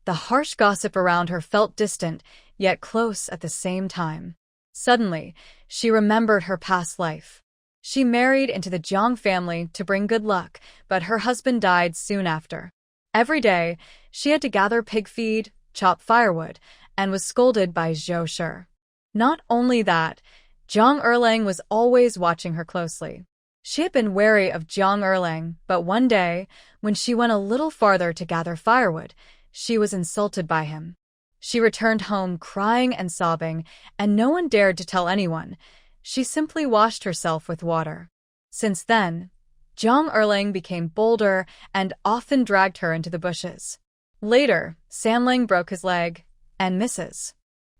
The harsh gossip around her felt distant, yet close at the same time. Suddenly, she remembered her past life. She married into the Jiang family to bring good luck, but her husband died soon after. Every day, she had to gather pig feed, chop firewood, and was scolded by Zhou Shi. Not only that, Zhang Erlang was always watching her closely. She had been wary of Zhang Erlang, but one day, when she went a little farther to gather firewood, she was insulted by him. She returned home crying and sobbing, and no one dared to tell anyone. She simply washed herself with water. Since then, Zhang Erlang became bolder and often dragged her into the bushes. Later, Sanlang broke his leg, and Mrs.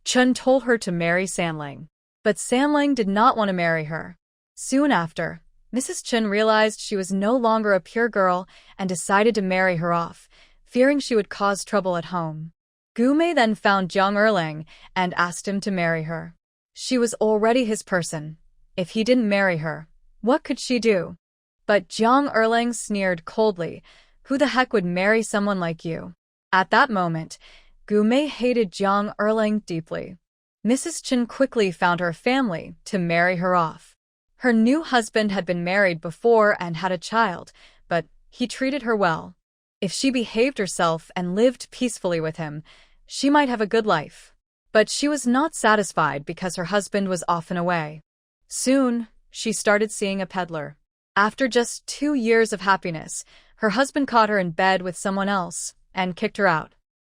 Chen told her to marry Sanlang. But Sanlang did not want to marry her. Soon after, Mrs. Chen realized she was no longer a pure girl and decided to marry her off, fearing she would cause trouble at home. Gu Mei then found Zhang Erlang and asked him to marry her. She was already his person. If he didn't marry her, what could she do? But Zhang Erlang sneered coldly. Who the heck would marry someone like you? At that moment, Gu Mei hated Zhang Erlang deeply. Mrs. Chen quickly found her family to marry her off. Her new husband had been married before and had a child, but he treated her well. If she behaved herself and lived peacefully with him, she might have a good life. But she was not satisfied because her husband was often away. Soon, she started seeing a peddler. After just 2 years of happiness, her husband caught her in bed with someone else and kicked her out.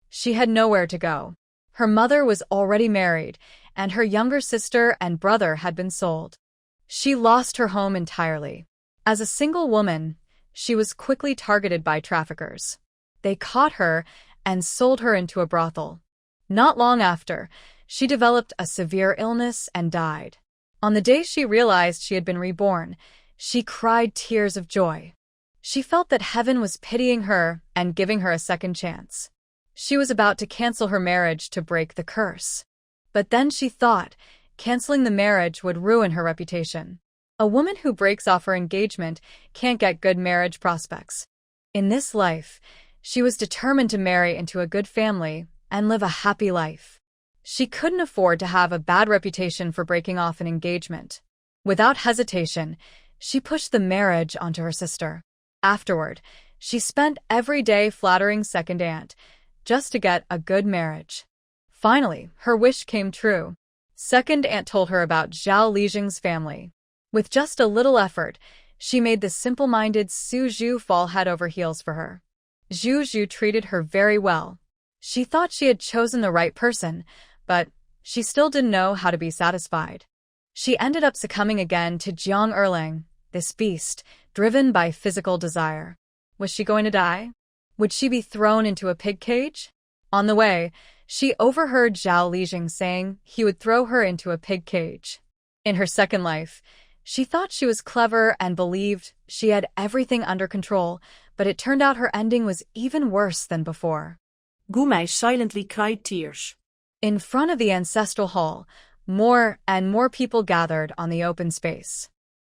She had nowhere to go. Her mother was already married, and her younger sister and brother had been sold. She lost her home entirely. As a single woman, she was quickly targeted by traffickers. They caught her and sold her into a brothel. Not long after, she developed a severe illness and died. On the day she realized she had been reborn, she cried tears of joy. She felt that heaven was pitying her and giving her a second chance. She was about to cancel her marriage to break the curse. But then she thought, canceling the marriage would ruin her reputation. A woman who breaks off her engagement can't get good marriage prospects. In this life, she was determined to marry into a good family and live a happy life. She couldn't afford to have a bad reputation for breaking off an engagement. Without hesitation, she pushed the marriage onto her sister. Afterward, she spent every day flattering second aunt, just to get a good marriage. Finally, her wish came true. Second aunt told her about Zhao Lijing's family. With just a little effort, she made the simple-minded Su Zhu fall head over heels for her. Zhu Zhu treated her very well. She thought she had chosen the right person, but she still didn't know how to be satisfied. She ended up succumbing again to Zhang Erlang, this beast, driven by physical desire. Was she going to die? Would she be thrown into a pig cage? On the way, she overheard Zhao Lijing saying he would throw her into a pig cage. In her second life, she thought she was clever and believed she had everything under control, but it turned out her ending was even worse than before. Gu Mei silently cried tears. In front of the ancestral hall, more and more people gathered on the open space.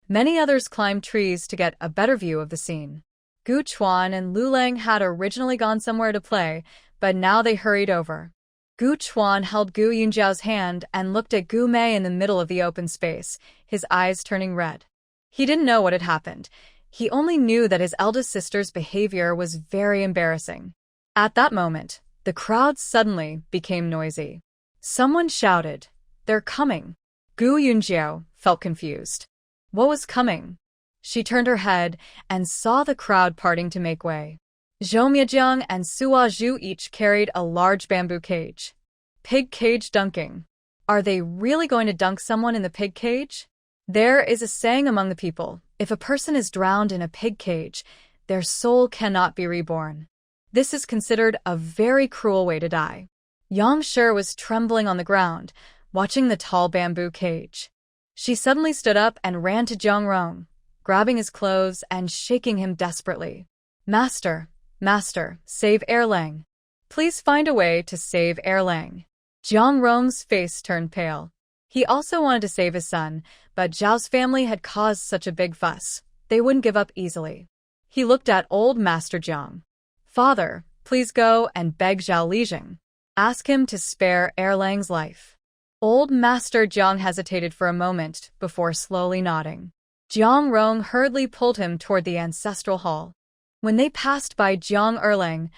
Many others climbed trees to get a better view of the scene. Gu Chuan and Lu Lang had originally gone somewhere to play, but now they hurried over. Gu Chuan held Gu Yunjiao's hand and looked at Gu Mei in the middle of the open space, his eyes turning red. He didn't know what had happened. He only knew that his eldest sister's behavior was very embarrassing. At that moment, the crowd suddenly became noisy. Someone shouted, "They're coming!" Gu Yunjiao felt confused. What was coming? She turned her head and saw the crowd parting to make way. Zhou Miajiang and Sua Zhu each carried a large bamboo cage. Pig cage dunking. Are they really going to dunk someone in the pig cage? There is a saying among the people, if a person is drowned in a pig cage, their soul cannot be reborn. This is considered a very cruel way to die. Yang Shi was trembling on the ground, watching the tall bamboo cage. She suddenly stood up and ran to Zhang Rong, grabbing his clothes and shaking him desperately. Master, save Erlang. Please find a way to save Erlang. Zhang Rong's face turned pale. He also wanted to save his son, but Zhao's family had caused such a big fuss. They wouldn't give up easily. He looked at old Master Zhang. Father, please go and beg Zhao Lijing. Ask him to spare Erlang's life. Old Master Jiang hesitated for a moment before slowly nodding. Jiang Rong hurriedly pulled him toward the ancestral hall. When they passed by Jiang Erlang,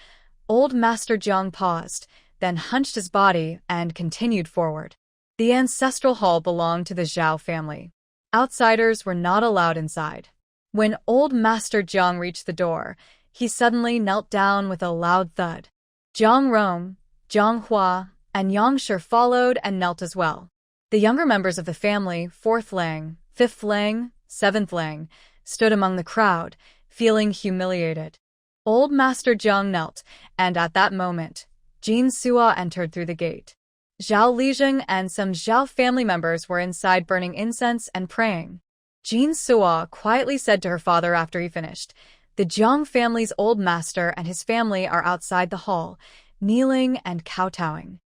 Old Master Jiang paused, then hunched his body and continued forward. The ancestral hall belonged to the Zhao family. Outsiders were not allowed inside. When Old Master Jiang reached the door, he suddenly knelt down with a loud thud. Jiang Rong, Jiang Hua, and Yang Shi followed and knelt as well. The younger members of the family, 4th Lang, 5th Lang, 7th Lang, stood among the crowd, feeling humiliated. Old Master Jiang knelt, and at that moment, Jin Suo entered through the gate. Zhao Lijing and some Zhao family members were inside burning incense and praying. Jin Suo quietly said to her father after he finished, "The Jiang family's old master and his family are outside the hall, kneeling and kowtowing."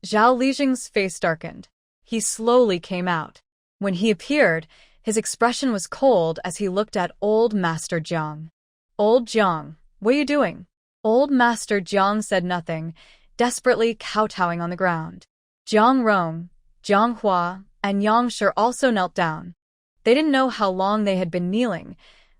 Zhao Lijing's face darkened. He slowly came out. When he appeared, his expression was cold as he looked at Old Master Jiang. "Old Jiang, what are you doing?" Old Master Jiang said nothing, desperately kowtowing on the ground. Jiang Rong, Jiang Hua, and Yang Shi also knelt down. They didn't know how long they had been kneeling.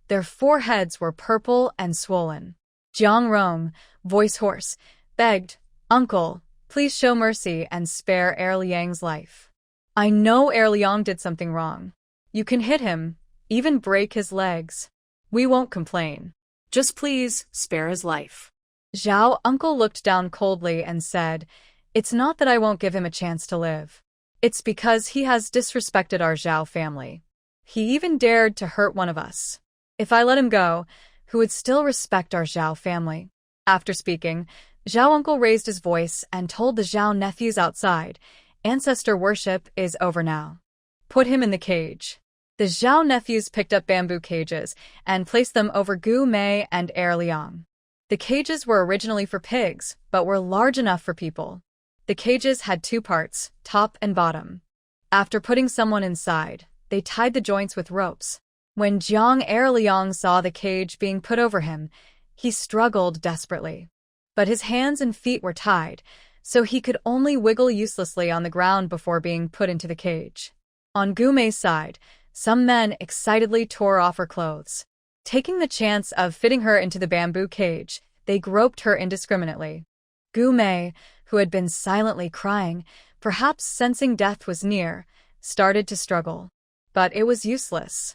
Their foreheads were purple and swollen. Jiang Rong, voice hoarse, begged, "Uncle, please show mercy and spare Liang's life. I know Liang did something wrong. You can hit him, even break his legs. We won't complain. Just please spare his life." Zhao uncle looked down coldly and said, "It's not that I won't give him a chance to live. It's because he has disrespected our Zhao family. He even dared to hurt one of us. If I let him go, who would still respect our Zhao family?" After speaking, Zhao uncle raised his voice and told the Zhao nephews outside, "Ancestor worship is over now. Put him in the cage." The Zhao nephews picked up bamboo cages and placed them over Gu Mei and Liang. The cages were originally for pigs, but were large enough for people. The cages had 2 parts, top and bottom. After putting someone inside, they tied the joints with ropes. When Jiang Liang saw the cage being put over him, he struggled desperately. But his hands and feet were tied, so he could only wiggle uselessly on the ground before being put into the cage. On Gu Mei's side, some men excitedly tore off her clothes. Taking the chance of fitting her into the bamboo cage, they groped her indiscriminately. Gu Mei, who had been silently crying, perhaps sensing death was near, started to struggle. But it was useless.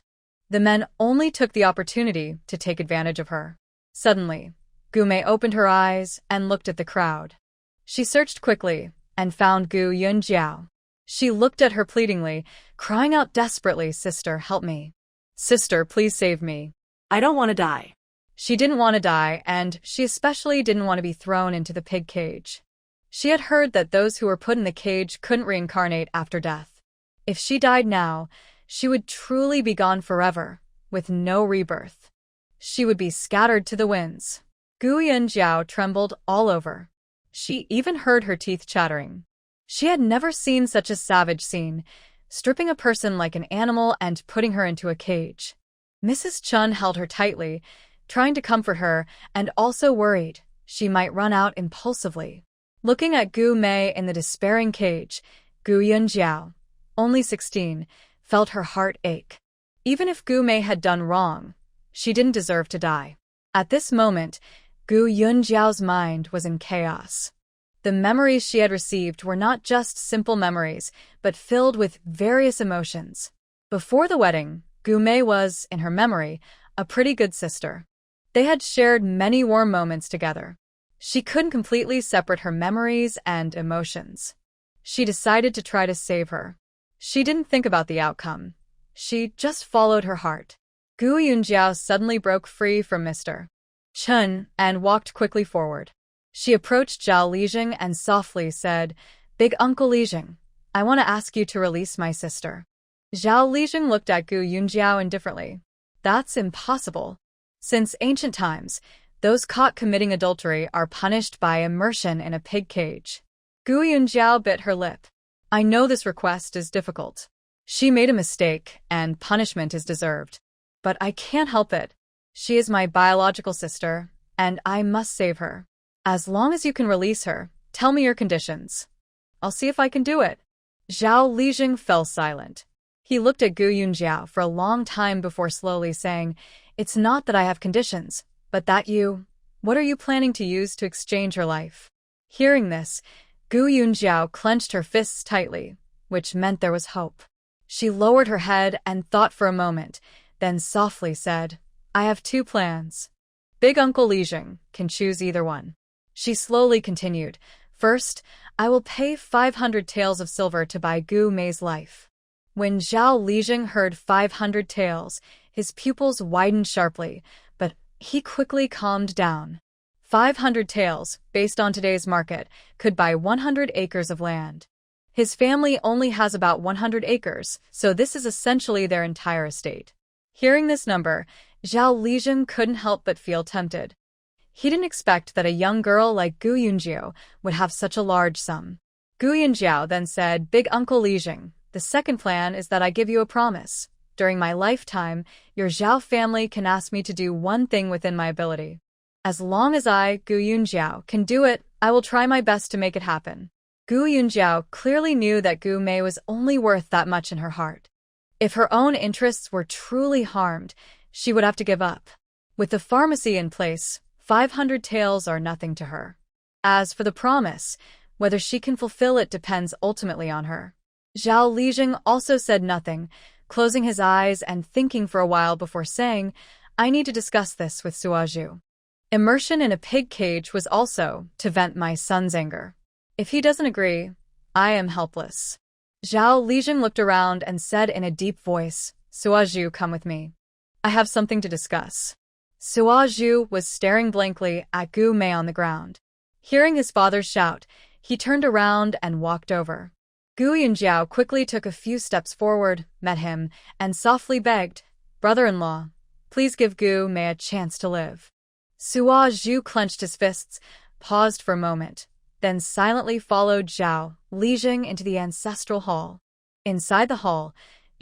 The men only took the opportunity to take advantage of her. Suddenly, Gu Mei opened her eyes and looked at the crowd. She searched quickly and found Gu Yunjiao. She looked at her pleadingly, crying out desperately, "Sister, help me. Sister, please save me. I don't want to die." She didn't want to die, and she especially didn't want to be thrown into the pig cage. She had heard that those who were put in the cage couldn't reincarnate after death. If she died now, she would truly be gone forever, with no rebirth. She would be scattered to the winds. Gu Yunjiao trembled all over. She even heard her teeth chattering. She had never seen such a savage scene, stripping a person like an animal and putting her into a cage. Mrs. Chun held her tightly, trying to comfort her, and also worried she might run out impulsively. Looking at Gu Mei in the despairing cage, Gu Yunjiao, only 16, felt her heart ache. Even if Gu Mei had done wrong, she didn't deserve to die. At this moment, Gu Yunjiao's mind was in chaos. The memories she had received were not just simple memories, but filled with various emotions. Before the wedding, Gu Mei was, in her memory, a pretty good sister. They had shared many warm moments together. She couldn't completely separate her memories and emotions. She decided to try to save her. She didn't think about the outcome. She just followed her heart. Gu Yunjiao suddenly broke free from Mr. Chun and walked quickly forward. She approached Zhao Lijing and softly said, "Big Uncle Lijing, I want to ask you to release my sister." Zhao Lijing looked at Gu Yunjiao indifferently. "That's impossible. Since ancient times, those caught committing adultery are punished by immersion in a pig cage." Gu Yunjiao bit her lip. "I know this request is difficult. She made a mistake, and punishment is deserved. But I can't help it. She is my biological sister, and I must save her." As long as you can release her, tell me your conditions. I'll see if I can do it. Zhao Lijing fell silent. He looked at Gu Yunjiao for a long time before slowly saying, "It's not that I have conditions, but that you... What are you planning to use to exchange her life?" Hearing this, Gu Yunjiao clenched her fists tightly, which meant there was hope. She lowered her head and thought for a moment, then softly said, "I have two plans. Big Uncle Lijing can choose either one." She slowly continued, "First, I will pay 500 taels of silver to buy Gu Mei's life." When Zhao Lijing heard 500 taels, his pupils widened sharply, but he quickly calmed down. 500 taels, based on today's market, could buy 100 acres of land. His family only has about 100 acres, so this is essentially their entire estate. Hearing this number, Zhao Lijing couldn't help but feel tempted. He didn't expect that a young girl like Gu Yunjiao would have such a large sum. Gu Yunjiao then said, "Big Uncle Lijing, the second plan is that I give you a promise. During my lifetime, your Zhao family can ask me to do one thing within my ability. As long as I, Gu Yunjiao, can do it, I will try my best to make it happen." Gu Yunjiao clearly knew that Gu Mei was only worth that much in her heart. If her own interests were truly harmed, she would have to give up. With the pharmacy in place, 500 taels are nothing to her. As for the promise, whether she can fulfill it depends ultimately on her. Zhao Lijing also said nothing, closing his eyes and thinking for a while before saying, "I need to discuss this with Suozhu." Immersion in a pig cage was also to vent my son's anger. If he doesn't agree, I am helpless. Zhao Lijing looked around and said in a deep voice, "Suozhu, come with me. I have something to discuss." Suozhu was staring blankly at Gu Mei on the ground. Hearing his father's shout, he turned around and walked over. Gu Yunjiao quickly took a few steps forward, met him, and softly begged, "Brother-in-law, please give Gu Mei a chance to live." Suozhu clenched his fists, paused for a moment, then silently followed Zhao Lijing into the ancestral hall. Inside the hall,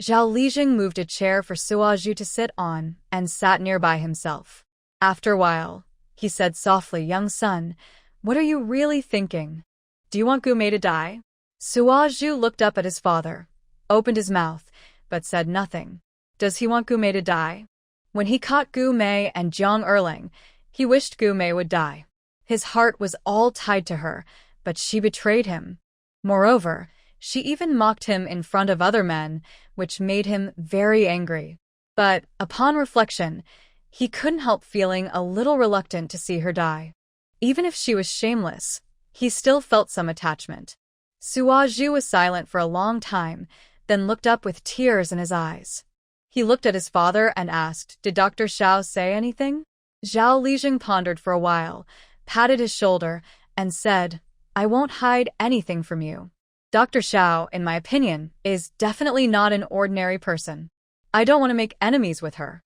Zhao Lijing moved a chair for Suozhu to sit on and sat nearby himself. After a while, he said softly, "Young son, what are you really thinking? Do you want Gu Mei to die?" Suozhu looked up at his father, opened his mouth, but said nothing. Does he want Gu Mei to die? When he caught Gu Mei and Jiang Erling, he wished Gu Mei would die. His heart was all tied to her, but she betrayed him. Moreover, she even mocked him in front of other men, which made him very angry. But, upon reflection, he couldn't help feeling a little reluctant to see her die. Even if she was shameless, he still felt some attachment. Suozhu was silent for a long time, then looked up with tears in his eyes. He looked at his father and asked, "Did Dr. Xiao say anything?" Zhao Lijing pondered for a while, patted his shoulder, and said, "I won't hide anything from you. Dr. Xiao, in my opinion, is definitely not an ordinary person. I don't want to make enemies with her."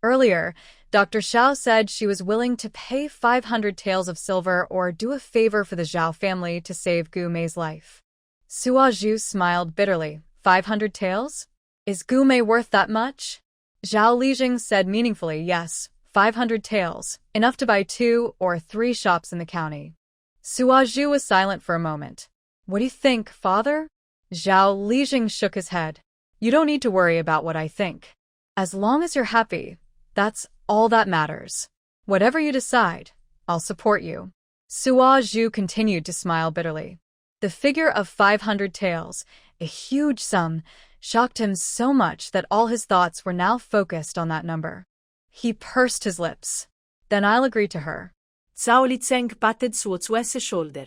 Earlier, Dr. Xiao said she was willing to pay 500 taels of silver or do a favor for the Zhao family to save Gu Mei's life. Suozhu smiled bitterly. 500 taels? Is Gu Mei worth that much? Zhao Lijing said meaningfully, "Yes, 500 taels, enough to buy 2 or 3 shops in the county." Suozhu was silent for a moment. "What do you think, father?" Zhao Lijing shook his head. "You don't need to worry about what I think. As long as you're happy, that's all that matters. Whatever you decide, I'll support you." Suozhu continued to smile bitterly. The figure of 500 taels, a huge sum, shocked him so much that all his thoughts were now focused on that number. He pursed his lips. "Then I'll agree to her." Zhao Lijing patted Suozue's shoulder.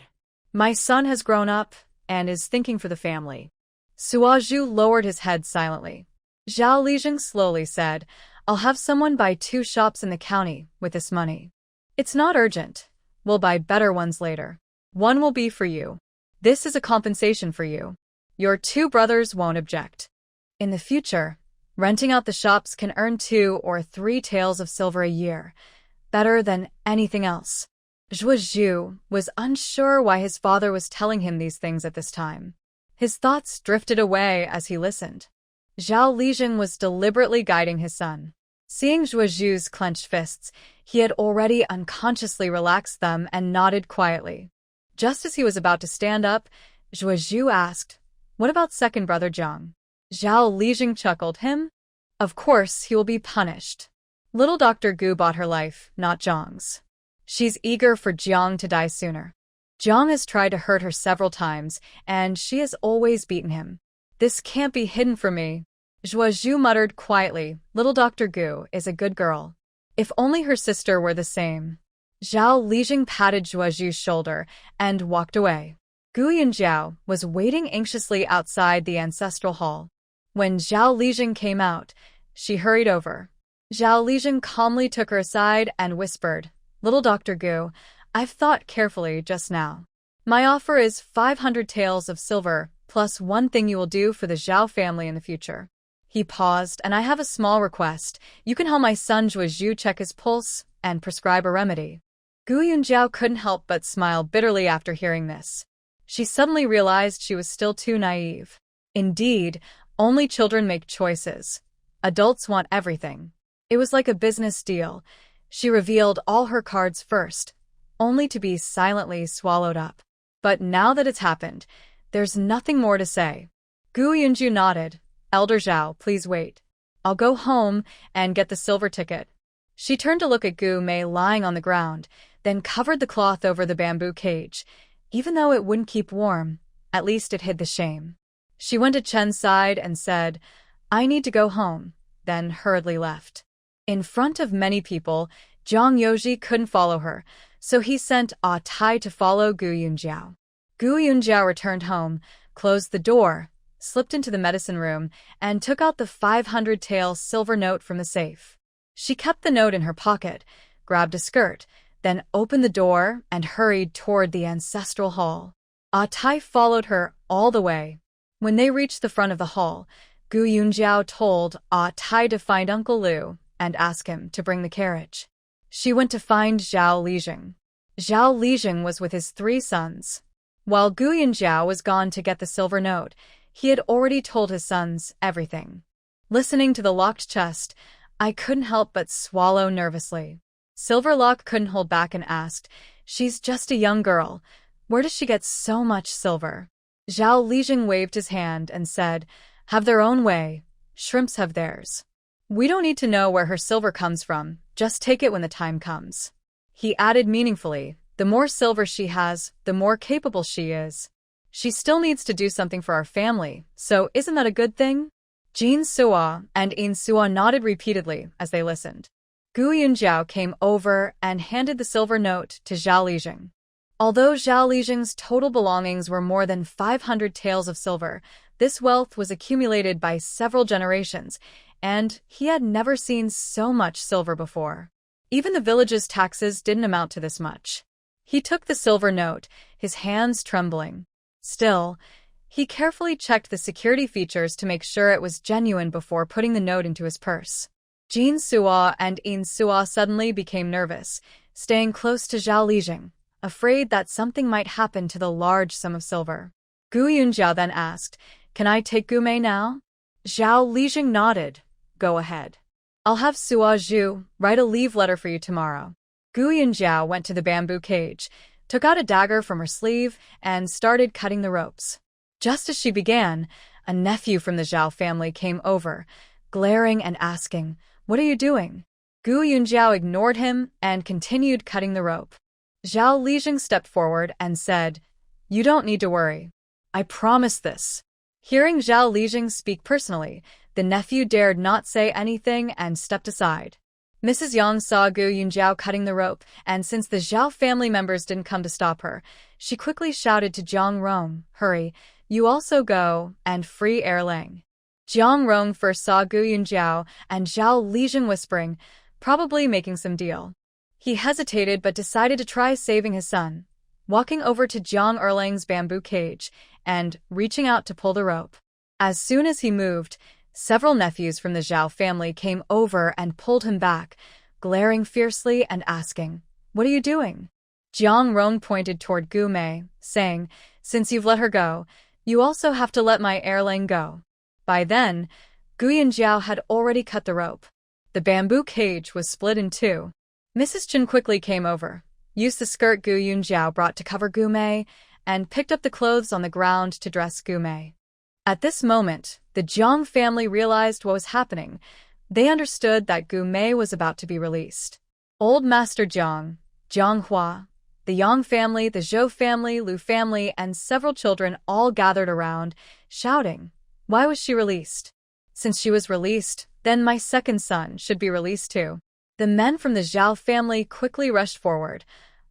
"My son has grown up and is thinking for the family." Suozhu lowered his head silently. Zhao Lijing slowly said, "I'll have someone buy 2 shops in the county with this money. It's not urgent. We'll buy better ones later. One will be for you. This is a compensation for you. Your 2 brothers won't object. In the future, renting out the shops can earn 2 or 3 taels of silver a year, better than anything else." Zhuozhu was unsure why his father was telling him these things at this time. His thoughts drifted away as he listened. Zhao Lijing was deliberately guiding his son. Seeing Zhuozhu's clenched fists, He had already unconsciously relaxed them and nodded quietly. Just as he was about to stand up, Zhuozhu asked, "What about second brother Jiang?" Zhao Lijing chuckled. "Him? Of course, he will be punished. Little Dr. Gu bought her life, not Jiang's. She's eager for Jiang to die sooner. Jiang has tried to hurt her several times, and she has always beaten him. This can't be hidden from me." Zhuozhu muttered quietly, "Little Dr. Gu is a good girl. If only her sister were the same." Zhao Lijing patted Zhuozhu's shoulder and walked away. Gu Yunjiao was waiting anxiously outside the ancestral hall. When Zhao Lijing came out, she hurried over. Zhao Lijing calmly took her aside and whispered, "Little Dr. Gu, I've thought carefully just now. My offer is 500 taels of silver, plus one thing you will do for the Zhao family in the future." He paused, "And I have a small request. You can help my son Zhuozhu check his pulse and prescribe a remedy." Gu Yunjiao couldn't help but smile bitterly after hearing this. She suddenly realized she was still too naive. Indeed, only children make choices. Adults want everything. It was like a business deal. She revealed all her cards first, only to be silently swallowed up. But now that it's happened, there's nothing more to say. Gu Yunju nodded. "Elder Zhao, please wait. I'll go home and get the silver ticket." She turned to look at Gu Mei lying on the ground, then covered the cloth over the bamboo cage. Even though it wouldn't keep warm, at least it hid the shame. She went to Chen's side and said, "I need to go home," then hurriedly left. In front of many people, Zhang Yoji couldn't follow her, so he sent Ah Tai to follow Gu Yunjiao. Gu Yunjiao returned home, closed the door, slipped into the medicine room, and took out the 500 tael silver note from the safe. She kept the note in her pocket, grabbed a skirt, then opened the door and hurried toward the ancestral hall. Ah Tai followed her all the way. When they reached the front of the hall, Gu Yunjiao told Ah Tai to find Uncle Liu and ask him to bring the carriage. She went to find Zhao Lijing. Zhao Lijing was with his 3 sons. While Gu Yunjiao was gone to get the silver note, he had already told his sons everything. Listening to the locked chest, I couldn't help but swallow nervously. Silverlock couldn't hold back and asked, "She's just a young girl. Where does she get so much silver?" Zhao Lijing waved his hand and said, "Have their own way. Shrimps have theirs. We don't need to know where her silver comes from, just take it when the time comes." He added meaningfully, "The more silver she has, the more capable she is. She still needs to do something for our family, so isn't that a good thing?" Jin Suo and In Suo nodded repeatedly as they listened. Gu Yunjiao came over and handed the silver note to Zhao Lijing. Although Zhao Lijing's total belongings were more than 500 taels of silver, this wealth was accumulated by several generations, and he had never seen so much silver before. Even the village's taxes didn't amount to this much. He took the silver note, his hands trembling. Still, he carefully checked the security features to make sure it was genuine before putting the note into his purse. Jin Suo and In Suo suddenly became nervous, staying close to Zhao Lijing, afraid that something might happen to the large sum of silver. Gu Yunjiao then asked, "Can I take Gu Mei now?" Zhao Lijing nodded. "Go ahead. I'll have Suo Zhu write a leave letter for you tomorrow." Gu Yunjiao went to the bamboo cage, took out a dagger from her sleeve, and started cutting the ropes. Just as she began, a nephew from the Zhao family came over, glaring and asking, "What are you doing?" Gu Yunjiao ignored him and continued cutting the rope. Zhao Lijing stepped forward and said, "You don't need to worry. I promise this." Hearing Zhao Lijing speak personally, the nephew dared not say anything and stepped aside. Mrs. Yang saw Gu Yunjiao cutting the rope, and since the Zhao family members didn't come to stop her, she quickly shouted to Jiang Rong, "Hurry, you also go and free Erlang." Jiang Rong first saw Gu Yunjiao and Zhao Lijing whispering, probably making some deal. He hesitated but decided to try saving his son, walking over to Jiang Erlang's bamboo cage and reaching out to pull the rope. As soon as he moved, several nephews from the Zhao family came over and pulled him back, glaring fiercely and asking, "What are you doing?" Jiang Rong pointed toward Gu Mei, saying, "Since you've let her go, you also have to let my Erlang go." By then, Gu Yunjiao had already cut the rope. The bamboo cage was split in two. Mrs. Chen quickly came over, used the skirt Gu Yunjiao brought to cover Gu Mei, and picked up the clothes on the ground to dress Gu Mei. At this moment, the Jiang family realized what was happening. They understood that Gu Mei was about to be released. Old Master Jiang, Jiang Hua, the Yang family, the Zhou family, Lu family, and several children all gathered around, shouting, "Why was she released? Since she was released, then my second son should be released too." The men from the Zhao family quickly rushed forward,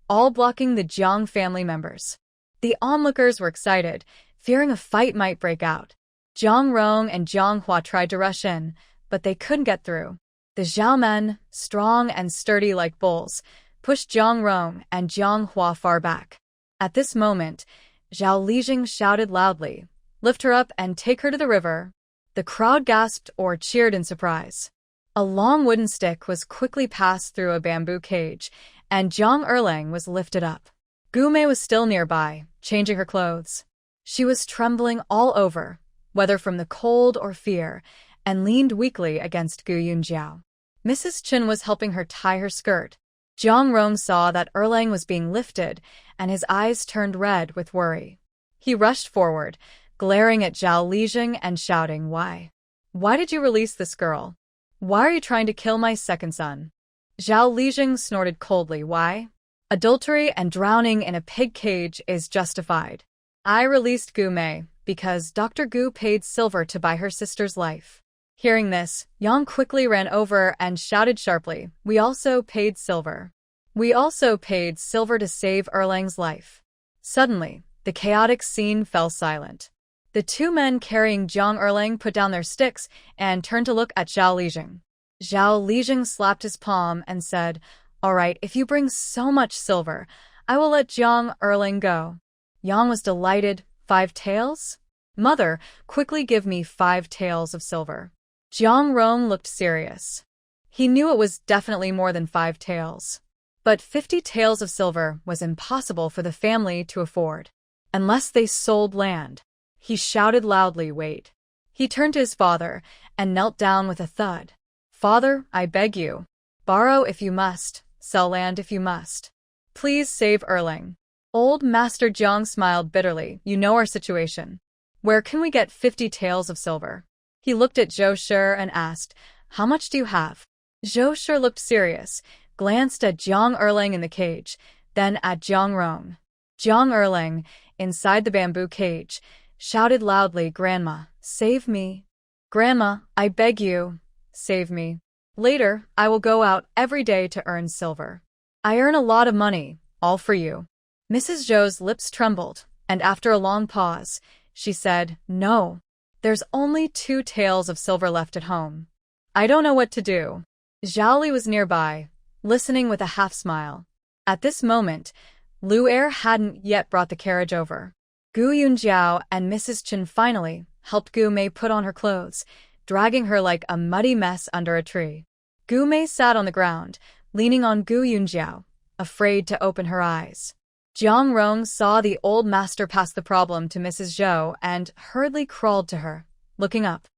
all blocking the Jiang family members. The onlookers were excited, fearing a fight might break out. Jiang Rong and Jiang Hua tried to rush in, but they couldn't get through. The Zhao men, strong and sturdy like bulls, pushed Jiang Rong and Jiang Hua far back. At this moment, Zhao Lijing shouted loudly, "Lift her up and take her to the river." The crowd gasped or cheered in surprise. A long wooden stick was quickly passed through a bamboo cage, and Jiang Erlang was lifted up. Gu Mei was still nearby, changing her clothes. She was trembling all over, whether from the cold or fear, and leaned weakly against Gu Yunjiao. Mrs. Chen was helping her tie her skirt. Jiang Rong saw that Erlang was being lifted, and his eyes turned red with worry. He rushed forward, glaring at Zhao Lijing and shouting, "Why? Why did you release this girl? Why are you trying to kill my second son?" Zhao Lijing snorted coldly, "Why? Adultery and drowning in a pig cage is justified. I released Gu Mei because Dr. Gu paid silver to buy her sister's life." Hearing this, Yang quickly ran over and shouted sharply, "We also paid silver. We also paid silver to save Erlang's life." Suddenly, the chaotic scene fell silent. The two men carrying Jiang Erlang put down their sticks and turned to look at Zhao Lijing. Zhao Lijing slapped his palm and said, "All right, if you bring so much silver, I will let Jiang Erlang go." Yang was delighted. 5 taels? Mother, quickly give me 5 taels of silver. Jiang Rong looked serious. He knew it was definitely more than 5 taels. But 50 taels of silver was impossible for the family to afford. Unless they sold land. He shouted loudly, "Wait." He turned to his father and knelt down with a thud. "Father, I beg you. Borrow if you must, sell land if you must. Please save Erlang." Old Master Jiang smiled bitterly. "You know our situation. Where can we get 50 taels of silver?" He looked at Zhou Shi and asked, "How much do you have?" Zhou Shi looked serious, glanced at Jiang Erlang in the cage, then at Jiang Rong. Jiang Erlang, inside the bamboo cage, shouted loudly, "Grandma, save me. Grandma, I beg you, save me. Later, I will go out every day to earn silver. I earn a lot of money, all for you." Mrs. Zhou's lips trembled, and after a long pause, she said, "No. There's only 2 taels of silver left at home. I don't know what to do." Zhao Li was nearby, listening with a half-smile. At this moment, Lu Er hadn't yet brought the carriage over. Gu Yunjiao and Mrs. Chen finally helped Gu Mei put on her clothes, dragging her like a muddy mess under a tree. Gu Mei sat on the ground, leaning on Gu Yunjiao, afraid to open her eyes. Jiang Rong saw the old master pass the problem to Mrs. Zhou and hurriedly crawled to her, looking up.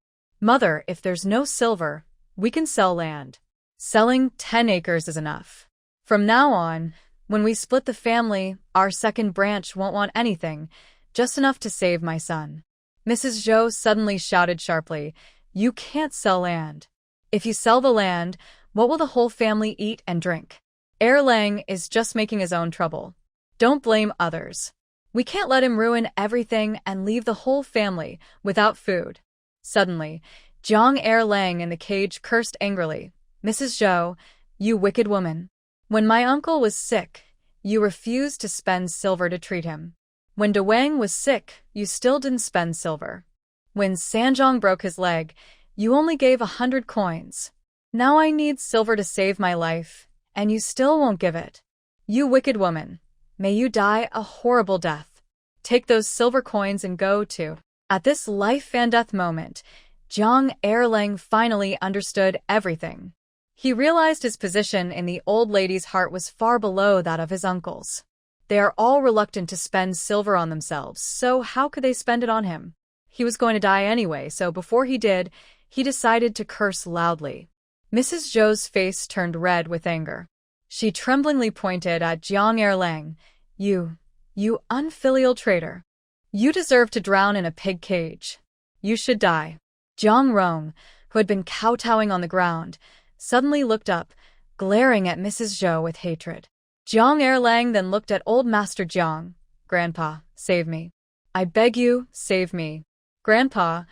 "Mother, if there's no silver, we can sell land. Selling 10 acres is enough. From now on, when we split the family, our second branch won't want anything, just enough to save my son." Mrs. Zhou suddenly shouted sharply, "You can't sell land. If you sell the land, what will the whole family eat and drink? Erlang is just making his own trouble. Don't blame others. We can't let him ruin everything and leave the whole family without food." Suddenly, Jiang Erlang in the cage cursed angrily, "Mrs. Zhou, you wicked woman. When my uncle was sick, you refused to spend silver to treat him. When De Wang was sick, you still didn't spend silver. When Sanzhong broke his leg, you only gave 100 coins. Now I need silver to save my life, and you still won't give it. You wicked woman. May you die a horrible death. Take those silver coins and go too." At this life and death moment, Jiang Erlang finally understood everything. He realized his position in the old lady's heart was far below that of his uncle's. They are all reluctant to spend silver on themselves, so how could they spend it on him? He was going to die anyway, so before he did, he decided to curse loudly. Mrs. Zhou's face turned red with anger. She tremblingly pointed at Jiang Erlang. You unfilial traitor. You deserve to drown in a pig cage. You should die. Jiang Rong, who had been kowtowing on the ground, suddenly looked up, glaring at Mrs. Zhou with hatred. Jiang Erlang then looked at old Master Jiang. Grandpa, save me. I beg you, save me. Grandpa,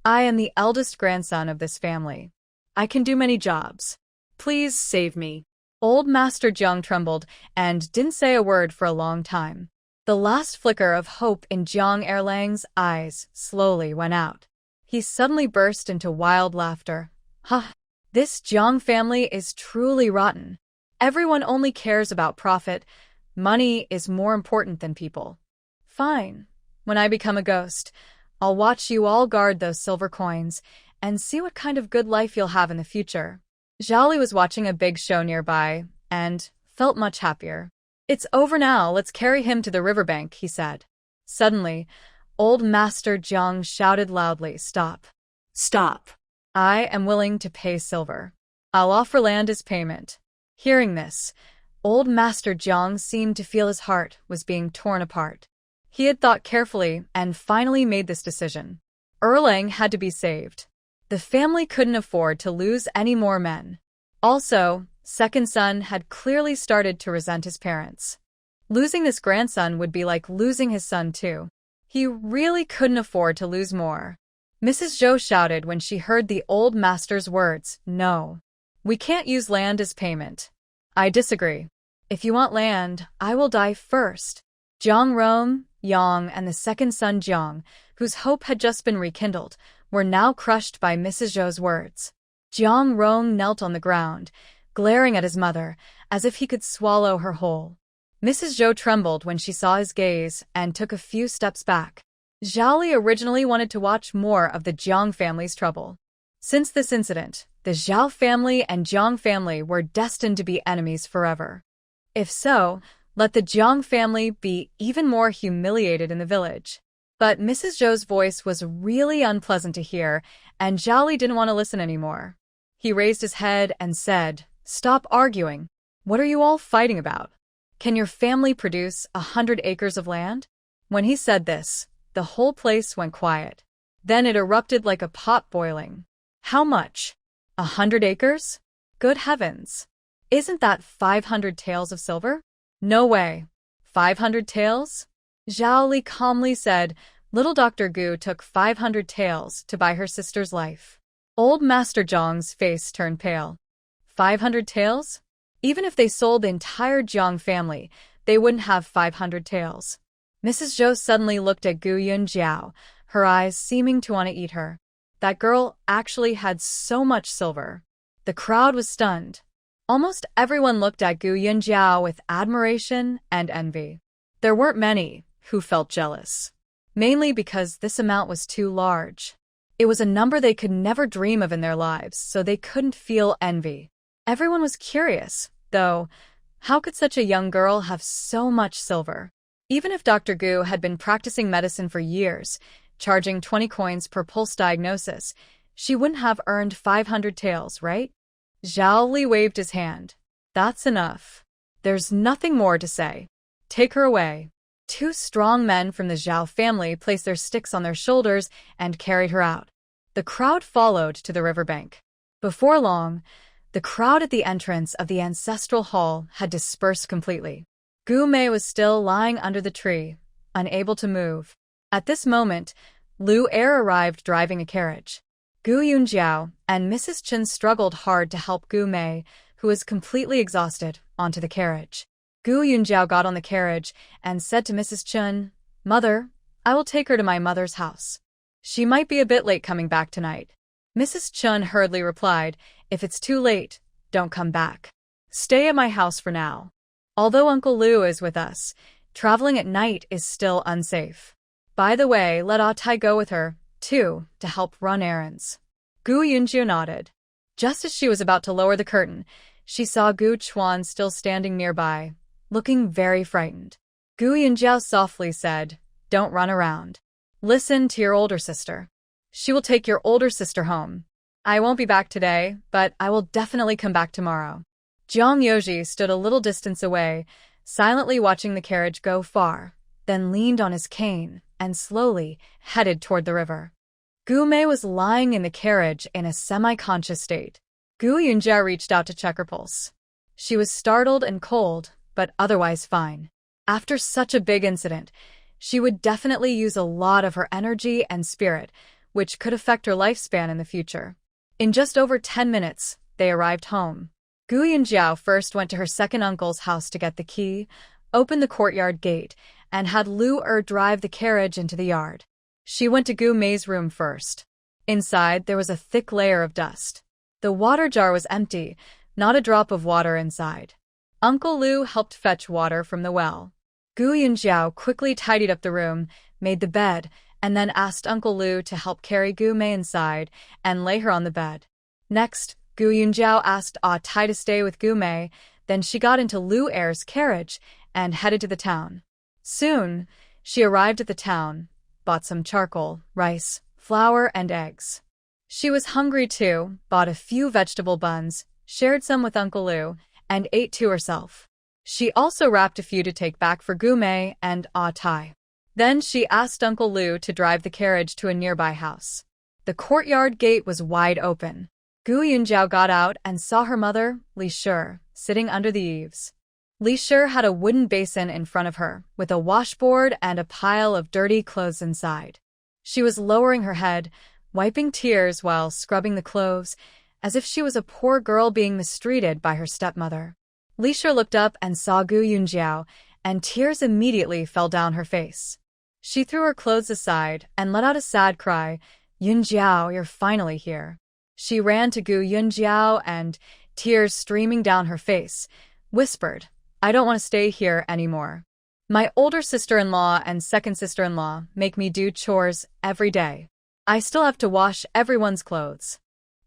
I am the eldest grandson of this family. I can do many jobs. Please save me. Old Master Jiang trembled and didn't say a word for a long time. The last flicker of hope in Jiang Erlang's eyes slowly went out. He suddenly burst into wild laughter. Ha! This Jiang family is truly rotten. Everyone only cares about profit. Money is more important than people. Fine. When I become a ghost, I'll watch you all guard those silver coins and see what kind of good life you'll have in the future. Zhao Li was watching a big show nearby and felt much happier. It's over now, let's carry him to the riverbank, he said. Suddenly, old Master Jiang shouted loudly, Stop. Stop. I am willing to pay silver. I'll offer land as payment. Hearing this, old Master Jiang seemed to feel his heart was being torn apart. He had thought carefully and finally made this decision. Erlang had to be saved. The family couldn't afford to lose any more men. Also, second son had clearly started to resent his parents. Losing this grandson would be like losing his son too. He really couldn't afford to lose more. Mrs. Zhou shouted when she heard the old master's words, No. We can't use land as payment. I disagree. If you want land, I will die first. Jiang Rong, Yang, and the second son Jiang, whose hope had just been rekindled, were now crushed by Mrs. Zhou's words. Jiang Rong knelt on the ground, glaring at his mother, as if he could swallow her whole. Mrs. Zhou trembled when she saw his gaze and took a few steps back. Zhao Li originally wanted to watch more of the Jiang family's trouble. Since this incident, the Zhao family and Jiang family were destined to be enemies forever. If so, let the Jiang family be even more humiliated in the village. But Mrs. Zhou's voice was really unpleasant to hear, and Zhao Li didn't want to listen anymore. He raised his head and said, Stop arguing. What are you all fighting about? Can your family produce 100 acres of land? When he said this, the whole place went quiet. Then it erupted like a pot boiling. How much? 100 acres? Good heavens! Isn't that 500 taels of silver? No way. 500 taels? Zhao Li calmly said, Little Dr. Gu took 500 taels to buy her sister's life. Old Master Jiang's face turned pale. 500 taels? Even if they sold the entire Jiang family, they wouldn't have 500 taels. Mrs. Zhou suddenly looked at Gu Yunjiao, her eyes seeming to want to eat her. That girl actually had so much silver. The crowd was stunned. Almost everyone looked at Gu Yunjiao with admiration and envy. There weren't many who felt jealous, mainly because this amount was too large. It was a number they could never dream of in their lives, so they couldn't feel envy. Everyone was curious, though, how could such a young girl have so much silver? Even if Dr. Gu had been practicing medicine for years, charging 20 coins per pulse diagnosis, she wouldn't have earned 500 taels, right? Zhao Li waved his hand. That's enough. There's nothing more to say. Take her away. 2 strong men from the Zhao family placed their sticks on their shoulders and carried her out. The crowd followed to the riverbank. Before long, the crowd at the entrance of the ancestral hall had dispersed completely. Gu Mei was still lying under the tree, unable to move. At this moment, Lu Er arrived driving a carriage. Gu Yunjiao and Mrs. Chen struggled hard to help Gu Mei, who was completely exhausted, onto the carriage. Gu Yunjiao got on the carriage and said to Mrs. Chen, Mother, I will take her to my mother's house. She might be a bit late coming back tonight. Mrs. Chen hurriedly replied, If it's too late, don't come back. Stay at my house for now. Although Uncle Lu is with us, traveling at night is still unsafe. By the way, let Ah Tai go with her, too, to help run errands. Gu Yunjiao nodded. Just as she was about to lower the curtain, she saw Gu Chuan still standing nearby, looking very frightened. Gu Yunjiao softly said, Don't run around. Listen to your older sister. She will take your older sister home. I won't be back today, but I will definitely come back tomorrow. Jiang Yoji stood a little distance away, silently watching the carriage go far, then leaned on his cane and slowly headed toward the river. Gu Mei was lying in the carriage in a semi-conscious state. Gu Yunjia reached out to check her pulse. She was startled and cold, but otherwise fine. After such a big incident, she would definitely use a lot of her energy and spirit, which could affect her lifespan in the future. In just over 10 minutes, they arrived home. Gu Yunjiao first went to her second uncle's house to get the key, opened the courtyard gate, and had Lu drive the carriage into the yard. She went to Gu Mei's room first. Inside, there was a thick layer of dust. The water jar was empty, not a drop of water inside. Uncle Lu helped fetch water from the well. Gu Yunjiao quickly tidied up the room, made the bed, and then asked Uncle Lu to help carry Gu Mei inside and lay her on the bed. Next, Gu Yunjiao asked Tai to stay with Gu Mei, then she got into Lu Er's carriage and headed to the town. Soon, she arrived at the town, bought some charcoal, rice, flour, and eggs. She was hungry too, bought a few vegetable buns, shared some with Uncle Lu, and ate two herself. She also wrapped a few to take back for Gu Mei and Tai. Then she asked Uncle Lu to drive the carriage to a nearby house. The courtyard gate was wide open. Gu Yunjiao got out and saw her mother, Li Shi, sitting under the eaves. Li Shi had a wooden basin in front of her, with a washboard and a pile of dirty clothes inside. She was lowering her head, wiping tears while scrubbing the clothes, as if she was a poor girl being mistreated by her stepmother. Li Shi looked up and saw Gu Yunjiao, and tears immediately fell down her face. She threw her clothes aside and let out a sad cry. "Yunjiao, you're finally here." She ran to Gu Yunjiao and, tears streaming down her face, whispered, "I don't want to stay here anymore. My older sister-in-law and second sister-in-law make me do chores every day. I still have to wash everyone's clothes."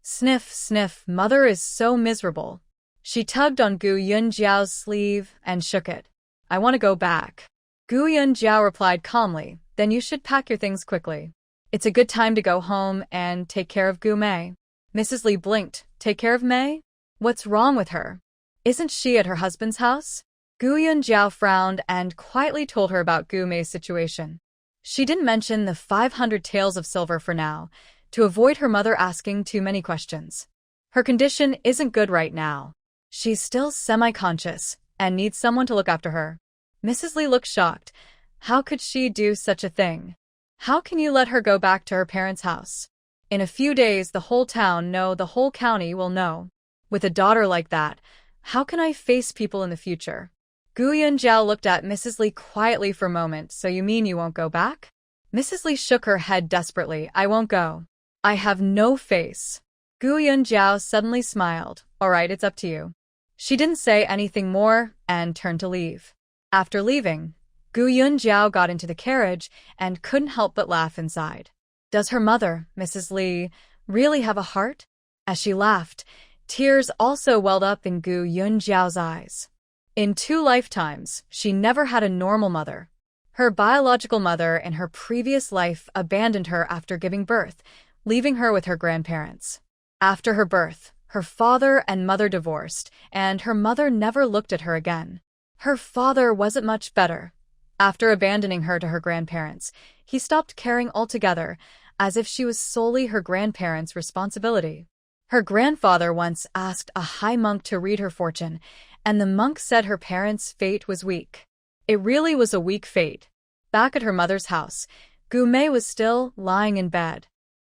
Sniff, sniff, mother is so miserable. She tugged on Gu Yunjiao's sleeve and shook it. "I want to go back." Gu Yunjiao replied calmly, "Then you should pack your things quickly. It's a good time to go home and take care of Gu Mei." Mrs. Li blinked. "Take care of Mei? What's wrong with her? Isn't she at her husband's house?" Gu Yunjiao frowned and quietly told her about Gu Mei's situation. She didn't mention the 500 taels of silver for now, to avoid her mother asking too many questions. Her condition isn't good right now. She's still semi-conscious and needs someone to look after her. Mrs. Li looked shocked. How could she do such a thing? How can you let her go back to her parents' house? In a few days, the whole town, no, the whole county will know. With a daughter like that, how can I face people in the future? Gu Yunjiao looked at Mrs. Li quietly for a moment. "So you mean you won't go back?" Mrs. Li shook her head desperately. "I won't go. I have no face." Gu Yunjiao suddenly smiled. "All right, it's up to you." She didn't say anything more and turned to leave. After leaving, Gu Yunjiao got into the carriage and couldn't help but laugh inside. Does her mother, Mrs. Li, really have a heart? As she laughed, tears also welled up in Gu Yunjiao's eyes. In 2 lifetimes, she never had a normal mother. Her biological mother in her previous life abandoned her after giving birth, leaving her with her grandparents. After her birth, her father and mother divorced, and her mother never looked at her again. Her father wasn't much better. After abandoning her to her grandparents, he stopped caring altogether, as if she was solely her grandparents' responsibility. Her grandfather once asked a high monk to read her fortune, and the monk said her parents' fate was weak. It really was a weak fate. Back at her mother's house, Gu Mei was still lying in bed.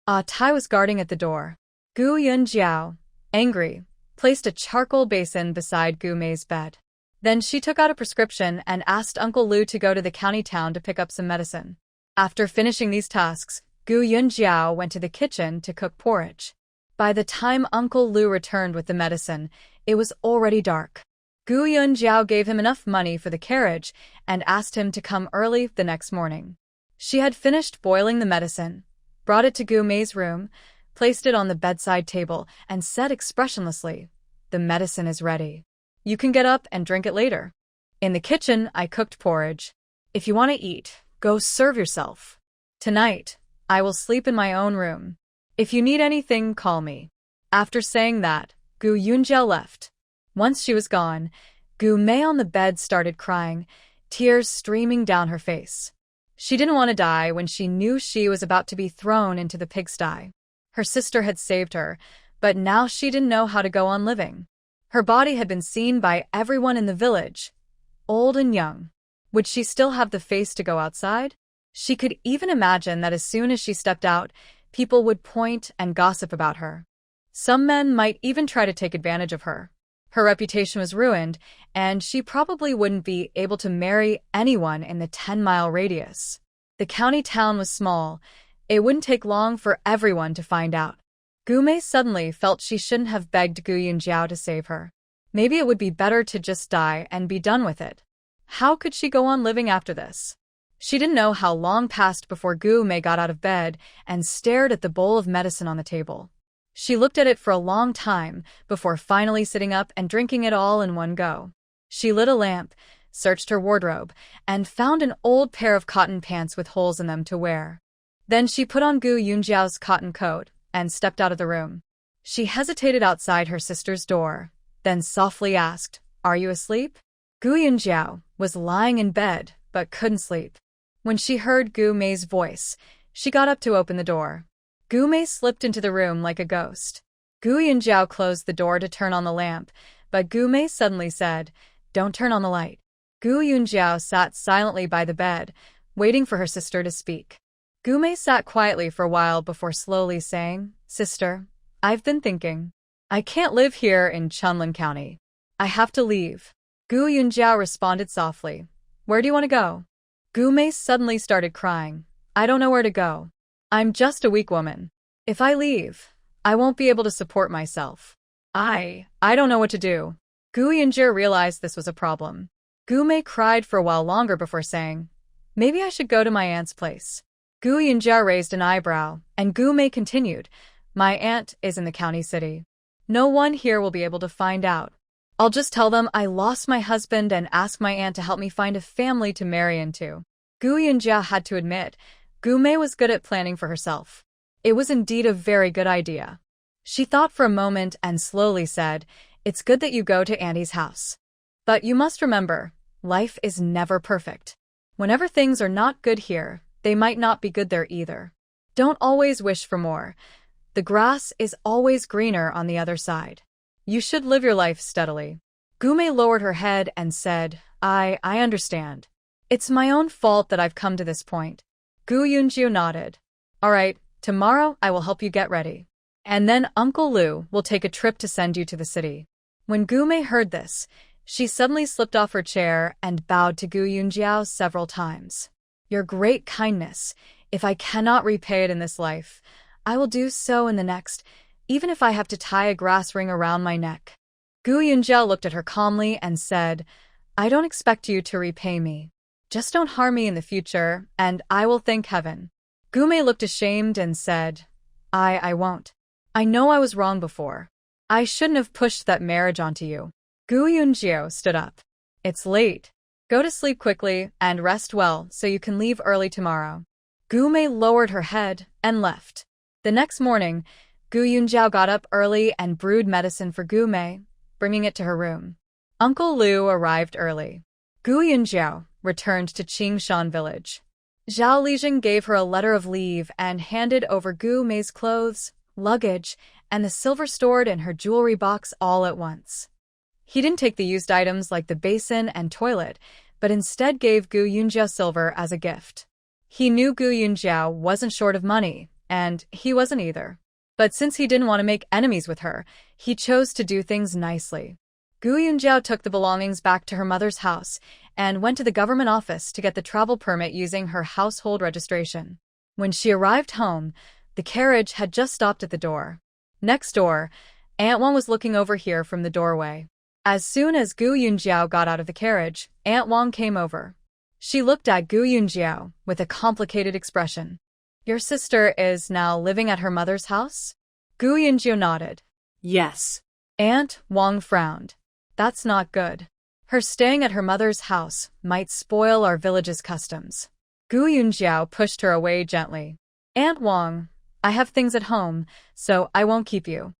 Tai was guarding at the door. Gu Yunjiao, angry, placed a charcoal basin beside Gu Mei's bed. Then she took out a prescription and asked Uncle Lu to go to the county town to pick up some medicine. After finishing these tasks, Gu Yunjiao went to the kitchen to cook porridge. By the time Uncle Lu returned with the medicine, it was already dark. Gu Yunjiao gave him enough money for the carriage and asked him to come early the next morning. She had finished boiling the medicine, brought it to Gu Mei's room, placed it on the bedside table, and said expressionlessly, "The medicine is ready. You can get up and drink it later. In the kitchen, I cooked porridge. If you want to eat, go serve yourself. Tonight, I will sleep in my own room. If you need anything, call me." After saying that, Gu Yunjiao left. Once she was gone, Gu Mei on the bed started crying, tears streaming down her face. She didn't want to die when she knew she was about to be thrown into the pigsty. Her sister had saved her, but now she didn't know how to go on living. Her body had been seen by everyone in the village, old and young. Would she still have the face to go outside? She could even imagine that as soon as she stepped out, people would point and gossip about her. Some men might even try to take advantage of her. Her reputation was ruined, and she probably wouldn't be able to marry anyone in the 10-mile radius. The county town was small. It wouldn't take long for everyone to find out. Gu Mei suddenly felt she shouldn't have begged Gu Yunjiao to save her. Maybe it would be better to just die and be done with it. How could she go on living after this? She didn't know how long passed before Gu Mei got out of bed and stared at the bowl of medicine on the table. She looked at it for a long time before finally sitting up and drinking it all in one go. She lit a lamp, searched her wardrobe, and found an old pair of cotton pants with holes in them to wear. Then she put on Gu Yunjiao's cotton coat and stepped out of the room. She hesitated outside her sister's door, then softly asked, "Are you asleep?" Gu Yunjiao was lying in bed but couldn't sleep. When she heard Gu Mei's voice, she got up to open the door. Gu Mei slipped into the room like a ghost. Gu Yunjiao closed the door to turn on the lamp, but Gu Mei suddenly said, "Don't turn on the light." Gu Yunjiao sat silently by the bed, waiting for her sister to speak. Gu Mei sat quietly for a while before slowly saying, "Sister, I've been thinking. I can't live here in Chunlin County. I have to leave." Gu Yunjiao responded softly, "Where do you want to go?" Gu Mei suddenly started crying. "I don't know where to go. I'm just a weak woman. If I leave, I won't be able to support myself. I don't know what to do." Gu Yunjiao realized this was a problem. Gu Mei cried for a while longer before saying, "Maybe I should go to my aunt's place." Gu Yunjiao raised an eyebrow, and Gu Mei continued, "My aunt is in the county city. No one here will be able to find out. I'll just tell them I lost my husband and ask my aunt to help me find a family to marry into." Gu Yunjiao had to admit, Gu Mei was good at planning for herself. It was indeed a very good idea. She thought for a moment and slowly said, "It's good that you go to Auntie's house. But you must remember, life is never perfect. Whenever things are not good here, they might not be good there either. Don't always wish for more. The grass is always greener on the other side. You should live your life steadily." Gu Mei lowered her head and said, I understand. It's my own fault that I've come to this point." Gu Yunjiao nodded. "All right, tomorrow I will help you get ready. And then Uncle Lu will take a trip to send you to the city." When Gu Mei heard this, she suddenly slipped off her chair and bowed to Gu Yunjiao several times. "Your great kindness. If I cannot repay it in this life, I will do so in the next, even if I have to tie a grass ring around my neck." Gu Yunjiao looked at her calmly and said, "I don't expect you to repay me. Just don't harm me in the future, and I will thank heaven." Gu Mei looked ashamed and said, I won't. I know I was wrong before. I shouldn't have pushed that marriage onto you." Gu Yunjiao stood up. "It's late. Go to sleep quickly and rest well so you can leave early tomorrow." Gu Mei lowered her head and left. The next morning, Gu Yunjiao got up early and brewed medicine for Gu Mei, bringing it to her room. Uncle Lu arrived early. Gu Yunjiao returned to Qingshan village. Zhao Lijing gave her a letter of leave and handed over Gu Mei's clothes, luggage, and the silver stored in her jewelry box all at once. He didn't take the used items like the basin and toilet, but instead gave Gu Yunjiao silver as a gift. He knew Gu Yunjiao wasn't short of money, and he wasn't either. But since he didn't want to make enemies with her, he chose to do things nicely. Gu Yunjiao took the belongings back to her mother's house and went to the government office to get the travel permit using her household registration. When she arrived home, the carriage had just stopped at the door. Next door, Aunt Wang was looking over here from the doorway. As soon as Gu Yunjiao got out of the carriage, Aunt Wang came over. She looked at Gu Yunjiao with a complicated expression. "Your sister is now living at her mother's house?" Gu Yunjiao nodded. Yes. Aunt Wang frowned. "That's not good. Her staying at her mother's house might spoil our village's customs." Gu Yunjiao pushed her away gently. "Aunt Wang, I have things at home, so I won't keep you."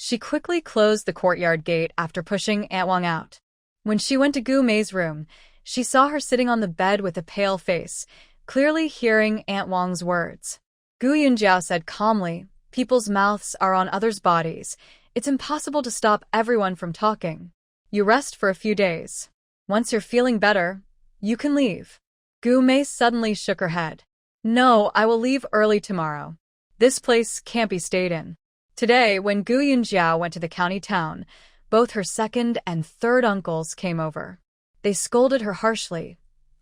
She quickly closed the courtyard gate after pushing Aunt Wang out. When she went to Gu Mei's room, she saw her sitting on the bed with a pale face, clearly hearing Aunt Wang's words. Gu Yunjiao said calmly, "People's mouths are on others' bodies. It's impossible to stop everyone from talking. You rest for a few days. Once you're feeling better, you can leave." Gu Mei suddenly shook her head. "No, I will leave early tomorrow. This place can't be stayed in." Today, when Gu Yunjiao went to the county town, both her second and third uncles came over. They scolded her harshly,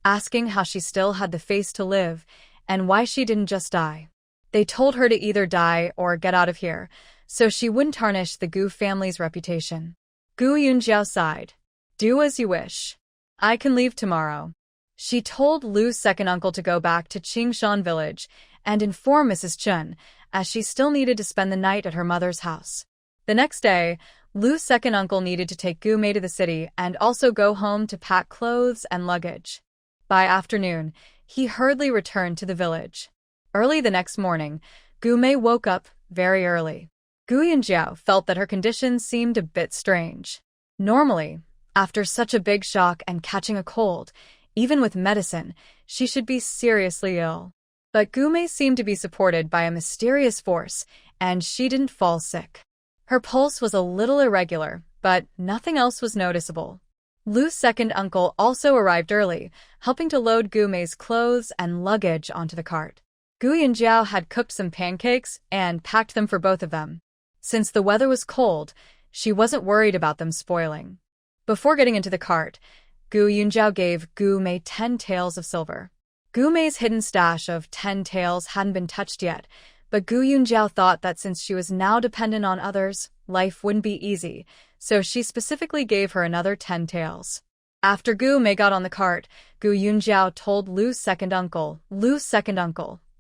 asking how she still had the face to live and why she didn't just die. They told her to either die or get out of here, so she wouldn't tarnish the Gu family's reputation. Gu Yunjiao sighed. "Do as you wish. I can leave tomorrow." She told Lu's second uncle to go back to Qingshan village and inform Mrs. Chun, as she still needed to spend the night at her mother's house. The next day, Lu's second uncle needed to take Gu Mei to the city and also go home to pack clothes and luggage. By afternoon, he hurriedly returned to the village. Early the next morning, Gu Mei woke up very early. Gu Yunjiao felt that her condition seemed a bit strange. Normally, after such a big shock and catching a cold, even with medicine, she should be seriously ill. But Gu Mei seemed to be supported by a mysterious force, and she didn't fall sick. Her pulse was a little irregular, but nothing else was noticeable. Lu's second uncle also arrived early, helping to load Gu Mei's clothes and luggage onto the cart. Gu Yunjiao had cooked some pancakes and packed them for both of them. Since the weather was cold, she wasn't worried about them spoiling. Before getting into the cart, Gu Yunjiao gave Gu Mei 10 taels of silver. Gu Mei's hidden stash of 10 taels hadn't been touched yet, but Gu Yunjiao thought that since she was now dependent on others, life wouldn't be easy, so she specifically gave her another 10 taels. After Gu Mei got on the cart, Gu Yunjiao told Lu's second uncle,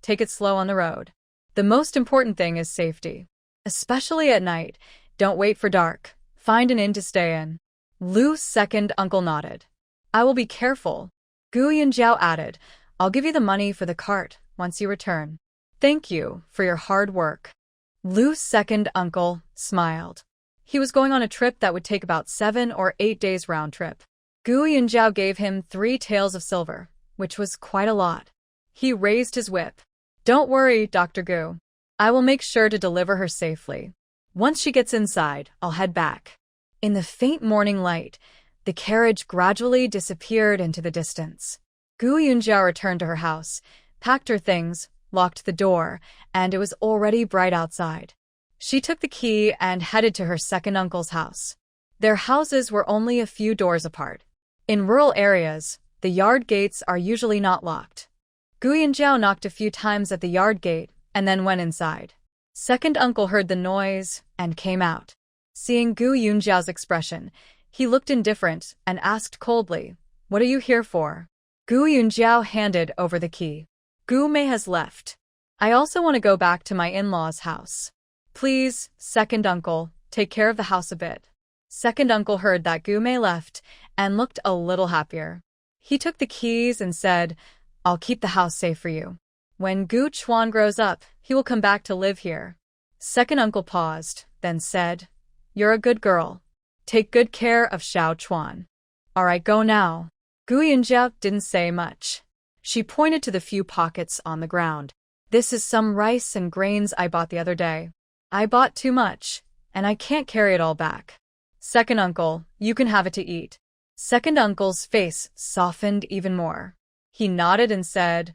"Take it slow on the road. The most important thing is safety. Especially at night, don't wait for dark. Find an inn to stay in." Lu's second uncle nodded. "I will be careful." Gu Yunjiao added, "I'll give you the money for the cart once you return." "Thank you for your hard work." Lu's second uncle smiled. He was going on a trip that would take about 7 or 8 days round trip. Gu Yunjiao gave him 3 taels of silver, which was quite a lot. He raised his whip. "Don't worry, Dr. Gu. I will make sure to deliver her safely. Once she gets inside, I'll head back." In the faint morning light, the carriage gradually disappeared into the distance. Gu Yunjiao returned to her house, packed her things, locked the door, and it was already bright outside. She took the key and headed to her second uncle's house. Their houses were only a few doors apart. In rural areas, the yard gates are usually not locked. Gu Yunjiao knocked a few times at the yard gate and then went inside. Second uncle heard the noise and came out. Seeing Gu Yunjiao's expression, he looked indifferent and asked coldly, "What are you here for?" Gu Yunjiao handed over the key. "Gu Mei has left. I also want to go back to my in-laws' house. Please, second uncle, take care of the house a bit." Second uncle heard that Gu Mei left and looked a little happier. He took the keys and said, "I'll keep the house safe for you. When Gu Chuan grows up, he will come back to live here." Second uncle paused, then said, "You're a good girl. Take good care of Xiao Chuan. All right, go now." Gu Yunjiao didn't say much. She pointed to the few pockets on the ground. "This is some rice and grains I bought the other day. I bought too much, and I can't carry it all back. Second uncle, you can have it to eat." Second uncle's face softened even more. He nodded and said,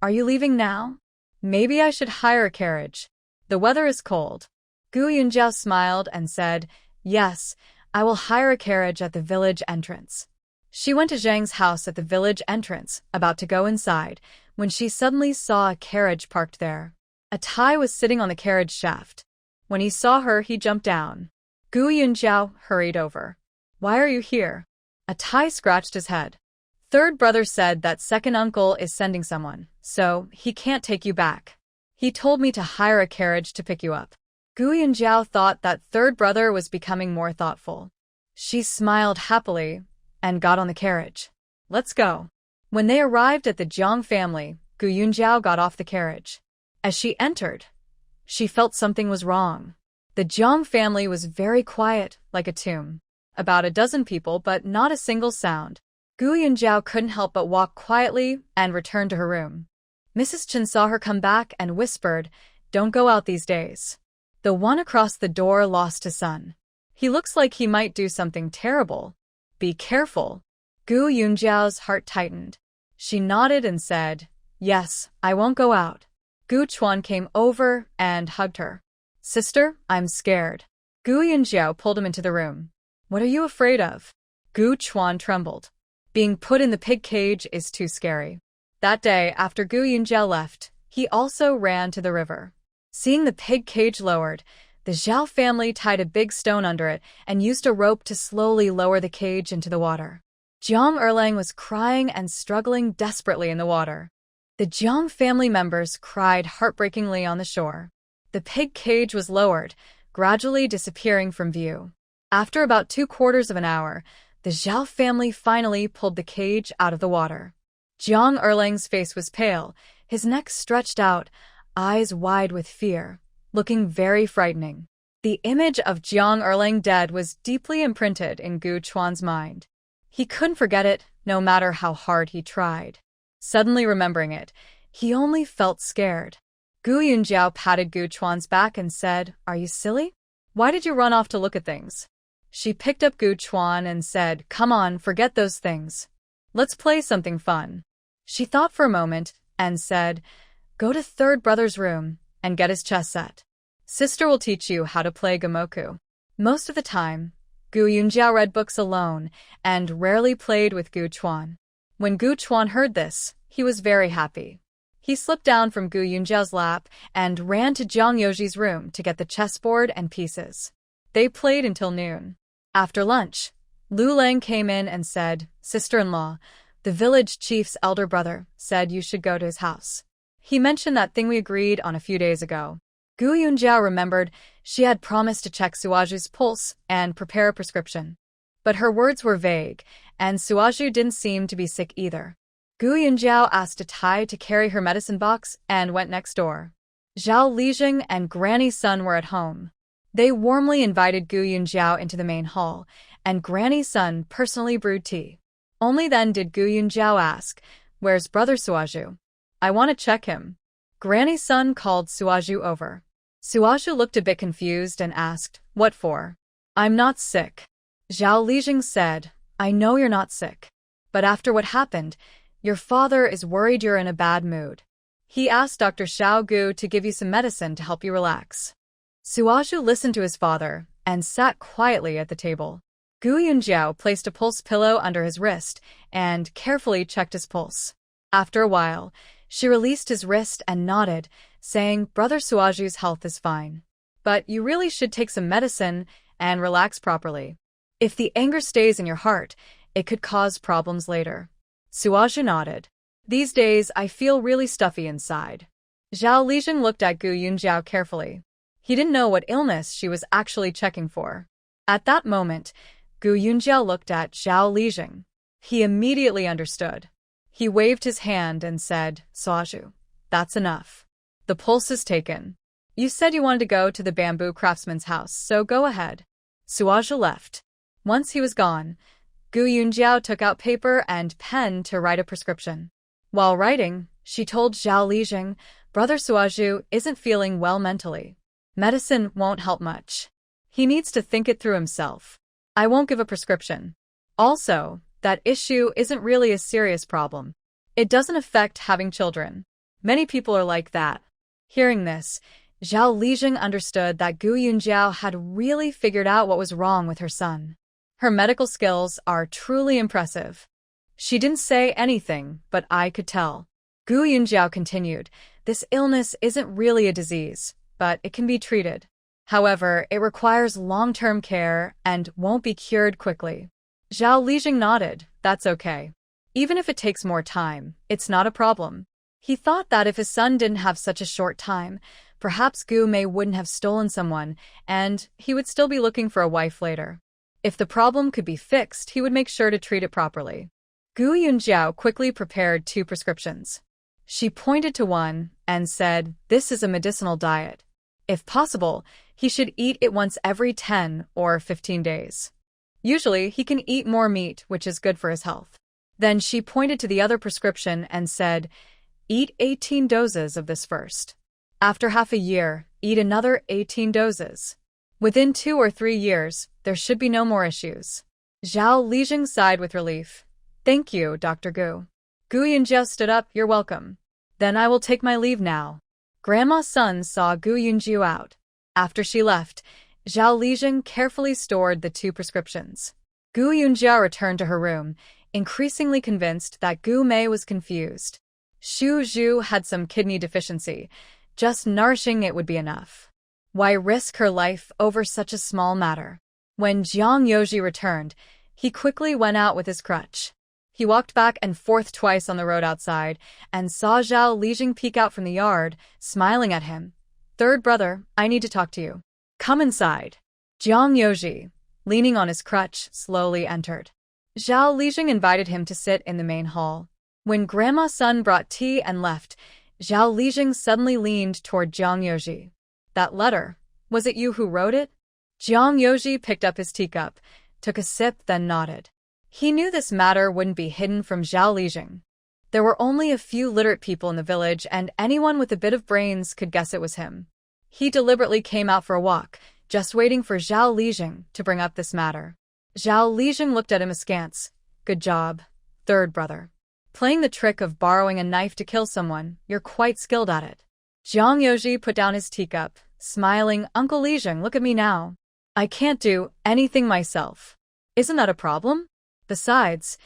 "Are you leaving now? Maybe I should hire a carriage. The weather is cold." Gu Yunjiao smiled and said, "Yes, I will hire a carriage at the village entrance." She went to Zhang's house at the village entrance, about to go inside, when she suddenly saw a carriage parked there. A Thai was sitting on the carriage shaft. When he saw her, he jumped down. Gu Yunjiao hurried over. "Why are you here?" A Thai scratched his head. "Third brother said that second uncle is sending someone, so he can't take you back. He told me to hire a carriage to pick you up." Gu Yunjiao thought that third brother was becoming more thoughtful. She smiled happily and got on the carriage. "Let's go." When they arrived at the Jiang family, Gu Yunjiao got off the carriage. As she entered, she felt something was wrong. The Jiang family was very quiet, like a tomb. About a dozen people, but not a single sound. Gu Yunjiao couldn't help but walk quietly and return to her room. Mrs. Chen saw her come back and whispered, "Don't go out these days." The one across the door lost his son. "He looks like he might do something terrible. Be careful." Gu Yunjiao's heart tightened. She nodded and said, "Yes, I won't go out." Gu Chuan came over and hugged her. "Sister, I'm scared." Gu Yunjiao pulled him into the room. "What are you afraid of?" Gu Chuan trembled. "Being put in the pig cage is too scary." That day, after Gu Yunjiao left, he also ran to the river. Seeing the pig cage lowered, the Zhao family tied a big stone under it and used a rope to slowly lower the cage into the water. Jiang Erlang was crying and struggling desperately in the water. The Jiang family members cried heartbreakingly on the shore. The pig cage was lowered, gradually disappearing from view. After about 3/4 of an hour, the Zhao family finally pulled the cage out of the water. Jiang Erlang's face was pale, his neck stretched out, eyes wide with fear, looking very frightening. The image of Jiang Erlang dead was deeply imprinted in Gu Chuan's mind. He couldn't forget it, no matter how hard he tried. Suddenly remembering it, he only felt scared. Gu Yunjiao patted Gu Chuan's back and said, "Are you silly? Why did you run off to look at things?" She picked up Gu Chuan and said, "Come on, forget those things. Let's play something fun." She thought for a moment and said, "Go to third brother's room and get his chess set. Sister will teach you how to play Gamoku." Most of the time, Gu Yunjiao read books alone and rarely played with Gu Chuan. When Gu Chuan heard this, he was very happy. He slipped down from Gu Yunjiao's lap and ran to Zhang Yoji's room to get the chessboard and pieces. They played until noon. After lunch, Lu Lang came in and said, "Sister-in-law, the village chief's elder brother said you should go to his house. He mentioned that thing we agreed on a few days ago." Gu Yunjiao remembered she had promised to check Suaju's pulse and prepare a prescription. But her words were vague, and Suaju didn't seem to be sick either. Gu Yunjiao asked Tai to carry her medicine box and went next door. Zhao Lijing and Granny's son were at home. They warmly invited Gu Yunjiao into the main hall, and Granny's son personally brewed tea. Only then did Gu Yunjiao ask, "Where's brother Suaju? I want to check him." Granny's son called Suaju over. Suaju looked a bit confused and asked, "What for?" "I'm not sick." Zhao Lijing said, "I know you're not sick. But after what happened, your father is worried you're in a bad mood. He asked Dr. Xiao Gu to give you some medicine to help you relax." Suaju listened to his father and sat quietly at the table. Gu Yunjiao placed a pulse pillow under his wrist and carefully checked his pulse. After a while, she released his wrist and nodded, saying, "Brother Suaju's health is fine. But you really should take some medicine and relax properly. If the anger stays in your heart, it could cause problems later." Suaju nodded. "These days, I feel really stuffy inside." Zhao Lijing looked at Gu Yunjiao carefully. He didn't know what illness she was actually checking for. At that moment, Gu Yunjiao looked at Zhao Lijing. He immediately understood. He waved his hand and said, "Suaju, that's enough. The pulse is taken. You said you wanted to go to the bamboo craftsman's house, so go ahead." Suaju left. Once he was gone, Gu Yunjiao took out paper and pen to write a prescription. While writing, she told Zhao Lijing, "Brother Suaju isn't feeling well mentally. Medicine won't help much. He needs to think it through himself. I won't give a prescription. Also, that issue isn't really a serious problem. It doesn't affect having children. Many people are like that." Hearing this, Zhao Lijing understood that Gu Yunjiao had really figured out what was wrong with her son. Her medical skills are truly impressive. She didn't say anything, but I could tell. Gu Yunjiao continued, "This illness isn't really a disease, but it can be treated. However, it requires long-term care and won't be cured quickly." Zhao Lijing nodded. "That's okay. Even if it takes more time, it's not a problem." He thought that if his son didn't have such a short time, perhaps Gu Mei wouldn't have stolen someone, and he would still be looking for a wife later. If the problem could be fixed, he would make sure to treat it properly. Gu Yunjiao quickly prepared 2 prescriptions. She pointed to one and said, "This is a medicinal diet. If possible, He should eat it once every 10 or 15 days. Usually, he can eat more meat, which is good for his health. Then she pointed to the other prescription and said, "Eat 18 doses of this first. After half a year, eat another 18 doses. Within 2 or 3 years, there should be no more issues." Zhao Lijing sighed with relief. "Thank you, Dr. Gu." Gu Yunjiao stood up. "You're welcome. Then I will take my leave now." Grandma's son saw Gu Yunjiao out. After she left, Zhao Lijing carefully stored the 2 prescriptions. Gu Yunjiao returned to her room, increasingly convinced that Gu Mei was confused. Xu Zhu had some kidney deficiency. Just nourishing it would be enough. Why risk her life over such a small matter? When Jiang Yoji returned, he quickly went out with his crutch. He walked back and forth twice on the road outside and saw Zhao Lijing peek out from the yard, smiling at him. "Third brother, I need to talk to you. Come inside." Jiang Yoji, leaning on his crutch, slowly entered. Zhao Lijing invited him to sit in the main hall. When Grandma's son brought tea and left, Zhao Lijing suddenly leaned toward Jiang Yoji. "That letter, was it you who wrote it?" Jiang Yoji picked up his teacup, took a sip, then nodded. He knew this matter wouldn't be hidden from Zhao Lijing. There were only a few literate people in the village, and anyone with a bit of brains could guess it was him. He deliberately came out for a walk, just waiting for Zhao Lijing to bring up this matter. Zhao Lijing looked at him askance. "Good job, third brother. Playing the trick of borrowing a knife to kill someone, you're quite skilled at it." Jiang Yoji put down his teacup, smiling. "Uncle Lijing, look at me now. I can't do anything myself. Isn't that a problem? Besides,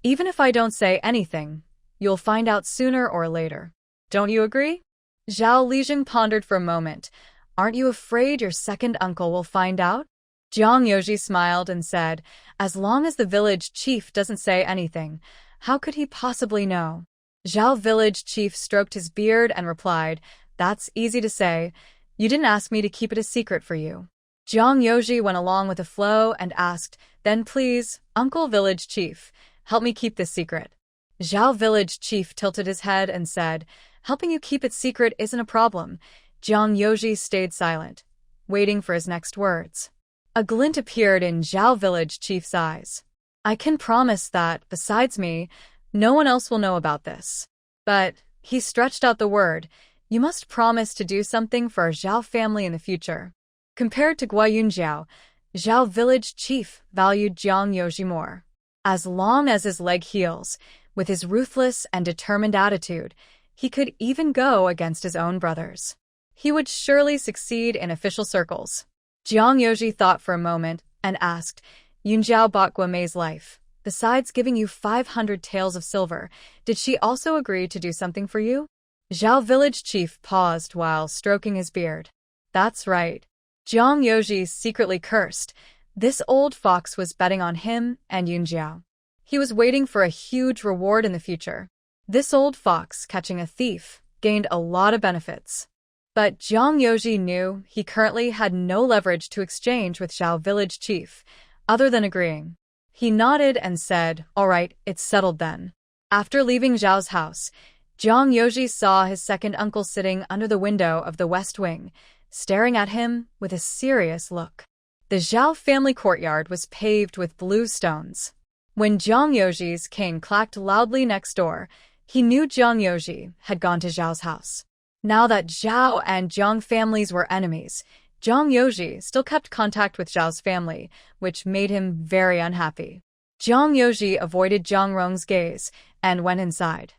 even if I don't say anything, you'll find out sooner or later. Don't you agree?" Zhao Lijing pondered for a moment. "Aren't you afraid your second uncle will find out?" Jiang Yoji smiled and said, "As long as the village chief doesn't say anything, how could he possibly know?" Zhao village chief stroked his beard and replied, "That's easy to say. You didn't ask me to keep it a secret for you." Jiang Yoji went along with the flow and asked, "Then please, Uncle Village Chief, help me keep this secret." Zhao Village Chief tilted his head and said, "Helping you keep it secret isn't a problem." Jiang Yoji stayed silent, waiting for his next words. A glint appeared in Zhao Village Chief's eyes. "I can promise that, besides me, no one else will know about this. But," he stretched out the word, "you must promise to do something for our Zhao family in the future." Compared to Gua Yunjiao, Zhao Village Chief valued Jiang Yoji more. As long as his leg heals, with his ruthless and determined attitude, he could even go against his own brothers. He would surely succeed in official circles. Jiang Yoji thought for a moment and asked, "Yunjiao bought Guamei's life. Besides giving you 500 taels of silver, did she also agree to do something for you?" Zhao Village Chief paused while stroking his beard. "That's right." Jiang Yoji secretly cursed. This old fox was betting on him and Yunjiao. He was waiting for a huge reward in the future. This old fox catching a thief gained a lot of benefits. But Jiang Yoji knew he currently had no leverage to exchange with Zhao Village Chief, other than agreeing. He nodded and said, "All right, it's settled then." After leaving Zhao's house, Jiang Yoji saw his second uncle sitting under the window of the West Wing, staring at him with a serious look. The Zhao family courtyard was paved with blue stones. When Jiang Yoji's cane clacked loudly next door, he knew Jiang Yoji had gone to Zhao's house. Now that Zhao and Jiang families were enemies, Jiang Yoji still kept contact with Zhao's family, which made him very unhappy. Jiang Yoji avoided Jiang Rong's gaze and went inside.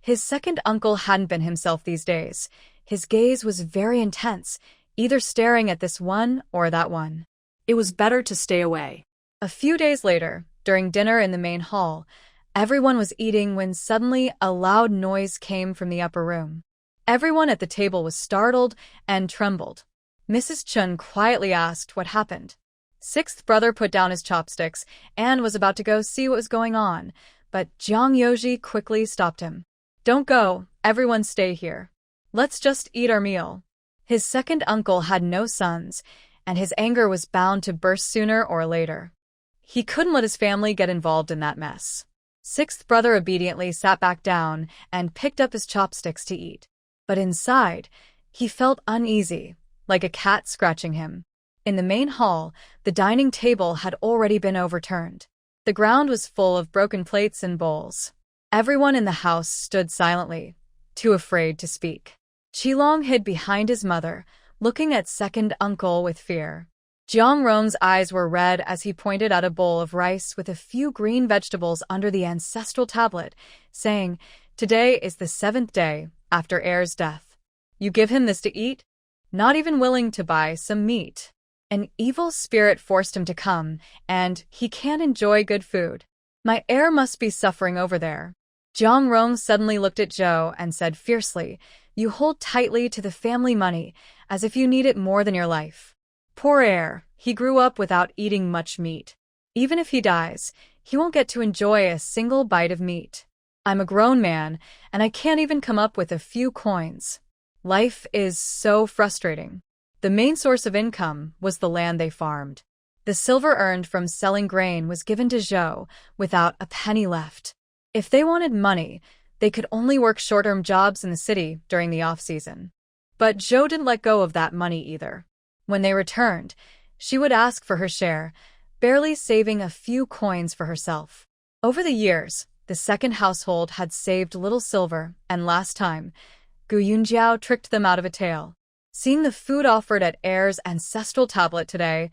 His second uncle hadn't been himself these days. His gaze was very intense, either staring at this one or that one. It was better to stay away. A few days later, during dinner in the main hall, everyone was eating when suddenly a loud noise came from the upper room. Everyone at the table was startled and trembled. Mrs. Chun quietly asked what happened. Sixth brother put down his chopsticks and was about to go see what was going on, but Jiang Yoji quickly stopped him. "Don't go, everyone stay here. Let's just eat our meal." His second uncle had no sons, and his anger was bound to burst sooner or later. He couldn't let his family get involved in that mess. Sixth brother obediently sat back down and picked up his chopsticks to eat. But inside, he felt uneasy. like a cat scratching him. In the main hall, the dining table had already been overturned. The ground was full of broken plates and bowls. Everyone in the house stood silently, too afraid to speak. Qilong hid behind his mother, looking at second uncle with fear. Jiang Rong's eyes were red as he pointed at a bowl of rice with a few green vegetables under the ancestral tablet, saying, "Today is the 7th day after heir's death. You give him this to eat? Not even willing to buy some meat. An evil spirit forced him to come, and he can't enjoy good food. My heir must be suffering over there." Jiang Rong suddenly looked at Zhou and said fiercely, "You hold tightly to the family money, as if you need it more than your life. Poor heir, he grew up without eating much meat. Even if he dies, he won't get to enjoy a single bite of meat. I'm a grown man, and I can't even come up with a few coins. Life is so frustrating." The main source of income was the land they farmed. The silver earned from selling grain was given to Zhou without a penny left. If they wanted money, they could only work short-term jobs in the city during the off-season. But Zhou didn't let go of that money either. When they returned, she would ask for her share, barely saving a few coins for herself. Over the years, the second household had saved little silver, and last time, Gu Yunjiao tricked them out of a tale. Seeing the food offered at heir's ancestral tablet today,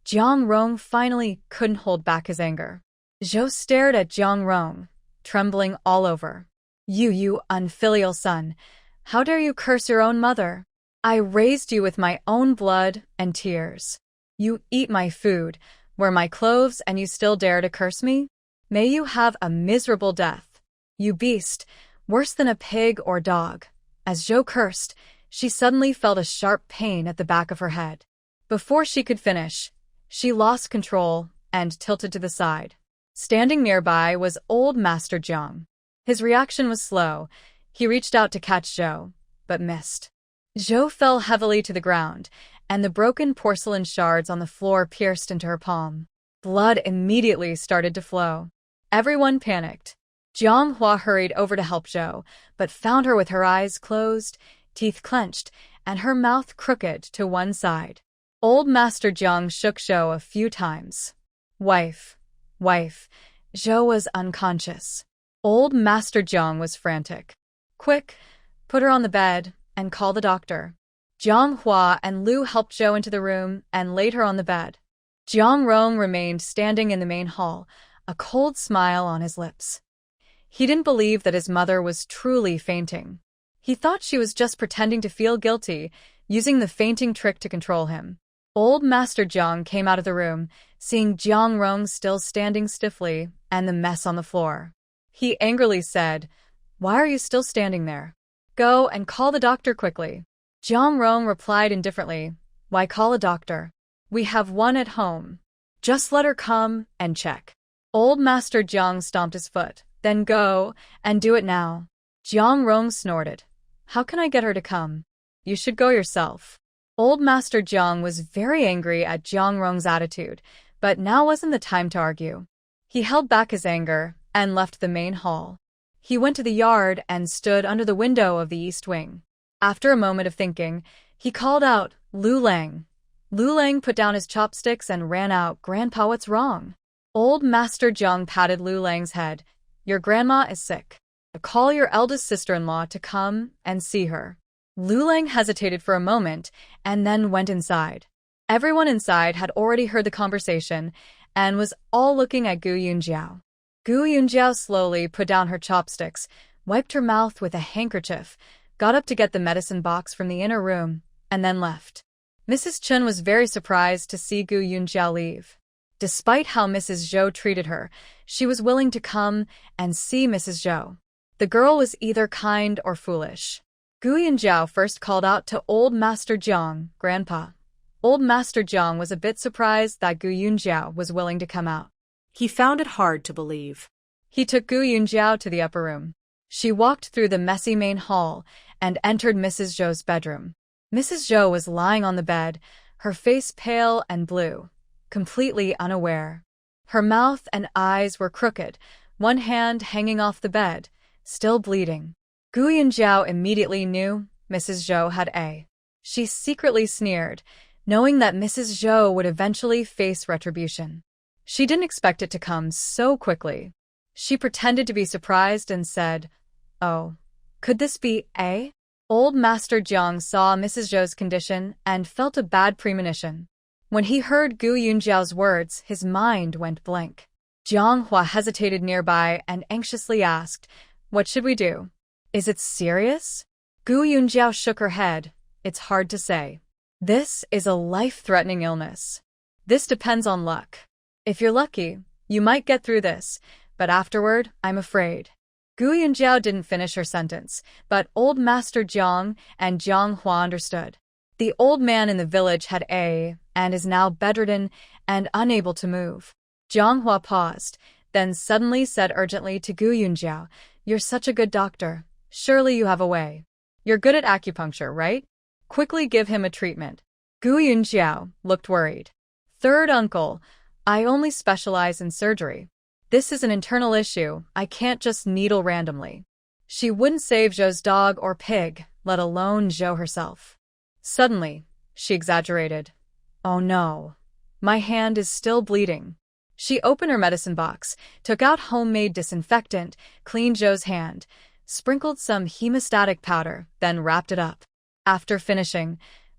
Jiang Rong finally couldn't hold back his anger. Zhou stared at Jiang Rong, trembling all over. You unfilial son, how dare you curse your own mother? I raised you with my own blood and tears. You eat my food, wear my clothes, and you still dare to curse me? May you have a miserable death. You beast, worse than a pig or dog." As Zhou cursed, she suddenly felt a sharp pain at the back of her head. Before she could finish, she lost control and tilted to the side. Standing nearby was old Master Jiang. His reaction was slow. He reached out to catch Zhou, but missed. Zhou fell heavily to the ground, and the broken porcelain shards on the floor pierced into her palm. Blood immediately started to flow. Everyone panicked. Jiang Hua hurried over to help Zhou, but found her with her eyes closed, teeth clenched, and her mouth crooked to one side. Old Master Jiang shook Zhou a few times. Wife. Zhou was unconscious. Old Master Jiang was frantic. "Quick, put her on the bed and call the doctor." Jiang Hua and Lu helped Zhou into the room and laid her on the bed. Jiang Rong remained standing in the main hall, a cold smile on his lips. He didn't believe that his mother was truly fainting. He thought she was just pretending to feel guilty, using the fainting trick to control him. Old Master Jiang came out of the room, seeing Jiang Rong still standing stiffly and the mess on the floor. He angrily said, "Why are you still standing there? Go and call the doctor quickly." Jiang Rong replied indifferently, "Why call a doctor? We have one at home. Just let her come and check." Old Master Jiang stomped his foot. "Then go, and do it now." Jiang Rong snorted. "How can I get her to come? You should go yourself." Old Master Jiang was very angry at Jiang Rong's attitude, but now wasn't the time to argue. He held back his anger and left the main hall. He went to the yard and stood under the window of the east wing. After a moment of thinking, he called out, "Lu Lang." Lu Lang put down his chopsticks and ran out. "Grandpa, what's wrong?" Old Master Jiang patted Lu Lang's head. "Your grandma is sick. Call your eldest sister-in-law to come and see her." Lu Lang hesitated for a moment and then went inside. Everyone inside had already heard the conversation and was all looking at Gu Yunjiao. Gu Yunjiao slowly put down her chopsticks, wiped her mouth with a handkerchief, got up to get the medicine box from the inner room, and then left. Mrs. Chen was very surprised to see Gu Yunjiao leave. Despite how Mrs. Zhou treated her, she was willing to come and see Mrs. Zhou. The girl was either kind or foolish. Gu Yunjiao first called out to Old Master Jiang, "Grandpa." Old Master Jiang was a bit surprised that Gu Yunjiao was willing to come out. He found it hard to believe. He took Gu Yunjiao to the upper room. She walked through the messy main hall and entered Mrs. Zhou's bedroom. Mrs. Zhou was lying on the bed, her face pale and blue, completely unaware. Her mouth and eyes were crooked, one hand hanging off the bed, still bleeding. Gu Yunjiao immediately knew Mrs. Zhou had a She secretly sneered, knowing that Mrs. Zhou would eventually face retribution. She didn't expect it to come so quickly. She pretended to be surprised and said, "Oh, could this be A?" Old Master Jiang saw Mrs. Zhou's condition and felt a bad premonition. When he heard Gu Yunjiao's words, his mind went blank. Jiang Hua hesitated nearby and anxiously asked, "What should we do? Is it serious?" Gu Yunjiao shook her head. "It's hard to say. This is a life-threatening illness. This depends on luck. If you're lucky, you might get through this, but afterward, I'm afraid." Gu Yunjiao didn't finish her sentence, but Old Master Jiang and Jiang Hua understood. The old man in the village had A and is now bedridden and unable to move. Jiang Hua paused, then suddenly said urgently to Gu Yunjiao, "You're such a good doctor. Surely you have a way. You're good at acupuncture, right? Quickly give him a treatment." Gu Yunjiao looked worried. "Third uncle, I only specialize in surgery. This is an internal issue. I can't just needle randomly." She wouldn't save Zhou's dog or pig, let alone Zhou herself. Suddenly, she exaggerated. "Oh no, my hand is still bleeding." She opened her medicine box, took out homemade disinfectant, cleaned Zhou's hand, sprinkled some hemostatic powder, then wrapped it up. After finishing,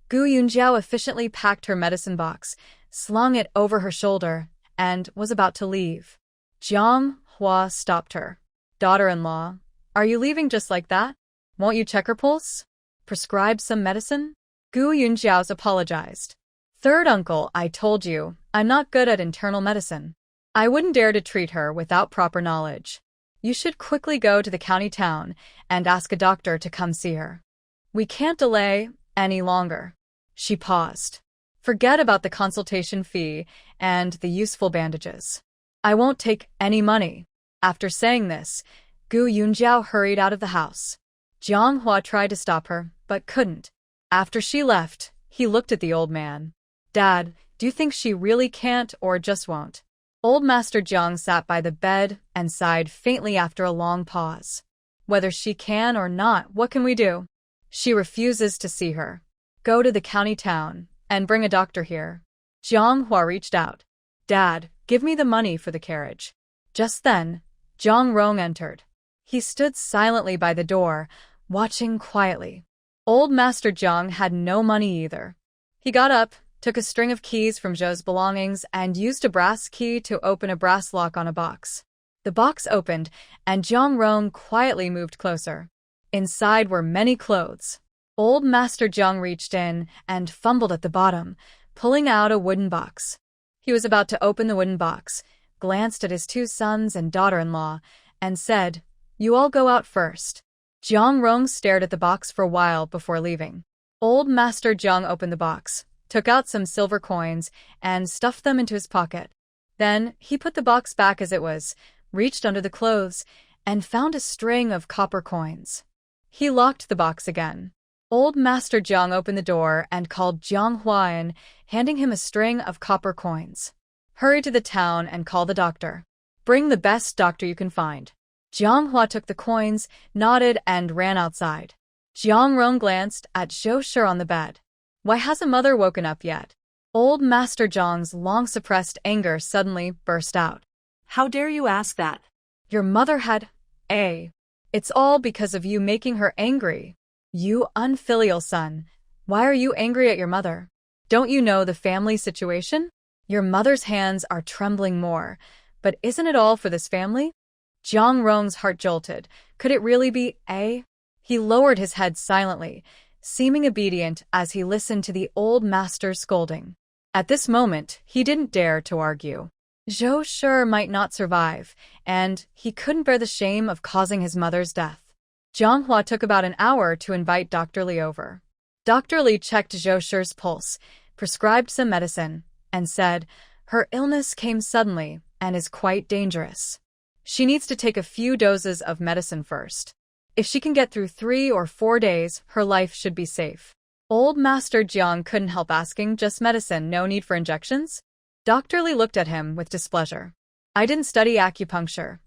Gu Yunjiao efficiently packed her medicine box, slung it over her shoulder, and was about to leave. Jiang Hua stopped her. "Daughter-in-law, are you leaving just like that? Won't you check her pulse? Prescribe some medicine?" Gu Yunjiao apologized. "Third uncle, I told you, I'm not good at internal medicine. I wouldn't dare to treat her without proper knowledge. You should quickly go to the county town and ask a doctor to come see her. We can't delay any longer." She paused. "Forget about the consultation fee and the useful bandages. I won't take any money." After saying this, Gu Yunjiao hurried out of the house. Jiang Hua tried to stop her, but couldn't. After she left, he looked at the old man. "Dad, do you think she really can't or just won't?" Old Master Jiang sat by the bed and sighed faintly after a long pause. "Whether she can or not, what can we do? She refuses to see her. Go to the county town and bring a doctor here." Jiang Hua reached out. "Dad, give me the money for the carriage." Just then, Zhang Rong entered. He stood silently by the door, watching quietly. Old Master Jiang had no money either. He got up, took a string of keys from Zhou's belongings, and used a brass key to open a brass lock on a box. The box opened, and Zhang Rong quietly moved closer. Inside were many clothes. Old Master Jiang reached in and fumbled at the bottom, pulling out a wooden box. He was about to open the wooden box, glanced at his two sons and daughter-in-law, and said, "You all go out first." Jiang Rong stared at the box for a while before leaving. Old Master Jiang opened the box, took out some silver coins, and stuffed them into his pocket. Then he put the box back as it was, reached under the clothes, and found a string of copper coins. He locked the box again. Old Master Jiang opened the door and called Jiang Hua in, handing him a string of copper coins. "Hurry to the town and call the doctor. Bring the best doctor you can find." Jiang Hua took the coins, nodded, and ran outside. Jiang Rong glanced at Zhou Shi on the bed. Why hasn't mother woken up yet? Old Master Jiang's long-suppressed anger suddenly burst out. "How dare you ask that? Your mother had A. It's all because of you making her angry. You unfilial son. Why are you angry at your mother? Don't you know the family situation? Your mother's hands are trembling more, but isn't it all for this family?" Jiang Rong's heart jolted. Could it really be A? He lowered his head silently, seeming obedient as he listened to the old master's scolding. At this moment, he didn't dare to argue. Zhou Shi might not survive, and he couldn't bear the shame of causing his mother's death. Jiang Hua took about an hour to invite Dr. Li over. Dr. Li checked Zhou Shi's pulse, prescribed some medicine, and said, "Her illness came suddenly and is quite dangerous. She needs to take a few doses of medicine first. If she can get through 3 or 4 days, her life should be safe." Old Master Jiang couldn't help asking, "Just medicine, no need for injections?" Dr. Li looked at him with displeasure. "I didn't study acupuncture.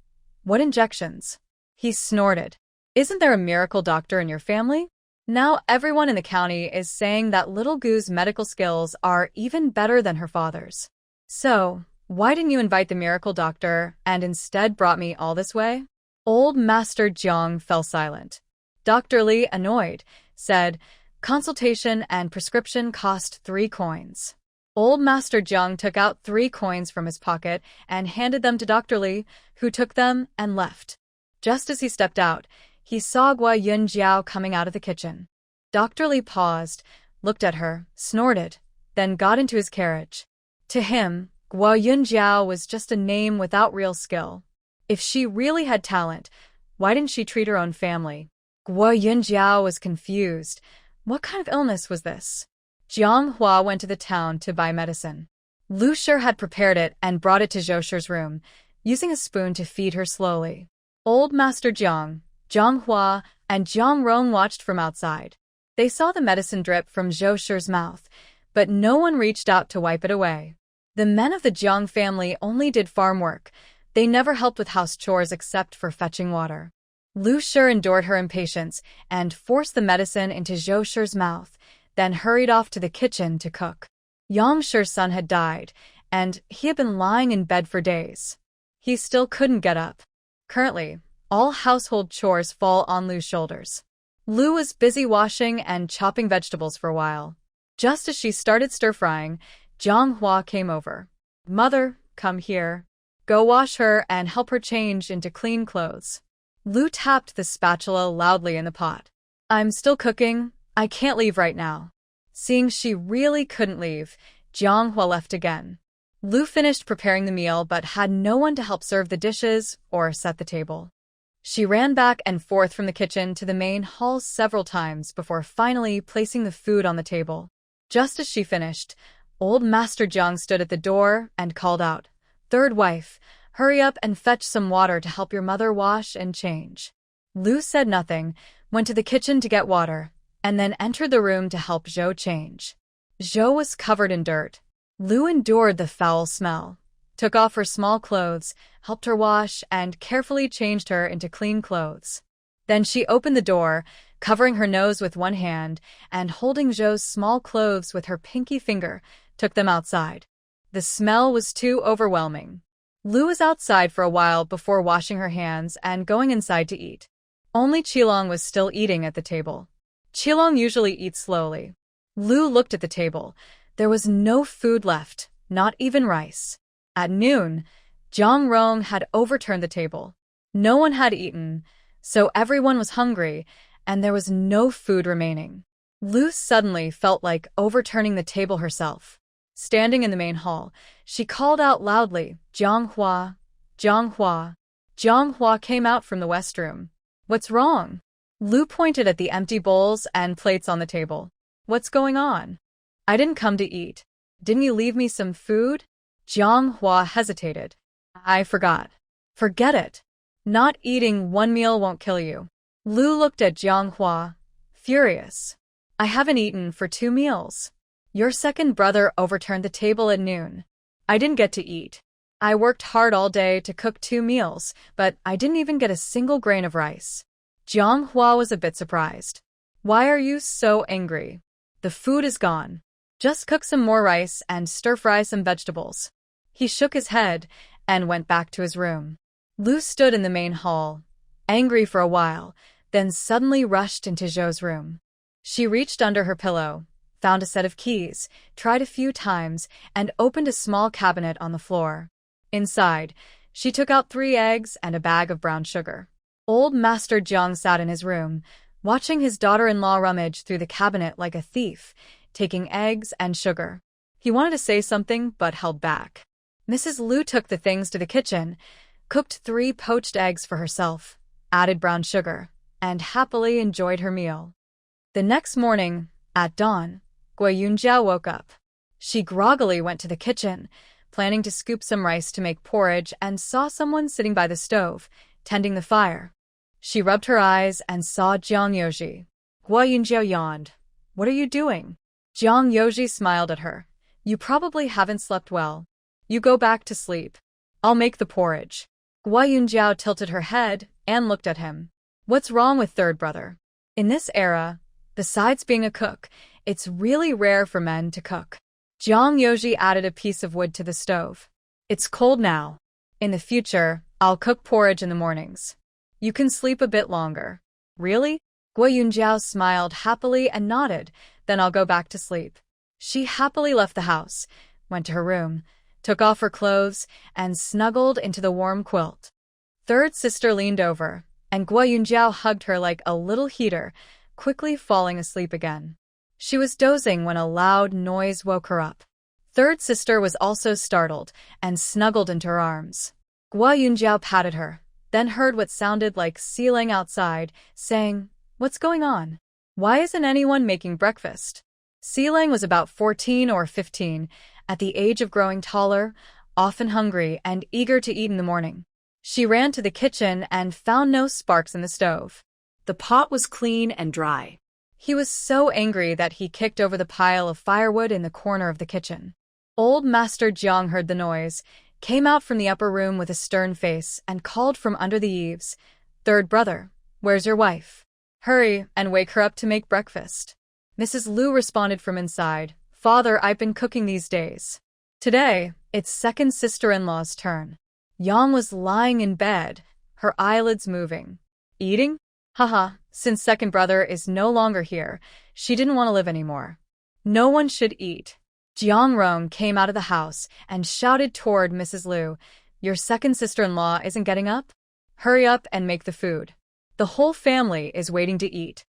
What injections?" He snorted. "Isn't there a miracle doctor in your family? Now everyone in the county is saying that little Gu's medical skills are even better than her father's. So, why didn't you invite the miracle doctor and instead brought me all this way? Old Master Jiang fell silent. Dr. Li, annoyed, said, "Consultation and prescription cost 3 coins." Old Master Jiang took out 3 coins from his pocket and handed them to Dr. Li, who took them and left. Just as he stepped out, he saw Guo Yunjiao coming out of the kitchen. Dr. Li paused, looked at her, snorted, then got into his carriage. To him, Guo Yunjiao was just a name without real skill. If she really had talent, why didn't she treat her own family? Guo Yunjiao was confused. What kind of illness was this? Jiang Hua went to the town to buy medicine. Lu Shi had prepared it and brought it to Zhou Shi's room, using a spoon to feed her slowly. Old Master Jiang, Jiang Hua, and Jiang Rong watched from outside. They saw the medicine drip from Zhou Shi's mouth, but no one reached out to wipe it away. The men of the Jiang family only did farm work. They never helped with house chores except for fetching water. Lu Shi endured her impatience and forced the medicine into Zhou Shi's mouth, then hurried off to the kitchen to cook. Yang Shi's son had died, and he had been lying in bed for days. He still couldn't get up. Currently, all household chores fall on Lu's shoulders. Lu was busy washing and chopping vegetables for a while. Just as she started stir-frying, Jiang Hua came over. "Mother, come here. Go wash her and help her change into clean clothes." Lu tapped the spatula loudly in the pot. "I'm still cooking. I can't leave right now." Seeing she really couldn't leave, Jiang Hua left again. Lu finished preparing the meal but had no one to help serve the dishes or set the table. She ran back and forth from the kitchen to the main hall several times before finally placing the food on the table. Just as she finished, old Master Jiang stood at the door and called out, "Third wife, hurry up and fetch some water to help your mother wash and change." Lu said nothing, went to the kitchen to get water, and then entered the room to help Zhou change. Zhou was covered in dirt. Lu endured the foul smell, took off her small clothes, helped her wash, and carefully changed her into clean clothes. Then she opened the door, covering her nose with one hand, and holding Zhou's small clothes with her pinky finger, took them outside. The smell was too overwhelming. Lu was outside for a while before washing her hands and going inside to eat. Only Qilong was still eating at the table. Qilong usually eats slowly. Lu looked at the table. There was no food left, not even rice. At noon, Jiang Rong had overturned the table. No one had eaten, so everyone was hungry, and there was no food remaining. Lu suddenly felt like overturning the table herself. Standing in the main hall, she called out loudly, "Jiang Hua! Jiang Hua!" Jiang Hua came out from the west room. "What's wrong?" Lu pointed at the empty bowls and plates on the table. "What's going on?" "I didn't come to eat. Didn't you leave me some food?" Jiang Hua hesitated. "I forgot." "Forget it. Not eating one meal won't kill you." Lu looked at Jiang Hua, furious. "I haven't eaten for 2 meals. Your second brother overturned the table at noon. I didn't get to eat. I worked hard all day to cook 2 meals, but I didn't even get a single grain of rice." Jiang Hua was a bit surprised. "Why are you so angry? The food is gone. Just cook some more rice and stir-fry some vegetables." He shook his head and went back to his room. Lu stood in the main hall, angry for a while, then suddenly rushed into Zhou's room. She reached under her pillow, found a set of keys, tried a few times, and opened a small cabinet on the floor. Inside, she took out 3 eggs and a bag of brown sugar. Old Master Jiang sat in his room, watching his daughter-in-law rummage through the cabinet like a thief, taking eggs and sugar. He wanted to say something but held back. Mrs. Lu took the things to the kitchen, cooked 3 poached eggs for herself, added brown sugar, and happily enjoyed her meal. The next morning, at dawn, Guo Yunjiao woke up. She groggily went to the kitchen, planning to scoop some rice to make porridge, and saw someone sitting by the stove, tending the fire. She rubbed her eyes and saw Jiang Yoji. Guo Yunjiao yawned. "What are you doing?" Jiang Yoji smiled at her. "You probably haven't slept well. You go back to sleep. I'll make the porridge." Guo Yunjiao tilted her head and looked at him. "What's wrong with third brother?" In this era, Besides being a cook, it's really rare for men to cook. Jiang Yoji added a piece of wood to the stove. It's cold now. In the future, I'll cook porridge in the mornings. You can sleep a bit longer. Really? Guo Yunjiao smiled happily and nodded, then I'll go back to sleep. She happily left the house, went to her room, took off her clothes, and snuggled into the warm quilt. Third sister leaned over, and Guo Yunjiao hugged her like a little heater, quickly falling asleep again. She was dozing when a loud noise woke her up. Third sister was also startled and snuggled into her arms. Guo Yunjiao patted her, then heard what sounded like Sealing outside, saying, "What's going on? Why isn't anyone making breakfast?" Sealing was about 14 or 15, at the age of growing taller, often hungry and eager to eat in the morning. She ran to the kitchen and found no sparks in the stove. The pot was clean and dry. He was so angry that he kicked over the pile of firewood in the corner of the kitchen. Old Master Jiang heard the noise, came out from the upper room with a stern face, and called from under the eaves, "Third brother, where's your wife? Hurry and wake her up to make breakfast." Mrs. Liu responded from inside, "Father, I've been cooking these days." Today, it's second sister-in-law's turn. Yang was lying in bed, her eyelids moving. Eating? Haha, since second brother is no longer here, she didn't want to live anymore. No one should eat. Jiang Rong came out of the house and shouted toward Mrs. Liu, "Your second sister-in-law isn't getting up? Hurry up and make the food. The whole family is waiting to eat."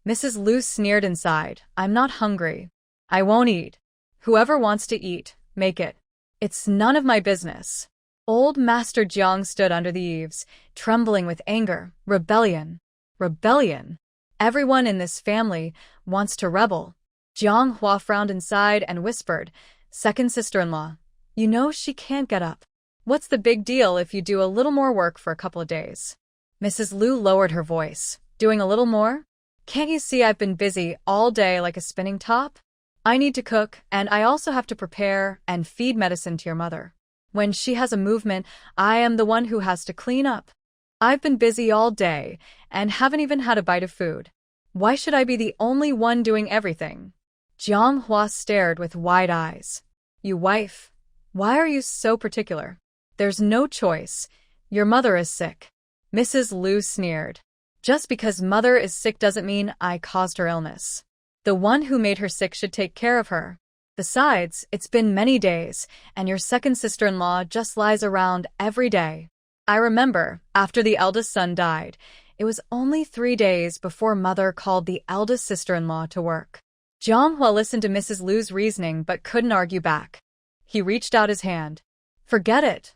Mrs. Liu sneered inside, "I'm not hungry. I won't eat. Whoever wants to eat, make it. It's none of my business." Old Master Jiang stood under the eaves, trembling with anger. Rebellion. Rebellion. Everyone in this family wants to rebel. Jiang Hua frowned inside and whispered, "Second sister-in-law, you know she can't get up. What's the big deal if you do a little more work for a couple of days?" Mrs. Liu lowered her voice. "Doing a little more? Can't you see I've been busy all day like a spinning top? I need to cook, and I also have to prepare and feed medicine to your mother. When she has a movement, I am the one who has to clean up. I've been busy all day and haven't even had a bite of food. Why should I be the only one doing everything?" Jiang Hua stared with wide eyes. "You wife, why are you so particular? There's no choice. Your mother is sick." Mrs. Liu sneered. "Just because mother is sick doesn't mean I caused her illness. The one who made her sick should take care of her. Besides, it's been many days, and your second sister-in-law just lies around every day. I remember, after the eldest son died, it was only 3 days before mother called the eldest sister-in-law to work." Jiang Hua listened to Mrs. Liu's reasoning but couldn't argue back. He reached out his hand. Forget it.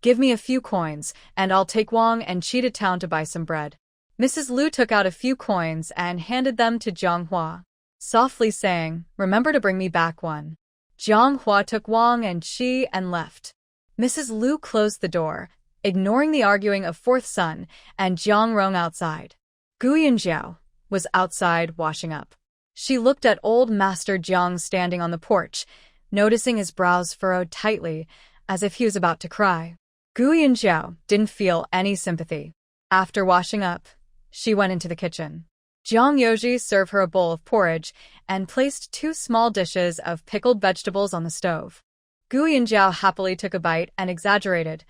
Give me a few coins, and I'll take Wang and Qi to town to buy some bread." Mrs. Liu took out a few coins and handed them to Jiang Hua, softly saying, "Remember to bring me back one." Jiang Hua took Wang and Qi and left. Mrs. Liu closed the door, ignoring the arguing of fourth son, and Jiang Rong outside. Gu Yunjiao was outside washing up. She looked at old Master Jiang standing on the porch, noticing his brows furrowed tightly, as if he was about to cry. Gu Yunjiao didn't feel any sympathy. After washing up, she went into the kitchen. Jiang Yoji served her a bowl of porridge and placed 2 small dishes of pickled vegetables on the stove. Gu Yunjiao happily took a bite and exaggerated,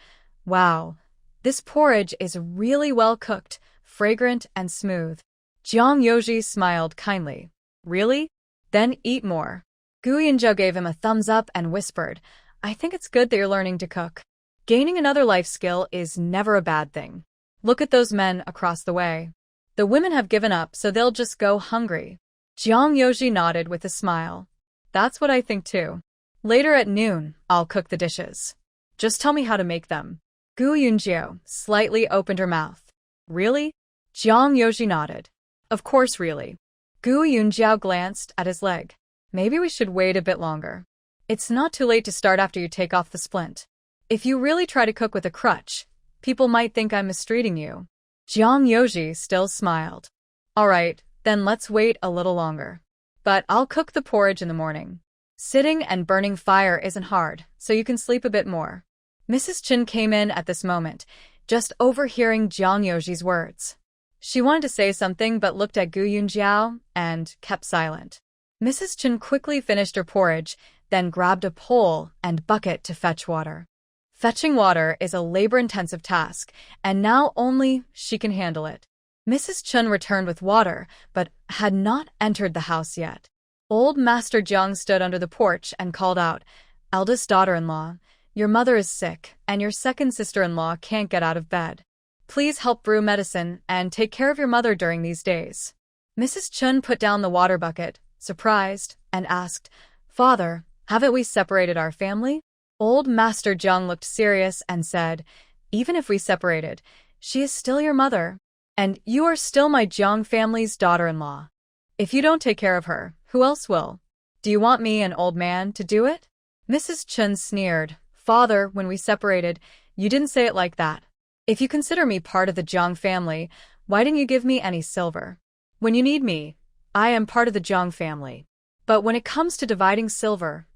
"Wow, this porridge is really well cooked, fragrant and smooth." Jiang Yoji smiled kindly. "Really? Then eat more." Gu Yunjiao gave him a thumbs up and whispered, "I think it's good that you're learning to cook. Gaining another life skill is never a bad thing. Look at those men across the way. The women have given up, so they'll just go hungry." Jiang Yoji nodded with a smile. "That's what I think too. Later at noon, I'll cook the dishes. Just tell me how to make them." Gu Yunjiao slightly opened her mouth. "Really?" Jiang Yoji nodded. "Of course, really." Gu Yunjiao glanced at his leg. "Maybe we should wait a bit longer. It's not too late to start after you take off the splint. If you really try to cook with a crutch, people might think I'm mistreating you." Jiang Yoji still smiled. "All right, then let's wait a little longer. But I'll cook the porridge in the morning. Sitting and burning fire isn't hard, so you can sleep a bit more." Mrs. Chen came in at this moment, just overhearing Jiang Yoji's words. She wanted to say something but looked at Gu Yunjiao and kept silent. Mrs. Chen quickly finished her porridge, then grabbed a pole and bucket to fetch water. Fetching water is a labor-intensive task, and now only she can handle it. Mrs. Chen returned with water, but had not entered the house yet. Old Master Jiang stood under the porch and called out, "Eldest daughter-in-law, your mother is sick, and your second sister-in-law can't get out of bed. Please help brew medicine and take care of your mother during these days." Mrs. Chen put down the water bucket, surprised, and asked, "Father, haven't we separated our family?" Old Master Jiang looked serious and said, "Even if we separated, she is still your mother, and you are still my Jiang family's daughter-in-law. If you don't take care of her, who else will? Do you want me, an old man, to do it?" Mrs. Chen sneered, "Father, when we separated, you didn't say it like that. If you consider me part of the Jiang family, why didn't you give me any silver? When you need me, I am part of the Jiang family. But when it comes to dividing silver,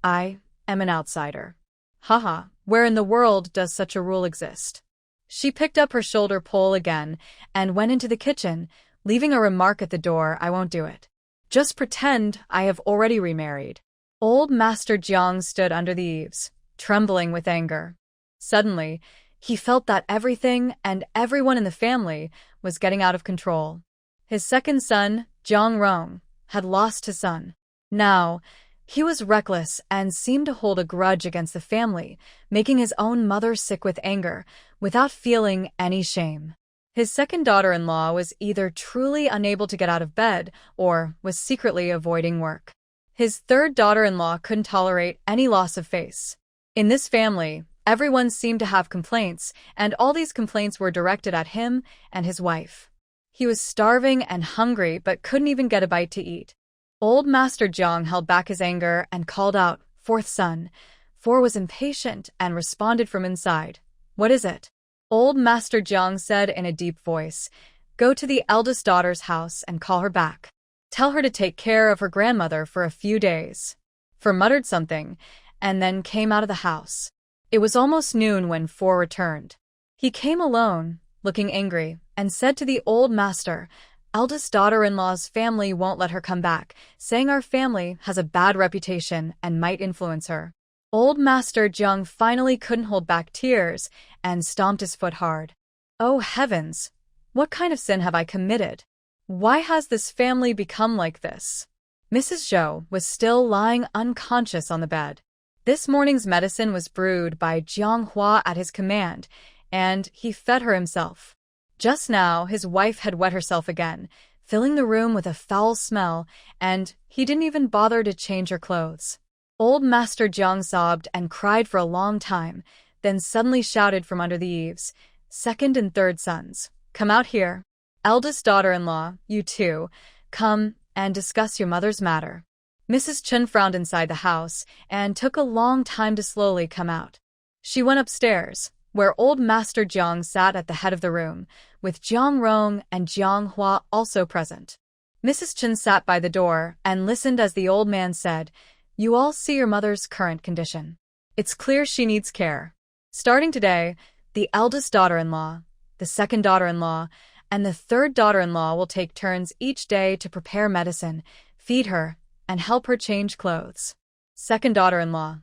I am an outsider. Haha, where in the world does such a rule exist?" She picked up her shoulder pole again and went into the kitchen, leaving a remark at the door, "I won't do it. Just pretend I have already remarried." Old Master Jiang stood under the eaves, trembling with anger. Suddenly, he felt that everything and everyone in the family was getting out of control. His second son, Jiang Rong, had lost his son. Now, he was reckless and seemed to hold a grudge against the family, making his own mother sick with anger, without feeling any shame. His second daughter-in-law was either truly unable to get out of bed or was secretly avoiding work. His third daughter-in-law couldn't tolerate any loss of face. In this family, everyone seemed to have complaints, and all these complaints were directed at him and his wife. He was starving and hungry but couldn't even get a bite to eat. Old Master Jiang held back his anger and called out, "Fourth son." Four was impatient and responded from inside, "What is it?" Old Master Jiang said in a deep voice, "Go to the eldest daughter's house and call her back. Tell her to take care of her grandmother for a few days." Four muttered something, and then came out of the house. It was almost noon when Four returned. He came alone, looking angry, and said to the old master, "Eldest daughter-in-law's family won't let her come back, saying our family has a bad reputation and might influence her." Old Master Jiang finally couldn't hold back tears and stomped his foot hard. "Oh heavens! What kind of sin have I committed? Why has this family become like this?" Mrs. Zhou was still lying unconscious on the bed. This morning's medicine was brewed by Jiang Hua at his command, and he fed her himself. Just now, his wife had wet herself again, filling the room with a foul smell, and he didn't even bother to change her clothes. Old Master Jiang sobbed and cried for a long time, then suddenly shouted from under the eaves, "Second and third sons, come out here. Eldest daughter-in-law, you two, come and discuss your mother's matter." Mrs. Chen frowned inside the house and took a long time to slowly come out. She went upstairs, where old Master Jiang sat at the head of the room, with Jiang Rong and Jiang Hua also present. Mrs. Chen sat by the door and listened as the old man said, "You all see your mother's current condition. It's clear she needs care. Starting today, the eldest daughter-in-law, the second daughter-in-law, and the third daughter-in-law will take turns each day to prepare medicine, feed her, and help her change clothes. Second daughter-in-law,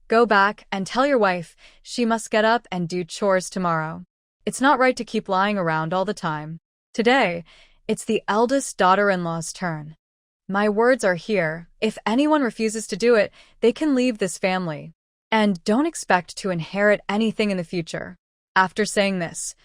go back and tell your wife she must get up and do chores tomorrow. It's not right to keep lying around all the time. Today, it's the eldest daughter-in-law's turn. My words are here. If anyone refuses to do it, they can leave this family. And don't expect to inherit anything in the future." After saying this,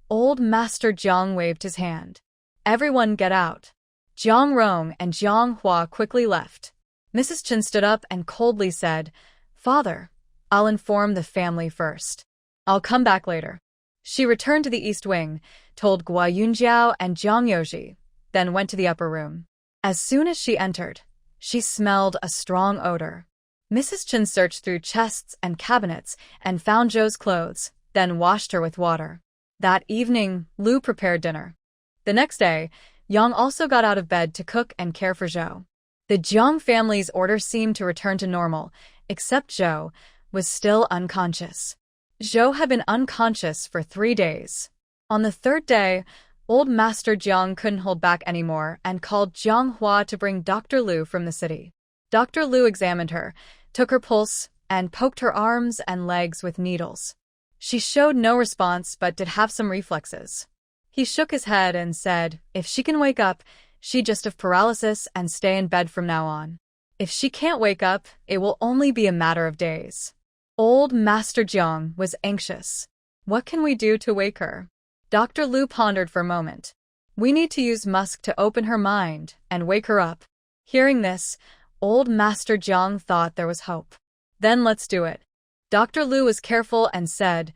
old Master Jiang waved his hand. "Everyone get out." Jiang Rong and Jiang Hua quickly left. Mrs. Chen stood up and coldly said, "Father, I'll inform the family first. I'll come back later." She returned to the east wing, told Gua Yunjiao and Jiang Yoji, then went to the upper room. As soon as she entered, she smelled a strong odor. Mrs. Chen searched through chests and cabinets and found Zhou's clothes, then washed her with water. That evening, Lu prepared dinner. The next day, Yang also got out of bed to cook and care for Zhou. The Jiang family's order seemed to return to normal, except Zhou was still unconscious. Zhou had been unconscious for 3 days. On the third day, Old Master Jiang couldn't hold back anymore and called Jiang Hua to bring Dr. Liu from the city. Dr. Liu examined her, took her pulse, and poked her arms and legs with needles. She showed no response but did have some reflexes. He shook his head and said, if she can wake up, she'd just have paralysis and stay in bed from now on. If she can't wake up, it will only be a matter of days. Old Master Jiang was anxious. What can we do to wake her? Dr. Liu pondered for a moment. We need to use musk to open her mind and wake her up. Hearing this, Old Master Jiang thought there was hope. Then let's do it. Dr. Liu was careful and said,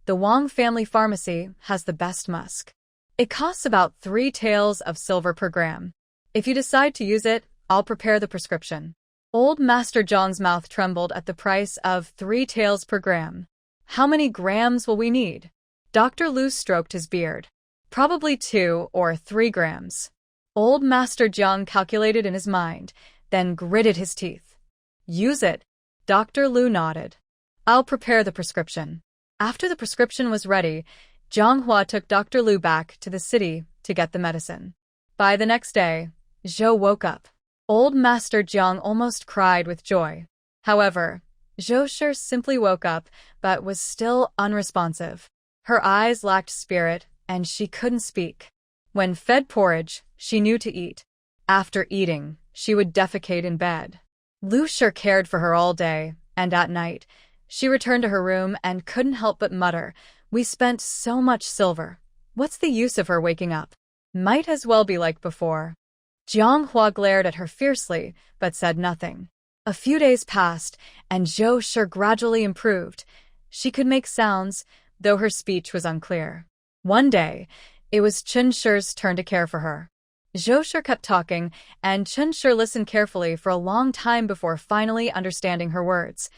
the Wang family pharmacy has the best musk. It costs about 3 taels of silver per gram. If you decide to use it, I'll prepare the prescription. Old Master Jiang's mouth trembled at the price of 3 taels per gram. How many grams will we need? Dr. Liu stroked his beard. Probably 2 or 3 grams. Old Master Jiang calculated in his mind, then gritted his teeth. Use it. Dr. Liu nodded. I'll prepare the prescription. After the prescription was ready, Jiang Hua took Dr. Liu back to the city to get the medicine. By the next day, Zhou woke up. Old Master Jiang almost cried with joy. However, Zhou Shi simply woke up but was still unresponsive. Her eyes lacked spirit and she couldn't speak. When fed porridge, she knew to eat. After eating, she would defecate in bed. Lu Shi cared for her all day, and at night, she returned to her room and couldn't help but mutter, we spent so much silver. What's the use of her waking up? Might as well be like before. Jiang Hua glared at her fiercely, but said nothing. A few days passed, and Zhou Shi gradually improved. She could make sounds, though her speech was unclear. One day, it was Chen Shi's turn to care for her. Zhou Shi kept talking, and Chen Shi listened carefully for a long time before finally understanding her words.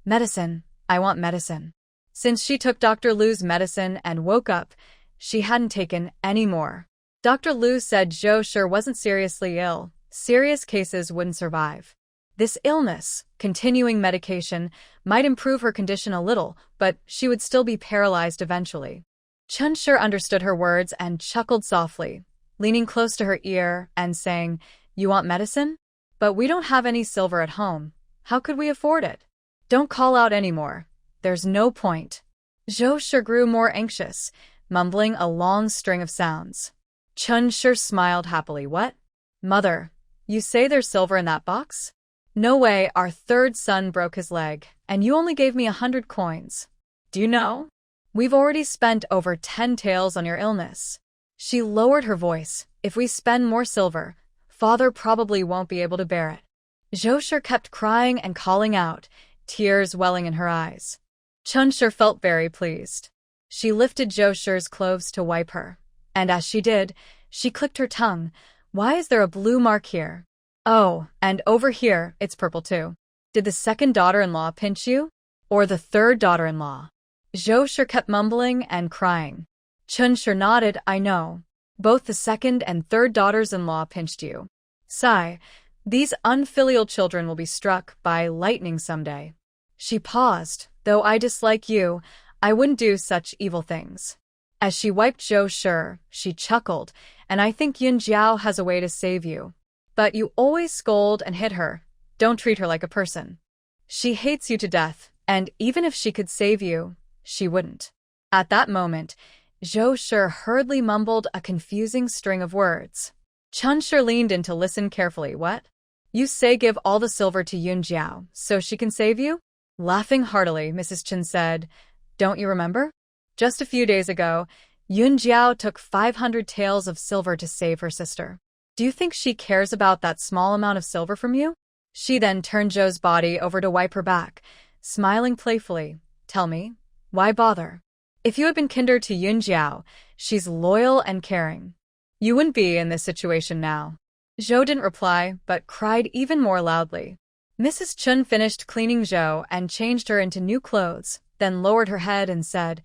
Medicine. I want medicine. Since she took Dr. Liu's medicine and woke up, she hadn't taken any more. Dr. Liu said Zhou Shi wasn't seriously ill. Serious cases wouldn't survive. This illness, continuing medication, might improve her condition a little, but she would still be paralyzed eventually. Chen Shi understood her words and chuckled softly, leaning close to her ear and saying, You want medicine? But we don't have any silver at home. How could we afford it? Don't call out anymore. There's no point. Zhou Shi grew more anxious, mumbling a long string of sounds. Chen Shi smiled happily. What? Mother, you say there's silver in that box? No way, our third son broke his leg, and you only gave me 100 coins. Do you know? We've already spent over 10 taels on your illness. She lowered her voice. If we spend more silver, father probably won't be able to bear it. Zhou Shi kept crying and calling out, tears welling in her eyes. Chen Shi felt very pleased. She lifted Zhou Shi's clothes to wipe her, and as she did, she clicked her tongue. Why is there a blue mark here? Oh, and over here, it's purple too. Did the second daughter-in-law pinch you? Or the third daughter-in-law? Zhou Shi kept mumbling and crying. Chen Shi nodded, I know. Both the second and third daughters-in-law pinched you. Sigh, these unfilial children will be struck by lightning someday. She paused. Though I dislike you, I wouldn't do such evil things. As she wiped Zhou Shi, she chuckled, and I think Yun Jiao has a way to save you. But you always scold and hit her. Don't treat her like a person. She hates you to death, and even if she could save you, she wouldn't. At that moment, Zhou Shi hurriedly mumbled a confusing string of words. Chen Shi leaned in to listen carefully. What? You say give all the silver to Yun Jiao, so she can save you? Laughing heartily, Mrs. Chen said, Don't you remember? Just a few days ago, Yun Jiao took 500 taels of silver to save her sister. Do you think she cares about that small amount of silver from you? She then turned Zhou's body over to wipe her back, smiling playfully. Tell me, why bother? If you had been kinder to Yun Jiao, she's loyal and caring. You wouldn't be in this situation now. Zhou didn't reply, but cried even more loudly. Mrs. Chen finished cleaning Zhou and changed her into new clothes, then lowered her head and said,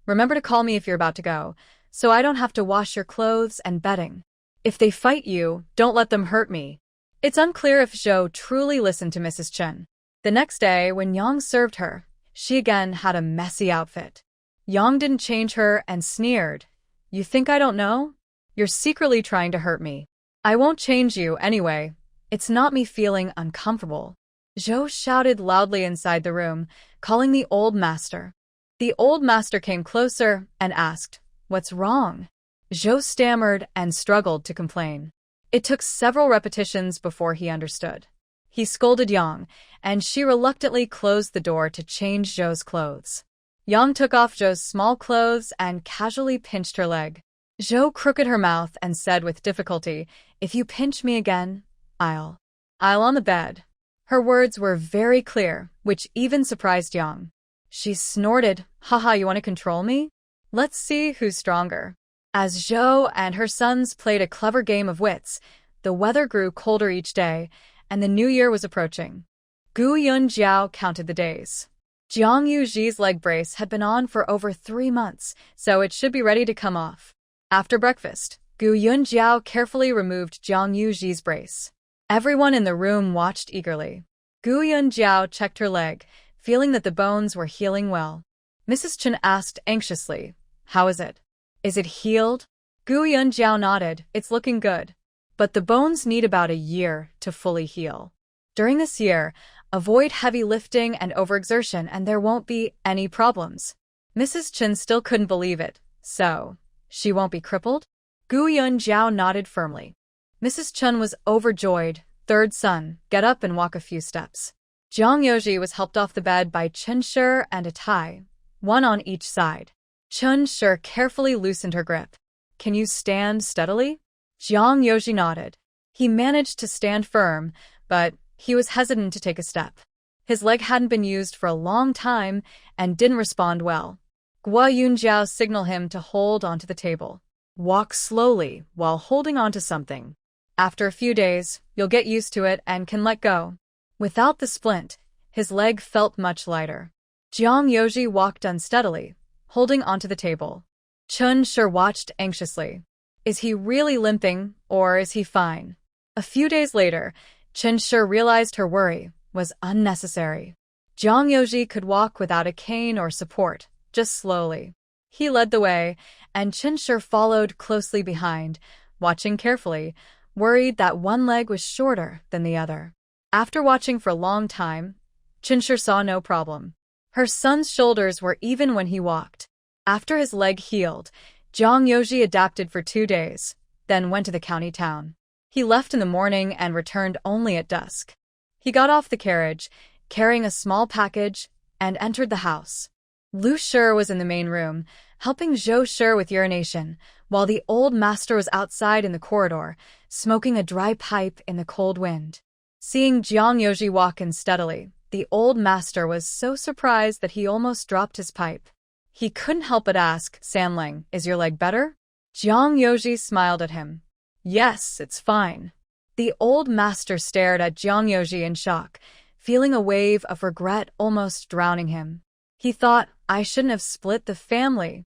Remember to call me if you're about to go, so I don't have to wash your clothes and bedding. If they fight you, don't let them hurt me. It's unclear if Zhou truly listened to Mrs. Chen. The next day, when Yang served her, she again had a messy outfit. Yang didn't change her and sneered. You think I don't know? You're secretly trying to hurt me. I won't change you anyway. It's not me feeling uncomfortable. Zhou shouted loudly inside the room, calling the old master. The old master came closer and asked, "What's wrong?" Zhou stammered and struggled to complain. It took several repetitions before he understood. He scolded Yang, and she reluctantly closed the door to change Zhou's clothes. Yang took off Zhou's small clothes and casually pinched her leg. Zhou crooked her mouth and said with difficulty, "If you pinch me again, I'll on the bed." Her words were very clear, which even surprised Yang. She snorted, "Haha, you want to control me? Let's see who's stronger." As Zhou and her sons played a clever game of wits, the weather grew colder each day, and the new year was approaching. Gu Yunjiao counted the days. Jiang Yuji's leg brace had been on for over 3 months, so it should be ready to come off. After breakfast, Gu Yunjiao carefully removed Jiang Yuji's brace. Everyone in the room watched eagerly. Gu Yunjiao checked her leg, feeling that the bones were healing well. Mrs. Chen asked anxiously, "How is it? Is it healed?" Gu Yunjiao nodded, "It's looking good. But the bones need about a year to fully heal. During this year, avoid heavy lifting and overexertion and there won't be any problems." Mrs. Chen still couldn't believe it. "So, she won't be crippled?" Gu Yunjiao nodded firmly. Mrs. Chen was overjoyed. "Third son, get up and walk a few steps." Jiang Yoji was helped off the bed by Chen Shi and Atai, one on each side. Chen Shi carefully loosened her grip. "Can you stand steadily?" Jiang Yoji nodded. He managed to stand firm, but he was hesitant to take a step. His leg hadn't been used for a long time and didn't respond well. Guo Yunjiao signaled him to hold onto the table. "Walk slowly while holding onto something. After a few days, you'll get used to it and can let go." Without the splint, his leg felt much lighter. Jiang Yoji walked unsteadily, holding onto the table. Chen Shi watched anxiously. Is he really limping, or is he fine? A few days later, Chen Shi realized her worry was unnecessary. Jiang Yoji could walk without a cane or support, just slowly. He led the way, and Chen Shi followed closely behind, watching carefully, worried that one leg was shorter than the other. After watching for a long time, Chen Shi saw no problem. Her son's shoulders were even when he walked. After his leg healed, Jiang Yoji adapted for 2 days, then went to the county town. He left in the morning and returned only at dusk. He got off the carriage, carrying a small package, and entered the house. Lu Shi was in the main room, helping Zhou Shi with urination, while the old master was outside in the corridor, smoking a dry pipe in the cold wind. Seeing Jiang Yoji walk in steadily, the old master was so surprised that he almost dropped his pipe. He couldn't help but ask, "Sanling, is your leg better?" Jiang Yoji smiled at him. "Yes, it's fine." The old master stared at Jiang Yoji in shock, feeling a wave of regret almost drowning him. He thought, I shouldn't have split the family.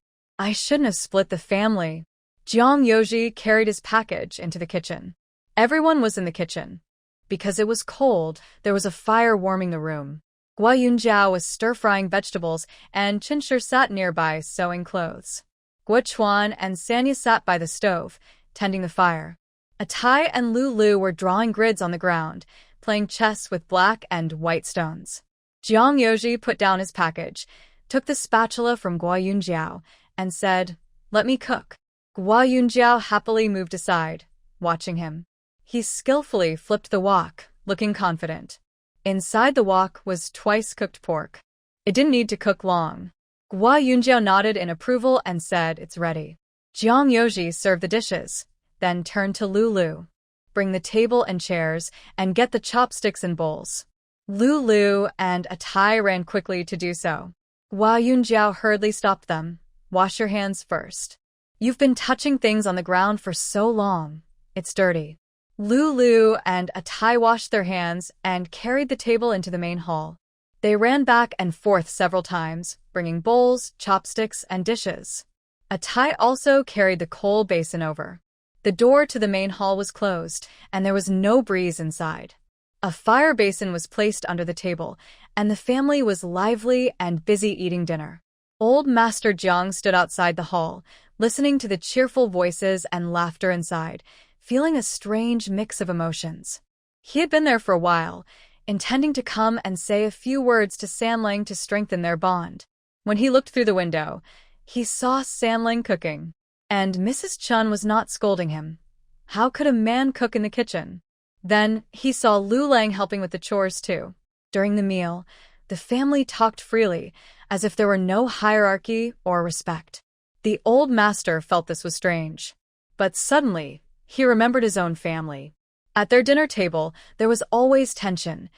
Jiang Yoji carried his package into the kitchen. Everyone was in the kitchen. Because it was cold, there was a fire warming the room. Guo Yunjiao was stir-frying vegetables, and Chen Shi sat nearby sewing clothes. Guo Chuan and Sanya sat by the stove, tending the fire. Atai and Lu were drawing grids on the ground, playing chess with black and white stones. Jiang Yoji put down his package, took the spatula from Guo Yunjiao, and said, "Let me cook." Guo Yunjiao happily moved aside, watching him. He skillfully flipped the wok, looking confident. Inside the wok was twice-cooked pork. It didn't need to cook long. Guo Yunjiao nodded in approval and said, "It's ready." Jiang Yoji served the dishes, then turned to Lu. "Bring the table and chairs, and get the chopsticks and bowls." Lu and Atai ran quickly to do so. Guo Yunjiao hurriedly stopped them. "Wash your hands first. You've been touching things on the ground for so long. It's dirty." Lu and Atai washed their hands and carried the table into the main hall. They ran back and forth several times, bringing bowls, chopsticks, and dishes. Atai also carried the coal basin over. The door to the main hall was closed, and there was no breeze inside. A fire basin was placed under the table, and the family was lively and busy eating dinner. Old Master Jiang stood outside the hall, listening to the cheerful voices and laughter inside, feeling a strange mix of emotions. He had been there for a while, intending to come and say a few words to Sanling to strengthen their bond. When he looked through the window, he saw Sanling cooking. And Mrs. Chun was not scolding him. How could a man cook in the kitchen? Then he saw Lu Lang helping with the chores too. During the meal, the family talked freely, as if there were no hierarchy or respect. The old master felt this was strange. But suddenly, he remembered his own family. At their dinner table, there was always tension.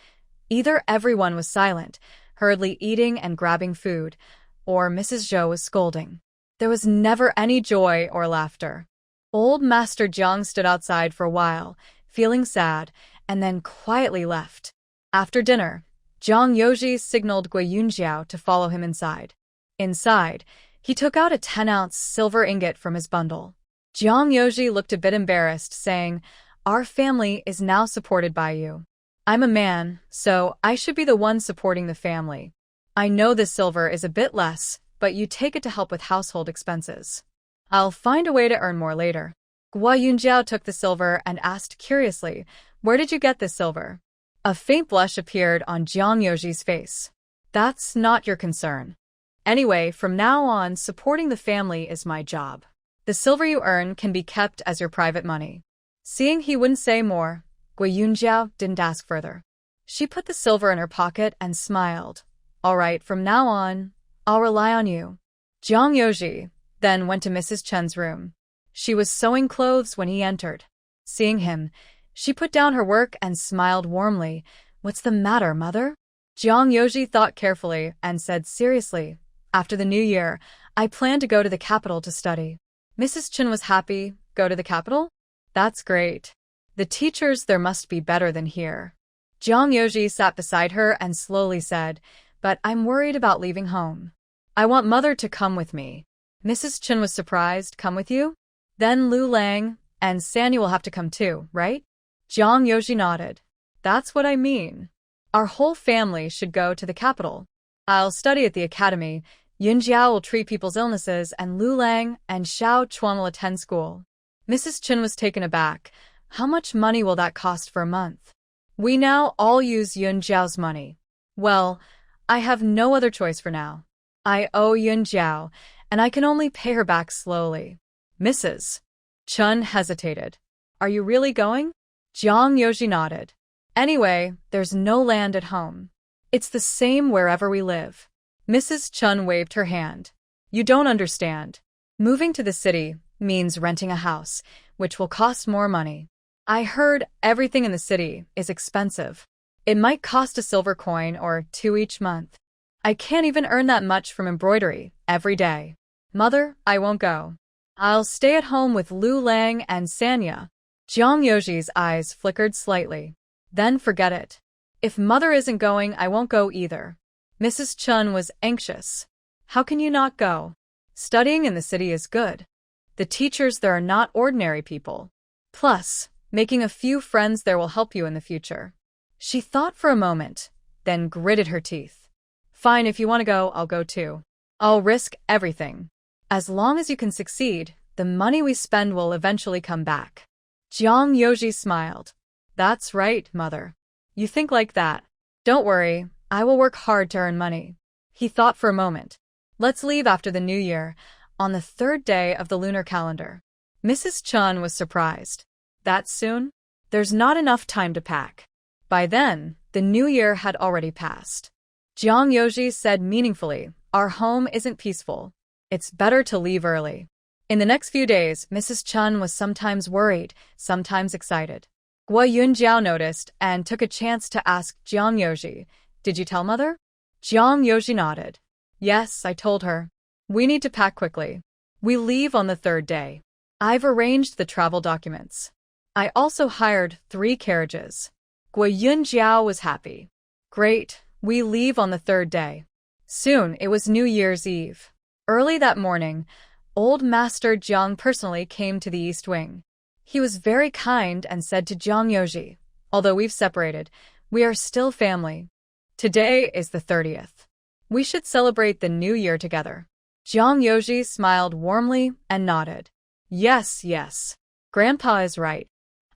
Either everyone was silent, hurriedly eating and grabbing food, or Mrs. Zhou was scolding. There was never any joy or laughter. Old Master Jiang stood outside for a while, feeling sad, and then quietly left. After dinner, Zhang Yoji signaled Gui Yunjiao to follow him inside. Inside, he took out a 10-ounce silver ingot from his bundle. Zhang Yoji looked a bit embarrassed, saying, "Our family is now supported by you. I'm a man, so I should be the one supporting the family. I know this silver is a bit less, but you take it to help with household expenses. I'll find a way to earn more later." Gua Yunjiao took the silver and asked curiously, "Where did you get this silver?" A faint blush appeared on Zhang Yoji's face. "That's not your concern. Anyway, from now on, supporting the family is my job. The silver you earn can be kept as your private money." Seeing he wouldn't say more, Gui Yunjiao didn't ask further. She put the silver in her pocket and smiled. "All right, from now on, I'll rely on you." Zhang Yoji then went to Mrs. Chen's room. She was sewing clothes when he entered. Seeing him, she put down her work and smiled warmly. "What's the matter, mother?" Zhang Yoji thought carefully and said seriously, "After the new year, I plan to go to the capital to study." Mrs. Chen was happy. "Go to the capital? That's great. The teachers there must be better than here." Zhang Yoji sat beside her and slowly said, "But I'm worried about leaving home. I want mother to come with me." Mrs. Chen was surprised. "Come with you? Then Lu Lang and Sanya will have to come too, right?" Zhang Yoji nodded. "That's what I mean. Our whole family should go to the capital. I'll study at the academy. Yunjiao will treat people's illnesses, and Lu Lang and Xiao Chuan will attend school." Mrs. Chen was taken aback. "How much money will that cost for a month?" "We now all use Yunjiao's money." "Well, I have no other choice for now. I owe Yunjiao, and I can only pay her back slowly." Mrs. Chen hesitated. "Are you really going?" Zhang Yoji nodded. "Anyway, there's no land at home. It's the same wherever we live." Mrs. Chen waved her hand. "You don't understand. Moving to the city means renting a house, which will cost more money. I heard everything in the city is expensive. It might cost a silver coin or 2 each month. I can't even earn that much from embroidery every day. Mother, I won't go. I'll stay at home with Lu Lang and Sanya." Zhang Yoji's eyes flickered slightly. "Then forget it. If mother isn't going, I won't go either." Mrs. Chen was anxious. "How can you not go? Studying in the city is good. The teachers there are not ordinary people. Plus, making a few friends there will help you in the future." She thought for a moment, then gritted her teeth. "Fine, if you want to go, I'll go too. I'll risk everything. As long as you can succeed, the money we spend will eventually come back." Zhang Yoji smiled. "That's right, mother. You think like that. Don't worry, I will work hard to earn money." He thought for a moment. "Let's leave after the new year, on the 3rd day of the lunar calendar." Mrs. Chen was surprised. "That soon? There's not enough time to pack." By then, the new year had already passed. Zhang Yoji said meaningfully, "Our home isn't peaceful. It's better to leave early." In the next few days, Mrs. Chen was sometimes worried, sometimes excited. Gua Yunjiao noticed and took a chance to ask Zhang Yoji, "Did you tell mother?" Zhang Yoji nodded. "Yes, I told her. We need to pack quickly. We leave on the 3rd day. I've arranged the travel documents. I also hired 3 carriages." Gua Yunjiao was happy. "Great, we leave on the 3rd day." Soon, it was New Year's Eve. Early that morning, old Master Jiang personally came to the East Wing. He was very kind and said to Zhang Yoji, "Although we've separated, we are still family. Today is the 30th. We should celebrate the new year together." Jiang Yoji smiled warmly and nodded. Yes, yes. Grandpa is right.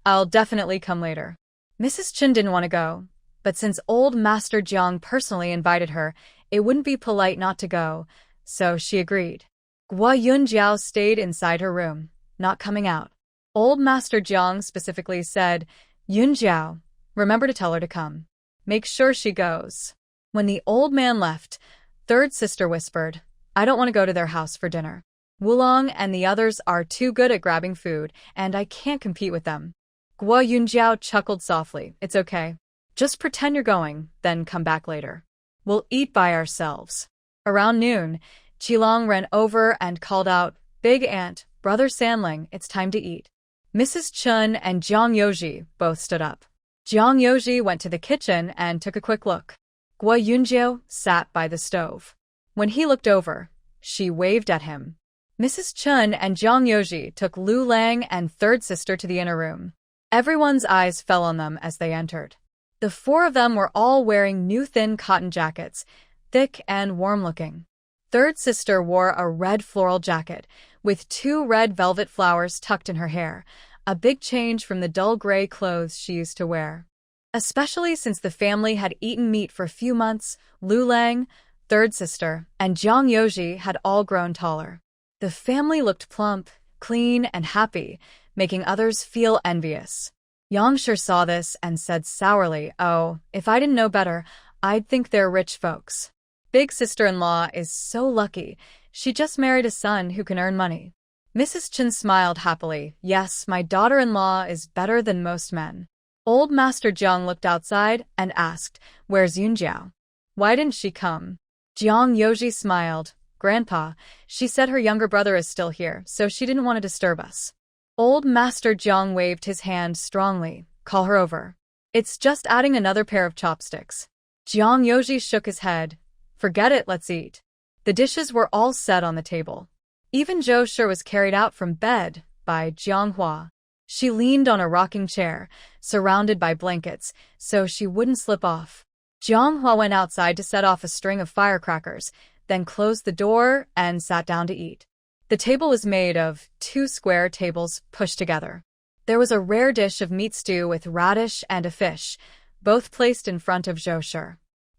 I'll definitely come later. Mrs. Chen didn't want to go, but since old Master Jiang personally invited her, it wouldn't be polite not to go, so she agreed. Gua Yunjiao stayed inside her room, not coming out. Old Master Jiang specifically said, Yunjiao, remember to tell her to come. Make sure she goes. When the old man left, third sister whispered, I don't want to go to their house for dinner. Wulong and the others are too good at grabbing food, and I can't compete with them. Gua Yunjiao chuckled softly. It's okay. Just pretend you're going, then come back later. We'll eat by ourselves. Around noon, Qilong ran over and called out, Big Aunt, Brother Sanling, it's time to eat. Mrs. Chun and Jiang Yoji both stood up. Jiang Yoji went to the kitchen and took a quick look. Gua Yunjiao sat by the stove. When he looked over, she waved at him. Mrs. Chun and Jiang Yoji took Lu Lang and third sister to the inner room. Everyone's eyes fell on them as they entered. The four of them were all wearing new thin cotton jackets, thick and warm-looking. Third sister wore a red floral jacket, with 2 red velvet flowers tucked in her hair, a big change from the dull gray clothes she used to wear. Especially since the family had eaten meat for a few months, Lu Lang, third sister, and Jiang Yoji had all grown taller. The family looked plump, clean, and happy, making others feel envious. Yang Shi saw this and said sourly, Oh, if I didn't know better, I'd think they're rich folks. Big sister-in-law is so lucky. She just married a son who can earn money. Mrs. Chen smiled happily. Yes, my daughter-in-law is better than most men. Old Master Jiang looked outside and asked, Where's Yunjiao? Why didn't she come? Jiang Yoji smiled. Grandpa, she said her younger brother is still here, so she didn't want to disturb us. Old Master Jiang waved his hand strongly. Call her over. It's just adding another pair of chopsticks. Jiang Yoji shook his head. Forget it, let's eat. The dishes were all set on the table. Even Zhou Shi was carried out from bed by Jiang Hua. She leaned on a rocking chair, surrounded by blankets, so she wouldn't slip off. Jiang Hua went outside to set off a string of firecrackers, then closed the door and sat down to eat. The table was made of 2 square tables pushed together. There was a rare dish of meat stew with radish and a fish, both placed in front of Zhou Shi.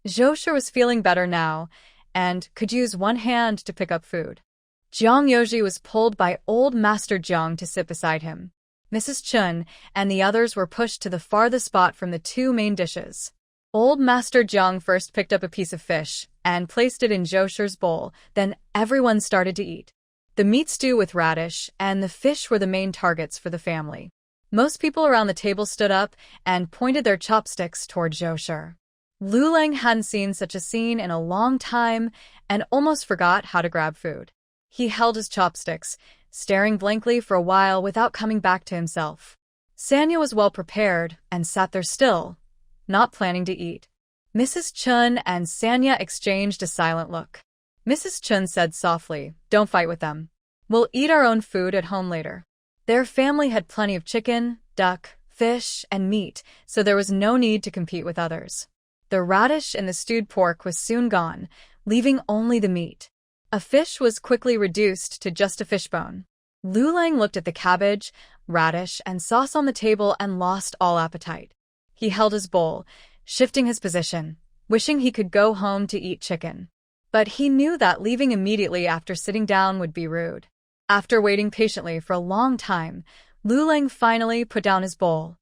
Zhou Shi was feeling better now and could use one hand to pick up food. Jiang Yoji was pulled by old Master Jiang to sit beside him. Mrs. Chun and the others were pushed to the farthest spot from the 2 main dishes. Old Master Jiang first picked up a piece of fish and placed it in Zhou Shi's bowl, then everyone started to eat. The meat stew with radish and the fish were the main targets for the family. Most people around the table stood up and pointed their chopsticks toward Zhou Shi. Lu Lang hadn't seen such a scene in a long time and almost forgot how to grab food. He held his chopsticks, staring blankly for a while without coming back to himself. Sanya was well prepared and sat there still, not planning to eat. Mrs. Chun and Sanya exchanged a silent look. Mrs. Chun said softly, Don't fight with them. We'll eat our own food at home later. Their family had plenty of chicken, duck, fish, and meat, so there was no need to compete with others. The radish and the stewed pork was soon gone, leaving only the meat. A fish was quickly reduced to just a fishbone. Lu Lang looked at the cabbage, radish, and sauce on the table and lost all appetite. He held his bowl, shifting his position, wishing he could go home to eat chicken. But he knew that leaving immediately after sitting down would be rude. After waiting patiently for a long time, Lu Lang finally put down his bowl.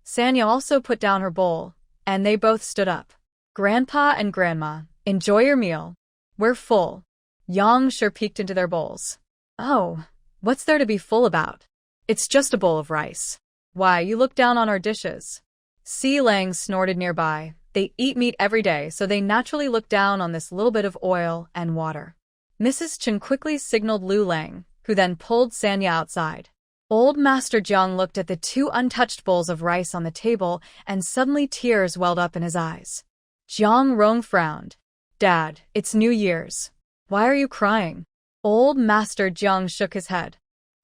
Sanya also put down her bowl, and they both stood up. Grandpa and Grandma, enjoy your meal. We're full. Yang Shi peeked into their bowls. Oh, what's there to be full about? It's just a bowl of rice. Why, you look down on our dishes. Si Lang snorted nearby. They eat meat every day, so they naturally look down on this little bit of oil and water. Mrs. Chen quickly signaled Lu Lang, who then pulled Sanya outside. Old Master Jiang looked at the 2 untouched bowls of rice on the table, and suddenly tears welled up in his eyes. Jiang Rong frowned. Dad, it's New Year's. Why are you crying? Old Master Jiang shook his head.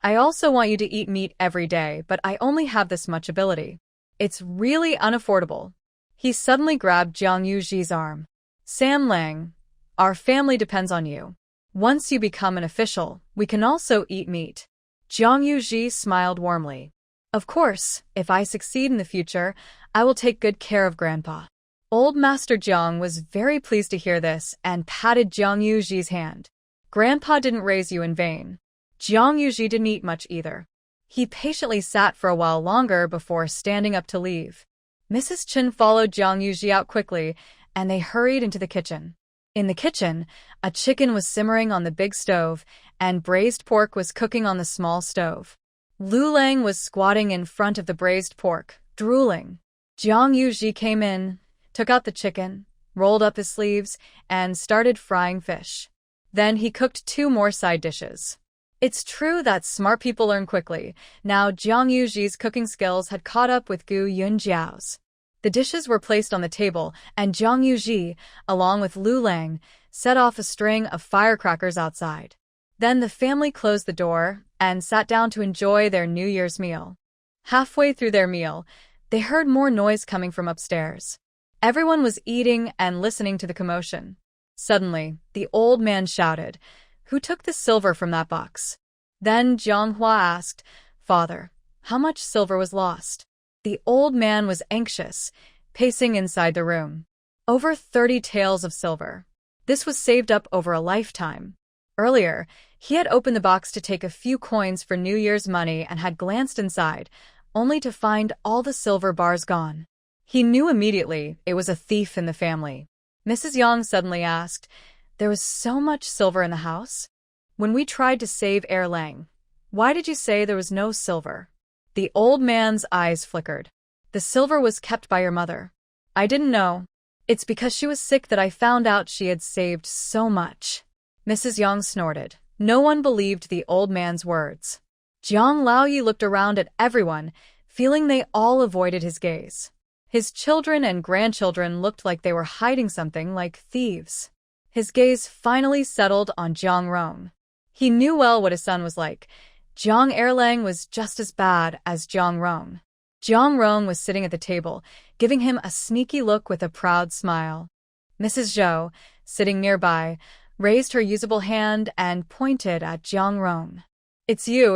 I also want you to eat meat every day, but I only have this much ability. It's really unaffordable. He suddenly grabbed Jiang Yuji's arm. Sam Lang, our family depends on you. Once you become an official, we can also eat meat. Jiang Yuji smiled warmly. Of course, if I succeed in the future, I will take good care of Grandpa. Old Master Jiang was very pleased to hear this and patted Jiang Yuji's hand. Grandpa didn't raise you in vain. Jiang Yuji didn't eat much either. He patiently sat for a while longer before standing up to leave. Mrs. Chen followed Jiang Yuji out quickly, and they hurried into the kitchen. In the kitchen, a chicken was simmering on the big stove, and braised pork was cooking on the small stove. Lu Lang was squatting in front of the braised pork, drooling. Jiang Yuji came in, took out the chicken, rolled up his sleeves, and started frying fish. Then he cooked 2 more side dishes. It's true that smart people learn quickly. Now Jiang Yuji's cooking skills had caught up with Gu Yunjiao's. The dishes were placed on the table, and Jiang Yuji, along with Lu Lang, set off a string of firecrackers outside. Then the family closed the door and sat down to enjoy their New Year's meal. Halfway through their meal, they heard more noise coming from upstairs. Everyone was eating and listening to the commotion. Suddenly, the old man shouted, "Who took the silver from that box?" Then Jiang Hua asked, "Father, how much silver was lost?" The old man was anxious, pacing inside the room. Over 30 taels of silver. This was saved up over a lifetime. Earlier, he had opened the box to take a few coins for New Year's money and had glanced inside, only to find all the silver bars gone. He knew immediately it was a thief in the family. Mrs. Yang suddenly asked, "There was so much silver in the house? When we tried to save Lang, why did you say there was no silver?" The old man's eyes flickered. "The silver was kept by your mother. I didn't know. It's because she was sick that I found out she had saved so much." Mrs. Yang snorted. No one believed the old man's words. Jiang Laoyi looked around at everyone, feeling they all avoided his gaze. His children and grandchildren looked like they were hiding something, like thieves. His gaze finally settled on Jiang Rong. He knew well what his son was like. Jiang Erlang was just as bad as Jiang Rong. Jiang Rong was sitting at the table, giving him a sneaky look with a proud smile. Mrs. Zhou, sitting nearby, raised her usable hand and pointed at Jiang Rong. It's you.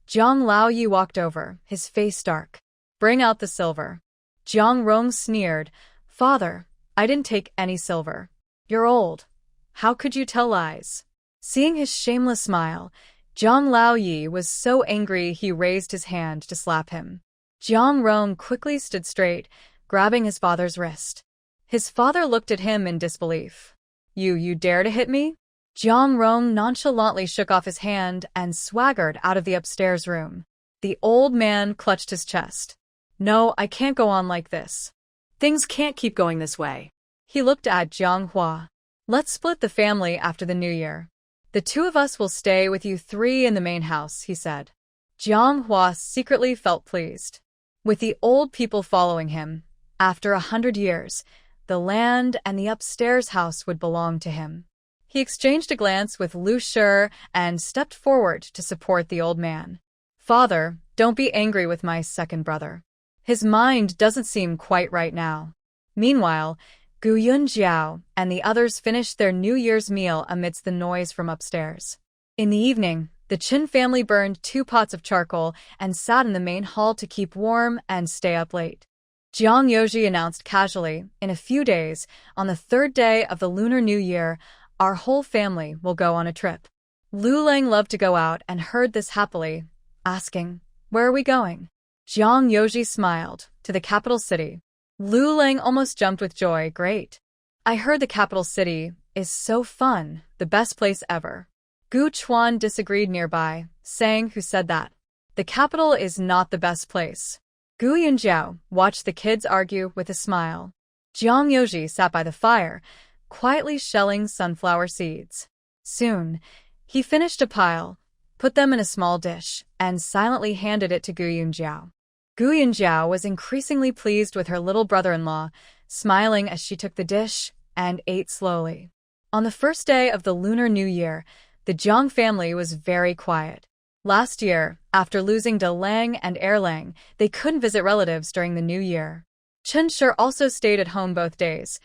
Jiang Laoyi walked over, his face dark. "Bring out the silver." Jiang Rong sneered. "Father, I didn't take any silver. You're old. How could you tell lies?" Seeing his shameless smile, Jiang Laoyi was so angry he raised his hand to slap him. Jiang Rong quickly stood straight, grabbing his father's wrist. His father looked at him in disbelief. You dare to hit me?" Jiang Rong nonchalantly shook off his hand and swaggered out of the upstairs room. The old man clutched his chest. "No, I can't go on like this. Things can't keep going this way." He looked at Jiang Hua. "Let's split the family after the New Year. The 2 of us will stay with you 3 in the main house," he said. Jiang Hua secretly felt pleased. With the old people following him, after 100 years, the land and the upstairs house would belong to him. He exchanged a glance with Lu Shi and stepped forward to support the old man. "Father, don't be angry with my second brother. His mind doesn't seem quite right now." Meanwhile, Gu Yunjiao and the others finished their New Year's meal amidst the noise from upstairs. In the evening, the Qin family burned 2 pots of charcoal and sat in the main hall to keep warm and stay up late. Jiang Yoji announced casually, "In a few days, on the 3rd day of the Lunar New Year, our whole family will go on a trip." Lu Lang loved to go out and heard this happily, asking, "Where are we going?" Jiang Yoji smiled, "To the capital city." Lu Lang almost jumped with joy. "Great. I heard the capital city is so fun, the best place ever." Gu Chuan disagreed nearby, saying, "Who said that? The capital is not the best place." Gu Yunjiao watched the kids argue with a smile. Jiang Yoji sat by the fire, quietly shelling sunflower seeds. Soon, he finished a pile, put them in a small dish, and silently handed it to Gu Yunjiao. Gu Yunjiao was increasingly pleased with her little brother-in-law, smiling as she took the dish and ate slowly. On the 1st day of the Lunar New Year, the Jiang family was very quiet. Last year, after losing De Lang and Erlang, they couldn't visit relatives during the New Year. Chen Shi also stayed at home both days,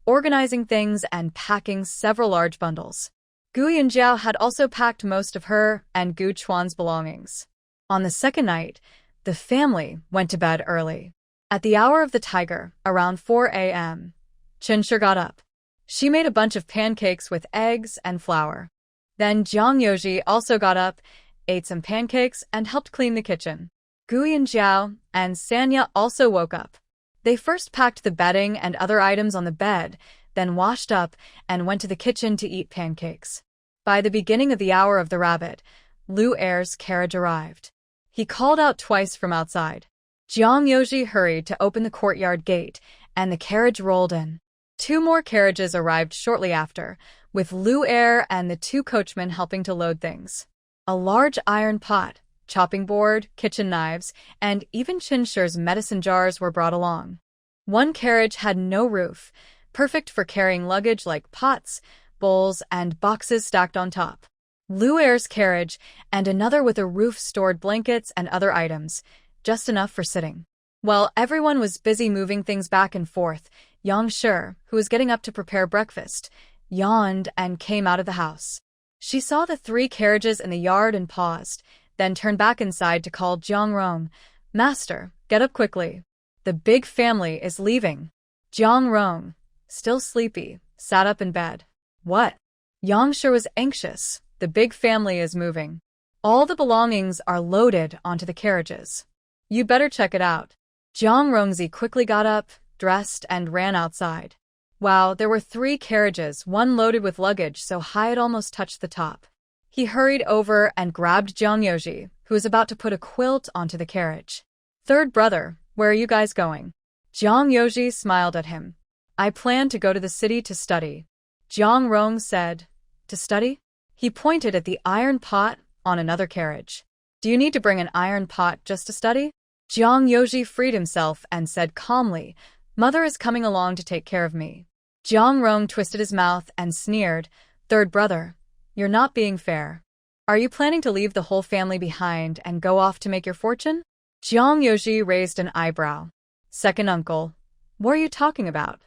organizing things and packing several large bundles. Gu Yunjiao had also packed most of her and Gu Chuan's belongings. On the second night, the family went to bed early. At the hour of the tiger, around 4 a.m., Chinshi got up. She made a bunch of pancakes with eggs and flour. Then Jiang Yoji also got up, ate some pancakes, and helped clean the kitchen. Gu Yunjiao and Sanya also woke up. They first packed the bedding and other items on the bed, then washed up and went to the kitchen to eat pancakes. By the beginning of the hour of the rabbit, Lu Er's carriage arrived. He called out twice from outside. Jiang Yoji hurried to open the courtyard gate, and the carriage rolled in. 2 more carriages arrived shortly after, with Lu Er and the 2 coachmen helping to load things. A large iron pot, chopping board, kitchen knives, and even Chinshi's medicine jars were brought along. One carriage had no roof, perfect for carrying luggage like pots, bowls, and boxes stacked on top. Lu Er's carriage and another with a roof stored blankets and other items, just enough for sitting. While everyone was busy moving things back and forth, Yang Shi, who was getting up to prepare breakfast, yawned and came out of the house. She saw the 3 carriages in the yard and paused, then turned back inside to call Jiang Rong, "Master, get up quickly. The big family is leaving." Jiang Rong, still sleepy, sat up in bed. "What?" Yang Shi was anxious. "The big family is moving. All the belongings are loaded onto the carriages. You better check it out." Jiang Rongzi quickly got up, dressed, and ran outside. Wow, there were 3 carriages, one loaded with luggage so high it almost touched the top. He hurried over and grabbed Jiang Yoji, who was about to put a quilt onto the carriage. "Third brother, where are you guys going?" Jiang Yoji smiled at him. "I plan to go to the city to study." Jiang Rong said, "To study?" He pointed at the iron pot on another carriage. "Do you need to bring an iron pot just to study?" Jiang Yoji freed himself and said calmly, "Mother is coming along to take care of me." Jiang Rong twisted his mouth and sneered, "Third brother, you're not being fair. Are you planning to leave the whole family behind and go off to make your fortune?" Jiang Yoji raised an eyebrow. "Second uncle, what are you talking about?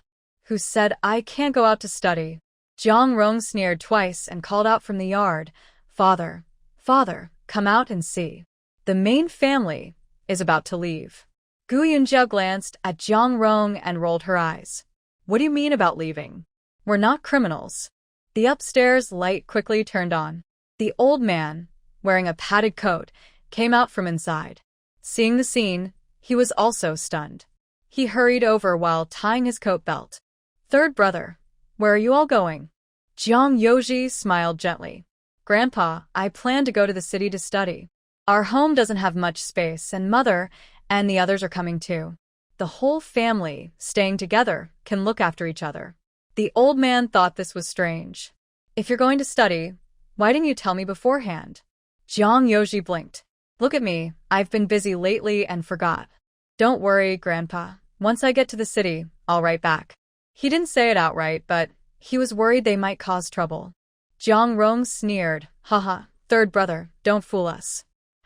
Who said I can't go out to study?" Jiang Rong sneered twice and called out from the yard, "Father, father, come out and see. The main family is about to leave." Gu Yunjiao glanced at Jiang Rong and rolled her eyes. "What do you mean about leaving? We're not criminals." The upstairs light quickly turned on. The old man, wearing a padded coat, came out from inside. Seeing the scene, he was also stunned. He hurried over while tying his coat belt. "Third brother, where are you all going?" Jiang Yoji smiled gently. "Grandpa, I plan to go to the city to study. Our home doesn't have much space, and Mother and the others are coming too. The whole family, staying together, can look after each other." The old man thought this was strange. "If you're going to study, why didn't you tell me beforehand?" Jiang Yoji blinked. "Look at me, I've been busy lately and forgot." "Don't worry, Grandpa. Once I get to the city, I'll write back." He didn't say it outright, but he was worried they might cause trouble. Jiang Rong sneered, "Haha, third brother, don't fool us.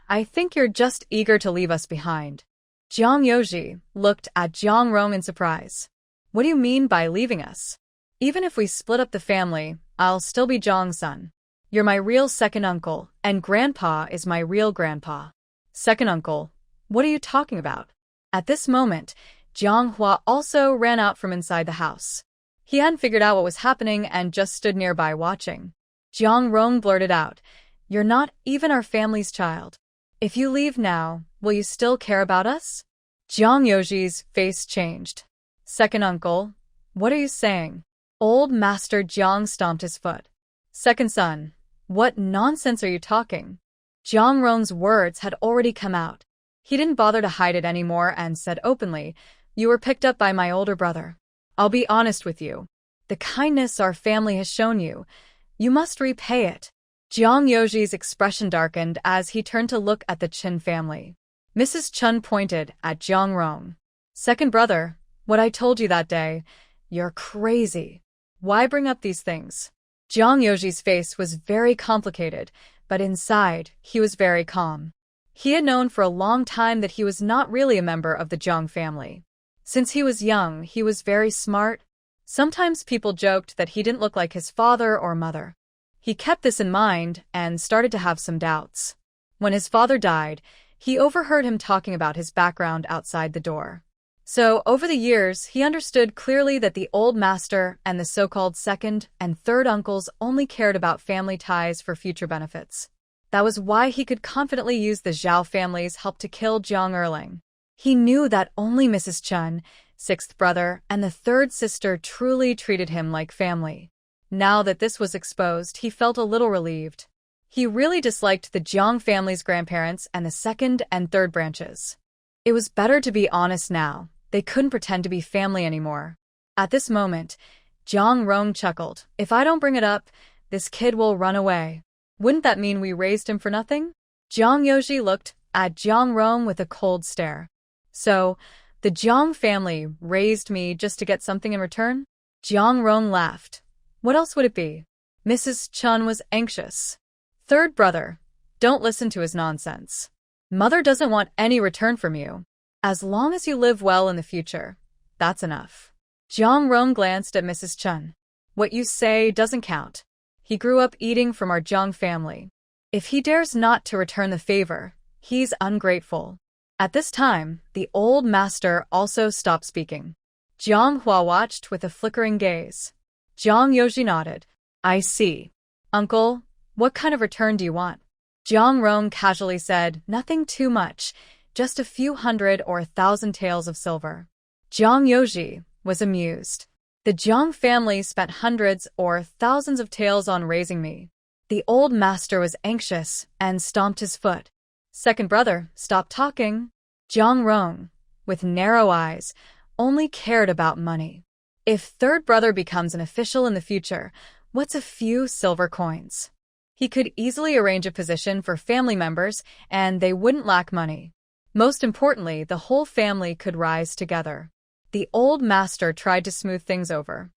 I think you're just eager to leave us behind." Jiang Yoji looked at Jiang Rong in surprise. "What do you mean by leaving us? Even if we split up the family, I'll still be Jiang's son. You're my real second uncle, and Grandpa is my real grandpa." "Second uncle? What are you talking about?" At this moment, Jiang Hua also ran out from inside the house. He hadn't figured out what was happening and just stood nearby watching. Jiang Rong blurted out, "You're not even our family's child. If you leave now, will you still care about us?" Jiang Yoji's face changed. "Second uncle, what are you saying?" Old Master Jiang stomped his foot. "Second son, what nonsense are you talking?" Jiang Rong's words had already come out. He didn't bother to hide it anymore and said openly, "You were picked up by my older brother. I'll be honest with you. The kindness our family has shown you, you must repay it." Jiang Yoji's expression darkened as he turned to look at the Chen family. Mrs. Chen pointed at Jiang Rong. "Second brother, what I told you that day, you're crazy. Why bring up these things?" Jiang Yoji's face was very complicated, but inside, he was very calm. He had known for a long time that he was not really a member of the Jiang family. Since he was young, he was very smart. Sometimes people joked that he didn't look like his father or mother. He kept this in mind and started to have some doubts. When his father died, he overheard him talking about his background outside the door. So, over the years, he understood clearly that the old master and the so-called second and third uncles only cared about family ties for future benefits. That was why he could confidently use the Zhao family's help to kill Jiang Erling. He knew that only Mrs. Chen, sixth brother, and the third sister truly treated him like family. Now that this was exposed, he felt a little relieved. He really disliked the Jiang family's grandparents and the second and third branches. It was better to be honest now. They couldn't pretend to be family anymore. At this moment, Jiang Rong chuckled. If I don't bring it up, this kid will run away. Wouldn't that mean we raised him for nothing? Jiang Yoji looked at Jiang Rong with a cold stare. So, the Jiang family raised me just to get something in return? Jiang Rong laughed. What else would it be? Mrs. Chen was anxious. Third brother, don't listen to his nonsense. Mother doesn't want any return from you. As long as you live well in the future, that's enough. Jiang Rong glanced at Mrs. Chen. What you say doesn't count. He grew up eating from our Jiang family. If he dares not to return the favor, he's ungrateful. At this time, the old master also stopped speaking. Jiang Hua watched with a flickering gaze. Jiang Yoji nodded. I see. Uncle, what kind of return do you want? Jiang Rong casually said, nothing too much, just a few hundred or 1,000 taels of silver. Jiang Yoji was amused. The Jiang family spent hundreds or thousands of taels on raising me. The old master was anxious and stomped his foot. Second brother, stop talking. Jiang Rong, with narrow eyes, only cared about money. If third brother becomes an official in the future, what's a few silver coins? He could easily arrange a position for family members, and they wouldn't lack money. Most importantly, the whole family could rise together. The old master tried to smooth things over.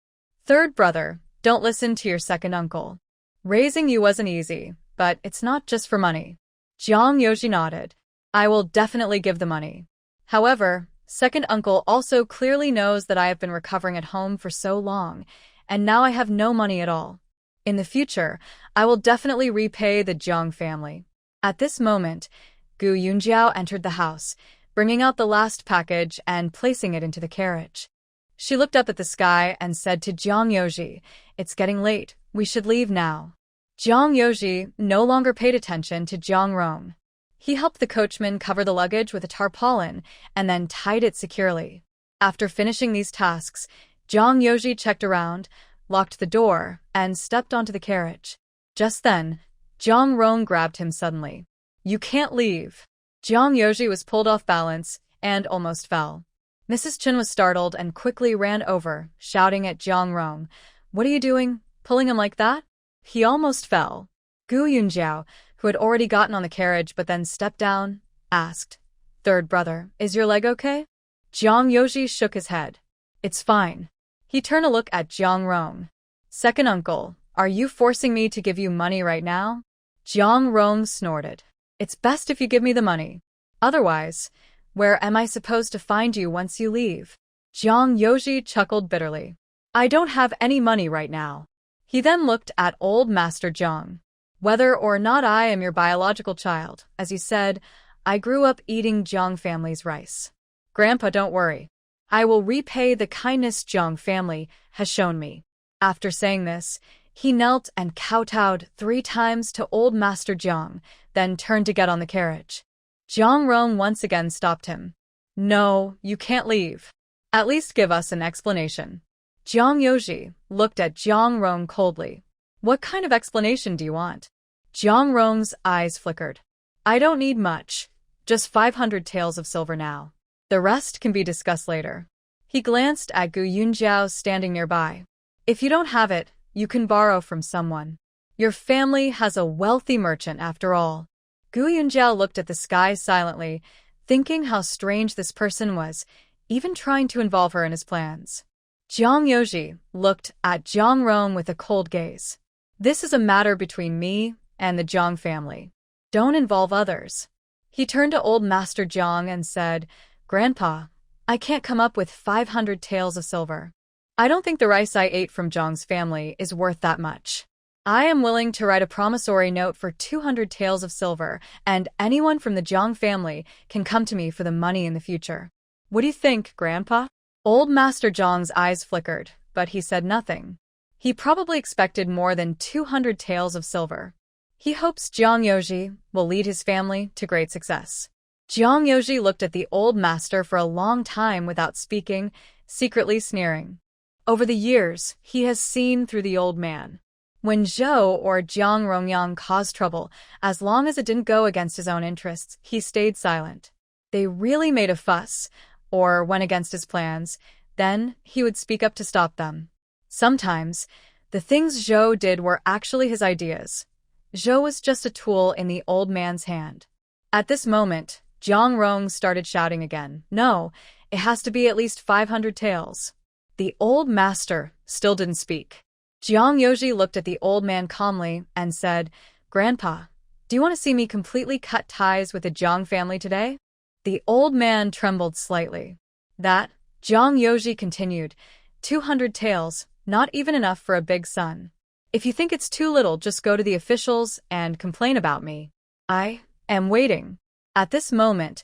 Third brother, don't listen to your second uncle. Raising you wasn't easy, but it's not just for money. Jiang Yoji nodded. I will definitely give the money. However, second uncle also clearly knows that I have been recovering at home for so long, and now I have no money at all. In the future, I will definitely repay the Jiang family. At this moment, Gu Yunjiao entered the house, bringing out the last package and placing it into the carriage. She looked up at the sky and said to Jiang Yoji, it's getting late, we should leave now. Jiang Yoji no longer paid attention to Jiang Rong. He helped the coachman cover the luggage with a tarpaulin and then tied it securely. After finishing these tasks, Jiang Yoji checked around, locked the door, and stepped onto the carriage. Just then, Jiang Rong grabbed him suddenly. You can't leave. Jiang Yoji was pulled off balance and almost fell. Mrs. Chen was startled and quickly ran over, shouting at Jiang Rong, what are you doing, pulling him like that? He almost fell. Gu Yunjiao, who had already gotten on the carriage but then stepped down, asked, Third brother, is your leg okay? Jiang Yoji shook his head. It's fine. He turned to look at Jiang Rong. Second uncle, are you forcing me to give you money right now? Jiang Rong snorted. It's best if you give me the money. Otherwise, where am I supposed to find you once you leave? Jiang Yoji chuckled bitterly. I don't have any money right now. He then looked at old Master Jiang. Whether or not I am your biological child, as you said, I grew up eating Jiang family's rice. Grandpa, don't worry. I will repay the kindness Jiang family has shown me. After saying this, he knelt and kowtowed 3 times to old Master Jiang, then turned to get on the carriage. Jiang Rong once again stopped him. No, you can't leave. At least give us an explanation. Jiang Yoji looked at Jiang Rong coldly. What kind of explanation do you want? Jiang Rong's eyes flickered. I don't need much. Just 500 taels of silver now. The rest can be discussed later. He glanced at Gu Yunjiao standing nearby. If you don't have it, you can borrow from someone. Your family has a wealthy merchant after all. Gu Yunjiao looked at the sky silently, thinking how strange this person was, even trying to involve her in his plans. Jiang Yoji looked at Jiang Rong with a cold gaze. This is a matter between me and the Jiang family. Don't involve others. He turned to old Master Jiang and said, Grandpa, I can't come up with 500 taels of silver. I don't think the rice I ate from Jiang's family is worth that much. I am willing to write a promissory note for 200 taels of silver, and anyone from the Jiang family can come to me for the money in the future. What do you think, Grandpa? Old Master Jiang's eyes flickered, but he said nothing. He probably expected more than 200 taels of silver. He hopes Jiang Yoji will lead his family to great success. Jiang Yoji looked at the old master for a long time without speaking, secretly sneering. Over the years, he has seen through the old man. When Zhou or Jiang Rongyang caused trouble, as long as it didn't go against his own interests, he stayed silent. They really made a fuss, or went against his plans, then he would speak up to stop them. Sometimes, the things Zhou did were actually his ideas. Zhou was just a tool in the old man's hand. At this moment, Jiang Rong started shouting again. No, it has to be at least 500 taels. The old master still didn't speak. Jiang Yoji looked at the old man calmly and said, Grandpa, do you want to see me completely cut ties with the Jiang family today? The old man trembled slightly. That, Jiang Yoji continued, 200 taels, not even enough for a big son. If you think it's too little, just go to the officials and complain about me. I am waiting. At this moment,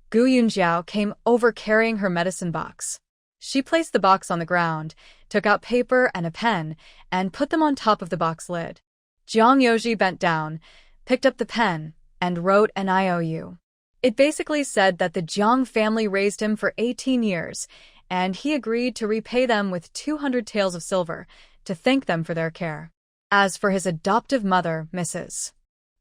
Gu Yunjiao came over carrying her medicine box. She placed the box on the ground, took out paper and a pen, and put them on top of the box lid. Jiang Yoji bent down, picked up the pen, and wrote an IOU. It basically said that the Jiang family raised him for 18 years, and he agreed to repay them with 200 taels of silver to thank them for their care. As for his adoptive mother, Mrs.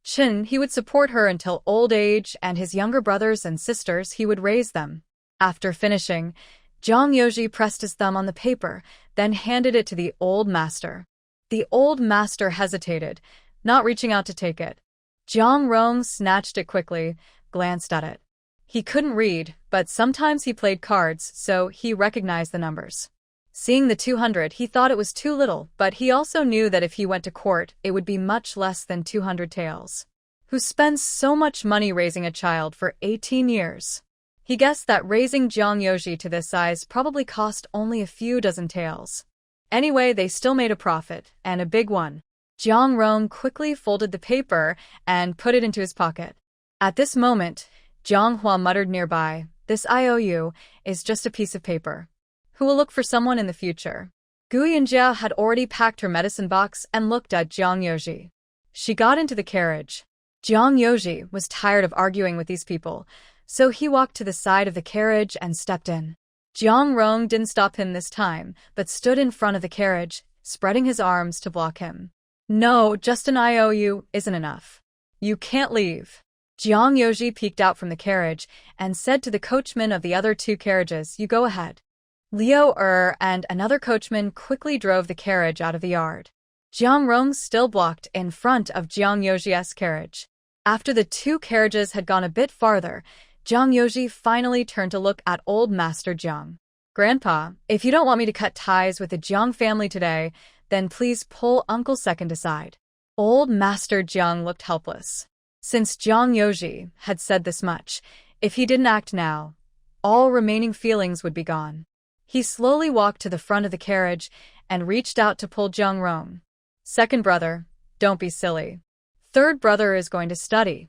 Chen, he would support her until old age, and his younger brothers and sisters, he would raise them. After finishing, Jiang Yoji pressed his thumb on the paper, then handed it to the old master. The old master hesitated, not reaching out to take it. Jiang Rong snatched it quickly, glanced at it. He couldn't read, but sometimes he played cards, so he recognized the numbers. Seeing the 200, he thought it was too little, but he also knew that if he went to court, it would be much less than 200 taels. Who spends so much money raising a child for 18 years? He guessed that raising Jiang Yoji to this size probably cost only a few dozen taels. Anyway, they still made a profit, and a big one. Jiang Rong quickly folded the paper and put it into his pocket. At this moment, Jiang Hua muttered nearby, This IOU is just a piece of paper. Who will look for someone in the future? Gu Yunjiao had already packed her medicine box and looked at Jiang Yoji. She got into the carriage. Jiang Yoji was tired of arguing with these people, so he walked to the side of the carriage and stepped in. Jiang Rong didn't stop him this time, but stood in front of the carriage, spreading his arms to block him. No, just an IOU isn't enough. You can't leave. Jiang Yoji peeked out from the carriage and said to the coachman of the other two carriages, You go ahead. Liu and another coachman quickly drove the carriage out of the yard. Jiang Rong still blocked in front of Jiang Yoji's carriage. After the two carriages had gone a bit farther, Jiang Yoji finally turned to look at old Master Jiang. Grandpa, if you don't want me to cut ties with the Jiang family today, then please pull Uncle Second aside. Old Master Jiang looked helpless. Since Jiang Yoji had said this much, if he didn't act now, all remaining feelings would be gone. He slowly walked to the front of the carriage and reached out to pull Jiang Rong. Second brother, don't be silly. Third brother is going to study.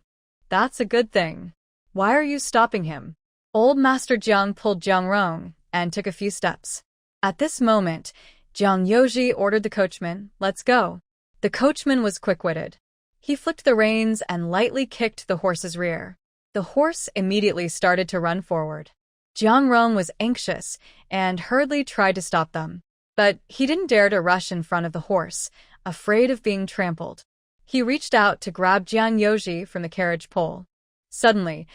That's a good thing. Why are you stopping him? Old Master Jiang pulled Jiang Rong and took a few steps. At this moment, Jiang Yoji ordered the coachman, Let's go. The coachman was quick-witted. He flicked the reins and lightly kicked the horse's rear. The horse immediately started to run forward. Jiang Rong was anxious and hurriedly tried to stop them. But he didn't dare to rush in front of the horse, afraid of being trampled. He reached out to grab Jiang Yoji from the carriage pole. Suddenly,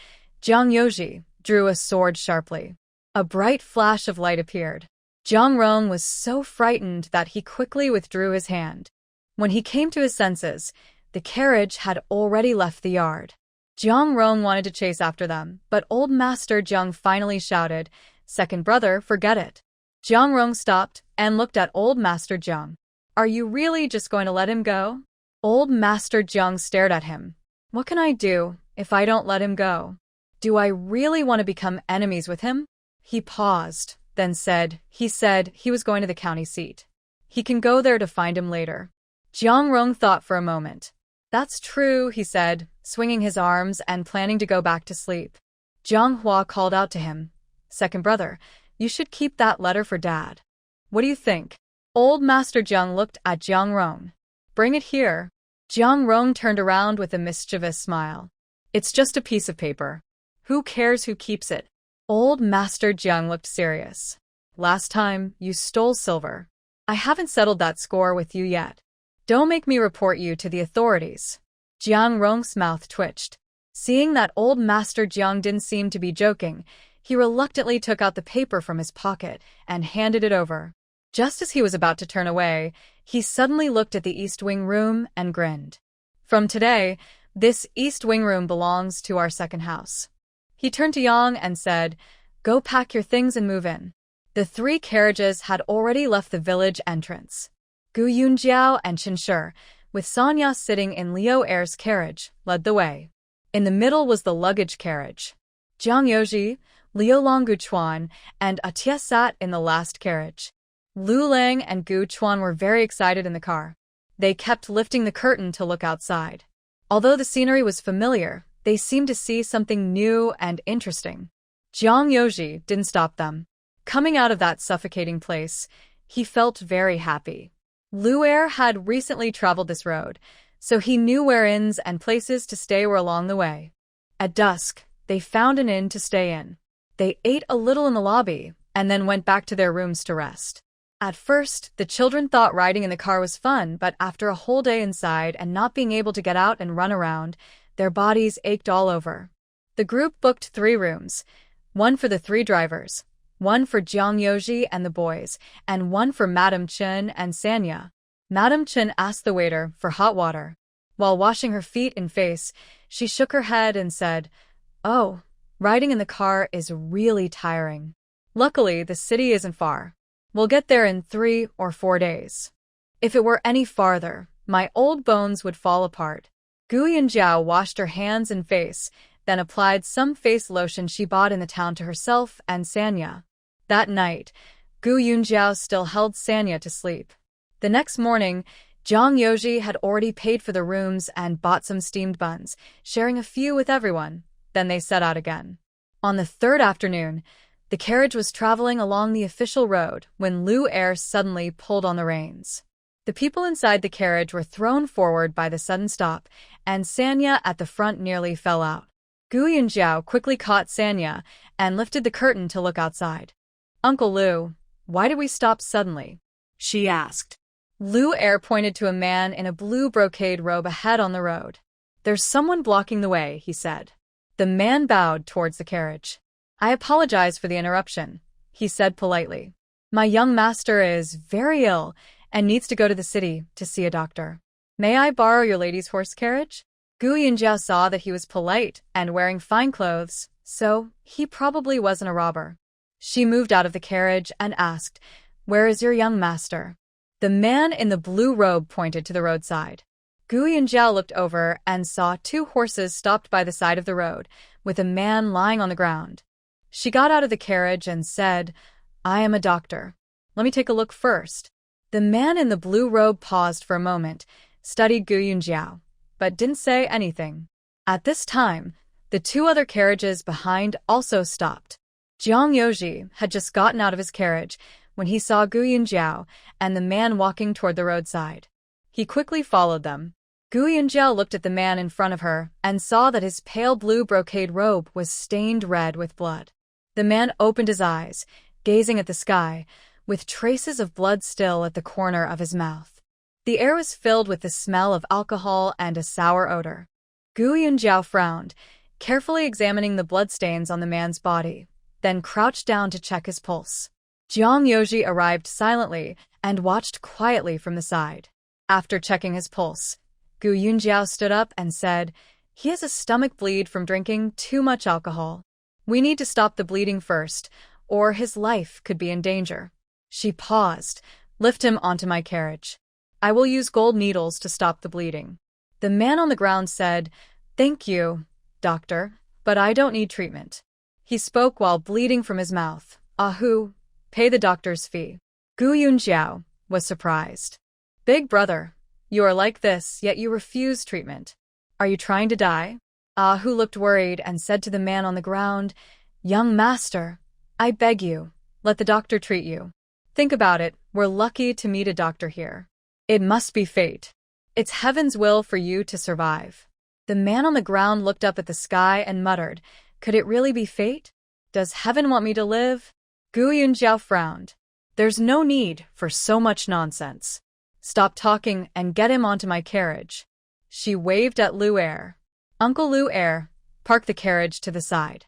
Jiang Yoji drew a sword sharply. A bright flash of light appeared. Jiang Rong was so frightened that he quickly withdrew his hand. When he came to his senses, the carriage had already left the yard. Jiang Rong wanted to chase after them, but old Master Jiang finally shouted, Second brother, forget it. Jiang Rong stopped and looked at old Master Jiang. Are you really just going to let him go? Old Master Jiang stared at him. What can I do if I don't let him go? Do I really want to become enemies with him? He paused, then said he was going to the county seat. He can go there to find him later. Jiang Rong thought for a moment. That's true, he said, swinging his arms and planning to go back to sleep. Jiang Hua called out to him. Second brother, you should keep that letter for Dad. What do you think? Old Master Jiang looked at Jiang Rong. Bring it here. Jiang Rong turned around with a mischievous smile. It's just a piece of paper. Who cares who keeps it? Old Master Jiang looked serious. Last time, you stole silver. I haven't settled that score with you yet. Don't make me report you to the authorities. Jiang Rong's mouth twitched. Seeing that old Master Jiang didn't seem to be joking, he reluctantly took out the paper from his pocket and handed it over. Just as he was about to turn away, he suddenly looked at the East Wing room and grinned. From today, this East Wing room belongs to our second house. He turned to Yang and said, Go pack your things and move in. The 3 carriages had already left the village entrance. Gu Yunjiao and Chen Shi, with Sanya sitting in Liu Er's carriage, led the way. In the middle was the luggage carriage. Jiang Yoji, Liu Longguchuan, and Atia sat in the last carriage. Lu Lang and Gu Chuan were very excited in the car. They kept lifting the curtain to look outside. Although the scenery was familiar, they seemed to see something new and interesting. Jiang Yoji didn't stop them. Coming out of that suffocating place, he felt very happy. Liu Er had recently traveled this road, so he knew where inns and places to stay were along the way. At dusk, they found an inn to stay in. They ate a little in the lobby and then went back to their rooms to rest. At first, the children thought riding in the car was fun, but after a whole day inside and not being able to get out and run around, their bodies ached all over. The group booked 3 rooms, one for the 3 drivers, one for Jiang Yoji and the boys, and one for Madame Chen and Sanya. Madame Chen asked the waiter for hot water. While washing her feet and face, she shook her head and said, Oh, riding in the car is really tiring. Luckily, the city isn't far. We'll get there in 3 or 4 days. If it were any farther, my old bones would fall apart. Gu Yunjiao washed her hands and face, then applied some face lotion she bought in the town to herself and Sanya. That night, Gu Yunjiao still held Sanya to sleep. The next morning, Jiang Yoji had already paid for the rooms and bought some steamed buns, sharing a few with everyone. Then they set out again. On the 3rd afternoon, the carriage was traveling along the official road when Liu Er suddenly pulled on the reins. The people inside the carriage were thrown forward by the sudden stop, and Sanya at the front nearly fell out. Gu Yunjiao quickly caught Sanya and lifted the curtain to look outside. Uncle Liu, why did we stop suddenly? She asked. Liu Er pointed to a man in a blue brocade robe ahead on the road. There's someone blocking the way, he said. The man bowed towards the carriage. I apologize for the interruption, he said politely. My young master is very ill and needs to go to the city to see a doctor. May I borrow your lady's horse carriage? Gu Yunjiao saw that he was polite and wearing fine clothes, so he probably wasn't a robber. She moved out of the carriage and asked, Where is your young master? The man in the blue robe pointed to the roadside. Gu Yunjiao looked over and saw 2 horses stopped by the side of the road, with a man lying on the ground. She got out of the carriage and said, I am a doctor. Let me take a look first. The man in the blue robe paused for a moment, studied Gu Yunjiao, but didn't say anything. At this time, the 2 other carriages behind also stopped. Jiang Yoji had just gotten out of his carriage when he saw Gu Yunjiao and the man walking toward the roadside. He quickly followed them. Gu Yunjiao looked at the man in front of her and saw that his pale blue brocade robe was stained red with blood. The man opened his eyes, gazing at the sky, with traces of blood still at the corner of his mouth. The air was filled with the smell of alcohol and a sour odor. Gu Yunjiao frowned, carefully examining the bloodstains on the man's body, then crouched down to check his pulse. Jiang Yoji arrived silently and watched quietly from the side. After checking his pulse, Gu Yunjiao stood up and said, He has a stomach bleed from drinking too much alcohol. We need to stop the bleeding first, or his life could be in danger. She paused. Lift him onto my carriage. I will use gold needles to stop the bleeding. The man on the ground said, Thank you, doctor, but I don't need treatment. He spoke while bleeding from his mouth. Ahu, pay the doctor's fee. Gu Yunjiao was surprised. Big brother, You are like this, yet you refuse treatment. Are you trying to die? Ahu looked worried and said to the man on the ground, Young master, I beg you, let the doctor treat you. Think about it, we're lucky to meet a doctor here. It must be fate. It's heaven's will for you to survive. The man on the ground looked up at the sky and muttered, Could it really be fate? Does heaven want me to live? Gu Yunjiao frowned. There's no need for so much nonsense. Stop talking and get him onto my carriage. She waved at Lu Er. Uncle Lu Er, park the carriage to the side.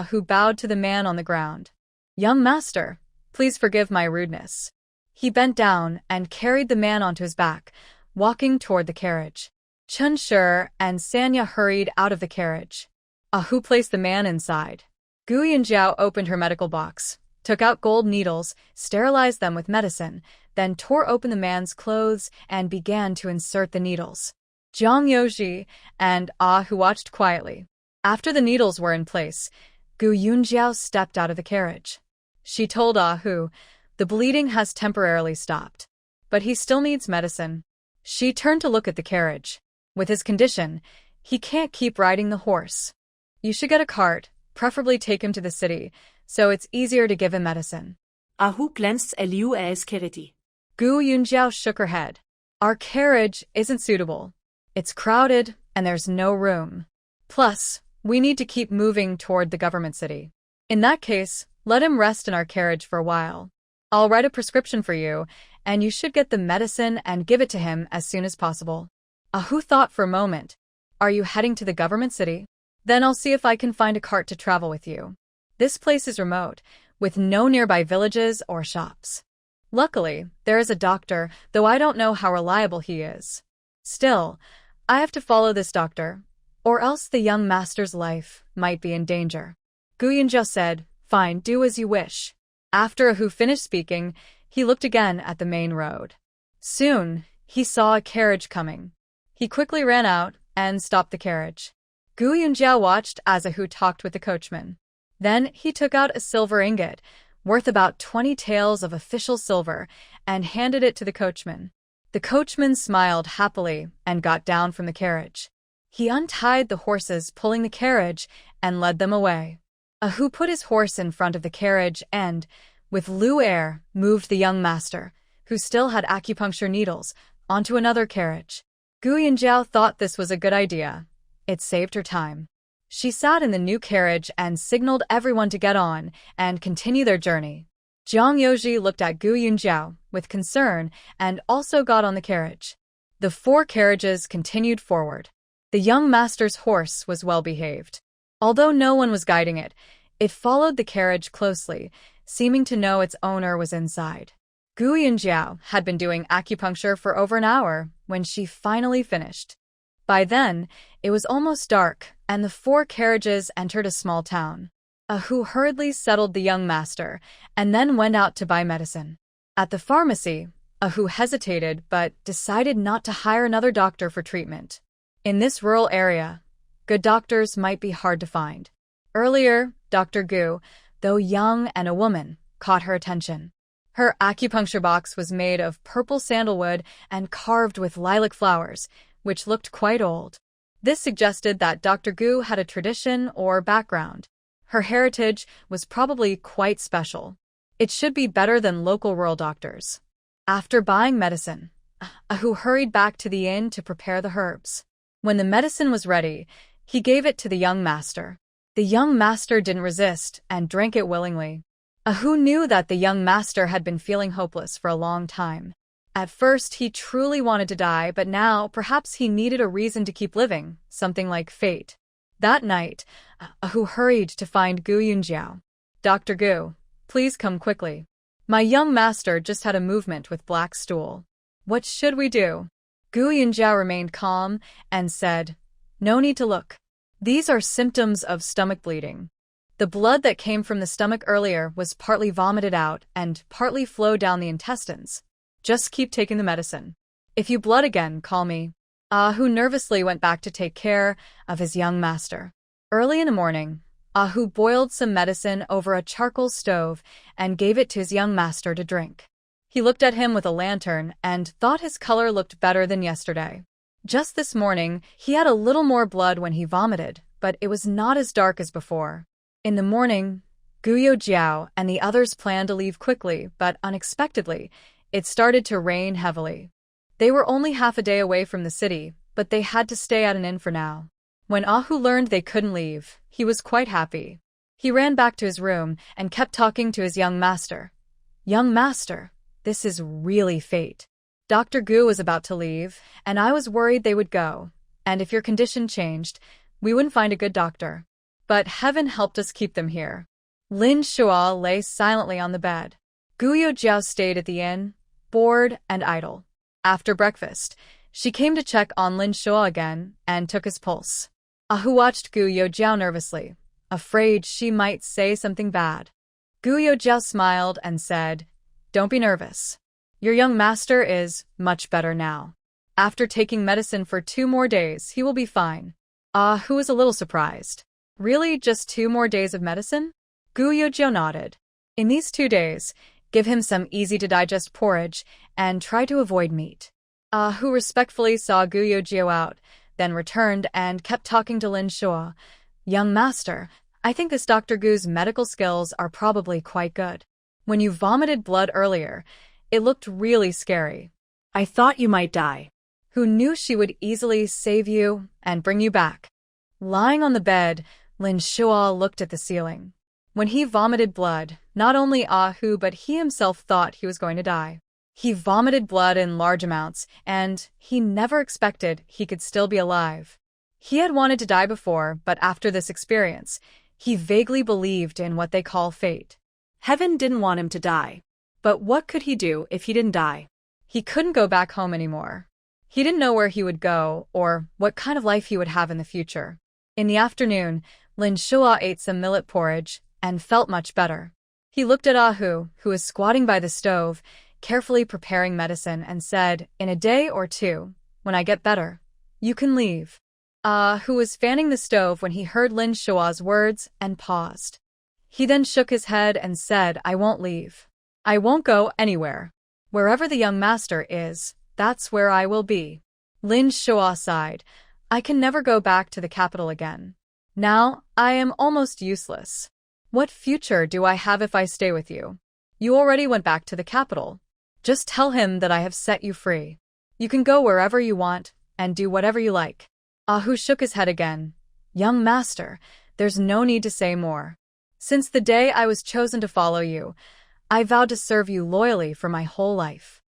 Who bowed to the man on the ground. Young master, please forgive my rudeness. He bent down and carried the man onto his back, walking toward the carriage. Chun Shi and Sanya hurried out of the carriage. Ahu placed the man inside. Gu Yunjiao opened her medical box, took out gold needles, sterilized them with medicine, then tore open the man's clothes and began to insert the needles. Zhang Yoji and Ahu watched quietly. After the needles were in place, Gu Yunjiao stepped out of the carriage. She told Ahu, the bleeding has temporarily stopped, but he still needs medicine. She turned to look at the carriage. With his condition, he can't keep riding the horse. You should get a cart, preferably take him to the city, so it's easier to give him medicine. Ahu glänzt Liu Er's carriage. Gu Yunjiao shook her head. Our carriage isn't suitable. It's crowded, and there's no room. Plus, we need to keep moving toward the government city. In that case, let him rest in our carriage for a while. I'll write a prescription for you, and you should get the medicine and give it to him as soon as possible. Ahu thought for a moment. Are you heading to the government city? Then I'll see if I can find a cart to travel with you. This place is remote, with no nearby villages or shops. Luckily, there is a doctor, though I don't know how reliable he is. Still, I have to follow this doctor, or else the young master's life might be in danger. Gu Yunjiao said, Fine, do as you wish. After Ahu finished speaking, he looked again at the main road. Soon, he saw a carriage coming. He quickly ran out and stopped the carriage. Gu Yunjiao watched as Ahu talked with the coachman. Then he took out a silver ingot, worth about 20 taels of official silver, and handed it to the coachman. The coachman smiled happily and got down from the carriage. He untied the horses pulling the carriage and led them away. Ahu put his horse in front of the carriage and, with Lu Er, moved the young master, who still had acupuncture needles, onto another carriage. Gu Yunjiao thought this was a good idea. It saved her time. She sat in the new carriage and signaled everyone to get on and continue their journey. Zhang Yoji looked at Gu Yunjiao with concern and also got on the carriage. The 4 carriages continued forward. The young master's horse was well behaved. Although no one was guiding it, it followed the carriage closely, seeming to know its owner was inside. Gu Yunjiao had been doing acupuncture for over an hour when she finally finished. By then, it was almost dark, and the 4 carriages entered a small town. Ahu hurriedly settled the young master, and then went out to buy medicine. At the pharmacy, Ahu hesitated but decided not to hire another doctor for treatment. In this rural area, good doctors might be hard to find. Earlier, Dr. Gu, though young and a woman, caught her attention. Her acupuncture box was made of purple sandalwood and carved with lilac flowers, which looked quite old. This suggested that Dr. Gu had a tradition or background. Her heritage was probably quite special. It should be better than local rural doctors. After buying medicine, Ahu hurried back to the inn to prepare the herbs. When the medicine was ready, he gave it to the young master. The young master didn't resist and drank it willingly. Ahu knew that the young master had been feeling hopeless for a long time. At first, he truly wanted to die, but now perhaps he needed a reason to keep living, something like fate. That night, Ahu hurried to find Gu Yunjiao. Dr. Gu, please come quickly. My young master just had a movement with black stool. What should we do? Gu Yunjiao remained calm and said, No need to look. These are symptoms of stomach bleeding. The blood that came from the stomach earlier was partly vomited out and partly flowed down the intestines. Just keep taking the medicine. If you blood again, call me. Ahu nervously went back to take care of his young master. Early in the morning, Ahu boiled some medicine over a charcoal stove and gave it to his young master to drink. He looked at him with a lantern and thought his color looked better than yesterday. Just this morning, he had a little more blood when he vomited, but it was not as dark as before. In the morning, Guyo Jiao and the others planned to leave quickly, but unexpectedly, it started to rain heavily. They were only half a day away from the city, but they had to stay at an inn for now. When Ahu learned they couldn't leave, he was quite happy. He ran back to his room and kept talking to his young master. "Young master, this is really fate. Dr. Gu was about to leave, and I was worried they would go, and if your condition changed, we wouldn't find a good doctor. But heaven helped us keep them here." Lin Shua lay silently on the bed. Guyo Jiao stayed at the inn, bored and idle. After breakfast, she came to check on Lin Shua again and took his pulse. Ahu watched Guyo Jiao nervously, afraid she might say something bad. Guyo Jiao smiled and said, "Don't be nervous. Your young master is much better now. After taking medicine for 2 more days, he will be fine." Ahu was a little surprised. "Really, just 2 more days of medicine?" Guyo Jiao nodded. "In these 2 days, give him some easy-to-digest porridge and try to avoid meat." Ahu respectfully saw Guyo Jiao out, then returned and kept talking to Lin Shua. "Young master, I think this Dr. Gu's medical skills are probably quite good. When you vomited blood earlier, it looked really scary. I thought you might die." Who knew she would easily save you and bring you back? Lying on the bed, Lin Shua looked at the ceiling. When he vomited blood, not only Ahu but he himself thought he was going to die. He vomited blood in large amounts, and he never expected he could still be alive. He had wanted to die before, but after this experience, he vaguely believed in what they call fate. Heaven didn't want him to die. But what could he do if he didn't die? He couldn't go back home anymore. He didn't know where he would go or what kind of life he would have in the future. In the afternoon, Lin Shua ate some millet porridge and felt much better. He looked at Ahu, who was squatting by the stove, carefully preparing medicine, and said, "In a day or 2, when I get better, you can leave." Ahu was fanning the stove when he heard Lin Shua's words and paused. He then shook his head and said, "I won't leave. I won't go anywhere. Wherever the young master is, that's where I will be." Lin Shua sighed. "I can never go back to the capital again. Now I am almost useless. What future do I have if I stay with you? You already went back to the capital. Just tell him that I have set you free. You can go wherever you want and do whatever you like." Ahu shook his head again. "Young master, there's no need to say more. Since the day I was chosen to follow you, I vowed to serve you loyally for my whole life.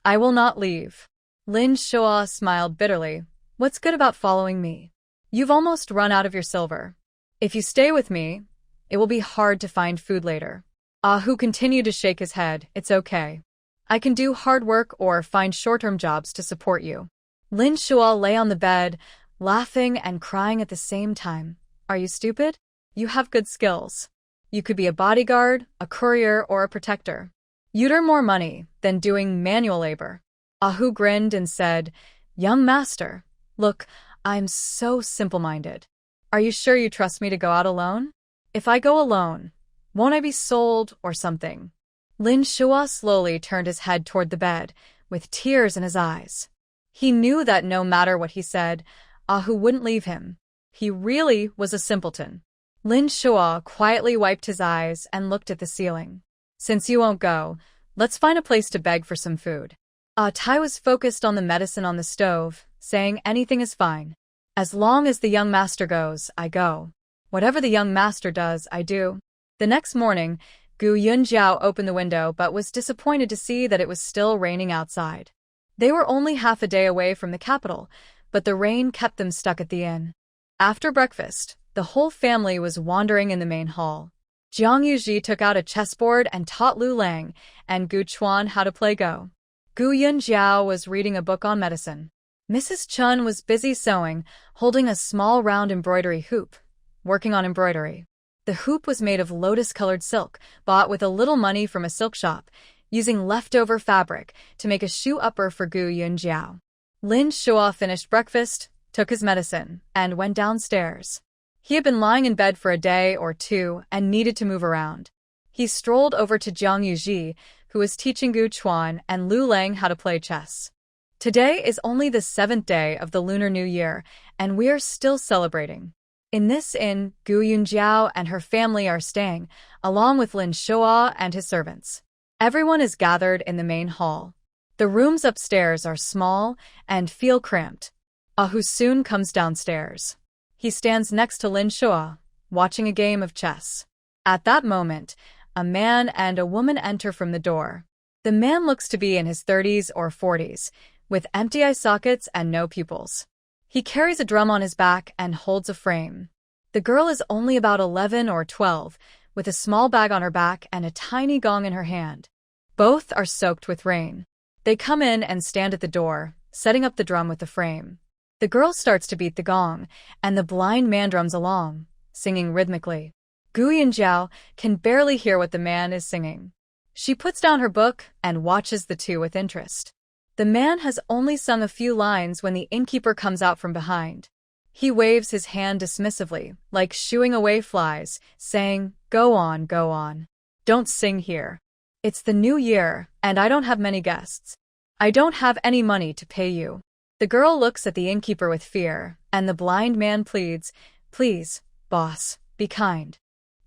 I will not leave." Lin Shua smiled bitterly. "What's good about following me? You've almost run out of your silver. If you stay with me, it will be hard to find food later." Ahu continued to shake his head. "It's okay. I can do hard work or find short-term jobs to support you." Lin Shua lay on the bed, laughing and crying at the same time. "Are you stupid? You have good skills. You could be a bodyguard, a courier, or a protector. You'd earn more money than doing manual labor." Ahu grinned and said, "Young master, look, I'm so simple-minded. Are you sure you trust me to go out alone? If I go alone, won't I be sold or something?" Lin Shua slowly turned his head toward the bed, with tears in his eyes. He knew that no matter what he said, Ahu wouldn't leave him. He really was a simpleton. Lin Shua quietly wiped his eyes and looked at the ceiling. "Since you won't go, let's find a place to beg for some food." Tai was focused on the medicine on the stove, saying anything is fine. "As long as the young master goes, I go. Whatever the young master does, I do." The next morning, Gu Yunjiao opened the window but was disappointed to see that it was still raining outside. They were only half a day away from the capital, but the rain kept them stuck at the inn. After breakfast, the whole family was wandering in the main hall. Jiang Yuji took out a chessboard and taught Lu Lang and Gu Chuan how to play Go. Gu Yunjiao was reading a book on medicine. Mrs. Chun was busy sewing, holding a small round embroidery hoop, working on embroidery. The hoop was made of lotus-colored silk, bought with a little money from a silk shop, using leftover fabric to make a shoe upper for Gu Yunjiao. Lin Shua finished breakfast, took his medicine, and went downstairs. He had been lying in bed for a day or 2 and needed to move around. He strolled over to Jiang Yuji, who is teaching Gu Chuan and Lu Lang how to play chess. Today is only the 7th day of the Lunar New Year, and we are still celebrating. In this inn, Gu Yunjiao and her family are staying, along with Lin Shua and his servants. Everyone is gathered in the main hall. The rooms upstairs are small and feel cramped. Ahu soon comes downstairs. He stands next to Lin Shua, watching a game of chess. At that moment, a man and a woman enter from the door. The man looks to be in his 30s or 40s, with empty eye sockets and no pupils. He carries a drum on his back and holds a frame. The girl is only about 11 or 12, with a small bag on her back and a tiny gong in her hand. Both are soaked with rain. They come in and stand at the door, setting up the drum with the frame. The girl starts to beat the gong, and the blind man drums along, singing rhythmically. Gu Yunjiao can barely hear what the man is singing. She puts down her book and watches the two with interest. The man has only sung a few lines when the innkeeper comes out from behind. He waves his hand dismissively, like shooing away flies, saying, "Go on, go on. Don't sing here. It's the new year, and I don't have many guests. I don't have any money to pay you." The girl looks at the innkeeper with fear, and the blind man pleads, "Please, boss, be kind.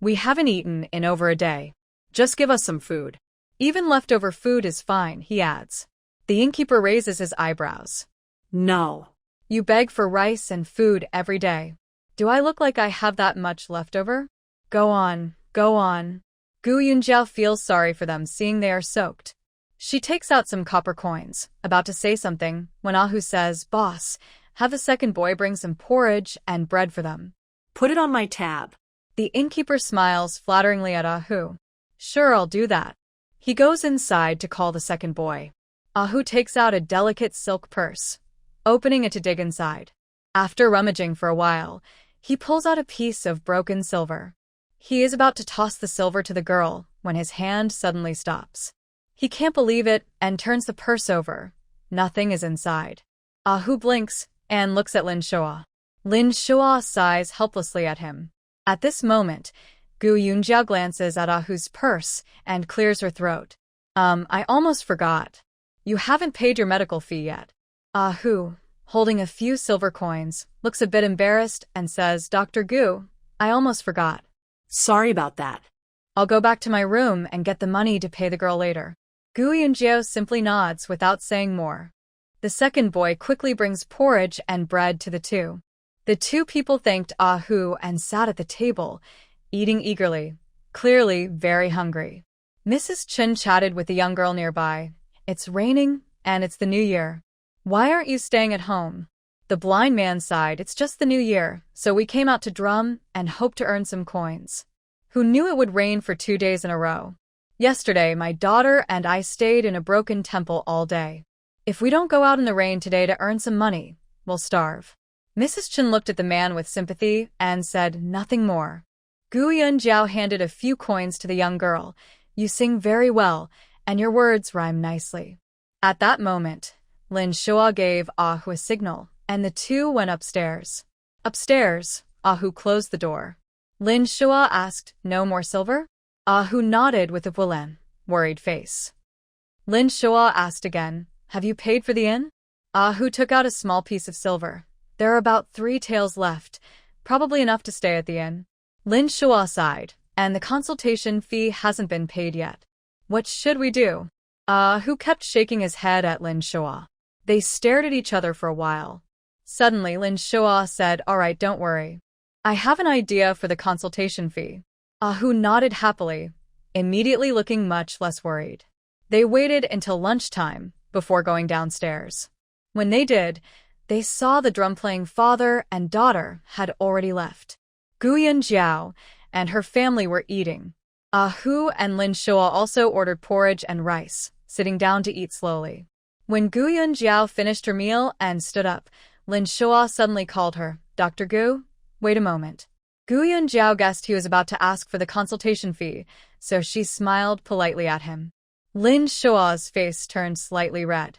We haven't eaten in over a day. Just give us some food." "Even leftover food is fine," he adds. The innkeeper raises his eyebrows. No. "You beg for rice and food every day. Do I look like I have that much leftover? Go on, go on." Gu Yunjiao feels sorry for them, seeing they are soaked. She takes out some copper coins, about to say something, when Ahu says, "Boss, have the second boy bring some porridge and bread for them." Put it on my tab. The innkeeper smiles flatteringly at Ahu. "Sure, I'll do that." He goes inside to call the second boy. Ahu takes out a delicate silk purse, opening it to dig inside. After rummaging for a while, he pulls out a piece of broken silver. He is about to toss the silver to the girl when his hand suddenly stops. He can't believe it and turns the purse over. Nothing is inside. Ahu blinks and looks at Lin Shua. Lin Shua sighs helplessly at him. At this moment, Gu Yunjiao glances at Ahu's purse and clears her throat. I almost forgot. You haven't paid your medical fee yet." Ahu, holding a few silver coins, looks a bit embarrassed and says, "Dr. Gu, I almost forgot." Sorry about that. "I'll go back to my room and get the money to pay the girl later." Gu Yunjiao simply nods without saying more. The second boy quickly brings porridge and bread to the two. The two people thanked Ahu and sat at the table, eating eagerly, clearly very hungry. Mrs. Chen chatted with the young girl nearby. "It's raining, and it's the new year. Why aren't you staying at home?" The blind man sighed. "It's just the new year, so we came out to drum and hope to earn some coins. Who knew it would rain for 2 days in a row? Yesterday, my daughter and I stayed in a broken temple all day. If we don't go out in the rain today to earn some money, we'll starve." Mrs. Chen looked at the man with sympathy and said nothing more. Gu Yunjiao handed a few coins to the young girl. "You sing very well, and your words rhyme nicely." At that moment, Lin Shua gave Ahu a signal, and the two went upstairs. Upstairs, Ahu closed the door. Lin Shua asked, "No more silver?" Ahu nodded with a worried face. Lin Shua asked again, "Have you paid for the inn?" Ahu took out a small piece of silver. "There are about 3 taels left, probably enough to stay at the inn." Lin Shua sighed, "And the consultation fee hasn't been paid yet. What should we do?" Ahu kept shaking his head at Lin Shua. They stared at each other for a while. Suddenly, Lin Shua said, "All right, don't worry. I have an idea for the consultation fee." Ahu nodded happily, immediately looking much less worried. They waited until lunchtime before going downstairs. When they did, they saw the drum-playing father and daughter had already left. Gu Yunjiao and her family were eating. Ahu and Lin Shua also ordered porridge and rice, sitting down to eat slowly. When Gu Yunjiao finished her meal and stood up, Lin Shua suddenly called her, "Dr. Gu, wait a moment." Gu Yunjiao guessed he was about to ask for the consultation fee, so she smiled politely at him. Lin Shua's face turned slightly red.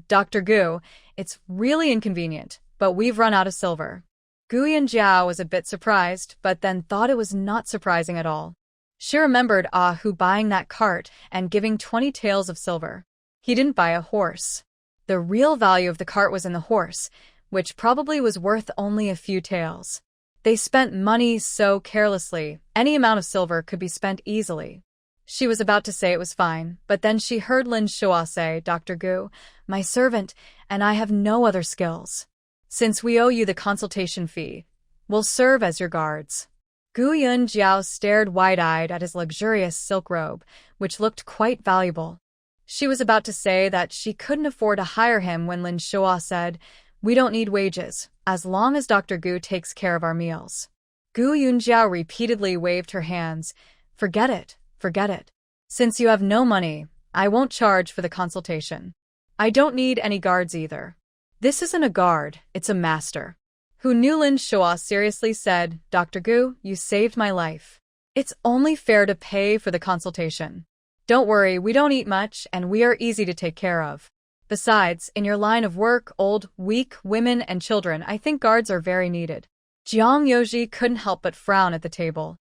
Dr. Gu, it's really inconvenient, but we've run out of silver." Gu Yunjiao was a bit surprised, but then thought it was not surprising at all. She remembered Ahu buying that cart and giving 20 taels of silver. He didn't buy a horse. The real value of the cart was in the horse, which probably was worth only a few taels. They spent money so carelessly, any amount of silver could be spent easily. She was about to say it was fine, but then she heard Lin Shua say, "Dr. Gu, my servant, and I have no other skills. Since we owe you the consultation fee, we'll serve as your guards." Gu Yunjiao stared wide-eyed at his luxurious silk robe, which looked quite valuable. She was about to say that she couldn't afford to hire him when Lin Shua said, "We don't need wages, as long as Dr. Gu takes care of our meals." Gu Yunjiao repeatedly waved her hands. "Forget it, forget it. Since you have no money, I won't charge for the consultation. I don't need any guards either." "This isn't a guard, it's a master." Who knew Lin Shua seriously said, "Dr. Gu, you saved my life. It's only fair to pay for the consultation. Don't worry, we don't eat much and we are easy to take care of. Besides, in your line of work, old, weak women and children, I think guards are very needed." Jiang Yoji couldn't help but frown at the table.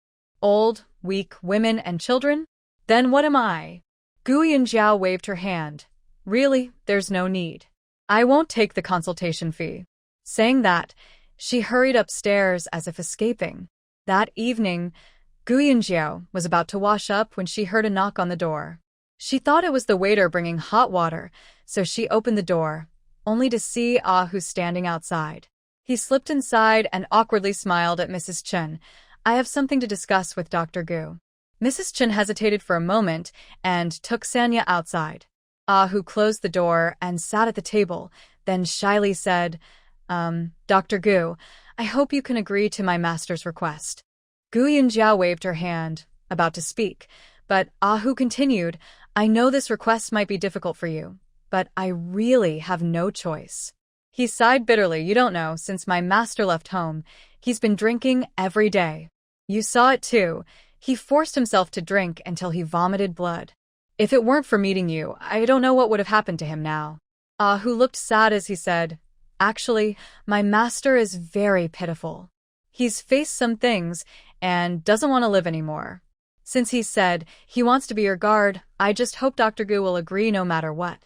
"Old, weak women and children? Then what am I?" Gu Yunjiao waved her hand. "Really, there's no need. I won't take the consultation fee." Saying that, she hurried upstairs as if escaping. That evening, Gu Yunjiao was about to wash up when she heard a knock on the door. She thought it was the waiter bringing hot water, so she opened the door, only to see Ahu standing outside. He slipped inside and awkwardly smiled at Mrs. Chen. "I have something to discuss with Dr. Gu." Mrs. Chen hesitated for a moment and took Sanya outside. Ahu closed the door and sat at the table, then shyly said, "Dr. Gu, I hope you can agree to my master's request." Gu Yunjiao waved her hand, about to speak, but Ahu continued, "I know this request might be difficult for you, but I really have no choice." He sighed bitterly. "You don't know, since my master left home, he's been drinking every day. You saw it too. He forced himself to drink until he vomited blood. If it weren't for meeting you, I don't know what would have happened to him now." Ahu looked sad as he said, "Actually, my master is very pitiful. He's faced some things and doesn't want to live anymore. Since he said he wants to be your guard, I just hope Dr. Gu will agree no matter what.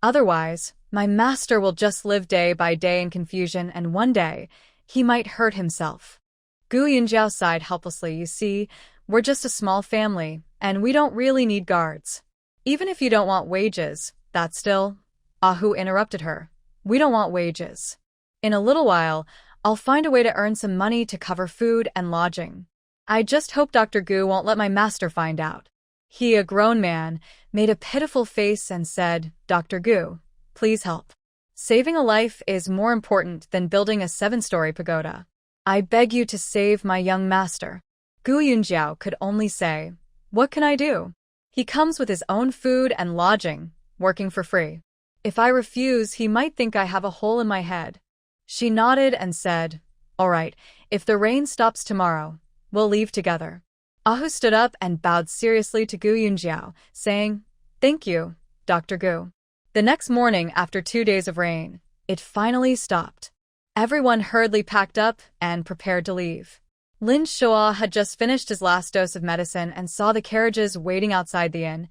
Otherwise, my master will just live day by day in confusion, and one day, he might hurt himself." Gu Yunjiao sighed helplessly. "You see, we're just a small family, and we don't really need guards. Even if you don't want wages, that's still—" Ahu interrupted her. "We don't want wages. In a little while, I'll find a way to earn some money to cover food and lodging. I just hope Dr. Gu won't let my master find out." He, a grown man, made a pitiful face and said, "Dr. Gu, please help. Saving a life is more important than building a 7-story pagoda. I beg you to save my young master." Gu Yunjiao could only say, "What can I do? He comes with his own food and lodging, working for free. If I refuse, he might think I have a hole in my head." She nodded and said, "All right, if the rain stops tomorrow, we'll leave together." Ahu stood up and bowed seriously to Gu Yunjiao, saying, "Thank you, Dr. Gu." The next morning, after 2 days of rain, it finally stopped. Everyone hurriedly packed up and prepared to leave. Lin Shua had just finished his last dose of medicine and saw the carriages waiting outside the inn,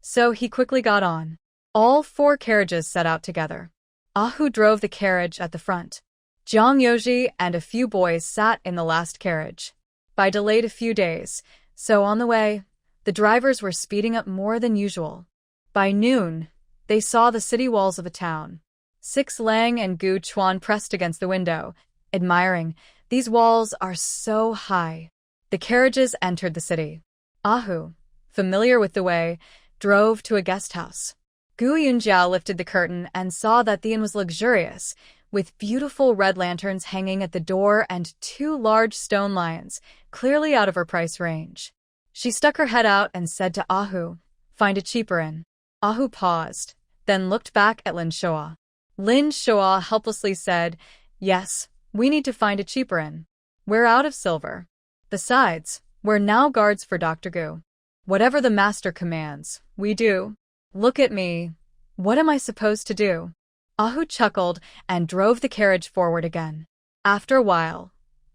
so he quickly got on. All 4 carriages set out together. Ahu drove the carriage at the front. Jiang Yoji and a few boys sat in the last carriage. By delayed a few days, so on the way, the drivers were speeding up more than usual. By noon, they saw the city walls of the town. 6 Lang and Gu Chuan pressed against the window, admiring, "These walls are so high." The carriages entered the city. Ahu, familiar with the way, drove to a guest house. Gu Yunjiao lifted the curtain and saw that the inn was luxurious, with beautiful red lanterns hanging at the door and 2 large stone lions, clearly out of her price range. She stuck her head out and said to Ahu, "Find a cheaper inn." Ahu paused, then looked back at Lin Shua. Lin Shua helplessly said, "Yes, we need to find a cheaper inn. We're out of silver. Besides, we're now guards for Dr. Gu. Whatever the master commands, we do. Look at me. What am I supposed to do?" Ahu chuckled and drove the carriage forward again. After a while,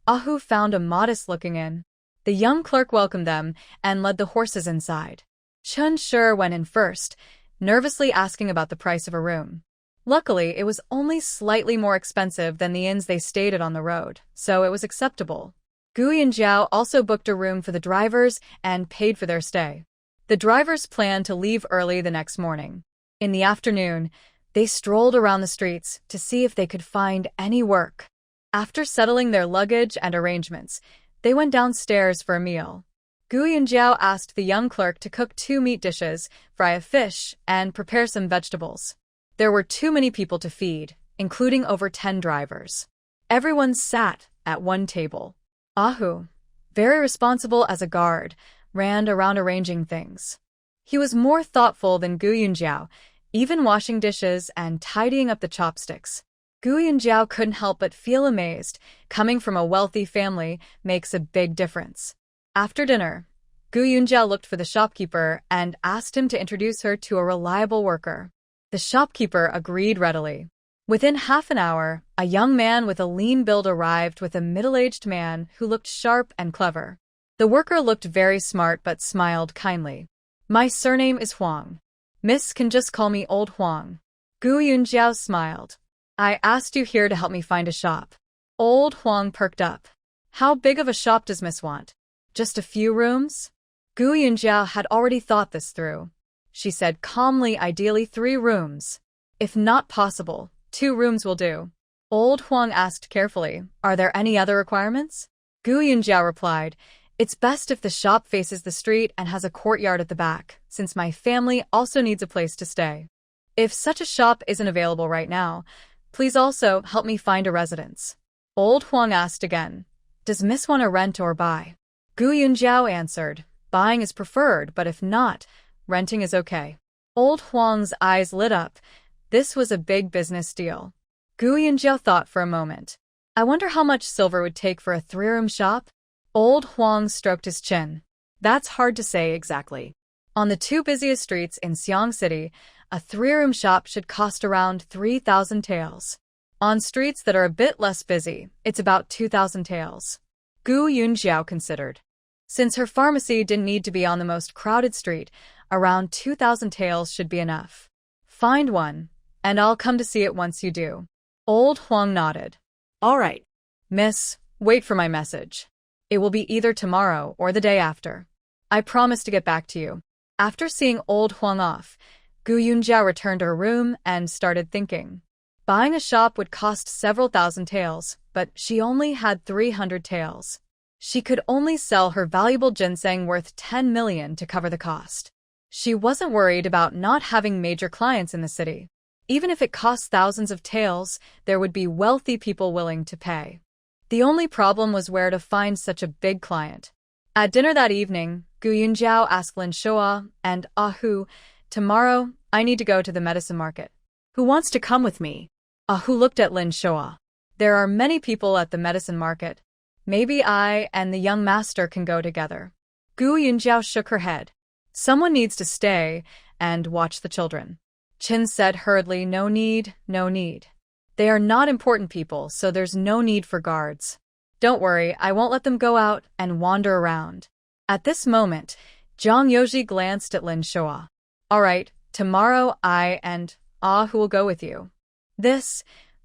Ahu found a modest-looking inn. The young clerk welcomed them and led the horses inside. Chun Shi went in first, nervously asking about the price of a room. Luckily, it was only slightly more expensive than the inns they stayed at on the road, so it was acceptable. Gu Yunjiao also booked a room for the drivers and paid for their stay. The drivers planned to leave early the next morning. In the afternoon, they strolled around the streets to see if they could find any work. After settling their luggage and arrangements, they went downstairs for a meal. Gu Yunjiao asked the young clerk to cook 2 meat dishes, fry a fish, and prepare some vegetables. There were too many people to feed, including over 10 drivers. Everyone sat at one table. Ahu, very responsible as a guard, ran around arranging things. He was more thoughtful than Gu Yunjiao, even washing dishes and tidying up the chopsticks. Gu Yunjiao couldn't help but feel amazed. Coming from a wealthy family makes a big difference. After dinner, Gu Yunjiao looked for the shopkeeper and asked him to introduce her to a reliable worker. The shopkeeper agreed readily. Within half an hour, a young man with a lean build arrived with a middle-aged man who looked sharp and clever. The worker looked very smart but smiled kindly. "My surname is Huang. Miss can just call me Old Huang." Gu Yunjiao smiled. "I asked you here to help me find a shop." Old Huang perked up. "How big of a shop does Miss want? Just a few rooms?" Gu Yunjiao had already thought this through. She said calmly, "Ideally 3 rooms. If not possible, 2 rooms will do." Old Huang asked carefully, "Are there any other requirements?" Gu Yunjiao replied, "It's best if the shop faces the street and has a courtyard at the back, since my family also needs a place to stay. If such a shop isn't available right now, please also help me find a residence." Old Huang asked again, "Does Miss want to rent or buy?" Gu Yunjiao answered, "Buying is preferred, but if not, renting is okay." Old Huang's eyes lit up. This was a big business deal. Gu Yunjiao thought for a moment. "I wonder how much silver would take for a 3-room shop?" Old Huang stroked his chin. That's hard to say exactly. On the 2 busiest streets in Xiang City, a 3-room shop should cost around 3,000 taels. On streets that are a bit less busy, it's about 2,000 taels. Gu Yunjiao considered. Since her pharmacy didn't need to be on the most crowded street, around 2,000 taels should be enough. "Find one, and I'll come to see it once you do." Old Huang nodded. All right. "Miss, wait for my message. It will be either tomorrow or the day after. I promise to get back to you." After seeing Old Huang off, Gu Yunjiao returned to her room and started thinking. Buying a shop would cost several thousand taels, but she only had 300 taels. She could only sell her valuable ginseng worth 10 million to cover the cost. She wasn't worried about not having major clients in the city. Even if it cost thousands of taels, there would be wealthy people willing to pay. The only problem was where to find such a big client. At dinner that evening, Gu Yunjiao asked Lin Shoa and Ahu, "Tomorrow, I need to go to the medicine market. Who wants to come with me?" Ahu looked at Lin Shoa. "There are many people at the medicine market. Maybe I and the young master can go together." Gu Yunjiao shook her head. "Someone needs to stay and watch the children." Chin said hurriedly, "No need, no need. They are not important people, so there's no need for guards. Don't worry, I won't let them go out and wander around." At this moment, Zhang Yoji glanced at Lin Shoa. "All right, tomorrow I and who will go with you."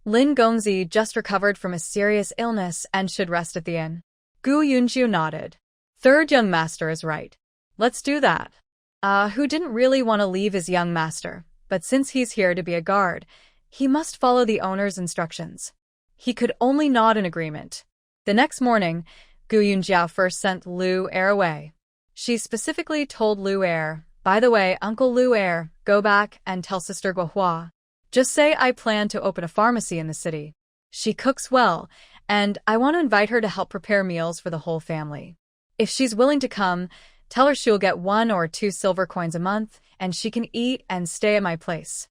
Lin Gongzi just recovered from a serious illness and should rest at the inn. Gu Yunjiao nodded. "Third young master is right. Let's do that." Who didn't really want to leave his young master, but since he's here to be a guard, he must follow the owner's instructions. He could only nod in agreement. The next morning, Gu Yunjiao first sent Lu Er away. She specifically told Lu Er, "By the way, Uncle Lu Er, go back and tell Sister Guohua. Just say I plan to open a pharmacy in the city. She cooks well, and I want to invite her to help prepare meals for the whole family. If she's willing to come, tell her she'll get 1 or 2 silver coins a month, and she can eat and stay at my place."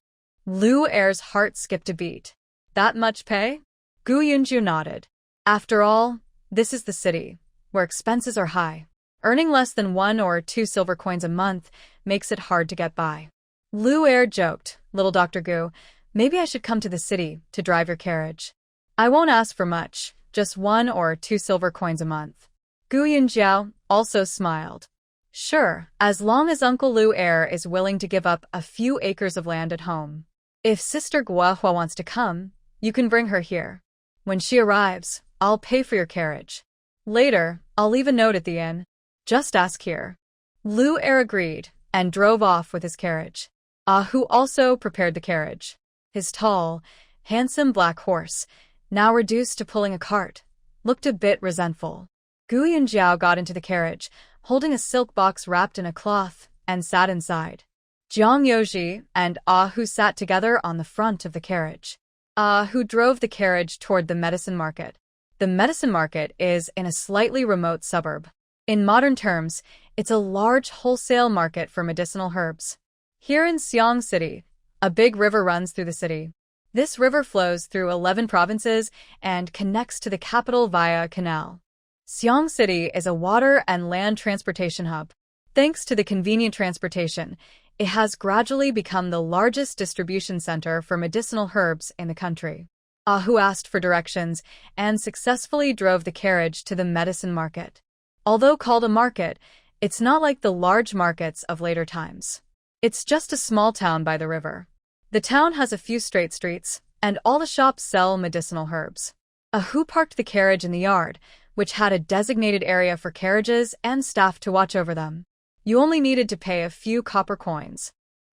Lu Er's heart skipped a beat. "That much pay?" Gu Yunjiao nodded. After all, this is the city, where expenses are high. Earning less than 1 or 2 silver coins a month makes it hard to get by. Lu Er joked, "Little Dr. Gu, maybe I should come to the city to drive your carriage. I won't ask for much, just 1 or 2 silver coins a month." Gu Yunjiao also smiled. Sure, as long as Uncle Lu Heir is willing to give up a few acres of land at home. If Sister Guahua wants to come, you can bring her here. When she arrives, I'll pay for your carriage. Later, I'll leave a note at the inn. Just ask here. Lu Heir agreed and drove off with his carriage. Hu also prepared the carriage. His tall, handsome black horse, now reduced to pulling a cart, looked a bit resentful. Gu Yunjiao got into the carriage, holding a silk box wrapped in a cloth, and sat inside. Jiang Yoji and Hu sat together on the front of the carriage. Hu drove the carriage toward the medicine market. The medicine market is in a slightly remote suburb. In modern terms, it's a large wholesale market for medicinal herbs. Here in Xiang City, a big river runs through the city. This river flows through 11 provinces and connects to the capital via a canal. Xiang City is a water and land transportation hub. Thanks to the convenient transportation, it has gradually become the largest distribution center for medicinal herbs in the country. Hu asked for directions and successfully drove the carriage to the medicine market. Although called a market, it's not like the large markets of later times. It's just a small town by the river. The town has a few straight streets, and all the shops sell medicinal herbs. Hu parked the carriage in the yard, which had a designated area for carriages and staff to watch over them. You only needed to pay a few copper coins.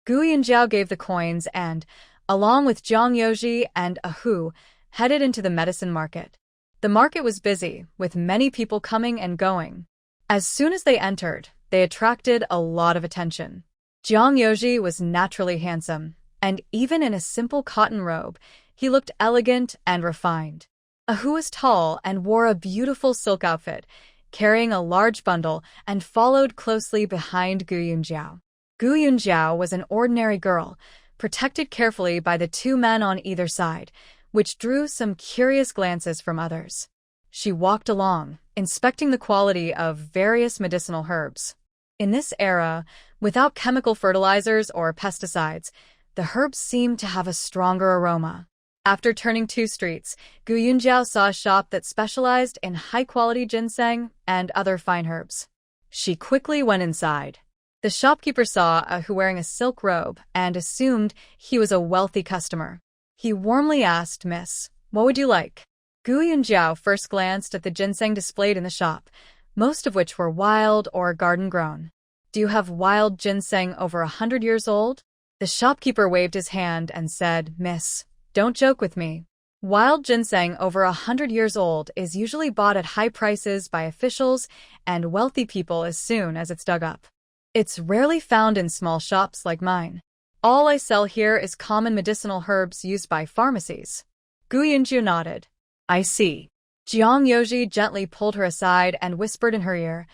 Gu Yunjiao gave the coins and, along with Jiang Yoji and Hu, headed into the medicine market. The market was busy, with many people coming and going. As soon as they entered, they attracted a lot of attention. Jiang Yoji was naturally handsome, and even in a simple cotton robe, he looked elegant and refined. Hu was tall and wore a beautiful silk outfit, carrying a large bundle, and followed closely behind Gu Yunjiao. Gu Yunjiao was an ordinary girl, protected carefully by the two men on either side, which drew some curious glances from others. She walked along, inspecting the quality of various medicinal herbs. In this era, without chemical fertilizers or pesticides, the herbs seemed to have a stronger aroma. After turning 2 streets, Gu Yunjiao saw a shop that specialized in high-quality ginseng and other fine herbs. She quickly went inside. The shopkeeper saw Hu wearing a silk robe and assumed he was a wealthy customer. He warmly asked, "Miss, what would you like?" Gu Yunjiao first glanced at the ginseng displayed in the shop, most of which were wild or garden-grown. "Do you have wild ginseng over 100 years old?" The shopkeeper waved his hand and said, "Miss, don't joke with me. Wild ginseng over 100 years old is usually bought at high prices by officials and wealthy people as soon as it's dug up. It's rarely found in small shops like mine. All I sell here is common medicinal herbs used by pharmacies." Gu Yunjiao nodded. "I see." Jiang Yoji gently pulled her aside and whispered in her ear,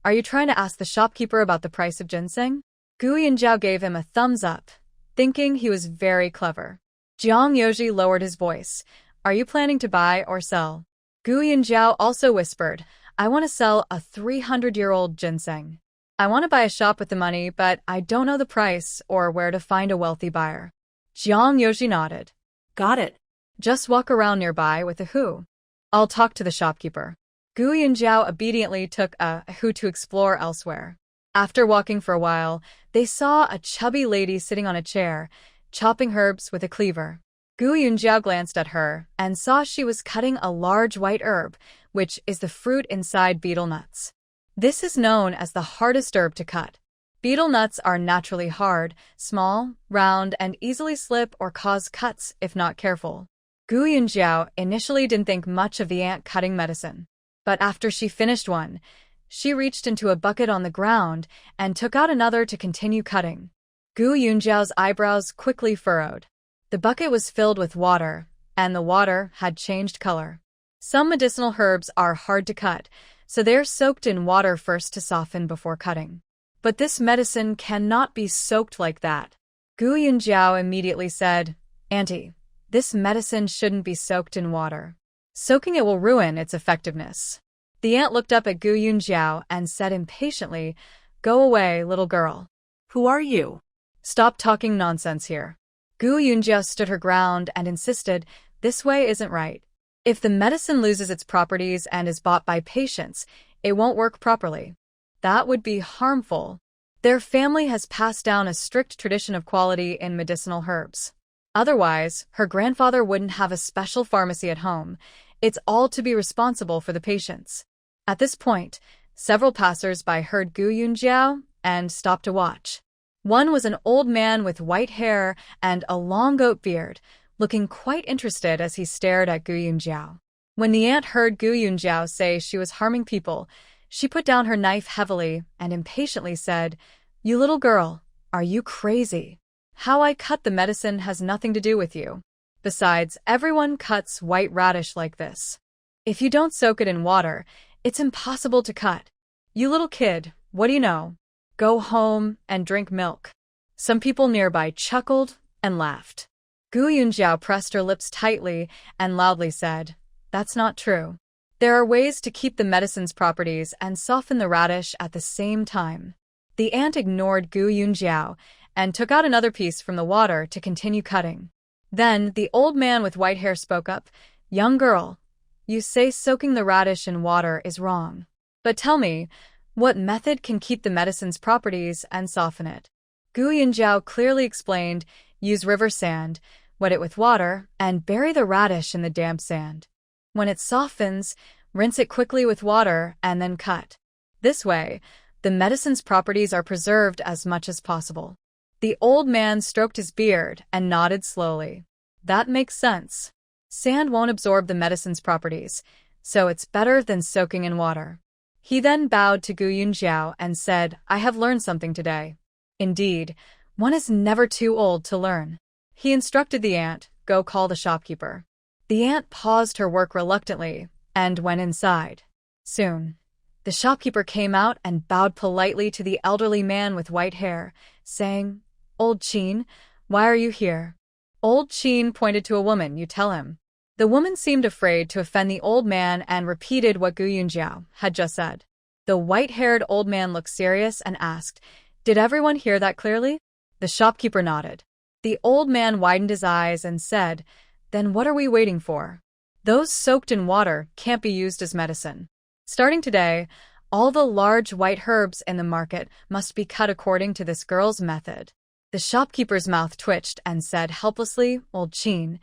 "Are you trying to ask the shopkeeper about the price of ginseng?" Gu Yunjiao gave him a thumbs up, thinking he was very clever. Jiang Yoji lowered his voice. "Are you planning to buy or sell?" Gu Yunjiao also whispered, "I want to sell a 300-year-old ginseng. I want to buy a shop with the money, but I don't know the price or where to find a wealthy buyer." Jiang Yoji nodded. Got it. "Just walk around nearby with Hu. I'll talk to the shopkeeper." Gu Yunjiao obediently took Hu to explore elsewhere. After walking for a while, they saw a chubby lady sitting on a chair, chopping herbs with a cleaver. Gu Yunjiao glanced at her and saw she was cutting a large white herb, which is the fruit inside betel nuts. This is known as the hardest herb to cut. Betel nuts are naturally hard, small, round, and easily slip or cause cuts if not careful. Gu Yunjiao initially didn't think much of the ant-cutting medicine, but after she finished one, she reached into a bucket on the ground and took out another to continue cutting. Gu Yunjiao's eyebrows quickly furrowed. The bucket was filled with water, and the water had changed color. Some medicinal herbs are hard to cut, so they're soaked in water first to soften before cutting. But this medicine cannot be soaked like that. Gu Yunjiao immediately said, "Auntie, this medicine shouldn't be soaked in water. Soaking it will ruin its effectiveness." The ant looked up at Gu Yunjiao and said impatiently, "Go away, little girl. Who are you? Stop talking nonsense here." Gu Yunjiao stood her ground and insisted, "This way isn't right. If the medicine loses its properties and is bought by patients, it won't work properly. That would be harmful. Their family has passed down a strict tradition of quality in medicinal herbs. Otherwise, her grandfather wouldn't have a special pharmacy at home. It's all to be responsible for the patients. At this point, several passers-by heard Gu Yunjiao and stopped to watch. One was an old man with white hair and a long goat beard, looking quite interested as he stared at Gu Yunjiao. When the aunt heard Gu Yunjiao say she was harming people, she put down her knife heavily and impatiently said, "You little girl, are you crazy? How I cut the medicine has nothing to do with you. Besides, everyone cuts white radish like this. If you don't soak it in water, it's impossible to cut. You little kid, what do you know? Go home and drink milk." Some people nearby chuckled and laughed. Gu Yunjiao pressed her lips tightly and loudly said, "That's not true. There are ways to keep the medicine's properties and soften the radish at the same time." The aunt ignored Gu Yunjiao and took out another piece from the water to continue cutting. Then the old man with white hair spoke up, "Young girl, you say soaking the radish in water is wrong. But tell me, what method can keep the medicine's properties and soften it?" Gu Yunjiao clearly explained, "Use river sand, wet it with water, and bury the radish in the damp sand. When it softens, rinse it quickly with water and then cut. This way, the medicine's properties are preserved as much as possible." The old man stroked his beard and nodded slowly. "That makes sense. Sand won't absorb the medicine's properties, so it's better than soaking in water." He then bowed to Gu Yunjiao and said, "I have learned something today." Indeed, one is never too old to learn. He instructed the aunt, "Go call the shopkeeper." The aunt paused her work reluctantly and went inside. Soon, the shopkeeper came out and bowed politely to the elderly man with white hair, saying, "Old Qin, why are you here?" Old Qin pointed to a woman, "You tell him." The woman seemed afraid to offend the old man and repeated what Gu Yunjiao had just said. The white-haired old man looked serious and asked, "Did everyone hear that clearly?" The shopkeeper nodded. The old man widened his eyes and said, "Then what are we waiting for? Those soaked in water can't be used as medicine. Starting today, all the large white herbs in the market must be cut according to this girl's method." The shopkeeper's mouth twitched and said helplessly, "Old Qin,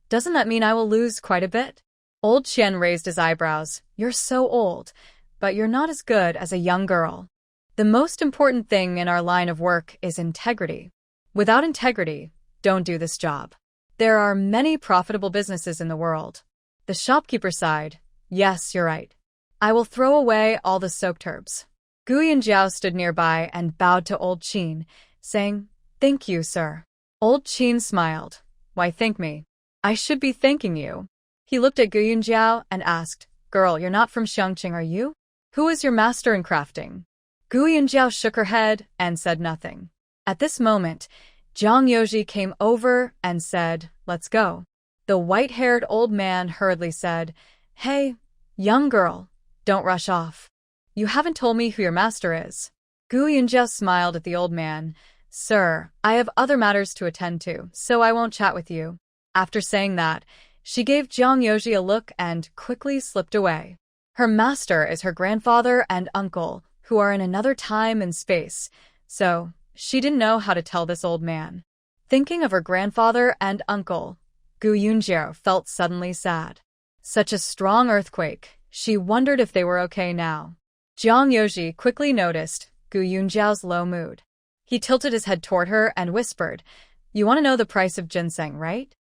doesn't that mean I will lose quite a bit?" Old Qian raised his eyebrows. "You're so old, but you're not as good as a young girl. The most important thing in our line of work is integrity. Without integrity, don't do this job. There are many profitable businesses in the world." The shopkeeper sighed. "Yes, you're right. I will throw away all the soaked herbs." Gu Yunjiao stood nearby and bowed to Old Qin, saying, "Thank you, sir." Old Qin smiled. "Why thank me? I should be thanking you." He looked at Gu Yunjiao and asked, "Girl, you're not from Xiangqing, are you? Who is your master in crafting?" Gu Yunjiao shook her head and said nothing. At this moment, Zhang Yoji came over and said, "Let's go." The white-haired old man hurriedly said, "Hey, young girl, don't rush off. You haven't told me who your master is." Gu Yunjiao smiled at the old man. "Sir, I have other matters to attend to, so I won't chat with you." After saying that, she gave Zhang Yoji a look and quickly slipped away. Her master is her grandfather and uncle, who are in another time and space, so she didn't know how to tell this old man. Thinking of her grandfather and uncle, Gu Yunjiao felt suddenly sad. Such a strong earthquake, she wondered if they were okay now. Zhang Yoji quickly noticed Gu Yunjiao's low mood. He tilted his head toward her and whispered, "You want to know the price of ginseng, right?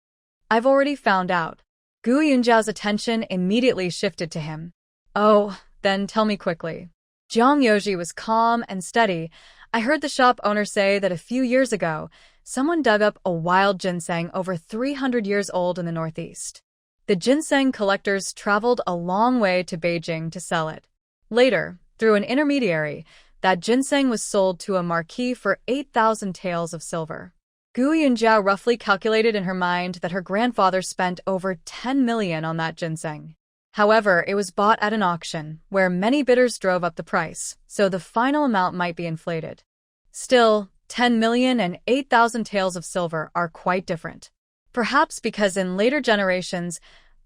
I've already found out." Gu Yunjiao's attention immediately shifted to him. "Oh, then tell me quickly." Zhang Yoji was calm and steady. "I heard the shop owner say that a few years ago, someone dug up a wild ginseng over 300 years old in the northeast. The ginseng collectors traveled a long way to Beijing to sell it. Later, through an intermediary, that ginseng was sold to a marquis for 8,000 taels of silver." Gu Yunjiao roughly calculated in her mind that her grandfather spent over 10 million on that ginseng. However, it was bought at an auction, where many bidders drove up the price, so the final amount might be inflated. Still, 10 million and 8,000 taels of silver are quite different. Perhaps because in later generations,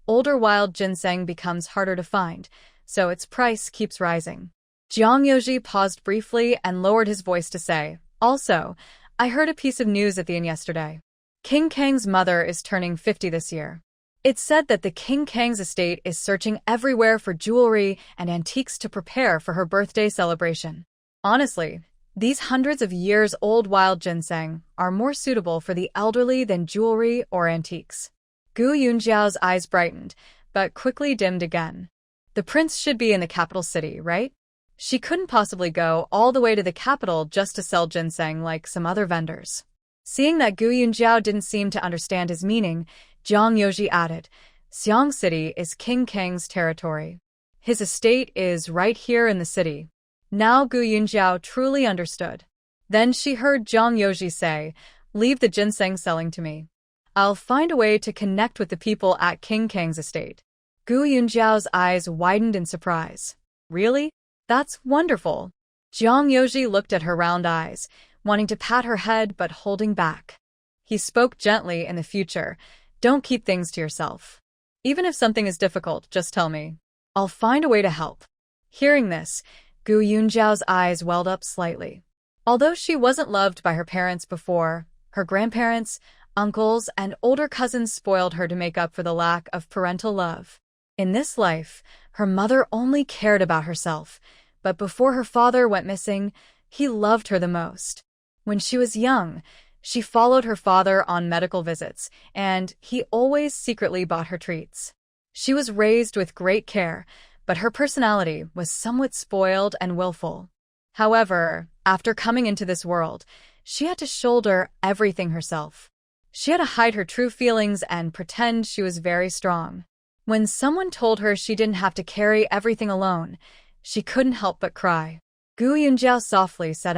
older wild ginseng becomes harder to find, so its price keeps rising. Jiang Yoji paused briefly and lowered his voice to say, "Also, I heard a piece of news at the inn yesterday. King Kang's mother is turning 50 this year. It's said that the King Kang's estate is searching everywhere for jewelry and antiques to prepare for her birthday celebration. Honestly, these hundreds of years old wild ginseng are more suitable for the elderly than jewelry or antiques." Gu Yunjiao's eyes brightened, but quickly dimmed again. The prince should be in the capital city, right? She couldn't possibly go all the way to the capital just to sell ginseng like some other vendors. Seeing that Gu Yunjiao didn't seem to understand his meaning, Jiang Yoji added, "Xiang City is King Kang's territory. His estate is right here in the city." Now Gu Yunjiao truly understood. Then she heard Jiang Yoji say, "Leave the ginseng selling to me. I'll find a way to connect with the people at King Kang's estate." Gu Yunjiao's eyes widened in surprise. "Really? That's wonderful." Jiang Yoji looked at her round eyes, wanting to pat her head but holding back. He spoke gently in the future, "Don't keep things to yourself. Even if something is difficult, just tell me. I'll find a way to help." Hearing this, Gu Yunjiao's eyes welled up slightly. Although she wasn't loved by her parents before, her grandparents, uncles, and older cousins spoiled her to make up for the lack of parental love. In this life, her mother only cared about herself, but before her father went missing, he loved her the most. When she was young, she followed her father on medical visits, and he always secretly bought her treats. She was raised with great care, but her personality was somewhat spoiled and willful. However, after coming into this world, she had to shoulder everything herself. She had to hide her true feelings and pretend she was very strong. When someone told her she didn't have to carry everything alone, she couldn't help but cry. Gu Yunjiao softly said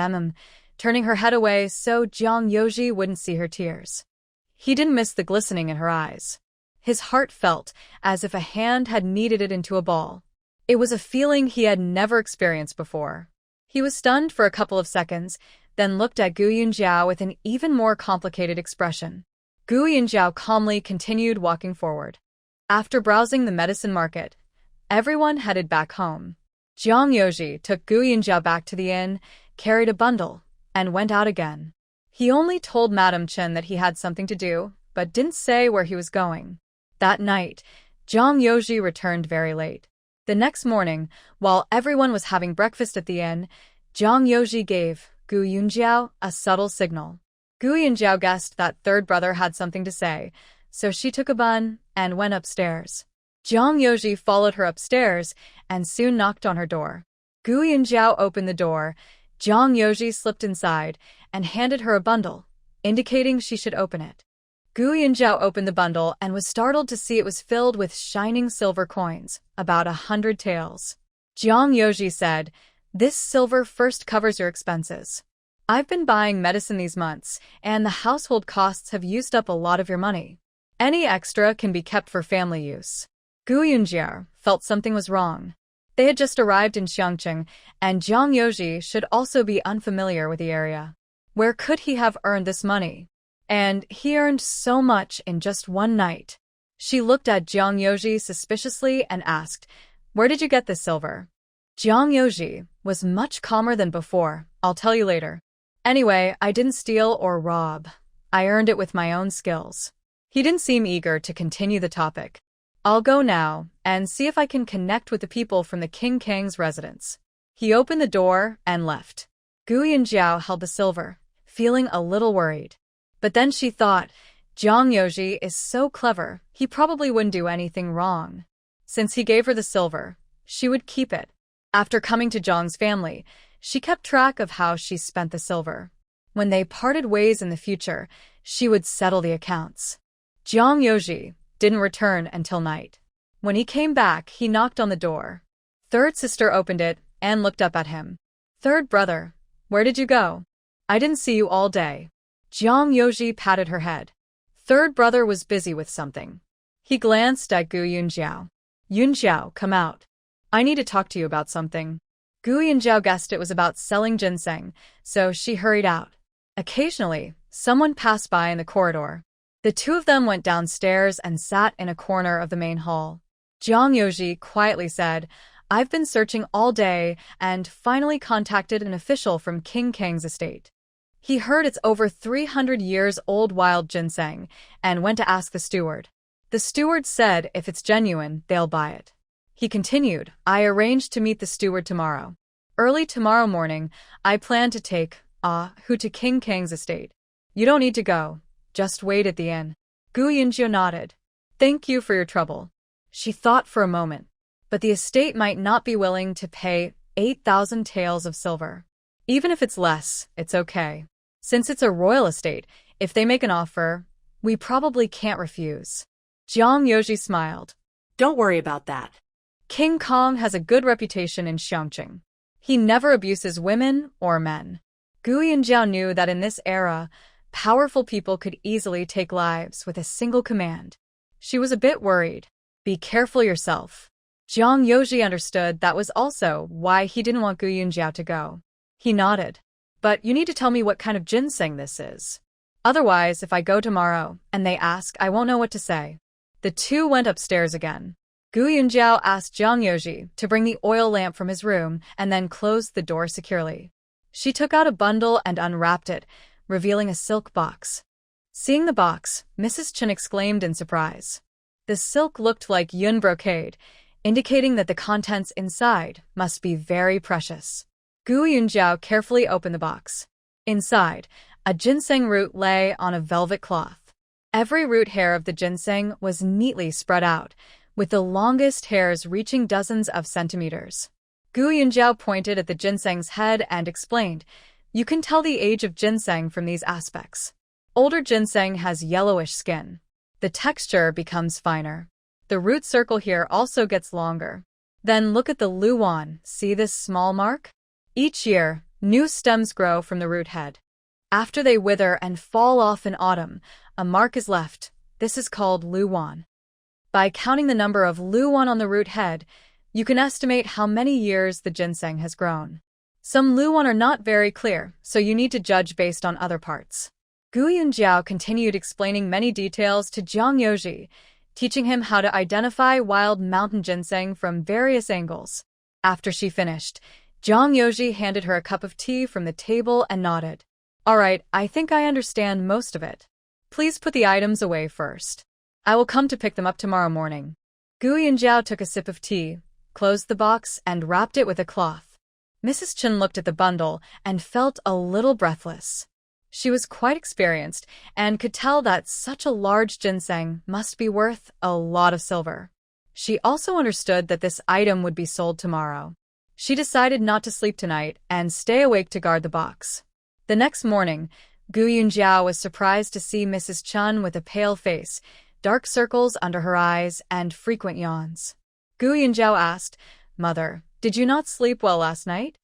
turning her head away so Jiang Yoji wouldn't see her tears. He didn't miss the glistening in her eyes. His heart felt as if a hand had kneaded it into a ball. It was a feeling he had never experienced before. He was stunned for a couple of seconds, then looked at Gu Yunjiao with an even more complicated expression. Gu Yunjiao calmly continued walking forward. After browsing the medicine market, everyone headed back home. Jiang Yoji took Gu Yunjiao back to the inn, carried a bundle, and went out again. He only told Madame Chen that he had something to do, but didn't say where he was going. That night, Jiang Yoji returned very late. The next morning, while everyone was having breakfast at the inn, Jiang Yoji gave Gu Yunjiao a subtle signal. Gu Yunjiao guessed that third brother had something to say, so she took a bun and went upstairs. Jiang Yoji followed her upstairs and soon knocked on her door. Gu Yunjiao opened the door. Jiang Yoji slipped inside and handed her a bundle, indicating she should open it. Gu Yunjiao opened the bundle and was startled to see it was filled with shining silver coins, about 100 taels. Jiang Yoji said, "This silver first covers your expenses. I've been buying medicine these months, and the household costs have used up a lot of your money. Any extra can be kept for family use." Gu Yunjiao felt something was wrong. They had just arrived in Xiangqing, and Jiang Yoji should also be unfamiliar with the area. Where could he have earned this money? And he earned so much in just one night. She looked at Jiang Yoji suspiciously and asked, "Where did you get this silver?" Jiang Yoji was much calmer than before. "I'll tell you later. Anyway, I didn't steal or rob. I earned it with my own skills." He didn't seem eager to continue the topic. "I'll go now and see if I can connect with the people from the King Kang's residence." He opened the door and left. Gu Yunjiao held the silver, feeling a little worried. But then she thought, Jiang Yoji is so clever, he probably wouldn't do anything wrong. Since he gave her the silver, she would keep it. After coming to Jiang's family, she kept track of how she spent the silver. When they parted ways in the future, she would settle the accounts. Jiang Yoji didn't return until night. When he came back, he knocked on the door. Third sister opened it and looked up at him. "Third brother, where did you go? I didn't see you all day." Jiang Yoji patted her head. Third brother was busy with something. He glanced at Gu Yunjiao. "Yunjiao, come out. I need to talk to you about something." Gu Yunjiao guessed it was about selling ginseng, so she hurried out. Occasionally, someone passed by in the corridor. The two of them went downstairs and sat in a corner of the main hall. Jiang Yoji quietly said, I've been searching all day and finally contacted an official from King Kang's estate. He heard it's over 300 years old wild ginseng and went to ask the steward. The steward said if it's genuine, they'll buy it. He continued, I arranged to meet the steward tomorrow. Early tomorrow morning, I plan to take Hu to King Kang's estate. You don't need to go. Just wait at the inn. Gu Yunjiu nodded. Thank you for your trouble. She thought for a moment. But the estate might not be willing to pay 8,000 taels of silver. Even if it's less, it's okay. Since it's a royal estate, if they make an offer, we probably can't refuse. Jiang Yoji smiled. Don't worry about that. King Kong has a good reputation in Xiongqing. He never abuses women or men. Gu Yunjiao knew that in this era, powerful people could easily take lives with a single command. She was a bit worried. Be careful yourself. Jiang Yoji understood that was also why he didn't want Gu Yunjiao to go. He nodded. But you need to tell me what kind of ginseng this is. Otherwise, if I go tomorrow and they ask, I won't know what to say. The two went upstairs again. Gu Yunjiao asked Jiang Yoji to bring the oil lamp from his room and then closed the door securely. She took out a bundle and unwrapped it, revealing a silk box. Seeing the box, Mrs. Chen exclaimed in surprise. The silk looked like yun brocade, indicating that the contents inside must be very precious. Gu Yunjiao carefully opened the box. Inside, a ginseng root lay on a velvet cloth. Every root hair of the ginseng was neatly spread out, with the longest hairs reaching dozens of centimeters. Gu Yunjiao pointed at the ginseng's head and explained, You can tell the age of ginseng from these aspects. Older ginseng has yellowish skin. The texture becomes finer. The root circle here also gets longer. Then look at the luan, see this small mark? Each year, new stems grow from the root head. After they wither and fall off in autumn, a mark is left. This is called luan. By counting the number of luan on the root head, you can estimate how many years the ginseng has grown. Some luan are not very clear, so you need to judge based on other parts. Gu Yunjiao continued explaining many details to Jiang Yoji, teaching him how to identify wild mountain ginseng from various angles. After she finished, Jiang Yoji handed her a cup of tea from the table and nodded. All right, I think I understand most of it. Please put the items away first. I will come to pick them up tomorrow morning. Gu Yunjiao took a sip of tea, closed the box, and wrapped it with a cloth. Mrs. Chen looked at the bundle and felt a little breathless. She was quite experienced and could tell that such a large ginseng must be worth a lot of silver. She also understood that this item would be sold tomorrow. She decided not to sleep tonight and stay awake to guard the box. The next morning, Gu Yunjiao was surprised to see Mrs. Chen with a pale face, dark circles under her eyes, and frequent yawns. Gu Yunjiao asked, Mother, did you not sleep well last night?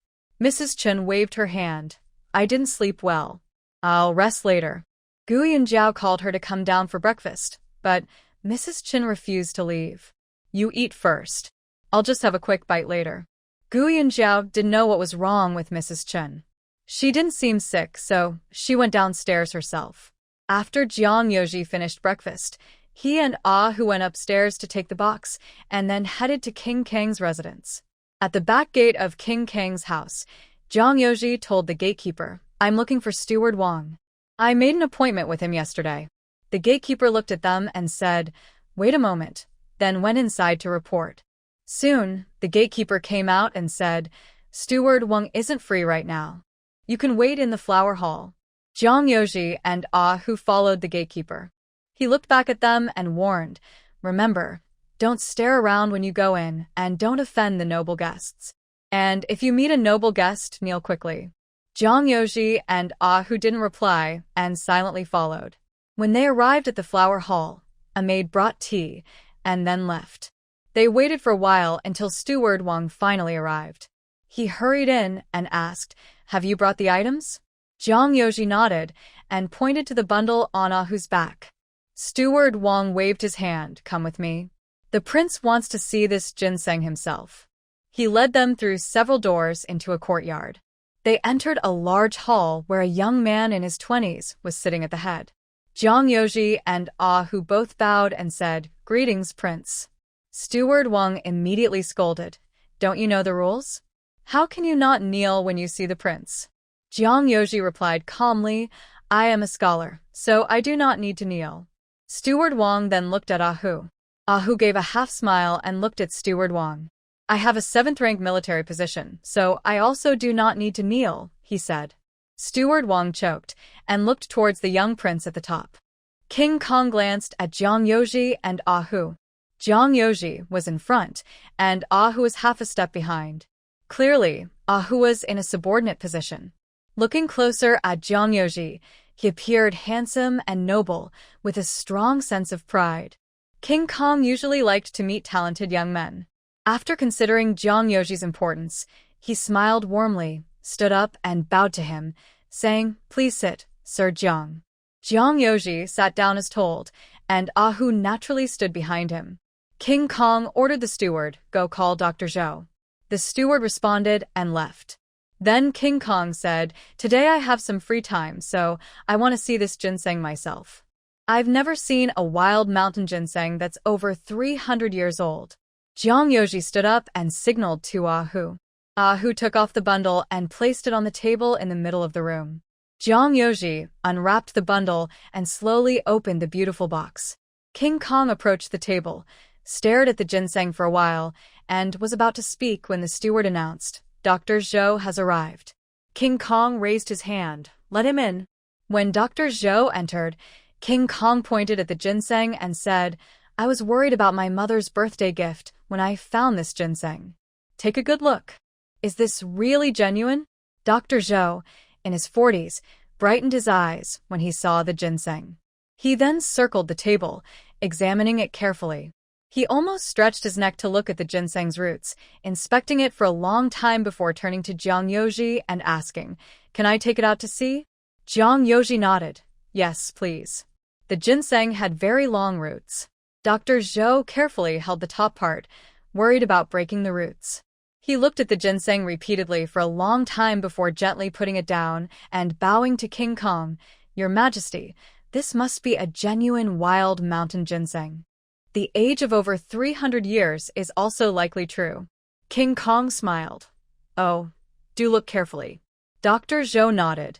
Mrs. Chen waved her hand. I didn't sleep well. I'll rest later. Gu Yunjiao called her to come down for breakfast, but Mrs. Chen refused to leave. You eat first. I'll just have a quick bite later. Gu Yunjiao didn't know what was wrong with Mrs. Chen. She didn't seem sick, so she went downstairs herself. After Jiang Yoji finished breakfast, he and Hu went upstairs to take the box and then headed to King Kang's residence. At the back gate of King Kang's house, Jiang Yoji told the gatekeeper, I'm looking for Steward Wang. I made an appointment with him yesterday. The gatekeeper looked at them and said, Wait a moment, then went inside to report. Soon, the gatekeeper came out and said, Steward Wang isn't free right now. You can wait in the flower hall. Jiang Yoji and Hu followed the gatekeeper. He looked back at them and warned, Remember, don't stare around when you go in and don't offend the noble guests. And if you meet a noble guest, kneel quickly. Jiang Yoji and Hu didn't reply and silently followed. When they arrived at the flower hall, a maid brought tea and then left. They waited for a while until Steward Wang finally arrived. He hurried in and asked, Have you brought the items? Jiang Yoji nodded and pointed to the bundle on Hu's back. Steward Wang waved his hand, Come with me. The prince wants to see this ginseng himself. He led them through several doors into a courtyard. They entered a large hall where a young man in his 20s was sitting at the head. Jiang Yoji and Hu both bowed and said, Greetings, Prince. Steward Wang immediately scolded, Don't you know the rules? How can you not kneel when you see the prince? Jiang Yoji replied calmly, I am a scholar, so I do not need to kneel. Steward Wang then looked at Ahu. Ahu gave a half smile and looked at Steward Wang. I have a 7th-rank military position, so I also do not need to kneel, he said. Steward Wang choked and looked towards the young prince at the top. King Kong glanced at Jiang Yoji and Ahu. Jiang Yoji was in front, and Ahu was half a step behind. Clearly, Ahu was in a subordinate position. Looking closer at Jiang Yoji, he appeared handsome and noble, with a strong sense of pride. King Kong usually liked to meet talented young men. After considering Jiang Yoji's importance, he smiled warmly, stood up and bowed to him, saying, Please sit, Sir Jiang. Jiang Yoji sat down as told, and Ahu naturally stood behind him. King Kong ordered the steward, go call Dr. Zhou. The steward responded and left. Then King Kong said, Today I have some free time, so I want to see this ginseng myself. I've never seen a wild mountain ginseng that's over 300 years old. Jiang Yoji stood up and signaled to Ahu. Ahu took off the bundle and placed it on the table in the middle of the room. Jiang Yoji unwrapped the bundle and slowly opened the beautiful box. King Kong approached the table, stared at the ginseng for a while, and was about to speak when the steward announced, Dr. Zhou has arrived. King Kong raised his hand. Let him in. When Dr. Zhou entered, King Kong pointed at the ginseng and said, I was worried about my mother's birthday gift when I found this ginseng. Take a good look. Is this really genuine? Dr. Zhou, in his 40s, brightened his eyes when he saw the ginseng. He then circled the table, examining it carefully. He almost stretched his neck to look at the ginseng's roots, inspecting it for a long time before turning to Jiang Yoji and asking, Can I take it out to see? Jiang Yoji nodded. Yes, please. The ginseng had very long roots. Dr. Zhou carefully held the top part, worried about breaking the roots. He looked at the ginseng repeatedly for a long time before gently putting it down and bowing to King Kong. Your Majesty, this must be a genuine wild mountain ginseng. The age of over 300 years is also likely true. King Kong smiled. Oh, do look carefully. Dr. Zhou nodded.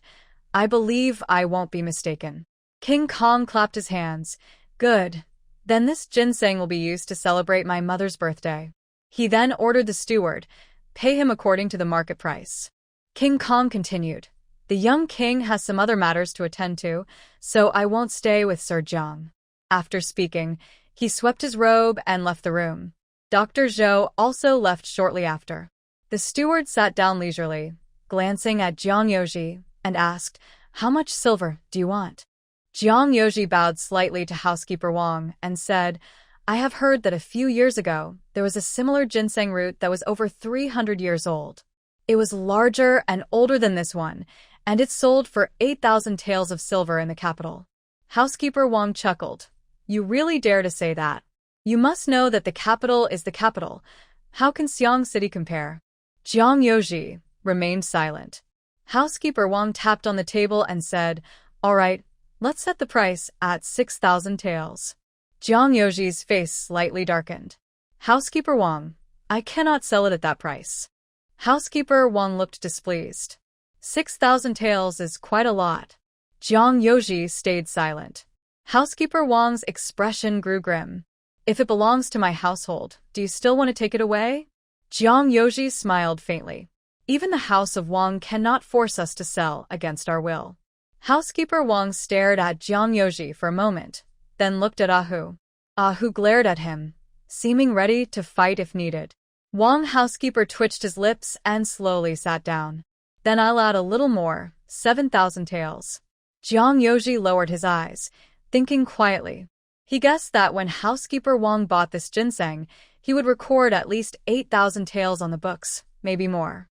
I believe I won't be mistaken. King Kong clapped his hands. Good. Then this ginseng will be used to celebrate my mother's birthday. He then ordered the steward, pay him according to the market price. King Kong continued. The young king has some other matters to attend to, so I won't stay with Sir Jiang. After speaking, he swept his robe and left the room. Dr. Zhou also left shortly after. The steward sat down leisurely, glancing at Jiang Yoji, and asked, How much silver do you want? Jiang Yoji bowed slightly to housekeeper Wang and said, I have heard that a few years ago, there was a similar ginseng root that was over 300 years old. It was larger and older than this one, and it sold for 8,000 taels of silver in the capital. Housekeeper Wang chuckled. You really dare to say that? You must know that the capital is the capital. How can Xiang City compare? Jiang Yoji remained silent. Housekeeper Wang tapped on the table and said, All right, let's set the price at 6,000 taels. Jiang Yoji's face slightly darkened. Housekeeper Wang, I cannot sell it at that price. Housekeeper Wang looked displeased. 6,000 taels is quite a lot. Jiang Yoji stayed silent. Housekeeper Wang's expression grew grim. If it belongs to my household, do you still want to take it away? Jiang Yoji smiled faintly. Even the house of Wang cannot force us to sell against our will. Housekeeper Wang stared at Jiang Yoji for a moment, then looked at Ahu. Ahu glared at him, seeming ready to fight if needed. Wang housekeeper twitched his lips and slowly sat down. Then I'll add a little more, 7,000 taels. Jiang Yoji lowered his eyes, thinking quietly. He guessed that when housekeeper Wang bought this ginseng, he would record at least 8,000 taels on the books, maybe more.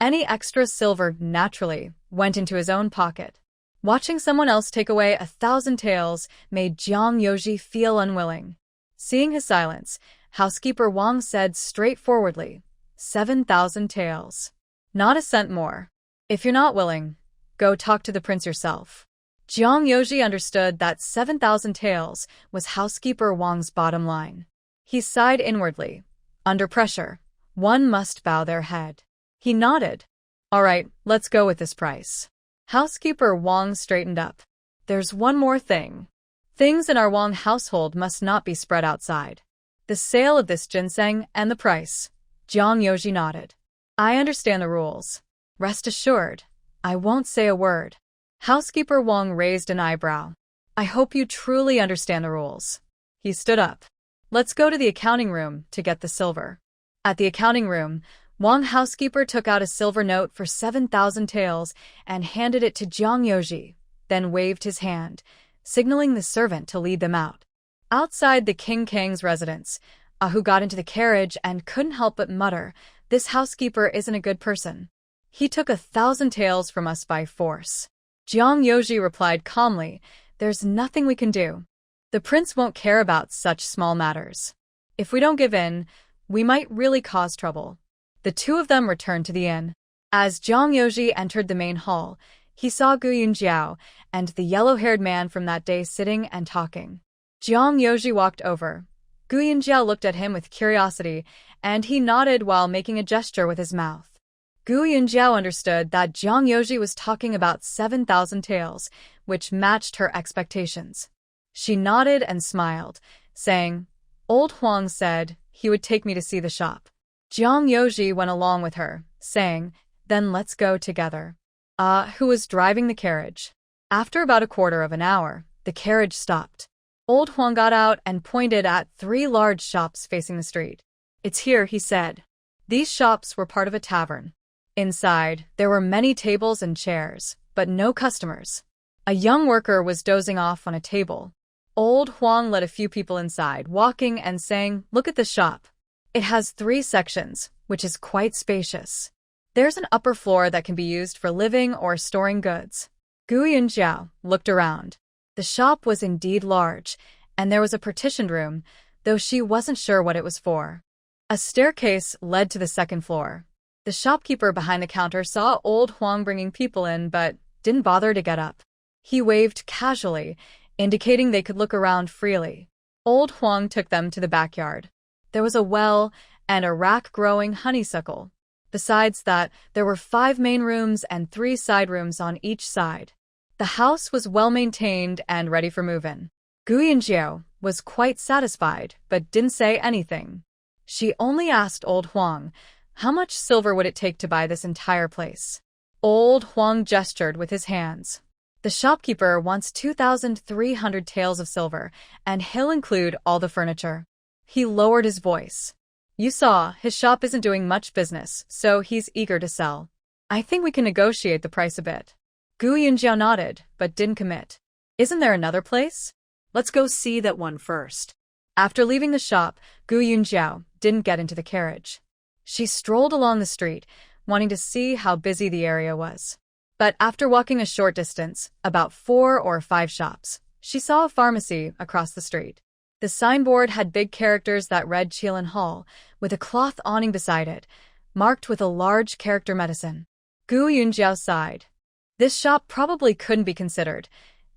Any extra silver naturally went into his own pocket. Watching someone else take away 1,000 taels made Jiang Yoji feel unwilling. Seeing his silence, housekeeper Wang said straightforwardly, 7,000 taels. Not a cent more. If you're not willing, go talk to the prince yourself. Jiang Yoji understood that 7,000 taels was housekeeper Wang's bottom line. He sighed inwardly. Under pressure, One must bow their head. He nodded. All right, let's go with this price. Housekeeper Wang straightened up. There's one more thing. Things in our Wang household must not be spread outside. The sale of this ginseng and the price. Jiang Yoji nodded. I understand the rules. Rest assured, I won't say a word. Housekeeper Wang raised an eyebrow. I hope you truly understand the rules. He stood up. Let's go to the accounting room to get the silver. At the accounting room, Wang housekeeper took out a silver note for 7,000 taels and handed it to Jiang Yoji, then waved his hand, signaling the servant to lead them out. Outside the King Kang's residence, Ahu got into the carriage and couldn't help but mutter, this housekeeper isn't a good person. He took 1,000 taels from us by force. Jiang Yoji replied calmly, there's nothing we can do. The prince won't care about such small matters. If we don't give in, we might really cause trouble. The two of them returned to the inn. As Jiang Yoji entered the main hall, he saw Gu Yunjiao and the yellow-haired man from that day sitting and talking. Jiang Yoji walked over. Gu Yunjiao looked at him with curiosity, and he nodded while making a gesture with his mouth. Gu Yunjiao understood that Jiang Yoji was talking about 7,000 taels, which matched her expectations. She nodded and smiled, saying, Old Huang said he would take me to see the shop. Jiang Yoji went along with her, saying, then let's go together. Who was driving the carriage? After about a quarter of an hour, the carriage stopped. Old Huang got out and pointed at 3 large shops facing the street. It's here, he said. These shops were part of a tavern. Inside, there were many tables and chairs, but no customers. A young worker was dozing off on a table. Old Huang led a few people inside, walking and saying, look at the shop. It has 3 sections, which is quite spacious. There's an upper floor that can be used for living or storing goods. Gu Yunjiao looked around. The shop was indeed large, and there was a partitioned room, though she wasn't sure what it was for. A staircase led to the 2nd floor. The shopkeeper behind the counter saw Old Huang bringing people in, but didn't bother to get up. He waved casually, indicating they could look around freely. Old Huang took them to the backyard. There was a well and a rack-growing honeysuckle. Besides that, there were 5 main rooms and 3 side rooms on each side. The house was well-maintained and ready for move-in. Gu Yunjiao was quite satisfied, but didn't say anything. She only asked Old Huang, how much silver would it take to buy this entire place? Old Huang gestured with his hands. The shopkeeper wants 2,300 taels of silver, and he'll include all the furniture. He lowered his voice. You saw, his shop isn't doing much business, so he's eager to sell. I think we can negotiate the price a bit. Gu Yunjiao nodded, but didn't commit. Isn't there another place? Let's go see that one first. After leaving the shop, Gu Yunjiao didn't get into the carriage. She strolled along the street, wanting to see how busy the area was. But after walking a short distance, about 4 or 5 shops, she saw a pharmacy across the street. The signboard had big characters that read Qilin Hall, with a cloth awning beside it, marked with a large character medicine. Gu Yunjiao sighed. This shop probably couldn't be considered.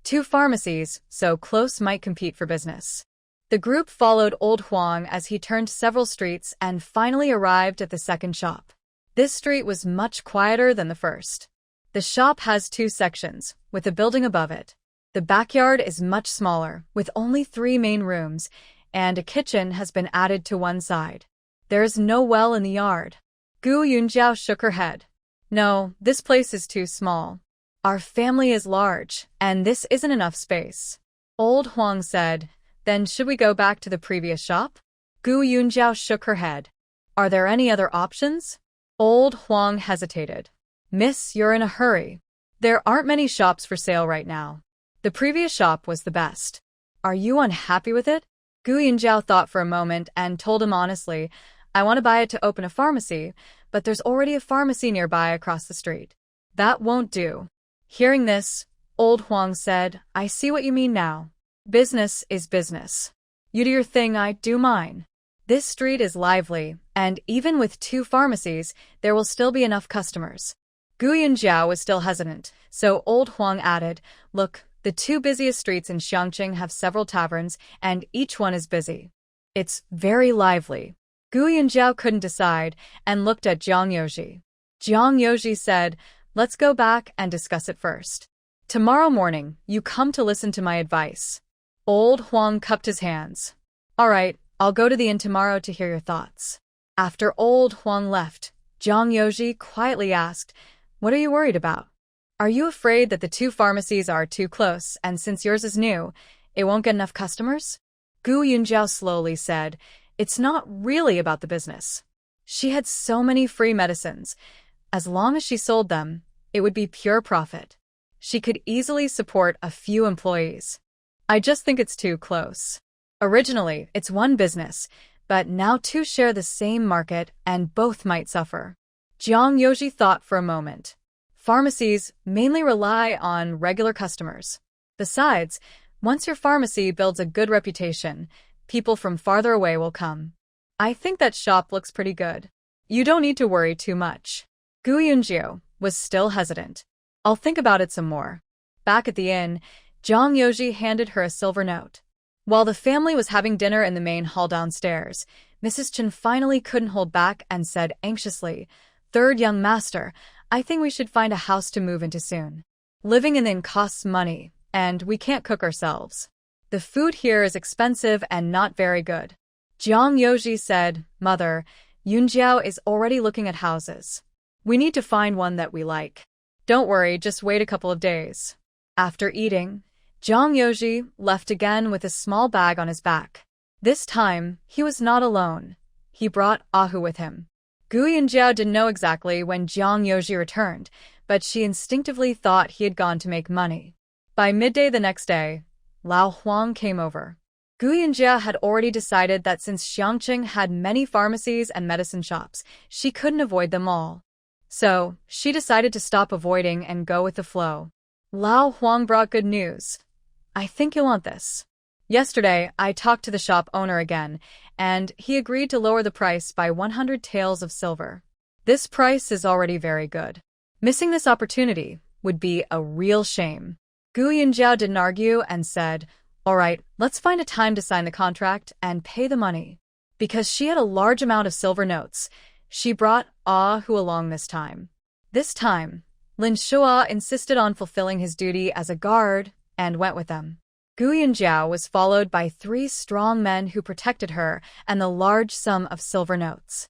2 pharmacies, so close, might compete for business. The group followed Old Huang as he turned several streets and finally arrived at the 2nd shop. This street was much quieter than the first. The shop has 2 sections, with a building above it. The backyard is much smaller, with only 3 main rooms, and a kitchen has been added to one side. There is no well in the yard. Gu Yunjiao shook her head. No, this place is too small. Our family is large, and this isn't enough space. Old Huang said, then should we go back to the previous shop? Gu Yunjiao shook her head. Are there any other options? Old Huang hesitated. Miss, you're in a hurry. There aren't many shops for sale right now. The previous shop was the best. Are you unhappy with it? Gu Yunjiao thought for a moment and told him honestly, I want to buy it to open a pharmacy, but there's already a pharmacy nearby across the street. That won't do. Hearing this, Old Huang said, I see what you mean now. Business is business. You do your thing, I do mine. This street is lively, and even with 2 pharmacies, there will still be enough customers. Gu Yunjiao was still hesitant, so Old Huang added, look, the 2 busiest streets in Xiangqing have several taverns, and each one is busy. It's very lively. Gu Yunjiao couldn't decide and looked at Jiang Yoji. Jiang Yoji said, "Let's go back and discuss it first. Tomorrow morning, you come to listen to my advice." Old Huang cupped his hands. "All right, I'll go to the inn tomorrow to hear your thoughts." After Old Huang left, Jiang Yoji quietly asked, "What are you worried about? Are you afraid that the two pharmacies are too close, and since yours is new, it won't get enough customers?" Gu Yunjiao slowly said, "It's not really about the business. She had so many free medicines. As long as she sold them, it would be pure profit. She could easily support a few employees. I just think it's too close. Originally, it's one business, but now two share the same market and both might suffer." Jiang Yoji thought for a moment. Pharmacies mainly rely on regular customers. Besides, once your pharmacy builds a good reputation, people from farther away will come. I think that shop looks pretty good. You don't need to worry too much. Gu Yunjiao was still hesitant. "I'll think about it some more." Back at the inn, Jiang Yoji handed her a silver note. While the family was having dinner in the main hall downstairs, Mrs. Chen finally couldn't hold back and said anxiously, "Third young master, I think we should find a house to move into soon. Living in the inn costs money, and we can't cook ourselves. The food here is expensive and not very good." Jiang Yoji said, "Mother, Yunjiao is already looking at houses. We need to find one that we like. Don't worry, just wait a couple of days." After eating, Jiang Yoji left again with a small bag on his back. This time, he was not alone. He brought Ahu with him. Gu Yunjiao didn't know exactly when Jiang Yoji returned, but she instinctively thought he had gone to make money. By midday the next day, Lao Huang came over. Gu Yunjiao had already decided that since Xiangqing had many pharmacies and medicine shops, she couldn't avoid them all. So, she decided to stop avoiding and go with the flow. Lao Huang brought good news. "I think you'll want this. Yesterday, I talked to the shop owner again, and he agreed to lower the price by 100 taels of silver. This price is already very good. Missing this opportunity would be a real shame." Gu Yunjiao didn't argue and said, "All right, let's find a time to sign the contract and pay the money." Because she had a large amount of silver notes, she brought Ahu along this time. This time, Lin Shua insisted on fulfilling his duty as a guard and went with them. Gu Yunjiao was followed by 3 strong men who protected her and the large sum of silver notes.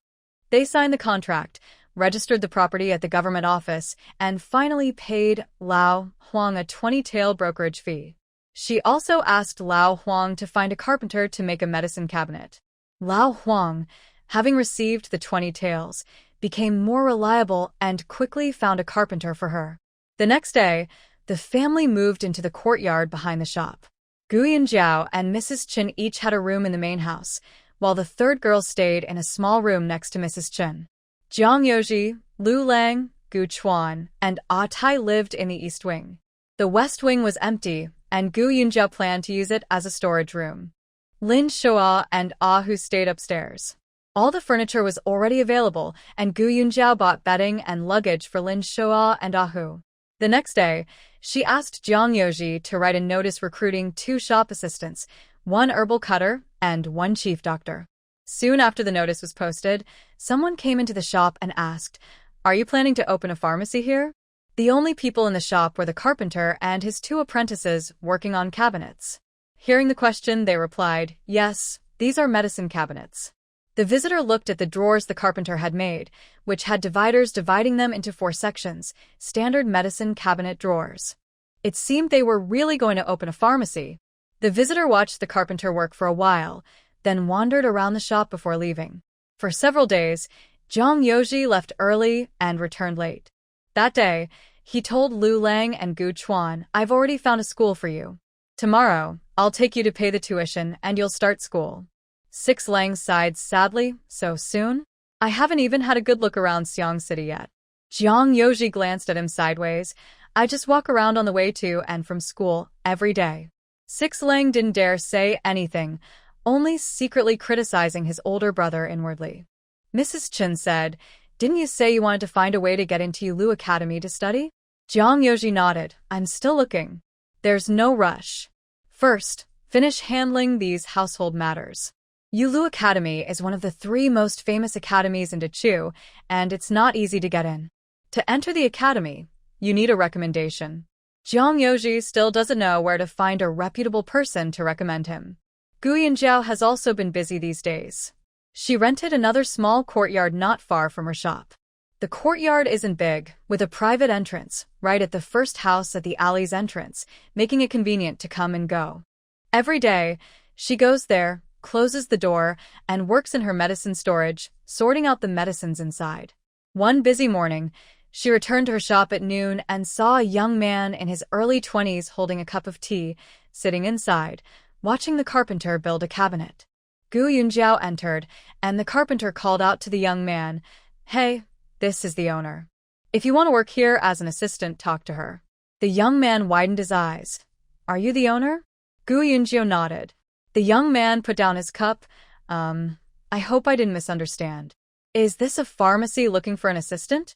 They signed the contract, registered the property at the government office, and finally paid Lao Huang a 20-tael brokerage fee. She also asked Lao Huang to find a carpenter to make a medicine cabinet. Lao Huang, having received the 20 taels, became more reliable and quickly found a carpenter for her. The next day, the family moved into the courtyard behind the shop. Gu Yunjiao and Mrs. Chen each had a room in the main house, while the third girl stayed in a small room next to Mrs. Chen. Jiang Yoji, Lu Lang, Gu Chuan, and Ah Tai lived in the east wing. The west wing was empty, and Gu Yunjiao planned to use it as a storage room. Lin Shua and Ahu stayed upstairs. All the furniture was already available, and Gu Yunjiao bought bedding and luggage for Lin Shua and Ahu. The next day, she asked Jiang Yoji to write a notice recruiting 2 shop assistants, 1 herbal cutter, and 1 chief doctor. Soon after the notice was posted, someone came into the shop and asked, "Are you planning to open a pharmacy here?" The only people in the shop were the carpenter and his 2 apprentices working on cabinets. Hearing the question, they replied, "Yes, these are medicine cabinets." The visitor looked at the drawers the carpenter had made, which had dividers dividing them into 4 sections, standard medicine cabinet drawers. It seemed they were really going to open a pharmacy. The visitor watched the carpenter work for a while, then wandered around the shop before leaving. For several days, Jiang Yoji left early and returned late. That day, he told Lu Lang and Gu Chuan, "I've already found a school for you. Tomorrow, I'll take you to pay the tuition and you'll start school." 6 Lang sighed sadly, "So soon? I haven't even had a good look around Xiang City yet." Jiang Yoji glanced at him sideways. "I just walk around on the way to and from school every day." 6 Lang didn't dare say anything, only secretly criticizing his older brother inwardly. Mrs. Chen said, "Didn't you say you wanted to find a way to get into Lu Academy to study?" Jiang Yoji nodded. "I'm still looking. There's no rush. First, finish handling these household matters. Yulu Academy is one of the 3 most famous academies in Dachu, and it's not easy to get in. To enter the academy, you need a recommendation. Jiang Yoji still doesn't know where to find a reputable person to recommend him. Gu Yunjiao has also been busy these days. She rented another small courtyard not far from her shop. The courtyard isn't big, with a private entrance right at the first house at the alley's entrance, making it convenient to come and go. Every day, she goes there, closes the door, and works in her medicine storage, sorting out the medicines inside. One busy morning, she returned to her shop at noon and saw a young man in his early 20s holding a cup of tea, sitting inside, watching the carpenter build a cabinet. Gu Yunjiao entered, and the carpenter called out to the young man, "Hey, this is the owner. If you want to work here as an assistant, talk to her." The young man widened his eyes. "Are you the owner?" Gu Yunjiao nodded. The young man put down his cup. I hope I didn't misunderstand. Is this a pharmacy looking for an assistant?"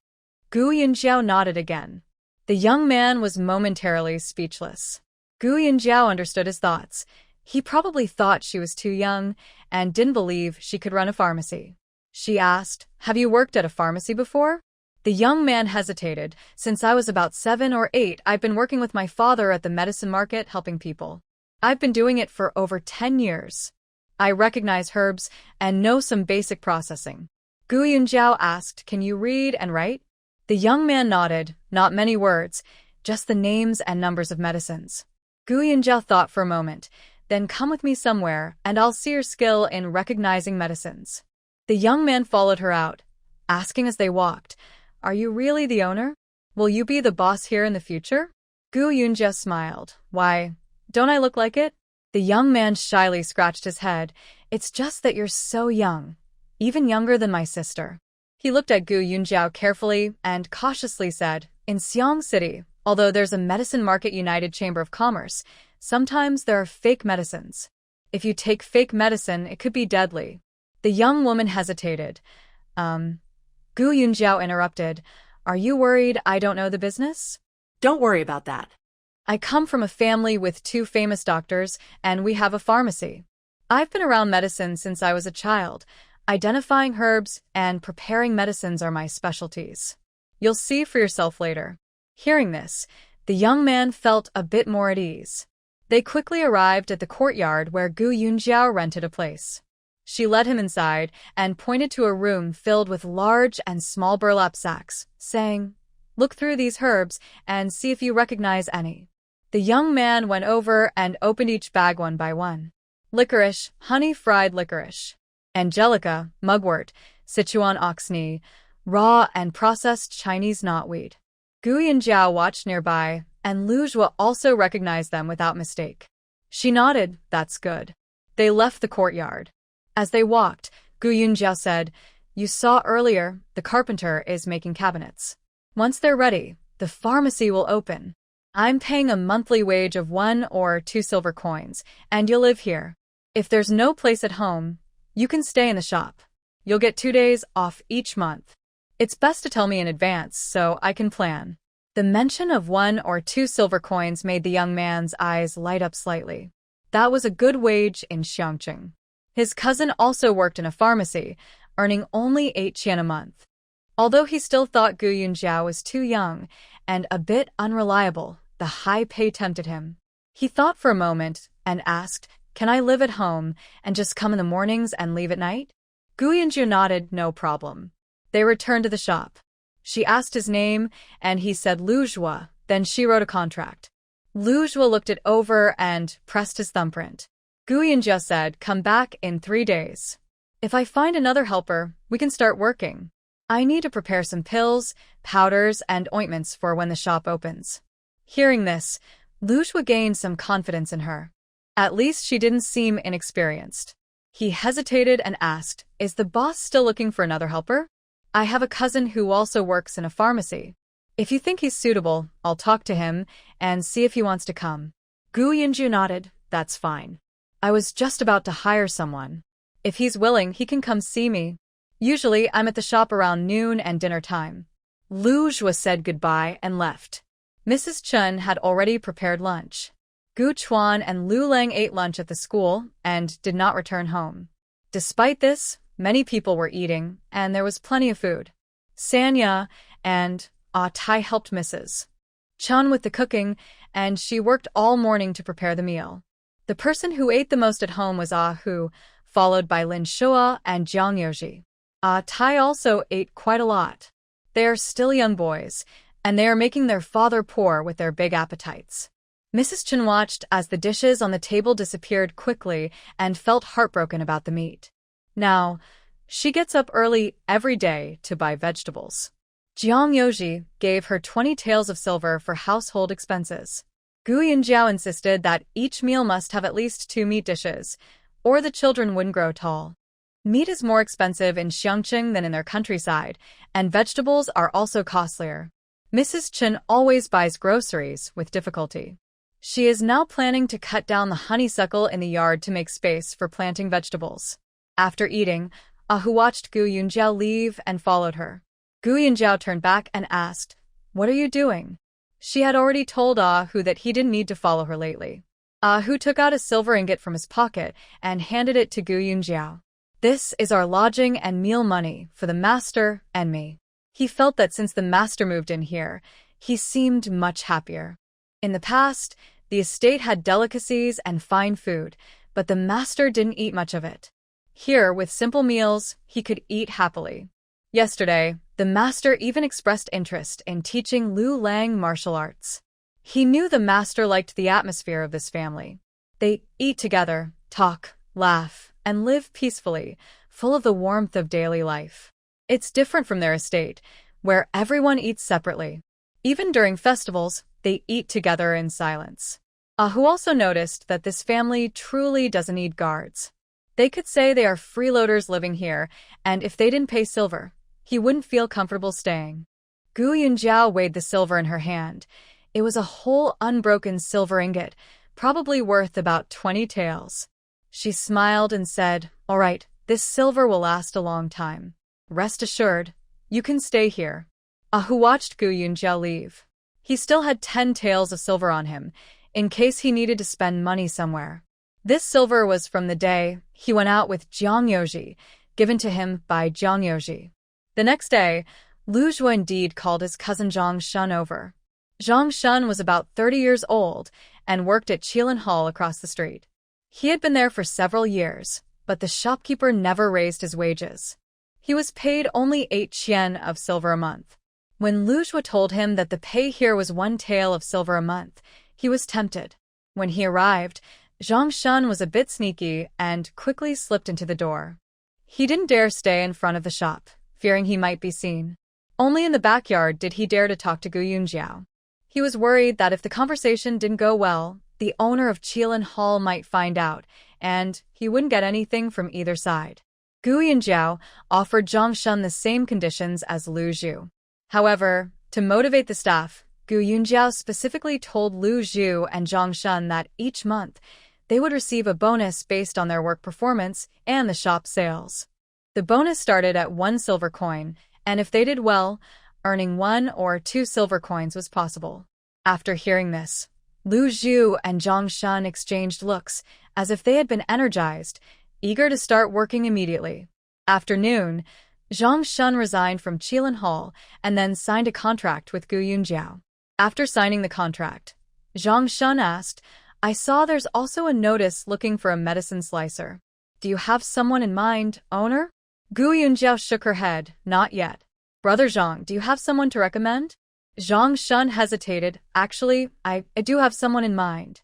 Gu Yunjiao nodded again. The young man was momentarily speechless. Gu Yunjiao understood his thoughts. He probably thought she was too young and didn't believe she could run a pharmacy. She asked, "Have you worked at a pharmacy before?" The young man hesitated. "Since I was about 7 or 8, I've been working with my father at the medicine market helping people. I've been doing it for over 10 years. I recognize herbs and know some basic processing." Gu Yunjiao asked, "Can you read and write?" The young man nodded. Not many words, just the names and numbers of medicines. Gu Yunjiao thought for a moment. "Then come with me somewhere, and I'll see your skill in recognizing medicines." The young man followed her out, asking as they walked, "Are you really the owner? Will you be the boss here in the future?" Gu Yunjiao smiled. "Why, don't I look like it?" The young man shyly scratched his head. "It's just that you're so young, even younger than my sister." He looked at Gu Yunjiao carefully and cautiously said, "In Xiang City, although there's a medicine market United Chamber of Commerce, sometimes there are fake medicines. If you take fake medicine, it could be deadly." The young woman hesitated. Gu Yunjiao interrupted, "Are you worried I don't know the business?" Don't worry about that. "I come from a family with 2 famous doctors, and we have a pharmacy. I've been around medicine since I was a child. Identifying herbs and preparing medicines are my specialties. You'll see for yourself later." Hearing this, the young man felt a bit more at ease. They quickly arrived at the courtyard where Gu Yunjiao rented a place. She led him inside and pointed to a room filled with large and small burlap sacks, saying, "Look through these herbs and see if you recognize any." The young man went over and opened each bag one by one. Licorice, honey-fried licorice. Angelica, mugwort, Sichuan oxknee, raw and processed Chinese knotweed. Gu Yunjiao watched nearby, and Lu Zhuo also recognized them without mistake. She nodded, "That's good." They left the courtyard. As they walked, Gu Yunjiao said, "You saw earlier, the carpenter is making cabinets. Once they're ready, the pharmacy will open. I'm paying a monthly wage of 1 or 2 silver coins, and you'll live here. If there's no place at home, you can stay in the shop. You'll get 2 days off each month. It's best to tell me in advance so I can plan." The mention of 1 or 2 silver coins made the young man's eyes light up slightly. That was a good wage in Xiangqing. His cousin also worked in a pharmacy, earning only 8 qian a month. Although he still thought Gu Yunjiao was too young and a bit unreliable, the high pay tempted him. He thought for a moment and asked, "Can I live at home and just come in the mornings and leave at night?" Gu Yunjiao nodded, "No problem." They returned to the shop. She asked his name, and he said Lu Zhuo. Then she wrote a contract. Lu Zhuo looked it over and pressed his thumbprint. Gu Yunjiao said, "Come back in 3 days. If I find another helper, we can start working. I need to prepare some pills, powders, and ointments for when the shop opens." Hearing this, Lu Zhuo gained some confidence in her. At least she didn't seem inexperienced. He hesitated and asked, "Is the boss still looking for another helper? I have a cousin who also works in a pharmacy. If you think he's suitable, I'll talk to him and see if he wants to come." Gu Yunjiao nodded, "That's fine. I was just about to hire someone. If he's willing, he can come see me. Usually, I'm at the shop around noon and dinner time." Lu Zhuo said goodbye and left. Mrs. Chen had already prepared lunch. Gu Chuan and Lu Lang ate lunch at the school and did not return home. Despite this, many people were eating, and there was plenty of food. Sanya and Tai helped Mrs. Chun with the cooking, and she worked all morning to prepare the meal. The person who ate the most at home was Hu, followed by Lin Shua and Jiang Yoji. Tai also ate quite a lot. They are still young boys, and they are making their father poor with their big appetites. Mrs. Chen watched as the dishes on the table disappeared quickly and felt heartbroken about the meat. Now, she gets up early every day to buy vegetables. Jiang Yoji gave her 20 taels of silver for household expenses. Gu Yunjiao insisted that each meal must have at least 2 meat dishes, or the children wouldn't grow tall. Meat is more expensive in Xiangqing than in their countryside, and vegetables are also costlier. Mrs. Chen always buys groceries with difficulty. She is now planning to cut down the honeysuckle in the yard to make space for planting vegetables. After eating, Hu watched Gu Yunjiao leave and followed her. Gu Yunjiao turned back and asked, "What are you doing?" She had already told Hu that he didn't need to follow her lately. Hu took out a silver ingot from his pocket and handed it to Gu Yunjiao. "This is our lodging and meal money for the master and me." He felt that since the master moved in here, he seemed much happier. In the past, the estate had delicacies and fine food, but the master didn't eat much of it. Here, with simple meals, he could eat happily. Yesterday, the master even expressed interest in teaching Lu Lang martial arts. He knew the master liked the atmosphere of this family. They eat together, talk, laugh, and live peacefully, full of the warmth of daily life. It's different from their estate, where everyone eats separately. Even during festivals, they eat together in silence. Hu also noticed that this family truly doesn't need guards. They could say they are freeloaders living here, and if they didn't pay silver, he wouldn't feel comfortable staying. Gu Yunjiao weighed the silver in her hand. It was a whole unbroken silver ingot, probably worth about 20 taels. She smiled and said, "All right, this silver will last a long time. Rest assured, you can stay here." Hu watched Gu Yunjiao leave. He still had 10 taels of silver on him, in case he needed to spend money somewhere. This silver was from the day he went out with Jiang Yoji, given to him by Jiang Yoji. The next day, Lu Zhuo indeed called his cousin Zhang Shun over. Zhang Shun was about 30 years old and worked at Qilin Hall across the street. He had been there for several years, but the shopkeeper never raised his wages. He was paid only 8 qian of silver a month. When Lu Zhuo told him that the pay here was 1 tael of silver a month, he was tempted. When he arrived, Zhang Shun was a bit sneaky and quickly slipped into the door. He didn't dare stay in front of the shop, fearing he might be seen. Only in the backyard did he dare to talk to Gu Yunjiao. He was worried that if the conversation didn't go well, the owner of Qilin Hall might find out, and he wouldn't get anything from either side. Gu Yunjiao offered Zhang Shun the same conditions as Lu Zhu. However, to motivate the staff, Gu Yunjiao specifically told Lu Zhu and Zhang Shun that each month, they would receive a bonus based on their work performance and the shop sales. The bonus started at 1 silver coin, and if they did well, earning 1 or 2 silver coins was possible. After hearing this, Lu Zhu and Zhang Shun exchanged looks, as if they had been energized, eager to start working immediately. After noon, Zhang Shun resigned from Qilin Hall and then signed a contract with Gu Yunjiao. After signing the contract, Zhang Shun asked, "I saw there's also a notice looking for a medicine slicer. Do you have someone in mind, owner?" Gu Yunjiao shook her head, "Not yet." "Brother Zhang, do you have someone to recommend?" Zhang Shun hesitated. "Actually, I do have someone in mind.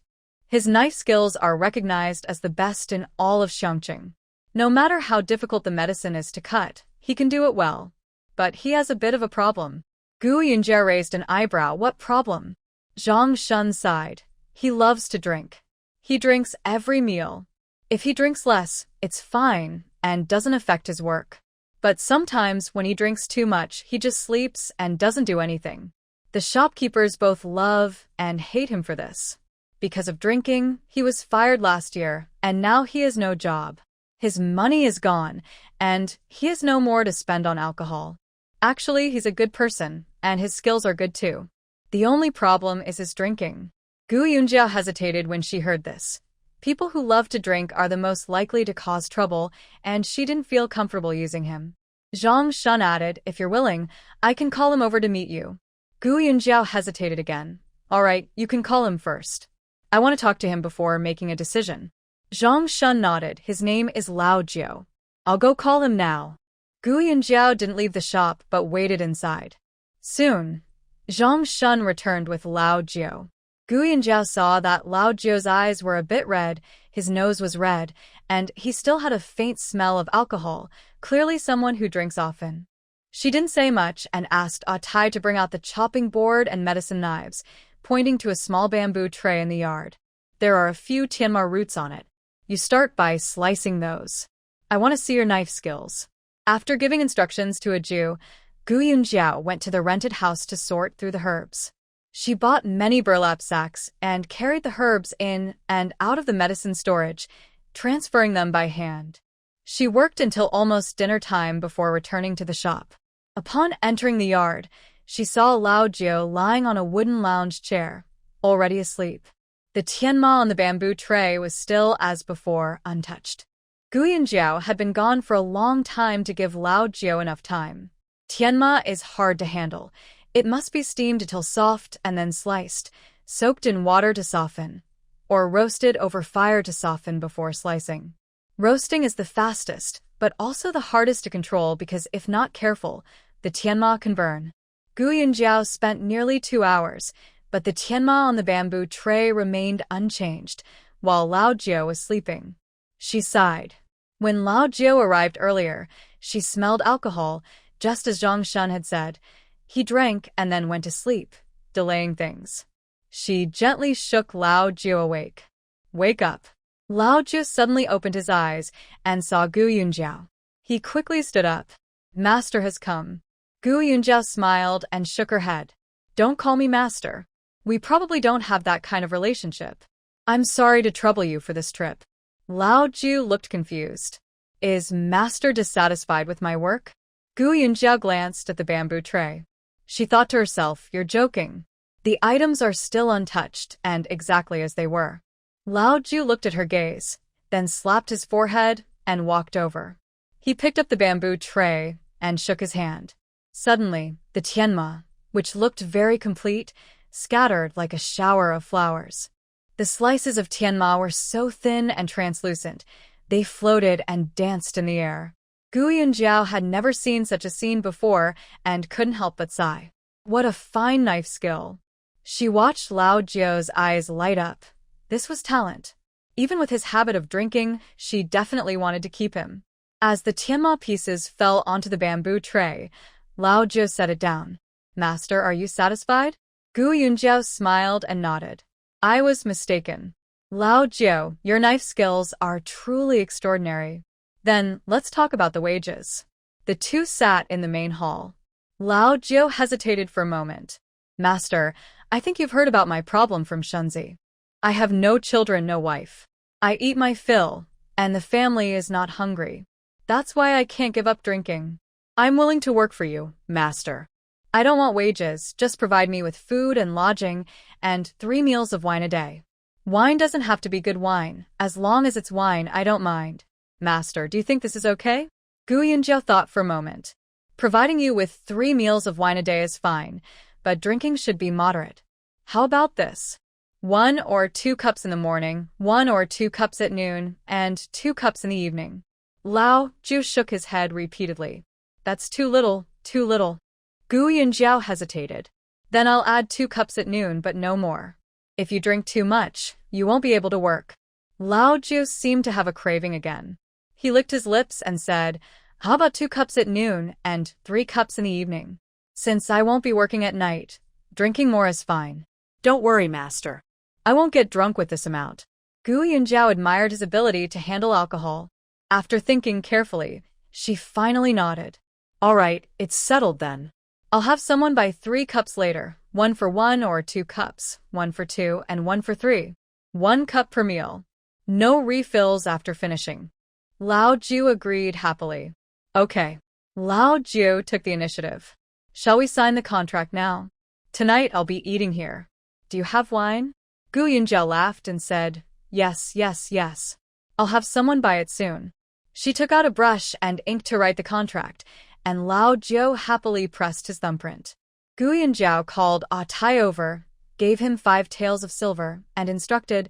His knife skills are recognized as the best in all of Xiangqing. No matter how difficult the medicine is to cut, he can do it well. But he has a bit of a problem." Gu Yunjiao raised an eyebrow. "What problem?" Zhang Shun sighed. "He loves to drink. He drinks every meal. If he drinks less, it's fine and doesn't affect his work. But sometimes when he drinks too much, he just sleeps and doesn't do anything. The shopkeepers both love and hate him for this. Because of drinking, he was fired last year, and now he has no job. His money is gone, and he has no more to spend on alcohol. Actually, he's a good person, and his skills are good too. The only problem is his drinking." Gu Yunjiao hesitated when she heard this. People who love to drink are the most likely to cause trouble, and she didn't feel comfortable using him. Zhang Shun added, if you're willing, I can call him over to meet you. Gu Yunjiao hesitated again. All right, you can call him first. I want to talk to him before making a decision. Zhang Shun nodded. His name is Lao Jiao. I'll go call him now. Gu Yunjiao didn't leave the shop but waited inside. Soon, Zhang Shun returned with Lao Jiao. Gu Yunjiao saw that Lao Jiao's eyes were a bit red, his nose was red, and he still had a faint smell of alcohol, clearly someone who drinks often. She didn't say much and asked Tai to bring out the chopping board and medicine knives, pointing to a small bamboo tray in the yard. There are a few Tianma roots on it. You start by slicing those. I want to see your knife skills. After giving instructions to a Jew, Gu Yunjiao went to the rented house to sort through the herbs. She bought many burlap sacks and carried the herbs in and out of the medicine storage, transferring them by hand. She worked until almost dinner time before returning to the shop. Upon entering the yard, she saw Lao Jiao lying on a wooden lounge chair, already asleep. The tianma on the bamboo tray was still as before, untouched. Gu Yunjiao had been gone for a long time to give Lao Jiao enough time. Tianma is hard to handle. It must be steamed until soft and then sliced, soaked in water to soften, or roasted over fire to soften before slicing. Roasting is the fastest, but also the hardest to control because if not careful, the tianma can burn. Gu Yunjiao spent nearly 2 hours, but the tianma on the bamboo tray remained unchanged, while Lao Jiao was sleeping. She sighed. When Lao Jiao arrived earlier, she smelled alcohol, just as Zhang Shun had said. He drank and then went to sleep, delaying things. She gently shook Lao Jiao awake. Wake up. Lao Jiao suddenly opened his eyes and saw Gu Yunjiao. He quickly stood up. Master has come. Gu Yunjiao smiled and shook her head. Don't call me master. We probably don't have that kind of relationship. I'm sorry to trouble you for this trip. Lao Jiao looked confused. Is master dissatisfied with my work? Gu Yunjiao glanced at the bamboo tray. She thought to herself, you're joking. The items are still untouched and exactly as they were. Lao Jiao looked at her gaze, then slapped his forehead and walked over. He picked up the bamboo tray and shook his hand. Suddenly, the tianma, which looked very complete, scattered like a shower of flowers. The slices of tianma were so thin and translucent, they floated and danced in the air. Gu Yunjiao had never seen such a scene before and couldn't help but sigh. What a fine knife skill. She watched Lao Jiao's eyes light up. This was talent. Even with his habit of drinking, she definitely wanted to keep him. As the tianma pieces fell onto the bamboo tray, Lao Jiao set it down. Master, are you satisfied? Gu Yunjiao smiled and nodded. I was mistaken. Lao Jiao, your knife skills are truly extraordinary. Then, let's talk about the wages. The two sat in the main hall. Lao Jiao hesitated for a moment. Master, I think you've heard about my problem from Shunzi. I have no children, no wife. I eat my fill, and the family is not hungry. That's why I can't give up drinking. I'm willing to work for you, master. I don't want wages, just provide me with food and lodging, and 3 meals of wine a day. Wine doesn't have to be good wine. As long as it's wine, I don't mind. Master, do you think this is okay? Gu Yunjiao thought for a moment. Providing you with 3 meals of wine a day is fine, but drinking should be moderate. How about this? 1 or 2 cups in the morning, 1 or 2 cups at noon, and 2 cups in the evening. Lao Jiao shook his head repeatedly. That's too little, too little. Gu Yunjiao hesitated. Then I'll add 2 cups at noon, but no more. If you drink too much, you won't be able to work. Lao Jiao seemed to have a craving again. He licked his lips and said, how about 2 cups at noon and 3 cups in the evening? Since I won't be working at night, drinking more is fine. Don't worry, master. I won't get drunk with this amount. Gu Yunjiao admired his ability to handle alcohol. After thinking carefully, she finally nodded. All right, it's settled then. I'll have someone buy 3 cups later, 1 for 1 or 2 cups, 1 for 2 and 1 for 3. 1 cup per meal. No refills after finishing. Lao Jiao agreed happily. Okay. Lao Jiao took the initiative. Shall we sign the contract now? Tonight I'll be eating here. Do you have wine? Gu Yunjiao laughed and said, Yes, yes, yes. I'll have someone buy it soon. She took out a brush and ink to write the contract, and Lao Jiao happily pressed his thumbprint. Gu Yunjiao called Tai over, gave him 5 taels of silver, and instructed,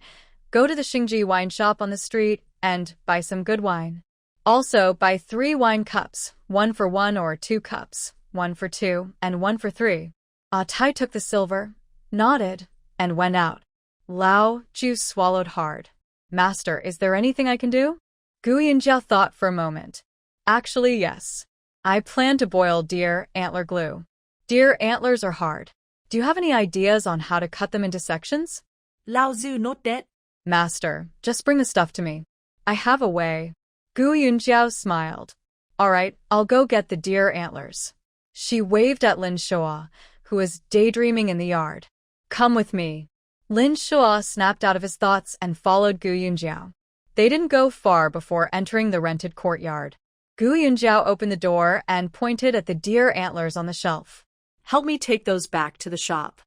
go to the Xingji wine shop on the street and buy some good wine. Also, buy 3 wine cups, 1 for 1 or 2 cups, 1 for 2, and 1 for 3. Tai took the silver, nodded, and went out. Lao Jiao swallowed hard. Master, is there anything I can do? Gu Yunjiao thought for a moment. Actually, yes. I plan to boil deer antler glue. Deer antlers are hard. Do you have any ideas on how to cut them into sections? Lao Zu note that. Master, just bring the stuff to me. I have a way. Gu Yunjiao smiled. All right, I'll go get the deer antlers. She waved at Lin Shua, who was daydreaming in the yard. Come with me. Lin Shua snapped out of his thoughts and followed Gu Yunjiao. They didn't go far before entering the rented courtyard. Gu Yunjiao opened the door and pointed at the deer antlers on the shelf. Help me take those back to the shop.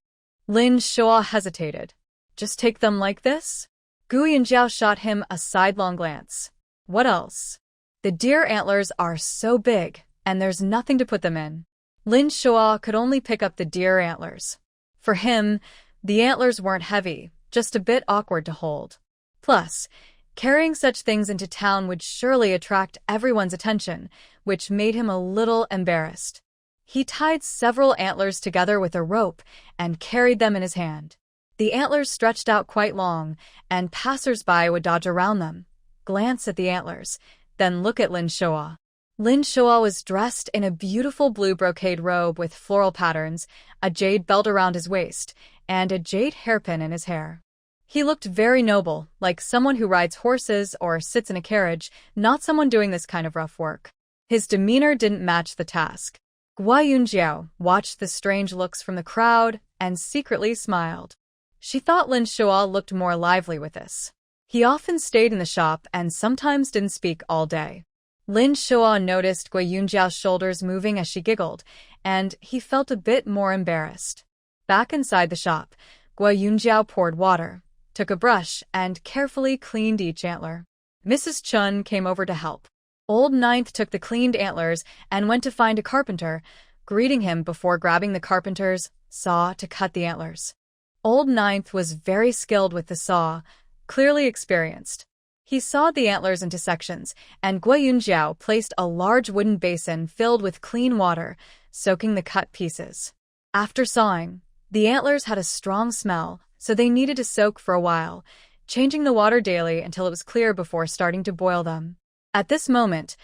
Lin Shua hesitated. Just take them like this? Gu Yunjiao shot him a sidelong glance. What else? The deer antlers are so big, and there's nothing to put them in. Lin Shua could only pick up the deer antlers. For him, the antlers weren't heavy, just a bit awkward to hold. Plus, carrying such things into town would surely attract everyone's attention, which made him a little embarrassed. He tied several antlers together with a rope and carried them in his hand. The antlers stretched out quite long, and passers-by would dodge around them, glance at the antlers, then look at Lin Shua. Lin Shua was dressed in a beautiful blue brocade robe with floral patterns, a jade belt around his waist, and a jade hairpin in his hair. He looked very noble, like someone who rides horses or sits in a carriage, not someone doing this kind of rough work. His demeanor didn't match the task. Gua Yunjiao watched the strange looks from the crowd and secretly smiled. She thought Lin Shua looked more lively with this. He often stayed in the shop and sometimes didn't speak all day. Lin Shua noticed Gua Yunjiao's shoulders moving as she giggled, and he felt a bit more embarrassed. Back inside the shop, Gua Yunjiao poured water, took a brush, and carefully cleaned each antler. Mrs. Chun came over to help. Old Ninth took the cleaned antlers and went to find a carpenter, greeting him before grabbing the carpenter's saw to cut the antlers. Old Ninth was very skilled with the saw, clearly experienced. He sawed the antlers into sections, and Gua Yunjiao placed a large wooden basin filled with clean water, soaking the cut pieces. After sawing, the antlers had a strong smell, so they needed to soak for a while, changing the water daily until it was clear before starting to boil them. At this moment,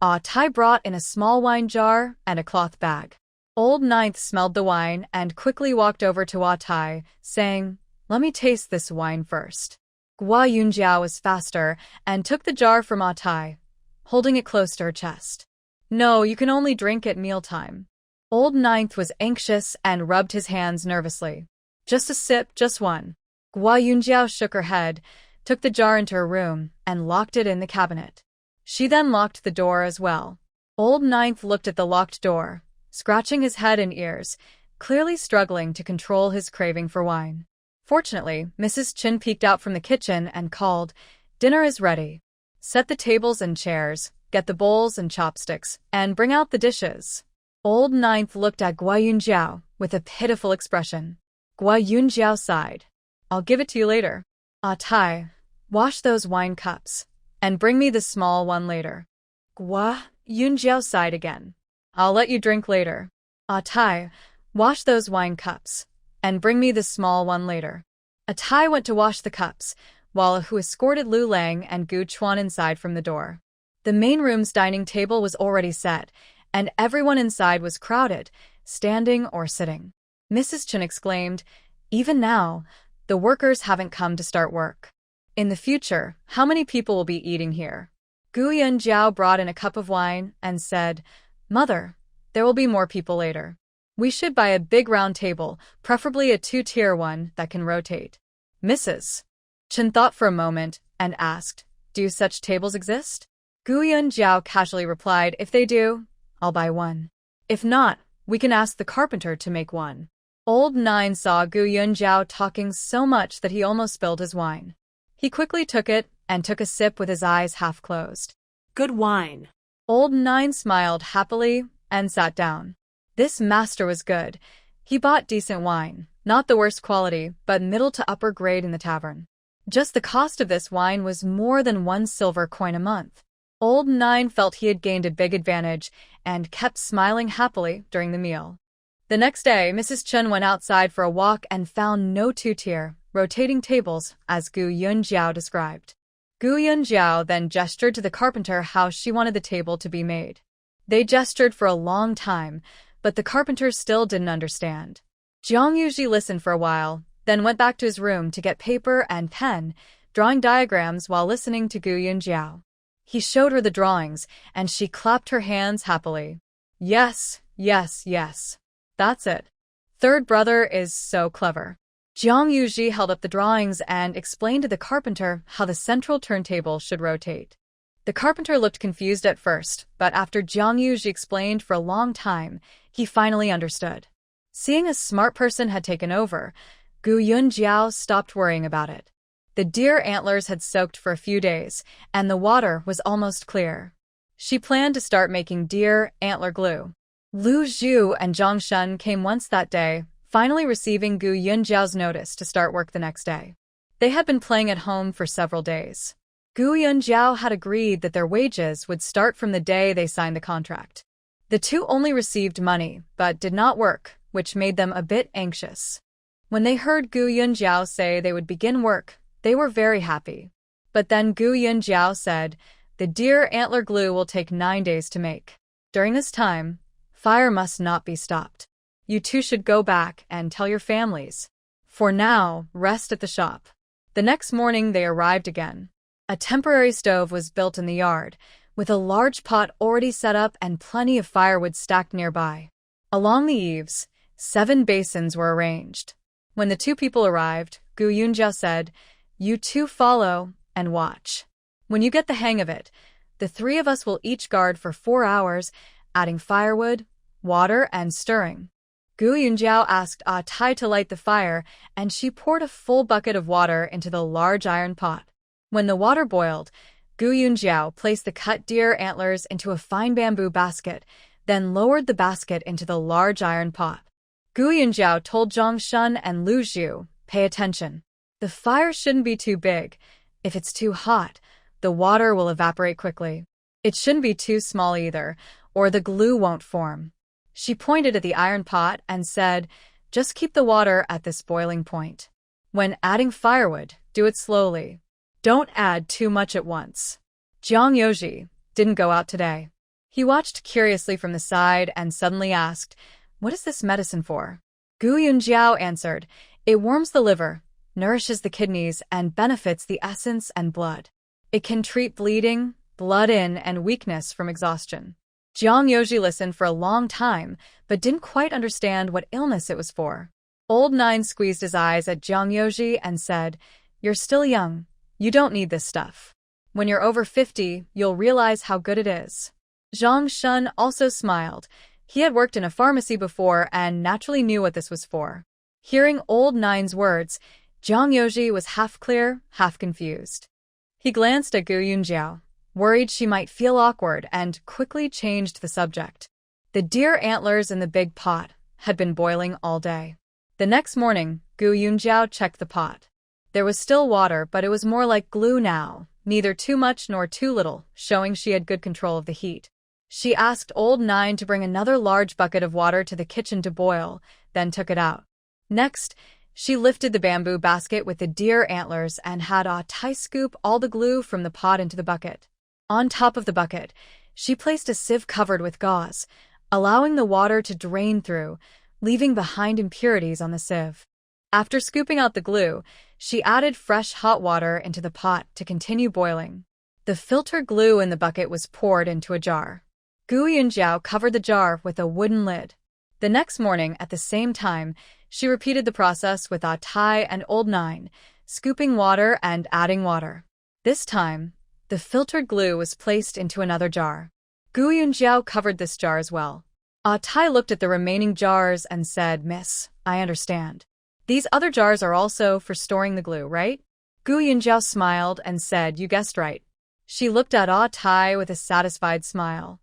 Tai brought in a small wine jar and a cloth bag. Old Ninth smelled the wine and quickly walked over to Tai, saying, "Let me taste this wine first." Gua Yunjiao was faster and took the jar from Tai, holding it close to her chest. "No, you can only drink at mealtime." Old Ninth was anxious and rubbed his hands nervously. "Just a sip, just one." Gua Yunjiao shook her head, took the jar into her room, and locked it in the cabinet. She then locked the door as well. Old Ninth looked at the locked door, scratching his head and ears, clearly struggling to control his craving for wine. Fortunately, Mrs. Chin peeked out from the kitchen and called, "Dinner is ready. Set the tables and chairs, get the bowls and chopsticks, and bring out the dishes." Old Ninth looked at Gua Yunjiao with a pitiful expression. Gua Yunjiao sighed. "I'll give it to you later. Tai, wash those wine cups, and bring me the small one later." Gua Yunjiao sighed again. "I'll let you drink later. Tai, wash those wine cups, and bring me the small one later." Tai went to wash the cups, while who escorted Lu Lang and Gu Chuan inside from the door. The main room's dining table was already set, and everyone inside was crowded, standing or sitting. Mrs. Chen exclaimed, "Even now, the workers haven't come to start work. In the future, how many people will be eating here?" Gu Yunjiao brought in a cup of wine and said, "Mother, there will be more people later. We should buy a big round table, preferably a 2-tier one that can rotate." Mrs. Chen thought for a moment and asked, "Do such tables exist?" Gu Yunjiao casually replied, "If they do, I'll buy one. If not, we can ask the carpenter to make one." Old Nine saw Gu Yunjiao talking so much that he almost spilled his wine. He quickly took it and took a sip with his eyes half closed. Good wine. Old Nine smiled happily and sat down. This master was good. He bought decent wine, not the worst quality, but middle to upper grade in the tavern. Just the cost of this wine was more than 1 silver coin a month. Old Nine felt he had gained a big advantage and kept smiling happily during the meal. The next day, Mrs. Chen went outside for a walk and found no two-tier, rotating tables, as Gu Yunjiao described. Gu Yunjiao then gestured to the carpenter how she wanted the table to be made. They gestured for a long time, but the carpenter still didn't understand. Jiang Yuji listened for a while, then went back to his room to get paper and pen, drawing diagrams while listening to Gu Yunjiao. He showed her the drawings, and she clapped her hands happily. Yes, yes, yes. That's it. Third brother is so clever. Jiang Yuji held up the drawings and explained to the carpenter how the central turntable should rotate. The carpenter looked confused at first, but after Jiang Yuji explained for a long time, he finally understood. Seeing a smart person had taken over, Gu Yunjiao stopped worrying about it. The deer antlers had soaked for a few days, and the water was almost clear. She planned to start making deer antler glue. Lu Zhu and Zhang Shun came once that day, finally receiving Gu Yunjiao's notice to start work the next day. They had been playing at home for several days. Gu Yunjiao had agreed that their wages would start from the day they signed the contract. The two only received money, but did not work, which made them a bit anxious. When they heard Gu Yunjiao say they would begin work, they were very happy. But then Gu Yunjiao said, the deer antler glue will take 9 days to make. During this time, fire must not be stopped. You two should go back and tell your families. For now, rest at the shop. The next morning they arrived again. A temporary stove was built in the yard, with a large pot already set up and plenty of firewood stacked nearby. Along the eaves, 7 basins were arranged. When the two people arrived, Gu Yunjiao said, you two follow and watch. When you get the hang of it, the 3 of us will each guard for 4 hours, adding firewood, water, and stirring. Gu Yunjiao asked Tai to light the fire, and she poured a full bucket of water into the large iron pot. When the water boiled, Gu Yunjiao placed the cut deer antlers into a fine bamboo basket, then lowered the basket into the large iron pot. Gu Yunjiao told Zhang Shun and Lu Zhu, pay attention. The fire shouldn't be too big. If it's too hot, the water will evaporate quickly. It shouldn't be too small either, or the glue won't form. She pointed at the iron pot and said, just keep the water at this boiling point. When adding firewood, do it slowly. Don't add too much at once. Jiang Yuji didn't go out today. He watched curiously from the side and suddenly asked, what is this medicine for? Gu Yunjiao answered, it warms the liver, nourishes the kidneys, and benefits the essence and blood. It can treat bleeding, blood in, and weakness from exhaustion. Jiang Yuji listened for a long time, but didn't quite understand what illness it was for. Old Nine squeezed his eyes at Jiang Yuji and said, you're still young. You don't need this stuff. When you're over 50, you'll realize how good it is. Zhang Shun also smiled. He had worked in a pharmacy before and naturally knew what this was for. Hearing Old Nine's words, Jiang Yuji was half clear, half confused. He glanced at Gu Yunjiao, worried she might feel awkward, and quickly changed the subject. The deer antlers in the big pot had been boiling all day. The next morning, Gu Yunjiao checked the pot. There was still water, but it was more like glue now, neither too much nor too little, showing she had good control of the heat. She asked Old Nine to bring another large bucket of water to the kitchen to boil, then took it out. Next, she lifted the bamboo basket with the deer antlers and had Tai scoop all the glue from the pot into the bucket. On top of the bucket, she placed a sieve covered with gauze, allowing the water to drain through, leaving behind impurities on the sieve. After scooping out the glue, she added fresh hot water into the pot to continue boiling. The filtered glue in the bucket was poured into a jar. Gu Yunjiao covered the jar with a wooden lid. The next morning, at the same time, she repeated the process with Tai and Old Nine, scooping water and adding water. This time, the filtered glue was placed into another jar. Gu Yunjiao covered this jar as well. Tai looked at the remaining jars and said, Miss, I understand. These other jars are also for storing the glue, right? Gu Yunjiao smiled and said, "You guessed right." She looked at Ah Tai with a satisfied smile.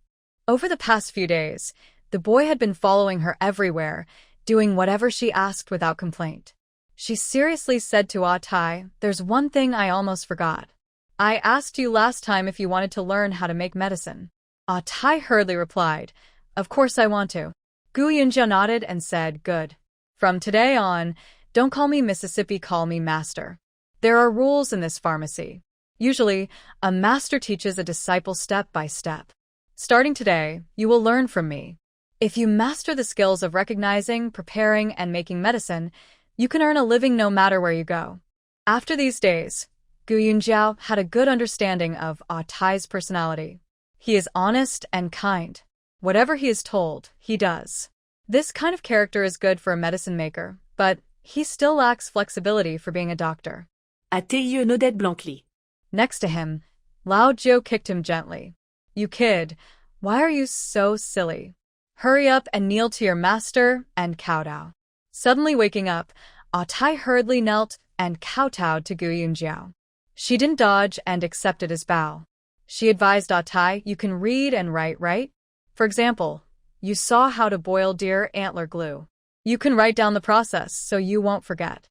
Over the past few days, the boy had been following her everywhere, doing whatever she asked without complaint. She seriously said to Ah Tai, "There's one thing I almost forgot. I asked you last time if you wanted to learn how to make medicine." Ah Tai hurriedly replied, "Of course I want to." Gu Yunjiao nodded and said, "Good. From today on, don't call me Mississippi, call me Master. There are rules in this pharmacy. Usually, a master teaches a disciple step by step. Starting today, you will learn from me. If you master the skills of recognizing, preparing, and making medicine, you can earn a living no matter where you go." After these days, Gu Yunjiao had a good understanding of Ah Tai's personality. He is honest and kind. Whatever he is told, he does. This kind of character is good for a medicine maker, but he still lacks flexibility for being a doctor. Atelier Odette Blancly. Next to him, Lao Jiu kicked him gently. "You kid, why are you so silly? Hurry up and kneel to your master and kowtow." Suddenly waking up, Ah Tai hurriedly knelt and kowtowed to Gu Yunjiao. She didn't dodge and accepted his bow. She advised Ah Tai, "You can read and write, right? For example, you saw how to boil deer antler glue. You can write down the process so you won't forget."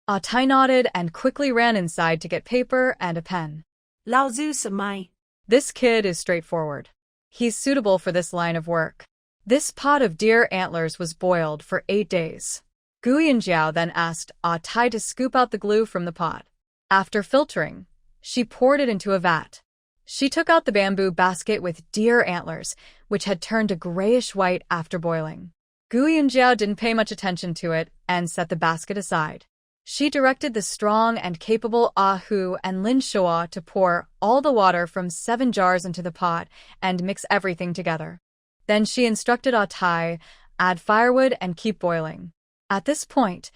Ah Tai nodded and quickly ran inside to get paper and a pen. Lao Zeus Mai. This kid is straightforward. He's suitable for this line of work. This pot of deer antlers was boiled for 8 days. Gu Yunjiao then asked Ah Tai to scoop out the glue from the pot. After filtering, she poured it into a vat. She took out the bamboo basket with deer antlers, which had turned a grayish-white after boiling. Gu Yunjiao didn't pay much attention to it and set the basket aside. She directed the strong and capable Ah Hu and Lin Shua to pour all the water from 7 jars into the pot and mix everything together. Then she instructed Ah Tai, add firewood and keep boiling. At this point,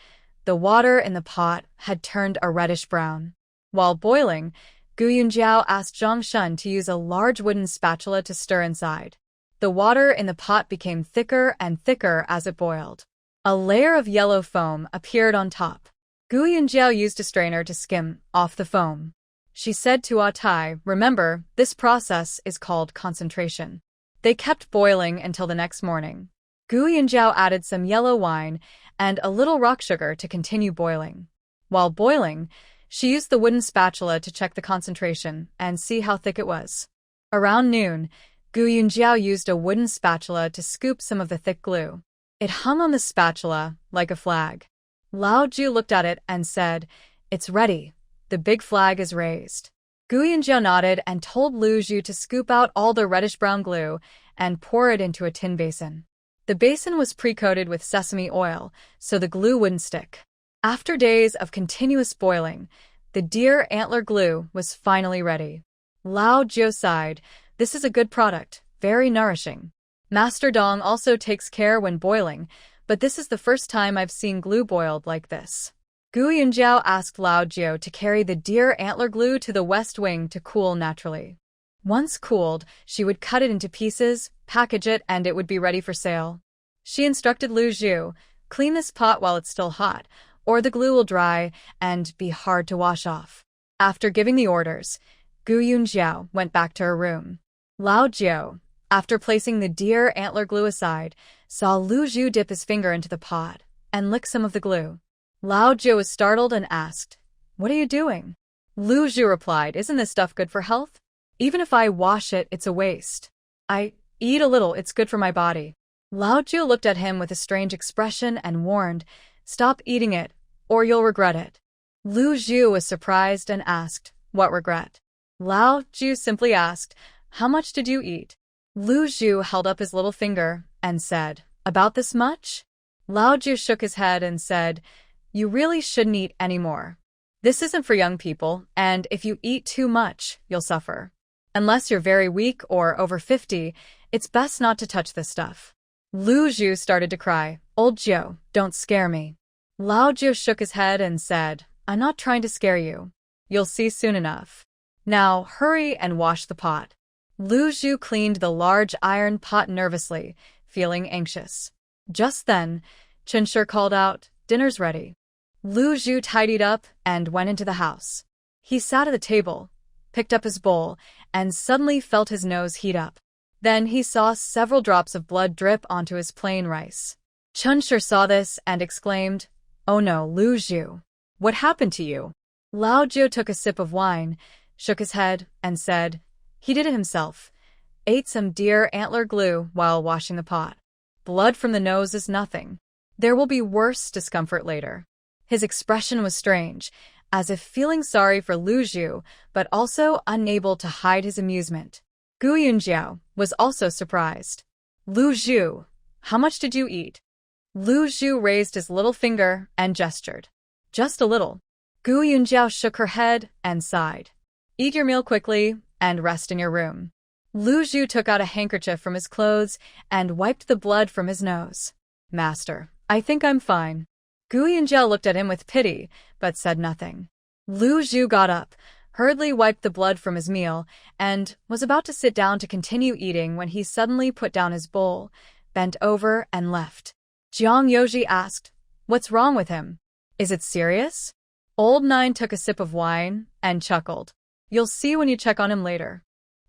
the water in the pot had turned a reddish brown. While boiling, Gu Yunjiao asked Zhang Shun to use a large wooden spatula to stir inside. The water in the pot became thicker and thicker as it boiled. A layer of yellow foam appeared on top. Gu Yunjiao used a strainer to skim off the foam. She said to Ah Tai, "Remember, this process is called concentration." They kept boiling until the next morning. Gu Yunjiao added some yellow wine and a little rock sugar to continue boiling. While boiling, she used the wooden spatula to check the concentration and see how thick it was. Around noon, Gu Yunjiao used a wooden spatula to scoop some of the thick glue. It hung on the spatula like a flag. Lao Jiu looked at it and said, "It's ready. The big flag is raised." Gu Yunjiao nodded and told Lu Zhu to scoop out all the reddish-brown glue and pour it into a tin basin. The basin was pre-coated with sesame oil, so the glue wouldn't stick. After days of continuous boiling, the deer antler glue was finally ready. Lao Jiu sighed, "This is a good product, very nourishing. Master Dong also takes care when boiling, but this is the first time I've seen glue boiled like this." Gu Yunjiao asked Lao Jiu to carry the deer antler glue to the west wing to cool naturally. Once cooled, she would cut it into pieces, package it, and it would be ready for sale. She instructed Lu Zhu, "Clean this pot while it's still hot, or the glue will dry and be hard to wash off." After giving the orders, Gu Yunjiao went back to her room. Lao Jiu, after placing the deer antler glue aside, saw Lu Zhu dip his finger into the pot and lick some of the glue. Lao Jiu was startled and asked, "What are you doing?" Lu Zhu replied, "Isn't this stuff good for health? Even if I wash it, it's a waste. I eat a little, it's good for my body." Lao Jiu looked at him with a strange expression and warned, "Stop eating it, or you'll regret it." Lu Zhu was surprised and asked, "What regret?" Lao Jiu simply asked, "How much did you eat?" Lu Zhu held up his little finger and said, "About this much?" Lao Jiu shook his head and said, "You really shouldn't eat anymore. This isn't for young people, and if you eat too much, you'll suffer. Unless you're very weak or over 50, it's best not to touch this stuff." Lu Zhu started to cry, "Old Jiu, don't scare me." Lao Jiu shook his head and said, "I'm not trying to scare you. You'll see soon enough. Now hurry and wash the pot." Lu Zhu cleaned the large iron pot nervously, feeling anxious. Just then, Chen Shi called out, "Dinner's ready." Lu Zhu tidied up and went into the house. He sat at the table, picked up his bowl, and suddenly felt his nose heat up. Then he saw several drops of blood drip onto his plain rice. Chunshur saw this and exclaimed, "Oh no, Lu Zhu. What happened to you?" Lao Zhu took a sip of wine, shook his head, and said, "He did it himself. Ate some deer antler glue while washing the pot. Blood from the nose is nothing. There will be worse discomfort later." His expression was strange, as if feeling sorry for Lu Zhu, but also unable to hide his amusement. Gu Yunjiao was also surprised. "Lu Zhu, how much did you eat?" Lu Zhu raised his little finger and gestured. "Just a little." Gu Yunjiao shook her head and sighed. "Eat your meal quickly and rest in your room." Lu Zhu took out a handkerchief from his clothes and wiped the blood from his nose. "Master, I think I'm fine." Gu Yunjiao looked at him with pity, but said nothing. Lu Zhu got up, hurriedly wiped the blood from his meal, and was about to sit down to continue eating when he suddenly put down his bowl, bent over, and left. Jiang Yoji asked, "What's wrong with him? Is it serious?" Old Nine took a sip of wine and chuckled. "You'll see when you check on him later."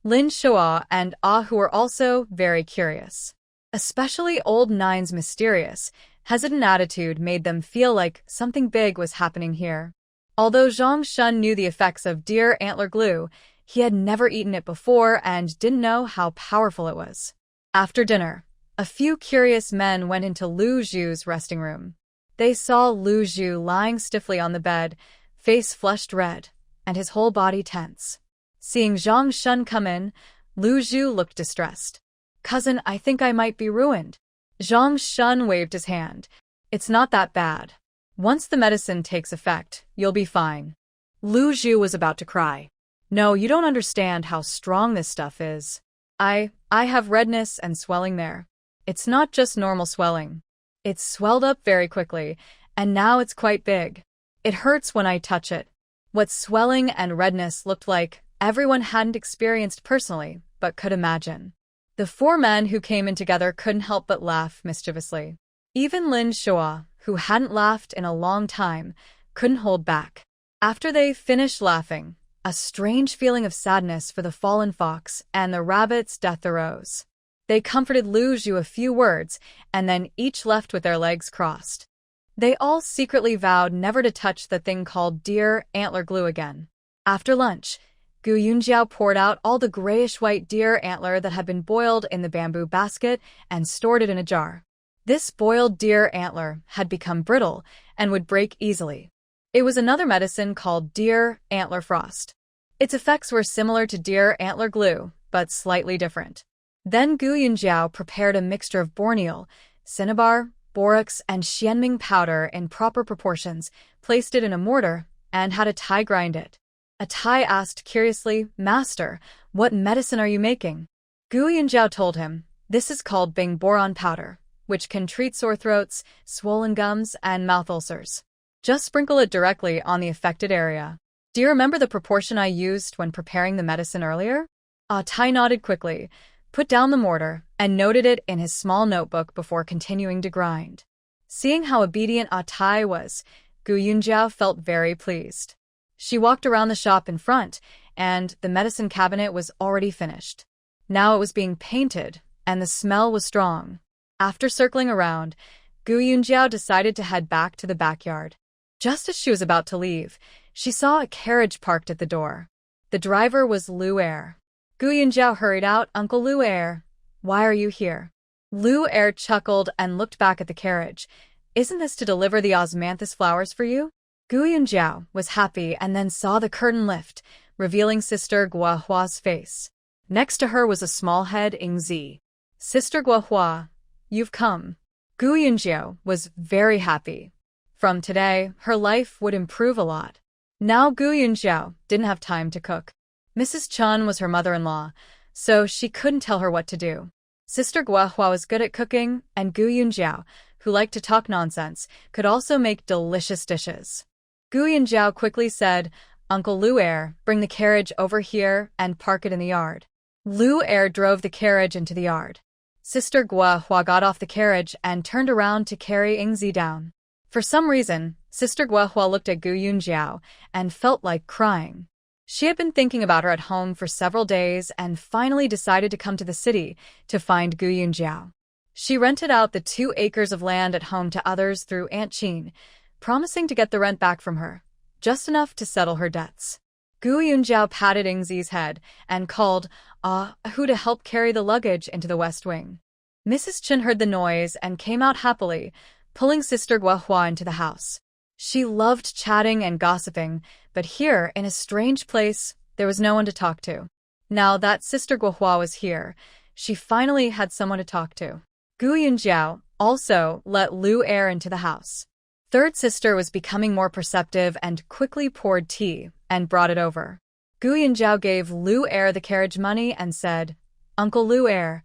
Lin Shua and Ah were also very curious. Especially Old Nine's mysterious, hesitant attitude made them feel like something big was happening here. Although Zhang Shun knew the effects of deer antler glue, he had never eaten it before and didn't know how powerful it was. After dinner, a few curious men went into Lu Zhu's resting room. They saw Lu Zhu lying stiffly on the bed, face flushed red, and his whole body tense. Seeing Zhang Shun come in, Lu Zhu looked distressed. "Cousin, I think I might be ruined." Zhang Shun waved his hand. "It's not that bad. Once the medicine takes effect, you'll be fine." Lu Zhu was about to cry. "No, you don't understand how strong this stuff is. I have redness and swelling there. It's not just normal swelling. It's swelled up very quickly, and now it's quite big. It hurts when I touch it." What swelling and redness looked like, everyone hadn't experienced personally, but could imagine. The four men who came in together couldn't help but laugh mischievously. Even Lin Shua, who hadn't laughed in a long time, couldn't hold back. After they finished laughing, a strange feeling of sadness for the fallen fox and the rabbit's death arose. They comforted Lu Zhu a few words, and then each left with their legs crossed. They all secretly vowed never to touch the thing called deer antler glue again. After lunch, Gu Yunjiao poured out all the grayish-white deer antler that had been boiled in the bamboo basket and stored it in a jar. This boiled deer antler had become brittle and would break easily. It was another medicine called deer antler frost. Its effects were similar to deer antler glue, but slightly different. Then Gu Yunjiao prepared a mixture of borneal, cinnabar, borax, and xianming powder in proper proportions, placed it in a mortar, and had a Tai grind it. A Tai asked curiously, "Master, what medicine are you making?" Gu Yunjiao told him, "This is called Bing boron powder, which can treat sore throats, swollen gums, and mouth ulcers. Just sprinkle it directly on the affected area." "Do you remember the proportion I used when preparing the medicine earlier?" Tai nodded quickly, put down the mortar, and noted it in his small notebook before continuing to grind. Seeing how obedient Tai was, Gu Yunjiao felt very pleased. She walked around the shop in front, and the medicine cabinet was already finished. Now it was being painted, and the smell was strong. After circling around, Gu Yunjiao decided to head back to the backyard. Just as she was about to leave, she saw a carriage parked at the door. The driver was Lu Er. Gu Yunjiao hurried out. "Uncle Lu Er, why are you here?" Lu Er chuckled and looked back at the carriage. "Isn't this to deliver the osmanthus flowers for you?" Gu Yunjiao was happy and then saw the curtain lift, revealing Sister Guohua's face. Next to her was a small head Yingzi. "Sister Guohua, you've come." Gu Yunjiao was very happy. From today, her life would improve a lot. Now Gu Yunjiao didn't have time to cook. Mrs. Chun was her mother-in-law, so she couldn't tell her what to do. Sister Guohua was good at cooking, and Gu Yunjiao, who liked to talk nonsense, could also make delicious dishes. Gu Yunjiao quickly said, "Uncle Lu Er, bring the carriage over here and park it in the yard." Lu Er drove the carriage into the yard. Sister Guohua got off the carriage and turned around to carry Yingzi down. For some reason, Sister Guohua looked at Gu Yunjiao and felt like crying. She had been thinking about her at home for several days and finally decided to come to the city to find Gu Yunjiao. She rented out the 2 acres of land at home to others through Aunt Qin, promising to get the rent back from her, just enough to settle her debts. Gu Yunjiao patted Yingzi's head and called Hu to help carry the luggage into the West Wing. Mrs. Chen heard the noise and came out happily, pulling Sister Guohua into the house. She loved chatting and gossiping, but here, in a strange place, there was no one to talk to. Now that Sister Guohua was here, she finally had someone to talk to. Gu Yunjiao also let Lu Er into the house. Third sister was becoming more perceptive and quickly poured tea and brought it over. Gu Yunjiao gave Lu Er the carriage money and said, "Uncle Lu Er,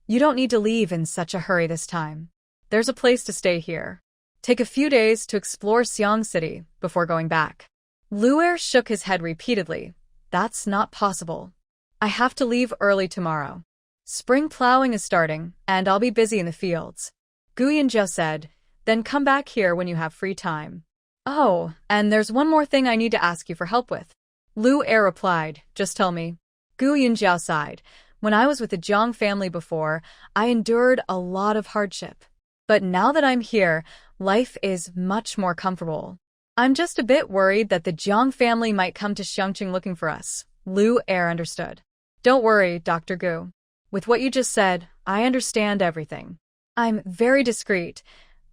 you don't need to leave in such a hurry this time. There's a place to stay here. Take a few days to explore Xiang City before going back." Lu Er shook his head repeatedly. "That's not possible. I have to leave early tomorrow. Spring plowing is starting, and I'll be busy in the fields." Gu Yunjiao said, "Then come back here when you have free time." "Oh, and there's one more thing I need to ask you for help with." Lu Er replied, "Just tell me." Gu Yunjiao sighed. "When I was with the Jiang family before, I endured a lot of hardship. But now that I'm here, life is much more comfortable. I'm just a bit worried that the Jiang family might come to Xiangqing looking for us." Lu Er understood. "Don't worry, Dr. Gu. With what you just said, I understand everything. I'm very discreet.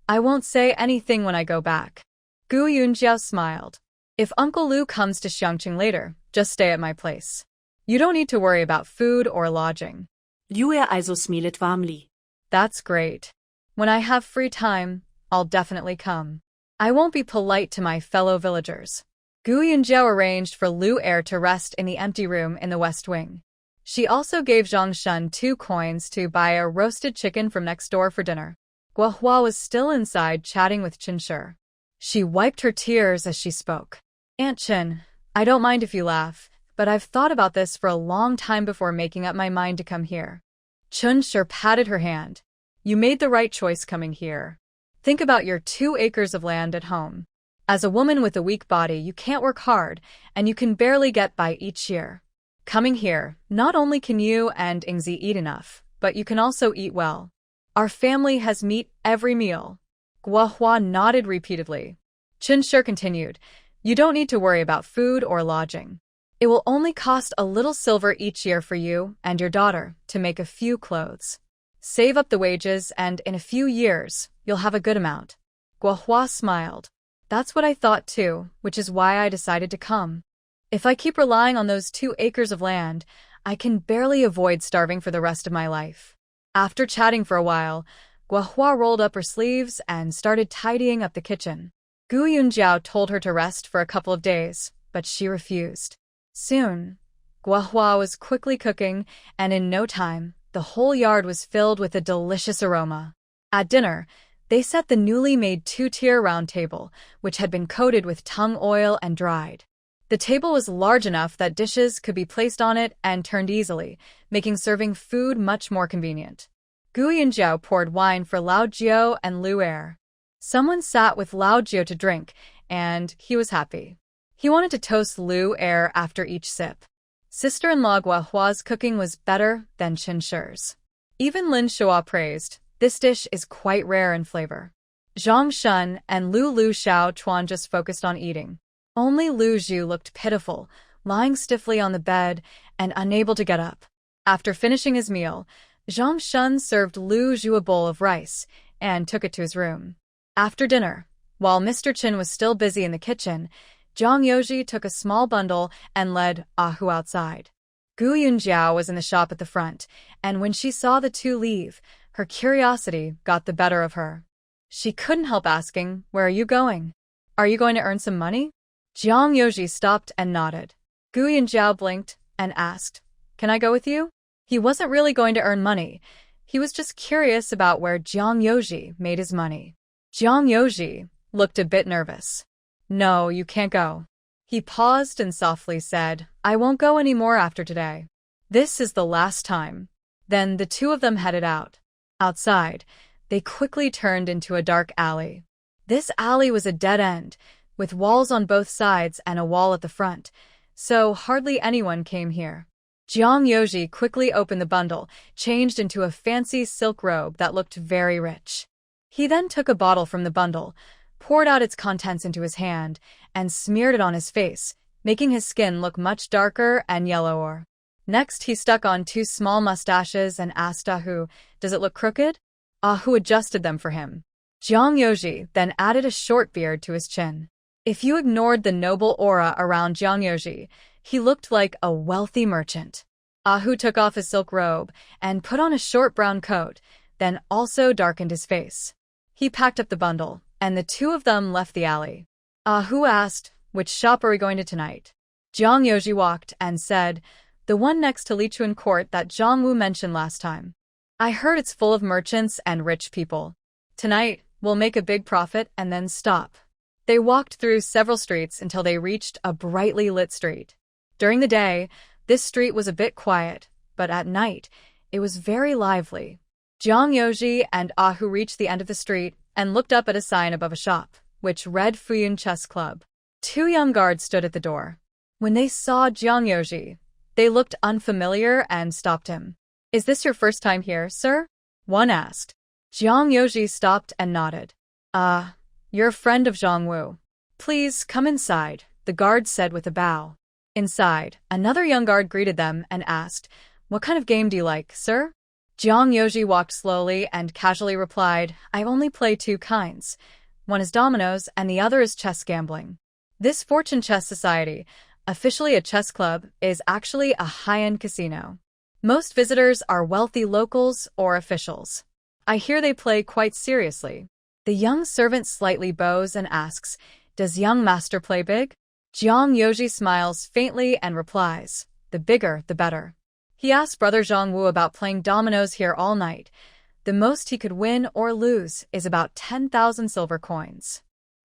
I won't say anything when I go back." Gu Yunjiao smiled. "If Uncle Lu comes to Xiangqing later, just stay at my place. You don't need to worry about food or lodging." Lu Er also smilet warmly. "That's great. When I have free time, I'll definitely come. I won't be polite to my fellow villagers." Gu Yunjiao arranged for Lu Er to rest in the empty room in the West Wing. She also gave Zhang Shun 2 coins to buy a roasted chicken from next door for dinner. Guohua was still inside chatting with Chen Shi. She wiped her tears as she spoke. "Aunt Chen, I don't mind if you laugh, but I've thought about this for a long time before making up my mind to come here." Chen Shi patted her hand. "You made the right choice coming here. Think about your 2 acres of land at home. As a woman with a weak body, you can't work hard, and you can barely get by each year. Coming here, not only can you and Yingzi eat enough, but you can also eat well. Our family has meat every meal." Guohua nodded repeatedly. Chen Shi continued, "You don't need to worry about food or lodging. It will only cost a little silver each year for you and your daughter to make a few clothes. Save up the wages, and in a few years, you'll have a good amount." Guohua smiled. "That's what I thought too, which is why I decided to come. If I keep relying on those 2 acres of land, I can barely avoid starving for the rest of my life." After chatting for a while, Guohua rolled up her sleeves and started tidying up the kitchen. Gu Yunjiao told her to rest for a couple of days, but she refused. Soon, Guohua was quickly cooking, and in no time, the whole yard was filled with a delicious aroma. At dinner, they set the newly made 2-tier round table, which had been coated with tung oil and dried. The table was large enough that dishes could be placed on it and turned easily, making serving food much more convenient. Gu Yunjiao poured wine for Lao Jiao and Lu Er. Someone sat with Lao Jiao to drink, and he was happy. He wanted to toast Lu Er after each sip. Sister-in-law Guohua's cooking was better than Chen Shi's. Even Lin Shua praised, "This dish is quite rare in flavor." Zhang Shun and Lu Xiao Chuan just focused on eating. Only Lu Zhu looked pitiful, lying stiffly on the bed and unable to get up. After finishing his meal, Zhang Shun served Lu Zhu a bowl of rice and took it to his room. After dinner, while Mr. Chen was still busy in the kitchen, Zhang Yoji took a small bundle and led Hu outside. Gu Yunjiao was in the shop at the front, and when she saw the 2 leave, her curiosity got the better of her. She couldn't help asking, "Where are you going? Are you going to earn some money?" Zhang Yoji stopped and nodded. Gu Yunjiao blinked and asked, "Can I go with you?" He wasn't really going to earn money. He was just curious about where Zhang Yoji made his money. Zhang Yoji looked a bit nervous. "No, you can't go." He paused and softly said, "I won't go anymore after today. This is the last time." Then the 2 of them headed out. Outside, they quickly turned into a dark alley. This alley was a dead end, with walls on both sides and a wall at the front, so hardly anyone came here. Jiang Yoji quickly opened the bundle, changed into a fancy silk robe that looked very rich. He then took a bottle from the bundle, poured out its contents into his hand, and smeared it on his face, making his skin look much darker and yellower. Next, he stuck on 2 small mustaches and asked Ahu, "Does it look crooked?" Ahu adjusted them for him. Jiang Yoji then added a short beard to his chin. If you ignored the noble aura around Jiang Yoji, he looked like a wealthy merchant. Ahu took off his silk robe and put on a short brown coat, then also darkened his face. He packed up the bundle, and the two of them left the alley. Ahu asked, "Which shop are we going to tonight?" Jiang Yoji walked and said, "The one next to Lichuan Court that Zhang Wu mentioned last time. I heard it's full of merchants and rich people. Tonight, we'll make a big profit and then stop." They walked through several streets until they reached a brightly lit street. During the day, this street was a bit quiet, but at night, it was very lively. Jiang Yoji and Ahu reached the end of the street and looked up at a sign above a shop, which read Fuyun Chess Club. 2 young guards stood at the door. When they saw Jiang Yoji, they looked unfamiliar and stopped him. "Is this your first time here, sir?" one asked. Jiang Yoji stopped and nodded. You're a friend of Zhang Wu. Please come inside," the guard said with a bow. Inside, another young guard greeted them and asked, "What kind of game do you like, sir?" Jiang Yoji walked slowly and casually replied, "I only play 2 kinds. One is dominoes and the other is chess gambling. This Fortune Chess Society, officially a chess club, is actually a high-end casino. Most visitors are wealthy locals or officials. I hear they play quite seriously." The young servant slightly bows and asks, "Does young master play big?" Jiang Yoji smiles faintly and replies, "The bigger, the better." He asked brother Zhang Wu about playing dominoes here all night. The most he could win or lose is about 10,000 silver coins.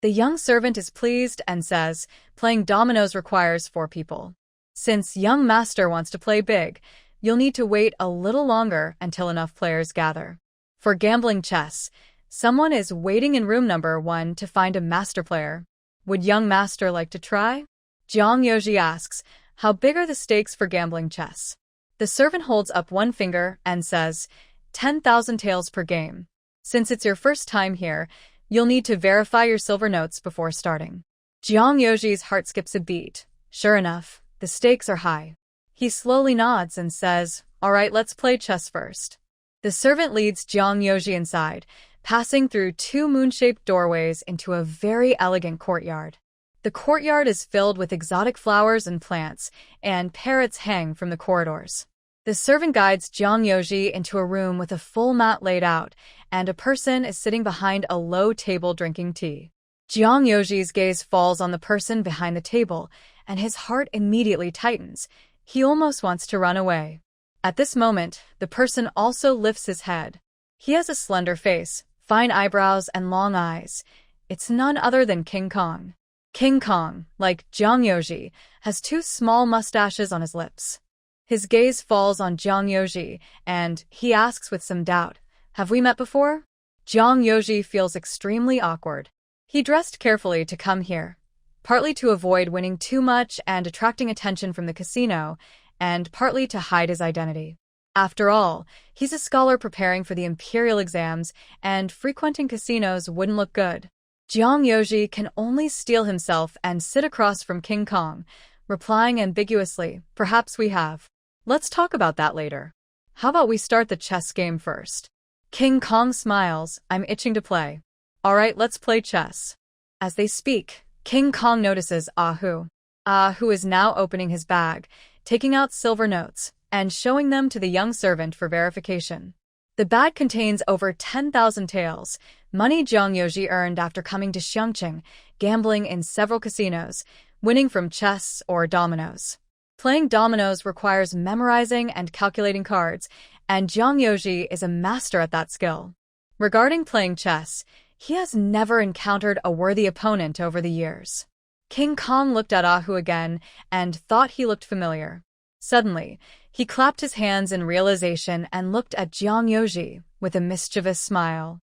The young servant is pleased and says, "Playing dominoes requires 4 people. Since young master wants to play big, you'll need to wait a little longer until enough players gather. For gambling chess, someone is waiting in room number 1 to find a master player. Would young master like to try?" Jiang Yoji asks, "How big are the stakes for gambling chess?" The servant holds up one finger and says, 10,000 taels per game. Since it's your first time here, you'll need to verify your silver notes before starting. Jiang Yoji's heart skips a beat. Sure enough, the stakes are high. He slowly nods and says, "All right, let's play chess first." The servant leads Jiang Yoji inside, passing through 2 moon-shaped doorways into a very elegant courtyard. The courtyard is filled with exotic flowers and plants, and parrots hang from the corridors. The servant guides Jiang Yoji into a room with a full mat laid out, and a person is sitting behind a low table drinking tea. Jiang Yoji's gaze falls on the person behind the table, and his heart immediately tightens. He almost wants to run away. At this moment, the person also lifts his head. He has a slender face, fine eyebrows, and long eyes. It's none other than King Kong. King Kong, like Jiang Yoji, has 2 small mustaches on his lips. His gaze falls on Jiang Yoji, and he asks with some doubt, "Have we met before?" Jiang Yoji feels extremely awkward. He dressed carefully to come here, partly to avoid winning too much and attracting attention from the casino, and partly to hide his identity. After all, he's a scholar preparing for the imperial exams, and frequenting casinos wouldn't look good. Jiang Yoji can only steel himself and sit across from King Kong, replying ambiguously, "Perhaps we have. Let's talk about that later. How about we start the chess game first?" King Kong smiles, "I'm itching to play." "All right, let's play chess." As they speak, King Kong notices Ahu. Ahu is now opening his bag, taking out silver notes, and showing them to the young servant for verification. The bag contains over 10,000 taels, money Jiang Yoji earned after coming to Xiangqing, gambling in several casinos, winning from chess or dominoes. Playing dominoes requires memorizing and calculating cards, and Jiang Yoji is a master at that skill. Regarding playing chess, he has never encountered a worthy opponent over the years. King Kong looked at Ahu again and thought he looked familiar. Suddenly, he clapped his hands in realization and looked at Jiang Yoji with a mischievous smile.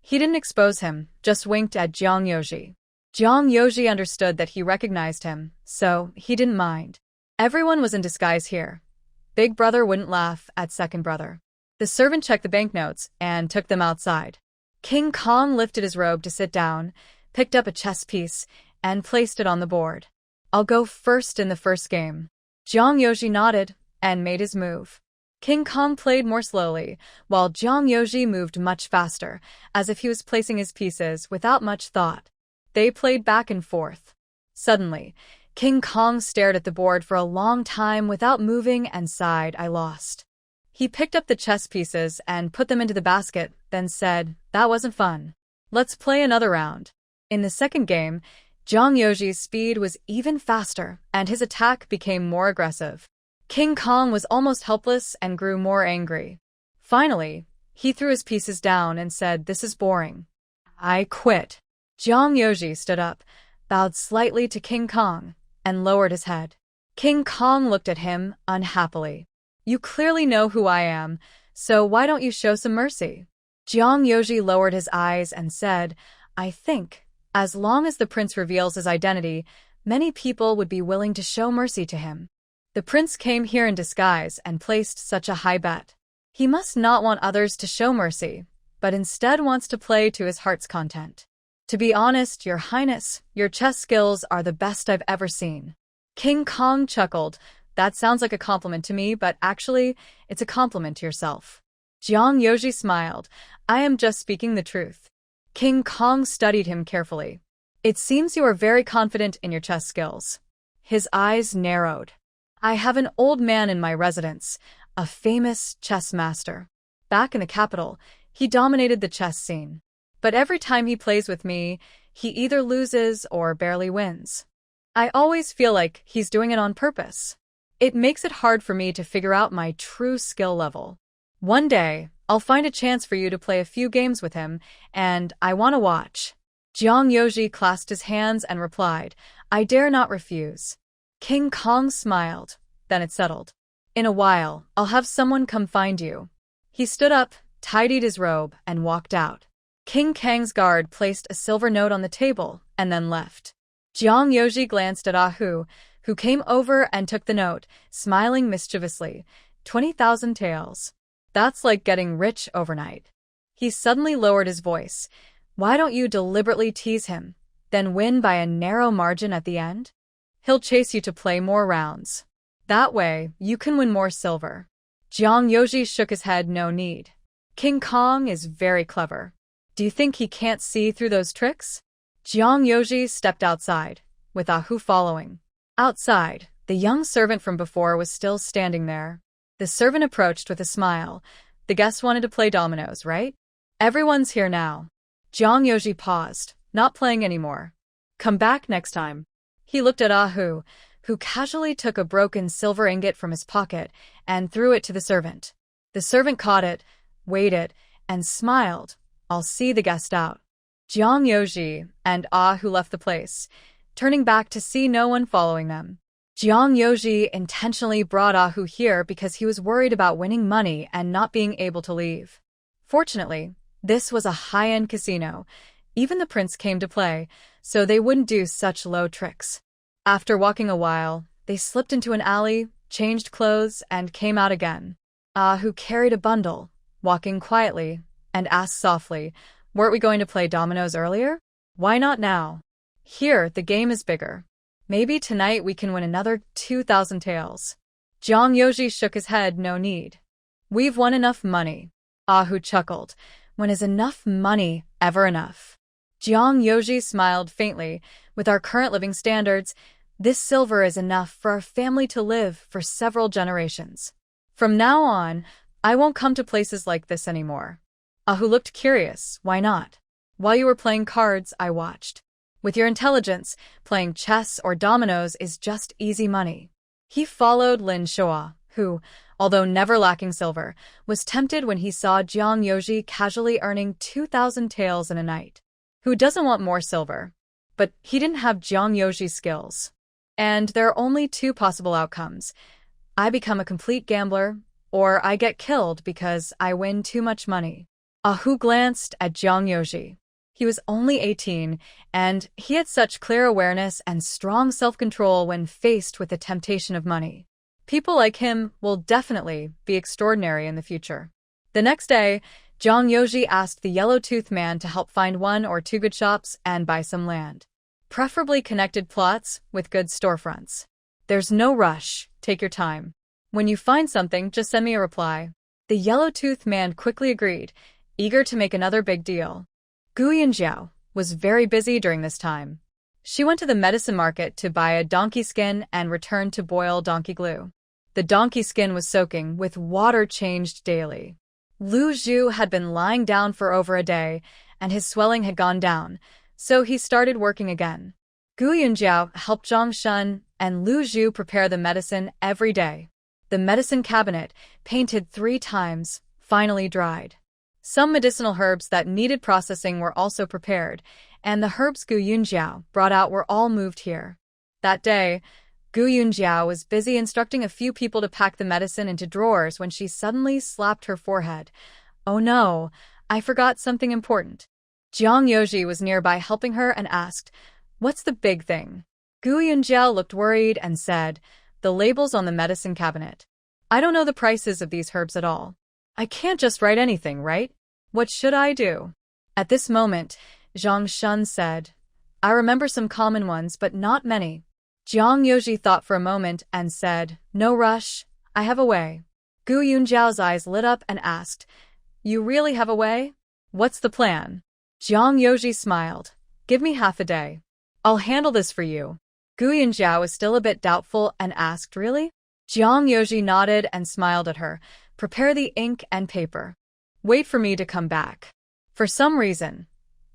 He didn't expose him, just winked at Jiang Yoji. Jiang Yoji understood that he recognized him, so he didn't mind. Everyone was in disguise here. Big brother wouldn't laugh at second brother. The servant checked the banknotes and took them outside. King Kong lifted his robe to sit down, picked up a chess piece, and placed it on the board. I'll go first in the first game. Jiang Yoji nodded and made his move. King Kong played more slowly, while Jiang Yoji moved much faster, as if he was placing his pieces without much thought. They played back and forth. Suddenly, King Kong stared at the board for a long time without moving and sighed, "I lost." He picked up the chess pieces and put them into the basket, then said, "That wasn't fun. Let's play another round." In the second game, Jiang Yoji's speed was even faster, and his attack became more aggressive. King Kong was almost helpless and grew more angry. Finally, he threw his pieces down and said, "This is boring. I quit." Jiang Yoji stood up, bowed slightly to King Kong, and lowered his head. King Kong looked at him unhappily. "You clearly know who I am, so why don't you show some mercy?" Jiang Yoji lowered his eyes and said, "I think, as long as the prince reveals his identity, many people would be willing to show mercy to him. The prince came here in disguise and placed such a high bet. He must not want others to show mercy, but instead wants to play to his heart's content. To be honest, Your Highness, your chess skills are the best I've ever seen." King Kong chuckled. "That sounds like a compliment to me, but actually, it's a compliment to yourself." Jiang Yoji smiled. "I am just speaking the truth." King Kong studied him carefully. "It seems you are very confident in your chess skills." His eyes narrowed. "I have an old man in my residence, a famous chess master. Back in the capital, he dominated the chess scene. But every time he plays with me, he either loses or barely wins. I always feel like he's doing it on purpose. It makes it hard for me to figure out my true skill level. One day, I'll find a chance for you to play a few games with him, and I want to watch." Jiang Yoji clasped his hands and replied, "I dare not refuse." King Kong smiled. Then it settled. "In a while, I'll have someone come find you." He stood up, tidied his robe, and walked out. King Kang's guard placed a silver note on the table and then left. Jiang Yoji glanced at Ahu, who came over and took the note, smiling mischievously. 20,000 taels. That's like getting rich overnight. He suddenly lowered his voice. "Why don't you deliberately tease him, then win by a narrow margin at the end? He'll chase you to play more rounds. That way, you can win more silver." Jiang Yoji shook his head. "No need. King Kong is very clever. Do you think he can't see through those tricks?" Jiang Yoji stepped outside, with Ahu following. Outside, the young servant from before was still standing there. The servant approached with a smile. "The guests wanted to play dominoes, right? Everyone's here now." Jiang Yoji paused, "Not playing anymore. Come back next time." He looked at Ahu, who casually took a broken silver ingot from his pocket and threw it to the servant. The servant caught it, weighed it, and smiled. "I'll see the guest out." Jiang Yoji and Ahu left the place, turning back to see no one following them. Jiang Yoji intentionally brought Ahu here because he was worried about winning money and not being able to leave. Fortunately, this was a high-end casino. Even the prince came to play, so they wouldn't do such low tricks. After walking a while, they slipped into an alley, changed clothes, and came out again. Ahu carried a bundle, walking quietly, and asked softly, "Weren't we going to play dominoes earlier? Why not now? Here, the game is bigger. Maybe tonight we can win another 2,000 taels." Jiang Yoji shook his head. "No need. We've won enough money." Ahu chuckled. "When is enough money ever enough?" Jiang Yoji smiled faintly. "With our current living standards, this silver is enough for our family to live for several generations. From now on, I won't come to places like this anymore." Ahu looked curious. "Why not?" "While you were playing cards, I watched. With your intelligence, playing chess or dominoes is just easy money." He followed Lin Shua, who, although never lacking silver, was tempted when he saw Jiang Yoji casually earning 2,000 taels in a night. Who doesn't want more silver? But he didn't have Jiang Yoji's skills. And there are only two possible outcomes. I become a complete gambler, or I get killed because I win too much money. Ahu glanced at Jiang Yoji. He was only 18, and he had such clear awareness and strong self-control when faced with the temptation of money. People like him will definitely be extraordinary in the future. The next day, Jiang Yoji asked the yellow-toothed man to help find 1 or 2 good shops and buy some land. Preferably connected plots with good storefronts. There's no rush, take your time. When you find something, just send me a reply. The yellow-toothed man quickly agreed, eager to make another big deal. Gu Yunjiao was very busy during this time. She went to the medicine market to buy a donkey skin and returned to boil donkey glue. The donkey skin was soaking with water changed daily. Lu Zhu had been lying down for over a day, and his swelling had gone down, so he started working again. Gu Yunjiao helped Zhang Shun and Lu Zhu prepare the medicine every day. The medicine cabinet, painted 3 times, finally dried. Some medicinal herbs that needed processing were also prepared, and the herbs Gu Yunjiao brought out were all moved here. That day, Gu Yunjiao was busy instructing a few people to pack the medicine into drawers when she suddenly slapped her forehead. Oh no, I forgot something important. Jiang Yoji was nearby helping her and asked, "What's the big thing?" Gu Yunjiao looked worried and said, "The labels on the medicine cabinet. I don't know the prices of these herbs at all. I can't just write anything, right? What should I do?" At this moment, Zhang Shun said, "I remember some common ones, but not many." Jiang Yoji thought for a moment and said, "No rush, I have a way." Gu Yunjiao's eyes lit up and asked, "You really have a way? What's the plan?" Jiang Yoji smiled, "Give me half a day. I'll handle this for you." Gu Yunjiao was still a bit doubtful and asked, "Really?" Jiang Yoji nodded and smiled at her. "Prepare the ink and paper. Wait for me to come back." For some reason,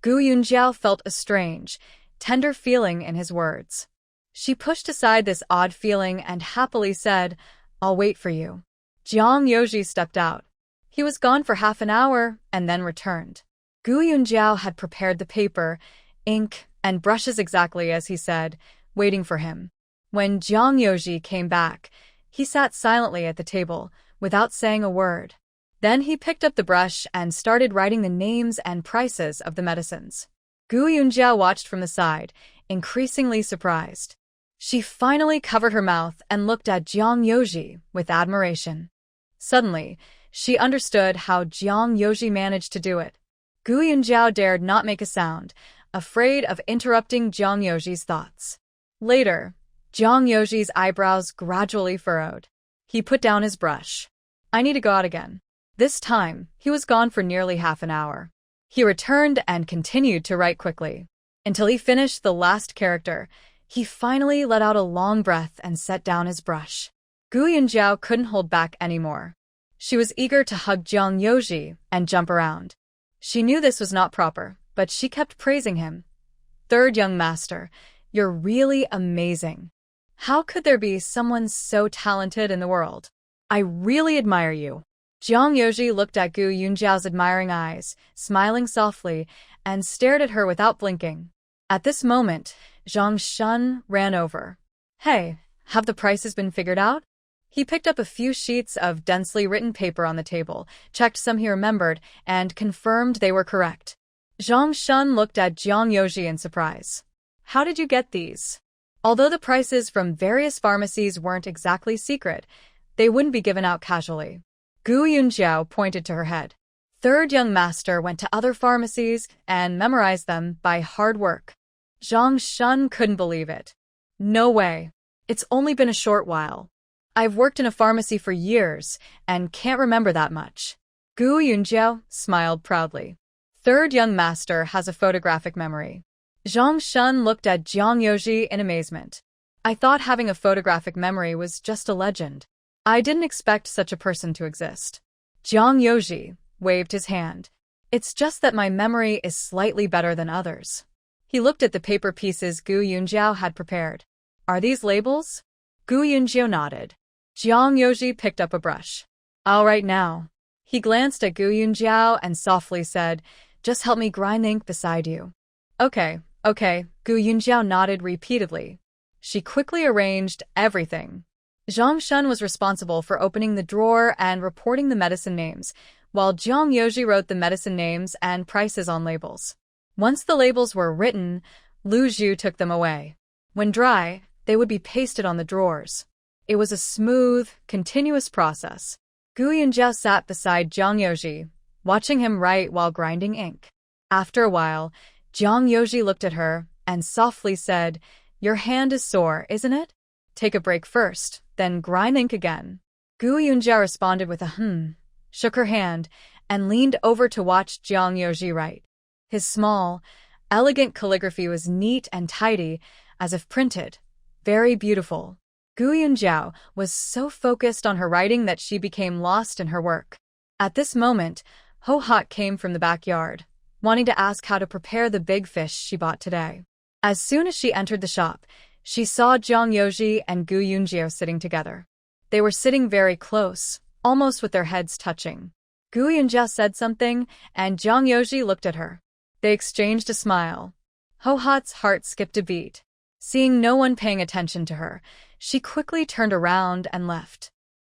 Gu Yunjiao felt a strange, tender feeling in his words. She pushed aside this odd feeling and happily said, "I'll wait for you." Jiang Yoji stepped out. He was gone for half an hour and then returned. Gu Yunjiao had prepared the paper, ink, and brushes exactly as he said, waiting for him. When Jiang Yoji came back, he sat silently at the table, without saying a word. Then he picked up the brush and started writing the names and prices of the medicines. Gu Yunjiao watched from the side, increasingly surprised. She finally covered her mouth and looked at Jiang Yoji with admiration. Suddenly, she understood how Jiang Yoji managed to do it. Gu Yunjiao dared not make a sound, afraid of interrupting Jiang Yoji's thoughts. Later, Jiang Yoji's eyebrows gradually furrowed. He put down his brush. "I need to go out again." This time, he was gone for nearly half an hour. He returned and continued to write quickly. Until he finished the last character, he finally let out a long breath and set down his brush. Gu Yunjiao couldn't hold back anymore. She was eager to hug Jiang Yoji and jump around. She knew this was not proper, but she kept praising him. "Third young master, you're really amazing. How could there be someone so talented in the world? I really admire you." Jiang Yoji looked at Gu Yunjiao's admiring eyes, smiling softly, and stared at her without blinking. At this moment, Zhang Shun ran over. "Hey, have the prices been figured out?" He picked up a few sheets of densely written paper on the table, checked some he remembered, and confirmed they were correct. Zhang Shun looked at Jiang Yoji in surprise. "How did you get these?" Although the prices from various pharmacies weren't exactly secret, they wouldn't be given out casually. Gu Yunjiao pointed to her head. "Third young master went to other pharmacies and memorized them by hard work." Zhang Shun couldn't believe it. "No way. It's only been a short while. I've worked in a pharmacy for years and can't remember that much." Gu Yunjiao smiled proudly. "Third young master has a photographic memory." Zhang Shun looked at Jiang Yoji in amazement. "I thought having a photographic memory was just a legend. I didn't expect such a person to exist." Jiang Yoji waved his hand. "It's just that my memory is slightly better than others." He looked at the paper pieces Gu Yunjiao had prepared. "Are these labels?" Gu Yunjiao nodded. Jiang Yoji picked up a brush. "All right now." He glanced at Gu Yunjiao and softly said, "Just help me grind the ink beside you." Okay. Gu Yunjiao nodded repeatedly. She quickly arranged everything. Zhang Shun was responsible for opening the drawer and reporting the medicine names, while Jiang Yoji wrote the medicine names and prices on labels. Once the labels were written, Lu Zhu took them away. When dry, they would be pasted on the drawers. It was a smooth, continuous process. Gu Yunjiao sat beside Jiang Yoji, watching him write while grinding ink. After a while, Jiang Yoji looked at her and softly said, "Your hand is sore, isn't it? Take a break first, then grind ink again." Gu Yunjiao responded with a shook her hand, and leaned over to watch Jiang Yoji write. His small, elegant calligraphy was neat and tidy, as if printed. Very beautiful. Gu Yunjiao was so focused on her writing that she became lost in her work. At this moment, Ho Hot came from the backyard, wanting to ask how to prepare the big fish she bought today. As soon as she entered the shop, she saw Jiang Yoji and Gu Yunjiao sitting together. They were sitting very close, almost with their heads touching. Gu Yunjiao said something, and Jiang Yoji looked at her. They exchanged a smile. Ho Hot's heart skipped a beat. Seeing no one paying attention to her, she quickly turned around and left.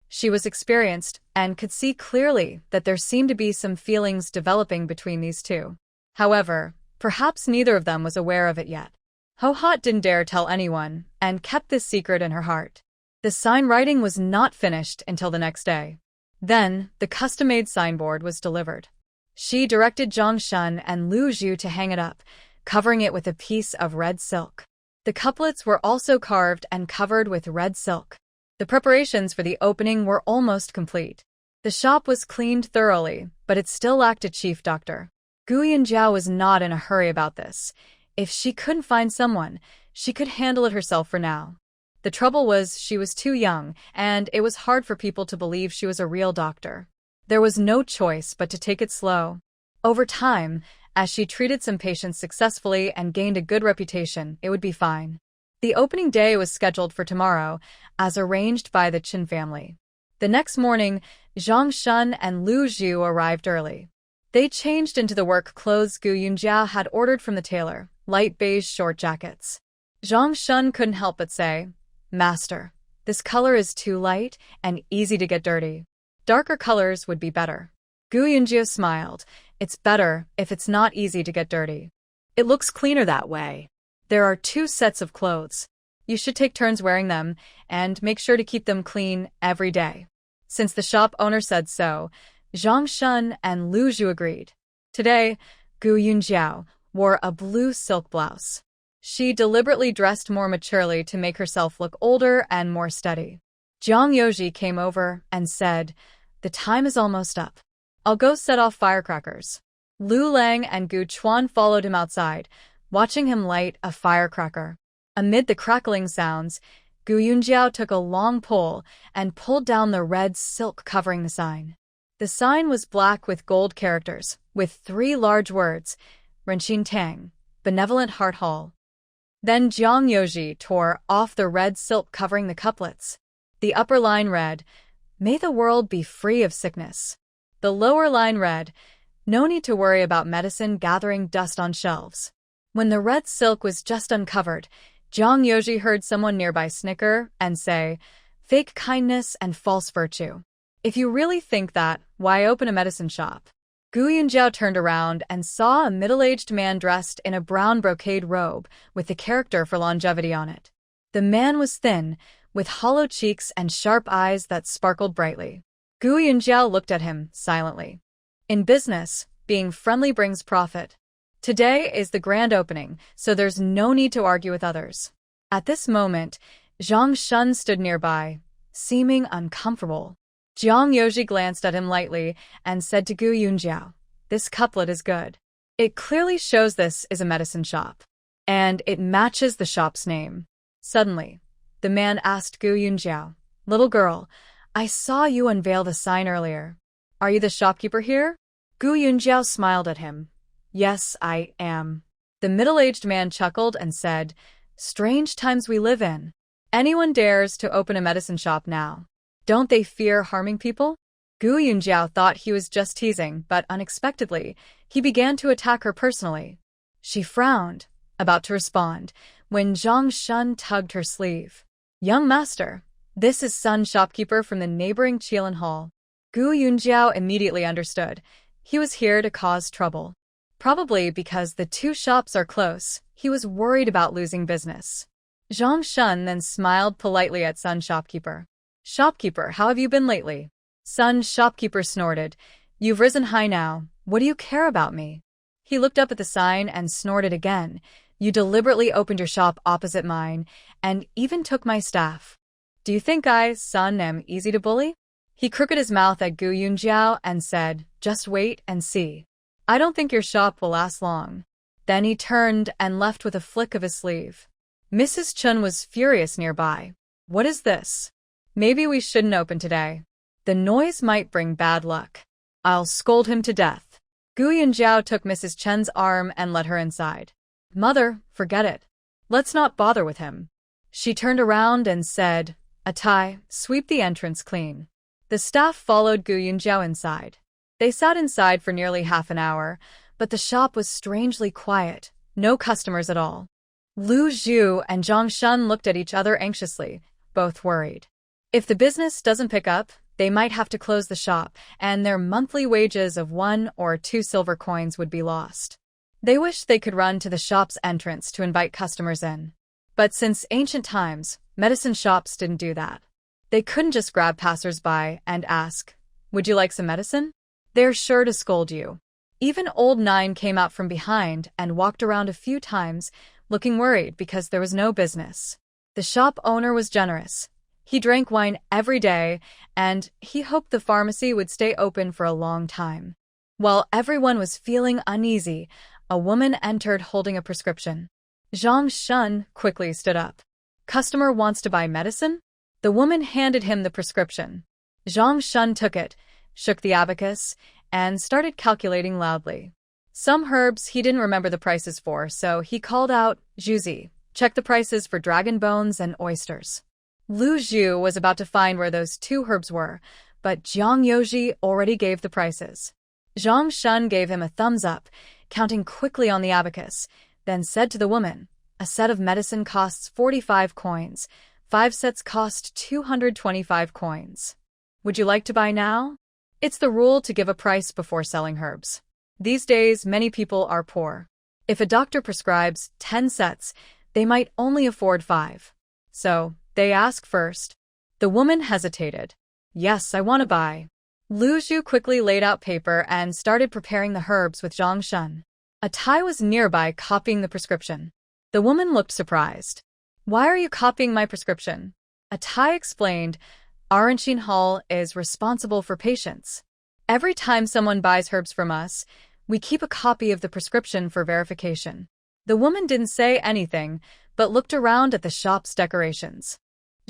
She was experienced and could see clearly that there seemed to be some feelings developing between these two. However, perhaps neither of them was aware of it yet. Ho Hot didn't dare tell anyone and kept this secret in her heart. The sign writing was not finished until the next day. Then, the custom-made signboard was delivered. She directed Zhang Shun and Lu Zhu to hang it up, covering it with a piece of red silk. The couplets were also carved and covered with red silk. The preparations for the opening were almost complete. The shop was cleaned thoroughly, but it still lacked a chief doctor. Gu Yunjiao was not in a hurry about this. If she couldn't find someone, she could handle it herself for now. The trouble was she was too young, and it was hard for people to believe she was a real doctor. There was no choice but to take it slow. Over time, as she treated some patients successfully and gained a good reputation, it would be fine. The opening day was scheduled for tomorrow, as arranged by the Chen family. The next morning, Zhang Shun and Lu Zhu arrived early. They changed into the work clothes Gu Yunjiao had ordered from the tailor, light beige short jackets. Zhang Shun couldn't help but say, "Master, this color is too light and easy to get dirty. Darker colors would be better." Gu Yunjiao smiled. "It's better if it's not easy to get dirty. It looks cleaner that way. There are 2 sets of clothes. You should take turns wearing them and make sure to keep them clean every day." Since the shop owner said so, Zhang Shun and Lu Zhu agreed. Today, Gu Yunjiao wore a blue silk blouse. She deliberately dressed more maturely to make herself look older and more steady. Jiang Yoji came over and said, "The time is almost up. I'll go set off firecrackers." Lu Lang and Gu Chuan followed him outside, watching him light a firecracker. Amid the crackling sounds, Gu Yunjiao took a long pole and pulled down the red silk covering the sign. The sign was black with gold characters, with 3 large words, Renxin Tang, Benevolent Heart Hall. Then Jiang Yoji tore off the red silk covering the couplets. The upper line read, "May the world be free of sickness." The lower line read, "No need to worry about medicine gathering dust on shelves." When the red silk was just uncovered, Jiang Yoji heard someone nearby snicker and say, "Fake kindness and false virtue. If you really think that, why open a medicine shop?" Gu Yunjiao turned around and saw a middle-aged man dressed in a brown brocade robe with the character for longevity on it. The man was thin, with hollow cheeks and sharp eyes that sparkled brightly. Gu Yunjiao looked at him silently. In business, being friendly brings profit. Today is the grand opening, so there's no need to argue with others. At this moment, Zhang Shun stood nearby, seeming uncomfortable. Jiang Yoji glanced at him lightly and said to Gu Yunjiao, "This couplet is good. It clearly shows this is a medicine shop. And it matches the shop's name." Suddenly, the man asked Gu Yunjiao, "Little girl, I saw you unveil the sign earlier. Are you the shopkeeper here?" Gu Yunjiao smiled at him. "Yes, I am." The middle-aged man chuckled and said, "Strange times we live in. Anyone dares to open a medicine shop now. Don't they fear harming people?" Gu Yunjiao thought he was just teasing, but unexpectedly, he began to attack her personally. She frowned, about to respond, when Zhang Shun tugged her sleeve. "Young master, this is Sun shopkeeper from the neighboring Qilin Hall. Gu Yunjiao immediately understood. He was here to cause trouble. Probably because the two shops are close, he was worried about losing business. Zhang Shun then smiled politely at Sun Shopkeeper. Shopkeeper, how have you been lately? Sun Shopkeeper snorted. You've risen high now. What do you care about me? He looked up at the sign and snorted again. You deliberately opened your shop opposite mine, and even took my staff. Do you think I, Sun, am easy to bully? He crooked his mouth at Gu Yunjiao and said, just wait and see. I don't think your shop will last long. Then he turned and left with a flick of his sleeve. Mrs. Chun was furious nearby. What is this? Maybe we shouldn't open today. The noise might bring bad luck. I'll scold him to death. Gu Yunjiao took Mrs. Chun's arm and led her inside. Mother, forget it. Let's not bother with him. She turned around and said, Atai, sweep the entrance clean. The staff followed Gu Yunjiao inside. They sat inside for nearly half an hour, but the shop was strangely quiet, no customers at all. Lu Zhu and Zhang Shun looked at each other anxiously, both worried. If the business doesn't pick up, they might have to close the shop, and their monthly wages of 1 or 2 silver coins would be lost. They wished they could run to the shop's entrance to invite customers in. But since ancient times, medicine shops didn't do that. They couldn't just grab passers-by and ask, would you like some medicine? They're sure to scold you. Even old Nine came out from behind and walked around a few times, looking worried because there was no business. The shop owner was generous. He drank wine every day, and he hoped the pharmacy would stay open for a long time. While everyone was feeling uneasy, a woman entered holding a prescription. Zhang Shun quickly stood up. Customer wants to buy medicine? The woman handed him the prescription. Zhang Shun took it, shook the abacus, and started calculating loudly. Some herbs he didn't remember the prices for, so he called out, Zhuzi, check the prices for dragon bones and oysters. Lu Zhu was about to find where those 2 herbs were, but Jiang Yoji already gave the prices. Zhang Shun gave him a thumbs up, counting quickly on the abacus, then said to the woman, a set of medicine costs 45 coins. 5 sets cost 225 coins. Would you like to buy now? It's the rule to give a price before selling herbs. These days, many people are poor. If a doctor prescribes 10 sets, they might only afford 5. So, they ask first. The woman hesitated. Yes, I want to buy. Lu Zhu quickly laid out paper and started preparing the herbs with Zhang Shun. A Thai was nearby copying the prescription. The woman looked surprised. Why are you copying my prescription? A Thai explained, Aranchin Hall is responsible for patients. Every time someone buys herbs from us, we keep a copy of the prescription for verification. The woman didn't say anything, but looked around at the shop's decorations.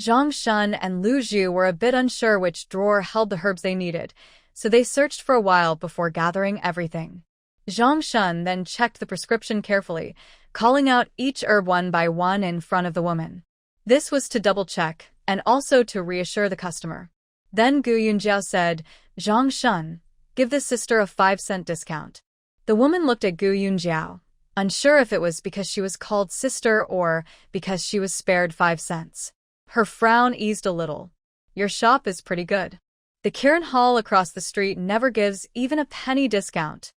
Zhang Shun and Lu Zhu were a bit unsure which drawer held the herbs they needed, so they searched for a while before gathering everything. Zhang Shun then checked the prescription carefully, calling out each herb one by one in front of the woman. This was to double-check, and also to reassure the customer. Then Gu Yunjiao said, Zhang Shun, give this sister a 5-cent discount. The woman looked at Gu Yunjiao, unsure if it was because she was called sister or because she was spared 5 cents. Her frown eased a little. Your shop is pretty good. The Kirin Hall across the street never gives even a penny discount.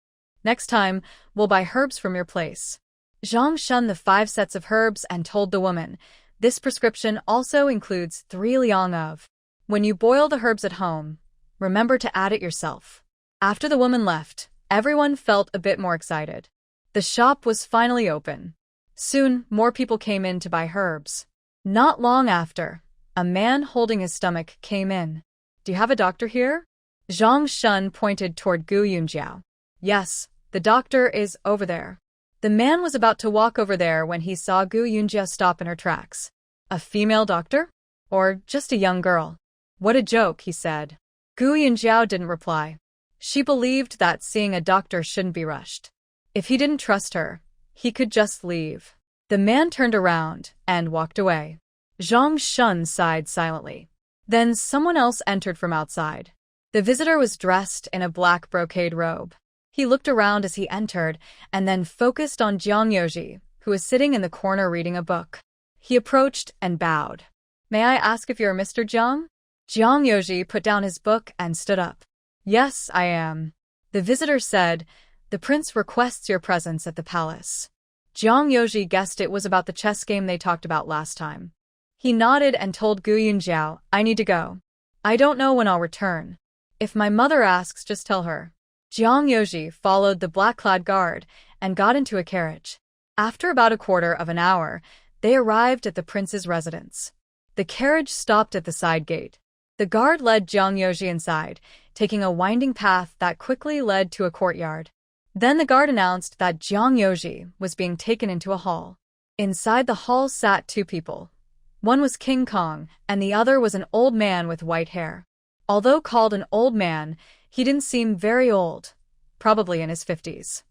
Next time, we'll buy herbs from your place. Zhang Shun the 5 sets of herbs and told the woman, this prescription also includes 3 liang of. When you boil the herbs at home, remember to add it yourself. After the woman left, everyone felt a bit more excited. The shop was finally open. Soon, more people came in to buy herbs. Not long after, a man holding his stomach came in. Do you have a doctor here? Zhang Shun pointed toward Gu Yunjiao. Yes, the doctor is over there. The man was about to walk over there when he saw Gu Yunjiao stop in her tracks. A female doctor? Or just a young girl? What a joke, he said. Gu Yunjiao didn't reply. She believed that seeing a doctor shouldn't be rushed. If he didn't trust her, he could just leave. The man turned around and walked away. Zhang Shun sighed silently. Then someone else entered from outside. The visitor was dressed in a black brocade robe. He looked around as he entered and then focused on Jiang Yoji, who was sitting in the corner reading a book. He approached and bowed. May I ask if you're Mr. Jiang? Jiang Yoji put down his book and stood up. Yes, I am. The visitor said, the prince requests your presence at the palace. Jiang Yoji guessed it was about the chess game they talked about last time. He nodded and told Gu Yunjiao, I need to go. I don't know when I'll return. If my mother asks, just tell her. Jiang Yoji followed the black-clad guard and got into a carriage. After about a quarter of an hour, they arrived at the prince's residence. The carriage stopped at the side gate. The guard led Jiang Yoji inside, taking a winding path that quickly led to a courtyard. Then the guard announced that Jiang Yoji was being taken into a hall. Inside the hall sat two people. One was King Kong, and the other was an old man with white hair. Although called an old man, he didn't seem very old, probably in his 50s.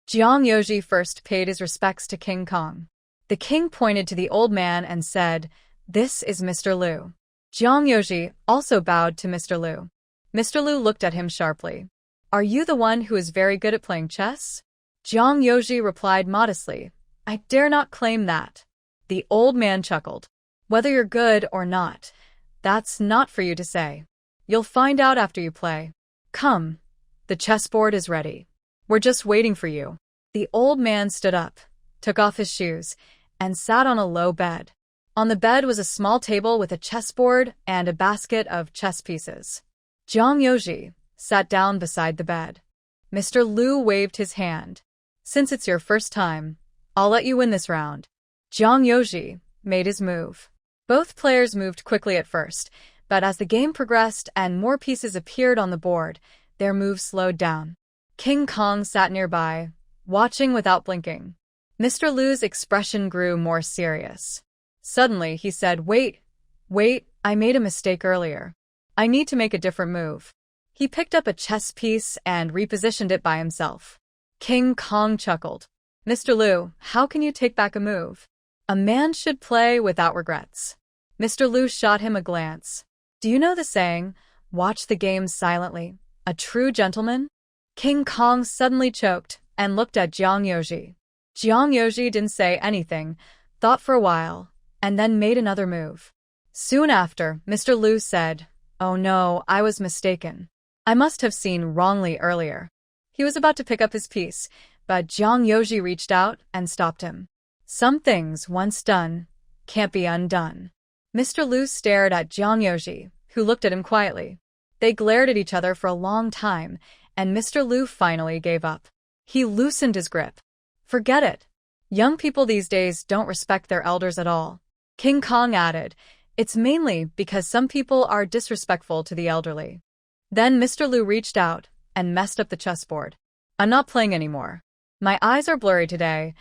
Jiang Yoji first paid his respects to King Kong. The king pointed to the old man and said, This is Mr. Liu. Jiang Yoji also bowed to Mr. Liu. Mr. Liu looked at him sharply. Are you the one who is very good at playing chess? Jiang Yoji replied modestly, I dare not claim that. The old man chuckled. Whether you're good or not, that's not for you to say. You'll find out after you play. Come, the chessboard is ready. We're just waiting for you. The old man stood up, took off his shoes, and sat on a low bed. On the bed was a small table with a chessboard and a basket of chess pieces. Jiang Yoji sat down beside the bed. Mr. Liu waved his hand. Since it's your first time, I'll let you win this round. Jiang Yoji made his move. Both players moved quickly at first, but as the game progressed and more pieces appeared on the board, their moves slowed down. King Kong sat nearby, watching without blinking. Mr. Liu's expression grew more serious. Suddenly, he said, Wait, I made a mistake earlier. I need to make a different move. He picked up a chess piece and repositioned it by himself. King Kong chuckled. Mr. Liu, how can you take back a move? A man should play without regrets. Mr. Liu shot him a glance. Do you know the saying, watch the game silently, a true gentleman? King Kong suddenly choked and looked at Jiang Yoji. Jiang Yoji didn't say anything, thought for a while, and then made another move. Soon after, Mr. Liu said, Oh no, I was mistaken. I must have seen wrongly earlier. He was about to pick up his piece, but Jiang Yoji reached out and stopped him. Some things, once done, can't be undone. Mr. Liu stared at Jiang Yoji, who looked at him quietly. They glared at each other for a long time, and Mr. Liu finally gave up. He loosened his grip. Forget it. Young people these days don't respect their elders at all. King Kong added, It's mainly because some people are disrespectful to the elderly. Then Mr. Liu reached out and messed up the chessboard. I'm not playing anymore. My eyes are blurry today.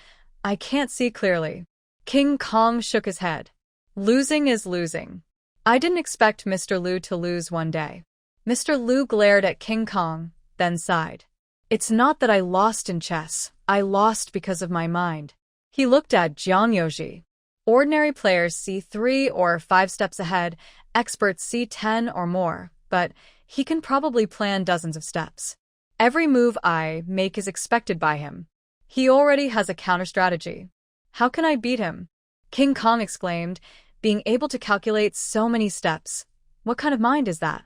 I can't see clearly. King Kong shook his head. Losing is losing. I didn't expect Mr. Liu to lose one day. Mr. Liu glared at King Kong, then sighed. It's not that I lost in chess. I lost because of my mind. He looked at Jiang Yoji. Ordinary players see 3 or 5 steps ahead, experts see 10 or more, but he can probably plan dozens of steps. Every move I make is expected by him. He already has a counter-strategy. How can I beat him? King Kong exclaimed, being able to calculate so many steps. What kind of mind is that?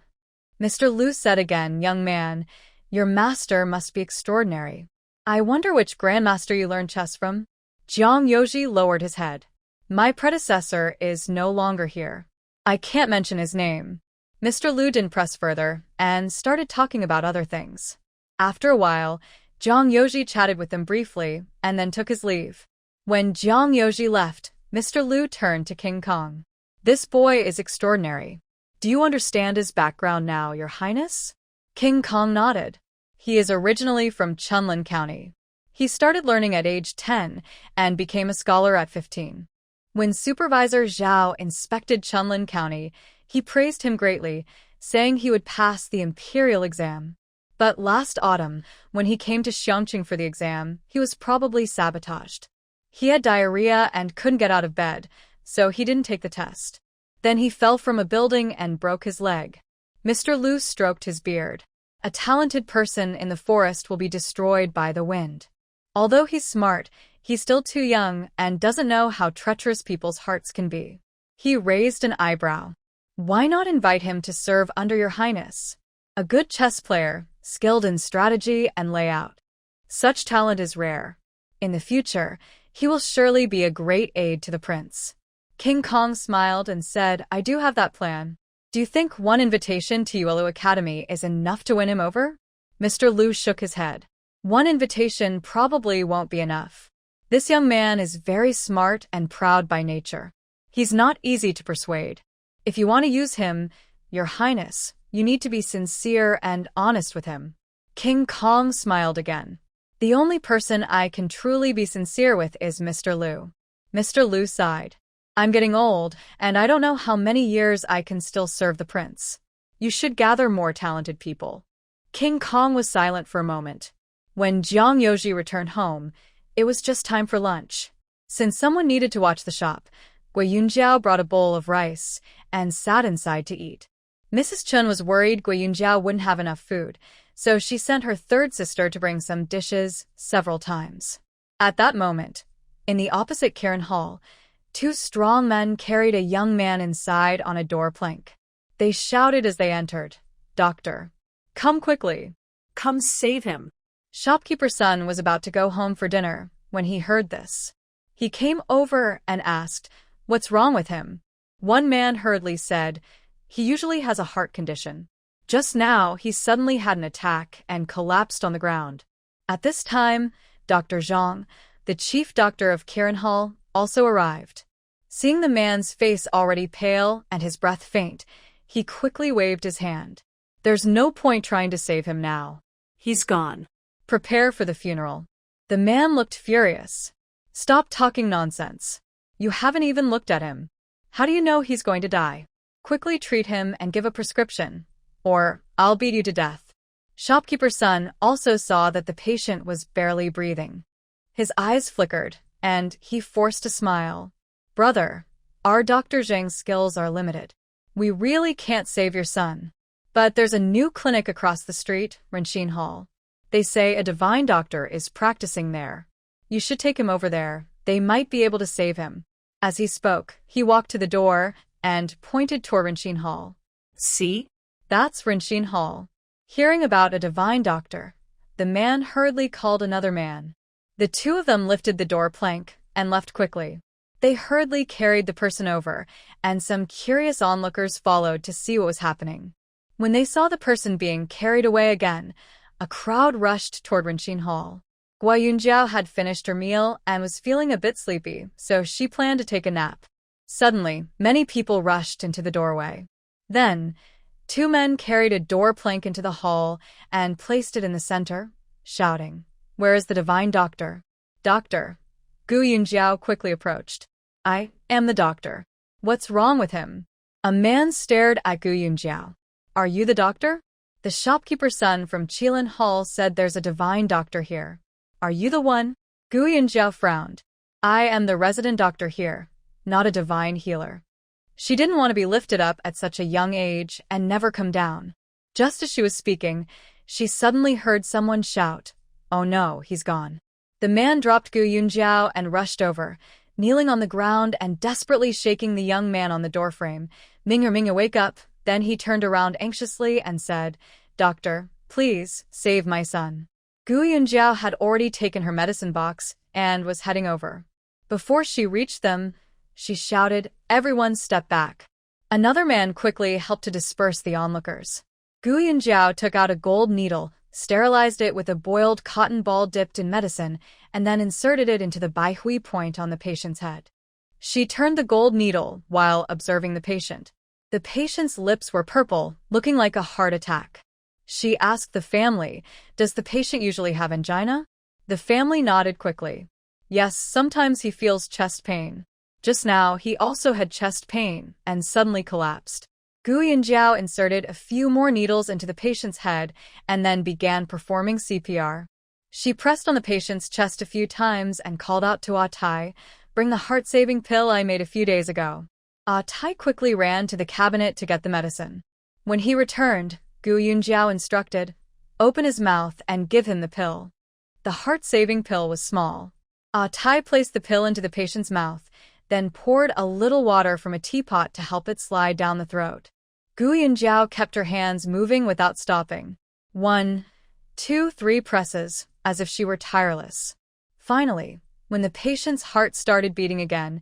Mr. Liu said again, Young man, your master must be extraordinary. I wonder which grandmaster you learned chess from? Jiang Yoji lowered his head. My predecessor is no longer here. I can't mention his name. Mr. Liu didn't press further and started talking about other things. After a while, Jiang Yoji chatted with them briefly and then took his leave. When Jiang Yoji left, Mr. Liu turned to King Kong. This boy is extraordinary. Do you understand his background now, Your Highness? King Kong nodded. He is originally from Chunlin County. He started learning at age 10 and became a scholar at 15. When Supervisor Zhao inspected Chunlin County, he praised him greatly, saying he would pass the imperial exam. But last autumn, when he came to Xiangqing for the exam, he was probably sabotaged. He had diarrhea and couldn't get out of bed, so he didn't take the test. Then he fell from a building and broke his leg. Mr. Liu stroked his beard. A talented person in the forest will be destroyed by the wind. Although he's smart, he's still too young and doesn't know how treacherous people's hearts can be. He raised an eyebrow. Why not invite him to serve under Your Highness? A good chess player, skilled in strategy and layout. Such talent is rare. In the future, he will surely be a great aid to the prince. King Kong smiled and said, I do have that plan. Do you think one invitation to Yuelu Academy is enough to win him over? Mr. Liu shook his head. One invitation probably won't be enough. This young man is very smart and proud by nature. He's not easy to persuade. If you want to use him, Your Highness, you need to be sincere and honest with him. King Kong smiled again. The only person I can truly be sincere with is Mr. Liu. Mr. Liu sighed. I'm getting old, and I don't know how many years I can still serve the prince. You should gather more talented people. King Kong was silent for a moment. When Jiang Yoji returned home, it was just time for lunch. Since someone needed to watch the shop, Gui Yunjiao brought a bowl of rice and sat inside to eat. Mrs. Chun was worried Gui Yunjiao wouldn't have enough food, so she sent her third sister to bring some dishes several times. At that moment, in the opposite Kirin Hall, two strong men carried a young man inside on a door plank. They shouted as they entered, Doctor, come quickly. Come save him. Shopkeeper's son was about to go home for dinner when he heard this. He came over and asked, What's wrong with him? One man hurriedly said, He usually has a heart condition. Just now, he suddenly had an attack and collapsed on the ground. At this time, Dr. Zhang, the chief doctor of Kirin Hall, also arrived. Seeing the man's face already pale and his breath faint, he quickly waved his hand. There's no point trying to save him now. He's gone. Prepare for the funeral. The man looked furious. Stop talking nonsense. You haven't even looked at him. How do you know he's going to die? Quickly treat him and give a prescription, or I'll beat you to death. Shopkeeper's son also saw that the patient was barely breathing. His eyes flickered, and he forced a smile. Brother, our Dr. Zhang's skills are limited. We really can't save your son. But there's a new clinic across the street, Renxin Hall. They say a divine doctor is practicing there. You should take him over there. They might be able to save him. As he spoke, he walked to the door and pointed toward Renxin Hall. See? That's Renxin Hall. Hearing about a divine doctor, the man hurriedly called another man. The two of them lifted the door plank and left quickly. They hurriedly carried the person over, and some curious onlookers followed to see what was happening. When they saw the person being carried away again, a crowd rushed toward Renxin Hall. Gui Yunjiao had finished her meal and was feeling a bit sleepy, so she planned to take a nap. Suddenly, many people rushed into the doorway. Then, two men carried a door plank into the hall and placed it in the center, shouting, Where is the divine doctor? Doctor. Gui Yunjiao quickly approached. I am the doctor. What's wrong with him? A man stared at Gui Yunjiao. Are you the doctor? The shopkeeper's son from Qilin Hall said there's a divine doctor here. Are you the one? Gui Yunjiao frowned. I am the resident doctor here, not a divine healer. She didn't want to be lifted up at such a young age and never come down. Just as she was speaking, she suddenly heard someone shout, Oh no, he's gone. The man dropped Gui Yunjiao and rushed over, kneeling on the ground and desperately shaking the young man on the doorframe. Mingya, wake up. Then he turned around anxiously and said, Doctor, please, save my son. Gui Yunjiao had already taken her medicine box and was heading over. Before she reached them, she shouted, Everyone step back. Another man quickly helped to disperse the onlookers. Gui Yunjiao took out a gold needle, sterilized it with a boiled cotton ball dipped in medicine, and then inserted it into the Baihui point on the patient's head. She turned the gold needle while observing the patient. The patient's lips were purple, looking like a heart attack. She asked the family, Does the patient usually have angina? The family nodded quickly. Yes, sometimes he feels chest pain. Just now, he also had chest pain and suddenly collapsed. Gui Yunjiao inserted a few more needles into the patient's head and then began performing CPR. She pressed on the patient's chest a few times and called out to Ah Tai, Bring the heart-saving pill I made a few days ago. Ah Tai quickly ran to the cabinet to get the medicine. When he returned, Gui Yunjiao instructed, Open his mouth and give him the pill. The heart-saving pill was small. Ah Tai placed the pill into the patient's mouth, then poured a little water from a teapot to help it slide down the throat. Gu Yunjiao kept her hands moving without stopping. 1, 2, 3 presses, as if she were tireless. Finally, when the patient's heart started beating again,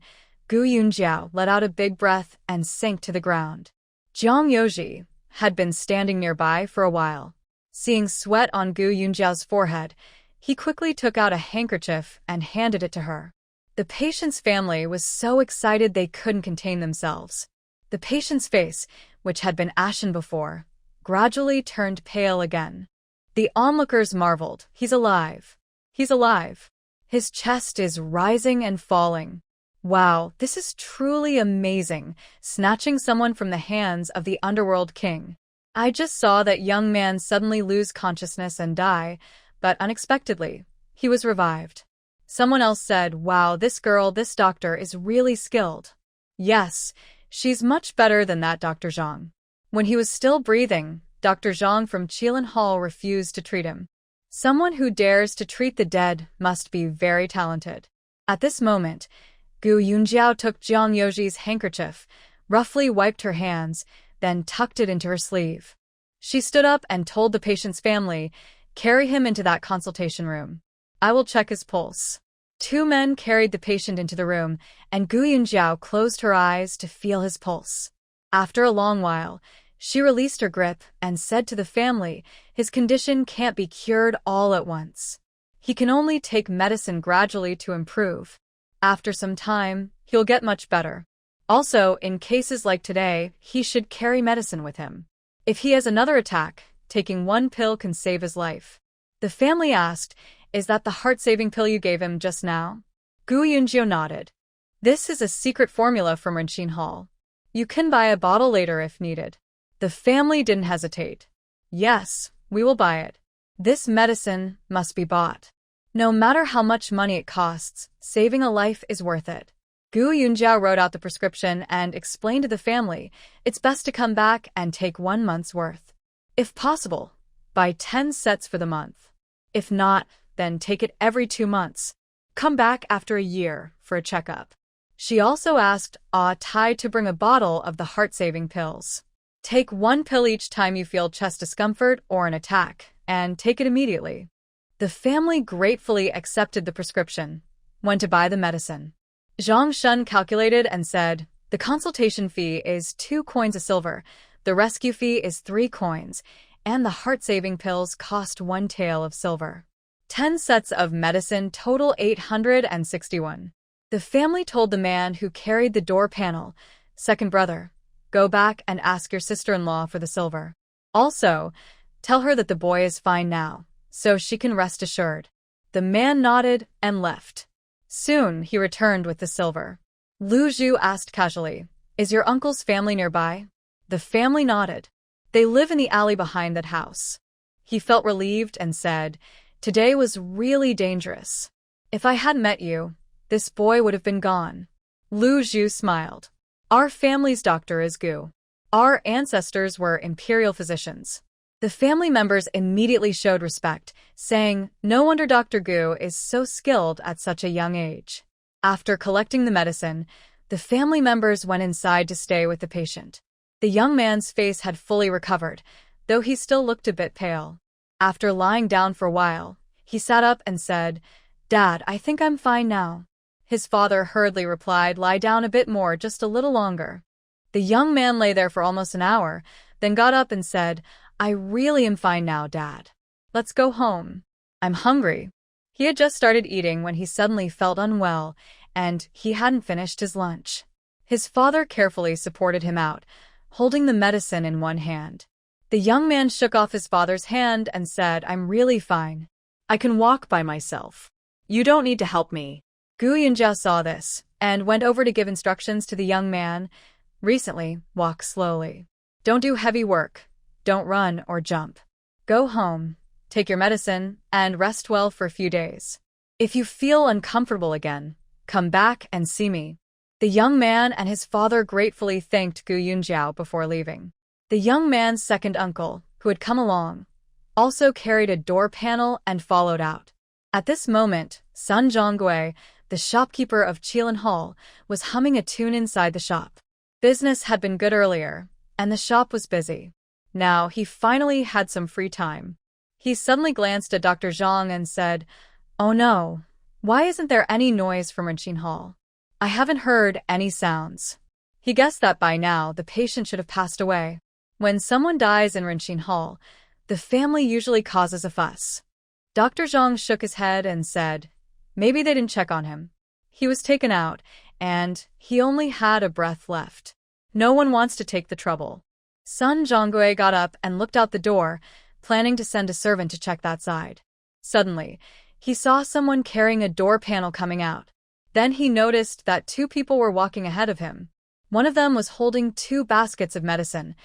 Gu Yunjiao let out a big breath and sank to the ground. Jiang Yoji had been standing nearby for a while. Seeing sweat on Gu Yunjiao's forehead, he quickly took out a handkerchief and handed it to her. The patient's family was so excited they couldn't contain themselves. The patient's face, which had been ashen before, gradually turned pale again. The onlookers marveled. He's alive. He's alive. His chest is rising and falling. Wow, this is truly amazing, snatching someone from the hands of the underworld king. I just saw that young man suddenly lose consciousness and die, but unexpectedly, he was revived. Someone else said, wow, this doctor is really skilled. Yes, she's much better than that Dr. Zhang. When he was still breathing, Dr. Zhang from Qilin Hall refused to treat him. Someone who dares to treat the dead must be very talented. At this moment, Gu Yunjiao took Jiang Yoji's handkerchief, roughly wiped her hands, then tucked it into her sleeve. She stood up and told the patient's family, carry him into that consultation room. I will check his pulse. 2 men carried the patient into the room, and Gu Yunjiao closed her eyes to feel his pulse. After a long while, she released her grip and said to the family, his condition can't be cured all at once. He can only take medicine gradually to improve. After some time, he'll get much better. Also, in cases like today, he should carry medicine with him. If he has another attack, taking 1 pill can save his life. The family asked, is that the heart-saving pill you gave him just now? Gu Yunjiao nodded. This is a secret formula from Renqin Hall. You can buy a bottle later if needed. The family didn't hesitate. Yes, we will buy it. This medicine must be bought. No matter how much money it costs, saving a life is worth it. Gu Yunjiao wrote out the prescription and explained to the family, it's best to come back and take 1 month's worth. If possible, buy 10 sets for the month. If not, then take it every 2 months. Come back after a year for a checkup. She also asked Tai to bring a bottle of the heart-saving pills. Take 1 pill each time you feel chest discomfort or an attack, and take it immediately. The family gratefully accepted the prescription, went to buy the medicine. Zhang Shun calculated and said, the consultation fee is 2 coins of silver, the rescue fee is 3 coins, and the heart-saving pills cost 1 tael of silver. 10 sets of medicine total 861. The family told the man who carried the door panel, second brother, go back and ask your sister-in-law for the silver. Also, tell her that the boy is fine now, so she can rest assured. The man nodded and left. Soon, he returned with the silver. Lu Zhu asked casually, is your uncle's family nearby? The family nodded. They live in the alley behind that house. He felt relieved and said, today was really dangerous. If I hadn't met you, this boy would have been gone. Lu Zhu smiled. Our family's doctor is Gu. Our ancestors were imperial physicians. The family members immediately showed respect, saying, no wonder Dr. Gu is so skilled at such a young age. After collecting the medicine, the family members went inside to stay with the patient. The young man's face had fully recovered, though he still looked a bit pale. After lying down for a while, he sat up and said, Dad, I think I'm fine now. His father hurriedly replied, lie down a bit more, just a little longer. The young man lay there for almost an hour, then got up and said, I really am fine now, Dad. Let's go home. I'm hungry. He had just started eating when he suddenly felt unwell, and he hadn't finished his lunch. His father carefully supported him out, holding the medicine in one hand. The young man shook off his father's hand and said, I'm really fine. I can walk by myself. You don't need to help me. Gu Yunjiao saw this, and went over to give instructions to the young man. Recently, walk slowly. Don't do heavy work. Don't run or jump. Go home, take your medicine, and rest well for a few days. If you feel uncomfortable again, come back and see me. The young man and his father gratefully thanked Gu Yunjiao before leaving. The young man's second uncle, who had come along, also carried a door panel and followed out. At this moment, Sun Zhonggui, the shopkeeper of Qilin Hall, was humming a tune inside the shop. Business had been good earlier, and the shop was busy. Now he finally had some free time. He suddenly glanced at Dr. Zhang and said, "Oh no, why isn't there any noise from Renqin Hall? I haven't heard any sounds." He guessed that by now the patient should have passed away. When someone dies in Renqin Hall, the family usually causes a fuss. Dr. Zhang shook his head and said, "Maybe they didn't check on him. He was taken out, and he only had a breath left. No one wants to take the trouble." Sun Zhonggui got up and looked out the door, planning to send a servant to check that side. Suddenly, he saw someone carrying a door panel coming out. Then he noticed that two people were walking ahead of him. One of them was holding 2 baskets of medicine.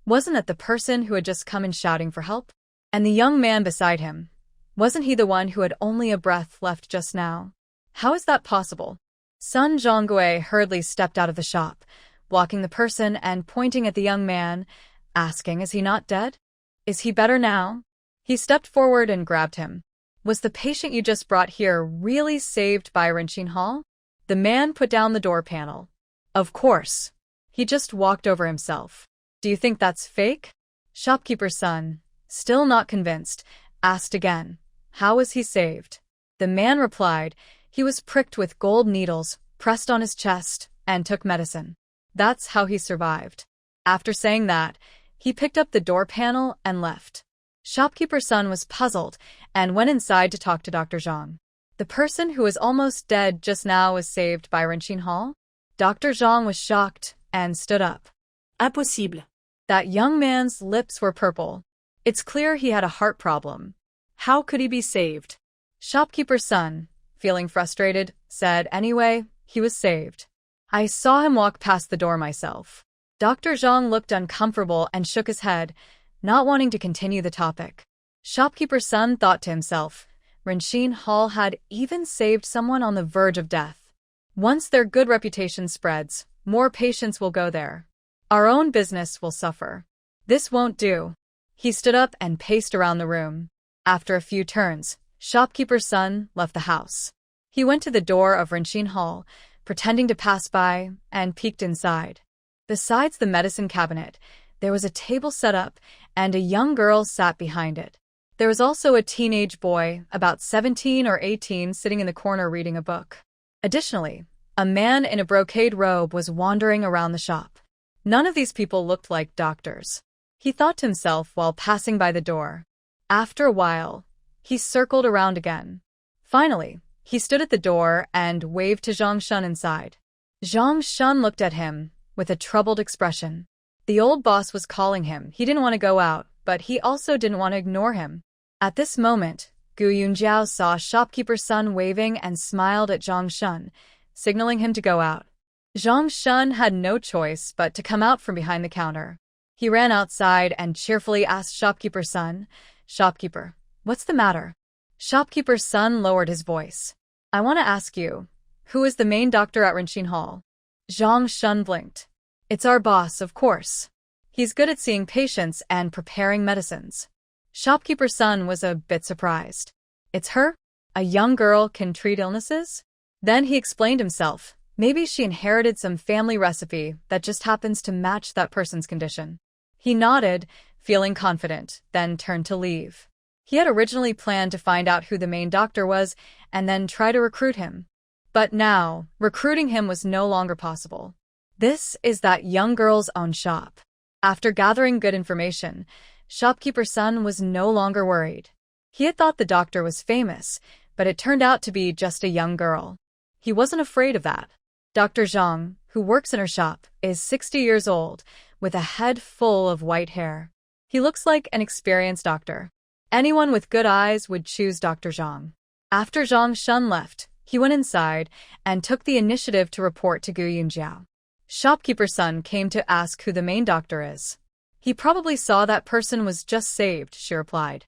Wasn't it the person who had just come in shouting for help? And the young man beside him, wasn't he the one who had only a breath left just now? How is that possible? Sun Zhonggui hurriedly stepped out of the shop, blocking the person and pointing at the young man, asking, "Is he not dead? Is he better now?" He stepped forward and grabbed him. "Was the patient you just brought here really saved by Renqin Hall?" The man put down the door panel. "Of course. He just walked over himself. Do you think that's fake?" Shopkeeper's son, still not convinced, asked again, "How was he saved?" The man replied, "He was pricked with gold needles, pressed on his chest, and took medicine. That's how he survived." After saying that, he picked up the door panel and left. Shopkeeper's son was puzzled and went inside to talk to Dr. Zhang. The person who was almost dead just now was saved by Renqin Hall? Dr. Zhang was shocked and stood up. Impossible. That young man's lips were purple. It's clear he had a heart problem. How could he be saved? Shopkeeper's son, feeling frustrated, said, "Anyway, he was saved. I saw him walk past the door myself." Dr. Zhang looked uncomfortable and shook his head, not wanting to continue the topic. Shopkeeper's son thought to himself, Renqin Hall had even saved someone on the verge of death. Once their good reputation spreads, more patients will go there. Our own business will suffer. This won't do. He stood up and paced around the room. After a few turns, Shopkeeper's son left the house. He went to the door of Renqin Hall, pretending to pass by, and peeked inside. Besides the medicine cabinet, there was a table set up, and a young girl sat behind it. There was also a teenage boy, about 17 or 18, sitting in the corner reading a book. Additionally, a man in a brocade robe was wandering around the shop. None of these people looked like doctors. He thought to himself while passing by the door. After a while, he circled around again. Finally, he stood at the door and waved to Zhang Shun inside. Zhang Shun looked at him with a troubled expression. The old boss was calling him. He didn't want to go out, but he also didn't want to ignore him. At this moment, Gu Yunjiao saw Shopkeeper's son waving and smiled at Zhang Shun, signaling him to go out. Zhang Shun had no choice but to come out from behind the counter. He ran outside and cheerfully asked Shopkeeper's son, "Shopkeeper, what's the matter?" Shopkeeper's son lowered his voice. "I want to ask you, who is the main doctor at Renqin Hall?" Zhang Shun blinked. "It's our boss, of course. He's good at seeing patients and preparing medicines." Shopkeeper's son was a bit surprised. "It's her? A young girl can treat illnesses?" Then he explained himself. Maybe she inherited some family recipe that just happens to match that person's condition. He nodded, feeling confident, then turned to leave. He had originally planned to find out who the main doctor was and then try to recruit him. But now, recruiting him was no longer possible. This is that young girl's own shop. After gathering good information, Shopkeeper's son was no longer worried. He had thought the doctor was famous, but it turned out to be just a young girl. He wasn't afraid of that. Dr. Zhang, who works in her shop, is 60 years old, with a head full of white hair. He looks like an experienced doctor. Anyone with good eyes would choose Dr. Zhang. After Zhang Shun left, he went inside and took the initiative to report to Gu Yunjiao. Shopkeeper's son came to ask who the main doctor is. He probably saw that person was just saved, she replied.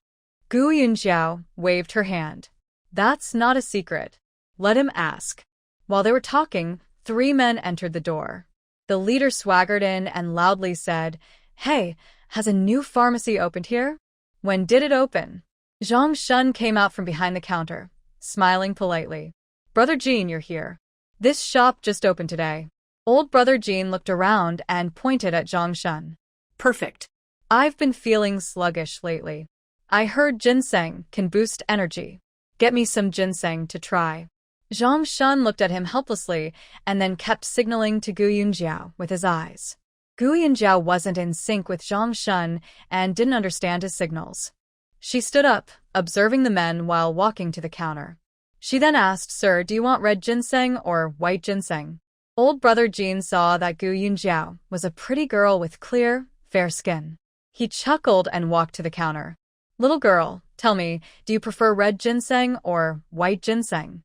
Gu Yunjiao waved her hand. That's not a secret. Let him ask. While they were talking, 3 men entered the door. The leader swaggered in and loudly said, "Hey, has a new pharmacy opened here? When did it open?" Zhang Shun came out from behind the counter, smiling politely. "Brother Jean, you're here. This shop just opened today." Old Brother Jean looked around and pointed at Zhang Shun. Perfect. I've been feeling sluggish lately. I heard ginseng can boost energy. Get me some ginseng to try. Zhang Shun looked at him helplessly and then kept signaling to Gu Yunjiao with his eyes. Gu Yunjiao wasn't in sync with Zhang Shun and didn't understand his signals. She stood up, observing the men while walking to the counter. She then asked, "Sir, do you want red ginseng or white ginseng?" Old brother Jean saw that Gu Yunjiao was a pretty girl with clear, fair skin. He chuckled and walked to the counter. "Little girl, tell me, do you prefer red ginseng or white ginseng?"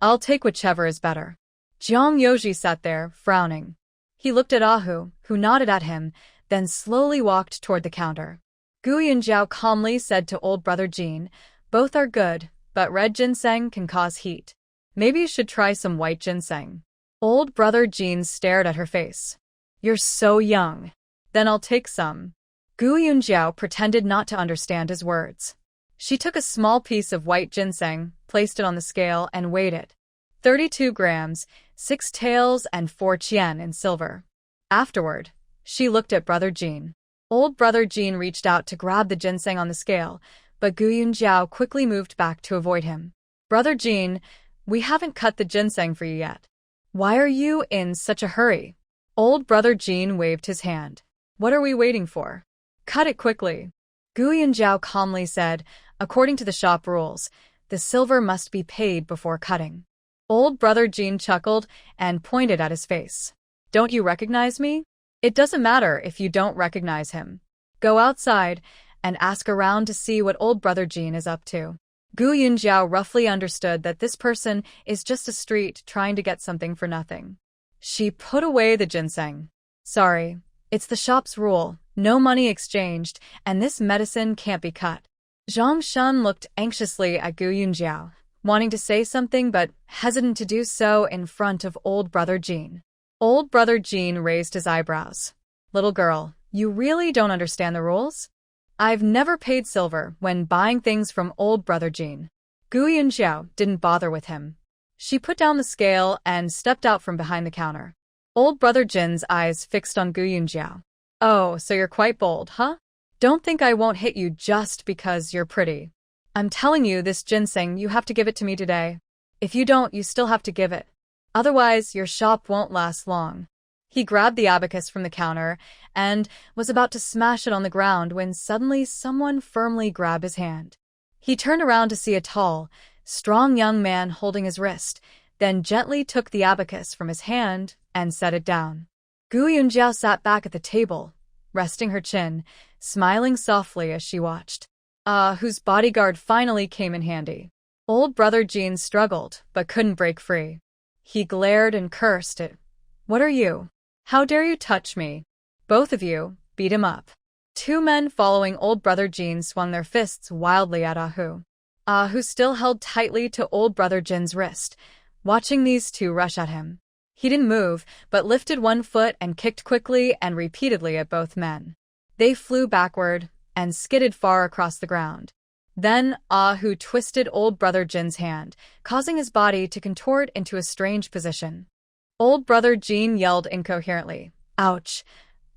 "I'll take whichever is better." Jiang Yoji sat there, frowning. He looked at Ahu, who nodded at him, then slowly walked toward the counter. Gu Yunjiao calmly said to old brother Jean, "Both are good, but red ginseng can cause heat. Maybe you should try some white ginseng." Old brother Jean stared at her face. "You're so young." "Then I'll take some." Gu Yunjiao pretended not to understand his words. She took a small piece of white ginseng, placed it on the scale, and weighed it. 32 grams, 6 taels and 4 chien in silver. Afterward, she looked at brother Jean. Old brother Jean reached out to grab the ginseng on the scale, but Gu Yunjiao quickly moved back to avoid him. "Brother Jean, we haven't cut the ginseng for you yet. Why are you in such a hurry?" Old brother Jean waved his hand. "What are we waiting for? Cut it quickly." Gu Yunjiao calmly said, "According to the shop rules, the silver must be paid before cutting." Old brother Jean chuckled and pointed at his face. "Don't you recognize me? It doesn't matter if you don't recognize him. Go outside and ask around to see what old brother Jean is up to." Gu Yunjiao roughly understood that this person is just a street trying to get something for nothing. She put away the ginseng. "Sorry, it's the shop's rule. No money exchanged, and this medicine can't be cut." Zhang Shun looked anxiously at Gu Yunjiao, wanting to say something but hesitant to do so in front of old brother Jean. Old brother Jean raised his eyebrows. "Little girl, you really don't understand the rules? I've never paid silver when buying things from old brother Jean." Gu Yunjiao didn't bother with him. She put down the scale and stepped out from behind the counter. Old brother Jin's eyes fixed on Gu Yunjiao. "Oh, so you're quite bold, huh? Don't think I won't hit you just because you're pretty. I'm telling you, this ginseng, you have to give it to me today. If you don't, you still have to give it. Otherwise, your shop won't last long." He grabbed the abacus from the counter and was about to smash it on the ground when suddenly someone firmly grabbed his hand. He turned around to see a tall, strong young man holding his wrist, then gently took the abacus from his hand and set it down. Gu Yunjiao sat back at the table, resting her chin, smiling softly as she watched. Whose bodyguard finally came in handy. Old brother Jean struggled, but couldn't break free. He glared and cursed at, "What are you? How dare you touch me? Both of you, beat him up." Two men following old brother Jean swung their fists wildly at Ahu. Ahu still held tightly to old brother Jin's wrist, watching these two rush at him. He didn't move, but lifted one foot and kicked quickly and repeatedly at both men. They flew backward and skidded far across the ground. Then Ahu twisted old brother Jin's hand, causing his body to contort into a strange position. Old brother Jean yelled incoherently, "Ouch!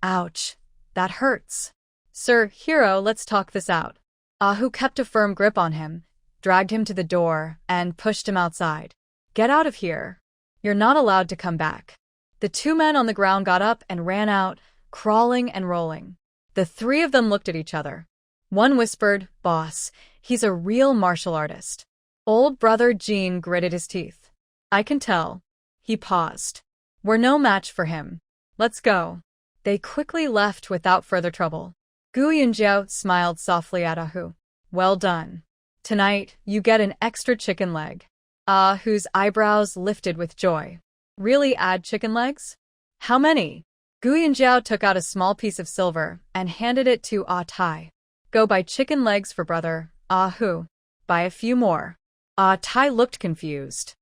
Ouch! That hurts." "Sir, hero, let's talk this out." Ahu kept a firm grip on him, dragged him to the door, and pushed him outside. "Get out of here. You're not allowed to come back." The two men on the ground got up and ran out, crawling and rolling. The three of them looked at each other. One whispered, "Boss, he's a real martial artist." Old brother Jean gritted his teeth. "I can tell." He paused. "We're no match for him. Let's go." They quickly left without further trouble. Gu Yunjiao smiled softly at Ahu. "Well done. Tonight, you get an extra chicken leg." Ahu's eyebrows lifted with joy. "Really add chicken legs? How many?" Gu Yunjiao took out a small piece of silver and handed it to Ah Tai. "Go buy chicken legs for brother Ahu. Buy a few more." Ah Tai looked confused.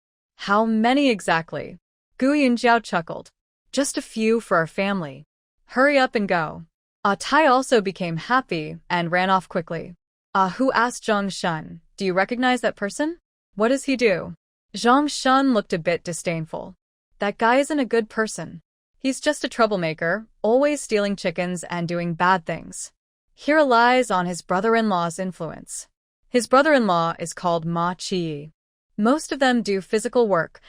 "How many exactly?" Gu Yunjiao chuckled. "Just a few for our family. Hurry up and go." Ah Tai also became happy and ran off quickly. Ahu asked Zhang Shun, "Do you recognize that person? What does he do?" Zhang Shun looked a bit disdainful. "That guy isn't a good person. He's just a troublemaker, always stealing chickens and doing bad things. He relies on his brother-in-law's influence. His brother-in-law is called Ma Chi. Most of them do physical work,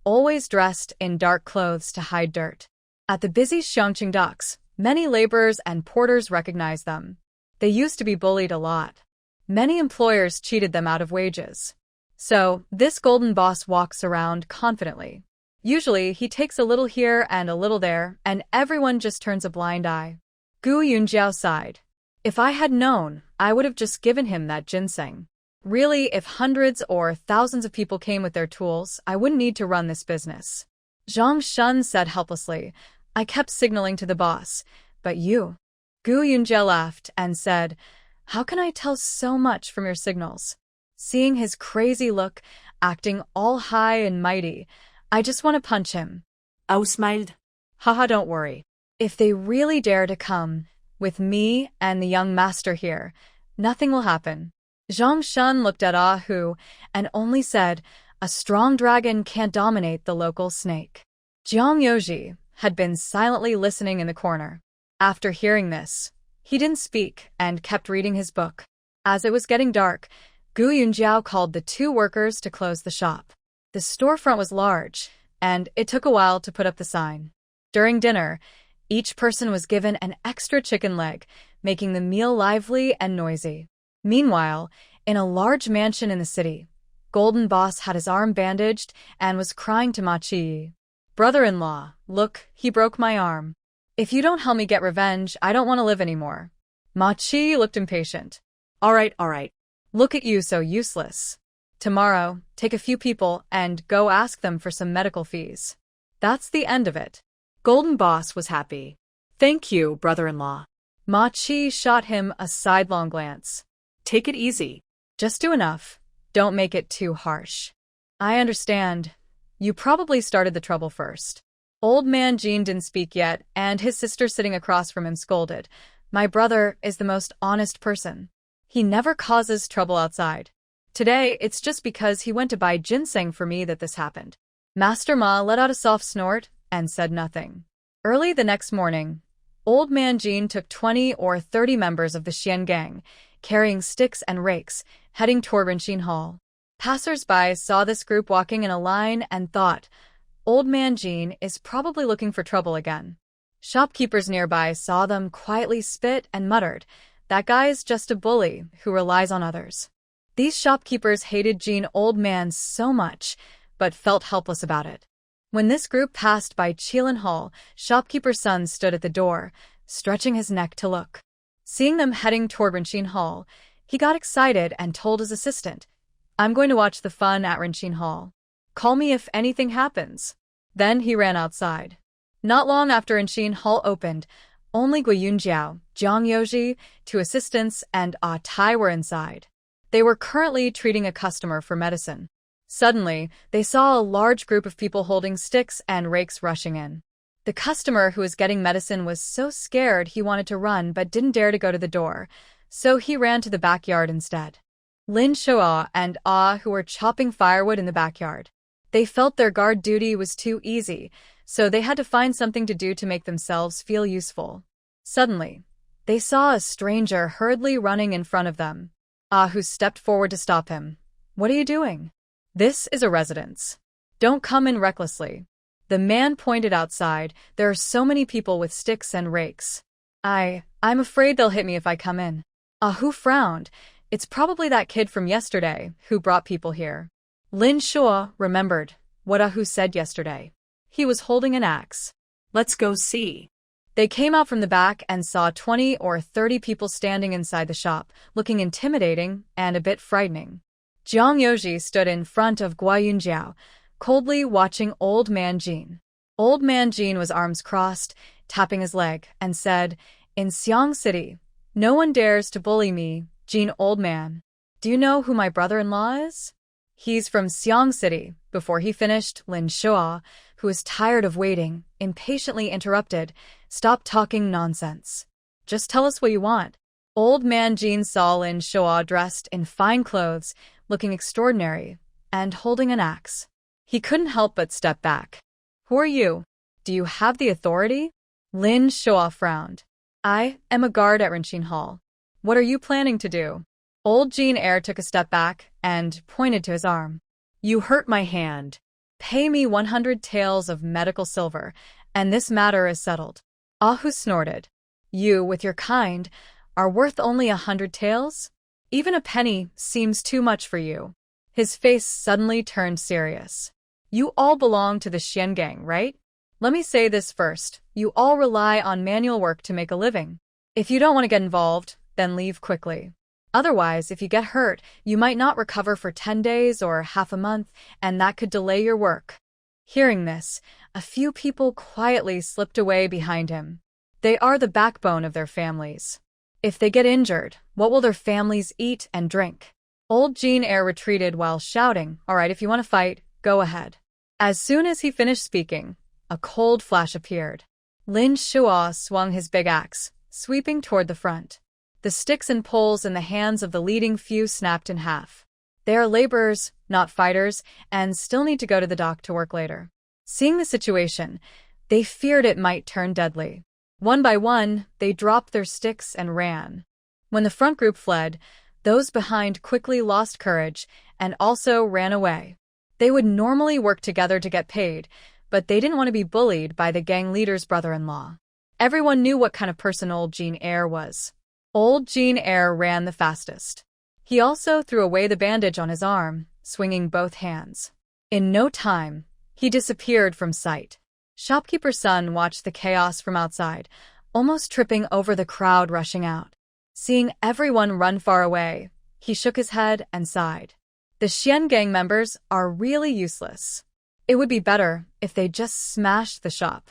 always dressed in dark clothes to hide dirt. At the busy Xiangqing docks, many laborers and porters recognize them. They used to be bullied a lot. Many employers cheated them out of wages. So, this golden boss walks around confidently. Usually, he takes a little here and a little there, and everyone just turns a blind eye. Gu Yunjiao sighed. If I had known, I would have just given him that ginseng. Really, if hundreds or thousands of people came with their tools, I wouldn't need to run this business. Zhang Shun said helplessly. I kept signaling to the boss. But you? Gu Yunjie laughed and said, how can I tell so much from your signals? Seeing his crazy look, acting all high and mighty, I just want to punch him. Ao smiled. Haha, don't worry. If they really dare to come, with me and the young master here, nothing will happen. Zhang Shun looked at Ah Hu and only said, a strong dragon can't dominate the local snake. Jiang Yoji had been silently listening in the corner. After hearing this, he didn't speak and kept reading his book. As it was getting dark, Gu Yunjiao called the 2 workers to close the shop. The storefront was large, and it took a while to put up the sign. During dinner, each person was given an extra chicken leg, making the meal lively and noisy. Meanwhile, in a large mansion in the city, Golden Boss had his arm bandaged and was crying to Ma Chi. Brother-in-law, look, he broke my arm. If you don't help me get revenge, I don't want to live anymore. Ma Chi looked impatient. All right. Look at you so useless. Tomorrow, take a few people and go ask them for some medical fees. That's the end of it. Golden Boss was happy. Thank you, brother-in-law. Ma Chi shot him a sidelong glance. Take it easy. Just do enough. Don't make it too harsh. I understand. You probably started the trouble first. Old man Jean didn't speak yet, and his sister sitting across from him scolded. My brother is the most honest person. He never causes trouble outside. Today, it's just because he went to buy ginseng for me that this happened. Master Ma let out a soft snort and said nothing. Early the next morning, Old man Jean took 20 or 30 members of the Xian gang, carrying sticks and rakes, heading toward Renxin Hall. Passers-by saw this group walking in a line and thought, Old man Jean is probably looking for trouble again. Shopkeepers nearby saw them quietly spit and muttered, that guy's just a bully who relies on others. These shopkeepers hated Jean Old Man so much, but felt helpless about it. When this group passed by Qilin Hall, shopkeeper's son stood at the door, stretching his neck to look. Seeing them heading toward Renxin Hall, he got excited and told his assistant, I'm going to watch the fun at Renxin Hall. Call me if anything happens. Then he ran outside. Not long after Renxin Hall opened, only Gui Yunjiao, Jiang Yoji, 2 assistants, and Ah Tai were inside. They were currently treating a customer for medicine. Suddenly, they saw a large group of people holding sticks and rakes rushing in. The customer who was getting medicine was so scared he wanted to run but didn't dare to go to the door, so he ran to the backyard instead. Lin Shoa and Ah who were chopping firewood in the backyard. They felt their guard duty was too easy, so they had to find something to do to make themselves feel useful. Suddenly, they saw a stranger hurriedly running in front of them. Ah who stepped forward to stop him. What are you doing? This is a residence. Don't come in recklessly. The man pointed outside. There are so many people with sticks and rakes. I'm afraid they'll hit me if I come in. Ah Hu frowned. It's probably that kid from yesterday who brought people here. Lin Shua remembered what Ah Hu said yesterday. He was holding an axe. Let's go see. They came out from the back and saw 20 or 30 people standing inside the shop, looking intimidating and a bit frightening. Jiang Yoji stood in front of Gua Yunjiao, coldly watching Old Man Jean. Old Man Jean was arms crossed, tapping his leg, and said, In Xiang City, no one dares to bully me, Jean Old Man. Do you know who my brother-in-law is? He's from Xiang City. Before he finished, Lin Shua, who was tired of waiting, impatiently interrupted, Stop talking nonsense. Just tell us what you want. Old Man Jean saw Lin Shua dressed in fine clothes, looking extraordinary, and holding an axe. He couldn't help but step back. Who are you? Do you have the authority? Lin Shuo frowned. I am a guard at Rinshin Hall. What are you planning to do? Old Jean Eyre took a step back and pointed to his arm. You hurt my hand. Pay me 100 taels of medical silver, and this matter is settled. Ahu snorted. You, with your kind, are worth only 100 taels? Even a penny seems too much for you. His face suddenly turned serious. You all belong to the Xian gang, right? Let me say this first. You all rely on manual work to make a living. If you don't want to get involved, then leave quickly. Otherwise, if you get hurt, you might not recover for 10 days or half a month, and that could delay your work. Hearing this, a few people quietly slipped away behind him. They are the backbone of their families. If they get injured, what will their families eat and drink? Old Jean Eyre retreated while shouting, All right, if you want to fight, go ahead. As soon as he finished speaking, a cold flash appeared. Lin Shuo swung his big axe, sweeping toward the front. The sticks and poles in the hands of the leading few snapped in half. They are laborers, not fighters, and still need to go to the dock to work later. Seeing the situation, they feared it might turn deadly. One by one, they dropped their sticks and ran. When the front group fled, those behind quickly lost courage and also ran away. They would normally work together to get paid, but they didn't want to be bullied by the gang leader's brother-in-law. Everyone knew what kind of person Old Jean Eyre was. Old Jean Eyre ran the fastest. He also threw away the bandage on his arm, swinging both hands. In no time, he disappeared from sight. Shopkeeper's son watched the chaos from outside, almost tripping over the crowd rushing out. Seeing everyone run far away, he shook his head and sighed. The Xian gang members are really useless. It would be better if they just smashed the shop.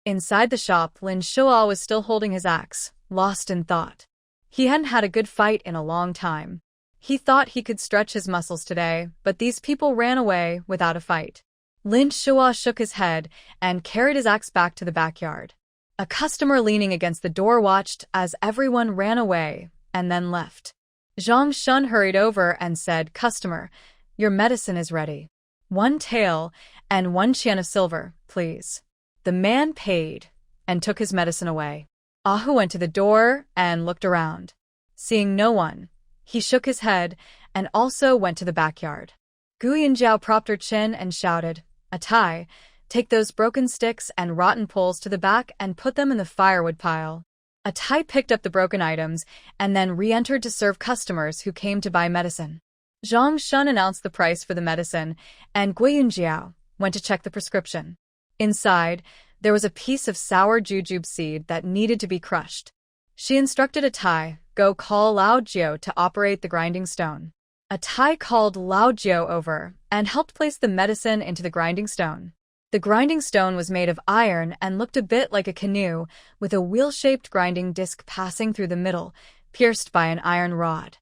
Inside the shop, Lin Shuo was still holding his axe, lost in thought. He hadn't had a good fight in a long time. He thought he could stretch his muscles today, but these people ran away without a fight. Lin Shuo shook his head and carried his axe back to the backyard. A customer leaning against the door watched as everyone ran away and then left. Zhang Shun hurried over and said, Customer, your medicine is ready. 1 tael and 1 qian of silver, please. The man paid and took his medicine away. Ahu went to the door and looked around. Seeing no one, he shook his head and also went to the backyard. Gu Yinjiao propped her chin and shouted, Atai, take those broken sticks and rotten poles to the back and put them in the firewood pile. Atai picked up the broken items and then re-entered to serve customers who came to buy medicine. Zhang Shun announced the price for the medicine, and Gu Yinjiao went to check the prescription. Inside, there was a piece of sour jujube seed that needed to be crushed. She instructed Atai, go call Lao Jiao to operate the grinding stone. Atai called Lao Jiao over and helped place the medicine into the grinding stone. The grinding stone was made of iron and looked a bit like a canoe, with a wheel-shaped grinding disc passing through the middle, pierced by an iron rod.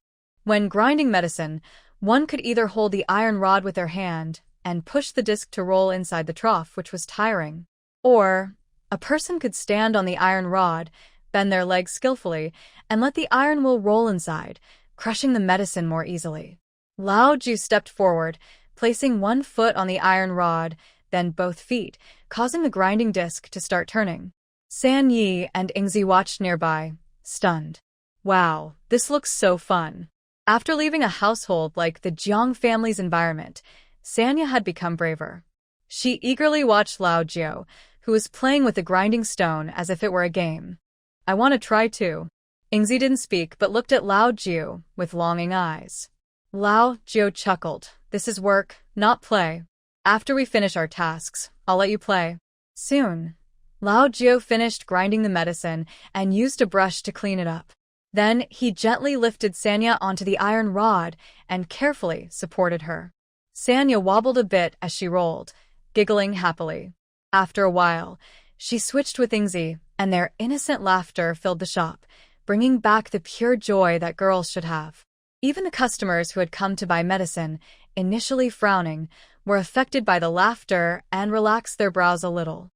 When grinding medicine, one could either hold the iron rod with their hand and push the disc to roll inside the trough, which was tiring. Or, a person could stand on the iron rod, bend their legs skillfully, and let the iron wheel roll inside, crushing the medicine more easily. Lao Ju stepped forward, placing 1 foot on the iron rod, then both feet, causing the grinding disc to start turning. San Yi and Ingzi watched nearby, stunned. Wow, this looks so fun. After leaving a household like the Jiang family's environment, Sanya had become braver. She eagerly watched Lao Jiao, who was playing with the grinding stone as if it were a game. I want to try too. Ingzi didn't speak but looked at Lao Jiao with longing eyes. Lao Jiao chuckled. This is work, not play. After we finish our tasks, I'll let you play. Soon. Lao Jiao finished grinding the medicine and used a brush to clean it up. Then he gently lifted Sanya onto the iron rod and carefully supported her. Sanya wobbled a bit as she rolled, giggling happily. After a while, she switched with Ingzi, and their innocent laughter filled the shop, bringing back the pure joy that girls should have. Even the customers who had come to buy medicine, initially frowning, were affected by the laughter and relaxed their brows a little.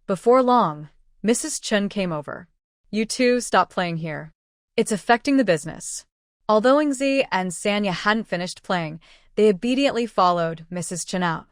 Before long, Mrs. Chun came over. You two stop playing here. It's affecting the business. Although Ingzi and Sanya hadn't finished playing, they obediently followed Mrs. Chun out.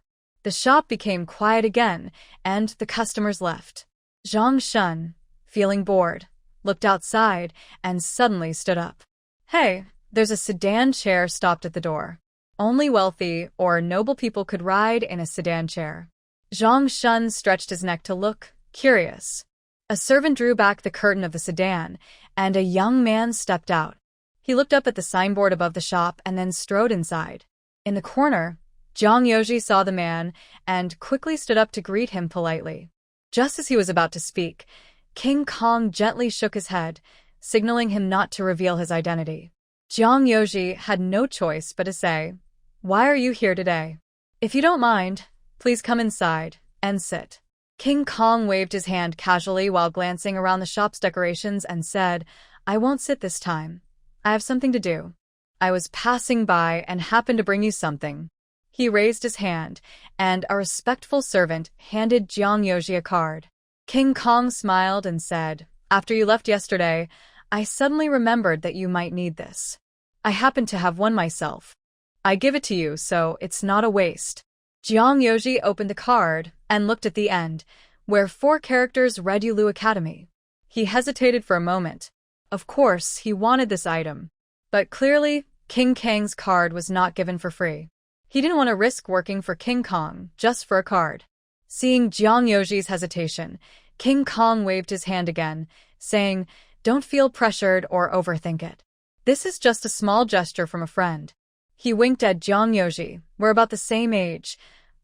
The shop became quiet again, and the customers left. Zhang Shun, feeling bored, looked outside and suddenly stood up. Hey, there's a sedan chair stopped at the door. Only wealthy or noble people could ride in a sedan chair. Zhang Shun stretched his neck to look, curious. A servant drew back the curtain of the sedan, and a young man stepped out. He looked up at the signboard above the shop and then strode inside. In the corner, Jiang Yoji saw the man and quickly stood up to greet him politely. Just as he was about to speak, King Kong gently shook his head, signaling him not to reveal his identity. Jiang Yoji had no choice but to say, "Why are you here today? If you don't mind, please come inside and sit." King Kong waved his hand casually while glancing around the shop's decorations and said, "I won't sit this time. I have something to do. I was passing by and happened to bring you something." He raised his hand, and a respectful servant handed Jiang Yoji a card. King Kong smiled and said, "After you left yesterday, I suddenly remembered that you might need this. I happen to have one myself. I give it to you, so it's not a waste." Jiang Yoji opened the card and looked at the end, where 4 characters read Yulu Academy. He hesitated for a moment. Of course, he wanted this item. But clearly, King Kang's card was not given for free. He didn't want to risk working for King Kong just for a card. Seeing Jiang Yoji's hesitation, King Kong waved his hand again, saying, "Don't feel pressured or overthink it. This is just a small gesture from a friend." He winked at Jiang Yoji. "We're about the same age.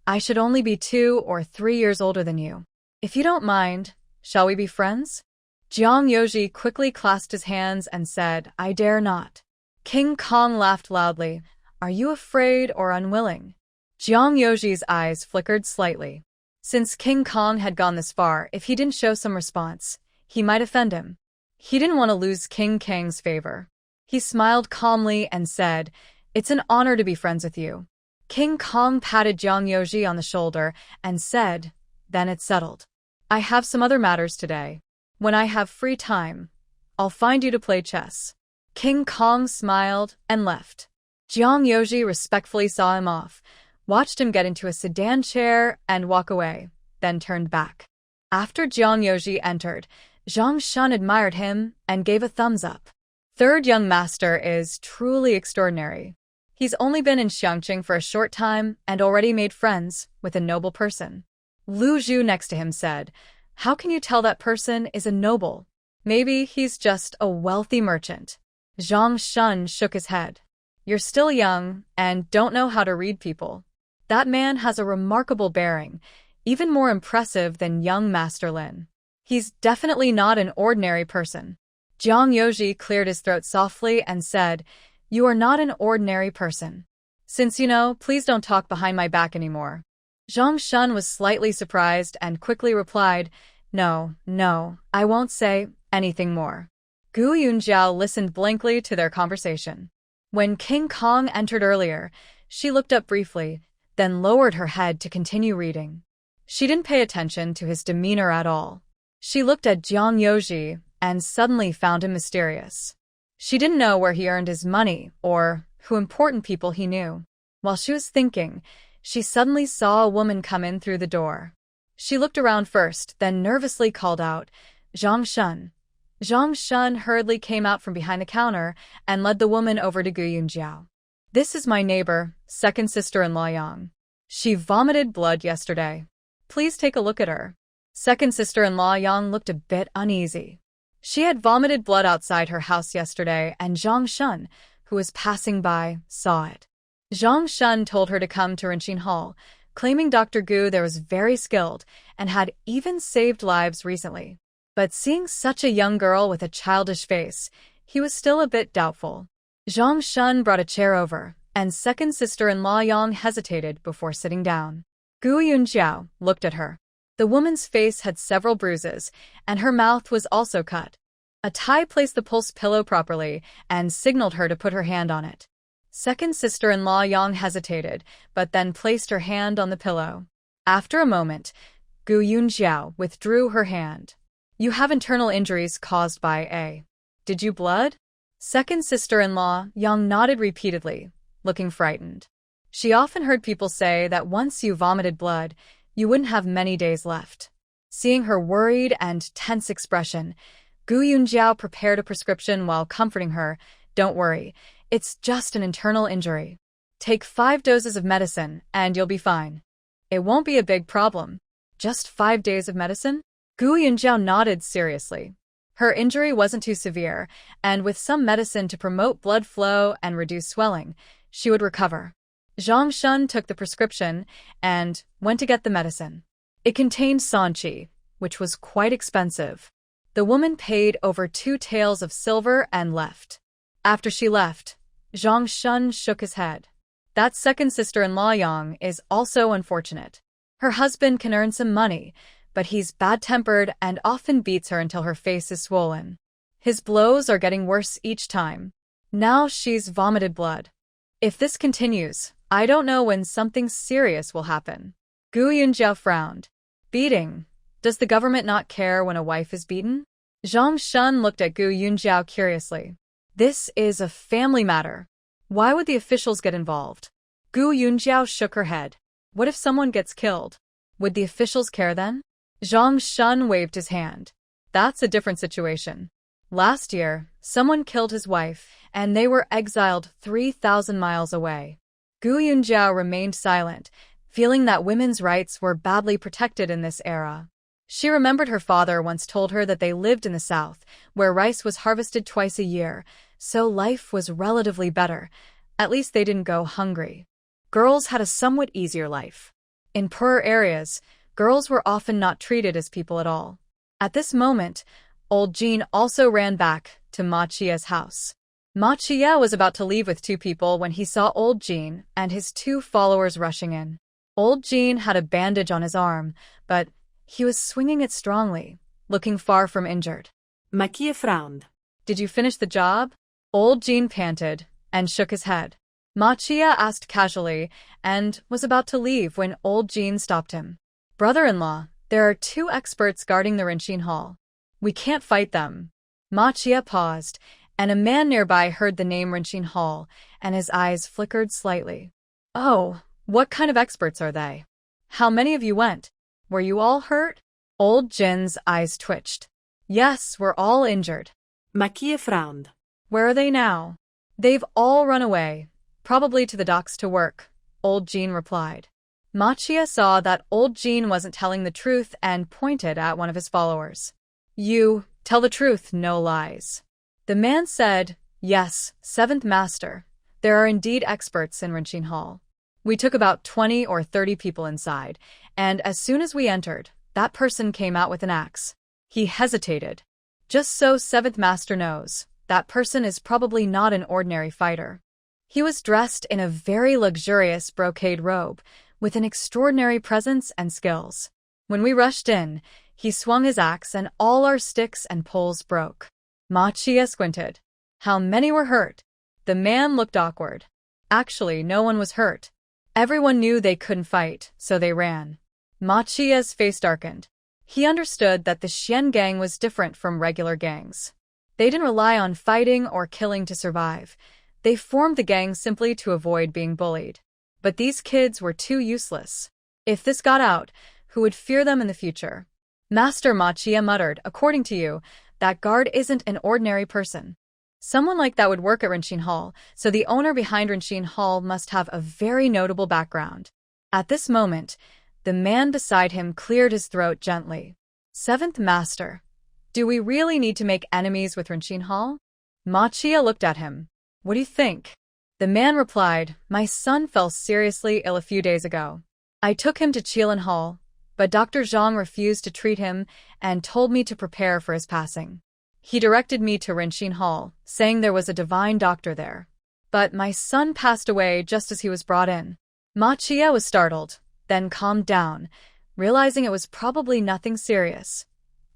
I should only be 2 or 3 years older than you. If you don't mind, shall we be friends?" Jiang Yoji quickly clasped his hands and said, "I dare not." King Kong laughed loudly. "Are you afraid or unwilling?" Jiang Yoji's eyes flickered slightly. Since King Kong had gone this far, if he didn't show some response, he might offend him. He didn't want to lose King Kang's favor. He smiled calmly and said, "It's an honor to be friends with you." King Kong patted Jiang Yoji on the shoulder and said, "Then it's settled. I have some other matters today. When I have free time, I'll find you to play chess." King Kong smiled and left. Jiang Yoji respectfully saw him off, watched him get into a sedan chair and walk away, then turned back. After Jiang Yoji entered, Zhang Shun admired him and gave a thumbs up. Third young master is truly extraordinary. He's only been in Xiangqing for a short time and already made friends with a noble person. Lu Zhu next to him said, "How can you tell that person is a noble? Maybe he's just a wealthy merchant." Zhang Shun shook his head. "You're still young and don't know how to read people. That man has a remarkable bearing, even more impressive than young Master Lin. He's definitely not an ordinary person." Jiang Yoji cleared his throat softly and said, "You are not an ordinary person. Since you know, please don't talk behind my back anymore." Zhang Shun was slightly surprised and quickly replied, No, I won't say anything more." Gu Yunjiao listened blankly to their conversation. When King Kong entered earlier, she looked up briefly, then lowered her head to continue reading. She didn't pay attention to his demeanor at all. She looked at Jiang Yoji and suddenly found him mysterious. She didn't know where he earned his money or who important people he knew. While she was thinking, she suddenly saw a woman come in through the door. She looked around first, then nervously called out, "Zhang Shun." Zhang Shun hurriedly came out from behind the counter and led the woman over to Gu Yunjiao. "This is my neighbor, second sister-in-law Yang. She vomited blood yesterday. Please take a look at her." Second sister-in-law Yang looked a bit uneasy. She had vomited blood outside her house yesterday, and Zhang Shun, who was passing by, saw it. Zhang Shun told her to come to Rinxin Hall, claiming Dr. Gu there was very skilled and had even saved lives recently. But seeing such a young girl with a childish face, he was still a bit doubtful. Zhang Shun brought a chair over, and second sister-in-law Yang hesitated before sitting down. Gu Yunjiao looked at her. The woman's face had several bruises, and her mouth was also cut. A Thai placed the pulse pillow properly and signaled her to put her hand on it. Second sister-in-law Yang hesitated, but then placed her hand on the pillow. After a moment, Gu Yunjiao withdrew her hand. "You have internal injuries caused by a. Did you blood?" Second sister-in-law Yang nodded repeatedly, looking frightened. She often heard people say that once you vomited blood, you wouldn't have many days left. Seeing her worried and tense expression, Gu Yunjiao prepared a prescription while comforting her. Don't worry, it's just an internal injury. Take 5 doses of medicine and you'll be fine. It won't be a big problem. Just 5 days of medicine? Gu Yunjiao nodded seriously. Her injury wasn't too severe, and with some medicine to promote blood flow and reduce swelling, she would recover. Zhang Shun took the prescription and went to get the medicine. It contained sanqi, which was quite expensive. The woman paid over 2 taels of silver and left. After she left, Zhang Shun shook his head. That second sister-in-law Yang is also unfortunate. Her husband can earn some money, but he's bad-tempered and often beats her until her face is swollen. His blows are getting worse each time. Now she's vomited blood. If this continues, I don't know when something serious will happen. Gu Yunjiao frowned. Beating? Does the government not care when a wife is beaten? Zhang Shun looked at Gu Yunjiao curiously. This is a family matter. Why would the officials get involved? Gu Yunjiao shook her head. What if someone gets killed? Would the officials care then? Zhang Shun waved his hand. That's a different situation. Last year, someone killed his wife, and they were exiled 3,000 miles away. Gu Yunjiao remained silent, feeling that women's rights were badly protected in this era. She remembered her father once told her that they lived in the south, where rice was harvested twice a year, so life was relatively better. At least they didn't go hungry. Girls had a somewhat easier life. In poorer areas, girls were often not treated as people at all. At this moment, old Jean also ran back to Ma Chia's house. Ma Chia was about to leave with 2 people when he saw old Jean and his 2 followers rushing in. Old Jean had a bandage on his arm, but he was swinging it strongly, looking far from injured. Ma Chia frowned. Did you finish the job? Old Jean panted and shook his head. Ma Chia asked casually and was about to leave when old Jean stopped him. Brother-in-law, there are 2 experts guarding the Renxin Hall. We can't fight them. Ma Chia paused, and a man nearby heard the name Renxin Hall, and his eyes flickered slightly. Oh, what kind of experts are they? How many of you went? Were you all hurt? Old Jin's eyes twitched. Yes, we're all injured. Ma Chia frowned. Where are they now? They've all run away, probably to the docks to work, old Jean replied. Ma Chia saw that old Jean wasn't telling the truth and pointed at one of his followers. You, tell the truth, no lies. The man said, yes, 7th Master. There are indeed experts in Renxin Hall. We took about 20 or 30 people inside, and as soon as we entered, that person came out with an axe. He hesitated. Just so 7th Master knows, that person is probably not an ordinary fighter. He was dressed in a very luxurious brocade robe, with an extraordinary presence and skills. When we rushed in, he swung his axe and all our sticks and poles broke. Ma Chia squinted. How many were hurt? The man looked awkward. Actually, no one was hurt. Everyone knew they couldn't fight, so they ran. Ma Chia's face darkened. He understood that the Xian gang was different from regular gangs. They didn't rely on fighting or killing to survive. They formed the gang simply to avoid being bullied. But these kids were too useless. If this got out, who would fear them in the future? Master Ma Chia muttered, according to you, that guard isn't an ordinary person. Someone like that would work at Renxin Hall, so the owner behind Renxin Hall must have a very notable background. At this moment, the man beside him cleared his throat gently. 7th Master, do we really need to make enemies with Renxin Hall? Ma Chia looked at him. What do you think? The man replied, my son fell seriously ill a few days ago. I took him to Qilin Hall, but Dr. Zhang refused to treat him and told me to prepare for his passing. He directed me to Renxin Hall, saying there was a divine doctor there. But my son passed away just as he was brought in. Ma Chia was startled, then calmed down, realizing it was probably nothing serious.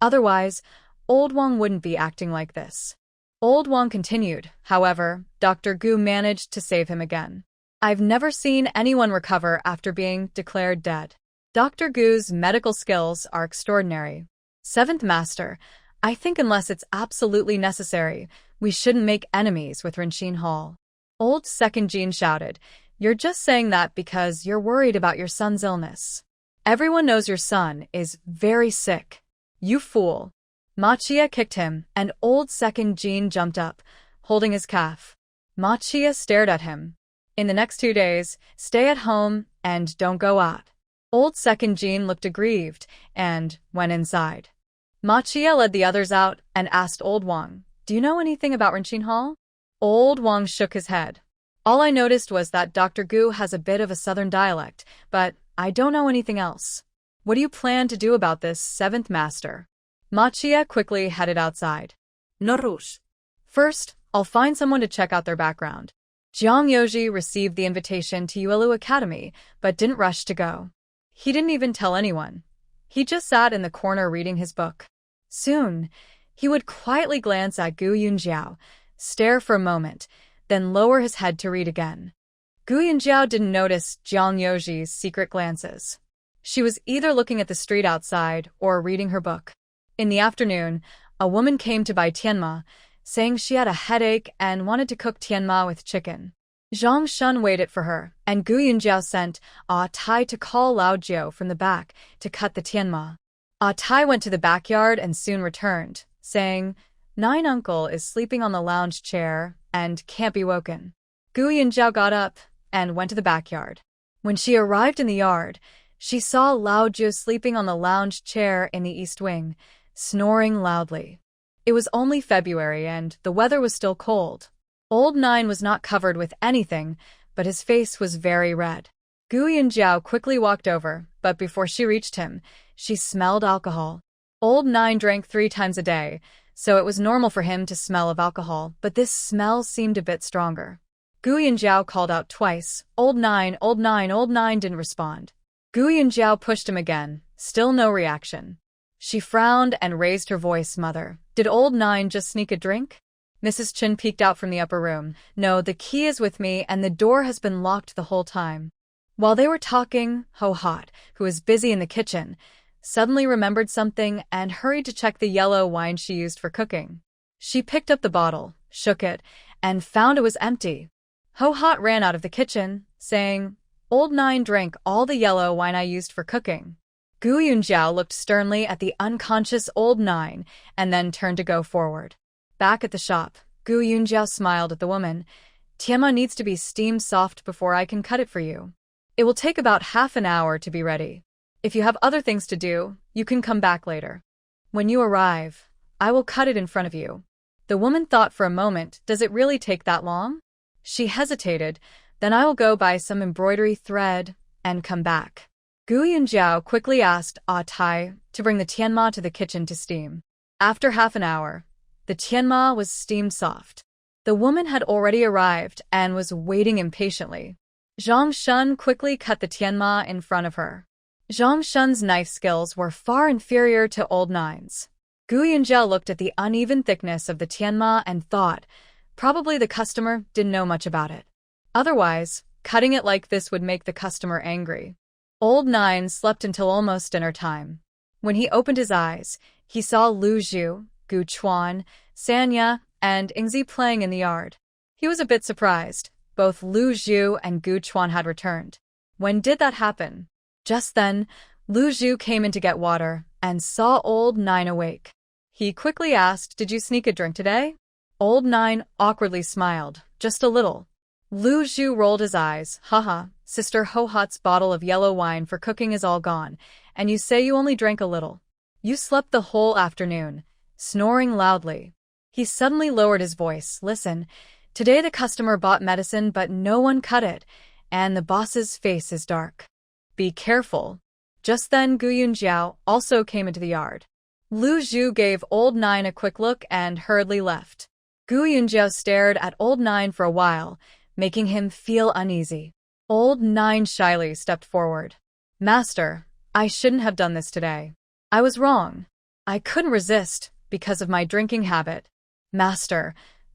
Otherwise, Old Wang wouldn't be acting like this. Old Wang continued, however, Dr. Gu managed to save him again. I've never seen anyone recover after being declared dead. Dr. Gu's medical skills are extraordinary. 7th Master, I think unless it's absolutely necessary, we shouldn't make enemies with Renxin Hall. Old Second Jean shouted, You're just saying that because you're worried about your son's illness. Everyone knows your son is very sick. You fool. Machia kicked him, and old second Jean jumped up, holding his calf. Machia stared at him. In the next 2 days, stay at home and don't go out. Old second Jean looked aggrieved and went inside. Machia led the others out and asked Old Wang, do you know anything about Rinchin Hall? Old Wang shook his head. All I noticed was that Dr. Gu has a bit of a southern dialect, but I don't know anything else. What do you plan to do about this, seventh master? Machia quickly headed outside. No rush. First, I'll find someone to check out their background. Jiang Yoji received the invitation to Yuelu Academy, but didn't rush to go. He didn't even tell anyone. He just sat in the corner reading his book. Soon, he would quietly glance at Gu Yunjiao, stare for a moment, then lower his head to read again. Gu Yunjiao didn't notice Jiang Yoji's secret glances. She was either looking at the street outside or reading her book. In the afternoon, a woman came to buy tianma, saying she had a headache and wanted to cook tianma with chicken. Zhang Shun waited for her, and Gu Yunjiao sent Tai to call Lao Jiao from the back to cut the tianma. Tai went to the backyard and soon returned, saying, Nine uncle is sleeping on the lounge chair and can't be woken. Gu Yunjiao got up and went to the backyard. When she arrived in the yard, she saw Lao Jiao sleeping on the lounge chair in the east wing, snoring loudly. It was only February and the weather was still cold. Old Nine was not covered with anything, but his face was very red. Gu Yunjiao quickly walked over, but before she reached him, she smelled alcohol. Old Nine drank 3 times a day, so it was normal for him to smell of alcohol, but this smell seemed a bit stronger. Gu Yunjiao called out twice, Old Nine, Old Nine, Old Nine didn't respond. Gu Yunjiao pushed him again, still no reaction. She frowned and raised her voice, Mother. Did Old Nine just sneak a drink? Mrs. Chen peeked out from the upper room. No, the key is with me and the door has been locked the whole time. While they were talking, Ho Hot, who was busy in the kitchen, suddenly remembered something and hurried to check the yellow wine she used for cooking. She picked up the bottle, shook it, and found it was empty. Ho Hot ran out of the kitchen, saying, Old Nine drank all the yellow wine I used for cooking. Gu Yunjiao looked sternly at the unconscious Old Nine and then turned to go forward. Back at the shop, Gu Yunjiao smiled at the woman. Tianma needs to be steamed soft before I can cut it for you. It will take about half an hour to be ready. If you have other things to do, you can come back later. When you arrive, I will cut it in front of you. The woman thought for a moment, does it really take that long? She hesitated, then I will go buy some embroidery thread and come back. Gu Yunjiao quickly asked Tai to bring the tianma to the kitchen to steam. After half an hour, the tianma was steamed soft. The woman had already arrived and was waiting impatiently. Zhang Shun quickly cut the tianma in front of her. Zhang Shun's knife skills were far inferior to Old Nine's. Gu Yunjiao looked at the uneven thickness of the tianma and thought, probably the customer didn't know much about it. Otherwise, cutting it like this would make the customer angry. Old Nine slept until almost dinner time. When he opened his eyes, he saw Lu Zhu, Gu Chuan, Sanya, and Ingzi playing in the yard. He was a bit surprised. Both Lu Zhu and Gu Chuan had returned. When did that happen? Just then, Lu Zhu came in to get water and saw Old Nine awake. He quickly asked, Did you sneak a drink today? Old Nine awkwardly smiled, just a little. Lu Zhu rolled his eyes. Haha, Sister Ho Hot's bottle of yellow wine for cooking is all gone, and you say you only drank a little. You slept the whole afternoon, snoring loudly. He suddenly lowered his voice. Listen, today the customer bought medicine but no one cut it, and the boss's face is dark. Be careful. Just then Gu Yunjiao also came into the yard. Lu Zhu gave Old Nine a quick look and hurriedly left. Gu Yunjiao stared at Old Nine for a while, making him feel uneasy. Old Nine shyly stepped forward. Master, I shouldn't have done this today. I was wrong. I couldn't resist because of my drinking habit. Master,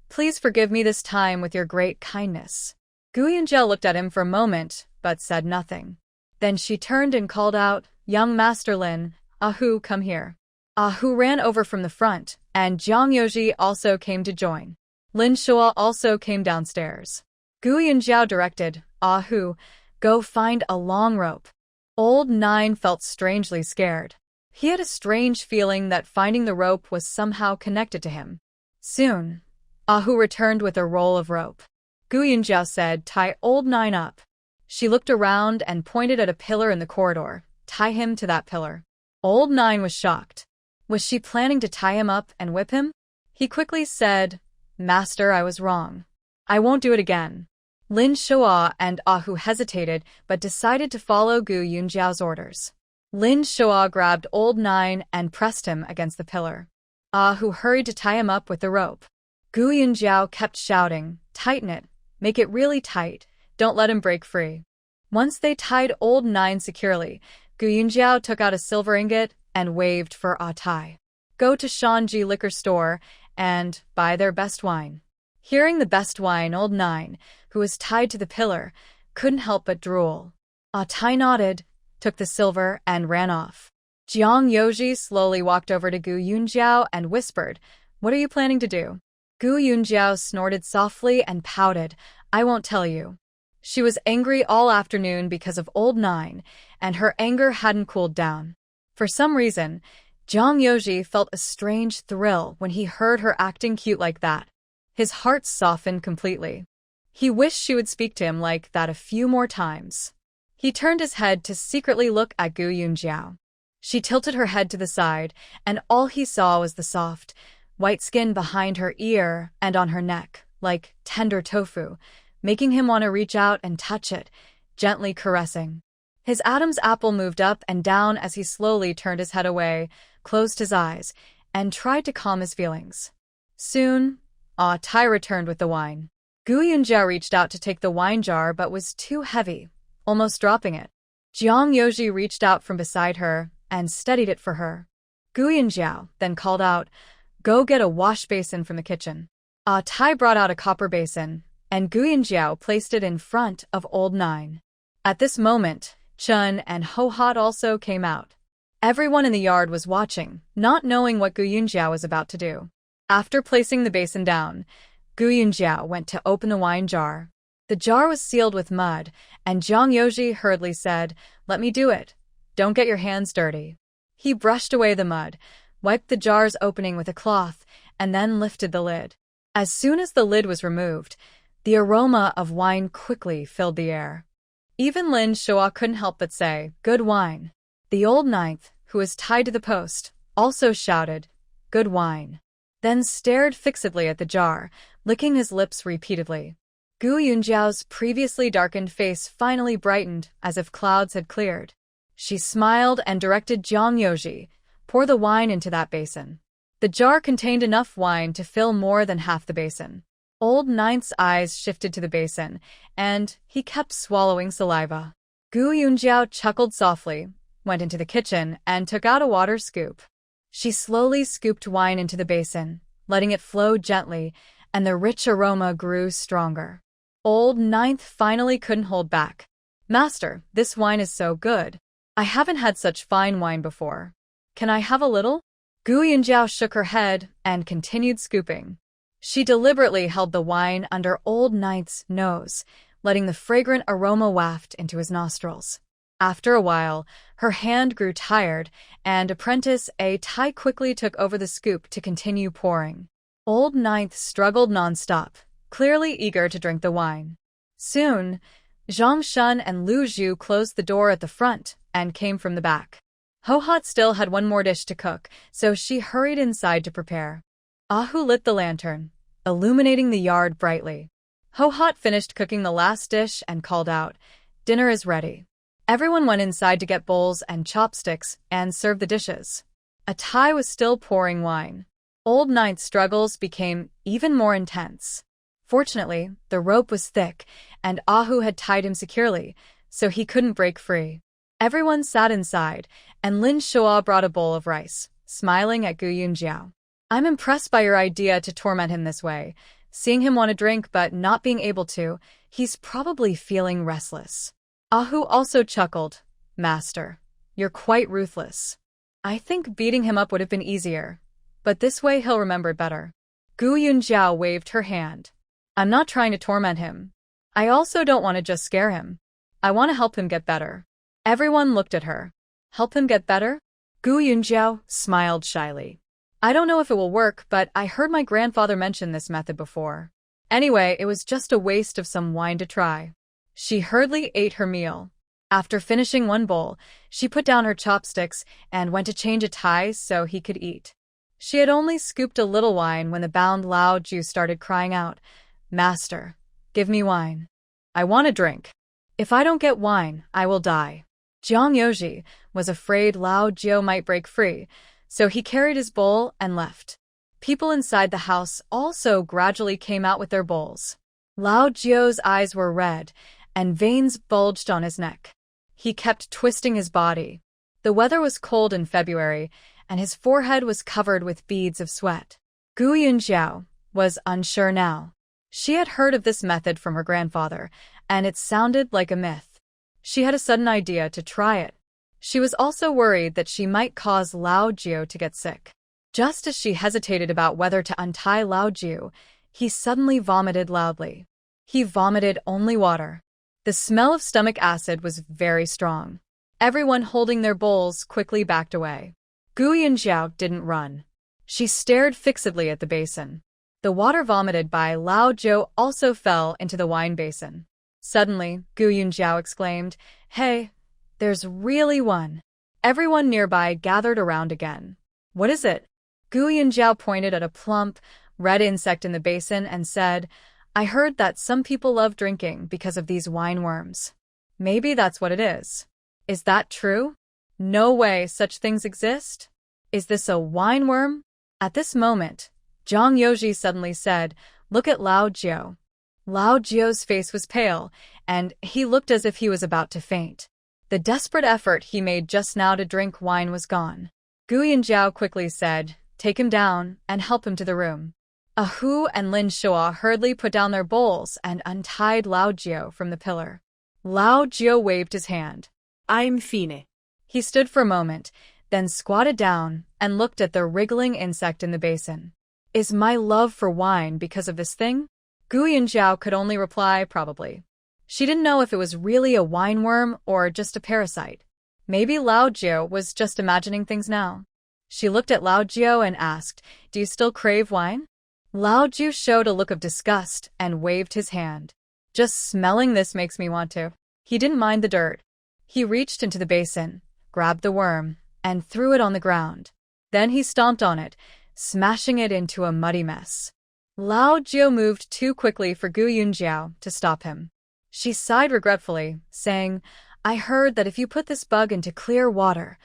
please forgive me this time with your great kindness. Gu Yunjiao looked at him for a moment, but said nothing. Then she turned and called out, Young Master Lin, Ahu, come here. Ahu ran over from the front, and Jiang Yoji also came to join. Lin Shua also came downstairs. Gu Yunjiao directed, "Ahu, go find a long rope." Old Nine felt strangely scared. He had a strange feeling that finding the rope was somehow connected to him. Soon, Ahu returned with a roll of rope. Gu Yunjiao said, "Tie Old Nine up." She looked around and pointed at a pillar in the corridor. "Tie him to that pillar." Old Nine was shocked. Was she planning to tie him up and whip him? He quickly said, "Master, I was wrong. I won't do it again." Lin Shoa and Ahu hesitated but decided to follow Gu Yunjiao's orders. Lin Shoa grabbed Old Nine and pressed him against the pillar. Ahu hurried to tie him up with the rope. Gu Yunjiao kept shouting, "Tighten it. Make it really tight. Don't let him break free." Once they tied Old Nine securely, Gu Yunjiao took out a silver ingot and waved for Tai. "Go to Shanji liquor store and buy their best wine." Hearing the best wine, Old Nine, who was tied to the pillar, couldn't help but drool. Tai nodded, took the silver, and ran off. Jiang Yoji slowly walked over to Gu Yunjiao and whispered, "What are you planning to do?" Gu Yunjiao snorted softly and pouted, "I won't tell you." She was angry all afternoon because of Old Nine, and her anger hadn't cooled down. For some reason, Jiang Yoji felt a strange thrill when he heard her acting cute like that. His heart softened completely. He wished she would speak to him like that a few more times. He turned his head to secretly look at Gu Yunjiao. She tilted her head to the side, and all he saw was the soft, white skin behind her ear and on her neck, like tender tofu, making him want to reach out and touch it, gently caressing. His Adam's apple moved up and down as he slowly turned his head away, closed his eyes, and tried to calm his feelings. Soon, Tai returned with the wine. Gu Yunjiao reached out to take the wine jar but was too heavy, almost dropping it. Jiang Yoji reached out from beside her and steadied it for her. Gu Yunjiao then called out, "Go get a wash basin from the kitchen." Tai brought out a copper basin, and Gu Yunjiao placed it in front of Old Nine. At this moment, Chun and Ho Hot also came out. Everyone in the yard was watching, not knowing what Gu Yunjiao was about to do. After placing the basin down, Gu Yunjiao went to open the wine jar. The jar was sealed with mud, and Jiang Yoji hurriedly said, "Let me do it. Don't get your hands dirty." He brushed away the mud, wiped the jar's opening with a cloth, and then lifted the lid. As soon as the lid was removed, the aroma of wine quickly filled the air. Even Lin Shoa couldn't help but say, "Good wine." The old ninth, who was tied to the post, also shouted, "Good wine," then stared fixedly at the jar, licking his lips repeatedly. Gu Yunjiao's previously darkened face finally brightened as if clouds had cleared. She smiled and directed Jiang Yoji, "Pour the wine into that basin." The jar contained enough wine to fill more than half the basin. Old Ninth's eyes shifted to the basin, and he kept swallowing saliva. Gu Yunjiao chuckled softly, went into the kitchen, and took out a water scoop. She slowly scooped wine into the basin, letting it flow gently, and the rich aroma grew stronger. Old Ninth finally couldn't hold back. "Master, this wine is so good. I haven't had such fine wine before. Can I have a little?" Gu Yunjiao shook her head and continued scooping. She deliberately held the wine under Old Ninth's nose, letting the fragrant aroma waft into his nostrils. After a while, her hand grew tired, and apprentice Tai quickly took over the scoop to continue pouring. Old Ninth struggled nonstop, clearly eager to drink the wine. Soon, Zhang Shun and Lu Zhu closed the door at the front and came from the back. Ho Hot still had one more dish to cook, so she hurried inside to prepare. Ahu lit the lantern, illuminating the yard brightly. Ho Hot finished cooking the last dish and called out, "Dinner is ready." Everyone went inside to get bowls and chopsticks and serve the dishes. Tai was still pouring wine. Old Ninth's struggles became even more intense. Fortunately, the rope was thick, and Ahu had tied him securely, so he couldn't break free. Everyone sat inside, and Lin Shoa brought a bowl of rice, smiling at Gu Yunjiao. "I'm impressed by your idea to torment him this way. Seeing him want a drink but not being able to, he's probably feeling restless." Ahu also chuckled, "Master, you're quite ruthless. I think beating him up would have been easier, but this way he'll remember it better." Gu Yunjiao waved her hand. "I'm not trying to torment him. I also don't want to just scare him. I want to help him get better. Everyone looked at her. Help him get better? Gu Yunjiao smiled shyly. I don't know if it will work, but I heard my grandfather mention this method before. Anyway, it was just a waste of some wine to try. She hurriedly ate her meal. After finishing one bowl, she put down her chopsticks and went to change a tie so he could eat. She had only scooped a little wine when the bound Lao Ju started crying out, Master, give me wine. I want a drink. If I don't get wine, I will die. Jiang Yoji was afraid Lao Jiu might break free, so he carried his bowl and left. People inside the house also gradually came out with their bowls. Lao Jiu's eyes were red, and veins bulged on his neck. He kept twisting his body. The weather was cold in February, and his forehead was covered with beads of sweat. Gu Yunjiao was unsure now. She had heard of this method from her grandfather, and it sounded like a myth. She had a sudden idea to try it. She was also worried that she might cause Lao Jiu to get sick. Just as she hesitated about whether to untie Lao Jiu, he suddenly vomited loudly. He vomited only water. The smell of stomach acid was very strong. Everyone holding their bowls quickly backed away. Gu Yunjiao didn't run. She stared fixedly at the basin. The water vomited by Lao Jiu also fell into the wine basin. Suddenly, Gu Yunjiao exclaimed, Hey, there's really one. Everyone nearby gathered around again. What is it? Gu Yunjiao pointed at a plump, red insect in the basin and said, I heard that some people love drinking because of these wine worms. Maybe that's what it is. Is that true? No way such things exist. Is this a wine worm? At this moment, Zhang Yoji suddenly said, Look at Lao Jiu. Lao Jiu's face was pale, and he looked as if he was about to faint. The desperate effort he made just now to drink wine was gone. Gu Yunjiao quickly said, Take him down and help him to the room. Ahu and Lin Shua hurriedly put down their bowls and untied Lao Jiu from the pillar. Lao Jiu waved his hand. I'm fine. He stood for a moment, then squatted down and looked at the wriggling insect in the basin. Is my love for wine because of this thing? Gu Yunjiao could only reply, probably. She didn't know if it was really a wine worm or just a parasite. Maybe Lao Jiu was just imagining things now. She looked at Lao Jiu and asked, Do you still crave wine? Lao Jiu showed a look of disgust and waved his hand. Just smelling this makes me want to. He didn't mind the dirt. He reached into the basin, grabbed the worm, and threw it on the ground. Then he stomped on it, smashing it into a muddy mess. Lao Jiu moved too quickly for Gu Yunjiao to stop him. She sighed regretfully, saying, I heard that if you put this bug into clear water,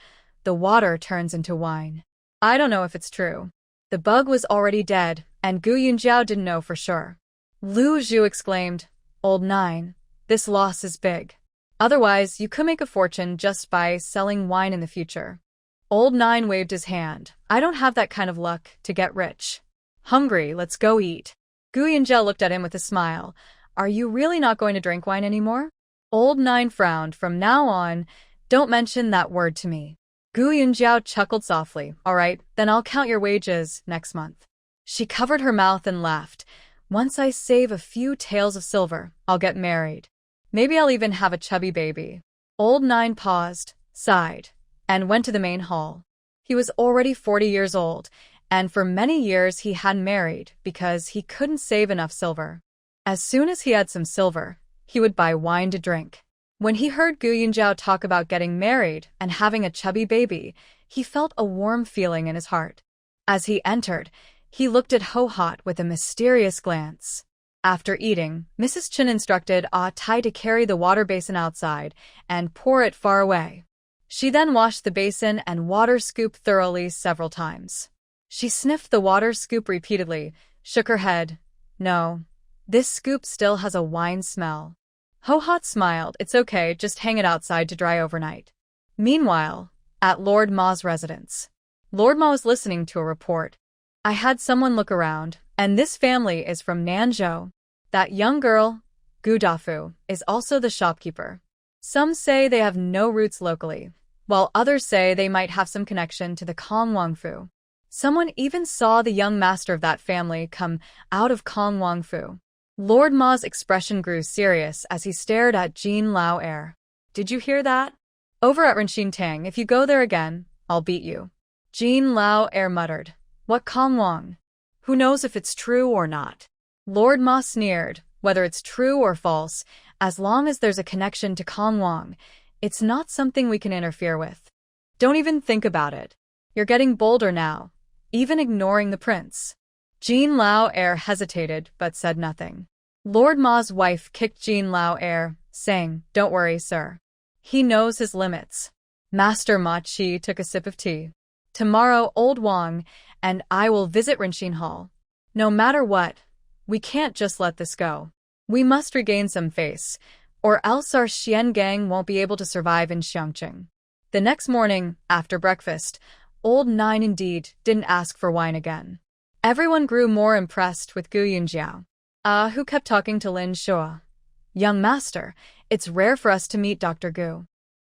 the water turns into wine. I don't know if it's true. The bug was already dead, and Gu Yunjiao didn't know for sure. Lu Zhu exclaimed, Old Nine, this loss is big. Otherwise, you could make a fortune just by selling wine in the future. Old Nine waved his hand. I don't have that kind of luck to get rich. Hungry, let's go eat. Gu Yunjiao looked at him with a smile. Are you really not going to drink wine anymore? Old Nine frowned. From now on, don't mention that word to me. Gu Yunjiao chuckled softly. All right, then I'll count your wages next month. She covered her mouth and laughed. Once I save a few taels of silver, I'll get married. Maybe I'll even have a chubby baby. Old Nine paused, sighed, and went to the main hall. He was already 40 years old, and for many years he hadn't married because he couldn't save enough silver. As soon as he had some silver, he would buy wine to drink. When he heard Gu Yunjiao talk about getting married and having a chubby baby, he felt a warm feeling in his heart. As he entered, he looked at Ho Hot with a mysterious glance. After eating, Mrs. Chen instructed Ah Tai to carry the water basin outside and pour it far away. She then washed the basin and water scoop thoroughly several times. She sniffed the water scoop repeatedly, shook her head. No, this scoop still has a wine smell. Ho Hot smiled. It's okay, just hang it outside to dry overnight. Meanwhile, at Lord Ma's residence, Lord Ma was listening to a report. I had someone look around, and this family is from Nanzhou. That young girl, Gu Dafu, is also the shopkeeper. Some say they have no roots locally, while others say they might have some connection to the Kong Wangfu. Someone even saw the young master of that family come out of Kong Wangfu. Lord Ma's expression grew serious as he stared at Jean Lao Air. Did you hear that? Over at Renxin Tang, if you go there again, I'll beat you. Jean Lao Air muttered. What Kong Wang? Who knows if it's true or not? Lord Ma sneered. Whether it's true or false, as long as there's a connection to Kong Wang, it's not something we can interfere with. Don't even think about it. You're getting bolder now, even ignoring the prince. Jean Lao Air hesitated but said nothing. Lord Ma's wife kicked Jean Lao Air, saying, Don't worry, sir. He knows his limits. Master Ma Chi took a sip of tea. Tomorrow, old Wang and I will visit Renxin Hall. No matter what, we can't just let this go. We must regain some face, or else our Xian gang won't be able to survive in Xiangqing. The next morning, after breakfast, Old Nine indeed didn't ask for wine again. Everyone grew more impressed with Gu Yunjiao, who kept talking to Lin Shua. Young master, it's rare for us to meet Dr. Gu.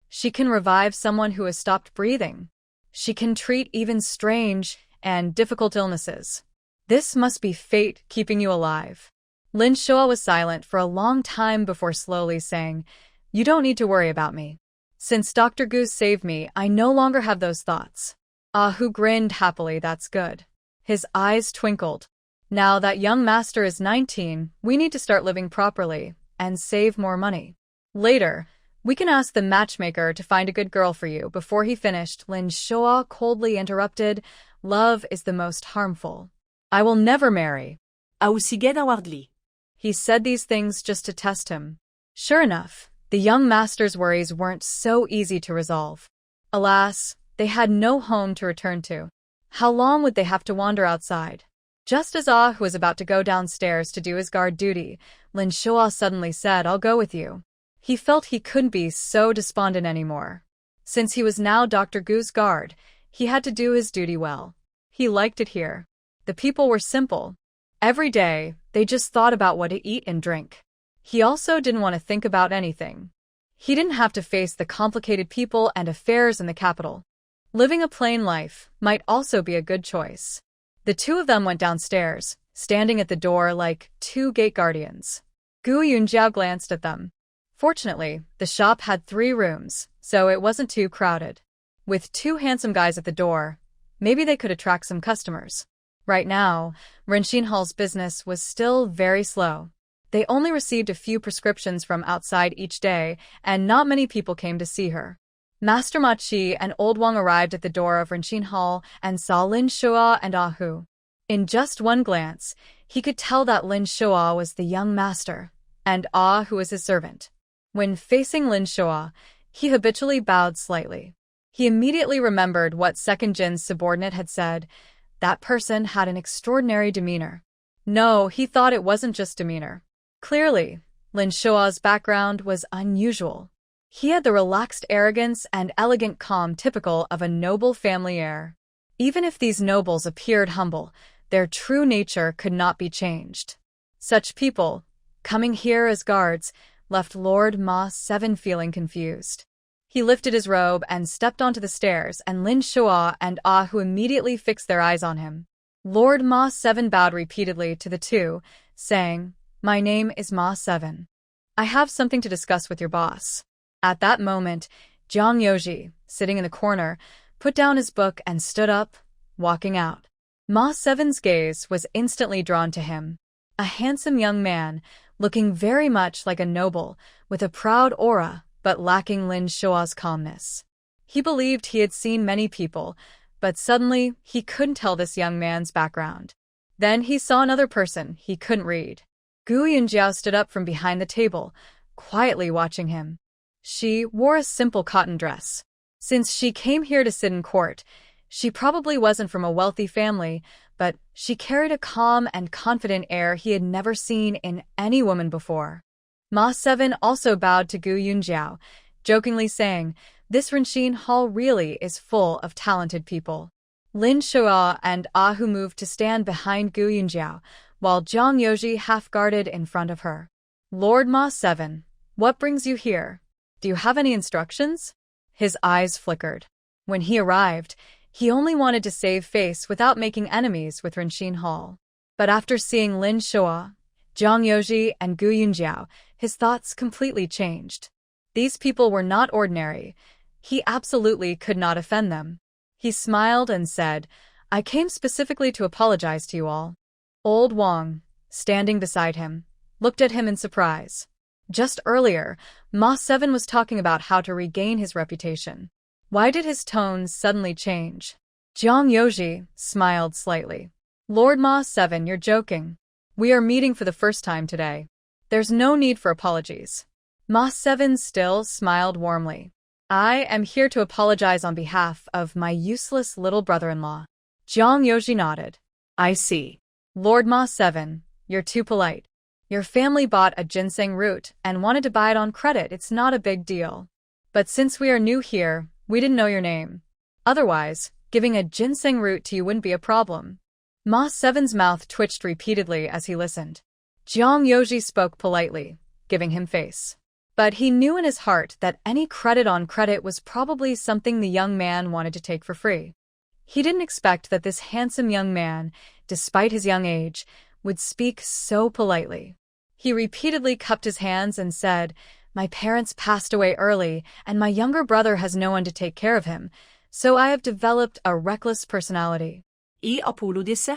She can revive someone who has stopped breathing. She can treat even strange and difficult illnesses. This must be fate keeping you alive. Lin Shua was silent for a long time before slowly saying, You don't need to worry about me. Since Dr. Gu saved me, I no longer have those thoughts. Hu grinned happily. That's good. His eyes twinkled. Now that young master is 19, we need to start living properly and save more money. Later, we can ask the matchmaker to find a good girl for you. Before he finished, Lin Shua coldly interrupted, Love is the most harmful. I will never marry. He said these things just to test him. Sure enough, the young master's worries weren't so easy to resolve. Alas, they had no home to return to. How long would they have to wander outside? Just as Hu was about to go downstairs to do his guard duty, Lin Shua suddenly said, I'll go with you. He felt he couldn't be so despondent anymore. Since he was now Dr. Gu's guard, he had to do his duty well. He liked it here. The people were simple. Every day, they just thought about what to eat and drink. He also didn't want to think about anything. He didn't have to face the complicated people and affairs in the capital. Living a plain life might also be a good choice. The two of them went downstairs, standing at the door like two gate guardians. Gu Yunjiao glanced at them. Fortunately, the shop had 3 rooms, so it wasn't too crowded. With 2 handsome guys at the door, maybe they could attract some customers. Right now, Renxin Hall's business was still very slow. They only received a few prescriptions from outside each day, and not many people came to see her. Master Ma Chi and Old Wang arrived at the door of Renxin Hall and saw Lin Shua and Hu. In just one glance, he could tell that Lin Shua was the young master, and Hu was his servant. When facing Lin Shua, he habitually bowed slightly. He immediately remembered what Second Jin's subordinate had said. That person had an extraordinary demeanor. No, he thought it wasn't just demeanor. Clearly, Lin Shua's background was unusual. He had the relaxed arrogance and elegant calm typical of a noble family heir. Even if these nobles appeared humble, their true nature could not be changed. Such people, coming here as guards, left Lord Ma 7 feeling confused. He lifted his robe and stepped onto the stairs, and Lin Shua and Hu immediately fixed their eyes on him. Lord Ma 7 bowed repeatedly to the two, saying, My name is Ma 7. I have something to discuss with your boss. At that moment, Jiang Yoji, sitting in the corner, put down his book and stood up, walking out. Ma 7's gaze was instantly drawn to him. A handsome young man, looking very much like a noble, with a proud aura, but lacking Lin Shua's calmness. He believed he had seen many people, but suddenly he couldn't tell this young man's background. Then he saw another person he couldn't read. Gu Yunjiao stood up from behind the table, quietly watching him. She wore a simple cotton dress. Since she came here to sit in court, she probably wasn't from a wealthy family, but she carried a calm and confident air he had never seen in any woman before. Ma 7 also bowed to Gu Yunjiao, jokingly saying, This Renxin Hall really is full of talented people. Lin Shua and Hu moved to stand behind Gu Yunjiao, while Jiang Yoji half-guarded in front of her. Lord Ma 7, what brings you here? Do you have any instructions? His eyes flickered. When he arrived, he only wanted to save face without making enemies with Renxin Hall. But after seeing Lin Shua, Zhang Yoji and Gu Yunjiao, his thoughts completely changed. These people were not ordinary. He absolutely could not offend them. He smiled and said, I came specifically to apologize to you all. Old Wang, standing beside him, looked at him in surprise. Just earlier, Ma Seven was talking about how to regain his reputation. Why did his tone suddenly change? Zhang Yoji smiled slightly. Lord Ma Seven, you're joking. We are meeting for the first time today. There's no need for apologies. Ma Seven still smiled warmly. I am here to apologize on behalf of my useless little brother-in-law. Zhang Yoji nodded. I see. Lord Ma Seven, you're too polite. Your family bought a ginseng root and wanted to buy it on credit. It's not a big deal. But since we are new here, we didn't know your name. Otherwise, giving a ginseng root to you wouldn't be a problem. Ma Seven's mouth twitched repeatedly as he listened. Zhang Yoji spoke politely, giving him face. But he knew in his heart that any credit on credit was probably something the young man wanted to take for free. He didn't expect that this handsome young man, despite his young age, would speak so politely. He repeatedly cupped his hands and said, My parents passed away early, and my younger brother has no one to take care of him, so I have developed a reckless personality. I apologize.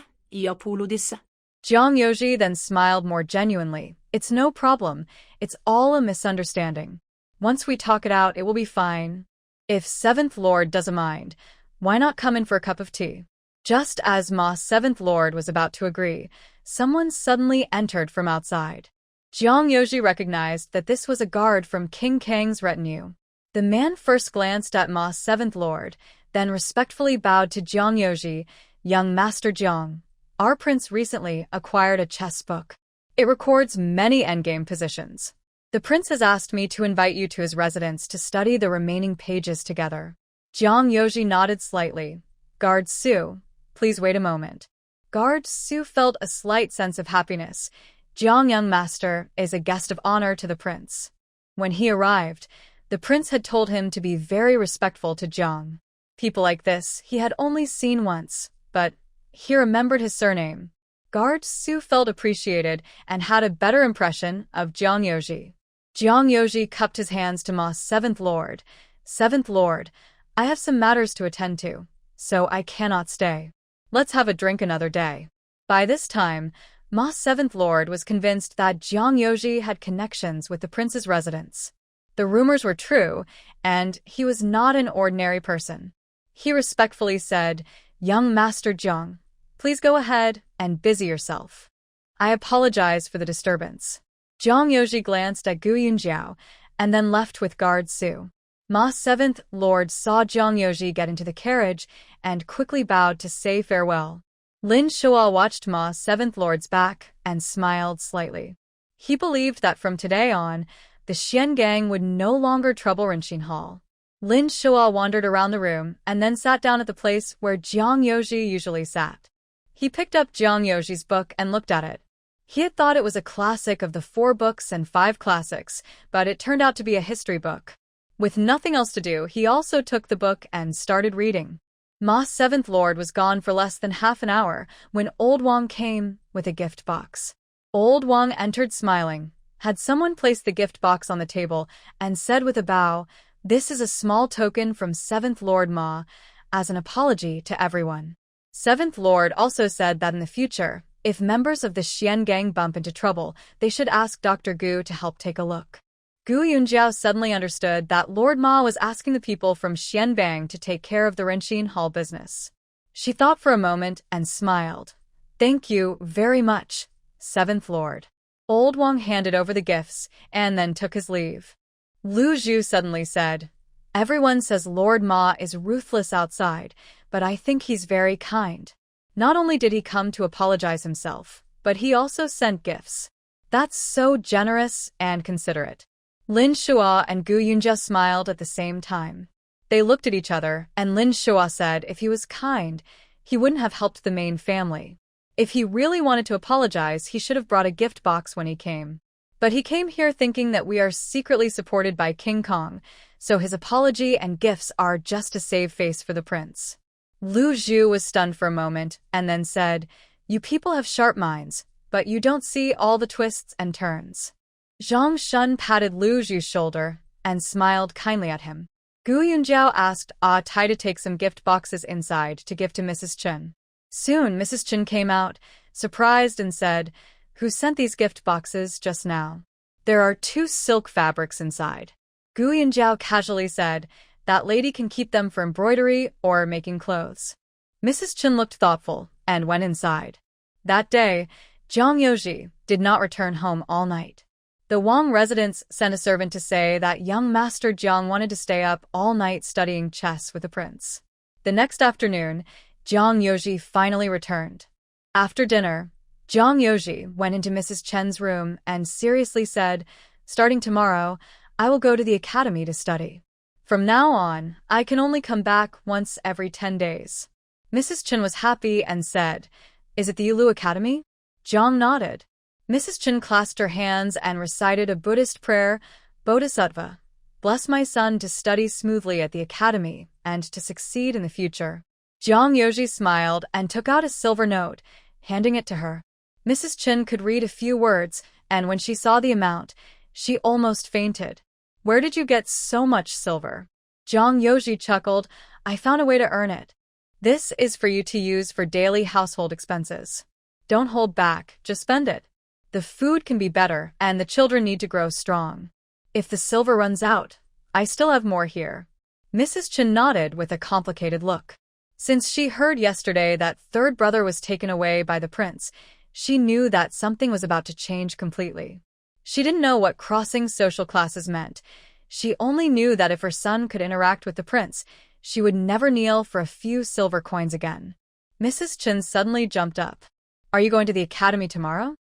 Zhang Yoji then smiled more genuinely. It's no problem. It's all a misunderstanding. Once we talk it out, it will be fine. If Seventh Lord doesn't mind, why not come in for a cup of tea? Just as Ma Seventh Lord was about to agree, someone suddenly entered from outside. Zhang Yoji recognized that this was a guard from King Kang's retinue. The man first glanced at Ma Seventh Lord, then respectfully bowed to Zhang Yoji. Young Master Zhang, our prince recently acquired a chess book. It records many endgame positions. The prince has asked me to invite you to his residence to study the remaining pages together. Zhang Yoji nodded slightly. Guard Su, please wait a moment. Guard Su felt a slight sense of happiness. Zhang young master is a guest of honor to the prince. When he arrived, the prince had told him to be very respectful to Zhang. People like this he had only seen once, but he remembered his surname. Guard Su felt appreciated and had a better impression of Zhang Yoji. Zhang Yoji cupped his hands to Ma Seventh Lord. Seventh Lord, I have some matters to attend to, so I cannot stay. Let's have a drink another day. By this time, Ma Seventh Lord was convinced that Zhang Yoji had connections with the prince's residence. The rumors were true, and he was not an ordinary person. He respectfully said, Young Master Zhang, please go ahead and busy yourself. I apologize for the disturbance. Zhang Yoji glanced at Gu Yunjiao and then left with Guard Su. Ma Seventh Lord saw Zhang Yoji get into the carriage and quickly bowed to say farewell. Lin Shua watched Ma Seventh Lord's back and smiled slightly. He believed that from today on, the Xian gang would no longer trouble Rinshin Hall. Lin Shua wandered around the room and then sat down at the place where Zhang Yoji usually sat. He picked up Zhang Yoji's book and looked at it. He had thought it was a classic of the 4 books and 5 classics, but it turned out to be a history book. With nothing else to do, he also took the book and started reading. Ma Seventh Lord was gone for less than half an hour when Old Wang came with a gift box. Old Wang entered smiling, had someone place the gift box on the table, and said with a bow, This is a small token from Seventh Lord Ma, as an apology to everyone. Seventh Lord also said that in the future, if members of the Xian gang bump into trouble, they should ask Dr. Gu to help take a look. Gu Yunjiao suddenly understood that Lord Ma was asking the people from Xianbang to take care of the Rinshin Hall business. She thought for a moment and smiled. Thank you very much, Seventh Lord. Old Wang handed over the gifts and then took his leave. Lu Zhu suddenly said, Everyone says Lord Ma is ruthless outside, but I think he's very kind. Not only did he come to apologize himself, but he also sent gifts. That's so generous and considerate. Lin Shua and Gu Yunjia smiled at the same time. They looked at each other, and Lin Shua said if he was kind, he wouldn't have helped the main family. If he really wanted to apologize, he should have brought a gift box when he came. But he came here thinking that we are secretly supported by King Kong, so his apology and gifts are just to save face for the prince. Lu Zhu was stunned for a moment, and then said, You people have sharp minds. but you don't see all the twists and turns. Zhang Shun patted Lu Zhu's shoulder and smiled kindly at him. Gu Yunjiao asked Tai to take some gift boxes inside to give to Mrs. Chen. Soon, Mrs. Chen came out, surprised, and said, "Who sent these gift boxes just now?" "There are 2 silk fabrics inside." Gu Yunjiao casually said, "That lady can keep them for embroidery or making clothes." Mrs. Chen looked thoughtful and went inside. That day, Jiang Yoji did not return home all night. The Wang residents sent a servant to say that young Master Jiang wanted to stay up all night studying chess with the prince. The next afternoon, Jiang Yoji finally returned. After dinner, Jiang Yoji went into Mrs. Chen's room and seriously said, "Starting tomorrow, I will go to the academy to study. From now on, I can only come back once every 10 days. Mrs. Chen was happy and said, "Is it the Yulu Academy?" Jiang nodded. Mrs. Chen clasped her hands and recited a Buddhist prayer, "Bodhisattva, bless my son to study smoothly at the academy and to succeed in the future." Jiang Yoji smiled and took out a silver note, handing it to her. Mrs. Chen could read a few words, and when she saw the amount, she almost fainted. "Where did you get so much silver?" Jiang Yoji chuckled, "I found a way to earn it. This is for you to use for daily household expenses. Don't hold back, just spend it. The food can be better, and the children need to grow strong. If the silver runs out, I still have more here." Mrs. Chen nodded with a complicated look. Since she heard yesterday that third brother was taken away by the prince, she knew that something was about to change completely. She didn't know what crossing social classes meant. She only knew that if her son could interact with the prince, she would never kneel for a few silver coins again. Mrs. Chen suddenly jumped up. "Are you going to the academy tomorrow?"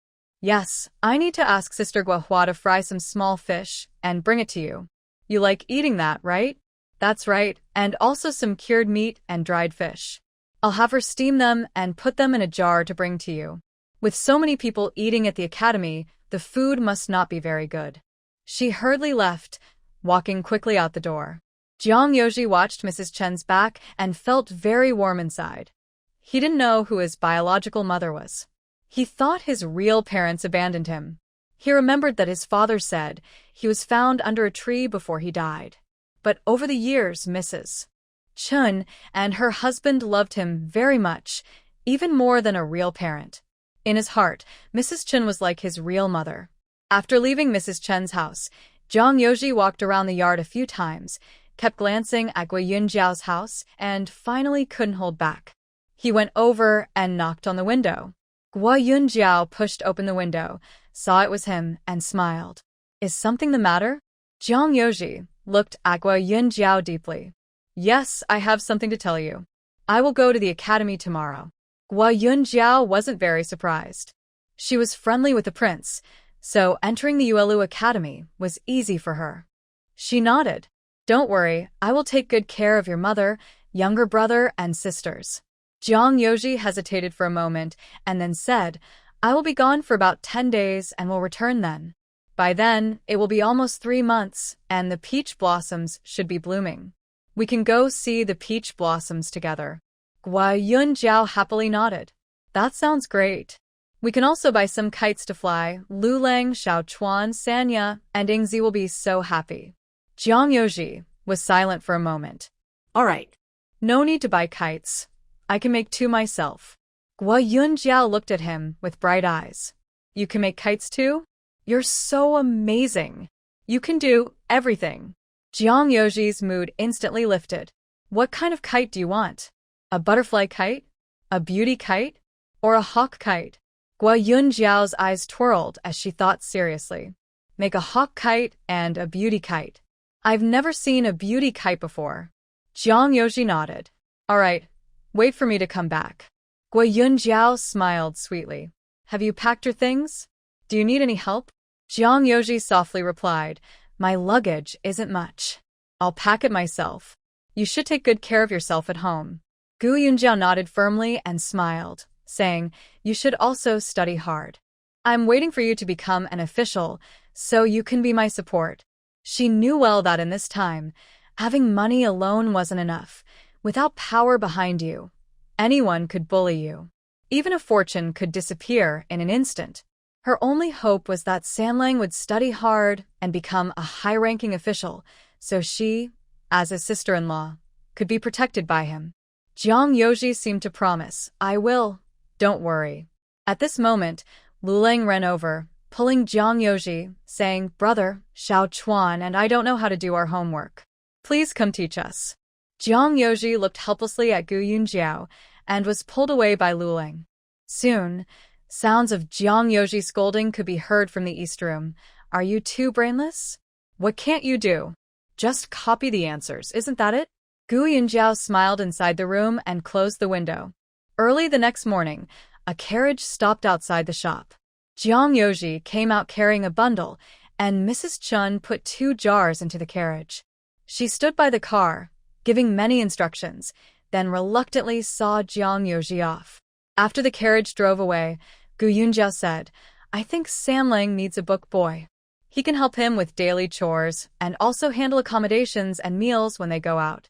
"Yes, I need to ask Sister Guahua to fry some small fish and bring it to you. You like eating that, right?" "That's right, and also some cured meat and dried fish. I'll have her steam them and put them in a jar to bring to you. With so many people eating at the academy, the food must not be very good." She hurriedly left, walking quickly out the door. Jiang Yoji watched Mrs. Chen's back and felt very warm inside. He didn't know who his biological mother was. He thought his real parents abandoned him. He remembered that his father said he was found under a tree before he died. But over the years, Mrs. Chen and her husband loved him very much, even more than a real parent. In his heart, Mrs. Chen was like his real mother. After leaving Mrs. Chen's house, Jiang Yoji walked around the yard a few times, kept glancing at Gua Yunjiao's house, and finally couldn't hold back. He went over and knocked on the window. Gua Yunjiao pushed open the window, saw it was him, and smiled. "Is something the matter?" Jiang Yoji looked at Gua Yunjiao deeply. "Yes, I have something to tell you. I will go to the academy tomorrow." Gua Yunjiao wasn't very surprised. She was friendly with the prince, so entering the Yuelu Academy was easy for her. She nodded. "Don't worry, I will take good care of your mother, younger brother, and sisters." Jiang Yoji hesitated for a moment and then said, "I will be gone for about 10 days and will return then. By then, it will be almost 3 months, and the peach blossoms should be blooming. We can go see the peach blossoms together." Gua Yunjiao happily nodded. "That sounds great. We can also buy some kites to fly. Lu Lang, Xiao Chuan, Sanya, and Yingzi will be so happy." Jiang Yoji was silent for a moment. "All right. No need to buy kites. I can make 2 myself." Gua Yunjiao looked at him with bright eyes. "You can make kites too? You're so amazing. You can do everything." Jiang Yoji's mood instantly lifted. "What kind of kite do you want? A butterfly kite? A beauty kite? Or a hawk kite?" Gua Yunjiao's eyes twirled as she thought seriously. "Make a hawk kite and a beauty kite." "I've never seen a beauty kite before." Jiang Yoji nodded. "All right. Wait for me to come back." Gua Yunjiao smiled sweetly. "Have you packed your things? Do you need any help?" Jiang Yoji softly replied, "My luggage isn't much. I'll pack it myself. You should take good care of yourself at home." Gu Yunjiao nodded firmly and smiled, saying, "You should also study hard. I'm waiting for you to become an official, so you can be my support." She knew well that in this time, having money alone wasn't enough. Without power behind you, anyone could bully you. Even a fortune could disappear in an instant. Her only hope was that Sanlang would study hard and become a high-ranking official, so she, as his sister-in-law, could be protected by him. Jiang Yoji seemed to promise, "I will. Don't worry." At this moment, Lulang ran over, pulling Jiang Yoji, saying, "Brother, Xiao Chuan and I don't know how to do our homework. Please come teach us." Jiang Yoji looked helplessly at Gu Yunjiao and was pulled away by Lulang. Soon, sounds of Jiang Yoji scolding could be heard from the East Room. "Are you too brainless? What can't you do? Just copy the answers, isn't that it?" Gu Yunjiao smiled inside the room and closed the window. Early the next morning, a carriage stopped outside the shop. Jiang Yoji came out carrying a bundle, and Mrs. Chun put 2 jars into the carriage. She stood by the car, giving many instructions, then reluctantly saw Jiang Yoji off. After the carriage drove away, Gu Yunjiao said, "I think Sanlang needs a book boy. He can help him with daily chores and also handle accommodations and meals when they go out."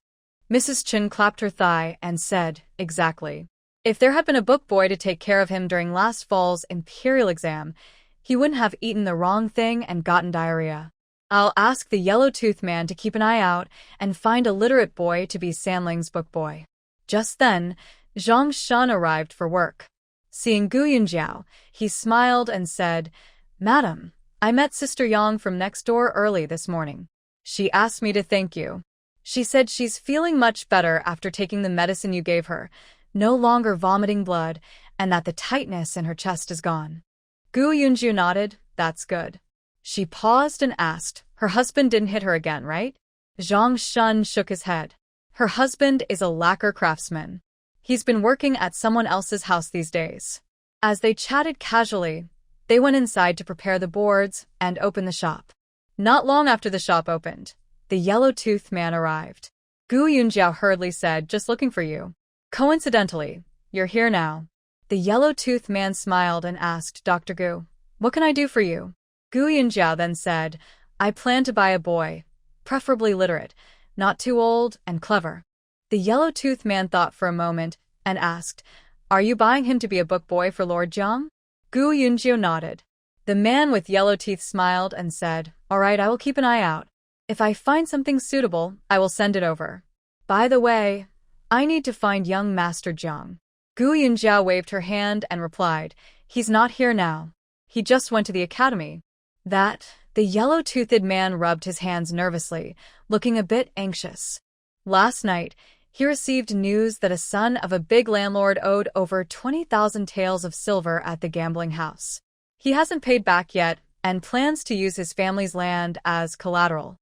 Mrs. Chun clapped her thigh and said, "Exactly. If there had been a book boy to take care of him during last fall's imperial exam, he wouldn't have eaten the wrong thing and gotten diarrhea. I'll ask the yellow-toothed man to keep an eye out and find a literate boy to be Sanlang's book boy." Just then, Zhang Shun arrived for work. Seeing Gu Yunjiao, he smiled and said, "Madam, I met Sister Yang from next door early this morning. She asked me to thank you. She said she's feeling much better after taking the medicine you gave her, no longer vomiting blood, and that the tightness in her chest is gone." Gu Yunjiao nodded, "That's good." She paused and asked, "Her husband didn't hit her again, right?" Zhang Shun shook his head. "Her husband is a lacquer craftsman. He's been working at someone else's house these days." As they chatted casually, they went inside to prepare the boards and open the shop. Not long after the shop opened, the yellow-toothed man arrived. Gu Yunjiao hurriedly said, "Just looking for you. Coincidentally, you're here now." The yellow-toothed man smiled and asked, "Dr. Gu, what can I do for you?" Gu Yunjiao then said, "I plan to buy a boy, preferably literate, not too old and clever." The yellow-toothed man thought for a moment and asked, "Are you buying him to be a book boy for Lord Jiang?" Gu Yunjiao nodded. The man with yellow teeth smiled and said, "All right, I will keep an eye out. If I find something suitable, I will send it over. By the way, I need to find young Master Jiang." Gu Yunjiao waved her hand and replied, "He's not here now. He just went to the academy." The yellow-toothed man rubbed his hands nervously, looking a bit anxious. Last night, he received news that a son of a big landlord owed over 20,000 taels of silver at the gambling house. He hasn't paid back yet and plans to use his family's land as collateral.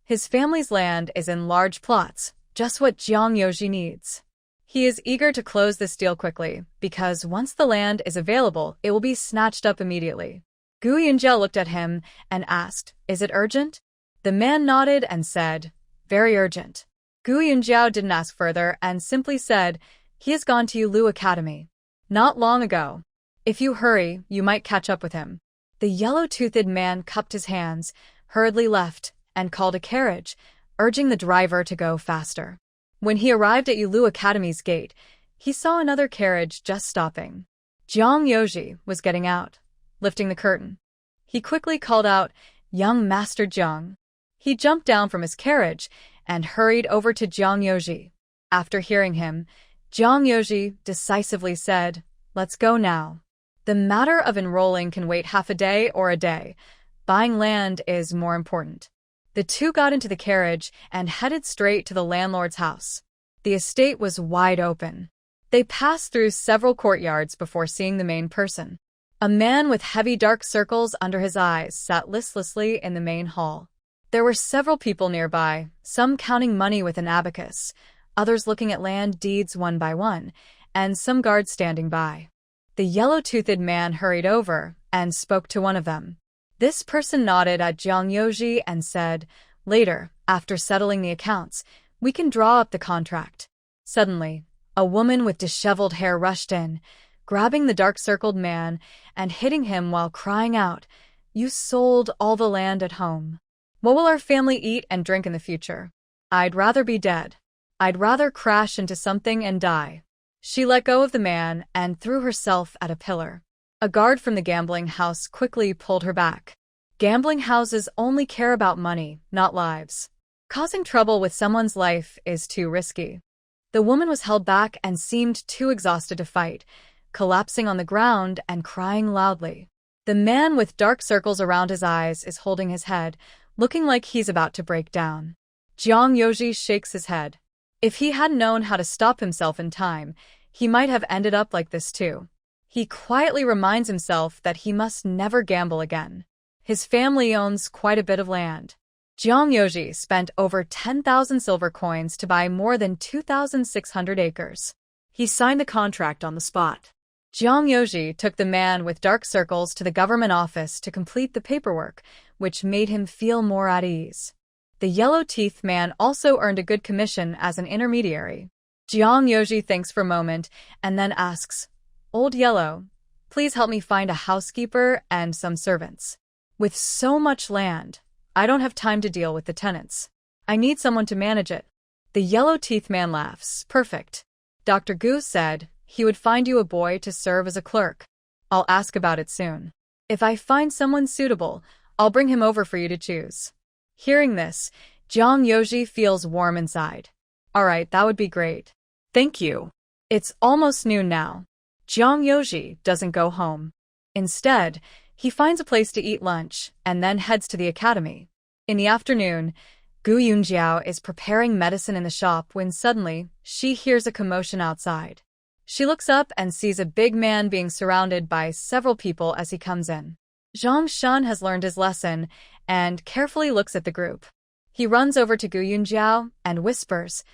His family's land is in large plots, just what Jiang Yoji needs. He is eager to close this deal quickly, because once the land is available, it will be snatched up immediately. Gu Yunjiao looked at him and asked, "Is it urgent?" The man nodded and said, "Very urgent." Gu Yunjiao didn't ask further and simply said, "He has gone to Yulu Academy not long ago. If you hurry, you might catch up with him." The yellow-toothed man cupped his hands, hurriedly left, and called a carriage, urging the driver to go faster. When he arrived at Yulu Academy's gate, he saw another carriage just stopping. Jiang Yoji was getting out, lifting the curtain. He quickly called out, "Young Master Jiang." He jumped down from his carriage and hurried over to Jiang Yoji. After hearing him, Jiang Yoji decisively said, "Let's go now. The matter of enrolling can wait half a day or a day. Buying land is more important." The two got into the carriage and headed straight to the landlord's house. The estate was wide open. They passed through several courtyards before seeing the main person. A man with heavy dark circles under his eyes sat listlessly in the main hall. There were several people nearby, some counting money with an abacus, others looking at land deeds one by one, and some guards standing by. The yellow-toothed man hurried over and spoke to one of them. This person nodded at Jiang Yoji and said, "Later, after settling the accounts, we can draw up the contract." Suddenly, a woman with disheveled hair rushed in, grabbing the dark-circled man and hitting him while crying out, "You sold all the land at home. What will our family eat and drink in the future? I'd rather be dead. I'd rather crash into something and die." She let go of the man and threw herself at a pillar. A guard from the gambling house quickly pulled her back. Gambling houses only care about money, not lives. Causing trouble with someone's life is too risky. The woman was held back and seemed too exhausted to fight, collapsing on the ground and crying loudly. The man with dark circles around his eyes is holding his head, looking like he's about to break down. Jiang Yoji shakes his head. If he had known how to stop himself in time, he might have ended up like this too. He quietly reminds himself that he must never gamble again. His family owns quite a bit of land. Jiang Yoji spent over 10,000 silver coins to buy more than 2,600 acres. He signed the contract on the spot. Jiang Yoji took the man with dark circles to the government office to complete the paperwork, which made him feel more at ease. The yellow-teeth man also earned a good commission as an intermediary. Jiang Yoji thinks for a moment and then asks, "Old Yellow, please help me find a housekeeper and some servants. With so much land, I don't have time to deal with the tenants. I need someone to manage it." The yellow-teeth man laughs. "Perfect. Dr. Gu said he would find you a boy to serve as a clerk. I'll ask about it soon. If I find someone suitable, I'll bring him over for you to choose." Hearing this, Jiang Yoji feels warm inside. "All right, that would be great. Thank you." It's almost noon now. Jiang Yoji doesn't go home. Instead, he finds a place to eat lunch and then heads to the academy. In the afternoon, Gu Yunjiao is preparing medicine in the shop when suddenly she hears a commotion outside. She looks up and sees a big man being surrounded by several people as he comes in. Zhang Shun has learned his lesson and carefully looks at the group. He runs over to Gu Yunjiao and whispers,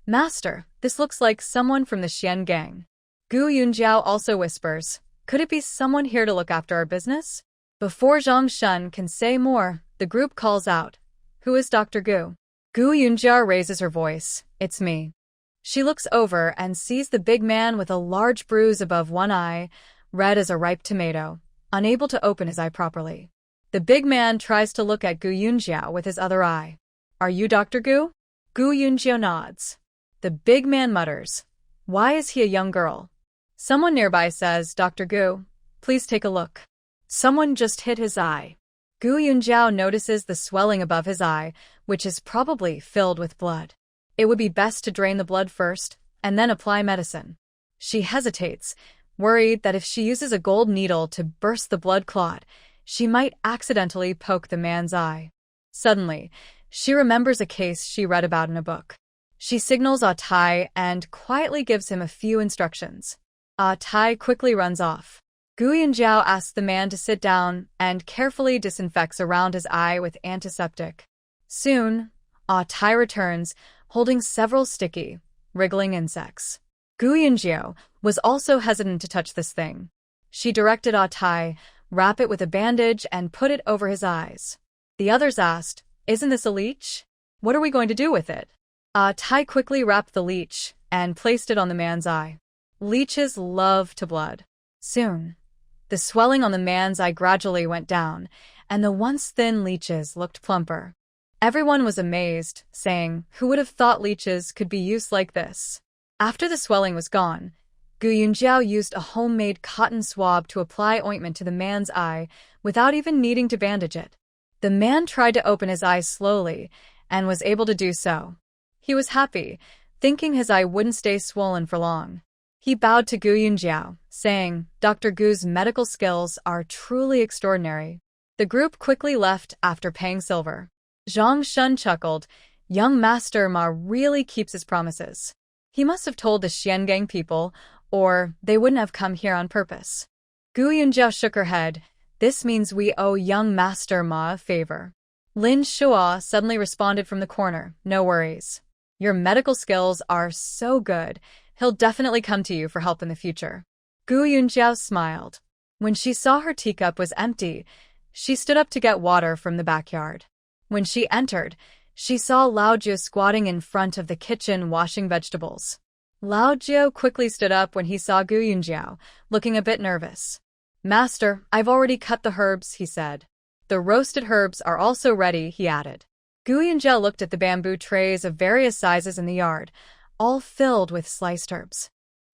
"Master, this looks like someone from the Xian gang." Gu Yunjiao also whispers, "Could it be someone here to look after our business?" Before Zhang Shun can say more, the group calls out, "Who is Dr. Gu?" Gu Yunjiao raises her voice, "It's me." She looks over and sees the big man with a large bruise above one eye, red as a ripe tomato, unable to open his eye properly. The big man tries to look at Gu Yunjiao with his other eye. "Are you Dr. Gu?" Gu Yunjiao nods. The big man mutters, "Why is he a young girl?" Someone nearby says, "Dr. Gu, please take a look." Someone just hit his eye. Gu Yunjiao notices the swelling above his eye, which is probably filled with blood. It would be best to drain the blood first, and then apply medicine. She hesitates, worried that if she uses a gold needle to burst the blood clot, she might accidentally poke the man's eye. Suddenly, she remembers a case she read about in a book. She signals Ah Tai and quietly gives him a few instructions. Ah Tai quickly runs off. Gu Yunjiao asks the man to sit down and carefully disinfects around his eye with antiseptic. Soon, Ah Tai returns, holding several sticky, wriggling insects. Gu Yunjiao was also hesitant to touch this thing. She directed Ah Tai, wrap it with a bandage and put it over his eyes. The others asked, "Isn't this a leech? What are we going to do with it?" Ah Tai quickly wrapped the leech and placed it on the man's eye. Leeches love to blood. Soon, the swelling on the man's eye gradually went down, and the once thin leeches looked plumper. Everyone was amazed, saying, "Who would have thought leeches could be used like this?" After the swelling was gone, Gu Yunjiao used a homemade cotton swab to apply ointment to the man's eye without even needing to bandage it. The man tried to open his eyes slowly and was able to do so. He was happy, thinking his eye wouldn't stay swollen for long. He bowed to Gu Yunjiao, saying, "Dr. Gu's medical skills are truly extraordinary." The group quickly left after paying silver. Zhang Shun chuckled. Young Master Ma really keeps his promises. He must have told the Xiangang people, or they wouldn't have come here on purpose. Gu Yunjiao shook her head. "This means we owe young Master Ma a favor." Lin Shua suddenly responded from the corner, "No worries. Your medical skills are so good, he'll definitely come to you for help in the future." Gu Yunjiao smiled. When she saw her teacup was empty, she stood up to get water from the backyard. When she entered, she saw Lao Jiu squatting in front of the kitchen washing vegetables. Lao Jiu quickly stood up when he saw Gu Yunjiao, looking a bit nervous. "Master, I've already cut the herbs," he said. "The roasted herbs are also ready," he added. Gu Yunjiao looked at the bamboo trays of various sizes in the yard, all filled with sliced herbs.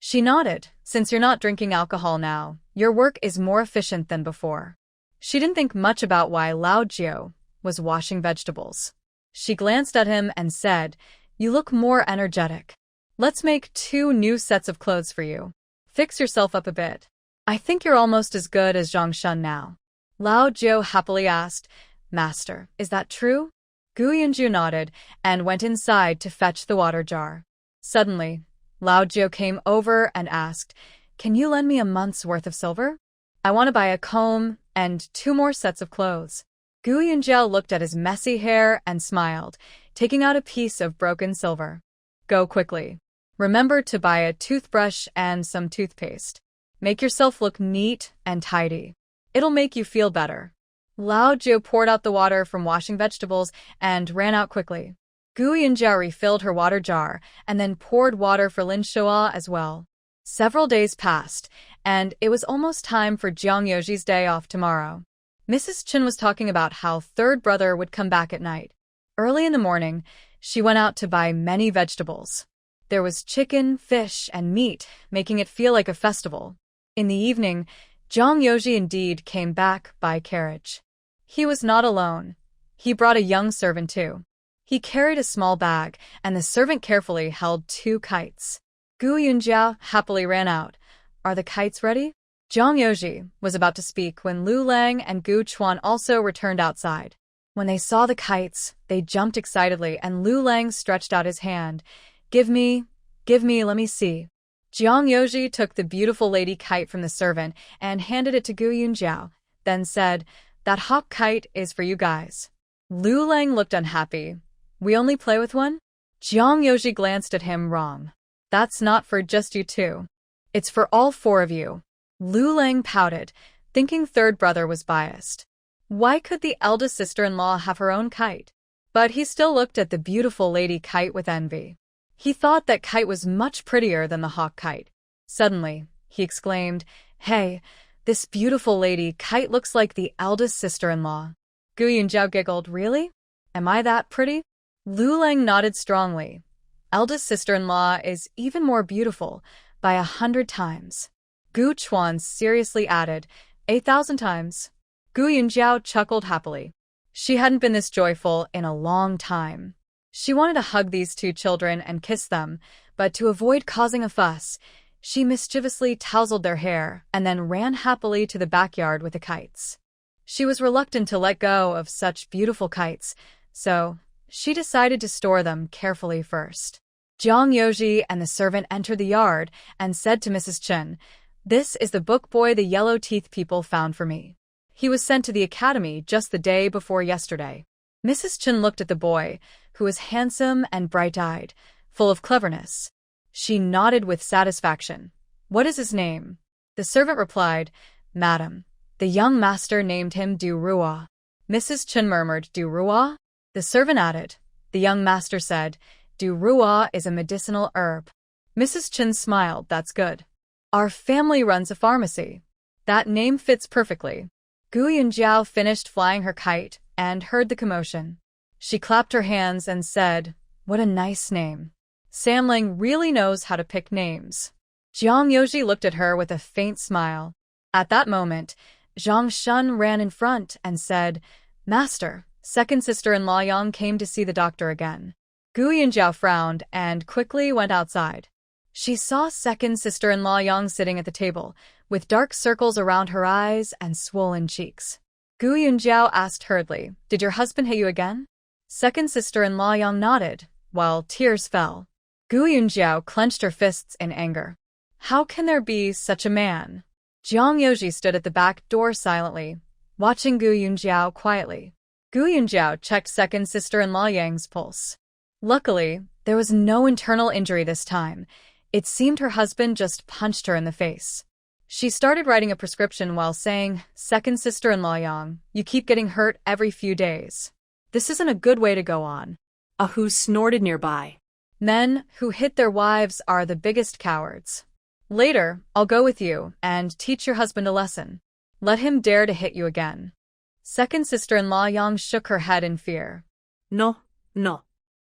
She nodded. Since you're not drinking alcohol now, your work is more efficient than before. She didn't think much about why Lao Jiao was washing vegetables. She glanced at him and said, "You look more energetic. Let's make 2 new sets of clothes for you. Fix yourself up a bit. I think you're almost as good as Zhang Shun now." Lao Jiao happily asked, "Master, is that true?" Gu Yunju nodded and went inside to fetch the water jar. Suddenly, Lao Jiao came over and asked, "Can you lend me a month's worth of silver? I want to buy a comb and 2 more sets of clothes." Gu Yunjiao looked at his messy hair and smiled, taking out a piece of broken silver. "Go quickly. Remember to buy a toothbrush and some toothpaste. Make yourself look neat and tidy. It'll make you feel better." Lao Jiao poured out the water from washing vegetables and ran out quickly. Gu Yunjiao refilled her water jar and then poured water for Lin Shua as well. Several days passed, and it was almost time for Jiang Yoji's day off tomorrow. Mrs. Chen was talking about how third brother would come back at night. Early in the morning, she went out to buy many vegetables. There was chicken, fish, and meat, making it feel like a festival. In the evening, Jiang Yoji indeed came back by carriage. He was not alone. He brought a young servant too. He carried a small bag, and the servant carefully held 2 kites. Gu Yunjiao happily ran out. "Are the kites ready?" Jiang Yoji was about to speak when Lu Lang and Gu Chuan also returned outside. When they saw the kites, they jumped excitedly, and Lu Lang stretched out his hand. Give me, let me see." Jiang Yoji took the beautiful lady kite from the servant and handed it to Gu Yunjiao, then said, "That hawk kite is for you guys." Lu Lang looked unhappy. "We only play with one?" Jiang Yoji glanced at him wrong. "That's not for just you 2. It's for all 4 of you." Lu Lang pouted, thinking third brother was biased. Why could the eldest sister-in-law have her own kite? But he still looked at the beautiful lady kite with envy. He thought that kite was much prettier than the hawk kite. Suddenly, he exclaimed, "Hey, this beautiful lady kite looks like the eldest sister-in-law." Gu Yunjiao giggled, "Really? Am I that pretty?" Lu Lang nodded strongly. "Eldest sister-in-law is even more beautiful, by 100 times. Gu Chuan seriously added, 8,000 times. Gu Yunjiao chuckled happily. She hadn't been this joyful in a long time. She wanted to hug these 2 children and kiss them, but to avoid causing a fuss, she mischievously tousled their hair and then ran happily to the backyard with the kites. She was reluctant to let go of such beautiful kites, so she decided to store them carefully first. Jiang Yoji and the servant entered the yard and said to Mrs. Chen, "This is the book boy the yellow teeth people found for me. He was sent to the academy just the day before yesterday." Mrs. Chen looked at the boy, who was handsome and bright-eyed, full of cleverness. She nodded with satisfaction. "What is his name?" The servant replied, "Madam, the young master named him Du Rua." Mrs. Chen murmured, "Du Rua?" The servant added, "The young master said, Du Rua is a medicinal herb." Mrs. Chen smiled, "That's good. Our family runs a pharmacy. That name fits perfectly." Gu Yunjiao finished flying her kite and heard the commotion. She clapped her hands and said, "What a nice name. Sam Lang really knows how to pick names." Jiang Yoji looked at her with a faint smile. At that moment, Zhang Shun ran in front and said, "Master, second sister-in-law Yang came to see the doctor again." Gu Yunjiao frowned and quickly went outside. She saw second sister-in-law Yang sitting at the table, with dark circles around her eyes and swollen cheeks. Gu Yunjiao asked hurriedly, "Did your husband hit you again?" Second sister-in-law Yang nodded, while tears fell. Gu Yunjiao clenched her fists in anger. How can there be such a man? Jiang Yoji stood at the back door silently, watching Gu Yunjiao quietly. Gu Yunjiao checked second sister-in-law Yang's pulse. Luckily, there was no internal injury this time. It seemed her husband just punched her in the face. She started writing a prescription while saying, "Second sister-in-law Yang, you keep getting hurt every few days. This isn't a good way to go on." A who snorted nearby. Men who hit their wives are the biggest cowards. Later, I'll go with you and teach your husband a lesson. Let him dare to hit you again. Second sister-in-law Yang shook her head in fear. No.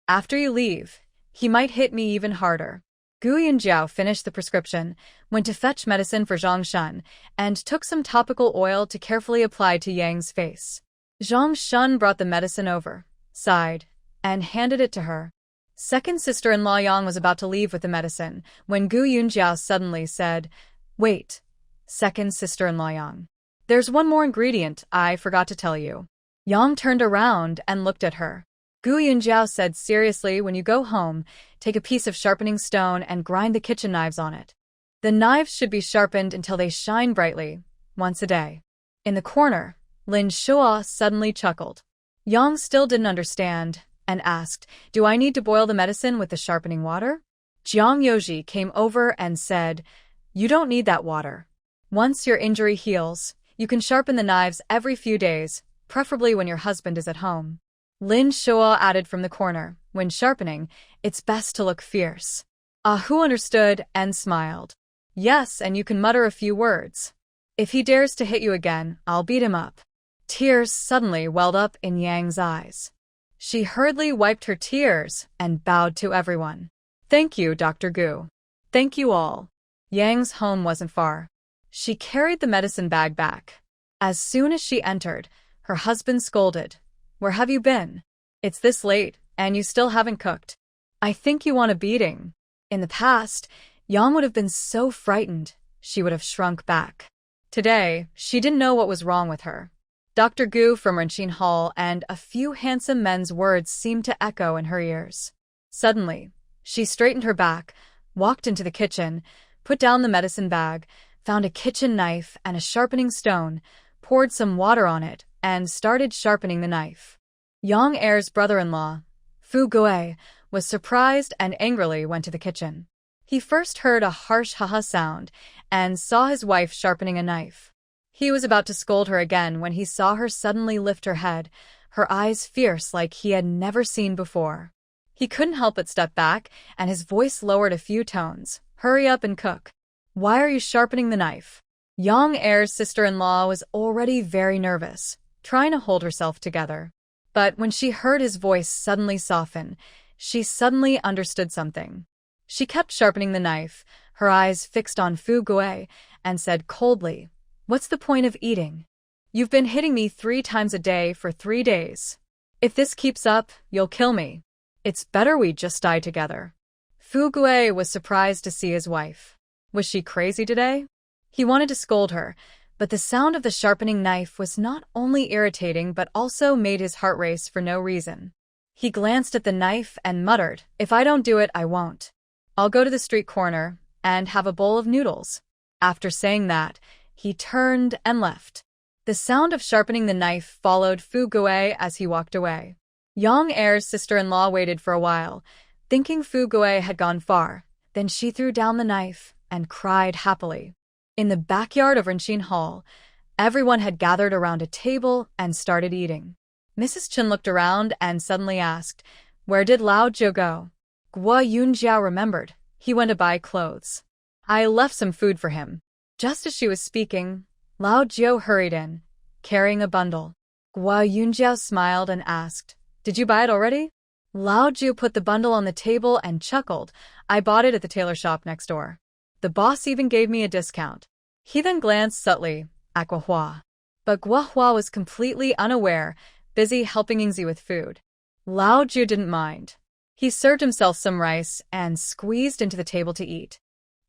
After you leave, he might hit me even harder. Gu Yunjiao finished the prescription, went to fetch medicine for Zhang Shun, and took some topical oil to carefully apply to Yang's face. Zhang Shun brought the medicine over, sighed, and handed it to her. Second sister-in-law Yang was about to leave with the medicine when Gu Yunjiao suddenly said, "Wait, second sister-in-law Yang. There's one more ingredient I forgot to tell you." Yang turned around and looked at her. Gu Yunjiao said seriously, "When you go home, take a piece of sharpening stone and grind the kitchen knives on it. The knives should be sharpened until they shine brightly, once a day." In the corner, Lin Shua suddenly chuckled. Yang still didn't understand and asked, "Do I need to boil the medicine with the sharpening water?" Jiang Yoji came over and said, "You don't need that water. Once your injury heals, you can sharpen the knives every few days, preferably when your husband is at home." Lin Shua added from the corner, "When sharpening, it's best to look fierce." Hu understood and smiled. "Yes, and you can mutter a few words. If he dares to hit you again, I'll beat him up." Tears suddenly welled up in Yang's eyes. She hurriedly wiped her tears and bowed to everyone. "Thank you, Dr. Gu. Thank you all." Yang's home wasn't far. She carried the medicine bag back. As soon as she entered, her husband scolded, "Where have you been? It's this late, and you still haven't cooked. I think you want a beating." In the past, Yang would have been so frightened, she would have shrunk back. Today, she didn't know what was wrong with her. Dr. Gu from Renqin Hall and a few handsome men's words seemed to echo in her ears. Suddenly, she straightened her back, walked into the kitchen, put down the medicine bag, found a kitchen knife and a sharpening stone, poured some water on it, and started sharpening the knife. Yang Er's brother-in-law, Fu Gui, was surprised and angrily went to the kitchen. He first heard a harsh ha-ha sound and saw his wife sharpening a knife. He was about to scold her again when he saw her suddenly lift her head, her eyes fierce like he had never seen before. He couldn't help but step back, and his voice lowered a few tones. "Hurry up and cook. Why are you sharpening the knife?" Yang Er's sister-in-law was already very nervous, trying to hold herself together. But when she heard his voice suddenly soften, she suddenly understood something. She kept sharpening the knife, her eyes fixed on Fu Gui, and said coldly, "What's the point of eating? You've been hitting me 3 times a day for 3 days. If this keeps up, you'll kill me. It's better we just die together." Fu Gui was surprised to see his wife. Was she crazy today? He wanted to scold her, but the sound of the sharpening knife was not only irritating but also made his heart race for no reason. He glanced at the knife and muttered, "If I don't do it, I won't. I'll go to the street corner and have a bowl of noodles." After saying that, he turned and left. The sound of sharpening the knife followed Fu Gui as he walked away. Yang Er's sister-in-law waited for a while, thinking Fu Gui had gone far. Then she threw down the knife and cried happily. In the backyard of Renqin Hall, everyone had gathered around a table and started eating. Mrs. Chen looked around and suddenly asked, "Where did Lao Jiu go?" Gu Yunjiao remembered. "He went to buy clothes. I left some food for him." Just as she was speaking, Lao Jiu hurried in, carrying a bundle. Gu Yunjiao smiled and asked, "Did you buy it already?" Lao Jiu put the bundle on the table and chuckled. "I bought it at the tailor shop next door. The boss even gave me a discount." He then glanced subtly at Gu Hua. But Gu Hua was completely unaware, busy helping Yingzi with food. Lao Jiu didn't mind. He served himself some rice and squeezed into the table to eat.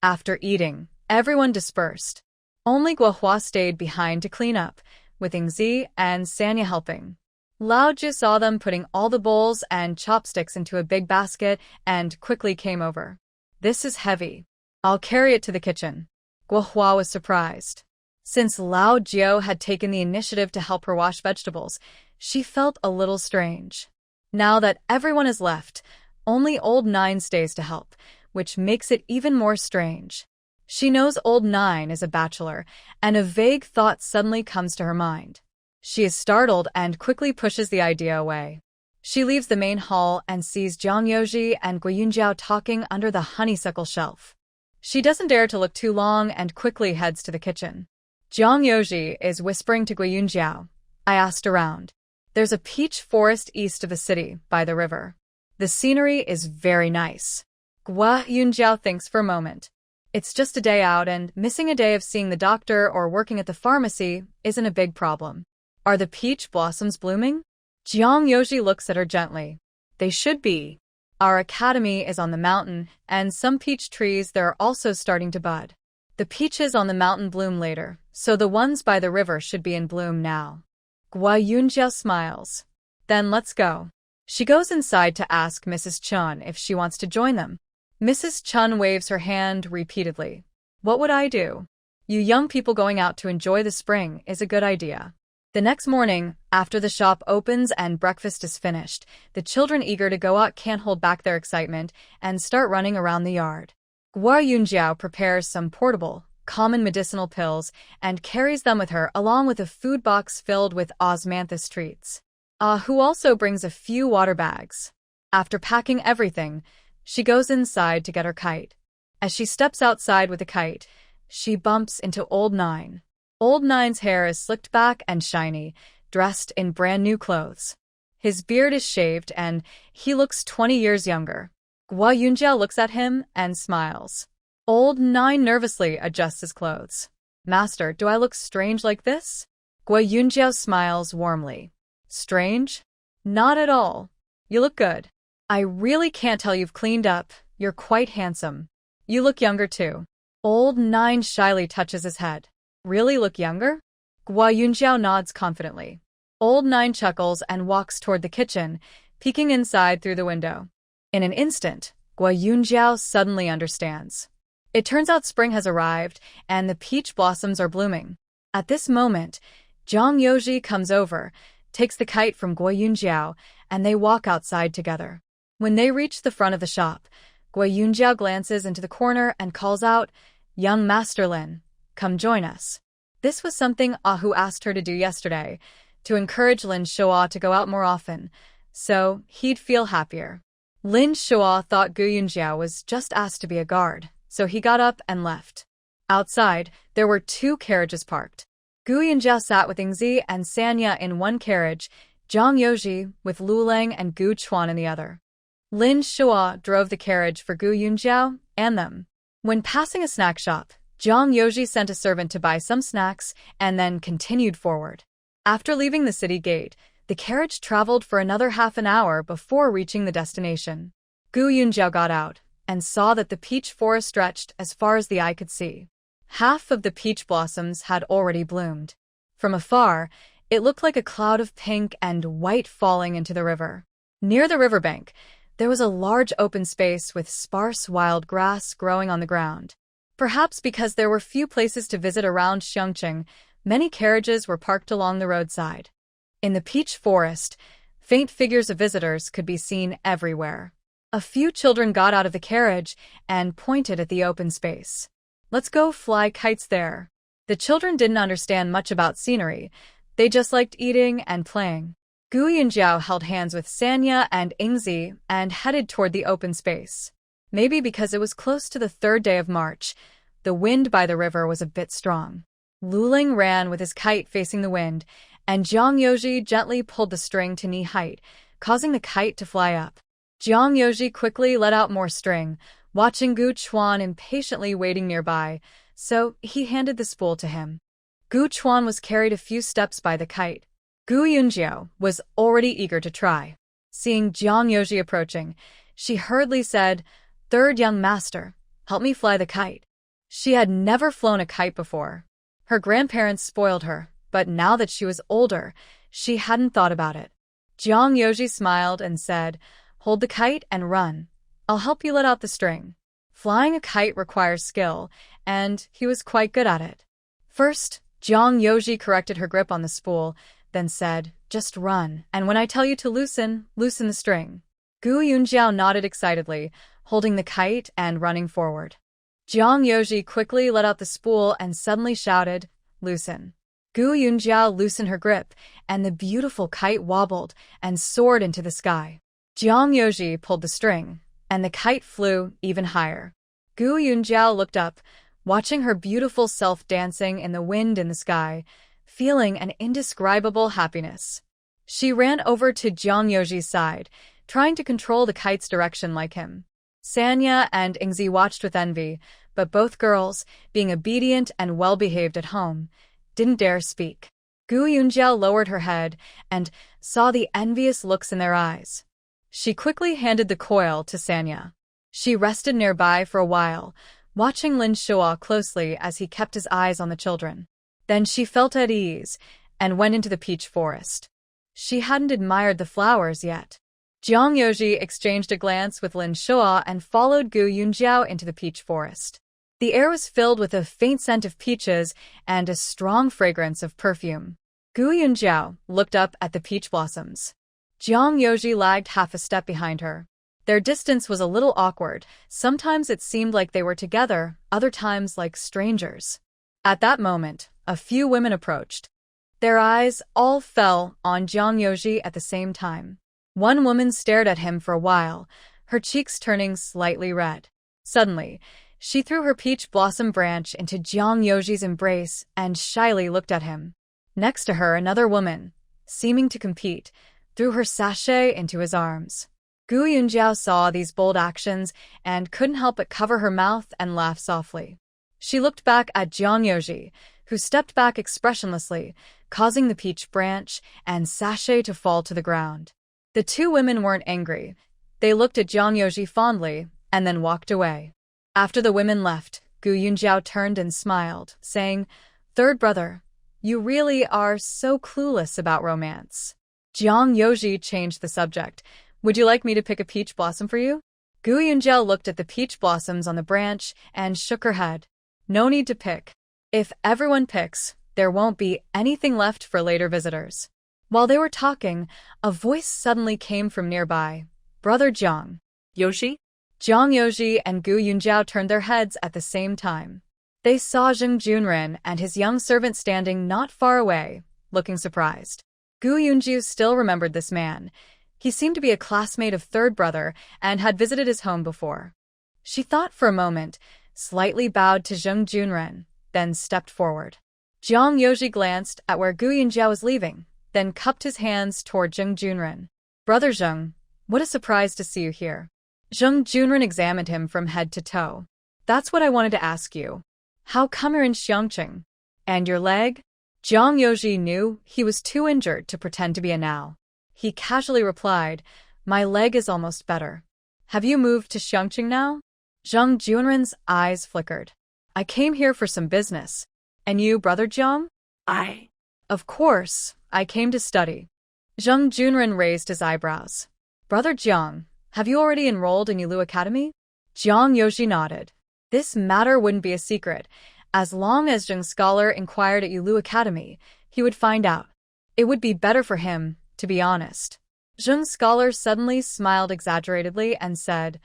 After eating, everyone dispersed. Only Gu Hua stayed behind to clean up, with Yingzi and Sanya helping. Lao Jiu saw them putting all the bowls and chopsticks into a big basket and quickly came over. "This is heavy. I'll carry it to the kitchen." Gu Hua was surprised. Since Lao Jiu had taken the initiative to help her wash vegetables, she felt a little strange. Now that everyone has left, only Old Nine stays to help, which makes it even more strange. She knows Old Nine is a bachelor, and a vague thought suddenly comes to her mind. She is startled and quickly pushes the idea away. She leaves the main hall and sees Jiang Yoji and Gu Yunjiao talking under the honeysuckle shelf. She doesn't dare to look too long and quickly heads to the kitchen. Jiang Yoji is whispering to Gu Yunjiao. "I asked around. There's a peach forest east of the city, by the river. The scenery is very nice. Gua Yunjiao thinks for a moment. It's just a day out, and missing a day of seeing the doctor or working at the pharmacy isn't a big problem. Are the peach blossoms blooming? Jiang Yoji looks at her gently. They should be. Our academy is on the mountain, and some peach trees there are also starting to bud. The peaches on the mountain bloom later, so the ones by the river should be in bloom now. Gua Yunjiao smiles. Then let's go. She goes inside to ask Mrs. Chun if she wants to join them. Mrs. Chun waves her hand repeatedly. What would I do? You young people going out to enjoy the spring is a good idea. The next morning, after the shop opens and breakfast is finished, the children eager to go out can't hold back their excitement and start running around the yard. Gua Yunjiao prepares some portable, common medicinal pills and carries them with her along with a food box filled with osmanthus treats. Who also brings a few water bags. After packing everything, she goes inside to get her kite. As she steps outside with the kite, she bumps into Old Nine. Old Nine's hair is slicked back and shiny, dressed in brand new clothes. His beard is shaved and he looks 20 years younger. Gua Yunjiao looks at him and smiles. Old Nine nervously adjusts his clothes. Master, do I look strange like this? Gua Yunjiao smiles warmly. Strange? Not at all. You look good. I really can't tell you've cleaned up. You're quite handsome. You look younger too. Old Nine shyly touches his head. Really look younger? Gua Yunjiao nods confidently. Old Nine chuckles and walks toward the kitchen, peeking inside through the window. In an instant, Gua Yunjiao suddenly understands. It turns out spring has arrived, and the peach blossoms are blooming. At this moment, Jiang Yoji comes over, takes the kite from Gua Yunjiao, and they walk outside together. When they reach the front of the shop, Gua Yunjiao glances into the corner and calls out, Young Master Lin, come join us. This was something Ahu asked her to do yesterday, to encourage Lin Shua to go out more often, so he'd feel happier. Lin Shua thought Gu Yunjiao was just asked to be a guard, so he got up and left. Outside, there were 2 carriages parked. Gu Yunjiao sat with Yingzi and Sanya in one carriage, Jiang Yoji with Lu Leng and Gu Chuan in the other. Lin Shua drove the carriage for Gu Yunjiao and them. When passing a snack shop, Jiang Yoji sent a servant to buy some snacks and then continued forward. After leaving the city gate, the carriage traveled for another half an hour before reaching the destination. Gu Yunjiao got out and saw that the peach forest stretched as far as the eye could see. Half of the peach blossoms had already bloomed. From afar, it looked like a cloud of pink and white falling into the river. Near the riverbank, there was a large open space with sparse wild grass growing on the ground. Perhaps because there were few places to visit around Xiangqing, many carriages were parked along the roadside. In the peach forest, faint figures of visitors could be seen everywhere. A few children got out of the carriage and pointed at the open space. Let's go fly kites there. The children didn't understand much about scenery. They just liked eating and playing. Gu Yunjiao held hands with Sanya and Yingzi and headed toward the open space. Maybe because it was close to the 3rd day of March, the wind by the river was a bit strong. Lu Ling ran with his kite facing the wind, and Jiang Yoji gently pulled the string to knee height, causing the kite to fly up. Jiang Yoji quickly let out more string, watching Gu Chuan impatiently waiting nearby, so he handed the spool to him. Gu Chuan was carried a few steps by the kite. Gu Yunjiao was already eager to try. Seeing Jiang Yoji approaching, she hurriedly said, "Third young master, help me fly the kite." She had never flown a kite before. Her grandparents spoiled her, but now that she was older, she hadn't thought about it. Jiang Yoji smiled and said, "Hold the kite and run. I'll help you let out the string." Flying a kite requires skill, and he was quite good at it. First, Jiang Yoji corrected her grip on the spool, then said, "Just run, and when I tell you to loosen the string." Gu Yunjiao nodded excitedly, holding the kite and running forward. Jiang Yoji quickly let out the spool and suddenly shouted, "Loosen." Gu Yunjiao loosened her grip, and the beautiful kite wobbled and soared into the sky. Jiang Yoji pulled the string, and the kite flew even higher. Gu Yunjiao looked up, watching her beautiful self dancing in the wind in the sky, feeling an indescribable happiness. She ran over to Jiang Yoji's side, trying to control the kite's direction like him. Sanya and Ingzi watched with envy, but both girls, being obedient and well-behaved at home, didn't dare speak. Gu Yunjiao lowered her head and saw the envious looks in their eyes. She quickly handed the coil to Sanya. She rested nearby for a while, watching Lin Shuo closely as he kept his eyes on the children. Then she felt at ease and went into the peach forest. She hadn't admired the flowers yet. Jiang Yoji exchanged a glance with Lin Shuo and followed Gu Yunjiao into the peach forest. The air was filled with a faint scent of peaches and a strong fragrance of perfume. Gu Yunjiao looked up at the peach blossoms. Jiang Yoji lagged half a step behind her. Their distance was a little awkward. Sometimes it seemed like they were together, other times like strangers. At that moment, a few women approached. Their eyes all fell on Jiang Yoji at the same time. One woman stared at him for a while, her cheeks turning slightly red. Suddenly, she threw her peach blossom branch into Jiang Yoji's embrace and shyly looked at him. Next to her, another woman, seeming to compete, threw her sachet into his arms. Gu Yunjiao saw these bold actions and couldn't help but cover her mouth and laugh softly. She looked back at Jiang Yoji, who stepped back expressionlessly, causing the peach branch and sachet to fall to the ground. The two women weren't angry. They looked at Jiang Yoji fondly and then walked away. After the women left, Gu Yunjiao turned and smiled, saying, "Third brother, you really are so clueless about romance." Jiang Yoji changed the subject. "Would you like me to pick a peach blossom for you?" Gu Yunjiao looked at the peach blossoms on the branch and shook her head. "No need to pick. If everyone picks, there won't be anything left for later visitors." While they were talking, a voice suddenly came from nearby. "Brother Jiang." Yoshi? Jiang Yoji and Gu Yunjiao turned their heads at the same time. They saw Zheng Junren and his young servant standing not far away, looking surprised. Gu Yunjiao still remembered this man. He seemed to be a classmate of third brother and had visited his home before. She thought for a moment, slightly bowed to Zheng Junren, then stepped forward. Jiang Yoji glanced at where Gu Yunjiao was leaving, then cupped his hands toward Zheng Junren. "Brother Zheng, what a surprise to see you here." Zheng Junren examined him from head to toe. "That's what I wanted to ask you. How come you're in Xiangqing? And your leg?" Jiang Yoji knew he was too injured to pretend to be a now. He casually replied, "My leg is almost better." "Have you moved to Xiangqing now?" Zheng Junren's eyes flickered. "I came here for some business. And you, Brother Jiang?" "Of course, I came to study." Zheng Junren raised his eyebrows. "Brother Jiang, have you already enrolled in Yulu Academy?" Jiang Yoji nodded. This matter wouldn't be a secret. As long as Zheng Scholar inquired at Yulu Academy, he would find out. It would be better for him, to be honest. Zheng Scholar suddenly smiled exaggeratedly and said,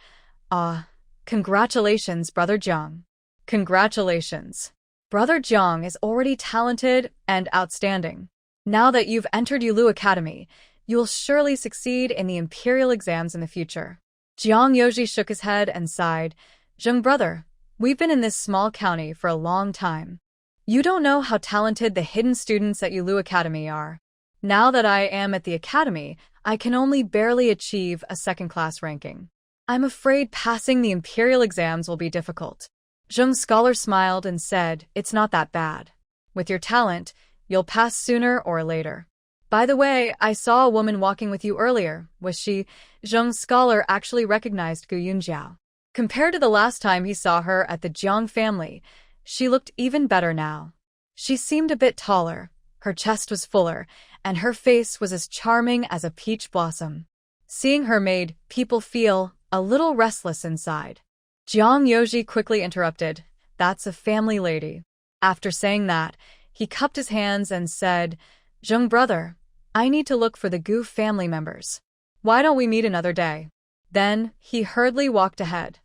Congratulations, Brother Jiang." "Congratulations. Brother Jiang is already talented and outstanding. Now that you've entered Yulu Academy, you will surely succeed in the imperial exams in the future." Jiang Yoji shook his head and sighed. "Zheng brother, we've been in this small county for a long time. You don't know how talented the hidden students at Yulu Academy are. Now that I am at the academy, I can only barely achieve a second-class ranking. I'm afraid passing the imperial exams will be difficult." Zheng Scholar smiled and said, "It's not that bad. With your talent, you'll pass sooner or later. By the way, I saw a woman walking with you earlier. Was she?" Zheng Scholar actually recognized Gu Yunjiao. Compared to the last time he saw her at the Jiang family, she looked even better now. She seemed a bit taller, her chest was fuller, and her face was as charming as a peach blossom. Seeing her made people feel a little restless inside. Jiang Yoji quickly interrupted, "That's a family lady." After saying that, he cupped his hands and said, "Zheng brother, I need to look for the Gu family members. Why don't we meet another day?" Then he hurriedly walked ahead.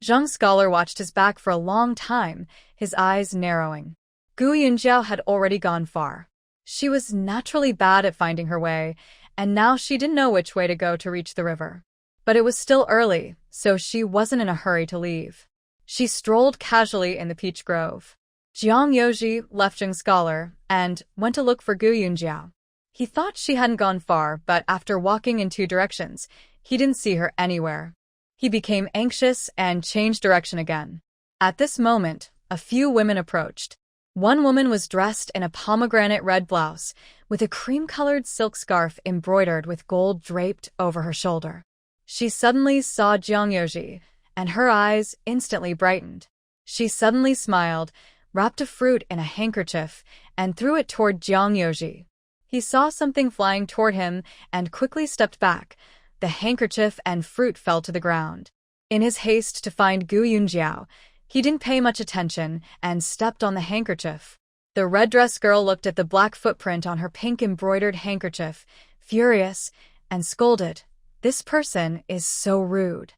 Zheng Scholar watched his back for a long time, his eyes narrowing. Gu Yunjiao had already gone far. She was naturally bad at finding her way, and now she didn't know which way to go to reach the river. But it was still early, so she wasn't in a hurry to leave. She strolled casually in the peach grove. Jiang Yoji left Zheng Scholar and went to look for Gu Yunjiao. He thought she hadn't gone far, but after walking in two directions, he didn't see her anywhere. He became anxious and changed direction again. At this moment, a few women approached. One woman was dressed in a pomegranate red blouse, with a cream-colored silk scarf embroidered with gold draped over her shoulder. She suddenly saw Jiang Yoji, and her eyes instantly brightened. She suddenly smiled, wrapped a fruit in a handkerchief, and threw it toward Jiang Yoji. He saw something flying toward him and quickly stepped back. The handkerchief and fruit fell to the ground. In his haste to find Gu Yunjiao, he didn't pay much attention and stepped on the handkerchief. The red-dressed girl looked at the black footprint on her pink embroidered handkerchief, furious, and scolded. "This person is so rude."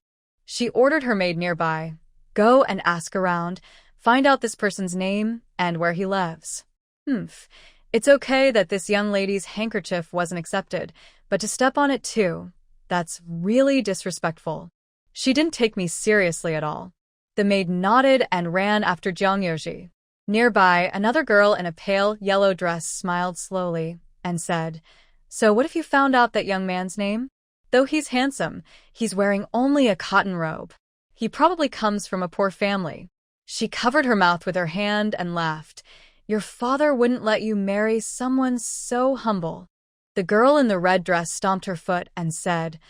She ordered her maid nearby, "Go and ask around, find out this person's name and where he lives." It's okay that this young lady's handkerchief wasn't accepted, but to step on it too, that's really disrespectful. She didn't take me seriously at all. The maid nodded and ran after Jiang Yoji. Nearby, another girl in a pale yellow dress smiled slowly and said, "So what if you found out that young man's name? Though he's handsome, he's wearing only a cotton robe. He probably comes from a poor family." She covered her mouth with her hand and laughed. "Your father wouldn't let you marry someone so humble." The girl in the red dress stomped her foot and said,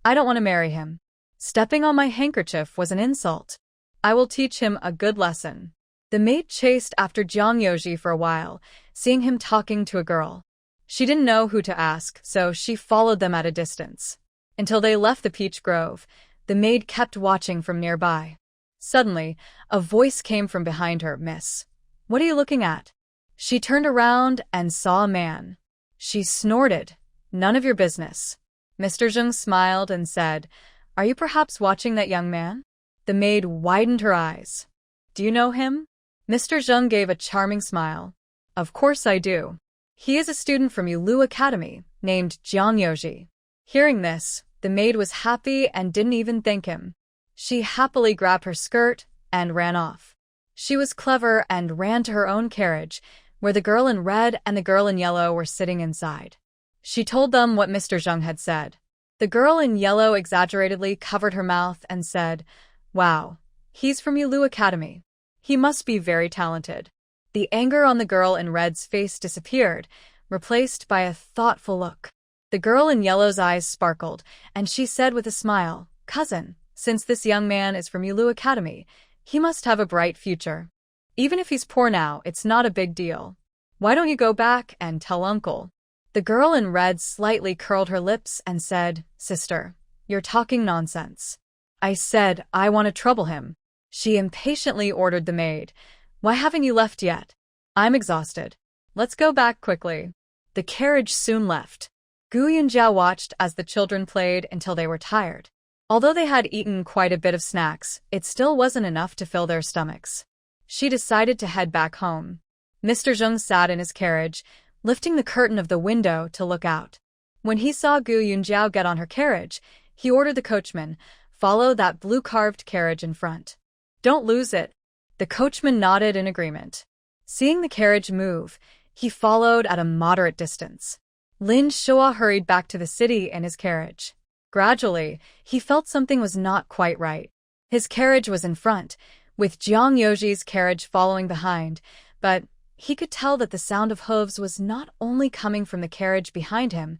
I don't want to marry him. Stepping on my handkerchief was an insult. I will teach him a good lesson." The maid chased after Jiang Yoji for a while, seeing him talking to a girl. She didn't know who to ask, so she followed them at a distance. Until they left the peach grove, the maid kept watching from nearby. Suddenly, a voice came from behind her. "Miss, what are you looking at?" She turned around and saw a man. She snorted, "None of your business." Mr. Zheng smiled and said, "Are you perhaps watching that young man?" The maid widened her eyes. "Do you know him?" Mr. Zheng gave a charming smile. "Of course I do. He is a student from Yulu Academy, named Jiang Yoji." Hearing this, the maid was happy and didn't even thank him. She happily grabbed her skirt and ran off. She was clever and ran to her own carriage, where the girl in red and the girl in yellow were sitting inside. She told them what Mr. Zheng had said. The girl in yellow exaggeratedly covered her mouth and said, "Wow, he's from Yulu Academy. He must be very talented." The anger on the girl in red's face disappeared, replaced by a thoughtful look. The girl in yellow's eyes sparkled, and she said with a smile, "Cousin, since this young man is from Yulu Academy, he must have a bright future. Even if he's poor now, it's not a big deal. Why don't you go back and tell uncle?" The girl in red slightly curled her lips and said, "Sister, you're talking nonsense. I said I want to trouble him." She impatiently ordered the maid, "Why haven't you left yet? I'm exhausted. Let's go back quickly." The carriage soon left. Gu Yunjiao watched as the children played until they were tired. Although they had eaten quite a bit of snacks, it still wasn't enough to fill their stomachs. She decided to head back home. Mr. Zheng sat in his carriage, lifting the curtain of the window to look out. When he saw Gu Yunjiao get on her carriage, he ordered the coachman, "Follow that blue-carved carriage in front. Don't lose it." The coachman nodded in agreement. Seeing the carriage move, he followed at a moderate distance. Lin Shua hurried back to the city in his carriage. Gradually, he felt something was not quite right. His carriage was in front, with Jiang Yoji's carriage following behind, but he could tell that the sound of hooves was not only coming from the carriage behind him,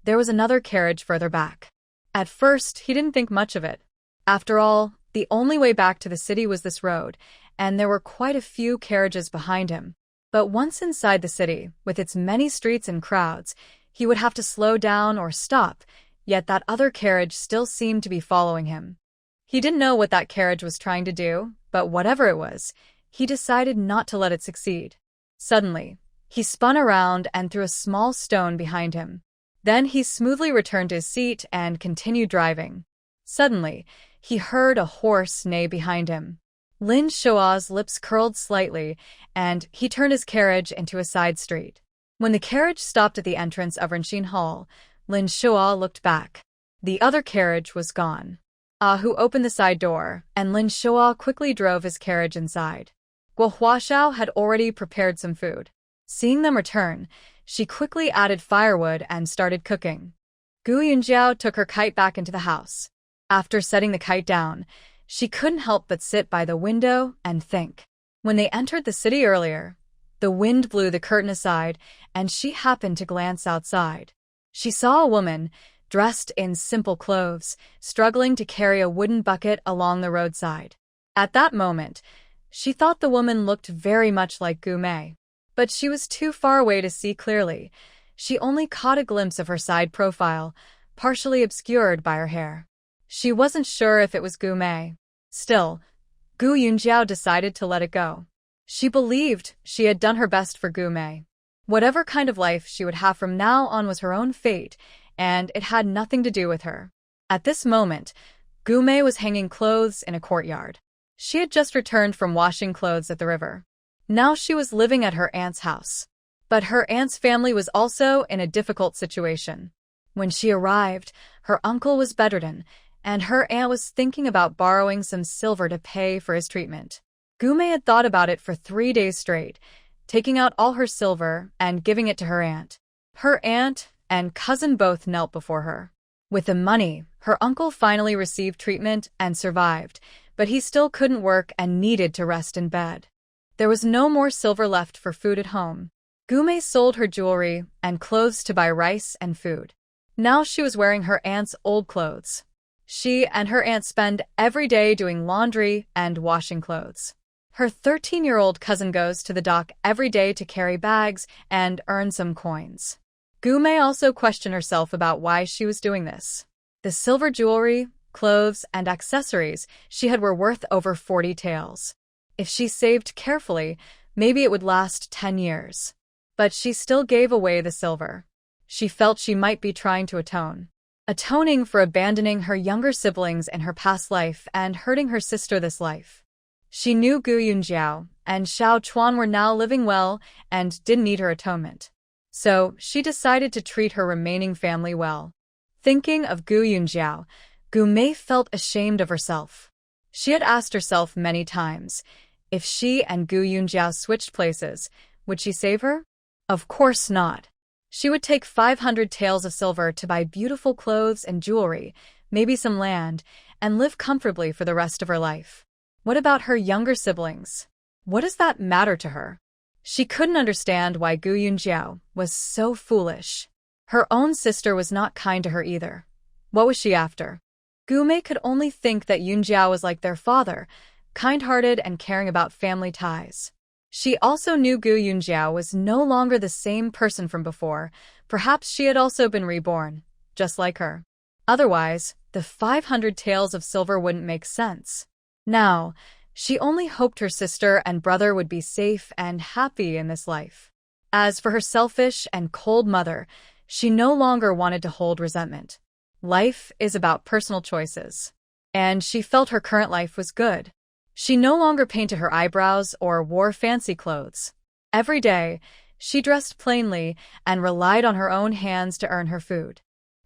there was another carriage further back. At first, he didn't think much of it. After all, the only way back to the city was this road, and there were quite a few carriages behind him. But once inside the city, with its many streets and crowds, he would have to slow down or stop, yet that other carriage still seemed to be following him. He didn't know what that carriage was trying to do, but whatever it was, he decided not to let it succeed. Suddenly, he spun around and threw a small stone behind him. Then he smoothly returned to his seat and continued driving. Suddenly, he heard a horse neigh behind him. Lin Shua's lips curled slightly, and he turned his carriage into a side street. When the carriage stopped at the entrance of Renxin Hall, Lin Shua looked back. The other carriage was gone. Hu opened the side door, and Lin Shua quickly drove his carriage inside. Guo Huaxiao had already prepared some food. Seeing them return, she quickly added firewood and started cooking. Gu Yunjiao took her kite back into the house. After setting the kite down, she couldn't help but sit by the window and think. When they entered the city earlier, the wind blew the curtain aside, and she happened to glance outside. She saw a woman, dressed in simple clothes, struggling to carry a wooden bucket along the roadside. At that moment, she thought the woman looked very much like Gume. But she was too far away to see clearly. She only caught a glimpse of her side profile, partially obscured by her hair. She wasn't sure if it was Gume. Still, Gu Yunjiao decided to let it go. She believed she had done her best for Gume. Whatever kind of life she would have from now on was her own fate, and it had nothing to do with her. At this moment, Gume was hanging clothes in a courtyard. She had just returned from washing clothes at the river. Now she was living at her aunt's house. But her aunt's family was also in a difficult situation. When she arrived, her uncle was bedridden, and her aunt was thinking about borrowing some silver to pay for his treatment. Gume had thought about it for 3 days straight, taking out all her silver and giving it to her aunt. Her aunt and cousin both knelt before her. With the money, her uncle finally received treatment and survived, but he still couldn't work and needed to rest in bed. There was no more silver left for food at home. Gume sold her jewelry and clothes to buy rice and food. Now she was wearing her aunt's old clothes. She and her aunt spend every day doing laundry and washing clothes. Her 13-year-old cousin goes to the dock every day to carry bags and earn some coins. Gume also questioned herself about why she was doing this. The silver jewelry, clothes, and accessories she had were worth over 40 taels. If she saved carefully, maybe it would last 10 years. But she still gave away the silver. She felt she might be trying to atone. Atoning for abandoning her younger siblings in her past life and hurting her sister this life. She knew Gu Yunjiao and Xiao Chuan were now living well and didn't need her atonement. So she decided to treat her remaining family well. Thinking of Gu Yunjiao, Gume felt ashamed of herself. She had asked herself many times, if she and Gu Yunjiao switched places, would she save her? Of course not. She would take 500 taels of silver to buy beautiful clothes and jewelry, maybe some land, and live comfortably for the rest of her life. What about her younger siblings? What does that matter to her? She couldn't understand why Gu Yunjiao was so foolish. Her own sister was not kind to her either. What was she after? Gume could only think that Yunjiao was like their father, kind-hearted and caring about family ties. She also knew Gu Yunjiao was no longer the same person from before. Perhaps she had also been reborn, just like her. Otherwise, the 500 taels of silver wouldn't make sense. Now, she only hoped her sister and brother would be safe and happy in this life. As for her selfish and cold mother, she no longer wanted to hold resentment. Life is about personal choices. And she felt her current life was good. She no longer painted her eyebrows or wore fancy clothes. Every day, she dressed plainly and relied on her own hands to earn her food.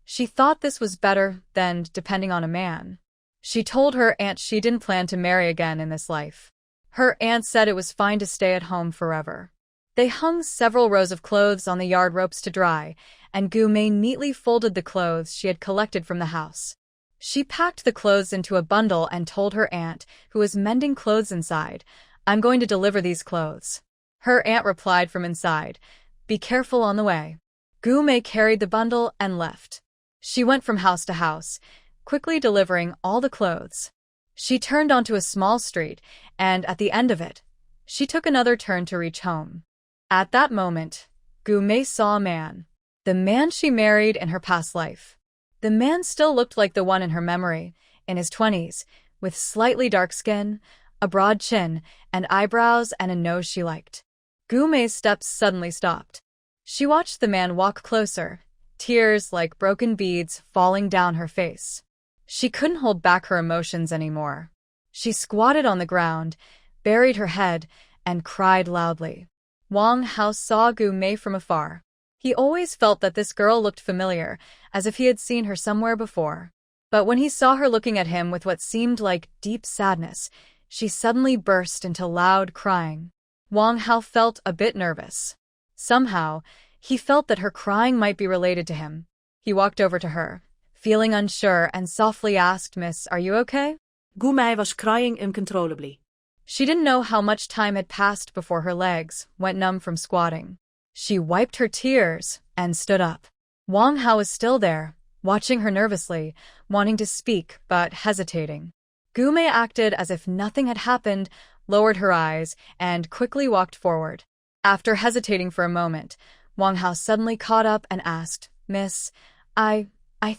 She thought this was better than depending on a man. She told her aunt she didn't plan to marry again in this life. Her aunt said it was fine to stay at home forever. They hung several rows of clothes on the yard ropes to dry, and Gume neatly folded the clothes she had collected from the house. She packed the clothes into a bundle and told her aunt, who was mending clothes inside, "I'm going to deliver these clothes." Her aunt replied from inside, "Be careful on the way." Gume carried the bundle and left. She went from house to house, quickly delivering all the clothes. She turned onto a small street, and at the end of it, she took another turn to reach home. At that moment, Gume saw a man. The man she married in her past life. The man still looked like the one in her memory, in his 20s, with slightly dark skin, a broad chin, and eyebrows and a nose she liked. Gume's steps suddenly stopped. She watched the man walk closer, tears like broken beads falling down her face. She couldn't hold back her emotions anymore. She squatted on the ground, buried her head, and cried loudly. Wang Hao saw Gume from afar. He always felt that this girl looked familiar, as if he had seen her somewhere before. But when he saw her looking at him with what seemed like deep sadness, she suddenly burst into loud crying. Wang Hao felt a bit nervous. Somehow, he felt that her crying might be related to him. He walked over to her, feeling unsure and softly asked, "Miss, are you okay?" Gu Mei was crying uncontrollably. She didn't know how much time had passed before her legs went numb from squatting. She wiped her tears and stood up. Wang Hao was still there, watching her nervously, wanting to speak but hesitating. Gu Mei acted as if nothing had happened, lowered her eyes, and quickly walked forward. After hesitating for a moment, Wang Hao suddenly caught up and asked, "Miss, I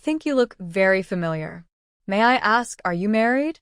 think you look very familiar. May I ask, are you married?"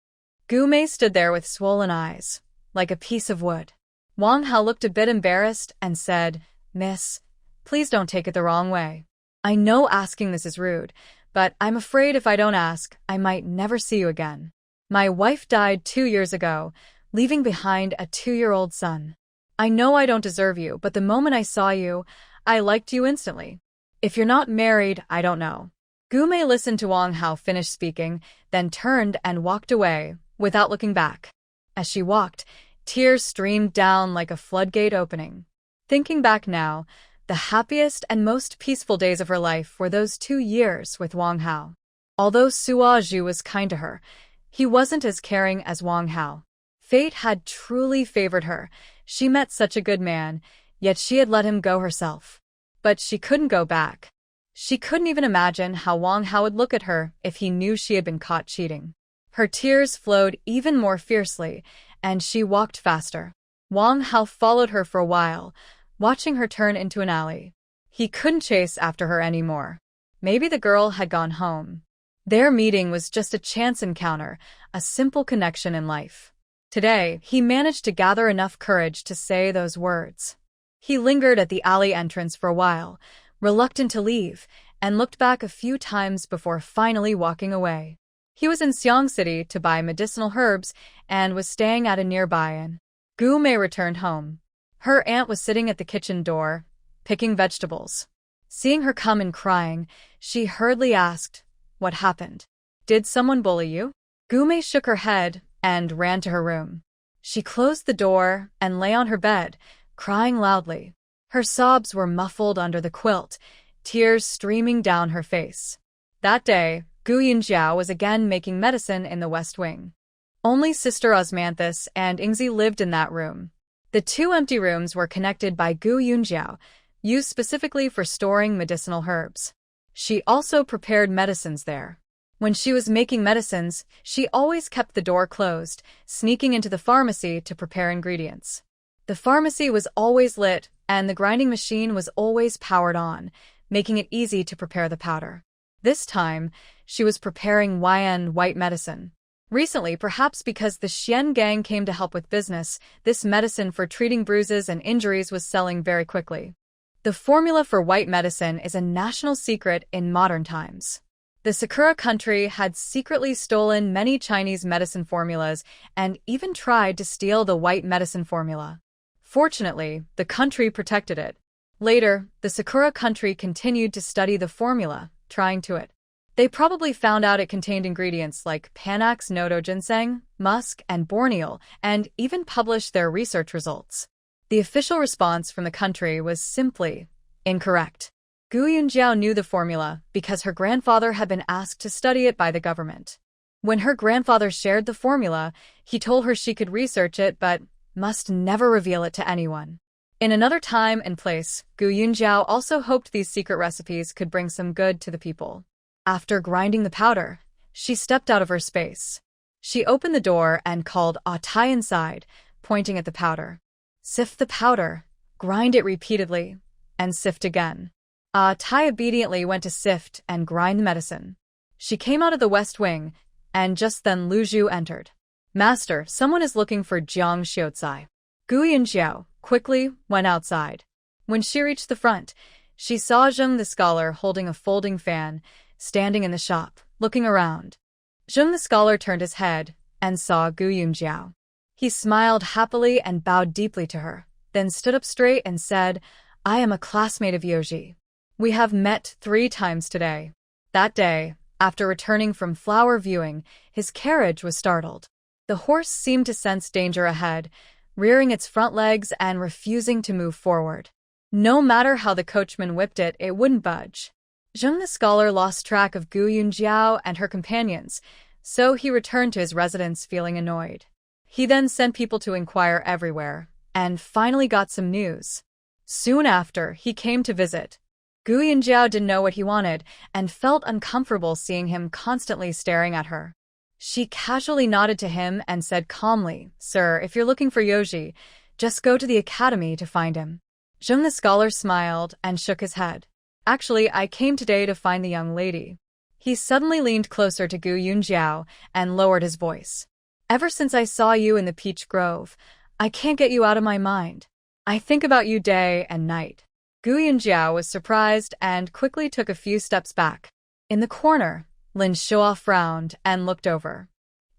Gu Mei stood there with swollen eyes, like a piece of wood. Wang Hao looked a bit embarrassed and said, "Miss, please don't take it the wrong way. I know asking this is rude, but I'm afraid if I don't ask, I might never see you again. My wife died 2 years ago, leaving behind a 2-year-old son. I know I don't deserve you, but the moment I saw you, I liked you instantly. If you're not married, I don't know." Gu Mei listened to Wang Hao finish speaking, then turned and walked away, without looking back. As she walked, tears streamed down like a floodgate opening. Thinking back now, the happiest and most peaceful days of her life were those 2 years with Wang Hao. Although Sua Zhu was kind to her, he wasn't as caring as Wang Hao. Fate had truly favored her. She met such a good man, yet she had let him go herself. But she couldn't go back. She couldn't even imagine how Wang Hao would look at her if he knew she had been caught cheating. Her tears flowed even more fiercely, and she walked faster. Wang Hao followed her for a while, watching her turn into an alley. He couldn't chase after her anymore. Maybe the girl had gone home. Their meeting was just a chance encounter, a simple connection in life. Today, he managed to gather enough courage to say those words. He lingered at the alley entrance for a while, reluctant to leave, and looked back a few times before finally walking away. He was in Xiang City to buy medicinal herbs and was staying at a nearby inn. Gu Mei returned home. Her aunt was sitting at the kitchen door, picking vegetables. Seeing her come and crying, she hurriedly asked, "What happened? Did someone bully you?" Gu Mei shook her head and ran to her room. She closed the door and lay on her bed, crying loudly. Her sobs were muffled under the quilt, tears streaming down her face. That day, Gu Yunjiao was again making medicine in the West Wing. Only Sister Osmanthus and Ingzi lived in that room. The 2 empty rooms were connected by Gu Yunjiao, used specifically for storing medicinal herbs. She also prepared medicines there. When she was making medicines, she always kept the door closed, sneaking into the pharmacy to prepare ingredients. The pharmacy was always lit, and the grinding machine was always powered on, making it easy to prepare the powder. This time, she was preparing YN white medicine. Recently, perhaps because the Xian gang came to help with business, this medicine for treating bruises and injuries was selling very quickly. The formula for white medicine is a national secret in modern times. The Sakura country had secretly stolen many Chinese medicine formulas and even tried to steal the white medicine formula. Fortunately, the country protected it. Later, the Sakura country continued to study the formula, trying to it. They probably found out it contained ingredients like Panax noto ginseng, musk, and borneol, and even published their research results. The official response from the country was simply incorrect. Gu Yunjiao knew the formula because her grandfather had been asked to study it by the government. When her grandfather shared the formula, he told her she could research it but must never reveal it to anyone. In another time and place, Gu Yunjiao also hoped these secret recipes could bring some good to the people. After grinding the powder, she stepped out of her space. She opened the door and called Ah Tai inside, pointing at the powder. "Sift the powder, grind it repeatedly, and sift again." Ah Tai obediently went to sift and grind the medicine. She came out of the West Wing, and just then Lu Zhu entered. "Master, someone is looking for Jiang Xiaocai." Gu Yunjiao quickly went outside. When she reached the front, she saw Zheng the scholar holding a folding fan, standing in the shop, looking around. Zheng the scholar turned his head and saw Gu Yunjiao. He smiled happily and bowed deeply to her, then stood up straight and said, "I am a classmate of Yoji. We have met 3 times today." That day, after returning from flower viewing, his carriage was startled. The horse seemed to sense danger ahead, rearing its front legs and refusing to move forward. No matter how the coachman whipped it, it wouldn't budge. Zheng the scholar lost track of Gu Yunjiao and her companions, so he returned to his residence feeling annoyed. He then sent people to inquire everywhere, and finally got some news. Soon after, he came to visit. Gu Yunjiao didn't know what he wanted, and felt uncomfortable seeing him constantly staring at her. She casually nodded to him and said calmly, "Sir, if you're looking for Yoji, just go to the academy to find him." Zheng the scholar smiled and shook his head. "Actually, I came today to find the young lady." He suddenly leaned closer to Gu Yunjiao and lowered his voice. "Ever since I saw you in the peach grove, I can't get you out of my mind. I think about you day and night." Gu Yunjiao was surprised and quickly took a few steps back. In the corner, Lin Shuo frowned and looked over.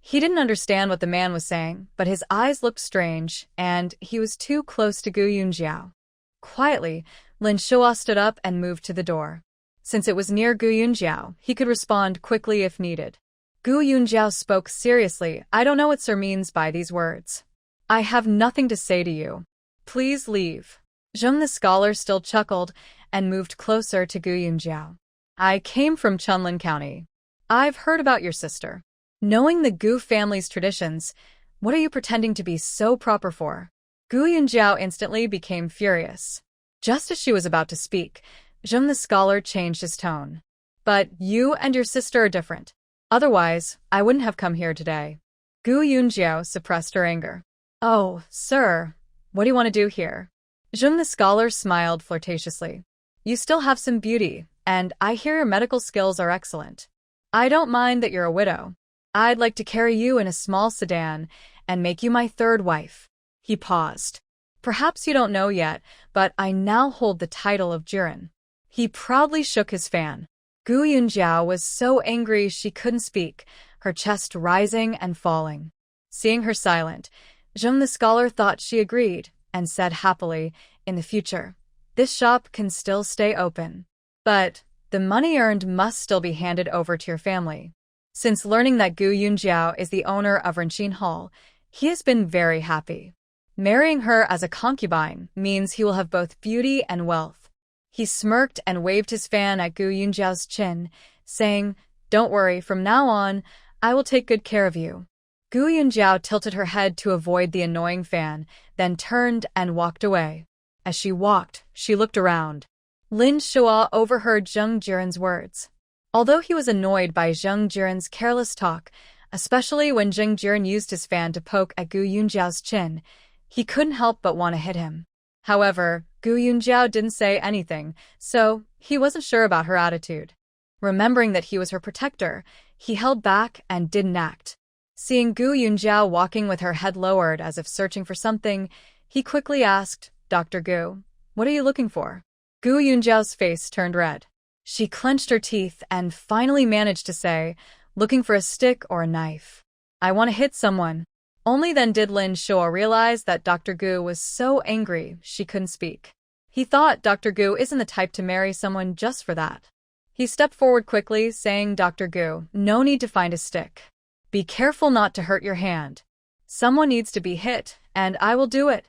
He didn't understand what the man was saying, but his eyes looked strange, and he was too close to Gu Yunjiao. Quietly, Lin Shuo stood up and moved to the door. Since it was near Gu Yunjiao, he could respond quickly if needed. Gu Yunjiao spoke seriously. "I don't know what sir means by these words. I have nothing to say to you. Please leave." Zheng the scholar still chuckled and moved closer to Gu Yunjiao. "I came from Chunlin County. I've heard about your sister. Knowing the Gu family's traditions, what are you pretending to be so proper for?" Gu Yunjiao instantly became furious. Just as she was about to speak, Zheng the scholar changed his tone. "But you and your sister are different. Otherwise, I wouldn't have come here today." Gu Yunjiao suppressed her anger. "Oh, sir, what do you want to do here?" Zheng the scholar smiled flirtatiously. "You still have some beauty, and I hear your medical skills are excellent. I don't mind that you're a widow. I'd like to carry you in a small sedan and make you my third wife." He paused. "Perhaps you don't know yet, but I now hold the title of Jiren." He proudly shook his fan. Gu Yunjiao was so angry she couldn't speak, her chest rising and falling. Seeing her silent, Zheng the scholar thought she agreed and said happily, "In the future, this shop can still stay open. But the money earned must still be handed over to your family." Since learning that Gu Yunjiao is the owner of Renqin Hall, he has been very happy. Marrying her as a concubine means he will have both beauty and wealth. He smirked and waved his fan at Gu Yunjiao's chin, saying, "Don't worry, from now on, I will take good care of you." Gu Yunjiao tilted her head to avoid the annoying fan, then turned and walked away. As she walked, she looked around. Lin Shuo overheard Zheng Jiren's words. Although he was annoyed by Zheng Jiren's careless talk, especially when Zheng Jiren used his fan to poke at Gu Yunjiao's chin, he couldn't help but want to hit him. However, Gu Yunjiao didn't say anything, so he wasn't sure about her attitude. Remembering that he was her protector, he held back and didn't act. Seeing Gu Yunjiao walking with her head lowered as if searching for something, he quickly asked, "Dr. Gu, what are you looking for?" Gu Yunjiao's face turned red. She clenched her teeth and finally managed to say, "Looking for a stick or a knife? I want to hit someone." Only then did Lin Shuo realize that Dr. Gu was so angry she couldn't speak. He thought Dr. Gu isn't the type to marry someone just for that. He stepped forward quickly, saying, "Dr. Gu, no need to find a stick. Be careful not to hurt your hand. Someone needs to be hit, and I will do it."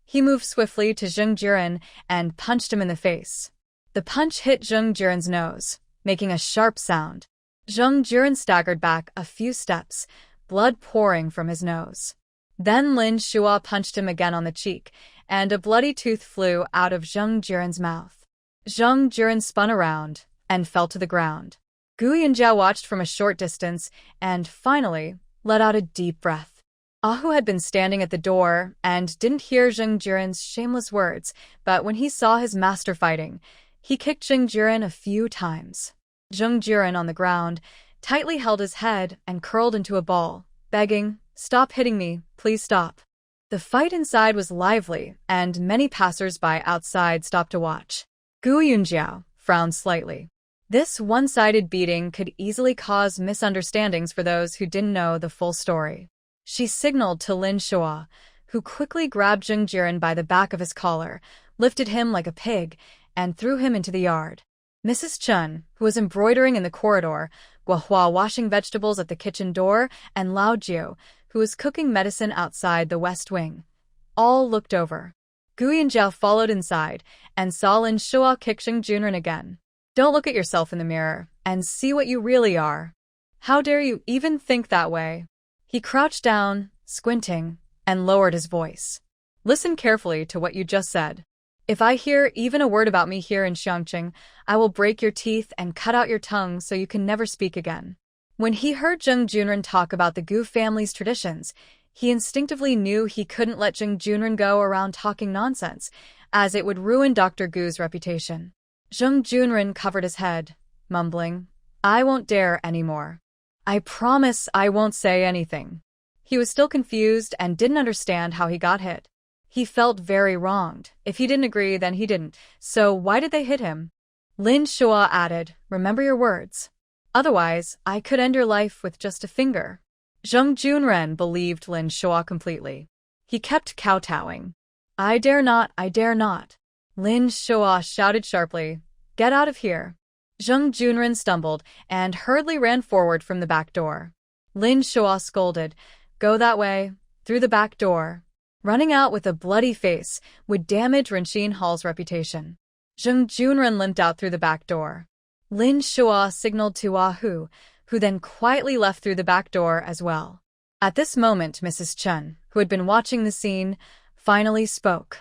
He moved swiftly to Zheng Jiren and punched him in the face. The punch hit Zheng Jiren's nose, making a sharp sound. Zheng Jiren staggered back a few steps, blood pouring from his nose. Then Lin Shuo punched him again on the cheek, and a bloody tooth flew out of Zheng Jiren's mouth. Zheng Jiren spun around and fell to the ground. Gu Yunjiao watched from a short distance and, finally, let out a deep breath. Ahu had been standing at the door and didn't hear Zheng Jiren's shameless words, but when he saw his master fighting, he kicked Zheng Jiren a few times. Zheng Jiren, on the ground, tightly held his head and curled into a ball, begging, "Stop hitting me, please stop." The fight inside was lively, and many passers-by outside stopped to watch. Gu Yunjiao frowned slightly. This one-sided beating could easily cause misunderstandings for those who didn't know the full story. She signaled to Lin Shuo, who quickly grabbed Zheng Jiren by the back of his collar, lifted him like a pig, and threw him into the yard. Mrs. Chun, who was embroidering in the corridor, Guohua washing vegetables at the kitchen door, and Lao Jiu, who was cooking medicine outside the west wing, all looked over. Gu Yunjiao followed inside and saw Lin Shuo kick Zheng Jiren again. Don't look at yourself in the mirror and see what you really are. How dare you even think that way? He crouched down, squinting, and lowered his voice. Listen carefully to what you just said. If I hear even a word about me here in Xiangqing, I will break your teeth and cut out your tongue so you can never speak again. When he heard Zheng Junren talk about the Gu family's traditions, he instinctively knew he couldn't let Zheng Junren go around talking nonsense, as it would ruin Dr. Gu's reputation. Zheng Junren covered his head, mumbling, I won't dare anymore. I promise I won't say anything. He was still confused and didn't understand how he got hit. He felt very wronged. If he didn't agree, then he didn't. So why did they hit him? Lin Shua added, remember your words. Otherwise, I could end your life with just a finger. Zheng Junren believed Lin Shua completely. He kept kowtowing. I dare not, I dare not. Lin Shua shouted sharply, get out of here. Zheng Junren stumbled and hurriedly ran forward from the back door. Lin Shua scolded, go that way, through the back door. Running out with a bloody face would damage Renxin Hall's reputation. Zheng Junren limped out through the back door. Lin Shua signaled to Hu, who then quietly left through the back door as well. At this moment, Mrs. Chen, who had been watching the scene, finally spoke.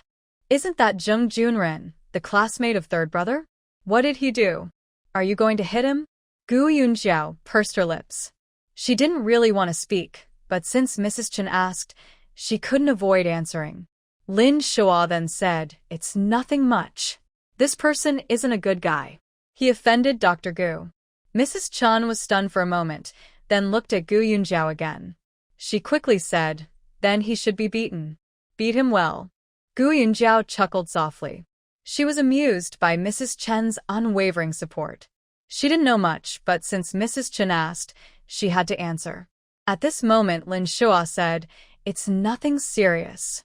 Isn't that Zheng Junren, the classmate of third brother? What did he do? Are you going to hit him? Gu Yunxiao pursed her lips. She didn't really want to speak, but since Mrs. Chen asked, she couldn't avoid answering. Lin Shua then said, it's nothing much. This person isn't a good guy. He offended Dr. Gu. Mrs. Chen was stunned for a moment, then looked at Gu Yunxiao again. She quickly said, then he should be beaten. Beat him well. Gu Yunxiao chuckled softly. She was amused by Mrs. Chen's unwavering support. She didn't know much, but since Mrs. Chen asked, she had to answer. At this moment, Lin Shua said, it's nothing serious.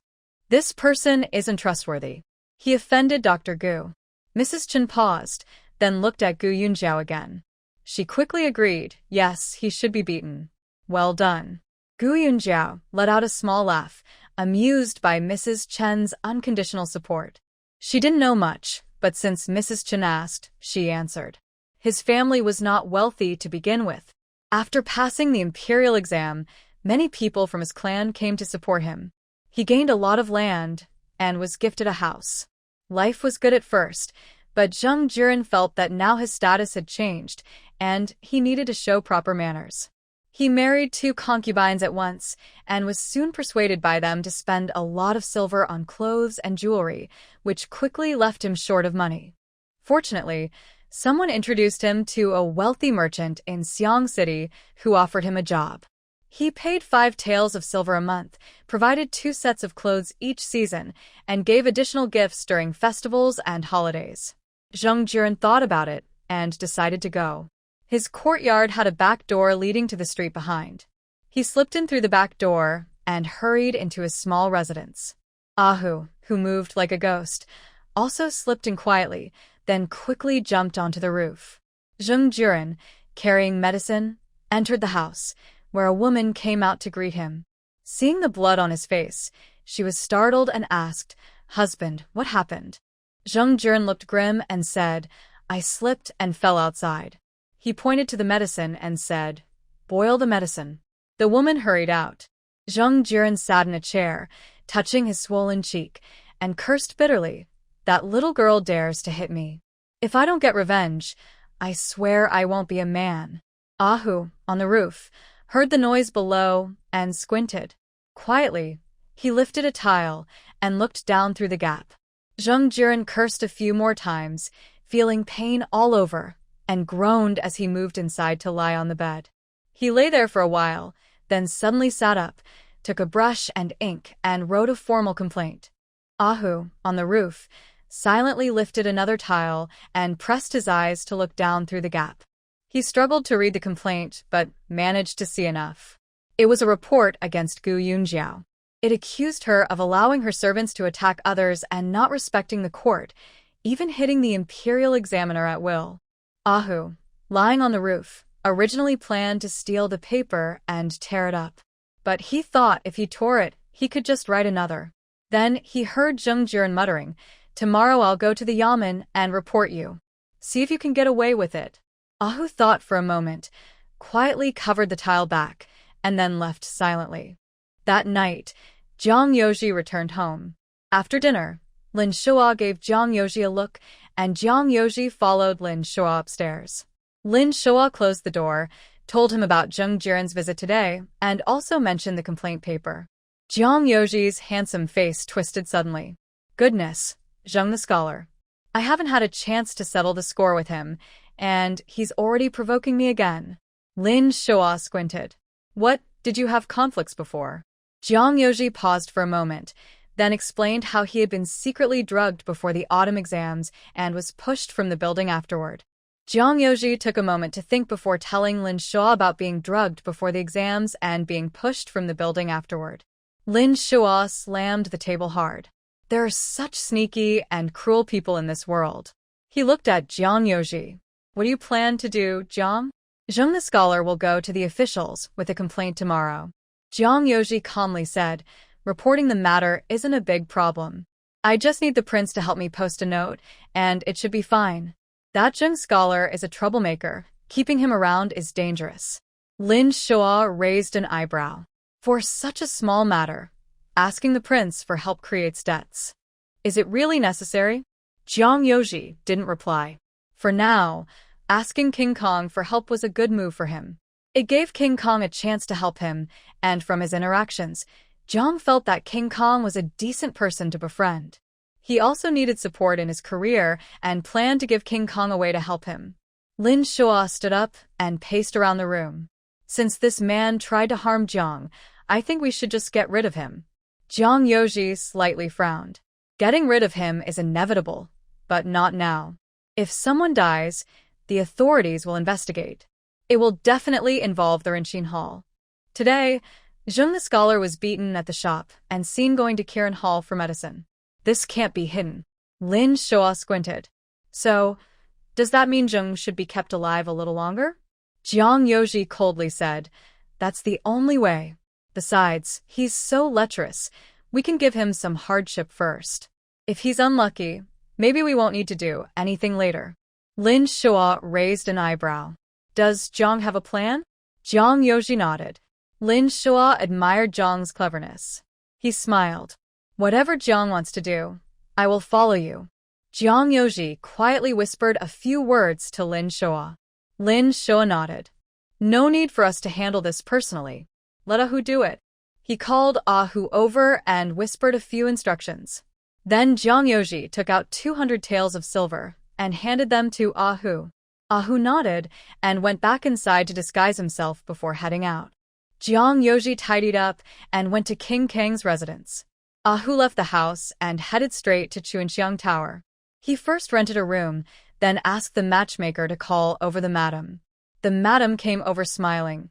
This person isn't trustworthy. He offended Dr. Gu. Mrs. Chen paused, then looked at Gu Yunxiao again. She quickly agreed, yes, he should be beaten. Well done. Gu Yunxiao let out a small laugh, amused by Mrs. Chen's unconditional support. She didn't know much, but since Mrs. Chen asked, she answered. His family was not wealthy to begin with. After passing the imperial exam, many people from his clan came to support him. He gained a lot of land and was gifted a house. Life was good at first, but Zheng Junren felt that now his status had changed, and he needed to show proper manners. He married 2 concubines at once, and was soon persuaded by them to spend a lot of silver on clothes and jewelry, which quickly left him short of money. Fortunately, someone introduced him to a wealthy merchant in Xiang City who offered him a job. He paid 5 taels of silver a month, provided 2 sets of clothes each season, and gave additional gifts during festivals and holidays. Zheng Junren thought about it and decided to go. His courtyard had a back door leading to the street behind. He slipped in through the back door and hurried into his small residence. Hu, who moved like a ghost, also slipped in quietly, then quickly jumped onto the roof. Zheng Junren, carrying medicine, entered the house, where a woman came out to greet him. Seeing the blood on his face, she was startled and asked, husband, what happened? Zheng Junren looked grim and said, I slipped and fell outside. He pointed to the medicine and said, boil the medicine. The woman hurried out. Zheng Junren sat in a chair, touching his swollen cheek, and cursed bitterly, that little girl dares to hit me. If I don't get revenge, I swear I won't be a man. Hu, on the roof, heard the noise below and squinted. Quietly, he lifted a tile and looked down through the gap. Zheng Junren cursed a few more times, feeling pain all over, and groaned as he moved inside to lie on the bed. He lay there for a while, then suddenly sat up, took a brush and ink and wrote a formal complaint. Hu, on the roof, silently lifted another tile and pressed his eyes to look down through the gap. He struggled to read the complaint, but managed to see enough. It was a report against Gu Yunxiao. It accused her of allowing her servants to attack others and not respecting the court, even hitting the imperial examiner at will. Hu, lying on the roof, originally planned to steal the paper and tear it up. But he thought if he tore it, he could just write another. Then he heard Zheng Junren muttering, tomorrow I'll go to the yamen and report you. See if you can get away with it. Ahu thought for a moment, quietly covered the tile back, and then left silently. That night, Jiang Yoji returned home. After dinner, Lin Shua gave Jiang Yoji a look, and Jiang Yoji followed Lin Shua upstairs. Lin Shua closed the door, told him about Zheng Jiren's visit today, and also mentioned the complaint paper. Jiang Yoji's handsome face twisted suddenly. Goodness, Zheng the scholar. I haven't had a chance to settle the score with him, and he's already provoking me again. Lin Shua squinted. What, did you have conflicts before? Jiang Yoji paused for a moment, then explained how he had been secretly drugged before the autumn exams and was pushed from the building afterward. Jiang Yoji took a moment to think before telling Lin Shua about being drugged before the exams and being pushed from the building afterward. Lin Shua slammed the table hard. There are such sneaky and cruel people in this world. He looked at Jiang Yoji. What do you plan to do, Jiang? Zheng the scholar will go to the officials with a complaint tomorrow. Jiang Yoji calmly said, reporting the matter isn't a big problem. I just need the prince to help me post a note, and it should be fine. That Zheng scholar is a troublemaker. Keeping him around is dangerous. Lin Shua raised an eyebrow. For such a small matter, asking the prince for help creates debts. Is it really necessary? Jiang Yoji didn't reply. For now, asking King Kong for help was a good move for him. It gave King Kong a chance to help him, and from his interactions, Jiang felt that King Kong was a decent person to befriend. He also needed support in his career and planned to give King Kong a way to help him. Lin Shua stood up and paced around the room. Since this man tried to harm Jiang, I think we should just get rid of him. Jiang Yoji slightly frowned. Getting rid of him is inevitable, but not now. If someone dies, the authorities will investigate. It will definitely involve the Rinxin Hall. Today, Zheng the scholar was beaten at the shop and seen going to Kirin Hall for medicine. This can't be hidden. Lin Shua squinted. So, does that mean Zheng should be kept alive a little longer? Jiang Yoji coldly said, that's the only way. Besides, he's so lecherous, we can give him some hardship first. If he's unlucky, maybe we won't need to do anything later. Lin Shua raised an eyebrow. Does Jiang have a plan? Jiang Yoji nodded. Lin Shua admired Jiang's cleverness. He smiled. Whatever Jiang wants to do, I will follow you. Jiang Yoji quietly whispered a few words to Lin Shua. Lin Shua nodded. No need for us to handle this personally. Let Ahu do it. He called Ahu over and whispered a few instructions. Then Jiang Yoji took out 200 taels of silver and handed them to Ahu. Ahu nodded and went back inside to disguise himself before heading out. Jiang Yoji tidied up and went to King Kang's residence. Ahu left the house and headed straight to Chuanxiang Tower. He first rented a room, then asked the matchmaker to call over the madam. The madam came over smiling.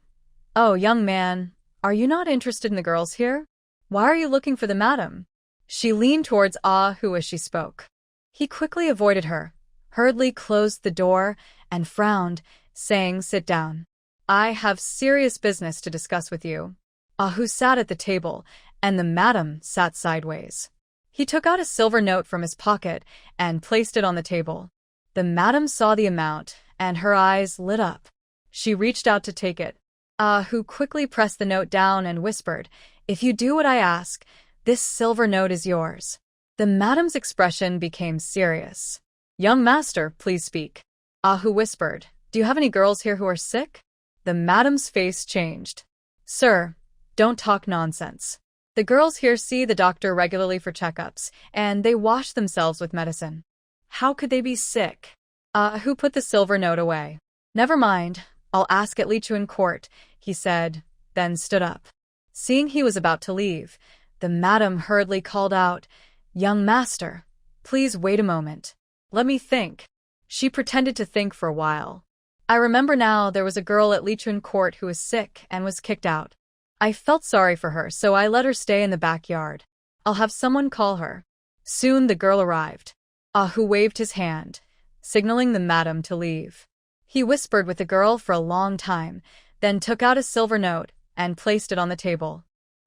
Oh, young man, are you not interested in the girls here? Why are you looking for the madam? She leaned towards Ahu as she spoke. He quickly avoided her, hurriedly closed the door, and frowned, saying, sit down. I have serious business to discuss with you. Ahu sat at the table, and the madam sat sideways. He took out a silver note from his pocket and placed it on the table. The madam saw the amount, and her eyes lit up. She reached out to take it. Ahu quickly pressed the note down and whispered, if you do what I ask, this silver note is yours. The madam's expression became serious. Young master, please speak. Ahu whispered, do you have any girls here who are sick? The madam's face changed. Sir, don't talk nonsense. The girls here see the doctor regularly for checkups, and they wash themselves with medicine. How could they be sick? Ahu put the silver note away. Never mind, I'll ask at Lichuan court, he said, then stood up. Seeing he was about to leave, the madam hurriedly called out, young master, please wait a moment. Let me think. She pretended to think for a while. I remember now there was a girl at Lichuan court who was sick and was kicked out. I felt sorry for her, so I let her stay in the backyard. I'll have someone call her. Soon the girl arrived. Ahu waved his hand, signaling the madam to leave. He whispered with the girl for a long time, then took out a silver note and placed it on the table.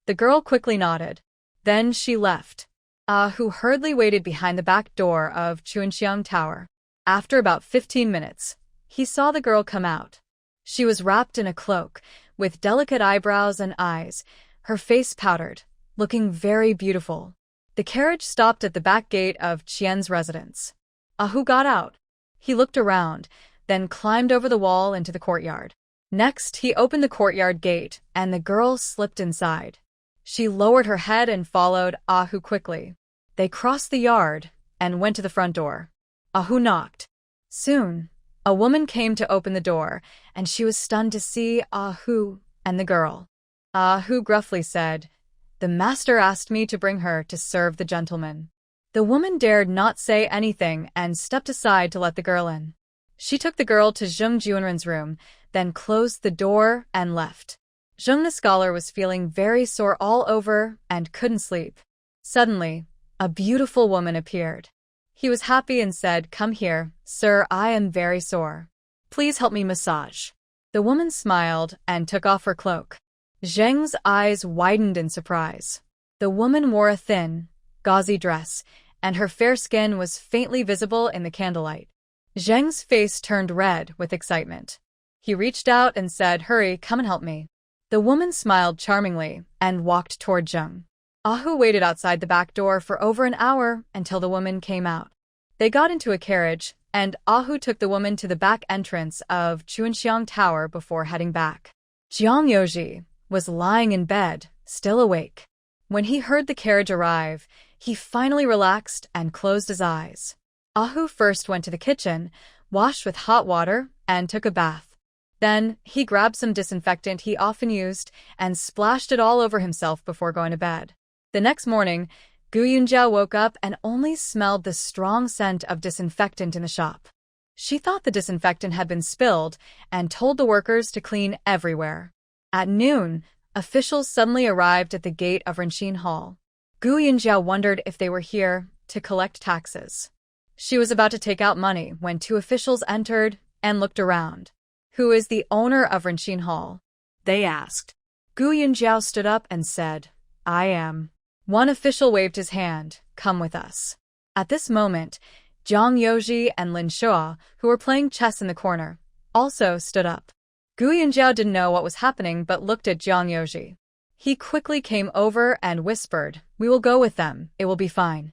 The girl quickly nodded. Then she left. Ahu hurriedly waited behind the back door of Chuanxiang Tower. After about 15 minutes, he saw the girl come out. She was wrapped in a cloak, with delicate eyebrows and eyes, her face powdered, looking very beautiful. The carriage stopped at the back gate of Qian's residence. Ahu got out. He looked around, then climbed over the wall into the courtyard. Next, he opened the courtyard gate, and the girl slipped inside. She lowered her head and followed Ahu quickly. They crossed the yard and went to the front door. Ahu knocked. Soon, a woman came to open the door, and she was stunned to see Ahu and the girl. Ahu gruffly said, "The master asked me to bring her to serve the gentleman." The woman dared not say anything and stepped aside to let the girl in. She took the girl to Zheng Junren's room, then closed the door and left. Zheng the scholar was feeling very sore all over and couldn't sleep. Suddenly, a beautiful woman appeared. He was happy and said, "Come here, sir, I am very sore. Please help me massage." The woman smiled and took off her cloak. Zheng's eyes widened in surprise. The woman wore a thin, gauzy dress, and her fair skin was faintly visible in the candlelight. Zheng's face turned red with excitement. He reached out and said, "Hurry, come and help me." The woman smiled charmingly and walked toward Zheng. Ahu waited outside the back door for over an hour until the woman came out. They got into a carriage, and Ahu took the woman to the back entrance of Chuanxiang Tower before heading back. Jiang Yoji was lying in bed, still awake. When he heard the carriage arrive, he finally relaxed and closed his eyes. Ahu first went to the kitchen, washed with hot water, and took a bath. Then, he grabbed some disinfectant he often used and splashed it all over himself before going to bed. The next morning, Gu Yunjiao woke up and only smelled the strong scent of disinfectant in the shop. She thought the disinfectant had been spilled and told the workers to clean everywhere. At noon, officials suddenly arrived at the gate of Renxin Hall. Gu Yunjiao wondered if they were here to collect taxes. She was about to take out money when two officials entered and looked around. "Who is the owner of Renxin Hall?" they asked. Gu Yunjiao stood up and said, "I am." One official waved his hand, "Come with us." At this moment, Jiang Yoji and Lin Shua, who were playing chess in the corner, also stood up. Gu Yunjiao didn't know what was happening but looked at Jiang Yoji. He quickly came over and whispered, "We will go with them, it will be fine.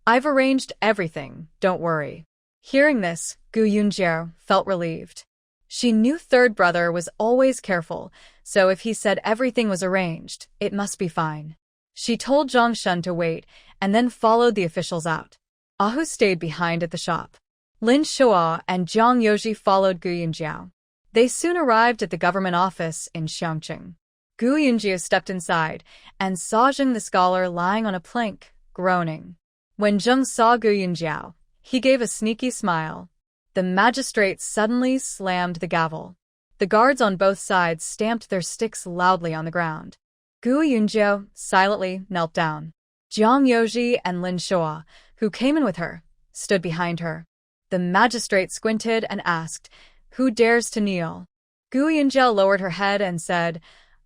I've arranged everything, don't worry." Hearing this, Gu Yunjiao felt relieved. She knew third brother was always careful, so if he said everything was arranged, it must be fine. She told Zhang Shun to wait, and then followed the officials out. Ahu stayed behind at the shop. Lin Shua and Jiang Yoji followed Gu Yunjiao. They soon arrived at the government office in Xiangqing. Gu Yunjiao stepped inside and saw Zheng the scholar lying on a plank, groaning. When Zheng saw Gu Yunjiao, he gave a sneaky smile. The magistrate suddenly slammed the gavel. The guards on both sides stamped their sticks loudly on the ground. Gu Yunjiao silently knelt down. Jiang Yoji and Lin Shua, who came in with her, stood behind her. The magistrate squinted and asked, "Who dares to kneel?" Gu Yunjiao lowered her head and said,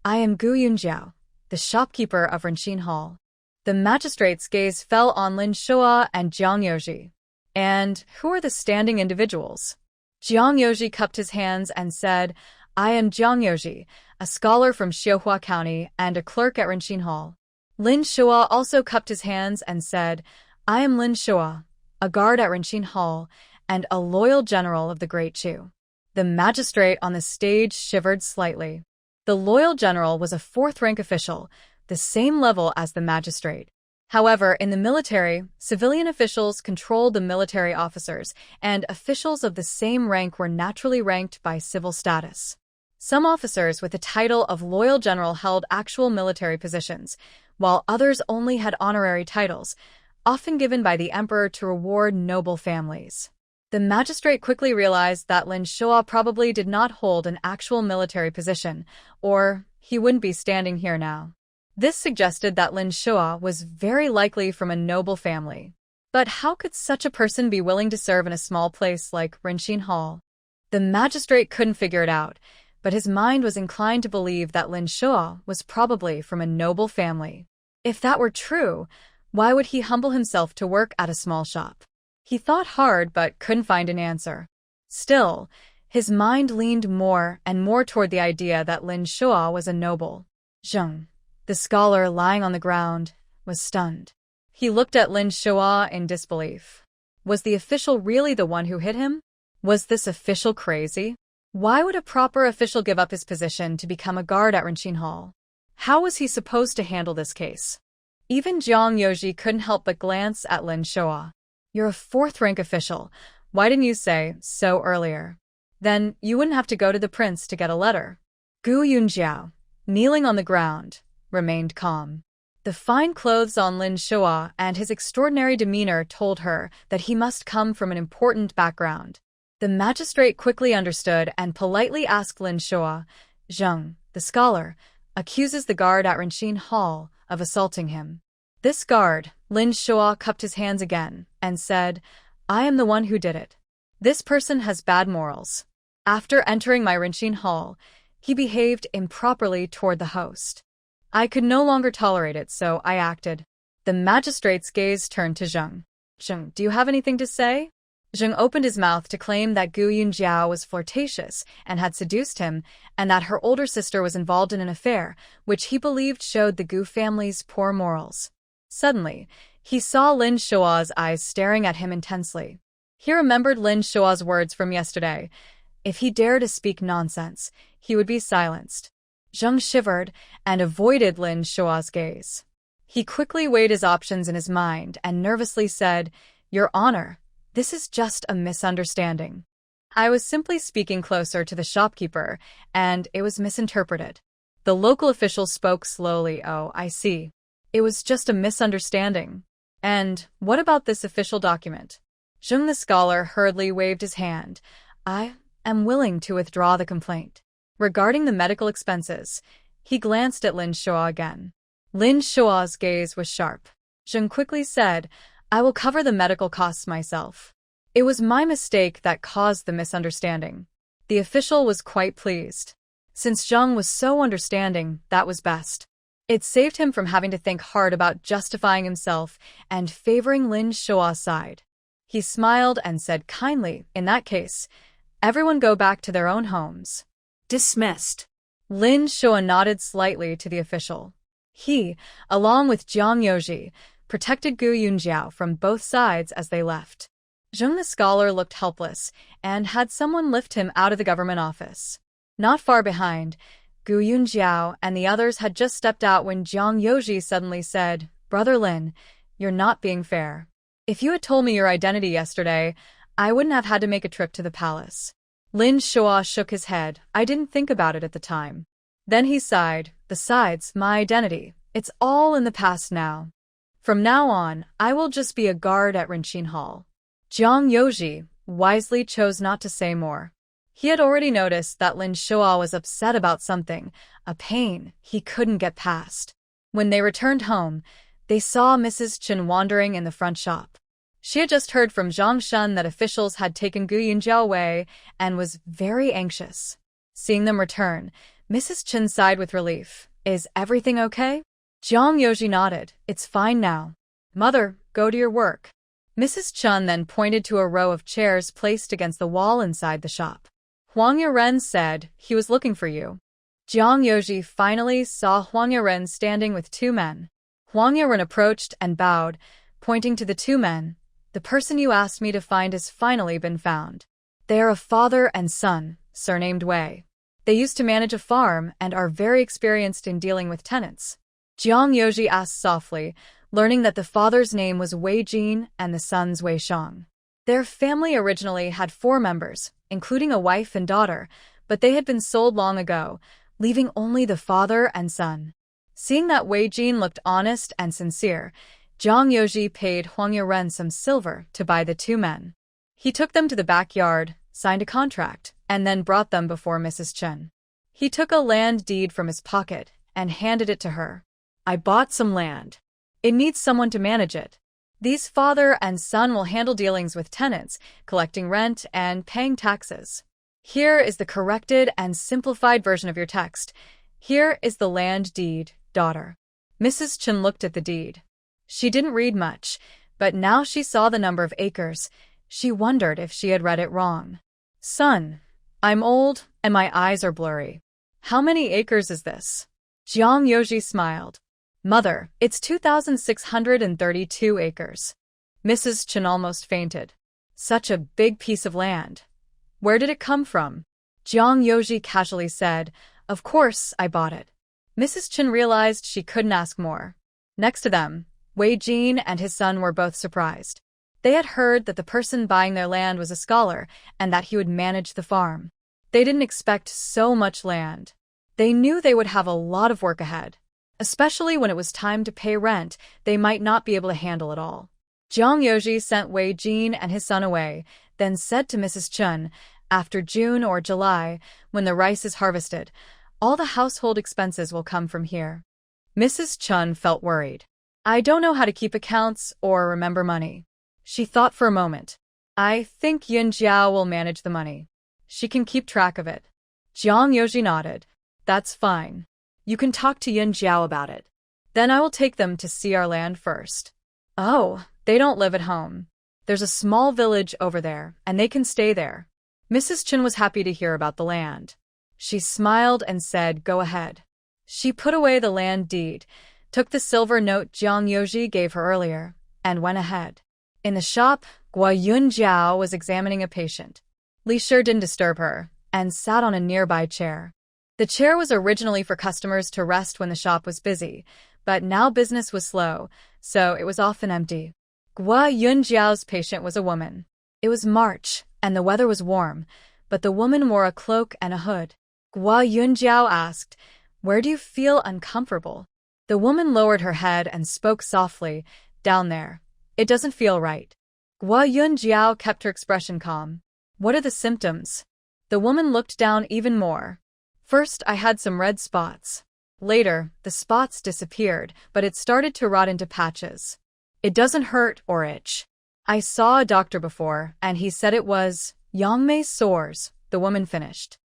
"I am Gu Yunjiao, the shopkeeper of Renxin Hall." The magistrate's gaze fell on Lin Shua and Jiang Yoji. "And who are the standing individuals?" Jiang Yoji cupped his hands and said, "I am Jiang Yoji, a scholar from Xiuhua County and a clerk at Renxin Hall." Lin Shua also cupped his hands and said, "I am Lin Shua, a guard at Renxin Hall and a loyal general of the Great Chu." The magistrate on the stage shivered slightly. The loyal general was a fourth-rank official, the same level as the magistrate. However, in the military, civilian officials controlled the military officers, and officials of the same rank were naturally ranked by civil status. Some officers with the title of loyal general held actual military positions, while others only had honorary titles, often given by the emperor to reward noble families. The magistrate quickly realized that Lin Shua probably did not hold an actual military position, or he wouldn't be standing here now. This suggested that Lin Shua was very likely from a noble family. But how could such a person be willing to serve in a small place like Renxin Hall? The magistrate couldn't figure it out, but his mind was inclined to believe that Lin Shua was probably from a noble family. If that were true, why would he humble himself to work at a small shop? He thought hard but couldn't find an answer. Still, his mind leaned more and more toward the idea that Lin Shua was a noble. Zheng, the scholar lying on the ground, was stunned. He looked at Lin Shua in disbelief. Was the official really the one who hit him? Was this official crazy? Why would a proper official give up his position to become a guard at Renqin Hall? How was he supposed to handle this case? Even Jiang Yoji couldn't help but glance at Lin Shua. You're a fourth-rank official. Why didn't you say so earlier? Then you wouldn't have to go to the prince to get a letter. Gu Yunjiao, kneeling on the ground, remained calm. The fine clothes on Lin Shua and his extraordinary demeanor told her that he must come from an important background. The magistrate quickly understood and politely asked Lin Shua, Zheng, the scholar, accuses the guard at Renqin Hall of assaulting him. This guard, Lin Shua cupped his hands again and said, I am the one who did it. This person has bad morals. After entering my Renqin Hall, he behaved improperly toward the host. I could no longer tolerate it, so I acted. The magistrate's gaze turned to Zheng. Zheng, do you have anything to say? Zheng opened his mouth to claim that Gu Yunjiao was flirtatious and had seduced him, and that her older sister was involved in an affair, which he believed showed the Gu family's poor morals. Suddenly, he saw Lin Shua's eyes staring at him intensely. He remembered Lin Shua's words from yesterday. If he dared to speak nonsense, he would be silenced. Zheng shivered and avoided Lin Shua's gaze. He quickly weighed his options in his mind and nervously said, Your Honor, this is just a misunderstanding. I was simply speaking closer to the shopkeeper, and it was misinterpreted. The local official spoke slowly. Oh, I see. It was just a misunderstanding. And what about this official document? Zheng the scholar hurriedly waved his hand. I am willing to withdraw the complaint. Regarding the medical expenses, he glanced at Lin Shua again. Lin Shua's gaze was sharp. Zheng quickly said, I will cover the medical costs myself. It was my mistake that caused the misunderstanding. The official was quite pleased. Since Zheng was so understanding, that was best. It saved him from having to think hard about justifying himself and favoring Lin Shua's side. He smiled and said kindly, In that case, everyone go back to their own homes. Dismissed. Lin Shua nodded slightly to the official. He, along with Jiang Yoji, protected Gu Yunjiao from both sides as they left. Zheng the scholar looked helpless and had someone lift him out of the government office. Not far behind, Gu Yunjiao and the others had just stepped out when Jiang Yoji suddenly said, Brother Lin, you're not being fair. If you had told me your identity yesterday, I wouldn't have had to make a trip to the palace. Lin Shua shook his head. I didn't think about it at the time. Then he sighed. Besides, my identity, it's all in the past now. From now on, I will just be a guard at Renqin Hall. Jiang Yoji wisely chose not to say more. He had already noticed that Lin Shua was upset about something, a pain he couldn't get past. When they returned home, they saw Mrs. Chen wandering in the front shop. She had just heard from Zhang Shun that officials had taken Gu Yunjiao away and was very anxious. Seeing them return, Mrs. Chen sighed with relief. Is everything okay? Jiang Yoji nodded. It's fine now. Mother, go to your work. Mrs. Chen then pointed to a row of chairs placed against the wall inside the shop. Huang Yaren said he was looking for you. Jiang Yoji finally saw Huang Yaren standing with two men. Huang Yaren approached and bowed, pointing to the two men. The person you asked me to find has finally been found. They are a father and son, surnamed Wei. They used to manage a farm and are very experienced in dealing with tenants. Jiang Yoji asked softly, learning that the father's name was Wei Jin and the son's Wei Shang. Their family originally had 4 members, including a wife and daughter, but they had been sold long ago, leaving only the father and son. Seeing that Wei Jin looked honest and sincere, Jiang Yoji paid Huang Yaren some silver to buy the 2 men. He took them to the backyard, signed a contract, and then brought them before Mrs. Chen. He took a land deed from his pocket and handed it to her. I bought some land. It needs someone to manage it. These father and son will handle dealings with tenants, collecting rent and paying taxes. Here is the corrected and simplified version of your text. Here is the land deed, daughter. Mrs. Chen looked at the deed. She didn't read much, But now she saw the number of acres. She wondered if she had read it wrong. Son, I'm old, and my eyes are blurry. How many acres is this? Jiang Yoji smiled. Mother, it's 2,632 acres. Mrs. Chen almost fainted. Such a big piece of land. Where did it come from? Jiang Yoji casually said, Of course, I bought it. Mrs. Chen realized she couldn't ask more. Next to them, Wei Jin and his son were both surprised. They had heard that the person buying their land was a scholar and that he would manage the farm. They didn't expect so much land. They knew they would have a lot of work ahead. Especially when it was time to pay rent, they might not be able to handle it all. Jiang Yoji sent Wei Jin and his son away, then said to Mrs. Chen, after June or July, when the rice is harvested, all the household expenses will come from here. Mrs. Chen felt worried. I don't know how to keep accounts or remember money. She thought for a moment. I think Yin Jiao will manage the money. She can keep track of it. Jiang Yoji nodded. That's fine. You can talk to Yin Jiao about it. Then I will take them to see our land first. Oh, they don't live at home. There's a small village over there, and they can stay there. Mrs. Chen was happy to hear about the land. She smiled and said, Go ahead. She put away the land deed, took the silver note Jiang Yoji gave her earlier, and went ahead. In the shop, Gua Yunjiao was examining a patient. Li Shi didn't disturb her, and sat on a nearby chair. The chair was originally for customers to rest when the shop was busy, but now business was slow, so it was often empty. Gua Yunjiao's patient was a woman. It was March, and the weather was warm, but the woman wore a cloak and a hood. Gua Yunjiao asked, Where do you feel uncomfortable? The woman lowered her head and spoke softly, Down there. It doesn't feel right. Gua Yunjiao kept her expression calm. What are the symptoms? The woman looked down even more. First, I had some red spots. Later, the spots disappeared, but it started to rot into patches. It doesn't hurt or itch. I saw a doctor before, and he said it was Yangmei sores, the woman finished.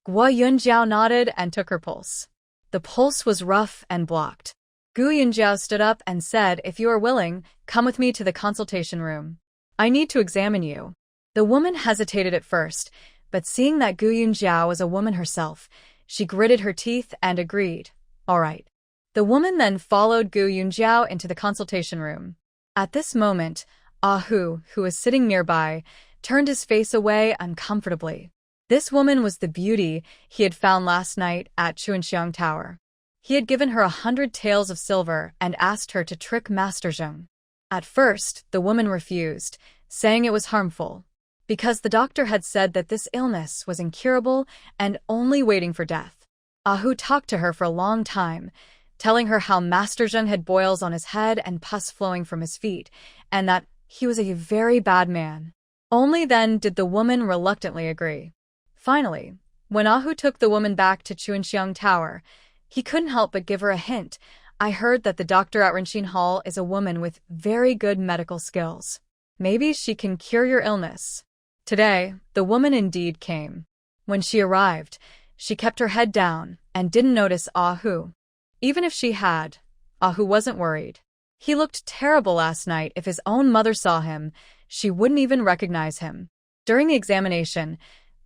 Gua Yunjiao nodded and took her pulse. The pulse was rough and blocked. Gu Yunjiao stood up and said, If you are willing, come with me to the consultation room. I need to examine you. The woman hesitated at first, but seeing that Gu Yunjiao was a woman herself, she gritted her teeth and agreed. All right. The woman then followed Gu Yunjiao into the consultation room. At this moment, Ahu, who was sitting nearby, turned his face away uncomfortably. This woman was the beauty he had found last night at Chuanxiang Tower. He had given her 100 taels of silver and asked her to trick Master Zheng. At first, the woman refused, saying it was harmful, because the doctor had said that this illness was incurable and only waiting for death. Ahu talked to her for a long time, telling her how Master Zheng had boils on his head and pus flowing from his feet, and that he was a very bad man. Only then did the woman reluctantly agree. Finally, when Ahu took the woman back to Chuanxiang Tower, he couldn't help but give her a hint. I heard that the doctor at Renxin Hall is a woman with very good medical skills. Maybe she can cure your illness. Today, the woman indeed came. When she arrived, she kept her head down and didn't notice Ahu. Even if she had, Ahu wasn't worried. He looked terrible last night. If his own mother saw him, she wouldn't even recognize him. During the examination,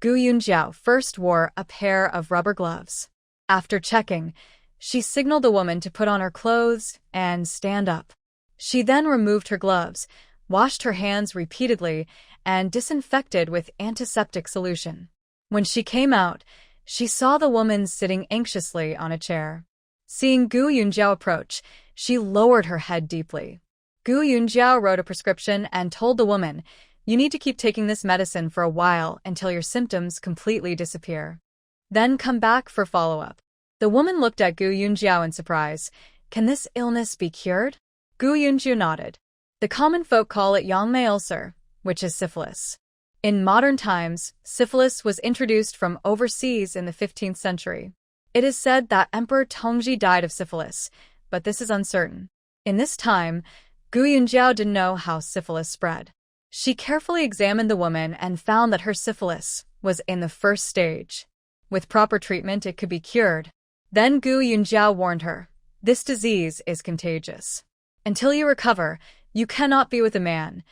Gu Yunjiao first wore a pair of rubber gloves. After checking, she signaled the woman to put on her clothes and stand up. She then removed her gloves, washed her hands repeatedly, and disinfected with antiseptic solution. When she came out, she saw the woman sitting anxiously on a chair. Seeing Gu Yunjiao approach, she lowered her head deeply. Gu Yunjiao wrote a prescription and told the woman, You need to keep taking this medicine for a while until your symptoms completely disappear. Then come back for follow-up. The woman looked at Gu Yunjiao in surprise. Can this illness be cured? Gu Yunjiao nodded. The common folk call it Yangmei ulcer, which is syphilis. In modern times, syphilis was introduced from overseas in the 15th century. It is said that Emperor Tongji died of syphilis, but this is uncertain. In this time, Gu Yunjiao didn't know how syphilis spread. She carefully examined the woman and found that her syphilis was in the first stage. With proper treatment, it could be cured. Then Gu Yunjiao warned her, This disease is contagious. Until you recover, You cannot be with a man.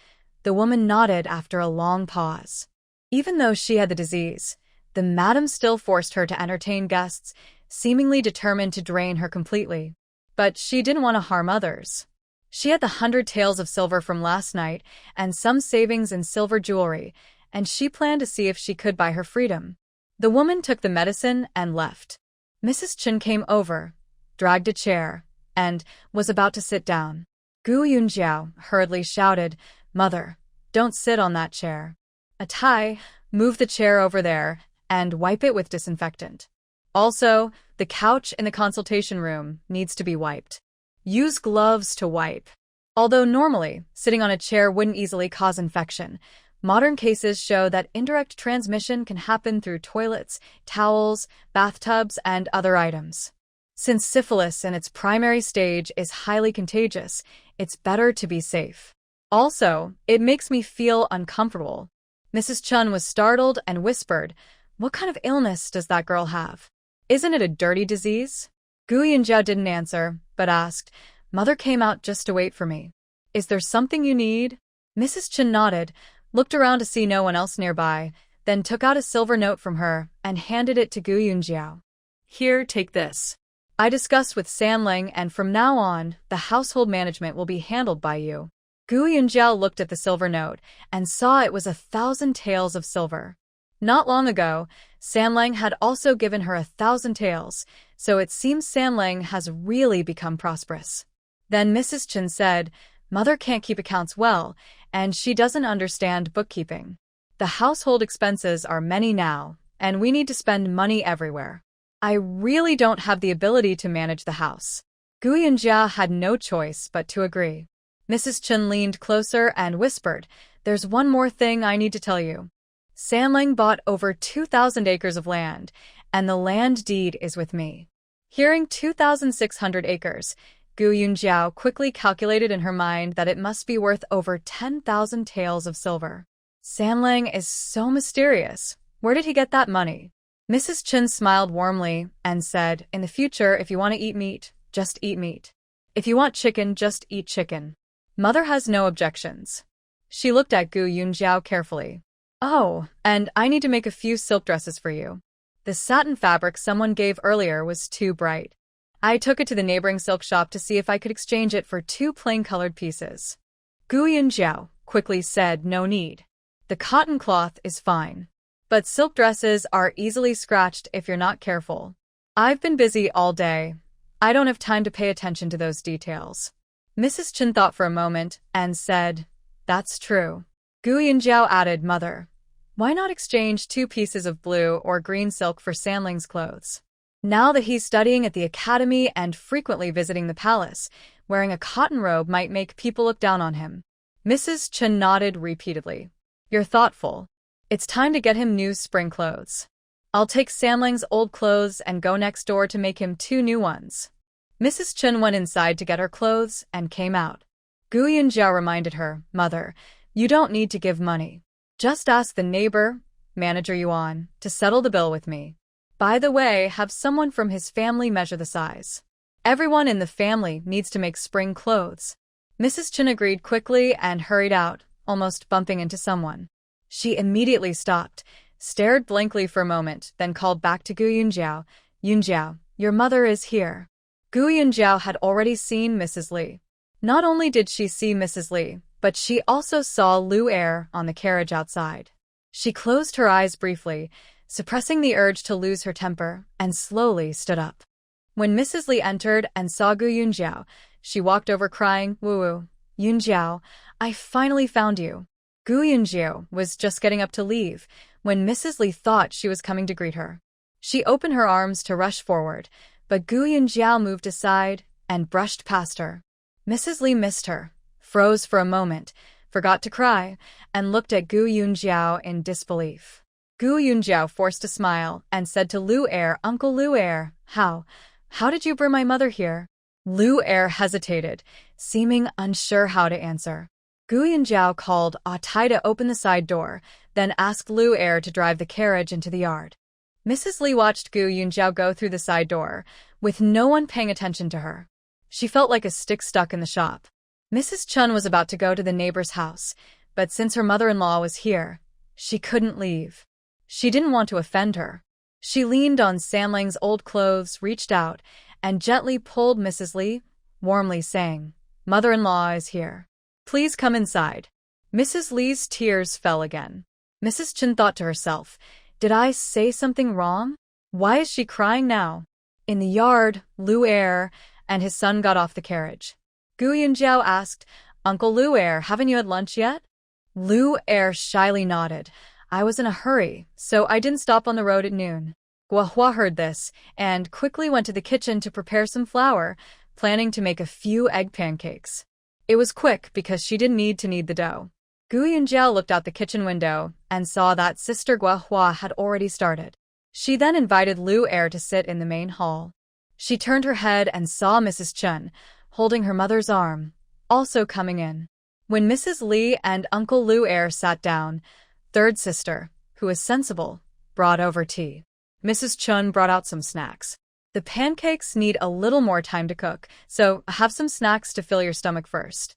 The woman nodded after a long pause. Even though she had the disease, the madam still forced her to entertain guests, seemingly determined to drain her completely. But she didn't want to harm others. She had the 100 taels of silver from last night and some savings in silver jewelry, and she planned to see if she could buy her freedom. The woman took the medicine and left. Mrs. Chen came over, dragged a chair, and was about to sit down. Gu Yunjiao hurriedly shouted, "Mother, don't sit on that chair. Atai, move the chair over there and wipe it with disinfectant. Also, the couch in the consultation room needs to be wiped. Use gloves to wipe." Although normally, sitting on a chair wouldn't easily cause infection, modern cases show that indirect transmission can happen through toilets, towels, bathtubs, and other items. Since syphilis in its primary stage is highly contagious, it's better to be safe. Also, it makes me feel uncomfortable. Mrs. Chun was startled and whispered, "What kind of illness does that girl have? Isn't it a dirty disease?" Gu Yunjiao didn't answer, but asked, "Mother came out just to wait for me. Is there something you need?" Mrs. Chun nodded, looked around to see no one else nearby, then took out a silver note from her and handed it to Gu Yunjiao. "Here, take this. I discussed with Sanling, and from now on, the household management will be handled by you." Gu Yunjiao looked at the silver note and saw it was 1,000 taels of silver. Not long ago, Sanlang had also given her 1,000 taels, so it seems Sanlang has really become prosperous. Then Mrs. Chen said, "Mother can't keep accounts well, and she doesn't understand bookkeeping. The household expenses are many now, and we need to spend money everywhere. I really don't have the ability to manage the house." Gu Yunjia had no choice but to agree. Mrs. Chen leaned closer and whispered, "There's one more thing I need to tell you. Sanling bought over 2,000 acres of land, and the land deed is with me." Hearing 2,600 acres, Gu Yunjiao quickly calculated in her mind that it must be worth over 10,000 taels of silver. Sanling is so mysterious. Where did he get that money? Mrs. Chen smiled warmly and said, "In the future, if you want to eat meat, just eat meat. If you want chicken, just eat chicken. Mother has no objections." She looked at Gu Yunjiao carefully. "Oh, and I need to make a few silk dresses for you. The satin fabric someone gave earlier was too bright. I took it to the neighboring silk shop to see if I could exchange it for 2 plain-colored pieces." Gu Yunjiao quickly said, "No need. The cotton cloth is fine. But silk dresses are easily scratched if you're not careful. I've been busy all day. I don't have time to pay attention to those details." Mrs. Chen thought for a moment and said, "That's true." Gu Yunjiao added, "Mother, why not exchange 2 pieces of blue or green silk for Sanling's clothes? Now that he's studying at the academy and frequently visiting the palace, wearing a cotton robe might make people look down on him." Mrs. Chen nodded repeatedly. "You're thoughtful. It's time to get him new spring clothes. I'll take Sanling's old clothes and go next door to make him 2 new ones." Mrs. Chen went inside to get her clothes and came out. Gu Yunjiao reminded her, "Mother, you don't need to give money. Just ask the neighbor, Manager Yuan, to settle the bill with me. By the way, have someone from his family measure the size. Everyone in the family needs to make spring clothes." Mrs. Chen agreed quickly and hurried out, almost bumping into someone. She immediately stopped, stared blankly for a moment, then called back to Gu Yunjiao, "Yunjiao, your mother is here." Gu Yunjiao had already seen Mrs. Li. Not only did she see Mrs. Li, but she also saw Lu Er on the carriage outside. She closed her eyes briefly, suppressing the urge to lose her temper, and slowly stood up. When Mrs. Li entered and saw Gu Yunjiao, she walked over crying, "Wu, Yunjiao, I finally found you." Gu Yunjiao was just getting up to leave when Mrs. Li thought she was coming to greet her. She opened her arms to rush forward, but Gu Yunjiao moved aside and brushed past her. Mrs. Li missed her, froze for a moment, forgot to cry, and looked at Gu Yunjiao in disbelief. Gu Yunjiao forced a smile and said to Lu Er, "Uncle Lu Er, how did you bring my mother here?" Lu Er hesitated, seeming unsure how to answer. Gu Yunjiao called Tai to open the side door, then asked Lu Er to drive the carriage into the yard. Mrs. Li watched Gu Yunjiao go through the side door, with no one paying attention to her. She felt like a stick stuck in the shop. Mrs. Chun was about to go to the neighbor's house, but since her mother-in-law was here, she couldn't leave. She didn't want to offend her. She leaned on Samling's old clothes, reached out, and gently pulled Mrs. Lee, warmly saying, "Mother-in-law is here. Please come inside." Mrs. Lee's tears fell again. Mrs. Chun thought to herself, "Did I say something wrong? Why is she crying now?" In the yard, Lu Er and his son got off the carriage. Gu Yunjiao asked, "Uncle Lu Er, haven't you had lunch yet?" Lu Er shyly nodded. "I was in a hurry, so I didn't stop on the road at noon." Guohua heard this and quickly went to the kitchen to prepare some flour, planning to make a few egg pancakes. It was quick because she didn't need to knead the dough. Gu Yunjiao looked out the kitchen window and saw that Sister Guohua had already started. She then invited Lu Er to sit in the main hall. She turned her head and saw Mrs. Chun, holding her mother's arm, also coming in. When Mrs. Lee and Uncle Lu Er sat down, third sister, who was sensible, brought over tea. Mrs. Chun brought out some snacks. The pancakes need a little more time to cook, so have some snacks to fill your stomach first.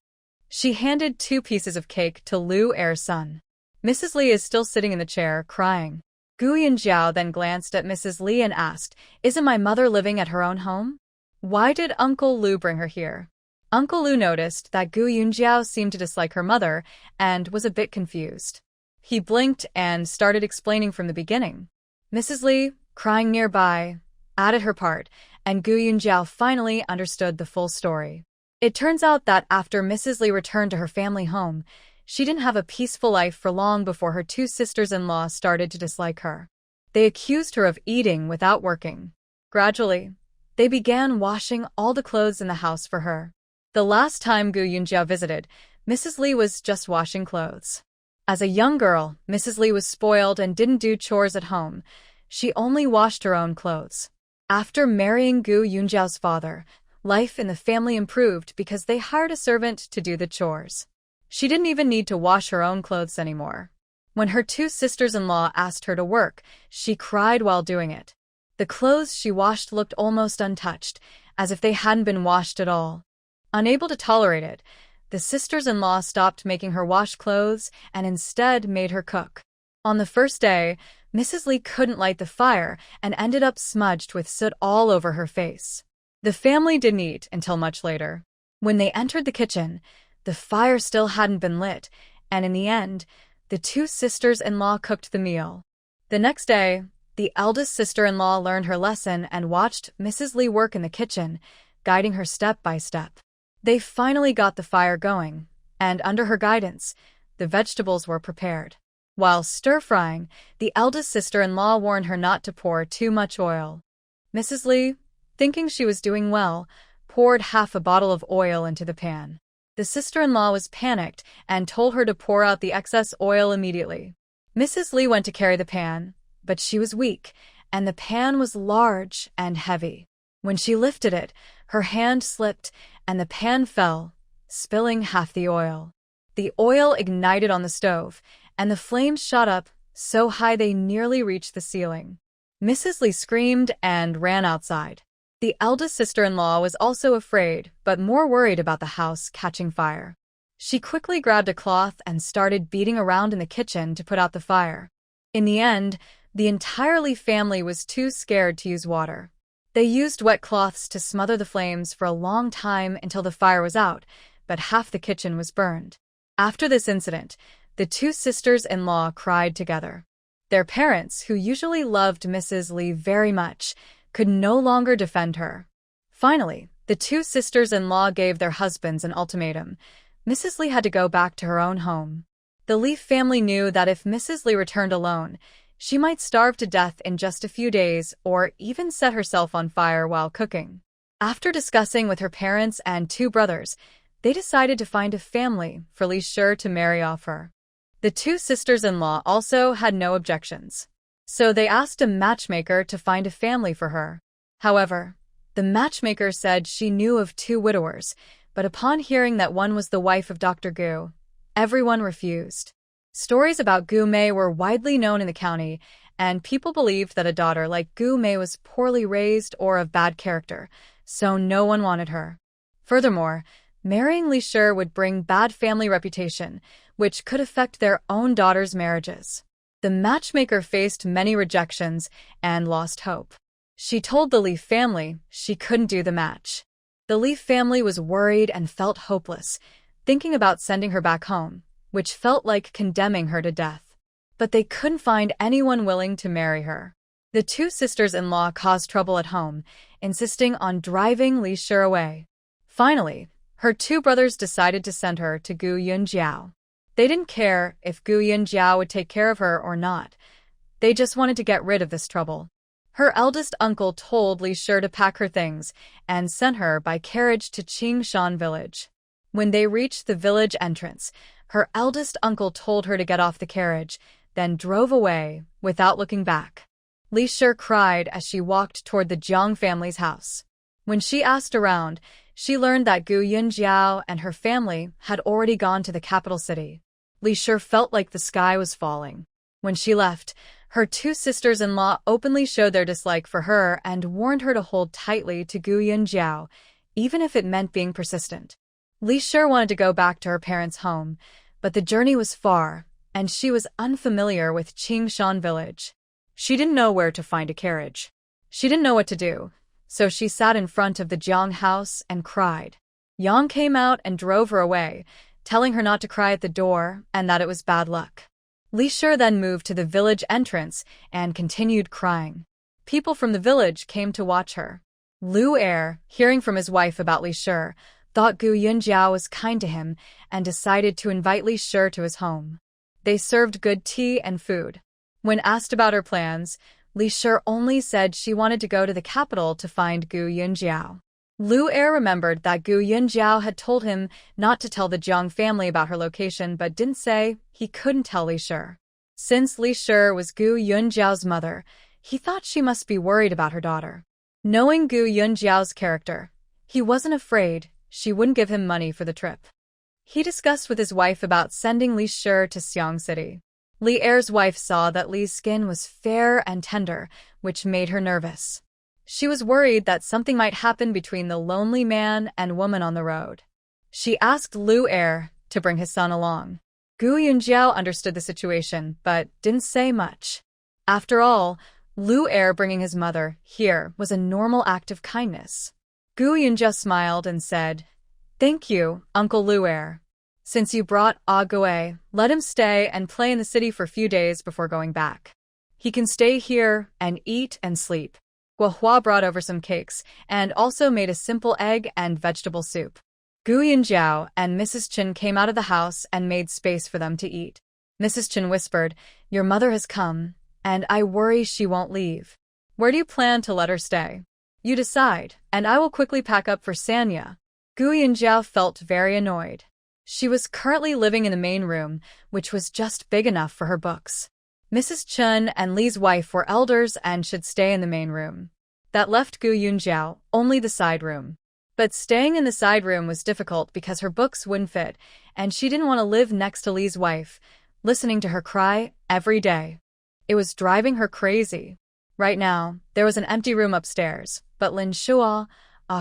She handed 2 pieces of cake to Lu Er's son. Mrs. Lee is still sitting in the chair, crying. Gu Yunjiao then glanced at Mrs. Lee and asked, "Isn't my mother living at her own home? Why did Uncle Lu bring her here?" Uncle Lu noticed that Gu Yunjiao seemed to dislike her mother and was a bit confused. He blinked and started explaining from the beginning. Mrs. Lee, crying nearby, added her part, and Gu Yunjiao finally understood the full story. It turns out that after Mrs. Lee returned to her family home, she didn't have a peaceful life for long before her 2 sisters-in-law started to dislike her. They accused her of eating without working. Gradually, they began washing all the clothes in the house for her. The last time Gu Yunjiao visited, Mrs. Lee was just washing clothes. As a young girl, Mrs. Lee was spoiled and didn't do chores at home. She only washed her own clothes. After marrying Gu Yunjiao's father, life in the family improved because they hired a servant to do the chores. She didn't even need to wash her own clothes anymore. When her 2 sisters-in-law asked her to work, she cried while doing it. The clothes she washed looked almost untouched, as if they hadn't been washed at all. Unable to tolerate it, the sisters-in-law stopped making her wash clothes and instead made her cook. On the first day, Mrs. Lee couldn't light the fire and ended up smudged with soot all over her face. The family didn't eat until much later. When they entered the kitchen, the fire still hadn't been lit, and in the end, the 2 sisters-in-law cooked the meal. The next day, the eldest sister-in-law learned her lesson and watched Mrs. Lee work in the kitchen, guiding her step by step. They finally got the fire going, and under her guidance, the vegetables were prepared. While stir-frying, the eldest sister-in-law warned her not to pour too much oil. Mrs. Lee, thinking she was doing well, poured half a bottle of oil into the pan. The sister-in-law was panicked and told her to pour out the excess oil immediately. Mrs. Lee went to carry the pan, but she was weak, and the pan was large and heavy. When she lifted it, her hand slipped, and the pan fell, spilling half the oil. The oil ignited on the stove, and the flames shot up so high they nearly reached the ceiling. Mrs. Lee screamed and ran outside. The eldest sister-in-law was also afraid, but more worried about the house catching fire. She quickly grabbed a cloth and started beating around in the kitchen to put out the fire. In the end, the entire Lee family was too scared to use water. They used wet cloths to smother the flames for a long time until the fire was out, but half the kitchen was burned. After this incident, the 2 sisters-in-law cried together. Their parents, who usually loved Mrs. Lee very much, could no longer defend her. Finally, the 2 sisters-in-law gave their husbands an ultimatum. Mrs. Lee had to go back to her own home. The Lee family knew that if Mrs. Lee returned alone, she might starve to death in just a few days or even set herself on fire while cooking. After discussing with her parents and 2 brothers, they decided to find a family for Lee sure to marry off her. The 2 sisters-in-law also had no objections, so they asked a matchmaker to find a family for her. However, the matchmaker said she knew of 2 widowers, but upon hearing that one was the wife of Dr. Gu, everyone refused. Stories about Gu Mei were widely known in the county, and people believed that a daughter like Gu Mei was poorly raised or of bad character, so no one wanted her. Furthermore, Marrying Li Shi would bring bad family reputation, which could affect their own daughters' marriages. The matchmaker faced many rejections and lost hope. She told the Li family she couldn't do the match. The Li family was worried and felt hopeless, thinking about sending her back home, which felt like condemning her to death. But they couldn't find anyone willing to marry her. The two sisters-in-law caused trouble at home, insisting on driving Li Shi away. Finally, her two brothers decided to send her to Gu Yunjiao. They didn't care if Gu Yunjiao would take care of her or not. They just wanted to get rid of this trouble. Her eldest uncle told Li Shi to pack her things and sent her by carriage to Qingshan village. When they reached the village entrance, her eldest uncle told her to get off the carriage, then drove away without looking back. Li Shi cried as she walked toward the Jiang family's house. When she asked around, she learned that Gu Yunjiao and her family had already gone to the capital city. Li Shi felt like the sky was falling. When she left, her two sisters-in-law openly showed their dislike for her and warned her to hold tightly to Gu Yunjiao, even if it meant being persistent. Li Shi wanted to go back to her parents' home, but the journey was far, and she was unfamiliar with Qingshan village. She didn't know where to find a carriage. She didn't know what to do, so she sat in front of the Jiang house and cried. Yang came out and drove her away, telling her not to cry at the door and that it was bad luck. Li Shi then moved to the village entrance and continued crying. People from the village came to watch her. Lu Er, hearing from his wife about Li Shi, thought Gu Yunjiao was kind to him and decided to invite Li Shi to his home. They served good tea and food. When asked about her plans, Li Shi only said she wanted to go to the capital to find Gu Yunjiao. Lu Er remembered that Gu Yunjiao had told him not to tell the Jiang family about her location but didn't say he couldn't tell Li Shi. Since Li Shi was Gu Yunjiao's mother, he thought she must be worried about her daughter. Knowing Gu Yunjiao's character, he wasn't afraid she wouldn't give him money for the trip. He discussed with his wife about sending Li Shi to Xiang City. Li Er's wife saw that Li's skin was fair and tender, which made her nervous. She was worried that something might happen between the lonely man and woman on the road. She asked Lu Er to bring his son along. Gu Yunjiao understood the situation, but didn't say much. After all, Lu Er bringing his mother here was a normal act of kindness. Gu Yunjiao smiled and said, "Thank you, Uncle Lu Er. Since you brought Ague, let him stay and play in the city for a few days before going back. He can stay here and eat and sleep." Guohua brought over some cakes and also made a simple egg and vegetable soup. Gu Yunjiao and Mrs. Chen came out of the house and made space for them to eat. Mrs. Chen whispered, "Your mother has come, and I worry she won't leave. Where do you plan to let her stay? You decide, and I will quickly pack up for Sanya." Gu Yunjiao felt very annoyed. She was currently living in the main room, which was just big enough for her books. Mrs. Chen and Li's wife were elders and should stay in the main room. That left Gu Yunjiao only the side room. But staying in the side room was difficult because her books wouldn't fit, and she didn't want to live next to Li's wife, listening to her cry every day. It was driving her crazy. Right now, there was an empty room upstairs, but Lin Shuo,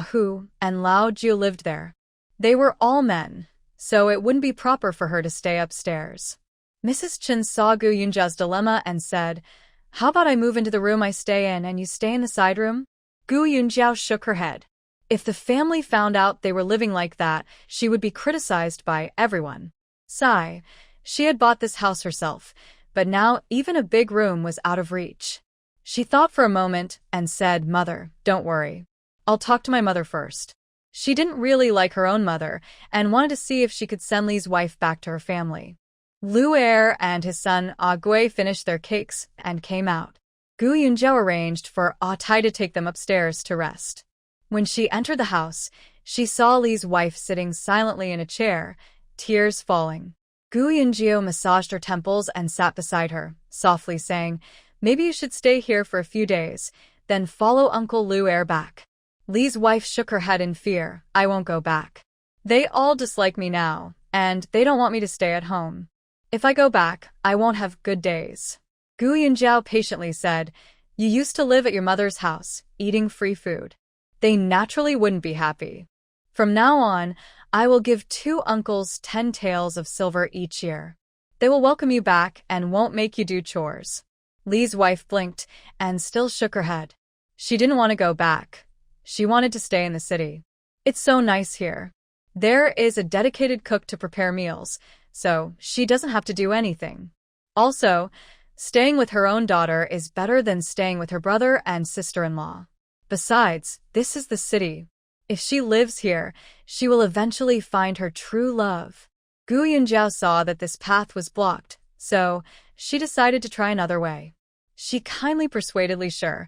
Hu, and Lao Jiu lived there. They were all men, so it wouldn't be proper for her to stay upstairs. Mrs. Chen saw Gu Yunjiao's dilemma and said, "How about I move into the room I stay in and you stay in the side room?" Gu Yunjiao shook her head. If the family found out they were living like that, she would be criticized by everyone. Sigh, she had bought this house herself, but now even a big room was out of reach. She thought for a moment and said, "Mother, don't worry. I'll talk to my mother first." She didn't really like her own mother and wanted to see if she could send Li's wife back to her family. Lu Er and his son Agui finished their cakes and came out. Gu Yunjiao arranged for Tai to take them upstairs to rest. When she entered the house, she saw Li's wife sitting silently in a chair, tears falling. Gu Yunjiao massaged her temples and sat beside her, softly saying, "Maybe you should stay here for a few days, then follow Uncle Lu Er back." Li's wife shook her head in fear. "I won't go back. They all dislike me now, and they don't want me to stay at home. If I go back, I won't have good days." Gu Yunjiao patiently said, "You used to live at your mother's house, eating free food. They naturally wouldn't be happy. From now on, I will give 2 uncles 10 taels of silver each year. They will welcome you back and won't make you do chores. Li's wife blinked and still shook her head. She didn't want to go back. She wanted to stay in the city. It's so nice here. There is a dedicated cook to prepare meals, so she doesn't have to do anything. Also, staying with her own daughter is better than staying with her brother and sister-in-law. Besides, this is the city. If she lives here, she will eventually find her true love. Gu Yunjiao saw that this path was blocked, so she decided to try another way. She kindly persuaded Li Shi,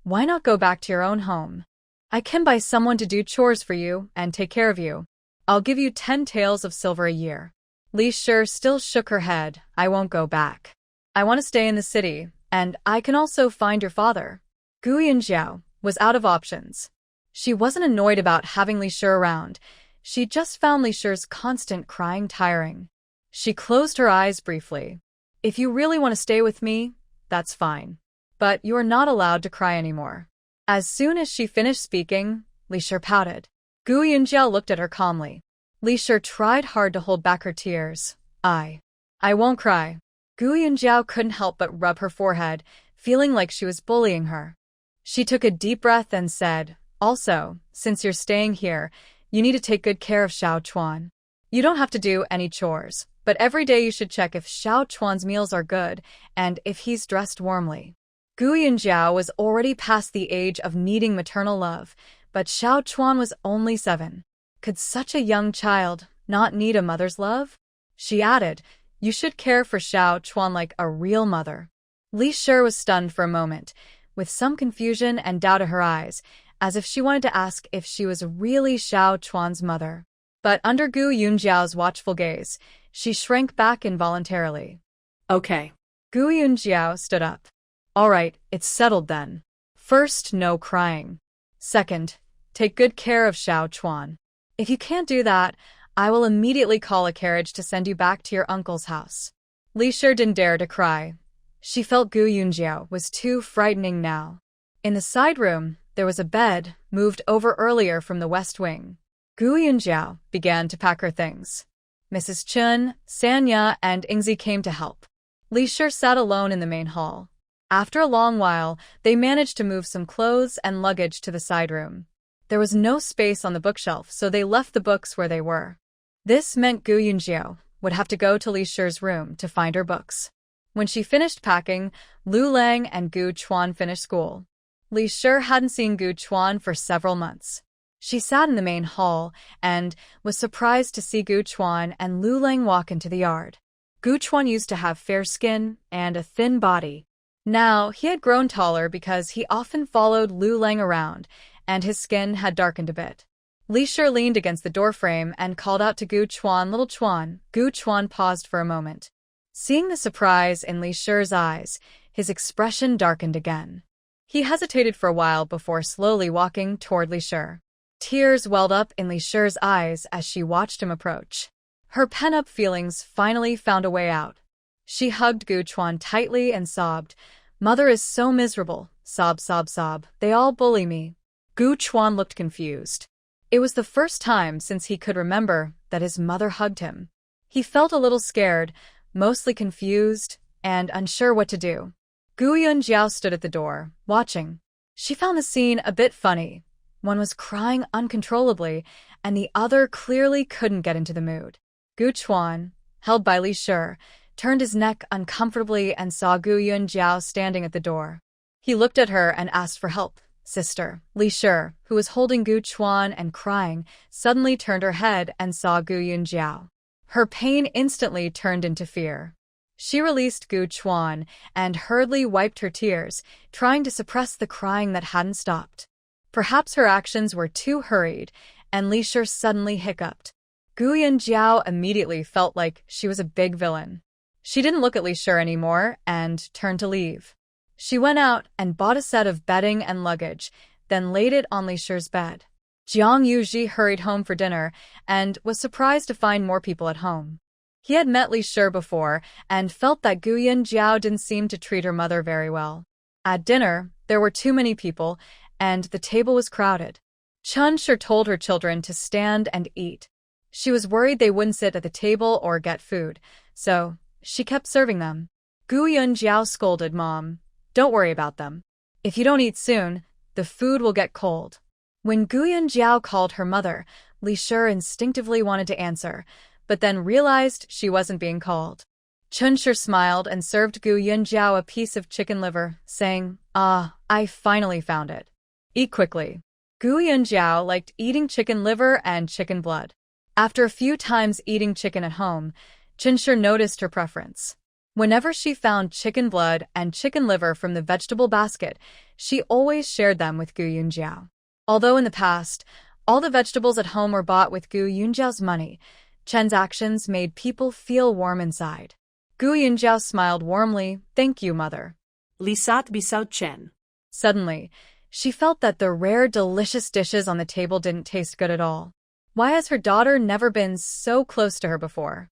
"Why not go back to your own home? I can buy someone to do chores for you and take care of you. I'll give you 10 taels of silver a year." Li Shi still shook her head. "I won't go back. I want to stay in the city, and I can also find your father." Gu Yunjiao was out of options. She wasn't annoyed about having Li Shi around. She just found Li Shi's constant crying tiring. She closed her eyes briefly. "If you really want to stay with me, that's fine. But you are not allowed to cry anymore." As soon as she finished speaking, Li Shi pouted. Gu Yunjiao looked at her calmly. Li Shi tried hard to hold back her tears. I won't cry." Gu Yunjiao couldn't help but rub her forehead, feeling like she was bullying her. She took a deep breath and said, "Also, since you're staying here, you need to take good care of Xiao Chuan. You don't have to do any chores, but every day you should check if Xiao Chuan's meals are good and if he's dressed warmly." Gu Yunjiao was already past the age of needing maternal love, but Xiao Chuan was only 7. Could such a young child not need a mother's love? She added, "You should care for Xiao Chuan like a real mother." Li Shi was stunned for a moment, with some confusion and doubt in her eyes, as if she wanted to ask if she was really Xiao Chuan's mother. But under Gu Yunjiao's watchful gaze, she shrank back involuntarily. Okay. Gu Yunjiao stood up. "All right, it's settled then. First, no crying. Second, take good care of Xiao Chuan. If you can't do that, I will immediately call a carriage to send you back to your uncle's house." Li Shi didn't dare to cry. She felt Gu Yunjiao was too frightening now. In the side room, there was a bed, moved over earlier from the west wing. Gu Yunjiao began to pack her things. Mrs. Chun, Sanya, and Ingzi came to help. Li Shi sat alone in the main hall. After a long while, they managed to move some clothes and luggage to the side room. There was no space on the bookshelf, so they left the books where they were. This meant Gu Yunjiao would have to go to Li Shi's room to find her books. When she finished packing, Lu Lang and Gu Chuan finished school. Li Shi hadn't seen Gu Chuan for several months. She sat in the main hall and was surprised to see Gu Chuan and Lu Lang walk into the yard. Gu Chuan used to have fair skin and a thin body. Now, he had grown taller because he often followed Lu Lang around, and his skin had darkened a bit. Li Shi leaned against the doorframe and called out to Gu Chuan, "Little Chuan." Gu Chuan paused for a moment. Seeing the surprise in Li Shi's eyes, his expression darkened again. He hesitated for a while before slowly walking toward Li Shi. Tears welled up in Li Shi's eyes as she watched him approach. Her pent-up feelings finally found a way out. She hugged Gu Chuan tightly and sobbed, "Mother is so miserable. Sob, sob, sob. They all bully me." Gu Chuan looked confused. It was the first time since he could remember that his mother hugged him. He felt a little scared, mostly confused, and unsure what to do. Gu Yunjiao stood at the door, watching. She found the scene a bit funny. One was crying uncontrollably, and the other clearly couldn't get into the mood. Gu Chuan, held by Li Shi, turned his neck uncomfortably and saw Gu Yunjiao standing at the door. He looked at her and asked for help. Sister, Li Shi, who was holding Gu Chuan and crying, suddenly turned her head and saw Gu Yunjiao. Her pain instantly turned into fear. She released Gu Chuan and hurriedly wiped her tears, trying to suppress the crying that hadn't stopped. Perhaps her actions were too hurried, and Li Shi suddenly hiccuped. Gu Yunjiao immediately felt like she was a big villain. She didn't look at Li Shi anymore and turned to leave. She went out and bought a set of bedding and luggage, then laid it on Li Shi's bed. Jiang Yuji hurried home for dinner and was surprised to find more people at home. He had met Li Shi before and felt that Gu Yunjiao didn't seem to treat her mother very well. At dinner, there were too many people, and the table was crowded. Chun Shi told her children to stand and eat. She was worried they wouldn't sit at the table or get food, so she kept serving them. Gu Yunjiao scolded Mom. Don't worry about them. If you don't eat soon, the food will get cold. When Gu Yunjiao called her mother, Li Shi instinctively wanted to answer, but then realized she wasn't being called. Chun Shi smiled and served Gu Yunjiao a piece of chicken liver, saying, "Ah, I finally found it. Eat quickly." Gu Yunjiao liked eating chicken liver and chicken blood. After a few times eating chicken at home, Chun Shi noticed her preference. Whenever she found chicken blood and chicken liver from the vegetable basket, she always shared them with Gu Yunjiao. Although in the past, all the vegetables at home were bought with Gu Yunjiao's money, Chen's actions made people feel warm inside. Gu Yunjiao smiled warmly. Thank you, mother. Lisat bisao Chen. Suddenly, she felt that the rare, delicious dishes on the table didn't taste good at all. Why has her daughter never been so close to her before?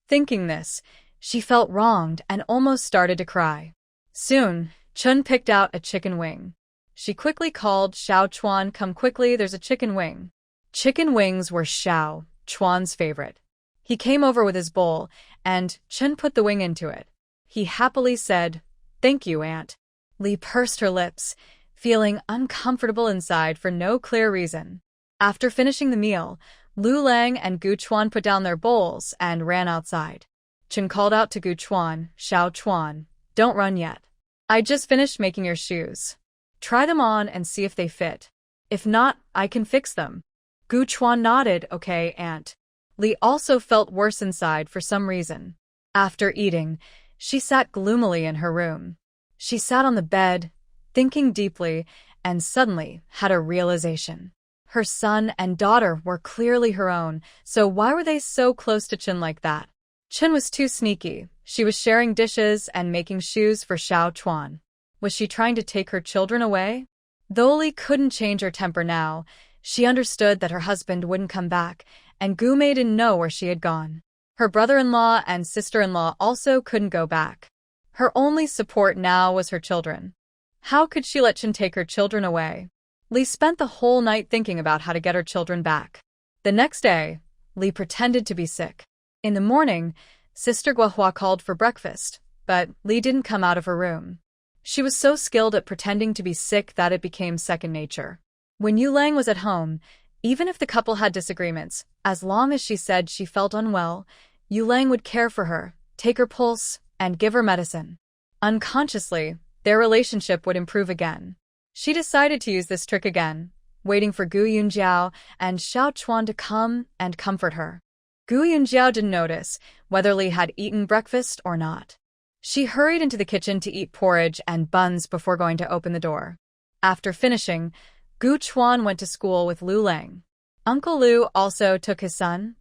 Thinking this, she felt wronged and almost started to cry. Soon, Chun picked out a chicken wing. She quickly called, Xiao Chuan, come quickly, there's a chicken wing. Chicken wings were Xiao Chuan's favorite. He came over with his bowl, and Chun put the wing into it. He happily said, Thank you, Aunt. Li pursed her lips, feeling uncomfortable inside for no clear reason. After finishing the meal, Lu Lang and Gu Chuan put down their bowls and ran outside. Chun called out to Gu Chuan, Xiao Chuan, don't run yet. I just finished making your shoes. Try them on and see if they fit. If not, I can fix them. Gu Chuan nodded, okay, Aunt. Li also felt worse inside for some reason. After eating, she sat gloomily in her room. She sat on the bed, thinking deeply, and suddenly had a realization. Her son and daughter were clearly her own, so why were they so close to Chun like that? Chun was too sneaky. She was sharing dishes and making shoes for Xiao Chuan. Was she trying to take her children away? Though Li couldn't change her temper now, she understood that her husband wouldn't come back, and Gu Mei didn't know where she had gone. Her brother-in-law and sister-in-law also couldn't go back. Her only support now was her children. How could she let Chun take her children away? Li spent the whole night thinking about how to get her children back. The next day, Li pretended to be sick. In the morning, Sister Guohua called for breakfast, but Li didn't come out of her room. She was so skilled at pretending to be sick that it became second nature. When Yu Lang was at home, even if the couple had disagreements, as long as she said she felt unwell, Yu Lang would care for her, take her pulse, and give her medicine. Unconsciously, their relationship would improve again. She decided to use this trick again, waiting for Gu Yunjiao and Xiao Chuan to come and comfort her. Gu Yunjiao didn't notice whether Li had eaten breakfast or not. She hurried into the kitchen to eat porridge and buns before going to open the door. After finishing, Gu Chuan went to school with Lu Lang. Uncle Lu also took his son,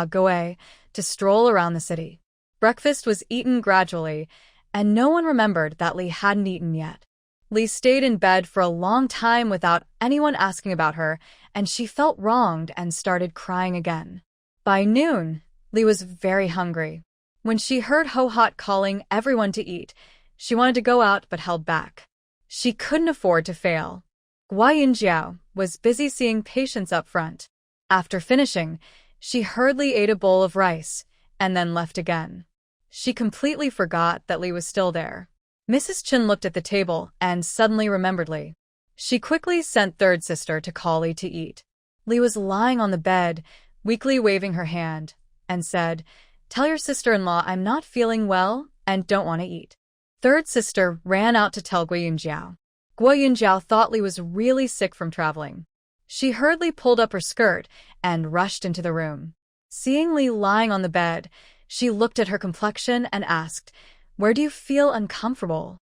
Goe, to stroll around the city. Breakfast was eaten gradually, and no one remembered that Li hadn't eaten yet. Li stayed in bed for a long time without anyone asking about her, and she felt wronged and started crying again. By noon, Li was very hungry. When she heard Ho Hot calling everyone to eat, she wanted to go out but held back. She couldn't afford to fail. Gua Yunjiao was busy seeing patients up front. After finishing, she hurriedly ate a bowl of rice and then left again. She completely forgot that Li was still there. Mrs. Chun looked at the table and suddenly remembered Li. She quickly sent third sister to call Li to eat. Li was lying on the bed, weakly waving her hand, and said, Tell your sister-in-law I'm not feeling well and don't want to eat. Third sister ran out to tell Gua Yunjiao. Gua Yunjiao thought Li was really sick from traveling. She hurriedly pulled up her skirt and rushed into the room. Seeing Li lying on the bed, she looked at her complexion and asked, Where do you feel uncomfortable?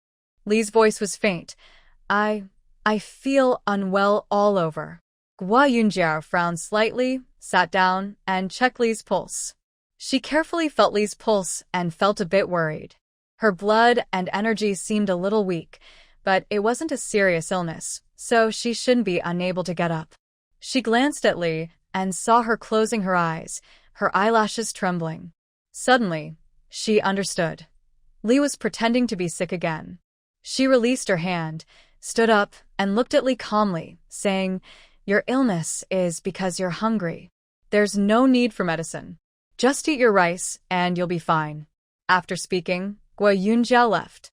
Li's voice was faint. I feel unwell all over. Gua Yunjiao frowned slightly, sat down, and checked Li's pulse. She carefully felt Li's pulse and felt a bit worried. Her blood and energy seemed a little weak, but it wasn't a serious illness, so she shouldn't be unable to get up. She glanced at Li and saw her closing her eyes, her eyelashes trembling. Suddenly, she understood. Li was pretending to be sick again. She released her hand, stood up, and looked at Li calmly, saying, Your illness is because you're hungry. There's no need for medicine. Just eat your rice and you'll be fine. After speaking, Guo Yunjiao left.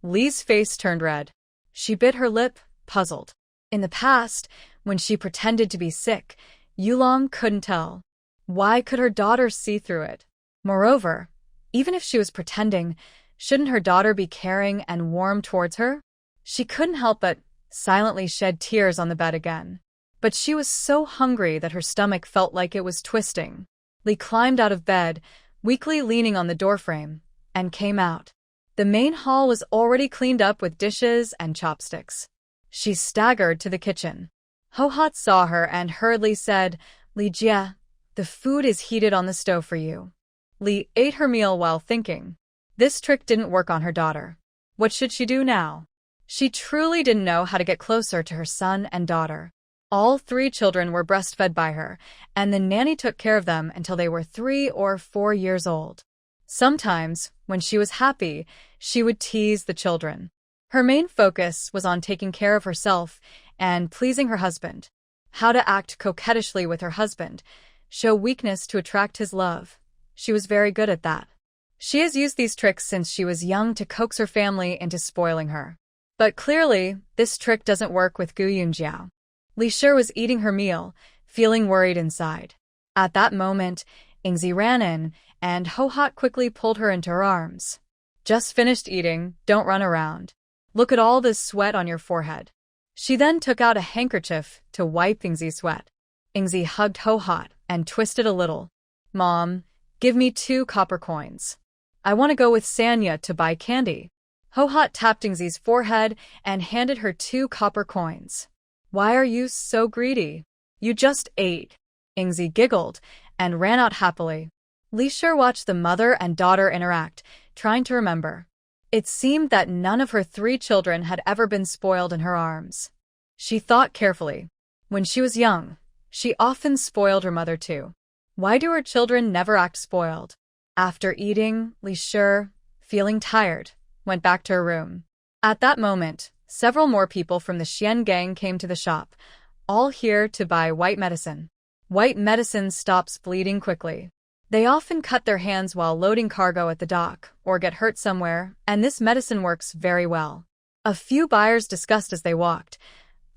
Li's face turned red. She bit her lip, puzzled. In the past, when she pretended to be sick, Yulong couldn't tell. Why could her daughter see through it? Moreover, even if she was pretending, shouldn't her daughter be caring and warm towards her? She couldn't help but silently shed tears on the bed again. But she was so hungry that her stomach felt like it was twisting. Li climbed out of bed, weakly leaning on the doorframe, and came out. The main hall was already cleaned up with dishes and chopsticks. She staggered to the kitchen. Ho-Hot saw her and hurriedly said, "Li Jie, the food is heated on the stove for you." Li ate her meal while thinking. This trick didn't work on her daughter. What should she do now? She truly didn't know how to get closer to her son and daughter. All 3 children were breastfed by her, and the nanny took care of them until they were 3 or 4 years old. Sometimes, when she was happy, she would tease the children. Her main focus was on taking care of herself and pleasing her husband. How to act coquettishly with her husband, show weakness to attract his love. She was very good at that. She has used these tricks since she was young to coax her family into spoiling her. But clearly, this trick doesn't work with Gu Yunjiao. Li Shi was eating her meal, feeling worried inside. At that moment, Yingzi ran in, and Ho-Hot quickly pulled her into her arms. "Just finished eating, don't run around. Look at all this sweat on your forehead." She then took out a handkerchief to wipe Yingzi's sweat. Yingzi hugged Ho-Hot and twisted a little. "Mom, give me 2 copper coins. I want to go with Sanya to buy candy." Ho-Hot tapped Yingzi's forehead and handed her 2 copper coins. "Why are you so greedy? You just ate." Yingzi giggled and ran out happily. Li Shi watched the mother and daughter interact, trying to remember. It seemed that none of her 3 children had ever been spoiled in her arms. She thought carefully. When she was young, she often spoiled her mother too. Why do her children never act spoiled? After eating, Li Shi, feeling tired, went back to her room. At that moment, several more people from the Xian gang came to the shop, all here to buy white medicine. White medicine stops bleeding quickly. They often cut their hands while loading cargo at the dock, or get hurt somewhere, and this medicine works very well. A few buyers discussed as they walked.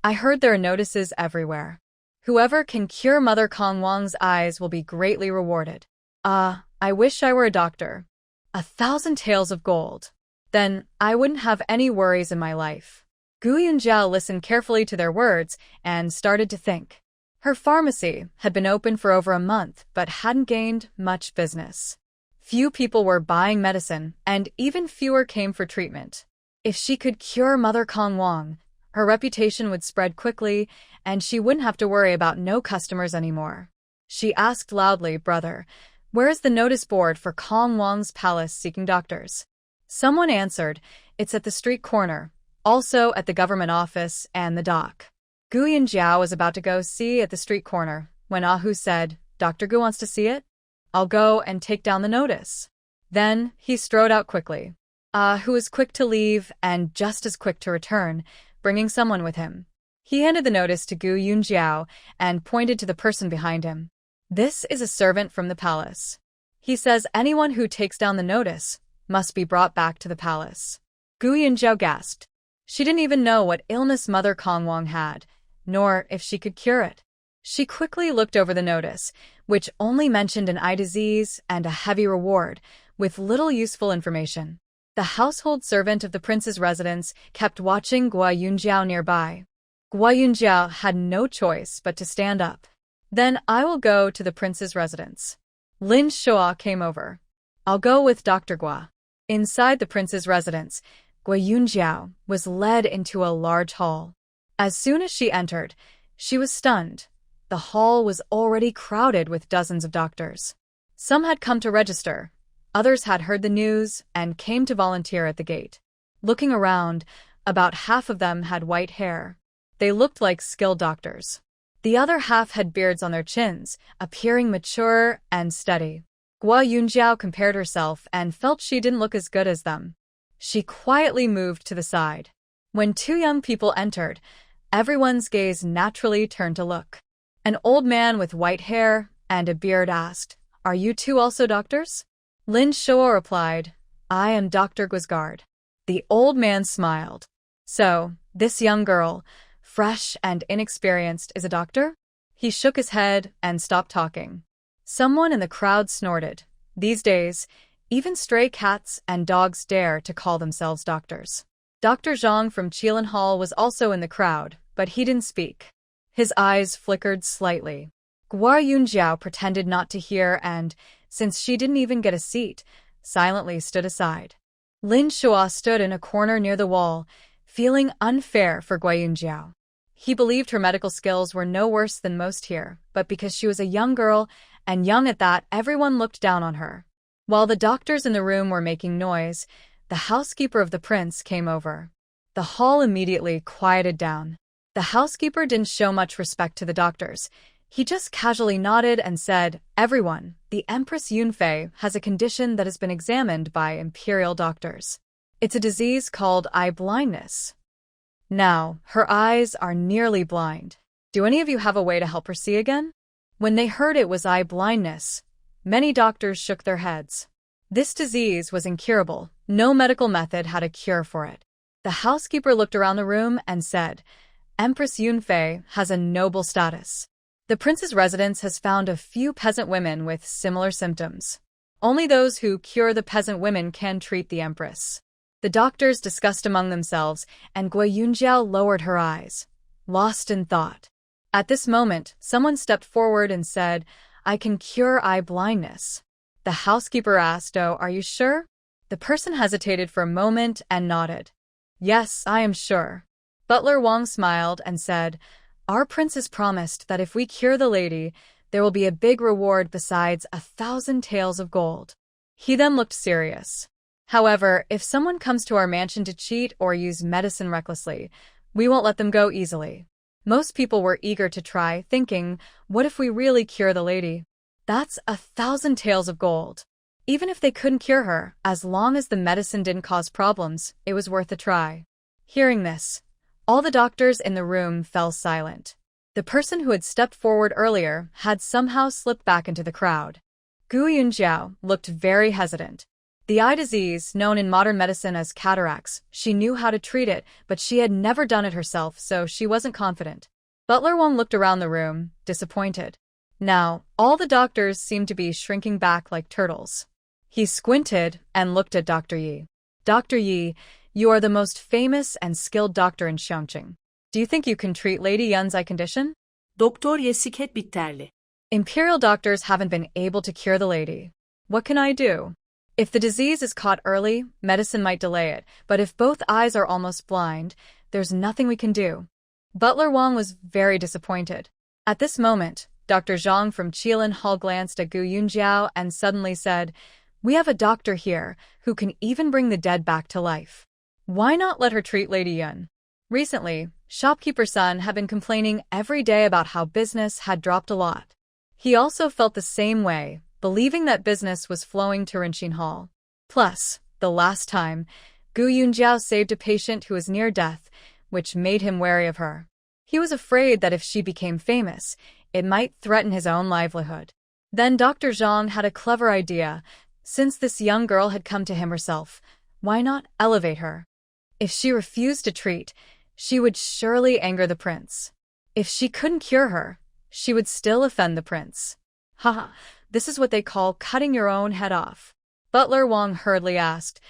I heard there are notices everywhere. Whoever can cure Mother Kong Wang's eyes will be greatly rewarded. I wish I were a doctor. 1,000 taels of gold. Then I wouldn't have any worries in my life. Gu Yunjiao listened carefully to their words and started to think. Her pharmacy had been open for over a month but hadn't gained much business. Few people were buying medicine, and even fewer came for treatment. If she could cure Mother Kong Wang, her reputation would spread quickly, and she wouldn't have to worry about no customers anymore. She asked loudly, "Brother, where is the notice board for Kong Wang's palace seeking doctors?" Someone answered, "It's at the street corner, also at the government office and the dock." Gu Yunjiao was about to go see at the street corner when Ahu said, "Dr. Gu wants to see it? I'll go and take down the notice." Then he strode out quickly. Ahu was quick to leave and just as quick to return, bringing someone with him. He handed the notice to Gu Yunjiao and pointed to the person behind him. "This is a servant from the palace. He says anyone who takes down the notice must be brought back to the palace." Gu Yunjiao gasped. She didn't even know what illness Mother Kong Wang had, nor if she could cure it. She quickly looked over the notice, which only mentioned an eye disease and a heavy reward, with little useful information. The household servant of the prince's residence kept watching Guo Yunjiao nearby. Guo Yunjiao had no choice but to stand up. "Then I will go to the prince's residence." Lin Shua came over. "I'll go with Dr. Guo." Inside the prince's residence, Guo Yunjiao was led into a large hall. As soon as she entered, she was stunned. The hall was already crowded with dozens of doctors. Some had come to register, others had heard the news and came to volunteer at the gate. Looking around, about half of them had white hair. They looked like skilled doctors. The other half had beards on their chins, appearing mature and steady. Guo Yunjiao compared herself and felt she didn't look as good as them. She quietly moved to the side. When 2 young people entered, everyone's gaze naturally turned to look. An old man with white hair and a beard asked, "Are you two also doctors?" Lin Shuo replied, "I am Dr. Guisgard." The old man smiled. "So, this young girl, fresh and inexperienced, is a doctor?" He shook his head and stopped talking. Someone in the crowd snorted. These days, even stray cats and dogs dare to call themselves doctors. Dr. Zhang from Qilin Hall was also in the crowd, but he didn't speak. His eyes flickered slightly. Guo Yunjiao pretended not to hear and, since she didn't even get a seat, silently stood aside. Lin Shuo stood in a corner near the wall, feeling unfair for Guo Yunjiao. He believed her medical skills were no worse than most here, but because she was a young girl, and young at that, everyone looked down on her. While the doctors in the room were making noise, the housekeeper of the prince came over. The hall immediately quieted down. The housekeeper didn't show much respect to the doctors. He just casually nodded and said, "Everyone, the Empress Yunfei has a condition that has been examined by imperial doctors. It's a disease called eye blindness. Now, her eyes are nearly blind. Do any of you have a way to help her see again?" When they heard it was eye blindness, many doctors shook their heads. This disease was incurable. No medical method had a cure for it. The housekeeper looked around the room and said, "Empress Yunfei has a noble status. The prince's residence has found a few peasant women with similar symptoms. Only those who cure the peasant women can treat the empress." The doctors discussed among themselves, and Guo Yunjiao lowered her eyes, lost in thought. At this moment, someone stepped forward and said, "I can cure eye blindness." The housekeeper asked, "Oh, are you sure?" The person hesitated for a moment and nodded. "Yes, I am sure." Butler Wang smiled and said, "Our prince has promised that if we cure the lady, there will be a big reward besides 1,000 taels of gold." He then looked serious. "However, if someone comes to our mansion to cheat or use medicine recklessly, we won't let them go easily." Most people were eager to try, thinking, what if we really cure the lady? That's 1,000 taels of gold. Even if they couldn't cure her, as long as the medicine didn't cause problems, it was worth a try. Hearing this, all the doctors in the room fell silent. The person who had stepped forward earlier had somehow slipped back into the crowd. Gu Yunjiao looked very hesitant. The eye disease, known in modern medicine as cataracts, she knew how to treat it, but she had never done it herself, so she wasn't confident. Butler Wang looked around the room, disappointed. Now, all the doctors seemed to be shrinking back like turtles. He squinted and looked at Dr. Yi. "Dr. Yi, you are the most famous and skilled doctor in Xiongqing. Do you think you can treat Lady Yun's eye condition?" Doktor Yesiket Bitterli. "Imperial doctors haven't been able to cure the lady. What can I do? If the disease is caught early, medicine might delay it, but if both eyes are almost blind, there's nothing we can do." Butler Wang was very disappointed. At this moment, Dr. Zhang from Qilin Hall glanced at Gu Yunjiao and suddenly said, "We have a doctor here who can even bring the dead back to life. Why not let her treat Lady Yun?" Recently, shopkeeper's son had been complaining every day about how business had dropped a lot. He also felt the same way, believing that business was flowing to Rinxin Hall. Plus, the last time, Gu Yunjiao saved a patient who was near death, which made him wary of her. He was afraid that if she became famous, it might threaten his own livelihood. Then Dr. Zhang had a clever idea. Since this young girl had come to him herself, why not elevate her? If she refused to treat, she would surely anger the prince. If she couldn't cure her, she would still offend the prince. Haha. This is what they call cutting your own head off. Butler Wang hurriedly asked,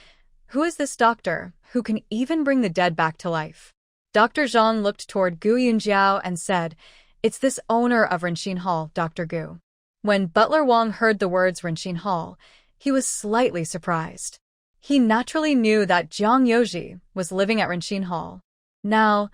"Who is this doctor who can even bring the dead back to life?" Dr. Zhang looked toward Gu Yunjiao and said, "It's this owner of Rinxin Hall, Dr. Gu." When Butler Wang heard the words Rinxin Hall, he was slightly surprised. He naturally knew that Jiang Yoji was living at Rinxin Hall. Now,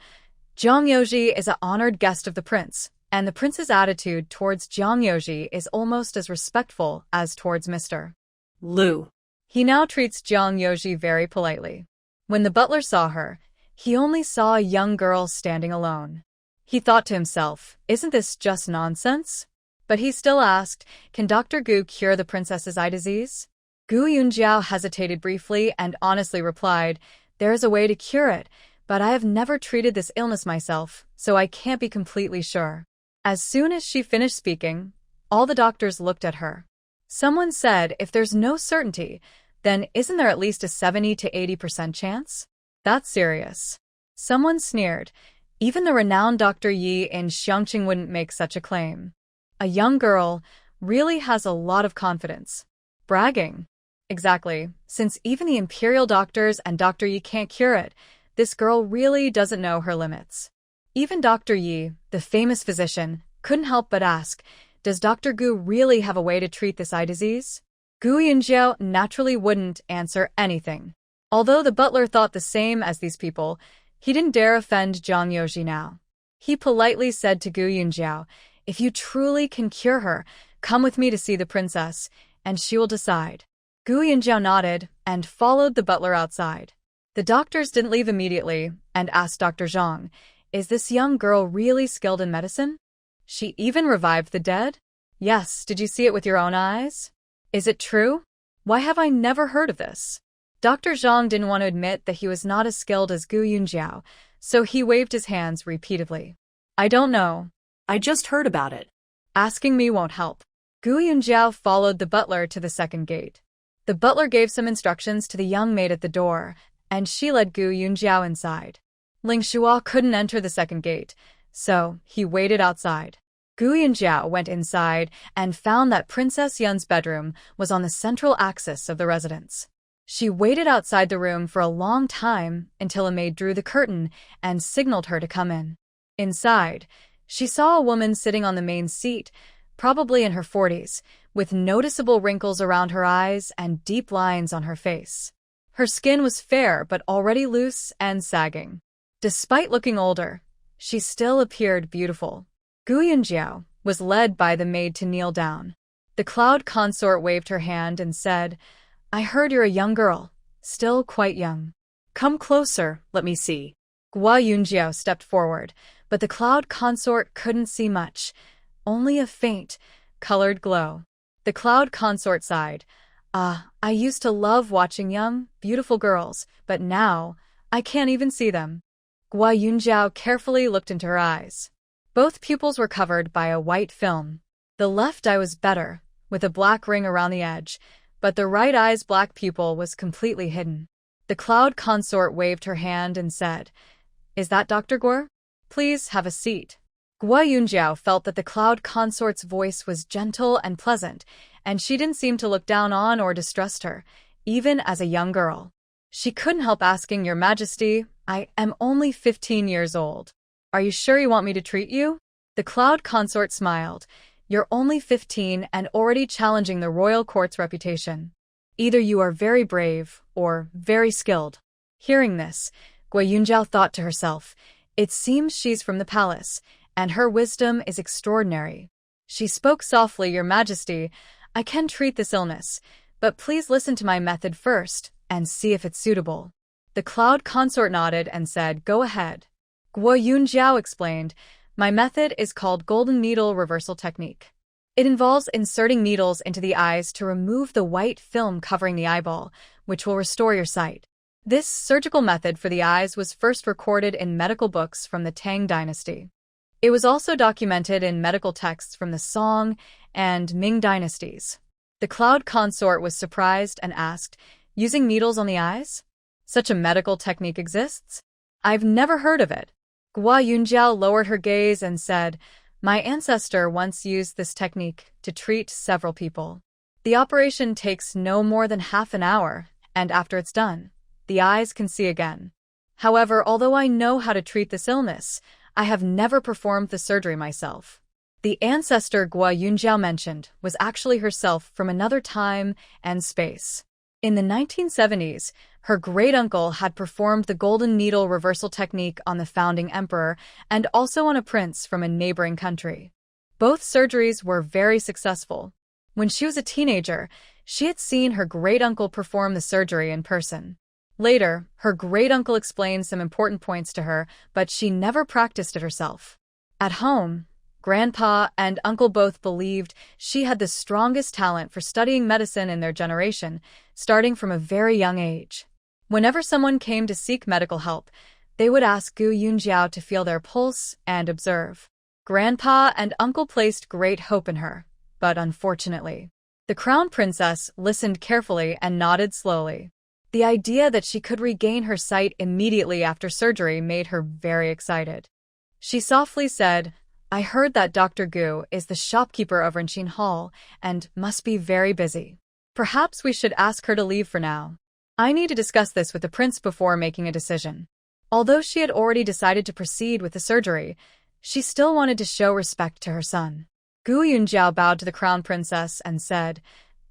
Jiang Yoji is an honored guest of the prince, and the prince's attitude towards Jiang Yoji is almost as respectful as towards Mr. Lu. He now treats Jiang Yoji very politely. When the butler saw her, he only saw a young girl standing alone. He thought to himself, isn't this just nonsense? But he still asked, can Dr. Gu cure the princess's eye disease? Gu Yunjiao hesitated briefly and honestly replied, there is a way to cure it, but I have never treated this illness myself, so I can't be completely sure. As soon as she finished speaking, All the doctors looked at her. Someone said, if there's no certainty, then isn't there at least a 70 to 80% chance? That's serious. Someone sneered. Even the renowned Dr. Yi in Xiangqing wouldn't make such a claim. A young girl really has a lot of confidence. Bragging. Exactly. Since even the imperial doctors and Dr. Yi can't cure it, this girl really doesn't know her limits. Even Dr. Yi, the famous physician, couldn't help but ask, does Dr. Gu really have a way to treat this eye disease? Gu Yunjiao naturally wouldn't answer anything. Although the butler thought the same as these people, he didn't dare offend Zhang Yoji now. He politely said to Gu Yunjiao, if you truly can cure her, come with me to see the princess, and she will decide. Gu Yunjiao nodded and followed the butler outside. The doctors didn't leave immediately and asked Dr. Zhang, is this young girl really skilled in medicine? She even revived the dead? Yes, did you see it with your own eyes? Is it true? Why have I never heard of this? Dr. Zhang didn't want to admit that he was not as skilled as Gu Yunjiao, so he waved his hands repeatedly. I don't know. I just heard about it. Asking me won't help. Gu Yunjiao followed the butler to the second gate. The butler gave some instructions to the young maid at the door, and she led Gu Yunjiao inside. Ling Shuo couldn't enter the second gate, so he waited outside. Gu Yunjiao went inside and found that Princess Yun's bedroom was on the central axis of the residence. She waited outside the room for a long time until a maid drew the curtain and signaled her to come in. Inside, she saw a woman sitting on the main seat, probably in her 40s, with noticeable wrinkles around her eyes and deep lines on her face. Her skin was fair but already loose and sagging. Despite looking older, she still appeared beautiful. Gu Yunjiao was led by the maid to kneel down. The cloud consort waved her hand and said, I heard you're a young girl, still quite young. Come closer, let me see. Gua Yunjiao stepped forward, but the cloud consort couldn't see much, only a faint, colored glow. The cloud consort sighed. I used to love watching young, beautiful girls, but now I can't even see them. Gua Yunjiao carefully looked into her eyes. Both pupils were covered by a white film. The left eye was better, with a black ring around the edge, but the right eye's black pupil was completely hidden. The cloud consort waved her hand and said, Is that Dr. Guo? Please have a seat. Gua Yunjiao felt that the cloud consort's voice was gentle and pleasant, and she didn't seem to look down on or distrust her, even as a young girl. She couldn't help asking, Your Majesty, I am only 15 years old. Are you sure you want me to treat you? The cloud consort smiled. You're only 15 and already challenging the royal court's reputation. Either you are very brave or very skilled. Hearing this, Gua Yunjiao thought to herself, it seems she's from the palace, and her wisdom is extraordinary. She spoke softly, Your Majesty, I can treat this illness, but please listen to my method first and see if it's suitable. The cloud consort nodded and said, Go ahead. Gua Yunjiao explained, My method is called Golden Needle Reversal Technique. It involves inserting needles into the eyes to remove the white film covering the eyeball, which will restore your sight. This surgical method for the eyes was first recorded in medical books from the Tang dynasty. It was also documented in medical texts from the Song and Ming dynasties. The cloud consort was surprised and asked, Using needles on the eyes? Such a medical technique exists? I've never heard of it. Gua Yunjiao lowered her gaze and said, My ancestor once used this technique to treat several people. The operation takes no more than half an hour, and after it's done, the eyes can see again. However, although I know how to treat this illness, I have never performed the surgery myself. The ancestor Gua Yunjiao mentioned was actually herself from another time and space. In the 1970s, her great-uncle had performed the golden needle reversal technique on the founding emperor and also on a prince from a neighboring country. Both surgeries were very successful. When she was a teenager, she had seen her great-uncle perform the surgery in person. Later, her great-uncle explained some important points to her, but she never practiced it herself. At home, Grandpa and Uncle both believed she had the strongest talent for studying medicine in their generation, starting from a very young age. Whenever someone came to seek medical help, they would ask Gu Yunjiao to feel their pulse and observe. Grandpa and Uncle placed great hope in her, but unfortunately. The crown princess listened carefully and nodded slowly. The idea that she could regain her sight immediately after surgery made her very excited. She softly said, "I heard that Dr. Gu is the shopkeeper of Renqin Hall and must be very busy. Perhaps we should ask her to leave for now. I need to discuss this with the prince before making a decision." Although she had already decided to proceed with the surgery, she still wanted to show respect to her son. Gu Yunjiao bowed to the crown princess and said,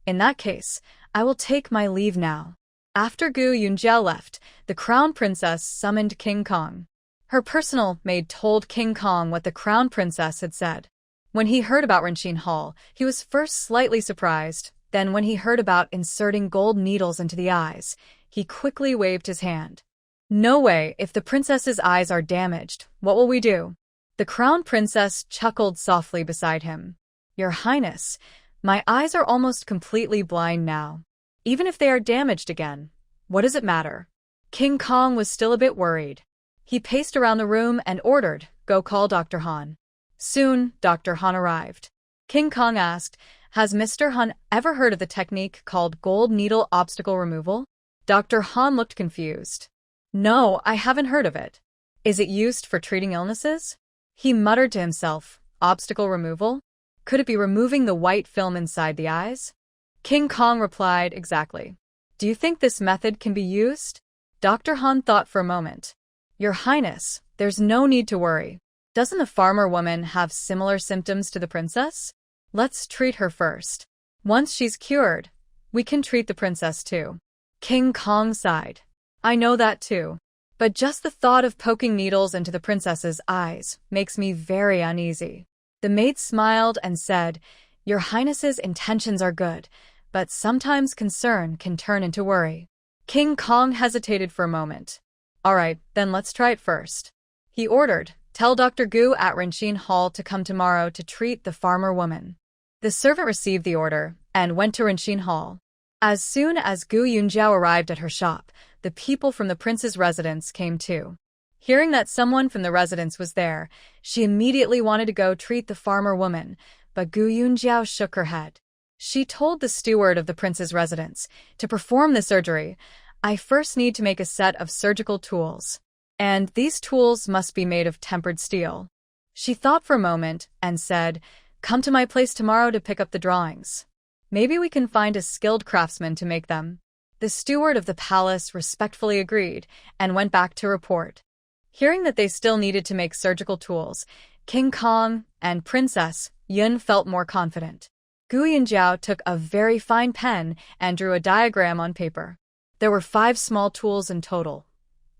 "In that case, I will take my leave now." After Gu Yunjiao left, the crown princess summoned King Kong. Her personal maid told King Kong what the crown princess had said. When he heard about Renqin Hall, he was first slightly surprised. Then when he heard about inserting gold needles into the eyes, he quickly waved his hand. "No way, if the princess's eyes are damaged, what will we do?" The crown princess chuckled softly beside him. "Your Highness, my eyes are almost completely blind now. Even if they are damaged again, what does it matter?" King Kong was still a bit worried. He paced around the room and ordered, "Go call Dr. Han." Soon, Dr. Han arrived. King Kong asked, "Has Mr. Han ever heard of the technique called gold needle obstacle removal?" Dr. Han looked confused. "No, I haven't heard of it. Is it used for treating illnesses?" He muttered to himself, "Obstacle removal? Could it be removing the white film inside the eyes?" King Kong replied, "Exactly. Do you think this method can be used?" Dr. Han thought for a moment. "Your Highness, there's no need to worry. Doesn't the farmer woman have similar symptoms to the princess? Let's treat her first. Once she's cured, we can treat the princess too." King Kong sighed. "I know that too. But just the thought of poking needles into the princess's eyes makes me very uneasy." The maid smiled and said, "Your Highness's intentions are good, but sometimes concern can turn into worry." King Kong hesitated for a moment. "All right, then let's try it first." He ordered, "Tell Dr. Gu at Renqin Hall to come tomorrow to treat the farmer woman." The servant received the order and went to Renqin Hall. As soon as Gu Yunjiao arrived at her shop, the people from the prince's residence came too. Hearing that someone from the residence was there, she immediately wanted to go treat the farmer woman, but Gu Yunjiao shook her head. She told the steward of the prince's residence, "To perform the surgery, I first need to make a set of surgical tools. And these tools must be made of tempered steel." She thought for a moment and said, "Come to my place tomorrow to pick up the drawings. Maybe we can find a skilled craftsman to make them." The steward of the palace respectfully agreed and went back to report. Hearing that they still needed to make surgical tools, King Kong and Princess Yun felt more confident. Gu Yunjiao took a very fine pen and drew a diagram on paper. There were 5 small tools in total,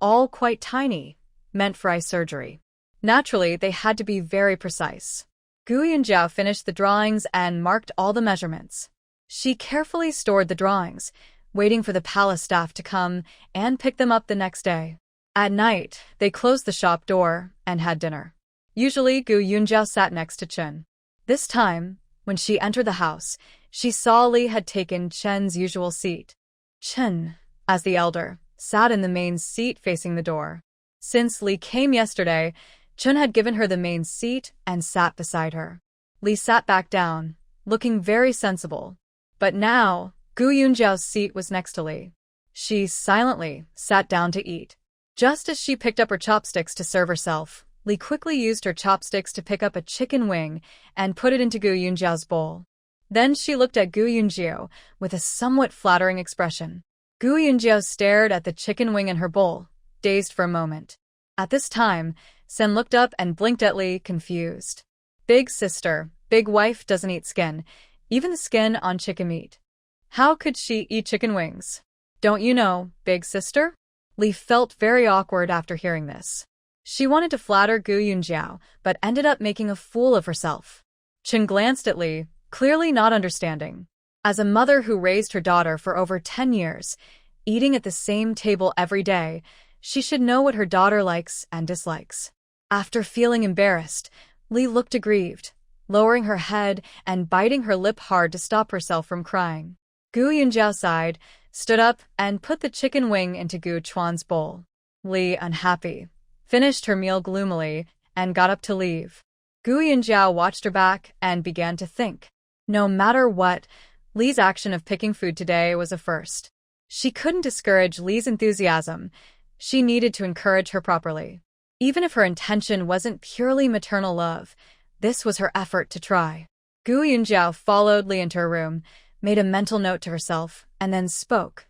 all quite tiny, meant for eye surgery. Naturally, they had to be very precise. Gu Yunjiao finished the drawings and marked all the measurements. She carefully stored the drawings, waiting for the palace staff to come and pick them up the next day. At night, they closed the shop door and had dinner. Usually, Gu Yunjiao sat next to Chen. This time, when she entered the house, she saw Li had taken Chen's usual seat. Chen, as the elder, sat in the main seat facing the door. Since Li came yesterday, Chen had given her the main seat and sat beside her. Li sat back down, looking very sensible. But now, Gu Yunjiao's seat was next to Li. She silently sat down to eat. Just as she picked up her chopsticks to serve herself, Li quickly used her chopsticks to pick up a chicken wing and put it into Gu Yunjiao's bowl. Then she looked at Gu Yunjiao with a somewhat flattering expression. Gu Yunjiao stared at the chicken wing in her bowl, dazed for a moment. At this time, Sen looked up and blinked at Li, confused. "Big sister, big wife doesn't eat skin, even the skin on chicken meat. How could she eat chicken wings? Don't you know, big sister?" Li felt very awkward after hearing this. She wanted to flatter Gu Yunjiao, but ended up making a fool of herself. Chen glanced at Li, clearly not understanding. As a mother who raised her daughter for over 10 years, eating at the same table every day, she should know what her daughter likes and dislikes. After feeling embarrassed, Li looked aggrieved, lowering her head and biting her lip hard to stop herself from crying. Gu Yunjiao sighed, stood up, and put the chicken wing into Gu Chuan's bowl. Li, unhappy, finished her meal gloomily and got up to leave. Gu Yunjiao watched her back and began to think. No matter what, Lee's action of picking food today was a first. She couldn't discourage Lee's enthusiasm. She needed to encourage her properly. Even if her intention wasn't purely maternal love, this was her effort to try. Gu Yunjiao followed Lee into her room, made a mental note to herself, and then spoke.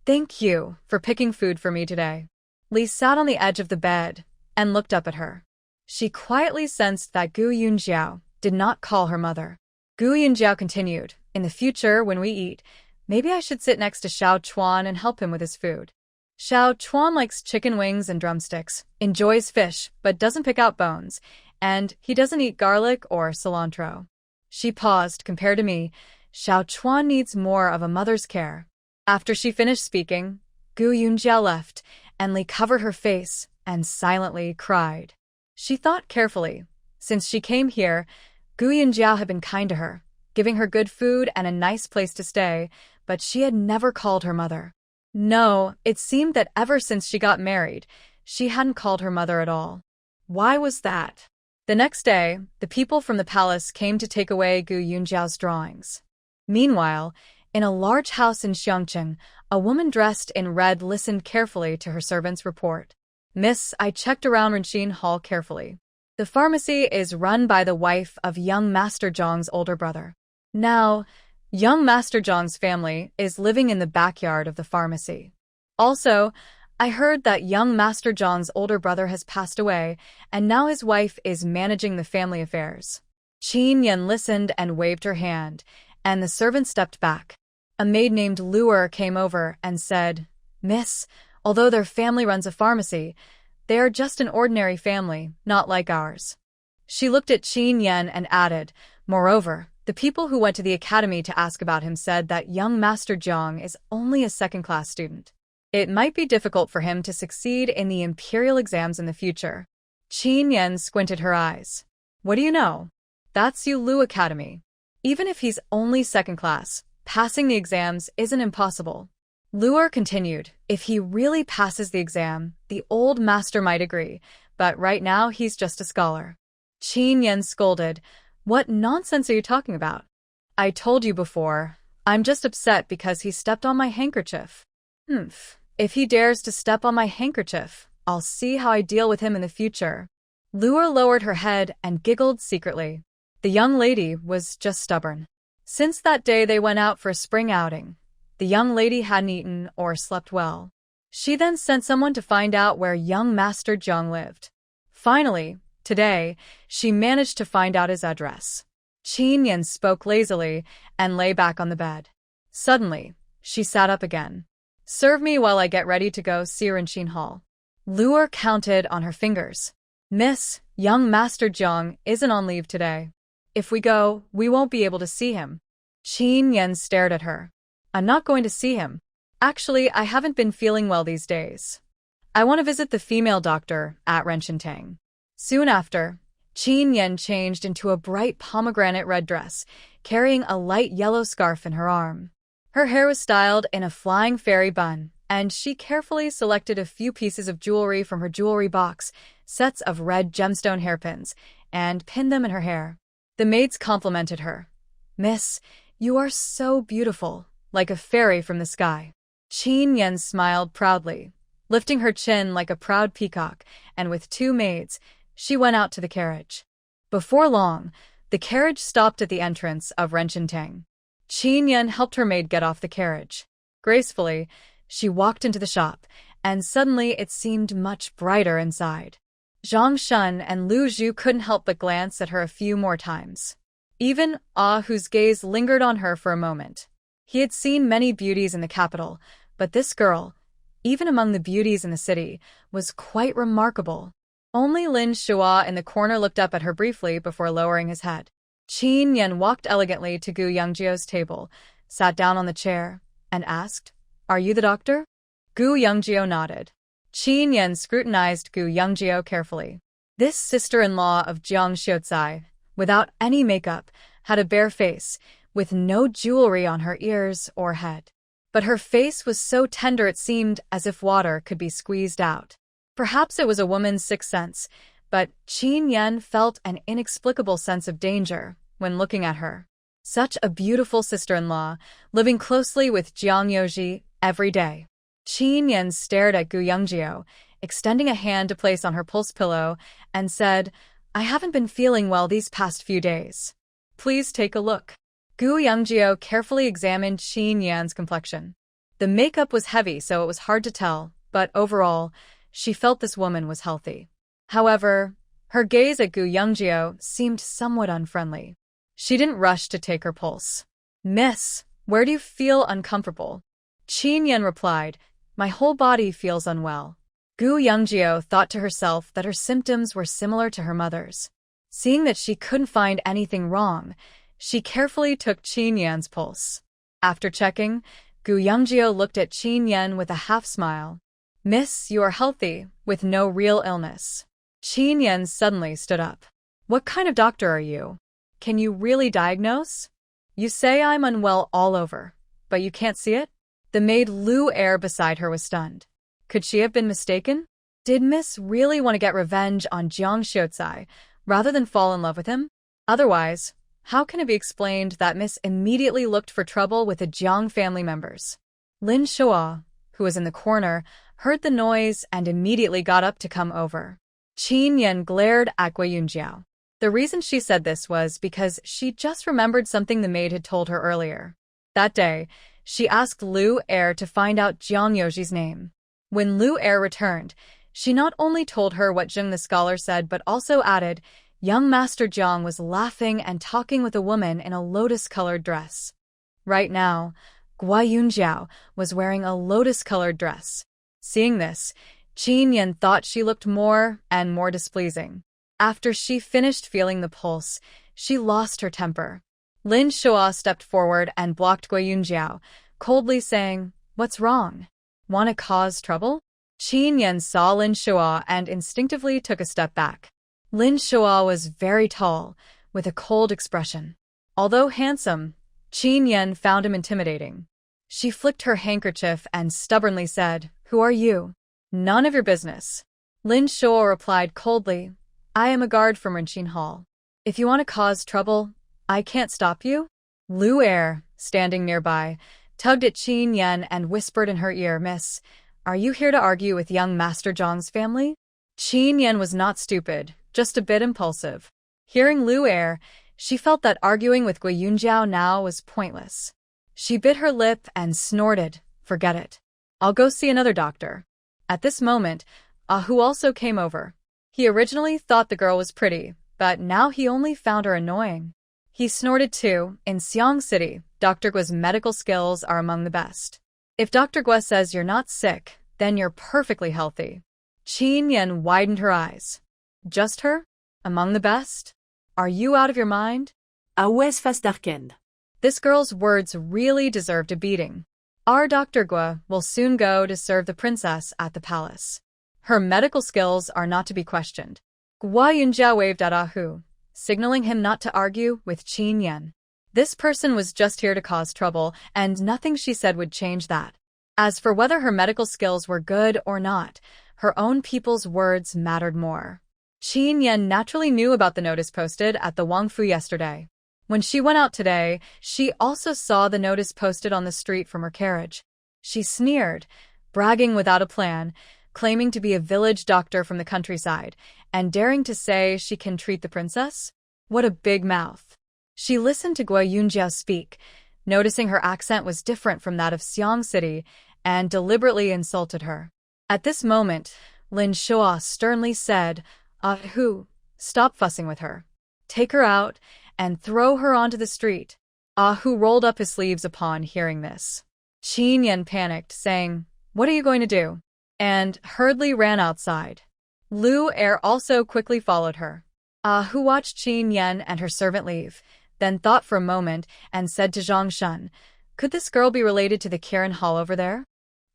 "Thank you for picking food for me today." Lee sat on the edge of the bed and looked up at her. She quietly sensed that Gu Yunjiao did not call her mother. Gu Yunjiao continued, "In the future, when we eat, maybe I should sit next to Xiao Chuan and help him with his food. Xiao Chuan likes chicken wings and drumsticks, enjoys fish, but doesn't pick out bones, and he doesn't eat garlic or cilantro." She paused. "Compared to me, Xiao Chuan needs more of a mother's care." After she finished speaking, Gu Yunjiao left, and Li covered her face and silently cried. She thought carefully. Since she came here, Gu Yunjiao had been kind to her, giving her good food and a nice place to stay, but she had never called her mother. No, it seemed that ever since she got married, she hadn't called her mother at all. Why was that? The next day, the people from the palace came to take away Gu Yunjiao's drawings. Meanwhile, in a large house in Xiangcheng, a woman dressed in red listened carefully to her servant's report. "Miss, I checked around Renxin Hall carefully. The pharmacy is run by the wife of young Master Zhang's older brother. Now, young Master Zhang's family is living in the backyard of the pharmacy. Also, I heard that young Master Zhang's older brother has passed away, and now his wife is managing the family affairs." Qin Yan listened and waved her hand, and the servant stepped back. A maid named Luer came over and said, "Miss, although their family runs a pharmacy, they are just an ordinary family, not like ours." She looked at Qin Yan and added, "Moreover, the people who went to the academy to ask about him said that young Master Zhang is only a second-class student. It might be difficult for him to succeed in the imperial exams in the future." Qin Yan squinted her eyes. "What do you know? That's Lu Academy. Even if he's only second class, passing the exams isn't impossible." Luer continued, "If he really passes the exam, the old master might agree, but right now he's just a scholar." Qin Yan scolded, "What nonsense are you talking about? I told you before, I'm just upset because he stepped on my handkerchief." "Humph. If he dares to step on my handkerchief, I'll see how I deal with him in the future." Luer lowered her head and giggled secretly. The young lady was just stubborn. Since that day they went out for a spring outing, the young lady hadn't eaten or slept well. She then sent someone to find out where young Master Zhang lived. Finally, today, she managed to find out his address. Qin Yan spoke lazily and lay back on the bed. Suddenly, she sat up again. "Serve me while I get ready to go see Renxin Hall." Luer counted on her fingers. "Miss, young Master Zhang isn't on leave today. If we go, we won't be able to see him." Qin Yan stared at her. "I'm not going to see him. Actually, I haven't been feeling well these days. I want to visit the female doctor at Renshintang." Soon after, Qin Yan changed into a bright pomegranate red dress, carrying a light yellow scarf in her arm. Her hair was styled in a flying fairy bun, and she carefully selected a few pieces of jewelry from her jewelry box, sets of red gemstone hairpins, and pinned them in her hair. The maids complimented her. "Miss, you are so beautiful, like a fairy from the sky." Qin Yan smiled proudly, lifting her chin like a proud peacock, and with two maids, she went out to the carriage. Before long, the carriage stopped at the entrance of Renshintang. Qin Yan helped her maid get off the carriage. Gracefully, she walked into the shop, and suddenly it seemed much brighter inside. Zhang Shun and Lu Zhu couldn't help but glance at her a few more times. Even Ah, whose gaze lingered on her for a moment. He had seen many beauties in the capital, but this girl, even among the beauties in the city, was quite remarkable. Only Lin Shua in the corner looked up at her briefly before lowering his head. Qin Yan walked elegantly to Gu Yongjiao's table, sat down on the chair, and asked, "Are you the doctor?" Gu Yongjio nodded. Qin Yan scrutinized Gu Yongjio carefully. This sister-in-law of Jiang Xiuzai, without any makeup, had a bare face, with no jewelry on her ears or head. But her face was so tender it seemed as if water could be squeezed out. Perhaps it was a woman's sixth sense, but Qin Yan felt an inexplicable sense of danger when looking at her. Such a beautiful sister-in-law, living closely with Jiang Yoji every day. Qin Yan stared at Gu Yongjio, extending a hand to place on her pulse pillow, and said, I haven't been feeling well these past few days. Please take a look. Gu Yongjio carefully examined Qin Yan's complexion. The makeup was heavy, so it was hard to tell, but overall, she felt this woman was healthy. However, her gaze at Gu Yongjio seemed somewhat unfriendly. She didn't rush to take her pulse. Miss, where do you feel uncomfortable? Qin Yan replied, my whole body feels unwell. Gu Yongjio thought to herself that her symptoms were similar to her mother's. Seeing that she couldn't find anything wrong, she carefully took Qin Yan's pulse. After checking, Gu Yongjio looked at Qin Yan with a half-smile. Miss, you are healthy, with no real illness. Qin Yan suddenly stood up. What kind of doctor are you? Can you really diagnose? You say I'm unwell all over, but you can't see it? The maid Lu Er beside her was stunned. Could she have been mistaken? Did Miss really want to get revenge on Jiang Xiaocai rather than fall in love with him? Otherwise, how can it be explained that Miss immediately looked for trouble with the Jiang family members? Lin Shua, who was in the corner, heard the noise and immediately got up to come over. Qin Yan glared at Gui Yunjiao. The reason she said this was because she just remembered something the maid had told her earlier. That day, she asked Lu Er to find out Jiang Yoji's name. When Lu Er returned, she not only told her what Zheng the scholar said but also added, young Master Jiang was laughing and talking with a woman in a lotus-colored dress. Right now, Gui Yunjiao was wearing a lotus-colored dress. Seeing this, Qin Yan thought she looked more and more displeasing. After she finished feeling the pulse, she lost her temper. Lin Shua stepped forward and blocked Gui Yunjiao, coldly saying, What's wrong? Want to cause trouble? Qin Yan saw Lin Shua and instinctively took a step back. Lin Shua was very tall, with a cold expression. Although handsome, Qin Yan found him intimidating. She flicked her handkerchief and stubbornly said, Who are you? None of your business. Lin Shua replied coldly, I am a guard from Rinqin Hall. If you want to cause trouble, I can't stop you. Lu Er, standing nearby, tugged at Qin Yan and whispered in her ear, Miss, are you here to argue with young Master Zhang's family? Qin Yan was not stupid, just a bit impulsive. Hearing Lu Er, she felt that arguing with Gui Yunjiao now was pointless. She bit her lip and snorted, Forget it. I'll go see another doctor. At this moment, Ahu also came over. He originally thought the girl was pretty, but now he only found her annoying. He snorted too. In Xiang City, Dr. Gua's medical skills are among the best. If Dr. Gua says you're not sick, then you're perfectly healthy. Qin Yan widened her eyes. Just her? Among the best? Are you out of your mind? Awes face darkened. This girl's words really deserved a beating. Our Dr. Gua will soon go to serve the princess at the palace. Her medical skills are not to be questioned. Gua Yunjiao waved at Ahu, signaling him not to argue with Qin Yan. This person was just here to cause trouble, and nothing she said would change that. As for whether her medical skills were good or not, her own people's words mattered more. Qin Yan naturally knew about the notice posted at the Wangfu yesterday. When she went out today, she also saw the notice posted on the street from her carriage. She sneered, bragging without a plan, claiming to be a village doctor from the countryside, and daring to say she can treat the princess? What a big mouth. She listened to Gui Yunjiao speak, noticing her accent was different from that of Xiang City, and deliberately insulted her. At this moment, Lin Shua sternly said, Ahu, stop fussing with her. Take her out and throw her onto the street. Ahu rolled up his sleeves upon hearing this. Qin Yan panicked, saying, What are you going to do? And hurriedly ran outside. Lu Er also quickly followed her. Ahu watched Qin Yan and her servant leave, then thought for a moment and said to Zhang Shun, Could this girl be related to the Kirin Hall over there?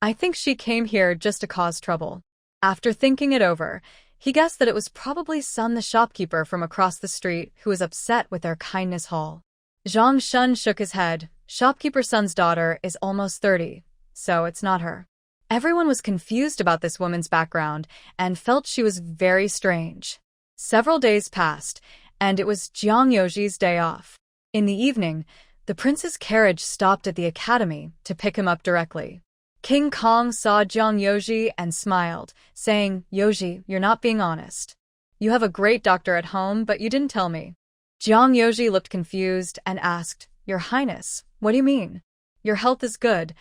I think she came here just to cause trouble. After thinking it over, he guessed that it was probably Sun the shopkeeper from across the street who was upset with their kindness hall. Zhang Shun shook his head. Shopkeeper Sun's daughter is almost 30, so it's not her. Everyone was confused about this woman's background and felt she was very strange. Several days passed, and it was Jiang Yoji's day off. In the evening, the prince's carriage stopped at the academy to pick him up directly. King Kong saw Jiang Yoji and smiled, saying, "Yoji, you're not being honest. You have a great doctor at home, but you didn't tell me." Jiang Yoji looked confused and asked, "Your Highness, what do you mean? Your health is good,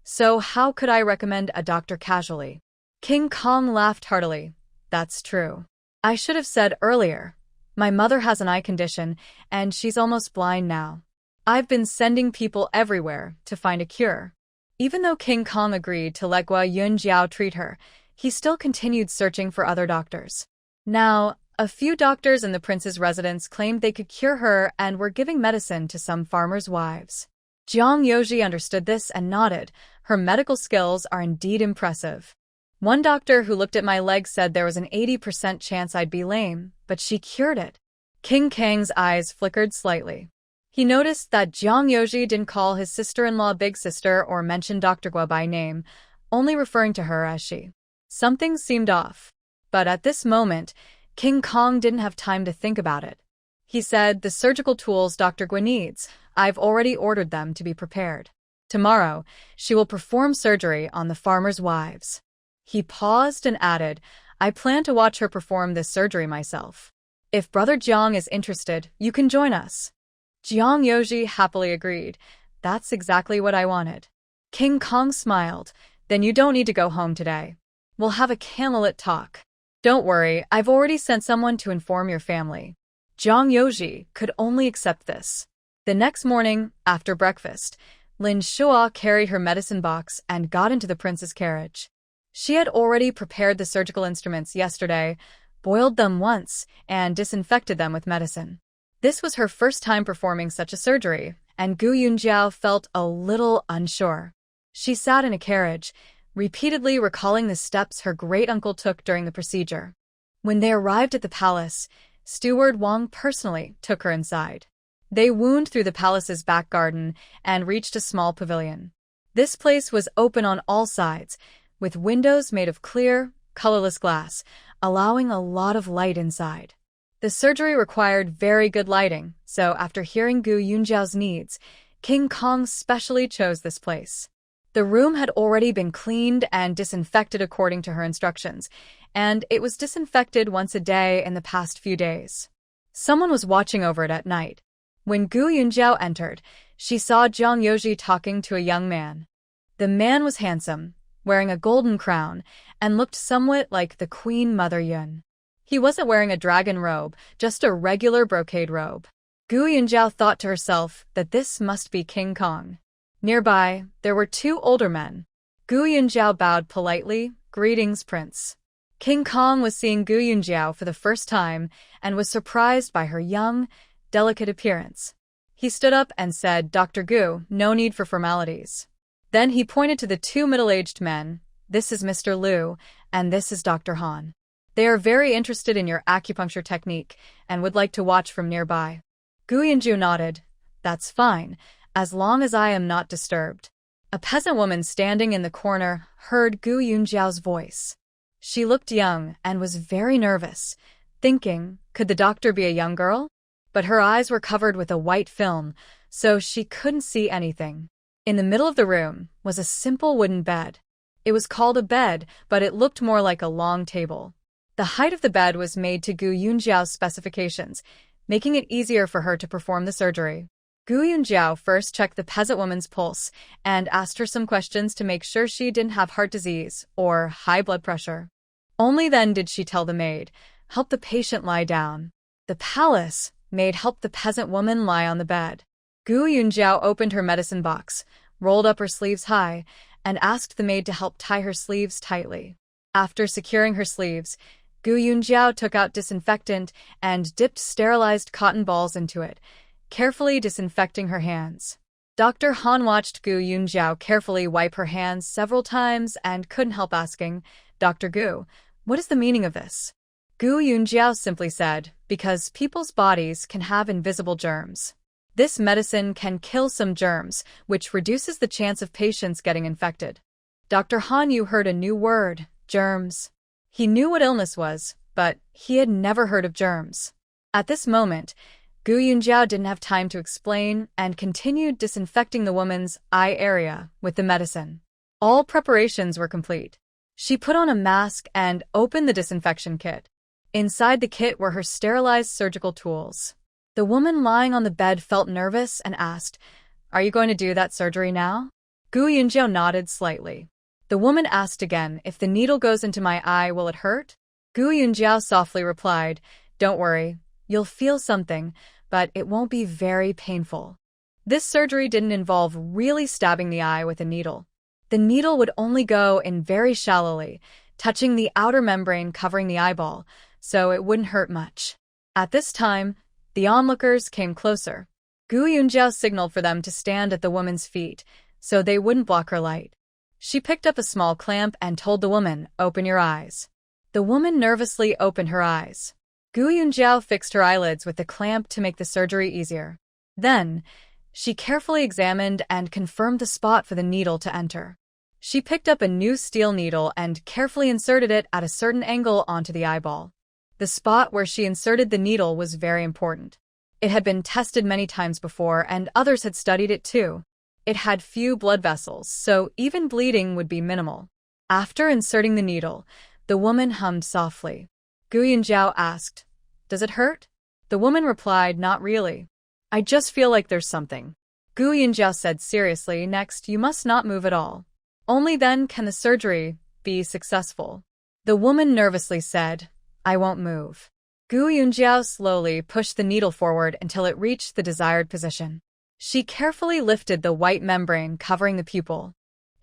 so how could I recommend a doctor casually?" King Kong laughed heartily. "That's true. I should have said earlier. My mother has an eye condition, and she's almost blind now. I've been sending people everywhere to find a cure." Even though King Kong agreed to let Gua Yunjiao treat her, he still continued searching for other doctors. Now, a few doctors in the prince's residence claimed they could cure her and were giving medicine to some farmers' wives. Jiang Yoji understood this and nodded. Her medical skills are indeed impressive. One doctor who looked at my leg said there was an 80% chance I'd be lame, but she cured it. King Kang's eyes flickered slightly. He noticed that Jiang Yoji didn't call his sister-in-law Big Sister or mention Dr. Gua by name, only referring to her as she. Something seemed off. But at this moment, King Kong didn't have time to think about it. He said, "The surgical tools Dr. Gua needs, I've already ordered them to be prepared. Tomorrow, she will perform surgery on the farmers' wives." He paused and added, "I plan to watch her perform this surgery myself. If Brother Jiang is interested, you can join us." Jiang Yoji happily agreed. "That's exactly what I wanted." King Kong smiled. "Then you don't need to go home today. We'll have a candlelit talk. Don't worry, I've already sent someone to inform your family." Jiang Yoji could only accept this. The next morning, after breakfast, Lin Shua carried her medicine box and got into the prince's carriage. She had already prepared the surgical instruments yesterday, boiled them once, and disinfected them with medicine. This was her first time performing such a surgery, and Gu Yunjiao felt a little unsure. She sat in a carriage, repeatedly recalling the steps her great-uncle took during the procedure. When they arrived at the palace, Steward Wang personally took her inside. They wound through the palace's back garden and reached a small pavilion. This place was open on all sides, with windows made of clear, colorless glass, allowing a lot of light inside. The surgery required very good lighting, so after hearing Gu Yunjiao's needs, King Kong specially chose this place. The room had already been cleaned and disinfected according to her instructions, and it was disinfected once a day in the past few days. Someone was watching over it at night. When Gu Yunjiao entered, she saw Jiang Yoji talking to a young man. The man was handsome, wearing a golden crown, and looked somewhat like the Queen Mother Yun. He wasn't wearing a dragon robe, just a regular brocade robe. Gu Yunjiao thought to herself that this must be King Kong. Nearby, there were two older men. Gu Yunjiao bowed politely, "Greetings, Prince." King Kong was seeing Gu Yunjiao for the first time and was surprised by her young, delicate appearance. He stood up and said, "Dr. Gu, no need for formalities." Then he pointed to the two middle-aged men. "This is Mr. Liu, and this is Dr. Han. They are very interested in your acupuncture technique and would like to watch from nearby." Gu Yunjiao nodded. "That's fine, as long as I am not disturbed." A peasant woman standing in the corner heard Gu Yunjiao's voice. She looked young and was very nervous, thinking, could the doctor be a young girl? But her eyes were covered with a white film, so she couldn't see anything. In the middle of the room was a simple wooden bed. It was called a bed, but it looked more like a long table. The height of the bed was made to Gu Yunjiao's specifications, making it easier for her to perform the surgery. Gu Yunjiao first checked the peasant woman's pulse and asked her some questions to make sure she didn't have heart disease or high blood pressure. Only then did she tell the maid, "Help the patient lie down." The palace maid helped the peasant woman lie on the bed. Gu Yunjiao opened her medicine box, rolled up her sleeves high, and asked the maid to help tie her sleeves tightly. After securing her sleeves, Gu Yunjiao took out disinfectant and dipped sterilized cotton balls into it, carefully disinfecting her hands. Dr. Han watched Gu Yunjiao carefully wipe her hands several times and couldn't help asking, "Dr. Gu, what is the meaning of this?" Gu Yunjiao simply said, "Because people's bodies can have invisible germs. This medicine can kill some germs, which reduces the chance of patients getting infected." Dr. Han Yu heard a new word, germs. He knew what illness was, but he had never heard of germs. At this moment, Gu Yunjiao didn't have time to explain and continued disinfecting the woman's eye area with the medicine. All preparations were complete. She put on a mask and opened the disinfection kit. Inside the kit were her sterilized surgical tools. The woman lying on the bed felt nervous and asked, "Are you going to do that surgery now?" Gu Yunjiao nodded slightly. The woman asked again, "If the needle goes into my eye, will it hurt?" Gu Yunjiao softly replied, "Don't worry, you'll feel something, but it won't be very painful." This surgery didn't involve really stabbing the eye with a needle. The needle would only go in very shallowly, touching the outer membrane covering the eyeball, so it wouldn't hurt much. At this time, the onlookers came closer. Gu Yunjiao signaled for them to stand at the woman's feet, so they wouldn't block her light. She picked up a small clamp and told the woman, "Open your eyes." The woman nervously opened her eyes. Gu Yunjiao fixed her eyelids with the clamp to make the surgery easier. Then, she carefully examined and confirmed the spot for the needle to enter. She picked up a new steel needle and carefully inserted it at a certain angle onto the eyeball. The spot where she inserted the needle was very important. It had been tested many times before, and others had studied it too. It had few blood vessels, so even bleeding would be minimal. After inserting the needle, the woman hummed softly. Gu Yunjiao asked, "Does it hurt?" The woman replied, "Not really. I just feel like there's something." Gu Yunjiao said seriously, "Next, you must not move at all. Only then can the surgery be successful." The woman nervously said, "I won't move." Gu Yunjiao slowly pushed the needle forward until it reached the desired position. She carefully lifted the white membrane covering the pupil.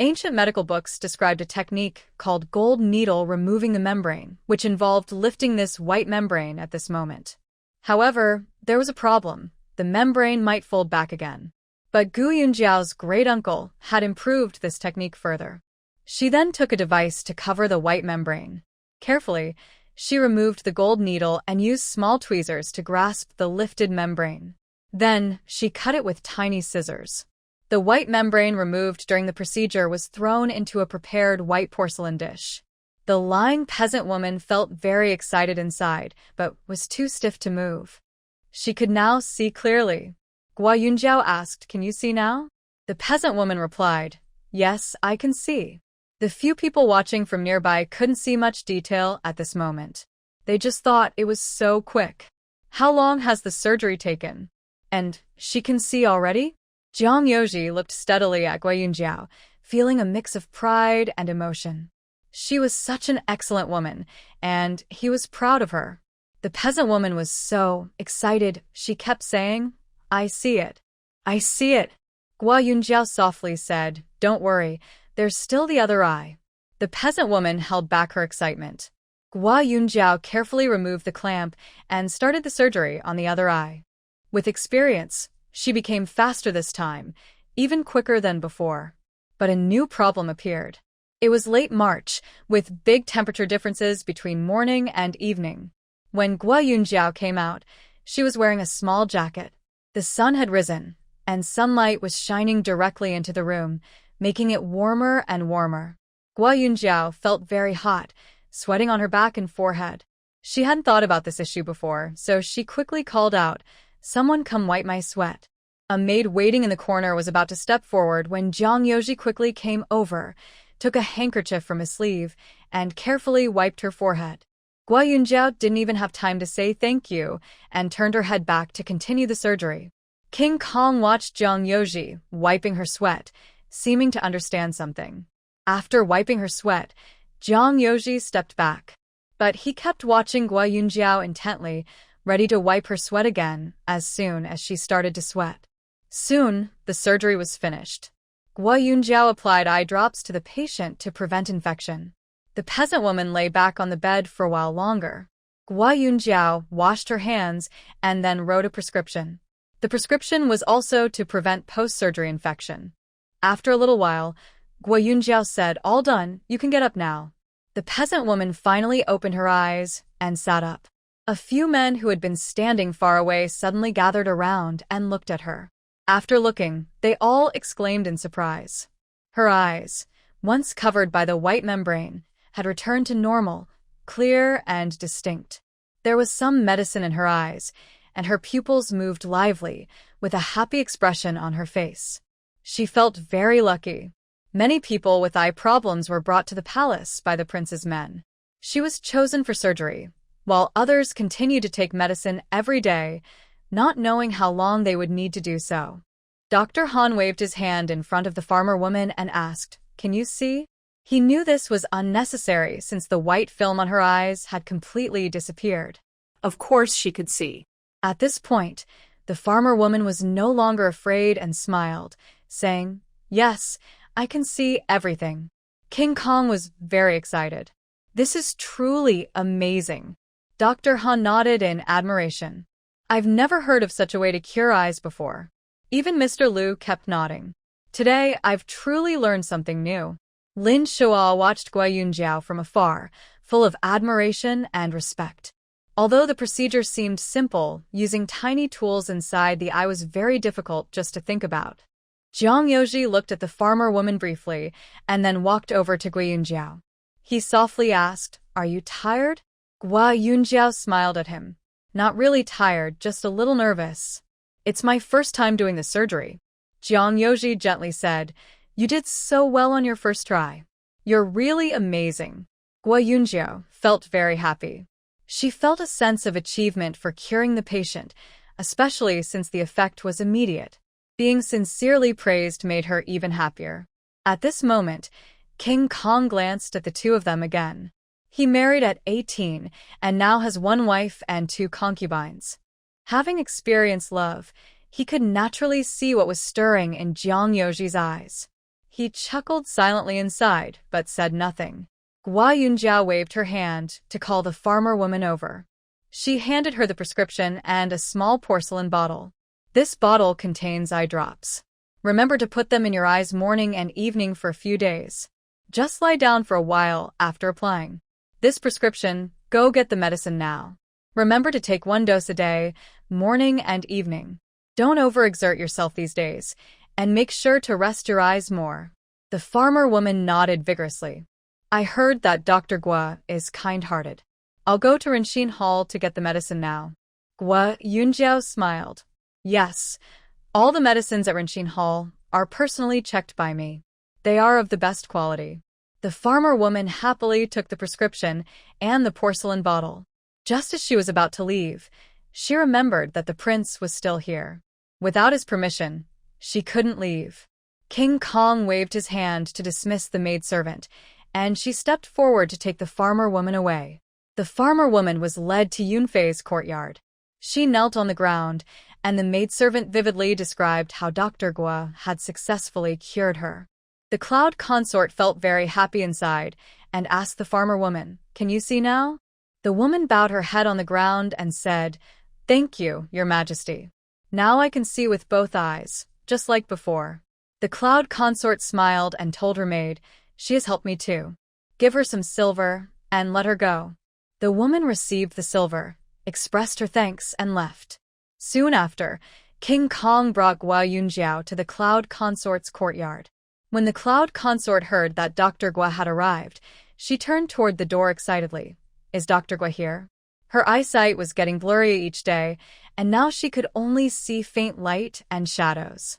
Ancient medical books described a technique called gold needle removing the membrane, which involved lifting this white membrane at this moment. However, there was a problem. The membrane might fold back again. But Gu Yunjiao's great-uncle had improved this technique further. She then took a device to cover the white membrane. Carefully, she removed the gold needle and used small tweezers to grasp the lifted membrane. Then, she cut it with tiny scissors. The white membrane removed during the procedure was thrown into a prepared white porcelain dish. The lying peasant woman felt very excited inside, but was too stiff to move. She could now see clearly. Gu Yunjiao asked, "Can you see now?" The peasant woman replied, "Yes, I can see." The few people watching from nearby couldn't see much detail at this moment. They just thought it was so quick. "How long has the surgery taken? And she can see already?" Jiang Yoji looked steadily at Gu Yunjiao, feeling a mix of pride and emotion. She was such an excellent woman, and he was proud of her. The peasant woman was so excited, she kept saying, "I see it. I see it." Gu Yunjiao softly said, "Don't worry, there's still the other eye." The peasant woman held back her excitement. Gu Yunjiao carefully removed the clamp and started the surgery on the other eye. With experience, she became faster this time, even quicker than before. But a new problem appeared. It was late March, with big temperature differences between morning and evening. When Gu Yunjiao came out, she was wearing a small jacket. The sun had risen, and sunlight was shining directly into the room, making it warmer and warmer. Gu Yunjiao felt very hot, sweating on her back and forehead. She hadn't thought about this issue before, so she quickly called out, "Someone come wipe my sweat." A maid waiting in the corner was about to step forward when Jiang Yoji quickly came over, took a handkerchief from his sleeve, and carefully wiped her forehead. Gu Yunjiao didn't even have time to say thank you and turned her head back to continue the surgery. King Kong watched Jiang Yoji wiping her sweat, seeming to understand something. After wiping her sweat, Jiang Yoji stepped back. But he kept watching Gu Yunjiao intently, ready to wipe her sweat again as soon as she started to sweat. Soon, the surgery was finished. Gu Yunjiao applied eye drops to the patient to prevent infection. The peasant woman lay back on the bed for a while longer. Gu Yunjiao washed her hands and then wrote a prescription. The prescription was also to prevent post-surgery infection. After a little while, Gu Yunjiao said, "All done, you can get up now." The peasant woman finally opened her eyes and sat up. A few men who had been standing far away suddenly gathered around and looked at her. After looking, they all exclaimed in surprise. Her eyes, once covered by the white membrane, had returned to normal, clear and distinct. There was some medicine in her eyes, and her pupils moved lively, with a happy expression on her face. She felt very lucky. Many people with eye problems were brought to the palace by the prince's men. She was chosen for surgery, while others continued to take medicine every day, not knowing how long they would need to do so. Dr. Han waved his hand in front of the farmer woman and asked, "Can you see?" He knew this was unnecessary since the white film on her eyes had completely disappeared. Of course she could see. At this point, the farmer woman was no longer afraid and smiled, saying, "Yes, I can see everything." King Kong was very excited. "This is truly amazing." Dr. Han nodded in admiration. "I've never heard of such a way to cure eyes before." Even Mr. Liu kept nodding. "Today, I've truly learned something new." Lin Shuo watched Guo Yunjiao from afar, full of admiration and respect. Although the procedure seemed simple, using tiny tools inside the eye was very difficult just to think about. Jiang Yoji looked at the farmer woman briefly and then walked over to Guo Yunjiao. He softly asked, "Are you tired?" Guo Yunjiao smiled at him. "Not really tired, just a little nervous. It's my first time doing the surgery." Jiang Yoji gently said, "You did so well on your first try. You're really amazing." Guo Yunjiao felt very happy. She felt a sense of achievement for curing the patient, especially since the effect was immediate. Being sincerely praised made her even happier. At this moment, King Kong glanced at the two of them again. He married at 18 and now has one wife and 2 concubines. Having experienced love, he could naturally see what was stirring in Jiang Yoji's eyes. He chuckled silently inside, but said nothing. Guo Yunjiao waved her hand to call the farmer woman over. She handed her the prescription and a small porcelain bottle. "This bottle contains eye drops. Remember to put them in your eyes morning and evening for a few days. Just lie down for a while after applying. This prescription, go get the medicine now. Remember to take 1 dose a day, morning and evening. Don't overexert yourself these days, and make sure to rest your eyes more." The farmer woman nodded vigorously. "I heard that Dr. Guo is kind-hearted. I'll go to Renxin Hall to get the medicine now." Guo Yunjiao smiled. "Yes, all the medicines at Renxin Hall are personally checked by me. They are of the best quality." The farmer woman happily took the prescription and the porcelain bottle. Just as she was about to leave, she remembered that the prince was still here. Without his permission, she couldn't leave. King Kong waved his hand to dismiss the maidservant, and she stepped forward to take the farmer woman away. The farmer woman was led to Yunfei's courtyard. She knelt on the ground, and the maidservant vividly described how Dr. Guo had successfully cured her. The cloud consort felt very happy inside and asked the farmer woman, "Can you see now?" The woman bowed her head on the ground and said, "Thank you, Your Majesty. Now I can see with both eyes, just like before." The cloud consort smiled and told her maid, "She has helped me too. Give her some silver and let her go." The woman received the silver, expressed her thanks, and left. Soon after, King Kong brought Guo Yunjiao to the cloud consort's courtyard. When the cloud consort heard that Dr. Guo had arrived, she turned toward the door excitedly. "Is Dr. Guo here?" Her eyesight was getting blurry each day, and now she could only see faint light and shadows.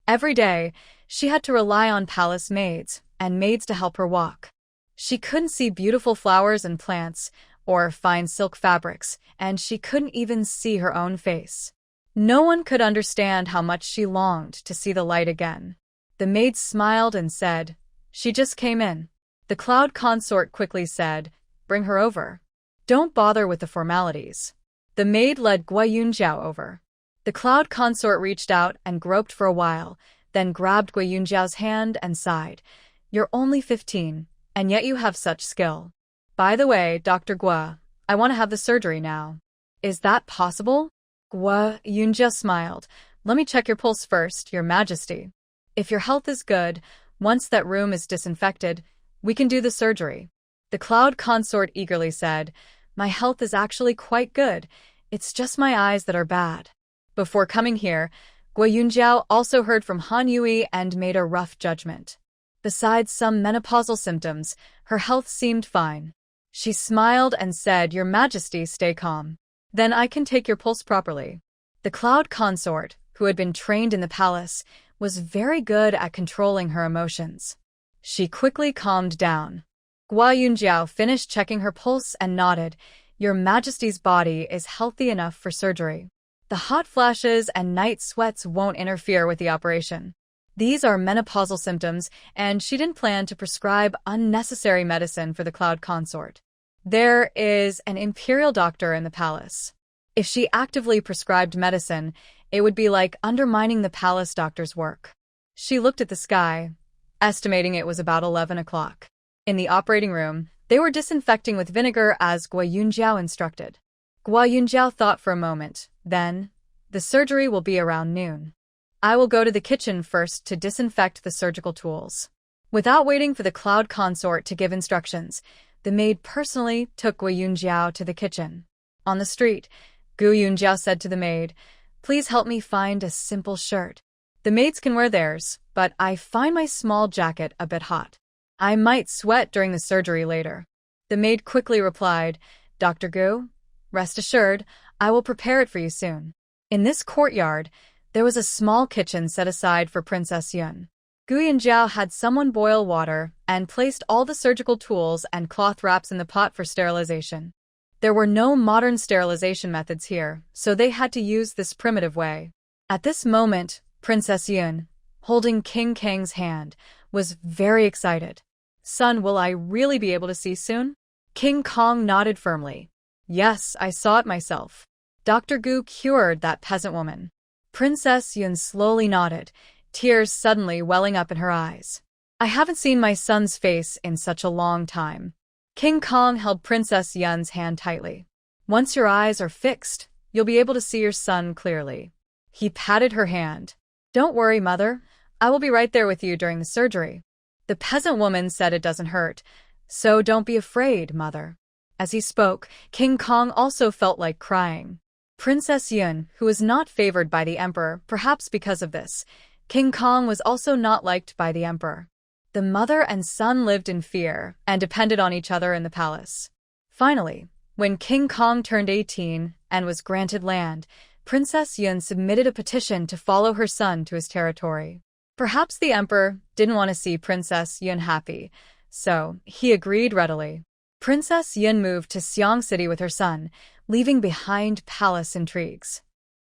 Every day, she had to rely on palace maids and maids to help her walk. She couldn't see beautiful flowers and plants or fine silk fabrics, and she couldn't even see her own face. No one could understand how much she longed to see the light again. The maid smiled and said, "She just came in." The cloud consort quickly said, "Bring her over. Don't bother with the formalities." The maid led Guo Yunjiao over. The cloud consort reached out and groped for a while, then grabbed Guo Yunjiao's hand and sighed. "You're only 15, and yet you have such skill. By the way, Dr. Guo, I want to have the surgery now. Is that possible?" Guo Yunjiao smiled. "Let me check your pulse first, Your Majesty. If your health is good, once that room is disinfected, we can do the surgery." The cloud consort eagerly said, "My health is actually quite good. It's just my eyes that are bad." Before coming here, Guo Yunjiao also heard from Han Yui and made a rough judgment. Besides some menopausal symptoms, her health seemed fine. She smiled and said, "Your Majesty, stay calm. Then I can take your pulse properly." The cloud consort, who had been trained in the palace, was very good at controlling her emotions. She quickly calmed down. Gua Yunjiao finished checking her pulse and nodded. Your Majesty's body is healthy enough for surgery. The hot flashes and night sweats won't interfere with the operation. These are menopausal symptoms, and she didn't plan to prescribe unnecessary medicine for the cloud consort. There is an imperial doctor in the palace. If she actively prescribed medicine, it would be like undermining the palace doctor's work. She looked at the sky, estimating it was about 11 o'clock. In the operating room, they were disinfecting with vinegar as Gua Yunjiao instructed. Gua Yunjiao thought for a moment, then, the surgery will be around noon. I will go to the kitchen first to disinfect the surgical tools. Without waiting for the cloud consort to give instructions, the maid personally took Gua Yunjiao to the kitchen. On the street, Gu Yunjiao said to the maid, "Please help me find a simple shirt. The maids can wear theirs, but I find my small jacket a bit hot. I might sweat during the surgery later." The maid quickly replied, "Dr. Gu, rest assured, I will prepare it for you soon." In this courtyard, there was a small kitchen set aside for Princess Yun. Gu Yunjiao had someone boil water and placed all the surgical tools and cloth wraps in the pot for sterilization. There were no modern sterilization methods here, so they had to use this primitive way. At this moment, Princess Yun, holding King Kang's hand, was very excited. "Son, will I really be able to see soon?" King Kong nodded firmly. "Yes, I saw it myself. Dr. Gu cured that peasant woman." Princess Yun slowly nodded, tears suddenly welling up in her eyes. "I haven't seen my son's face in such a long time." King Kong held Princess Yun's hand tightly. "Once your eyes are fixed, you'll be able to see your son clearly." He patted her hand. "Don't worry, mother. I will be right there with you during the surgery." The peasant woman said it doesn't hurt, so don't be afraid, mother. As he spoke, King Kong also felt like crying. Princess Yun, who was not favored by the emperor, perhaps because of this, King Kong was also not liked by the emperor. The mother and son lived in fear and depended on each other in the palace. Finally, when King Kong turned 18 and was granted land, Princess Yun submitted a petition to follow her son to his territory. Perhaps the emperor didn't want to see Princess Yun happy, so he agreed readily. Princess Yun moved to Xiang City with her son, leaving behind palace intrigues.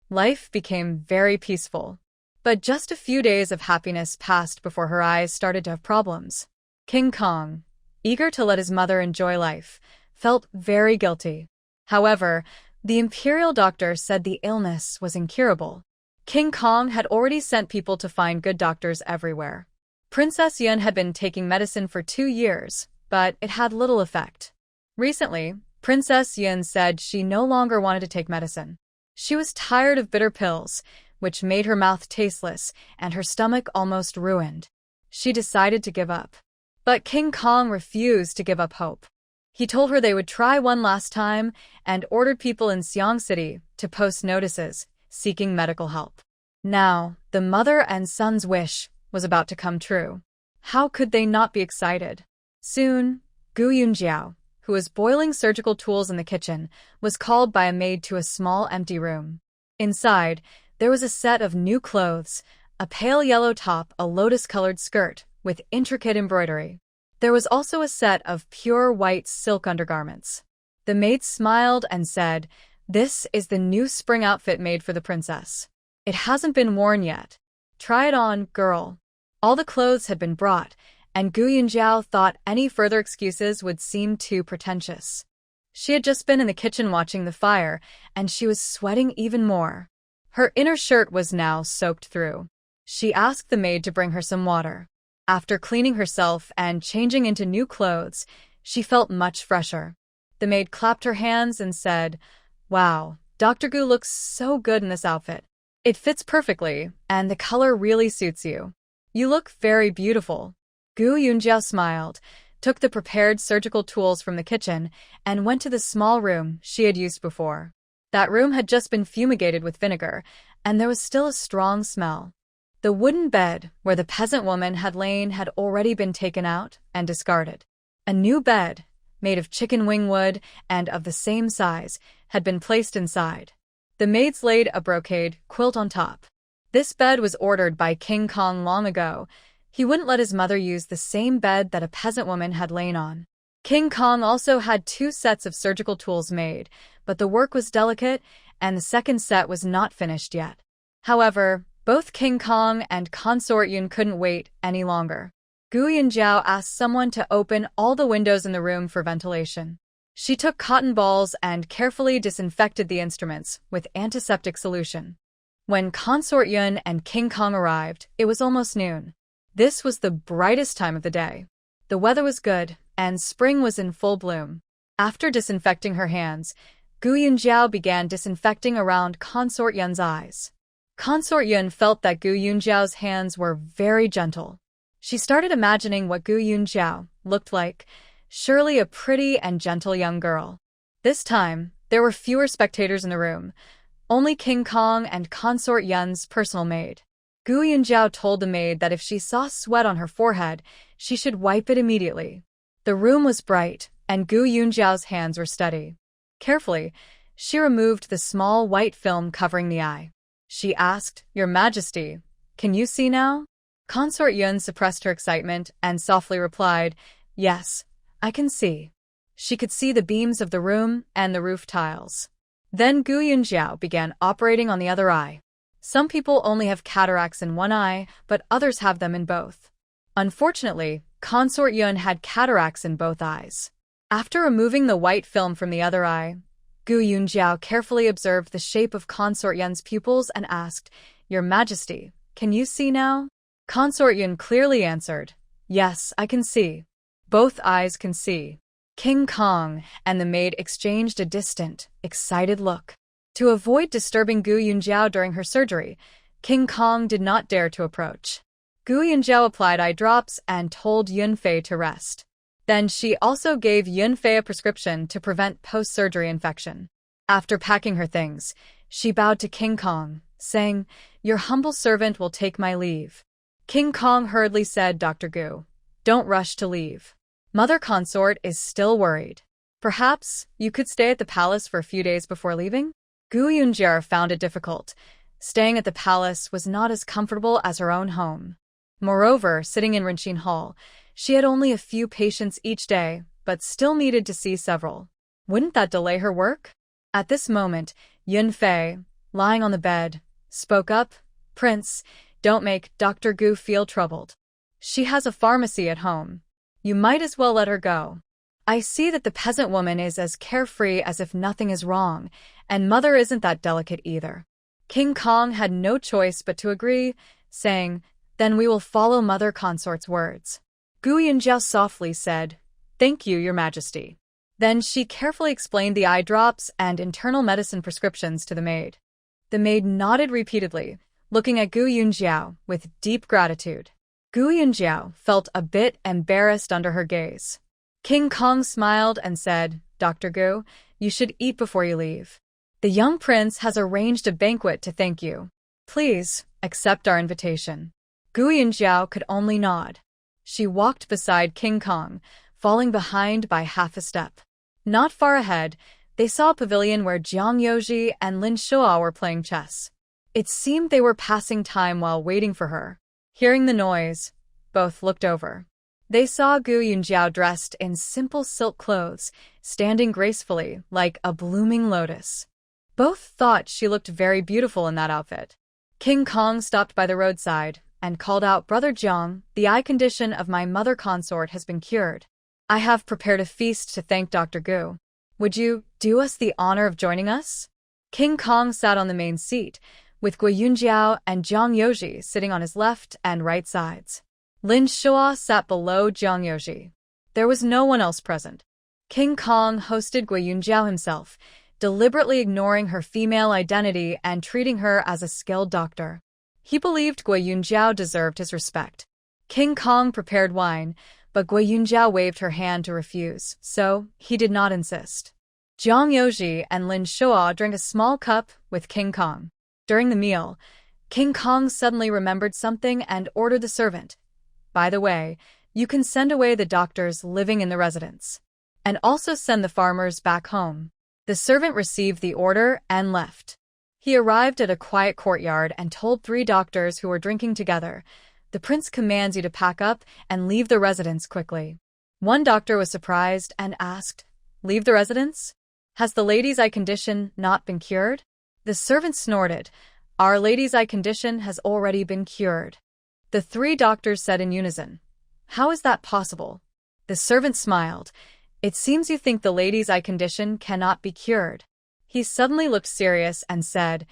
Life became very peaceful. But just a few days of happiness passed before her eyes started to have problems. King Kong, eager to let his mother enjoy life, felt very guilty. However, the imperial doctor said the illness was incurable. King Kong had already sent people to find good doctors everywhere. Princess Yun had been taking medicine for 2 years, but it had little effect. Recently, Princess Yun said she no longer wanted to take medicine. She was tired of bitter pills, which made her mouth tasteless and her stomach almost ruined. She decided to give up. But King Kong refused to give up hope. He told her they would try one last time and ordered people in Xiang City to post notices seeking medical help. Now, the mother and son's wish was about to come true. How could they not be excited? Soon, Gu Yunjiao, who was boiling surgical tools in the kitchen, was called by a maid to a small empty room. Inside, there was a set of new clothes, a pale yellow top, a lotus-colored skirt with intricate embroidery. There was also a set of pure white silk undergarments. The maid smiled and said, "This is the new spring outfit made for the princess. It hasn't been worn yet. Try it on, girl." All the clothes had been brought, and Gu Yunjiao thought any further excuses would seem too pretentious. She had just been in the kitchen watching the fire, and she was sweating even more. Her inner shirt was now soaked through. She asked the maid to bring her some water. After cleaning herself and changing into new clothes, she felt much fresher. The maid clapped her hands and said, "Wow, Dr. Gu looks so good in this outfit. It fits perfectly, and the color really suits you. You look very beautiful." Gu Yunjiao smiled, took the prepared surgical tools from the kitchen, and went to the small room she had used before. That room had just been fumigated with vinegar, and there was still a strong smell. The wooden bed where the peasant woman had lain had already been taken out and discarded. A new bed, made of chicken wing wood and of the same size, had been placed inside. The maids laid a brocade quilt on top. This bed was ordered by King Kong long ago. He wouldn't let his mother use the same bed that a peasant woman had lain on. King Kong also had 2 sets of surgical tools made, but the work was delicate, and the second set was not finished yet. However, both King Kong and Consort Yun couldn't wait any longer. Gu Yunjiao asked someone to open all the windows in the room for ventilation. She took cotton balls and carefully disinfected the instruments with antiseptic solution. When Consort Yun and King Kong arrived, it was almost noon. This was the brightest time of the day. The weather was good, and spring was in full bloom. After disinfecting her hands, Gu Yunjiao began disinfecting around Consort Yun's eyes. Consort Yun felt that Gu Yunjiao's hands were very gentle. She started imagining what Gu Yunjiao looked like, surely a pretty and gentle young girl. This time, there were fewer spectators in the room, only King Kong and Consort Yun's personal maid. Gu Yunjiao told the maid that if she saw sweat on her forehead, she should wipe it immediately. The room was bright, and Gu Yunjiao's hands were steady. Carefully, she removed the small white film covering the eye. She asked, "Your Majesty, can you see now?" Consort Yun suppressed her excitement and softly replied, "Yes, I can see." She could see the beams of the room and the roof tiles. Then Gu Yunjiao began operating on the other eye. Some people only have cataracts in one eye, but others have them in both. Unfortunately, Consort Yun had cataracts in both eyes. After removing the white film from the other eye, Gu Yunjiao carefully observed the shape of Consort Yun's pupils and asked, "Your Majesty, can you see now?" Consort Yun clearly answered, "Yes, I can see." Both eyes can see. King Kong and the maid exchanged a distant, excited look. To avoid disturbing Gu Yunjiao during her surgery, King Kong did not dare to approach. Gu Yunjiao applied eye drops and told Yunfei to rest. Then she also gave Yunfei a prescription to prevent post-surgery infection. After packing her things, she bowed to King Kong, saying, "Your humble servant will take my leave." King Kong hurriedly said, "Dr. Gu, don't rush to leave. Mother Consort is still worried. Perhaps you could stay at the palace for a few days before leaving?" Gu Yunjiao found it difficult. Staying at the palace was not as comfortable as her own home. Moreover, sitting in Rinchin Hall, she had only a few patients each day, but still needed to see several. Wouldn't that delay her work? At this moment, Yunfei, lying on the bed, spoke up, "Prince, don't make Dr. Gu feel troubled. She has a pharmacy at home. You might as well let her go. I see that the peasant woman is as carefree as if nothing is wrong, and Mother isn't that delicate either." King Kong had no choice but to agree, saying, "Then we will follow Mother Consort's words." Gu Yunjiao softly said, "Thank you, Your Majesty." Then she carefully explained the eye drops and internal medicine prescriptions to the maid. The maid nodded repeatedly, looking at Gu Yunjiao with deep gratitude. Gu Yunjiao felt a bit embarrassed under her gaze. King Kong smiled and said, "Dr. Gu, you should eat before you leave. The young prince has arranged a banquet to thank you. Please, accept our invitation." Gu Yunjiao could only nod. She walked beside King Kong, falling behind by half a step. Not far ahead, they saw a pavilion where Jiang Yoji and Lin Shuo were playing chess. It seemed they were passing time while waiting for her. Hearing the noise, both looked over. They saw Gu Yunjiao dressed in simple silk clothes, standing gracefully like a blooming lotus. Both thought she looked very beautiful in that outfit. King Kong stopped by the roadside and called out, "Brother Jiang, the eye condition of my mother consort has been cured. I have prepared a feast to thank Dr. Gu. Would you do us the honor of joining us?" King Kong sat on the main seat, with Gu Yunjiao and Jiang Yoji sitting on his left and right sides. Lin Shuo sat below Jiang Yoji. There was no one else present. King Kong hosted Gu Yunjiao himself, deliberately ignoring her female identity and treating her as a skilled doctor. He believed Gu Yunjiao deserved his respect. King Kong prepared wine, but Gu Yunjiao waved her hand to refuse, so he did not insist. Jiang Yoji and Lin Shuo drank a small cup with King Kong. During the meal, King Kong suddenly remembered something and ordered the servant, "By the way, you can send away the doctors living in the residence, and also send the farmers back home." The servant received the order and left. He arrived at a quiet courtyard and told 3 doctors who were drinking together, "The prince commands you to pack up and leave the residence quickly." One doctor was surprised and asked, "Leave the residence? Has the lady's eye condition not been cured?" The servant snorted, "Our lady's eye condition has already been cured." The 3 doctors said in unison, "How is that possible?" The servant smiled, "It seems you think the lady's eye condition cannot be cured." He suddenly looked serious and said,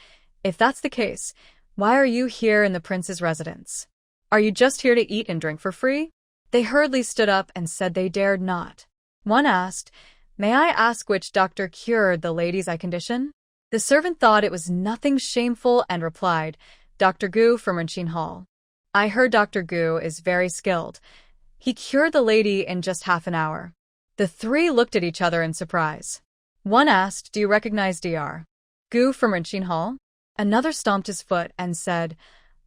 "If that's the case, why are you here in the prince's residence? Are you just here to eat and drink for free?" They hurriedly stood up and said they dared not. One asked, "May I ask which doctor cured the lady's eye condition?" The servant thought it was nothing shameful and replied, "Dr. Gu from Rinchin Hall. I heard Dr. Gu is very skilled. He cured the lady in just half an hour." The 3 looked at each other in surprise. One asked, "Do you recognize Dr. Gu from Rinchin Hall?" Another stomped his foot and said,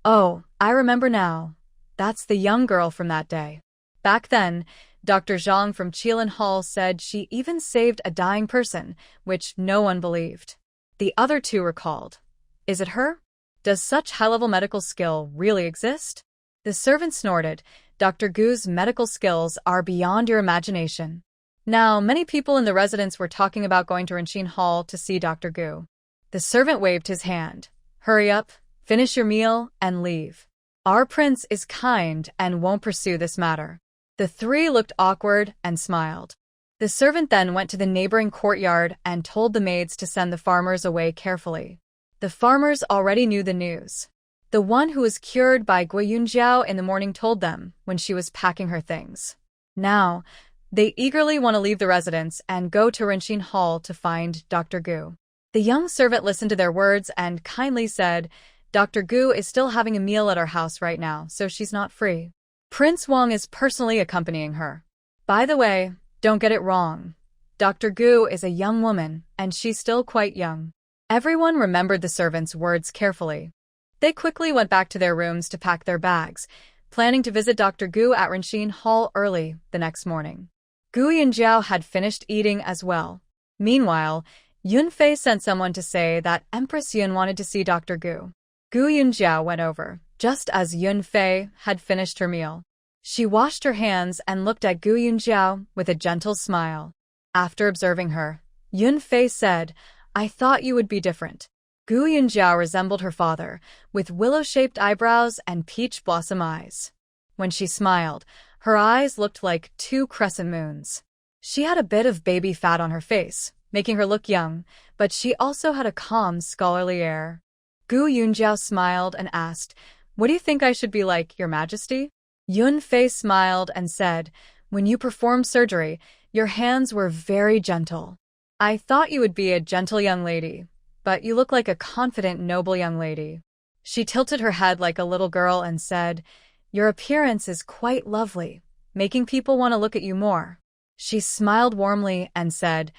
"Oh, I remember now. That's the young girl from that day. Back then, Dr. Zhang from Qilin Hall said she even saved a dying person, which no one believed." The other 2 recalled, "Is it her? Does such high-level medical skill really exist?" The servant snorted, "Dr. Gu's medical skills are beyond your imagination." Now, many people in the residence were talking about going to Rinchin Hall to see Dr. Gu. The servant waved his hand. "Hurry up, finish your meal, and leave. Our prince is kind and won't pursue this matter." The 3 looked awkward and smiled. The servant then went to the neighboring courtyard and told the maids to send the farmers away carefully. The farmers already knew the news. The one who was cured by Gui Yunjiao in the morning told them when she was packing her things. Now, they eagerly want to leave the residence and go to Rinchin Hall to find Dr. Gu. The young servant listened to their words and kindly said, "Dr. Gu is still having a meal at our house right now, so she's not free. Prince Wang is personally accompanying her. By the way, don't get it wrong. Dr. Gu is a young woman, and she's still quite young." Everyone remembered the servant's words carefully. They quickly went back to their rooms to pack their bags, planning to visit Dr. Gu at Rinchin Hall early the next morning. Gu Yunjiao had finished eating as well. Meanwhile, Yun Fei sent someone to say that Empress Yun wanted to see Dr. Gu. Gu Yunjiao went over, just as Yun Fei had finished her meal. She washed her hands and looked at Gu Yunjiao with a gentle smile. After observing her, Yun Fei said, "I thought you would be different." Gu Yunjiao resembled her father, with willow-shaped eyebrows and peach blossom eyes. When she smiled, her eyes looked like 2 crescent moons. She had a bit of baby fat on her face, making her look young, but she also had a calm, scholarly air. Gu Yunjiao smiled and asked, "What do you think I should be like, Your Majesty?" Yun Fei smiled and said, "When you performed surgery, your hands were very gentle. I thought you would be a gentle young lady, but you look like a confident, noble young lady." She tilted her head like a little girl and said, "Your appearance is quite lovely, making people want to look at you more." She smiled warmly and said,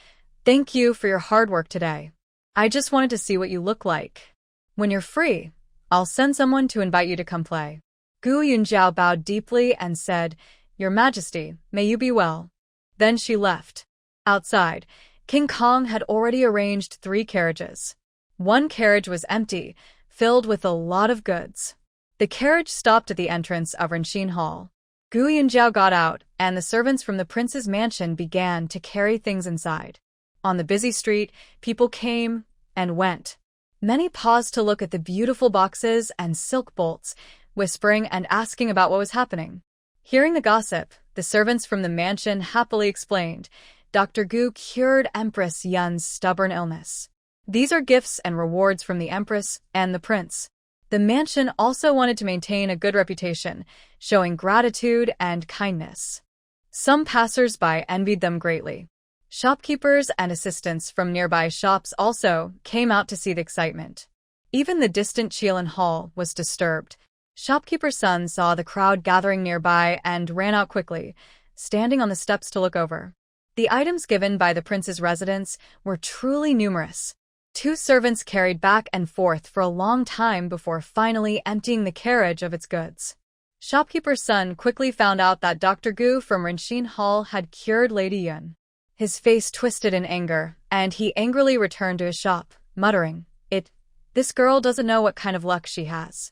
"Thank you for your hard work today. I just wanted to see what you look like. When you're free, I'll send someone to invite you to come play." Gu Yunjiao bowed deeply and said, "Your Majesty, may you be well." Then she left. Outside, King Kong had already arranged 3 carriages. One carriage was empty, filled with a lot of goods. The carriage stopped at the entrance of Rinchin Hall. Gu Yunjiao got out, and the servants from the prince's mansion began to carry things inside. On the busy street, people came and went. Many paused to look at the beautiful boxes and silk bolts, whispering and asking about what was happening. Hearing the gossip, the servants from the mansion happily explained, "Dr. Gu cured Empress Yun's stubborn illness. These are gifts and rewards from the Empress and the Prince." The mansion also wanted to maintain a good reputation, showing gratitude and kindness. Some passers-by envied them greatly. Shopkeepers and assistants from nearby shops also came out to see the excitement. Even the distant Qilin Hall was disturbed. Shopkeeper's son saw the crowd gathering nearby and ran out quickly, standing on the steps to look over. The items given by the prince's residence were truly numerous. 2 servants carried back and forth for a long time before finally emptying the carriage of its goods. Shopkeeper's son quickly found out that Dr. Gu from Rinchin Hall had cured Lady Yun. His face twisted in anger, and he angrily returned to his shop, muttering, This girl doesn't know what kind of luck she has.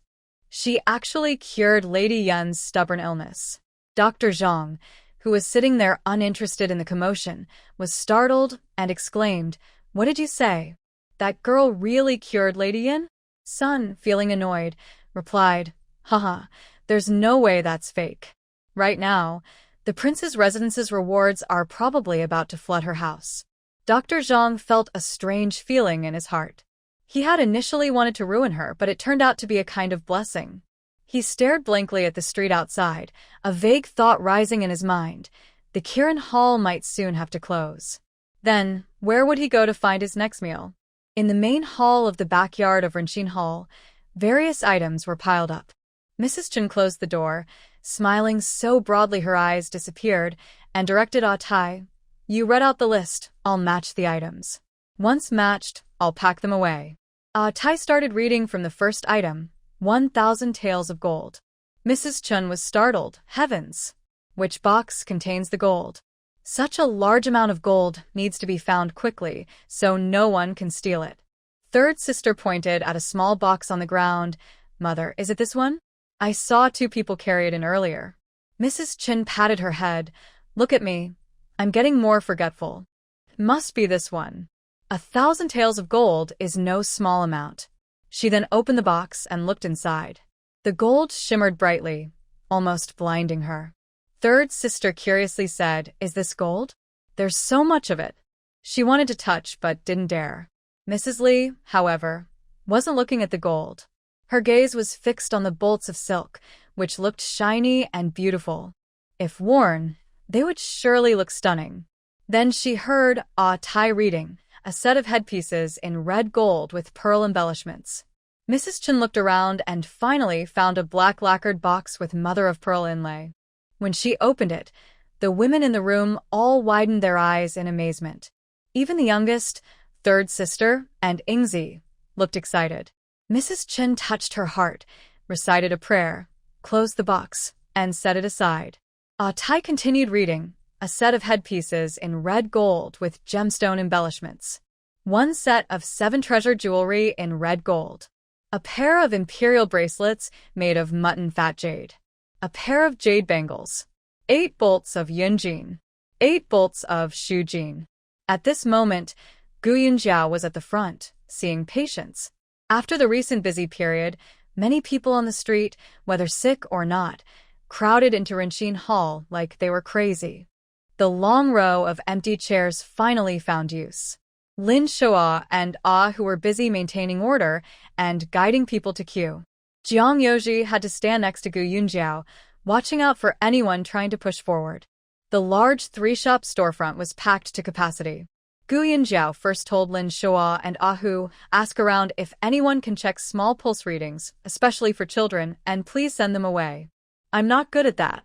She actually cured Lady Yun's stubborn illness. Dr. Zhang, who was sitting there uninterested in the commotion, was startled and exclaimed, "What did you say? That girl really cured Lady Yun?" Sun, feeling annoyed, replied, "Haha, there's no way that's fake. Right now, the prince's residence's rewards are probably about to flood her house." Dr. Zhang felt a strange feeling in his heart. He had initially wanted to ruin her, but it turned out to be a kind of blessing. He stared blankly at the street outside, a vague thought rising in his mind. The Kirin Hall might soon have to close. Then, where would he go to find his next meal? In the main hall of the backyard of Rinshin Hall, various items were piled up. Mrs. Chen closed the door, smiling so broadly her eyes disappeared, and directed Ah Tai, "You read out the list, I'll match the items. Once matched, I'll pack them away." Ah Tai started reading from the first item, 1,000 taels of gold. Mrs. Chen was startled. Heavens! Which box contains the gold? Such a large amount of gold needs to be found quickly, so no one can steal it. Third sister pointed at a small box on the ground. "Mother, is it this one? I saw 2 people carry it in earlier." Mrs. Chen patted her head. "Look at me. I'm getting more forgetful. Must be this one." 1,000 taels of gold is no small amount. She then opened the box and looked inside. The gold shimmered brightly, almost blinding her. Third sister curiously said, "Is this gold? There's so much of it." She wanted to touch but didn't dare. Mrs. Li, however, wasn't looking at the gold. Her gaze was fixed on the bolts of silk, which looked shiny and beautiful. If worn, they would surely look stunning. Then she heard Ah Tai reading, a set of headpieces in red gold with pearl embellishments. Mrs. Chen looked around and finally found a black lacquered box with mother-of-pearl inlay. When she opened it, the women in the room all widened their eyes in amazement. Even the youngest, third sister, and Ingzi, looked excited. Mrs. Chen touched her heart, recited a prayer, closed the box, and set it aside. Ah Tai continued reading, a set of headpieces in red gold with gemstone embellishments. One set of 7 treasure jewelry in red gold. A pair of imperial bracelets made of mutton fat jade. A pair of jade bangles. 8 bolts of yunjin. 8 bolts of shujin. At this moment, Gu Yunjiao was at the front, seeing patients. After the recent busy period, many people on the street, whether sick or not, crowded into Rinshin Hall like they were crazy. The long row of empty chairs finally found use. Lin Shoa and Ah, who were busy maintaining order and guiding people to queue. Jiang Yoji had to stand next to Gu Yunjiao, watching out for anyone trying to push forward. The large 3-shop storefront was packed to capacity. Gu Yunjiao first told Lin Shoa and Ahu, "Ask around if anyone can check small pulse readings, especially for children, and please send them away. I'm not good at that.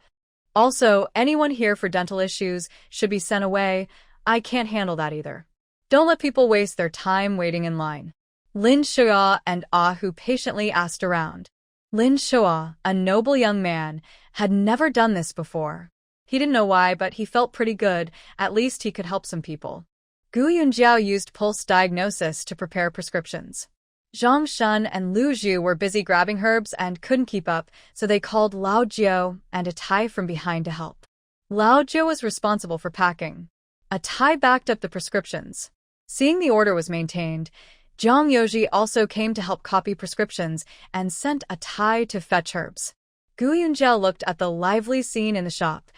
Also, anyone here for dental issues should be sent away. I can't handle that either. Don't let people waste their time waiting in line." Lin Shoa and Ahu patiently asked around. Lin Shoa, a noble young man, had never done this before. He didn't know why, but he felt pretty good. At least he could help some people. Gu Yunjiao used pulse diagnosis to prepare prescriptions. Zhang Shun and Lu Zhu were busy grabbing herbs and couldn't keep up, so they called Lao Jiao and a Tai from behind to help. Lao Jiao was responsible for packing. A Tai backed up the prescriptions. Seeing the order was maintained, Jiang Yoji also came to help copy prescriptions and sent a Tai to fetch herbs. Gu Yunjiao looked at the lively scene in the shop,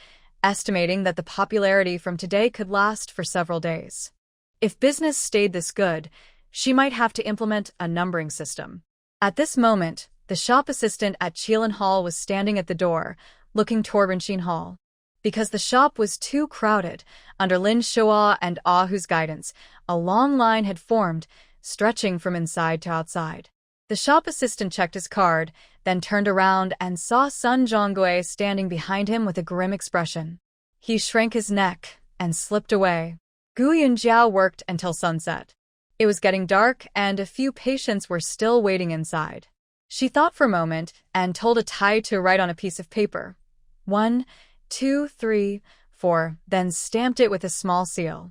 estimating that the popularity from today could last for several days. If business stayed this good, she might have to implement a numbering system. At this moment, the shop assistant at Qilin Hall was standing at the door, looking toward Rinshin Hall. Because the shop was too crowded, under Lin Shoa and Ahu's guidance, a long line had formed, stretching from inside to outside. The shop assistant checked his card, then turned around and saw Sun Zhonggui standing behind him with a grim expression. He shrank his neck and slipped away. Gu Yunjiao worked until sunset. It was getting dark, and a few patients were still waiting inside. She thought for a moment and told a Tai to write on a piece of paper. 1, 2, 3, 4, then stamped it with a small seal.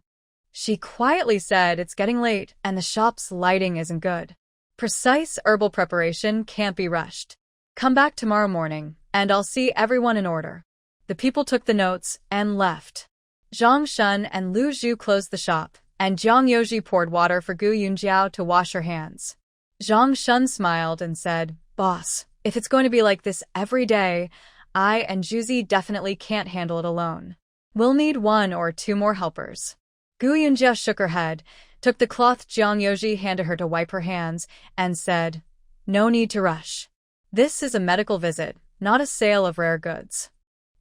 She quietly said, "It's getting late, and the shop's lighting isn't good. Precise herbal preparation can't be rushed. Come back tomorrow morning, and I'll see everyone in order. The people took the notes and left. Zhang Shun and Lu Zhu closed the shop, and Jiang Yoji poured water for Gu Yunjiao to wash her hands. Zhang Shun smiled and said, "Boss, if it's going to be like this every day, I and Juzi definitely can't handle it alone. We'll need 1 or 2 more helpers." Gu Yunjia shook her head, took the cloth Jiang Yoji handed her to wipe her hands, and said, "No need to rush. This is a medical visit, not a sale of rare goods.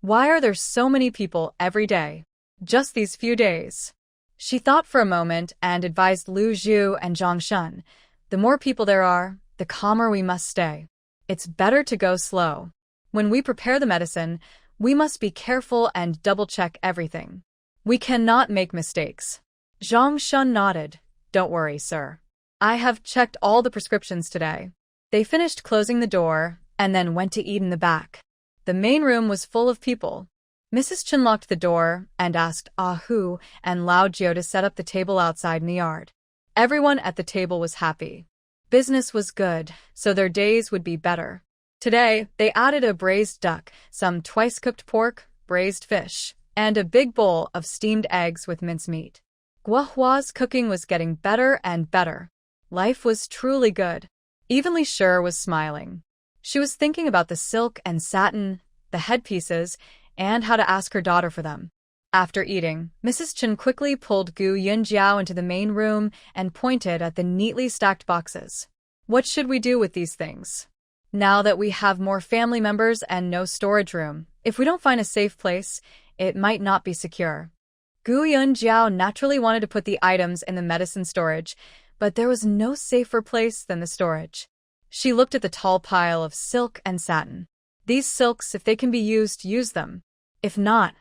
Why are there so many people every day? Just these few days?" She thought for a moment and advised Lu Zhu and Zhang Shun, "The more people there are, the calmer we must stay. It's better to go slow. When we prepare the medicine, we must be careful and double-check everything. We cannot make mistakes." Zhang Shun nodded. "Don't worry, sir. I have checked all the prescriptions today." They finished closing the door and then went to eat in the back. The main room was full of people. Mrs. Chen locked the door and asked Ah Hu and Lao Jiu to set up the table outside in the yard. Everyone at the table was happy. Business was good, so their days would be better. Today, they added a braised duck, some twice-cooked pork, braised fish, and a big bowl of steamed eggs with mincemeat. Guohua's cooking was getting better and better. Life was truly good. Even Li Shi was smiling. She was thinking about the silk and satin, the headpieces, and how to ask her daughter for them. After eating, Mrs. Chen quickly pulled Gu Yunjiao into the main room and pointed at the neatly stacked boxes. "What should we do with these things? Now that we have more family members and no storage room, if we don't find a safe place, it might not be secure." Gu Yunjiao naturally wanted to put the items in the medicine storage, but there was no safer place than the storage. She looked at the tall pile of silk and satin. These silks, if they can be used, use them. If not,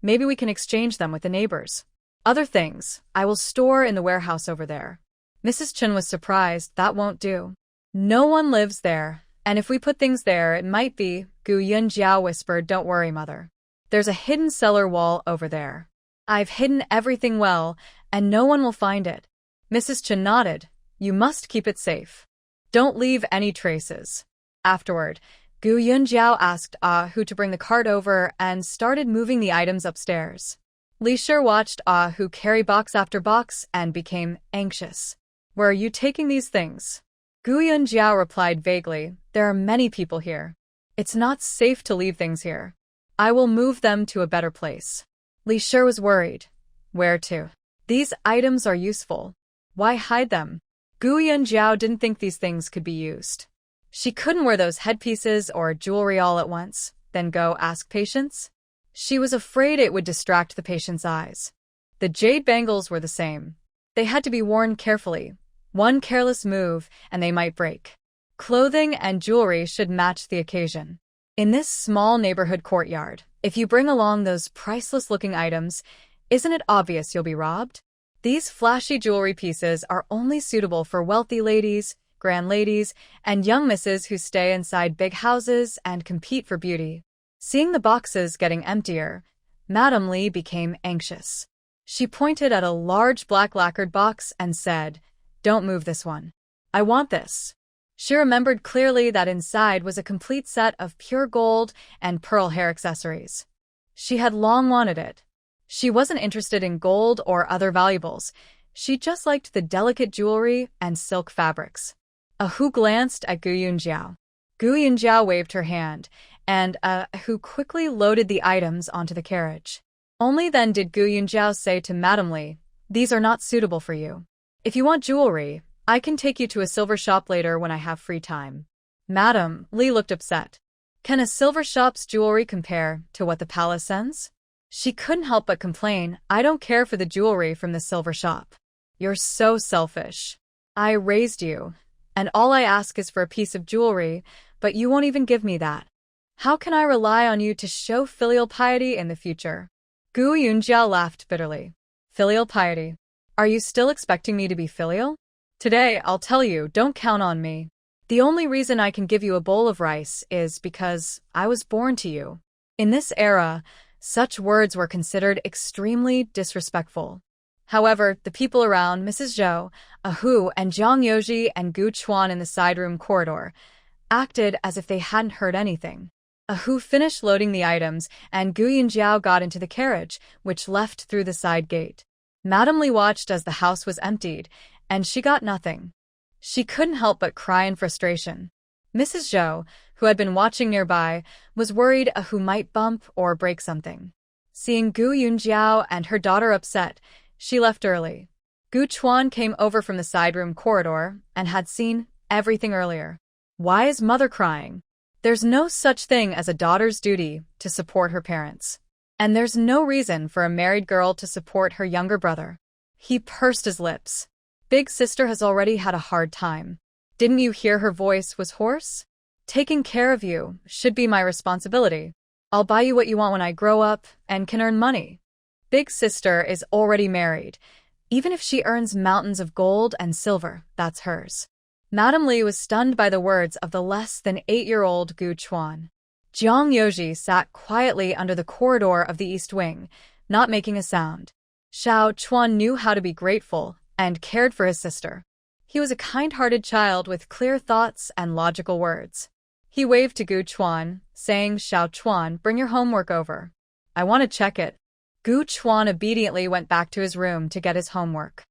maybe we can exchange them with the neighbors. Other things, I will store in the warehouse over there. Mrs. Chen was surprised. That won't do. No one lives there, and if we put things there, it might be, Gu Yunjiao whispered, "Don't worry, mother. There's a hidden cellar wall over there. I've hidden everything well, and no one will find it." Mrs. Chen nodded. "You must keep it safe. Don't leave any traces." Afterward, Gu Yunjiao asked Ah Hu to bring the cart over and started moving the items upstairs. Li Shi watched Ah Hu carry box after box and became anxious. "Where are you taking these things?" Gu Yunjiao replied vaguely, "There are many people here. It's not safe to leave things here. I will move them to a better place." Li Shi was worried. "Where to? These items are useful. Why hide them?" Gu Yunjiao didn't think these things could be used. She couldn't wear those headpieces or jewelry all at once, then go ask patients. She was afraid it would distract the patient's eyes. The jade bangles were the same. They had to be worn carefully. One careless move, and they might break. Clothing and jewelry should match the occasion. In this small neighborhood courtyard, if you bring along those priceless-looking items, isn't it obvious you'll be robbed? These flashy jewelry pieces are only suitable for wealthy ladies, grand ladies, and young misses who stay inside big houses and compete for beauty. Seeing the boxes getting emptier, Madame Li became anxious. She pointed at a large black lacquered box and said, "Don't move this one. I want this." She remembered clearly that inside was a complete set of pure gold and pearl hair accessories. She had long wanted it. She wasn't interested in gold or other valuables. She just liked the delicate jewelry and silk fabrics. Ah Hu glanced at Gu Yunjiao. Gu Yunjiao waved her hand, and Ah Hu quickly loaded the items onto the carriage. Only then did Gu Yunjiao say to Madame Li, "These are not suitable for you. If you want jewelry, I can take you to a silver shop later when I have free time." Madame Li looked upset. Can a silver shop's jewelry compare to what the palace sends? She couldn't help but complain, "I don't care for the jewelry from the silver shop. You're so selfish. I raised you, and all I ask is for a piece of jewelry, but you won't even give me that. How can I rely on you to show filial piety in the future?" Gu Yunjiao laughed bitterly. "Filial piety? Are you still expecting me to be filial? Today, I'll tell you, don't count on me. The only reason I can give you a bowl of rice is because I was born to you." In this era, such words were considered extremely disrespectful. However, the people around Mrs. Zhou, Ahu, and Zhang Yoji and Gu Chuan in the side room corridor acted as if they hadn't heard anything. Ahu finished loading the items, and Gu Yunjiao got into the carriage, which left through the side gate. Madame Li watched as the house was emptied, and she got nothing. She couldn't help but cry in frustration. Mrs. Zhou, who had been watching nearby, was worried Ahu might bump or break something. Seeing Gu Yunjiao and her daughter upset, she left early. Gu Chuan came over from the side room corridor and had seen everything earlier. Why is mother crying? There's no such thing as a daughter's duty to support her parents. And there's no reason for a married girl to support her younger brother. He pursed his lips. Big sister has already had a hard time. Didn't you hear her voice was hoarse? Taking care of you should be my responsibility. I'll buy you what you want when I grow up and can earn money. Big sister is already married. Even if she earns mountains of gold and silver, that's hers. Madame Li was stunned by the words of the less than 8-year-old Gu Chuan. Zhang Yoji sat quietly under the corridor of the east wing, not making a sound. Xiao Chuan knew how to be grateful and cared for his sister. He was a kind-hearted child with clear thoughts and logical words. He waved to Gu Chuan, saying, "Xiao Chuan, bring your homework over. I want to check it." Gu Chuan obediently went back to his room to get his homework.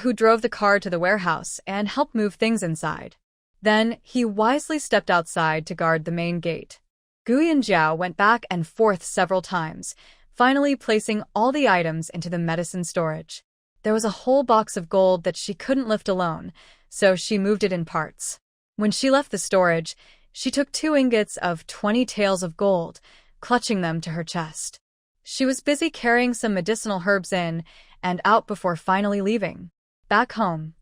Who drove the car to the warehouse and helped move things inside. Then, he wisely stepped outside to guard the main gate. Gu Yunjiao went back and forth several times, finally placing all the items into the medicine storage. There was a whole box of gold that she couldn't lift alone, so she moved it in parts. When she left the storage, she took 2 ingots of 20 taels of gold, clutching them to her chest. She was busy carrying some medicinal herbs in and out before finally leaving. Back home,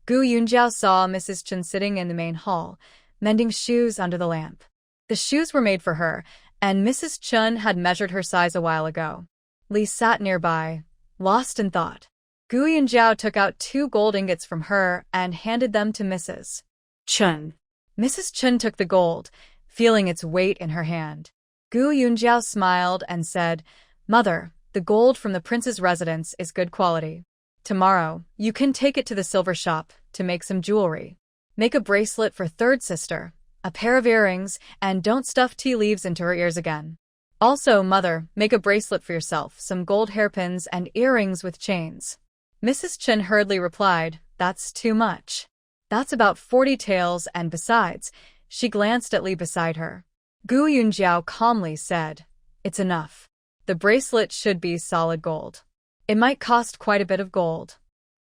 Gu Yunjiao saw Mrs. Chen sitting in the main hall, mending shoes under the lamp. The shoes were made for her, and Mrs. Chen had measured her size a while ago. Li sat nearby, lost in thought. Gu Yunjiao took out 2 gold ingots from her and handed them to Mrs. Chen. Mrs. Chen took the gold, feeling its weight in her hand. Gu Yunjiao smiled and said, "Mother, the gold from the prince's residence is good quality. Tomorrow, you can take it to the silver shop to make some jewelry. Make a bracelet for third sister, a pair of earrings, and don't stuff tea leaves into her ears again. Also, mother, make a bracelet for yourself, some gold hairpins and earrings with chains." Mrs. Chen hurriedly replied, "That's too much. That's about 40 taels, and besides," she glanced at Li beside her. Gu Yunjiao calmly said, "It's enough. The bracelet should be solid gold. It might cost quite a bit of gold.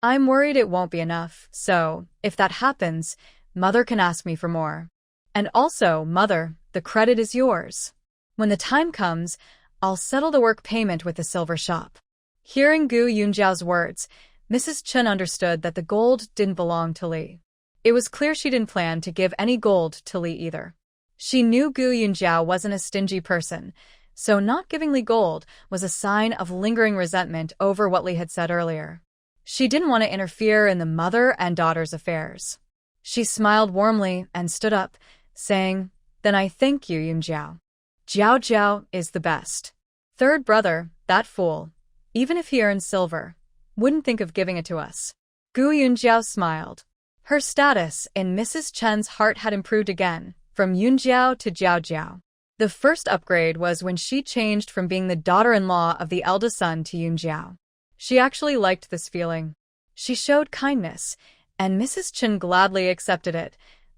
I'm worried it won't be enough, so, if that happens, mother can ask me for more. And also, mother, the credit is yours. When the time comes, I'll settle the work payment with the silver shop." Hearing Gu Yunjiao's words, Mrs. Chen understood that the gold didn't belong to Li. It was clear she didn't plan to give any gold to Li either. She knew Gu Yunjiao wasn't a stingy person, so not giving Li gold was a sign of lingering resentment over what Li had said earlier. She didn't want to interfere in the mother and daughter's affairs. She smiled warmly and stood up, saying, "Then I thank you, Yunjiao. Jiao Jiao is the best. Third brother, that fool, even if he earns silver, wouldn't think of giving it to us." Gu Yunjiao smiled. Her status in Mrs. Chen's heart had improved again, from Yunjiao to Jiao Jiao. The first upgrade was when she changed from being the daughter-in-law of the eldest son to Yunjiao. She actually liked this feeling. She showed kindness, and Mrs. Chen gladly accepted it,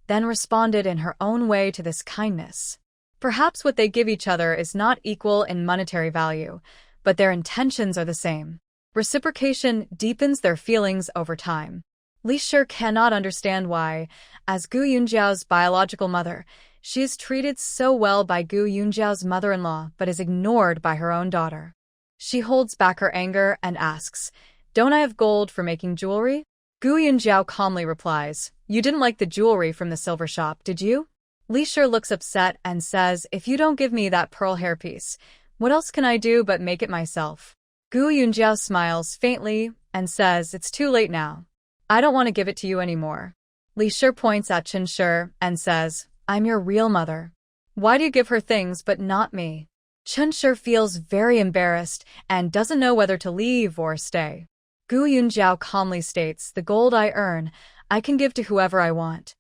then responded in her own way to this kindness. Perhaps what they give each other is not equal in monetary value, but their intentions are the same. Reciprocation deepens their feelings over time. Li Shi cannot understand why, as Gu Yunjiao's biological mother, she is treated so well by Gu Yunjiao's mother-in-law but is ignored by her own daughter. She holds back her anger and asks, "Don't I have gold for making jewelry?" Gu Yunjiao calmly replies, "You didn't like the jewelry from the silver shop, did you?" Li Shi looks upset and says, "If you don't give me that pearl hairpiece, what else can I do but make it myself?" Gu Yunjiao smiles faintly and says, "It's too late now. I don't want to give it to you anymore." Li Shi points at Chen Shi and says, "I'm your real mother. Why do you give her things but not me?" Chen Shi feels very embarrassed and doesn't know whether to leave or stay. Gu Yunjiao calmly states, the gold I earn, I can give to whoever I want.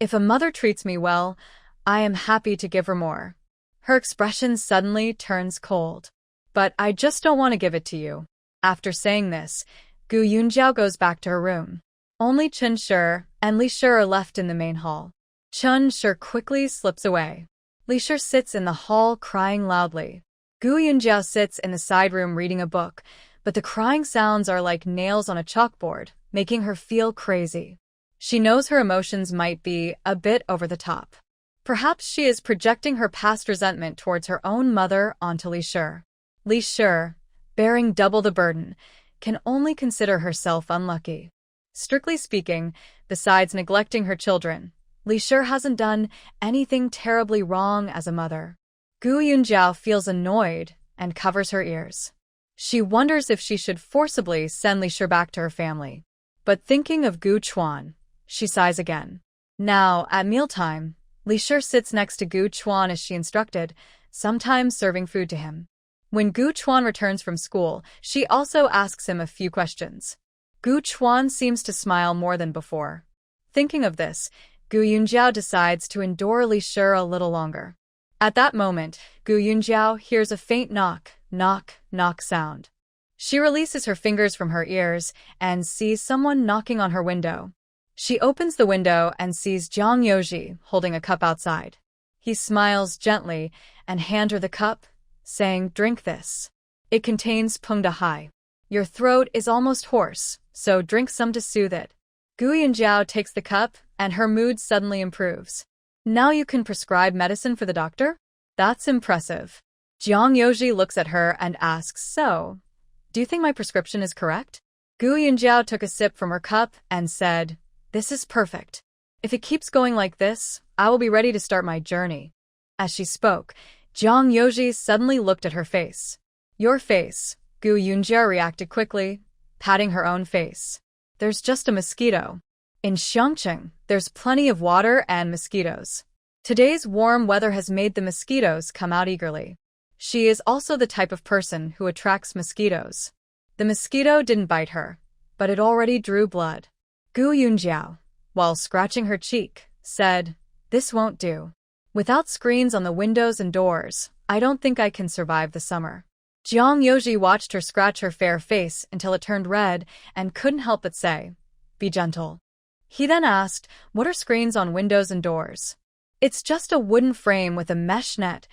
If a mother treats me well, I am happy to give her more. Her expression suddenly turns cold. But I just don't want to give it to you. After saying this, Gu Yunjiao goes back to her room. Only Chen Shi and Li Shi are left in the main hall. Chen Shi quickly slips away. Li Shi sits in the hall crying loudly. Gu Yunjiao sits in the side room reading a book, but the crying sounds are like nails on a chalkboard, making her feel crazy. She knows her emotions might be a bit over the top. Perhaps she is projecting her past resentment towards her own mother onto Li Shi. Li Shi, bearing double the burden, can only consider herself unlucky. Strictly speaking, besides neglecting her children, Li Shi hasn't done anything terribly wrong as a mother. Gu Yunjiao feels annoyed and covers her ears. She wonders if she should forcibly send Li Shi back to her family. But thinking of Gu Chuan, she sighs again. Now, at mealtime, Li Shi sits next to Gu Chuan as she instructed, sometimes serving food to him. When Gu Chuan returns from school, she also asks him a few questions. Gu Chuan seems to smile more than before. Thinking of this, Gu Yunjiao decides to endure Li Shi a little longer. At that moment, Gu Yunjiao hears a faint knock sound. She releases her fingers from her ears and sees someone knocking on her window. She opens the window and sees Jiang Yoji holding a cup outside. He smiles gently and hands her the cup, saying, drink this. It contains Pengda Hai. Your throat is almost hoarse, so drink some to soothe it. Gu Yunjiao takes the cup and her mood suddenly improves. Now you can prescribe medicine for the doctor? That's impressive. Jiang Yoji looks at her and asks, so, do you think my prescription is correct? Gu Yunjiao took a sip from her cup and said, this is perfect. If it keeps going like this, I will be ready to start my journey. As she spoke, Jiang Yoji suddenly looked at her face. Your face, Gu Yunjiao reacted quickly, patting her own face. There's just a mosquito. In Xiangqing, there's plenty of water and mosquitoes. Today's warm weather has made the mosquitoes come out eagerly. She is also the type of person who attracts mosquitoes. The mosquito didn't bite her, but it already drew blood. Gu Yunjiao, while scratching her cheek, said, this won't do. Without screens on the windows and doors, I don't think I can survive the summer. Jiang Yoji watched her scratch her fair face until it turned red and couldn't help but say, be gentle. He then asked, what are screens on windows and doors? It's just a wooden frame with a mesh net,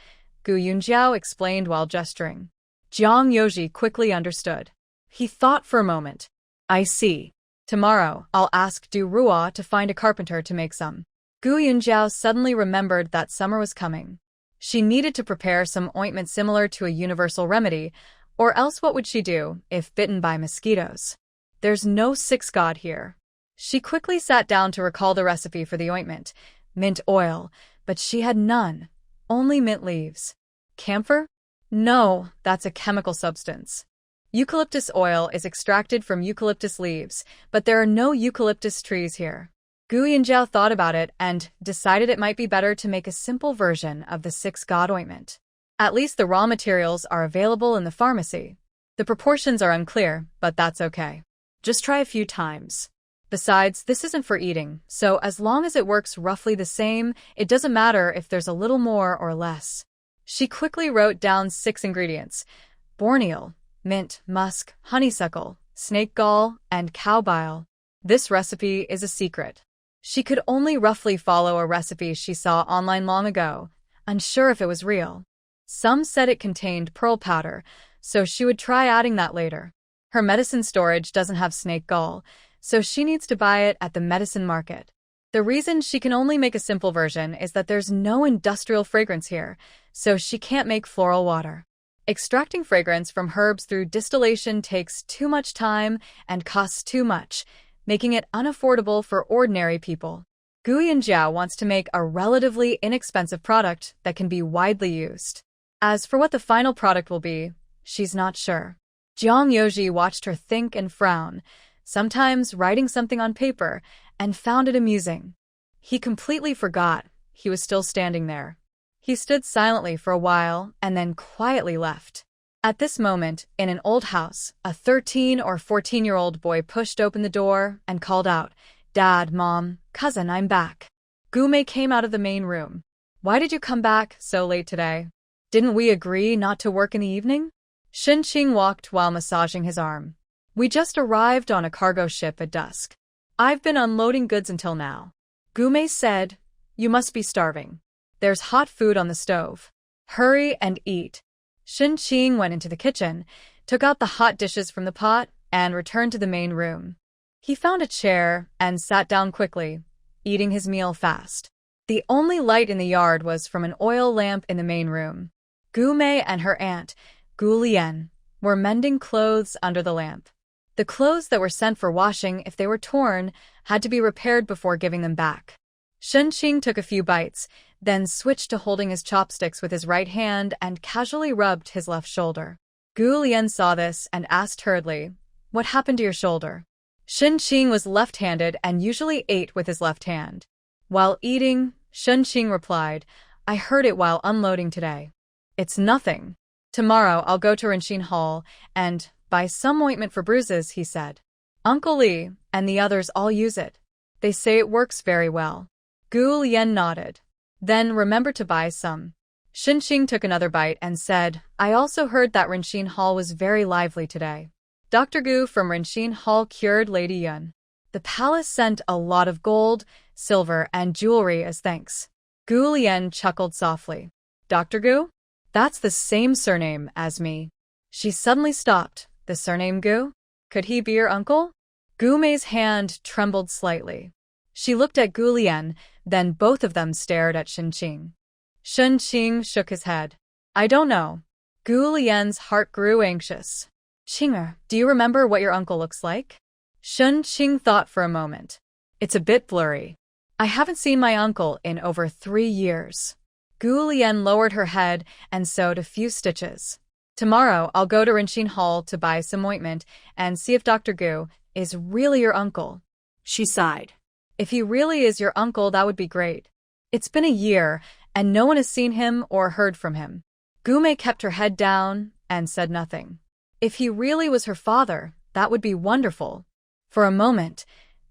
Gu Yunjiao explained while gesturing. Jiang Yoji quickly understood. He thought for a moment. I see. Tomorrow, I'll ask Du Ruo to find a carpenter to make some. Gu Yunjiao suddenly remembered that summer was coming. She needed to prepare some ointment similar to a universal remedy, or else what would she do if bitten by mosquitoes? There's no sixth god here. She quickly sat down to recall the recipe for the ointment, mint oil, but she had none, only mint leaves. Camphor? No, that's a chemical substance. Eucalyptus oil is extracted from eucalyptus leaves, but there are no eucalyptus trees here. Gu Yunjiao thought about it and decided it might be better to make a simple version of the six god ointment. At least the raw materials are available in the pharmacy. The proportions are unclear, but that's okay. Just try a few times. Besides, this isn't for eating, so as long as it works roughly the same, it doesn't matter if there's a little more or less. She quickly wrote down 6 ingredients: borneal, mint, musk, honeysuckle, snake gall, and cow bile. This recipe is a secret. She could only roughly follow a recipe she saw online long ago, unsure if it was real. Some said it contained pearl powder, so she would try adding that later. Her medicine storage doesn't have snake gall, so she needs to buy it at the medicine market. The reason she can only make a simple version is that there's no industrial fragrance here, so she can't make floral water. Extracting fragrance from herbs through distillation takes too much time and costs too much, making it unaffordable for ordinary people. Gu Yunjiao wants to make a relatively inexpensive product that can be widely used. As for what the final product will be, she's not sure. Jiang Yoji watched her think and frown, sometimes writing something on paper, and found it amusing. He completely forgot he was still standing there. He stood silently for a while and then quietly left. At this moment, in an old house, a 13 or 14-year-old boy pushed open the door and called out, "Dad, Mom, cousin, I'm back." Gume came out of the main room. "Why did you come back so late today? Didn't we agree not to work in the evening?" Shinqing walked while massaging his arm. "We just arrived on a cargo ship at dusk. I've been unloading goods until now." Gume said, "You must be starving. There's hot food on the stove. Hurry and eat." Shinqing went into the kitchen, took out the hot dishes from the pot, and returned to the main room. He found a chair and sat down quickly, eating his meal fast. The only light in the yard was from an oil lamp in the main room. Gume and her aunt, Gu Lian, were mending clothes under the lamp. The clothes that were sent for washing, if they were torn, had to be repaired before giving them back. Shinqing took a few bites, then switched to holding his chopsticks with his right hand and casually rubbed his left shoulder. Gu Lian saw this and asked hurriedly, "What happened to your shoulder?" Shinqing was left-handed and usually ate with his left hand. While eating, Shinqing replied, "I hurt it while unloading today." "It's nothing. Tomorrow I'll go to Rinshin Hall and buy some ointment for bruises," he said. "Uncle Li and the others all use it. They say it works very well." Gu Lian nodded. "Then remember to buy some." Shinqing took another bite and said, "I also heard that Rinshin Hall was very lively today. Dr. Gu from Rinshin Hall cured Lady Yun. The palace sent a lot of gold, silver, and jewelry as thanks." Gu Lian chuckled softly. "Dr. Gu? That's the same surname as me." She suddenly stopped. "The surname Gu? Could he be your uncle?" Gume's hand trembled slightly. She looked at Gu Lian, then both of them stared at Shinqing. Shinqing shook his head. "I don't know." Gu Lian's heart grew anxious. "Qinger, do you remember what your uncle looks like?" Shinqing thought for a moment. "It's a bit blurry. I haven't seen my uncle in over 3 years." Gu Lian lowered her head and sewed a few stitches. "Tomorrow I'll go to Rinshin Hall to buy some ointment and see if Dr. Gu is really your uncle." She sighed. "If he really is your uncle, that would be great. It's been a year, and no one has seen him or heard from him." Gume kept her head down and said nothing. If he really was her father, that would be wonderful. For a moment,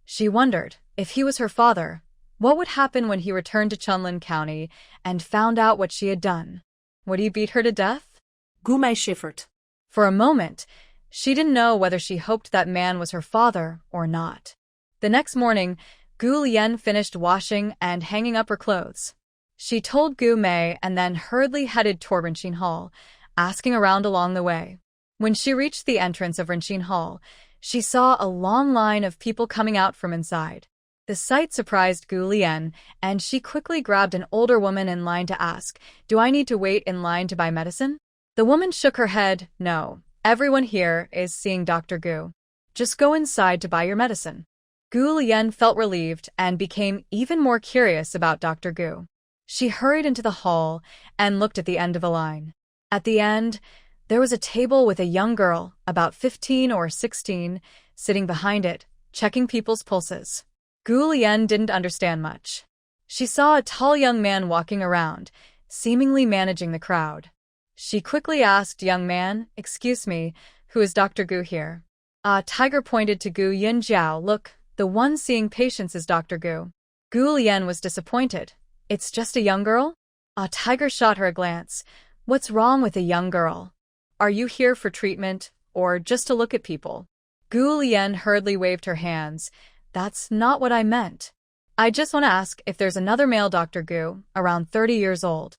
she wondered, if he was her father, what would happen when he returned to Chunlin County and found out what she had done? Would he beat her to death? Gume shivered. For a moment, she didn't know whether she hoped that man was her father or not. The next morning, Gu Lian finished washing and hanging up her clothes. She told Gu Mei and then hurriedly headed toward Rinshin Hall, asking around along the way. When she reached the entrance of Rinshin Hall, she saw a long line of people coming out from inside. The sight surprised Gu Lian, and she quickly grabbed an older woman in line to ask, "Do I need to wait in line to buy medicine?" The woman shook her head. "No, everyone here is seeing Dr. Gu. Just go inside to buy your medicine." Gu Lian felt relieved and became even more curious about Dr. Gu. She hurried into the hall and looked at the end of a line. At the end, there was a table with a young girl, about 15 or 16, sitting behind it, checking people's pulses. Gu Lian didn't understand much. She saw a tall young man walking around, seemingly managing the crowd. She quickly asked, "Young man, excuse me, who is Dr. Gu here?" Tiger pointed to Gu Yinjiao. "Look, the one seeing patients is Dr. Gu." Gu Lian was disappointed. "It's just a young girl?" Tiger shot her a glance. "What's wrong with a young girl? Are you here for treatment, or just to look at people?" Gu Lian hurriedly waved her hands. "That's not what I meant. I just want to ask if there's another male Dr. Gu, around 30 years old."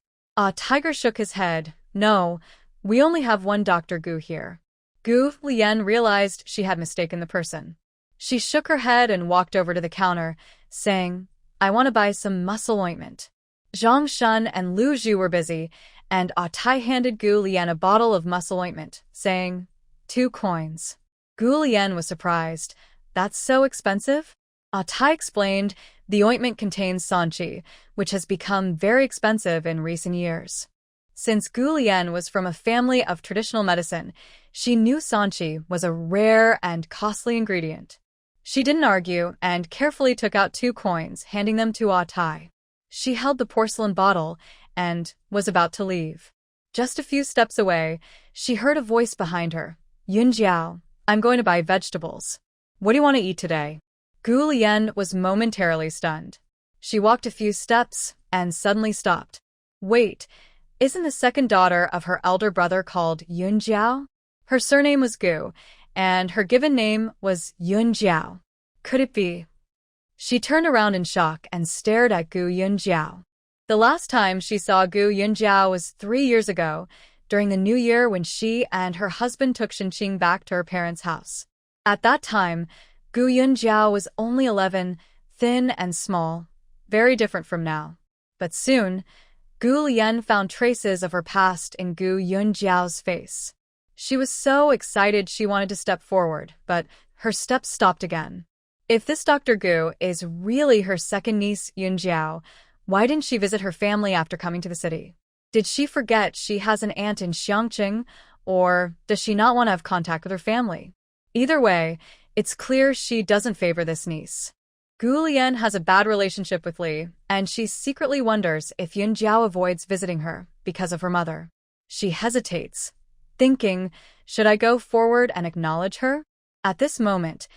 Tiger shook his head. "No, we only have one Dr. Gu here." Gu Lian realized she had mistaken the person. She shook her head and walked over to the counter, saying, "I want to buy some muscle ointment." Zhang Shun and Lu Zhu were busy, and Tai handed Gu Lian a bottle of muscle ointment, saying, 2 coins. Gu Lian was surprised. "That's so expensive?" Tai explained, "The ointment contains sanqi, which has become very expensive in recent years." Since Gu Lian was from a family of traditional medicine, she knew sanqi was a rare and costly ingredient. She didn't argue and carefully took out 2 coins, handing them to Tai. She held the porcelain bottle and was about to leave. Just a few steps away, she heard a voice behind her. Yunjiao, I'm going to buy vegetables. What do you want to eat today? Gu Lian was momentarily stunned. She walked a few steps and suddenly stopped. Wait, isn't the second daughter of her elder brother called Yunjiao? Her surname was Gu, and her given name was Yunjiao. Could it be? She turned around in shock and stared at Gu Yunjiao. The last time she saw Gu Yunjiao was 3 years ago, during the New Year when she and her husband took Shinqing back to her parents' house. At that time, Gu Yunjiao was only 11, thin and small, very different from now. But soon, Gu Lian found traces of her past in Gu Yunjiao's face. She was so excited she wanted to step forward, but her steps stopped again. If this Dr. Gu is really her second niece Yunjiao, why didn't she visit her family after coming to the city? Did she forget she has an aunt in Xiangqing, or does she not want to have contact with her family? Either way, it's clear she doesn't favor this niece. Gu Lian has a bad relationship with Li, and she secretly wonders if Yunjiao avoids visiting her because of her mother. She hesitates, thinking, should I go forward and acknowledge her? At this moment,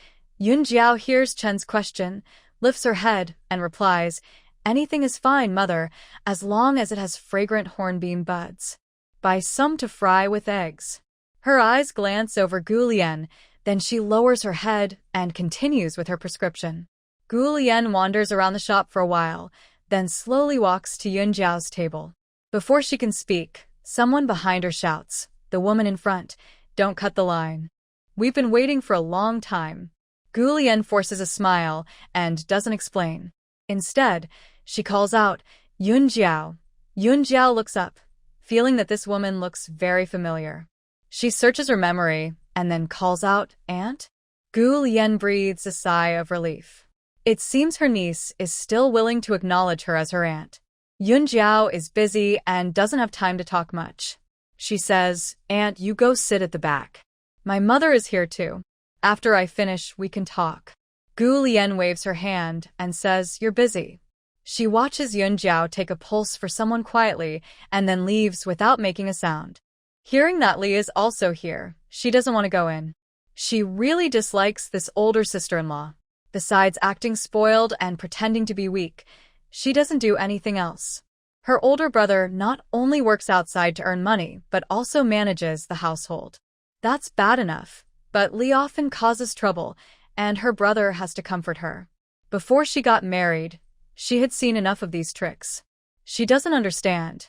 Yunjiao hears Chen's question, lifts her head, and replies, anything is fine, mother, as long as it has fragrant hornbeam buds. Buy some to fry with eggs. Her eyes glance over Gu Lian, then she lowers her head and continues with her prescription. Gu Lian wanders around the shop for a while, then slowly walks to Yunjiao's table. Before she can speak, someone behind her shouts, the woman in front, don't cut the line. We've been waiting for a long time. Gu Lian forces a smile and doesn't explain. Instead, she calls out, Yunjiao. Yunjiao looks up, feeling that this woman looks very familiar. She searches her memory and then calls out, Aunt? Gu Lian breathes a sigh of relief. It seems her niece is still willing to acknowledge her as her aunt. Yunjiao is busy and doesn't have time to talk much. She says, Aunt, you go sit at the back. My mother is here too. After I finish, we can talk. Gu Lian waves her hand and says, you're busy. She watches Yunjiao take a pulse for someone quietly and then leaves without making a sound. Hearing that Li is also here, she doesn't want to go in. She really dislikes this older sister-in-law. Besides acting spoiled and pretending to be weak, she doesn't do anything else. Her older brother not only works outside to earn money, but also manages the household. That's bad enough, but Li often causes trouble, and her brother has to comfort her. Before she got married, she had seen enough of these tricks. She doesn't understand.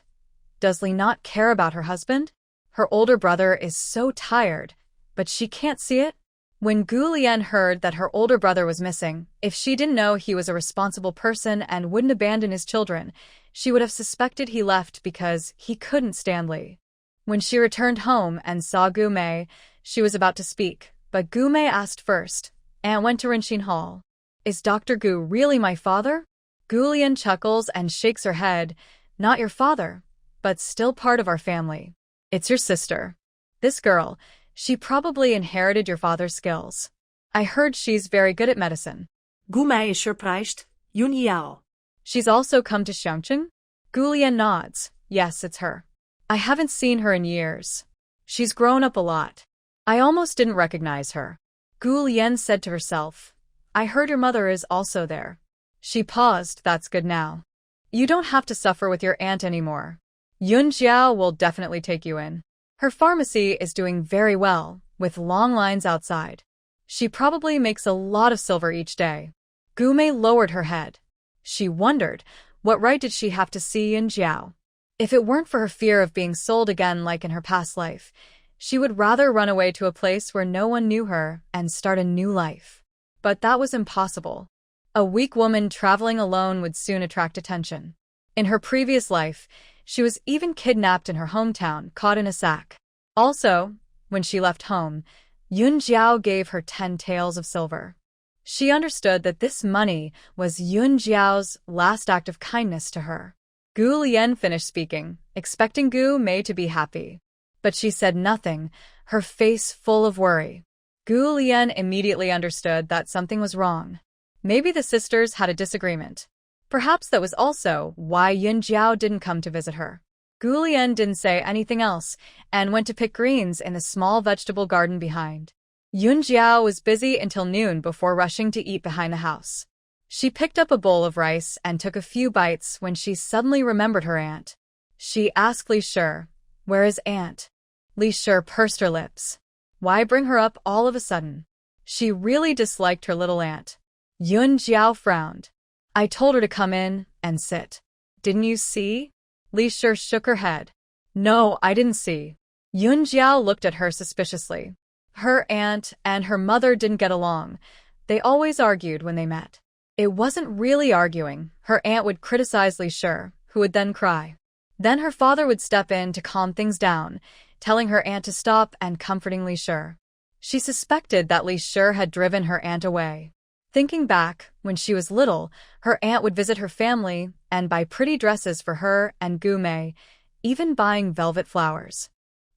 Does Li not care about her husband? Her older brother is so tired, but she can't see it. When Gu Lian heard that her older brother was missing, if she didn't know he was a responsible person and wouldn't abandon his children, she would have suspected he left because he couldn't stand Li. When she returned home and saw Gu Mei, she was about to speak, but Gu Mei asked first, and went to Rinxin Hall. Is Dr. Gu really my father? Gu Lian chuckles and shakes her head. Not your father, but still part of our family. It's your sister. This girl, she probably inherited your father's skills. I heard she's very good at medicine. Gu Mei is surprised. Yunjiao. She's also come to Xiangqing? Gu Lian nods. Yes, it's her. I haven't seen her in years. She's grown up a lot. I almost didn't recognize her. Gu Lian said to herself. I heard your mother is also there. She paused. That's good now. You don't have to suffer with your aunt anymore. Yunjiao will definitely take you in. Her pharmacy is doing very well, with long lines outside. She probably makes a lot of silver each day. Gu Mei lowered her head. She wondered, what right did she have to see Yunjiao? If it weren't for her fear of being sold again like in her past life, she would rather run away to a place where no one knew her and start a new life. But that was impossible. A weak woman traveling alone would soon attract attention. In her previous life, she was even kidnapped in her hometown, caught in a sack. Also, when she left home, Yunjiao gave her 10 taels of silver. She understood that this money was Yunjiao's last act of kindness to her. Gu Lian finished speaking, expecting Gu Mei to be happy. But she said nothing, her face full of worry. Gu Lian immediately understood that something was wrong. Maybe the sisters had a disagreement. Perhaps that was also why Yunjiao didn't come to visit her. Gulien didn't say anything else and went to pick greens in the small vegetable garden behind. Yunjiao was busy until noon before rushing to eat behind the house. She picked up a bowl of rice and took a few bites when she suddenly remembered her aunt. She asked Li Shi, "Where is Aunt?" Li Shi pursed her lips. Why bring her up all of a sudden? She really disliked her little aunt. Yun Jiao frowned. "I told her to come in and sit. Didn't you see?" Li Shi shook her head. "No, I didn't see." Yun Jiao looked at her suspiciously. Her aunt and her mother didn't get along. They always argued when they met. It wasn't really arguing. Her aunt would criticize Li Shi, who would then cry. Then her father would step in to calm things down, telling her aunt to stop and comforting Li Shi. She suspected that Li Shi had driven her aunt away. Thinking back, when she was little, her aunt would visit her family and buy pretty dresses for her and Gu Mei, even buying velvet flowers.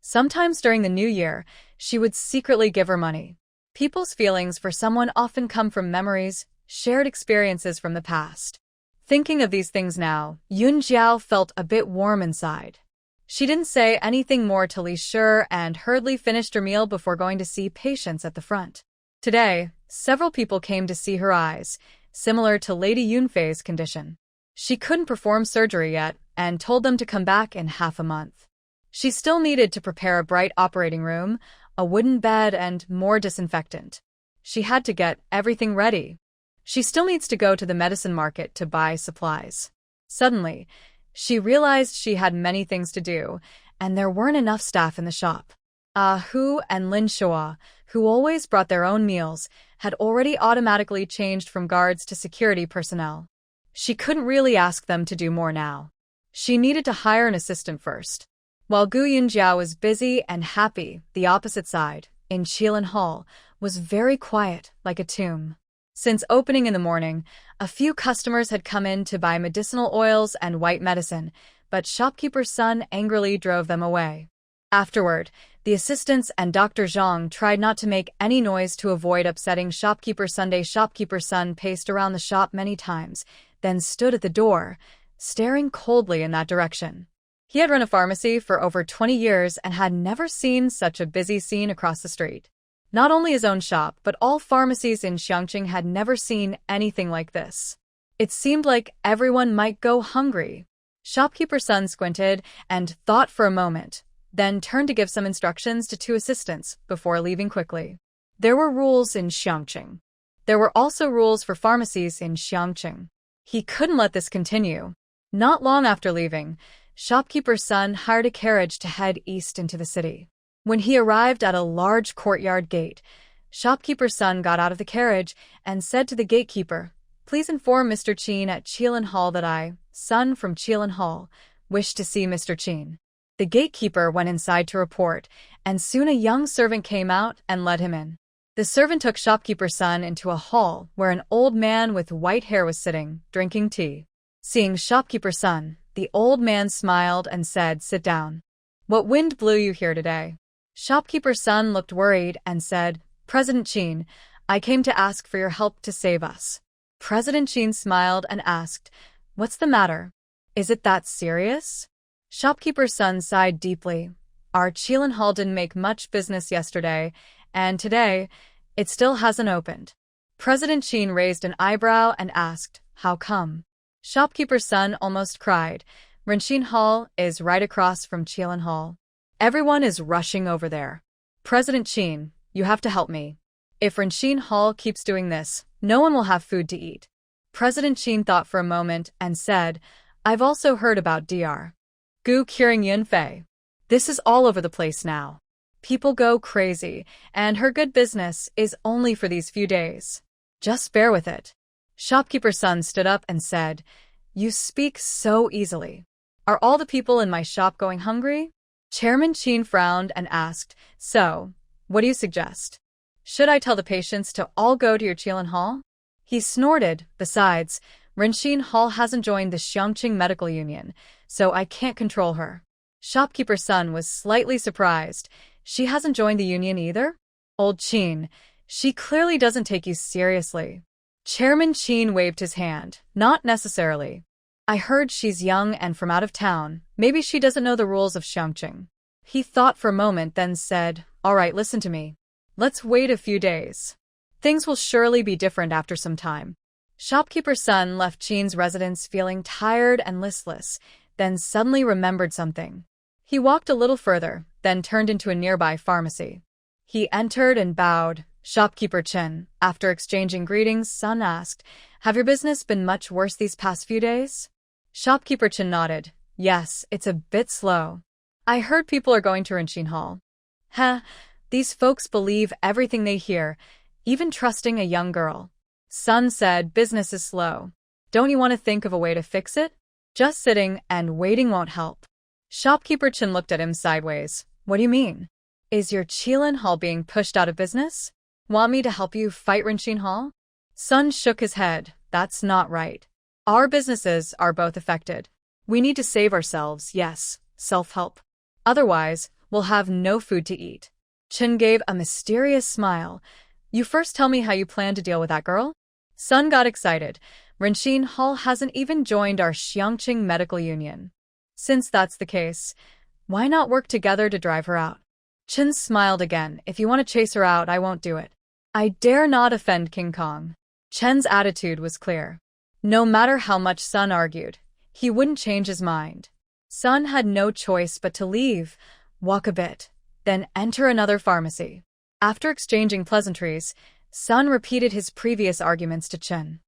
Sometimes during the New Year, she would secretly give her money. People's feelings for someone often come from memories, shared experiences from the past. Thinking of these things now, Yun Jiao felt a bit warm inside. She didn't say anything more to Li Shi and hurriedly finished her meal before going to see patients at the front. Today, several people came to see her eyes, similar to Lady Yunfei's condition. She couldn't perform surgery yet and told them to come back in half a month. She still needed to prepare a bright operating room, a wooden bed, and more disinfectant. She had to get everything ready. She still needs to go to the medicine market to buy supplies. Suddenly, she realized she had many things to do, and there weren't enough staff in the shop. Hu and Lin Shua, who always brought their own meals, had already automatically changed from guards to security personnel. She couldn't really ask them to do more now. She needed to hire an assistant first. While Gu Yunjiao was busy and happy, the opposite side, in Qilin Hall, was very quiet, like a tomb. Since opening in the morning, a few customers had come in to buy medicinal oils and white medicine, but shopkeeper's son angrily drove them away. Afterward, the assistants and Dr. Zhang tried not to make any noise to avoid upsetting shopkeeper's Sunday. Shopkeeper's son paced around the shop many times, then stood at the door, staring coldly in that direction. He had run a pharmacy for over 20 years and had never seen such a busy scene across the street. Not only his own shop, but all pharmacies in Xiangqing had never seen anything like this. It seemed like everyone might go hungry. Shopkeeper's son squinted and thought for a moment, then turned to give some instructions to two assistants before leaving quickly. There were rules in Xiangqing. There were also rules for pharmacies in Xiangqing. He couldn't let this continue. Not long after leaving, shopkeeper's son hired a carriage to head east into the city. When he arrived at a large courtyard gate, shopkeeper's son got out of the carriage and said to the gatekeeper, "Please inform Mr. Qin at Qilin Hall that I, son from Qilin Hall, wish to see Mr. Qin." The gatekeeper went inside to report, and soon a young servant came out and led him in. The servant took shopkeeper's son into a hall where an old man with white hair was sitting, drinking tea. Seeing shopkeeper's son, the old man smiled and said, "Sit down. What wind blew you here today?" Shopkeeper's son looked worried and said, "President Qin, I came to ask for your help to save us." President Qin smiled and asked, "What's the matter? Is it that serious?" Shopkeeper's son sighed deeply. "Our Qilin Hall didn't make much business yesterday, and today, it still hasn't opened." President Qin raised an eyebrow and asked, "How come?" Shopkeeper's son almost cried. "Renqin Hall is right across from Qilin Hall. Everyone is rushing over there. President Qin, you have to help me. If Renqin Hall keeps doing this, no one will have food to eat." President Qin thought for a moment and said, "I've also heard about Dr. Gu curing Yunfei. This is all over the place now. People go crazy, and her good business is only for these few days. Just bear with it." Shopkeeper's son stood up and said, "You speak so easily. Are all the people in my shop going hungry?" Chairman Qin frowned and asked, "So, what do you suggest? Should I tell the patients to all go to your Qilin Hall?" He snorted. "Besides, Renqin Hall hasn't joined the Xiangqing Medical Union, so I can't control her." Shopkeeper's son was slightly surprised. "She hasn't joined the union either?" "Old Qin, she clearly doesn't take you seriously." Chairman Qin waved his hand. "Not necessarily. I heard she's young and from out of town. Maybe she doesn't know the rules of Xiangqing. He thought for a moment, then said, all right, listen to me. Let's wait a few days. Things will surely be different after some time. Shopkeeper's son left Qin's residence feeling tired and listless, then suddenly remembered something. He walked a little further, then turned into a nearby pharmacy. He entered and bowed. Shopkeeper Chen, after exchanging greetings, son asked, have your business been much worse these past few days? Shopkeeper Chen nodded. Yes, it's a bit slow. I heard people are going to Renqin Hall. These folks believe everything they hear, even trusting a young girl. Son said business is slow. Don't you want to think of a way to fix it? Just sitting and waiting won't help. Shopkeeper Chen looked at him sideways. What do you mean? Is your Qilin Hall being pushed out of business? Want me to help you fight Renqin Hall? Son shook his head. That's not right. Our businesses are both affected. We need to save ourselves, yes, self-help. Otherwise, we'll have no food to eat. Chen gave a mysterious smile. You first tell me how you plan to deal with that girl? Son got excited. Renqin Hall hasn't even joined our Xiangqing Medical Union. Since that's the case, why not work together to drive her out? Chen smiled again. If you want to chase her out, I won't do it. I dare not offend King Kong. Chen's attitude was clear. No matter how much Sun argued, he wouldn't change his mind. Sun had no choice but to leave, walk a bit, then enter another pharmacy. After exchanging pleasantries, Sun repeated his previous arguments to Chen.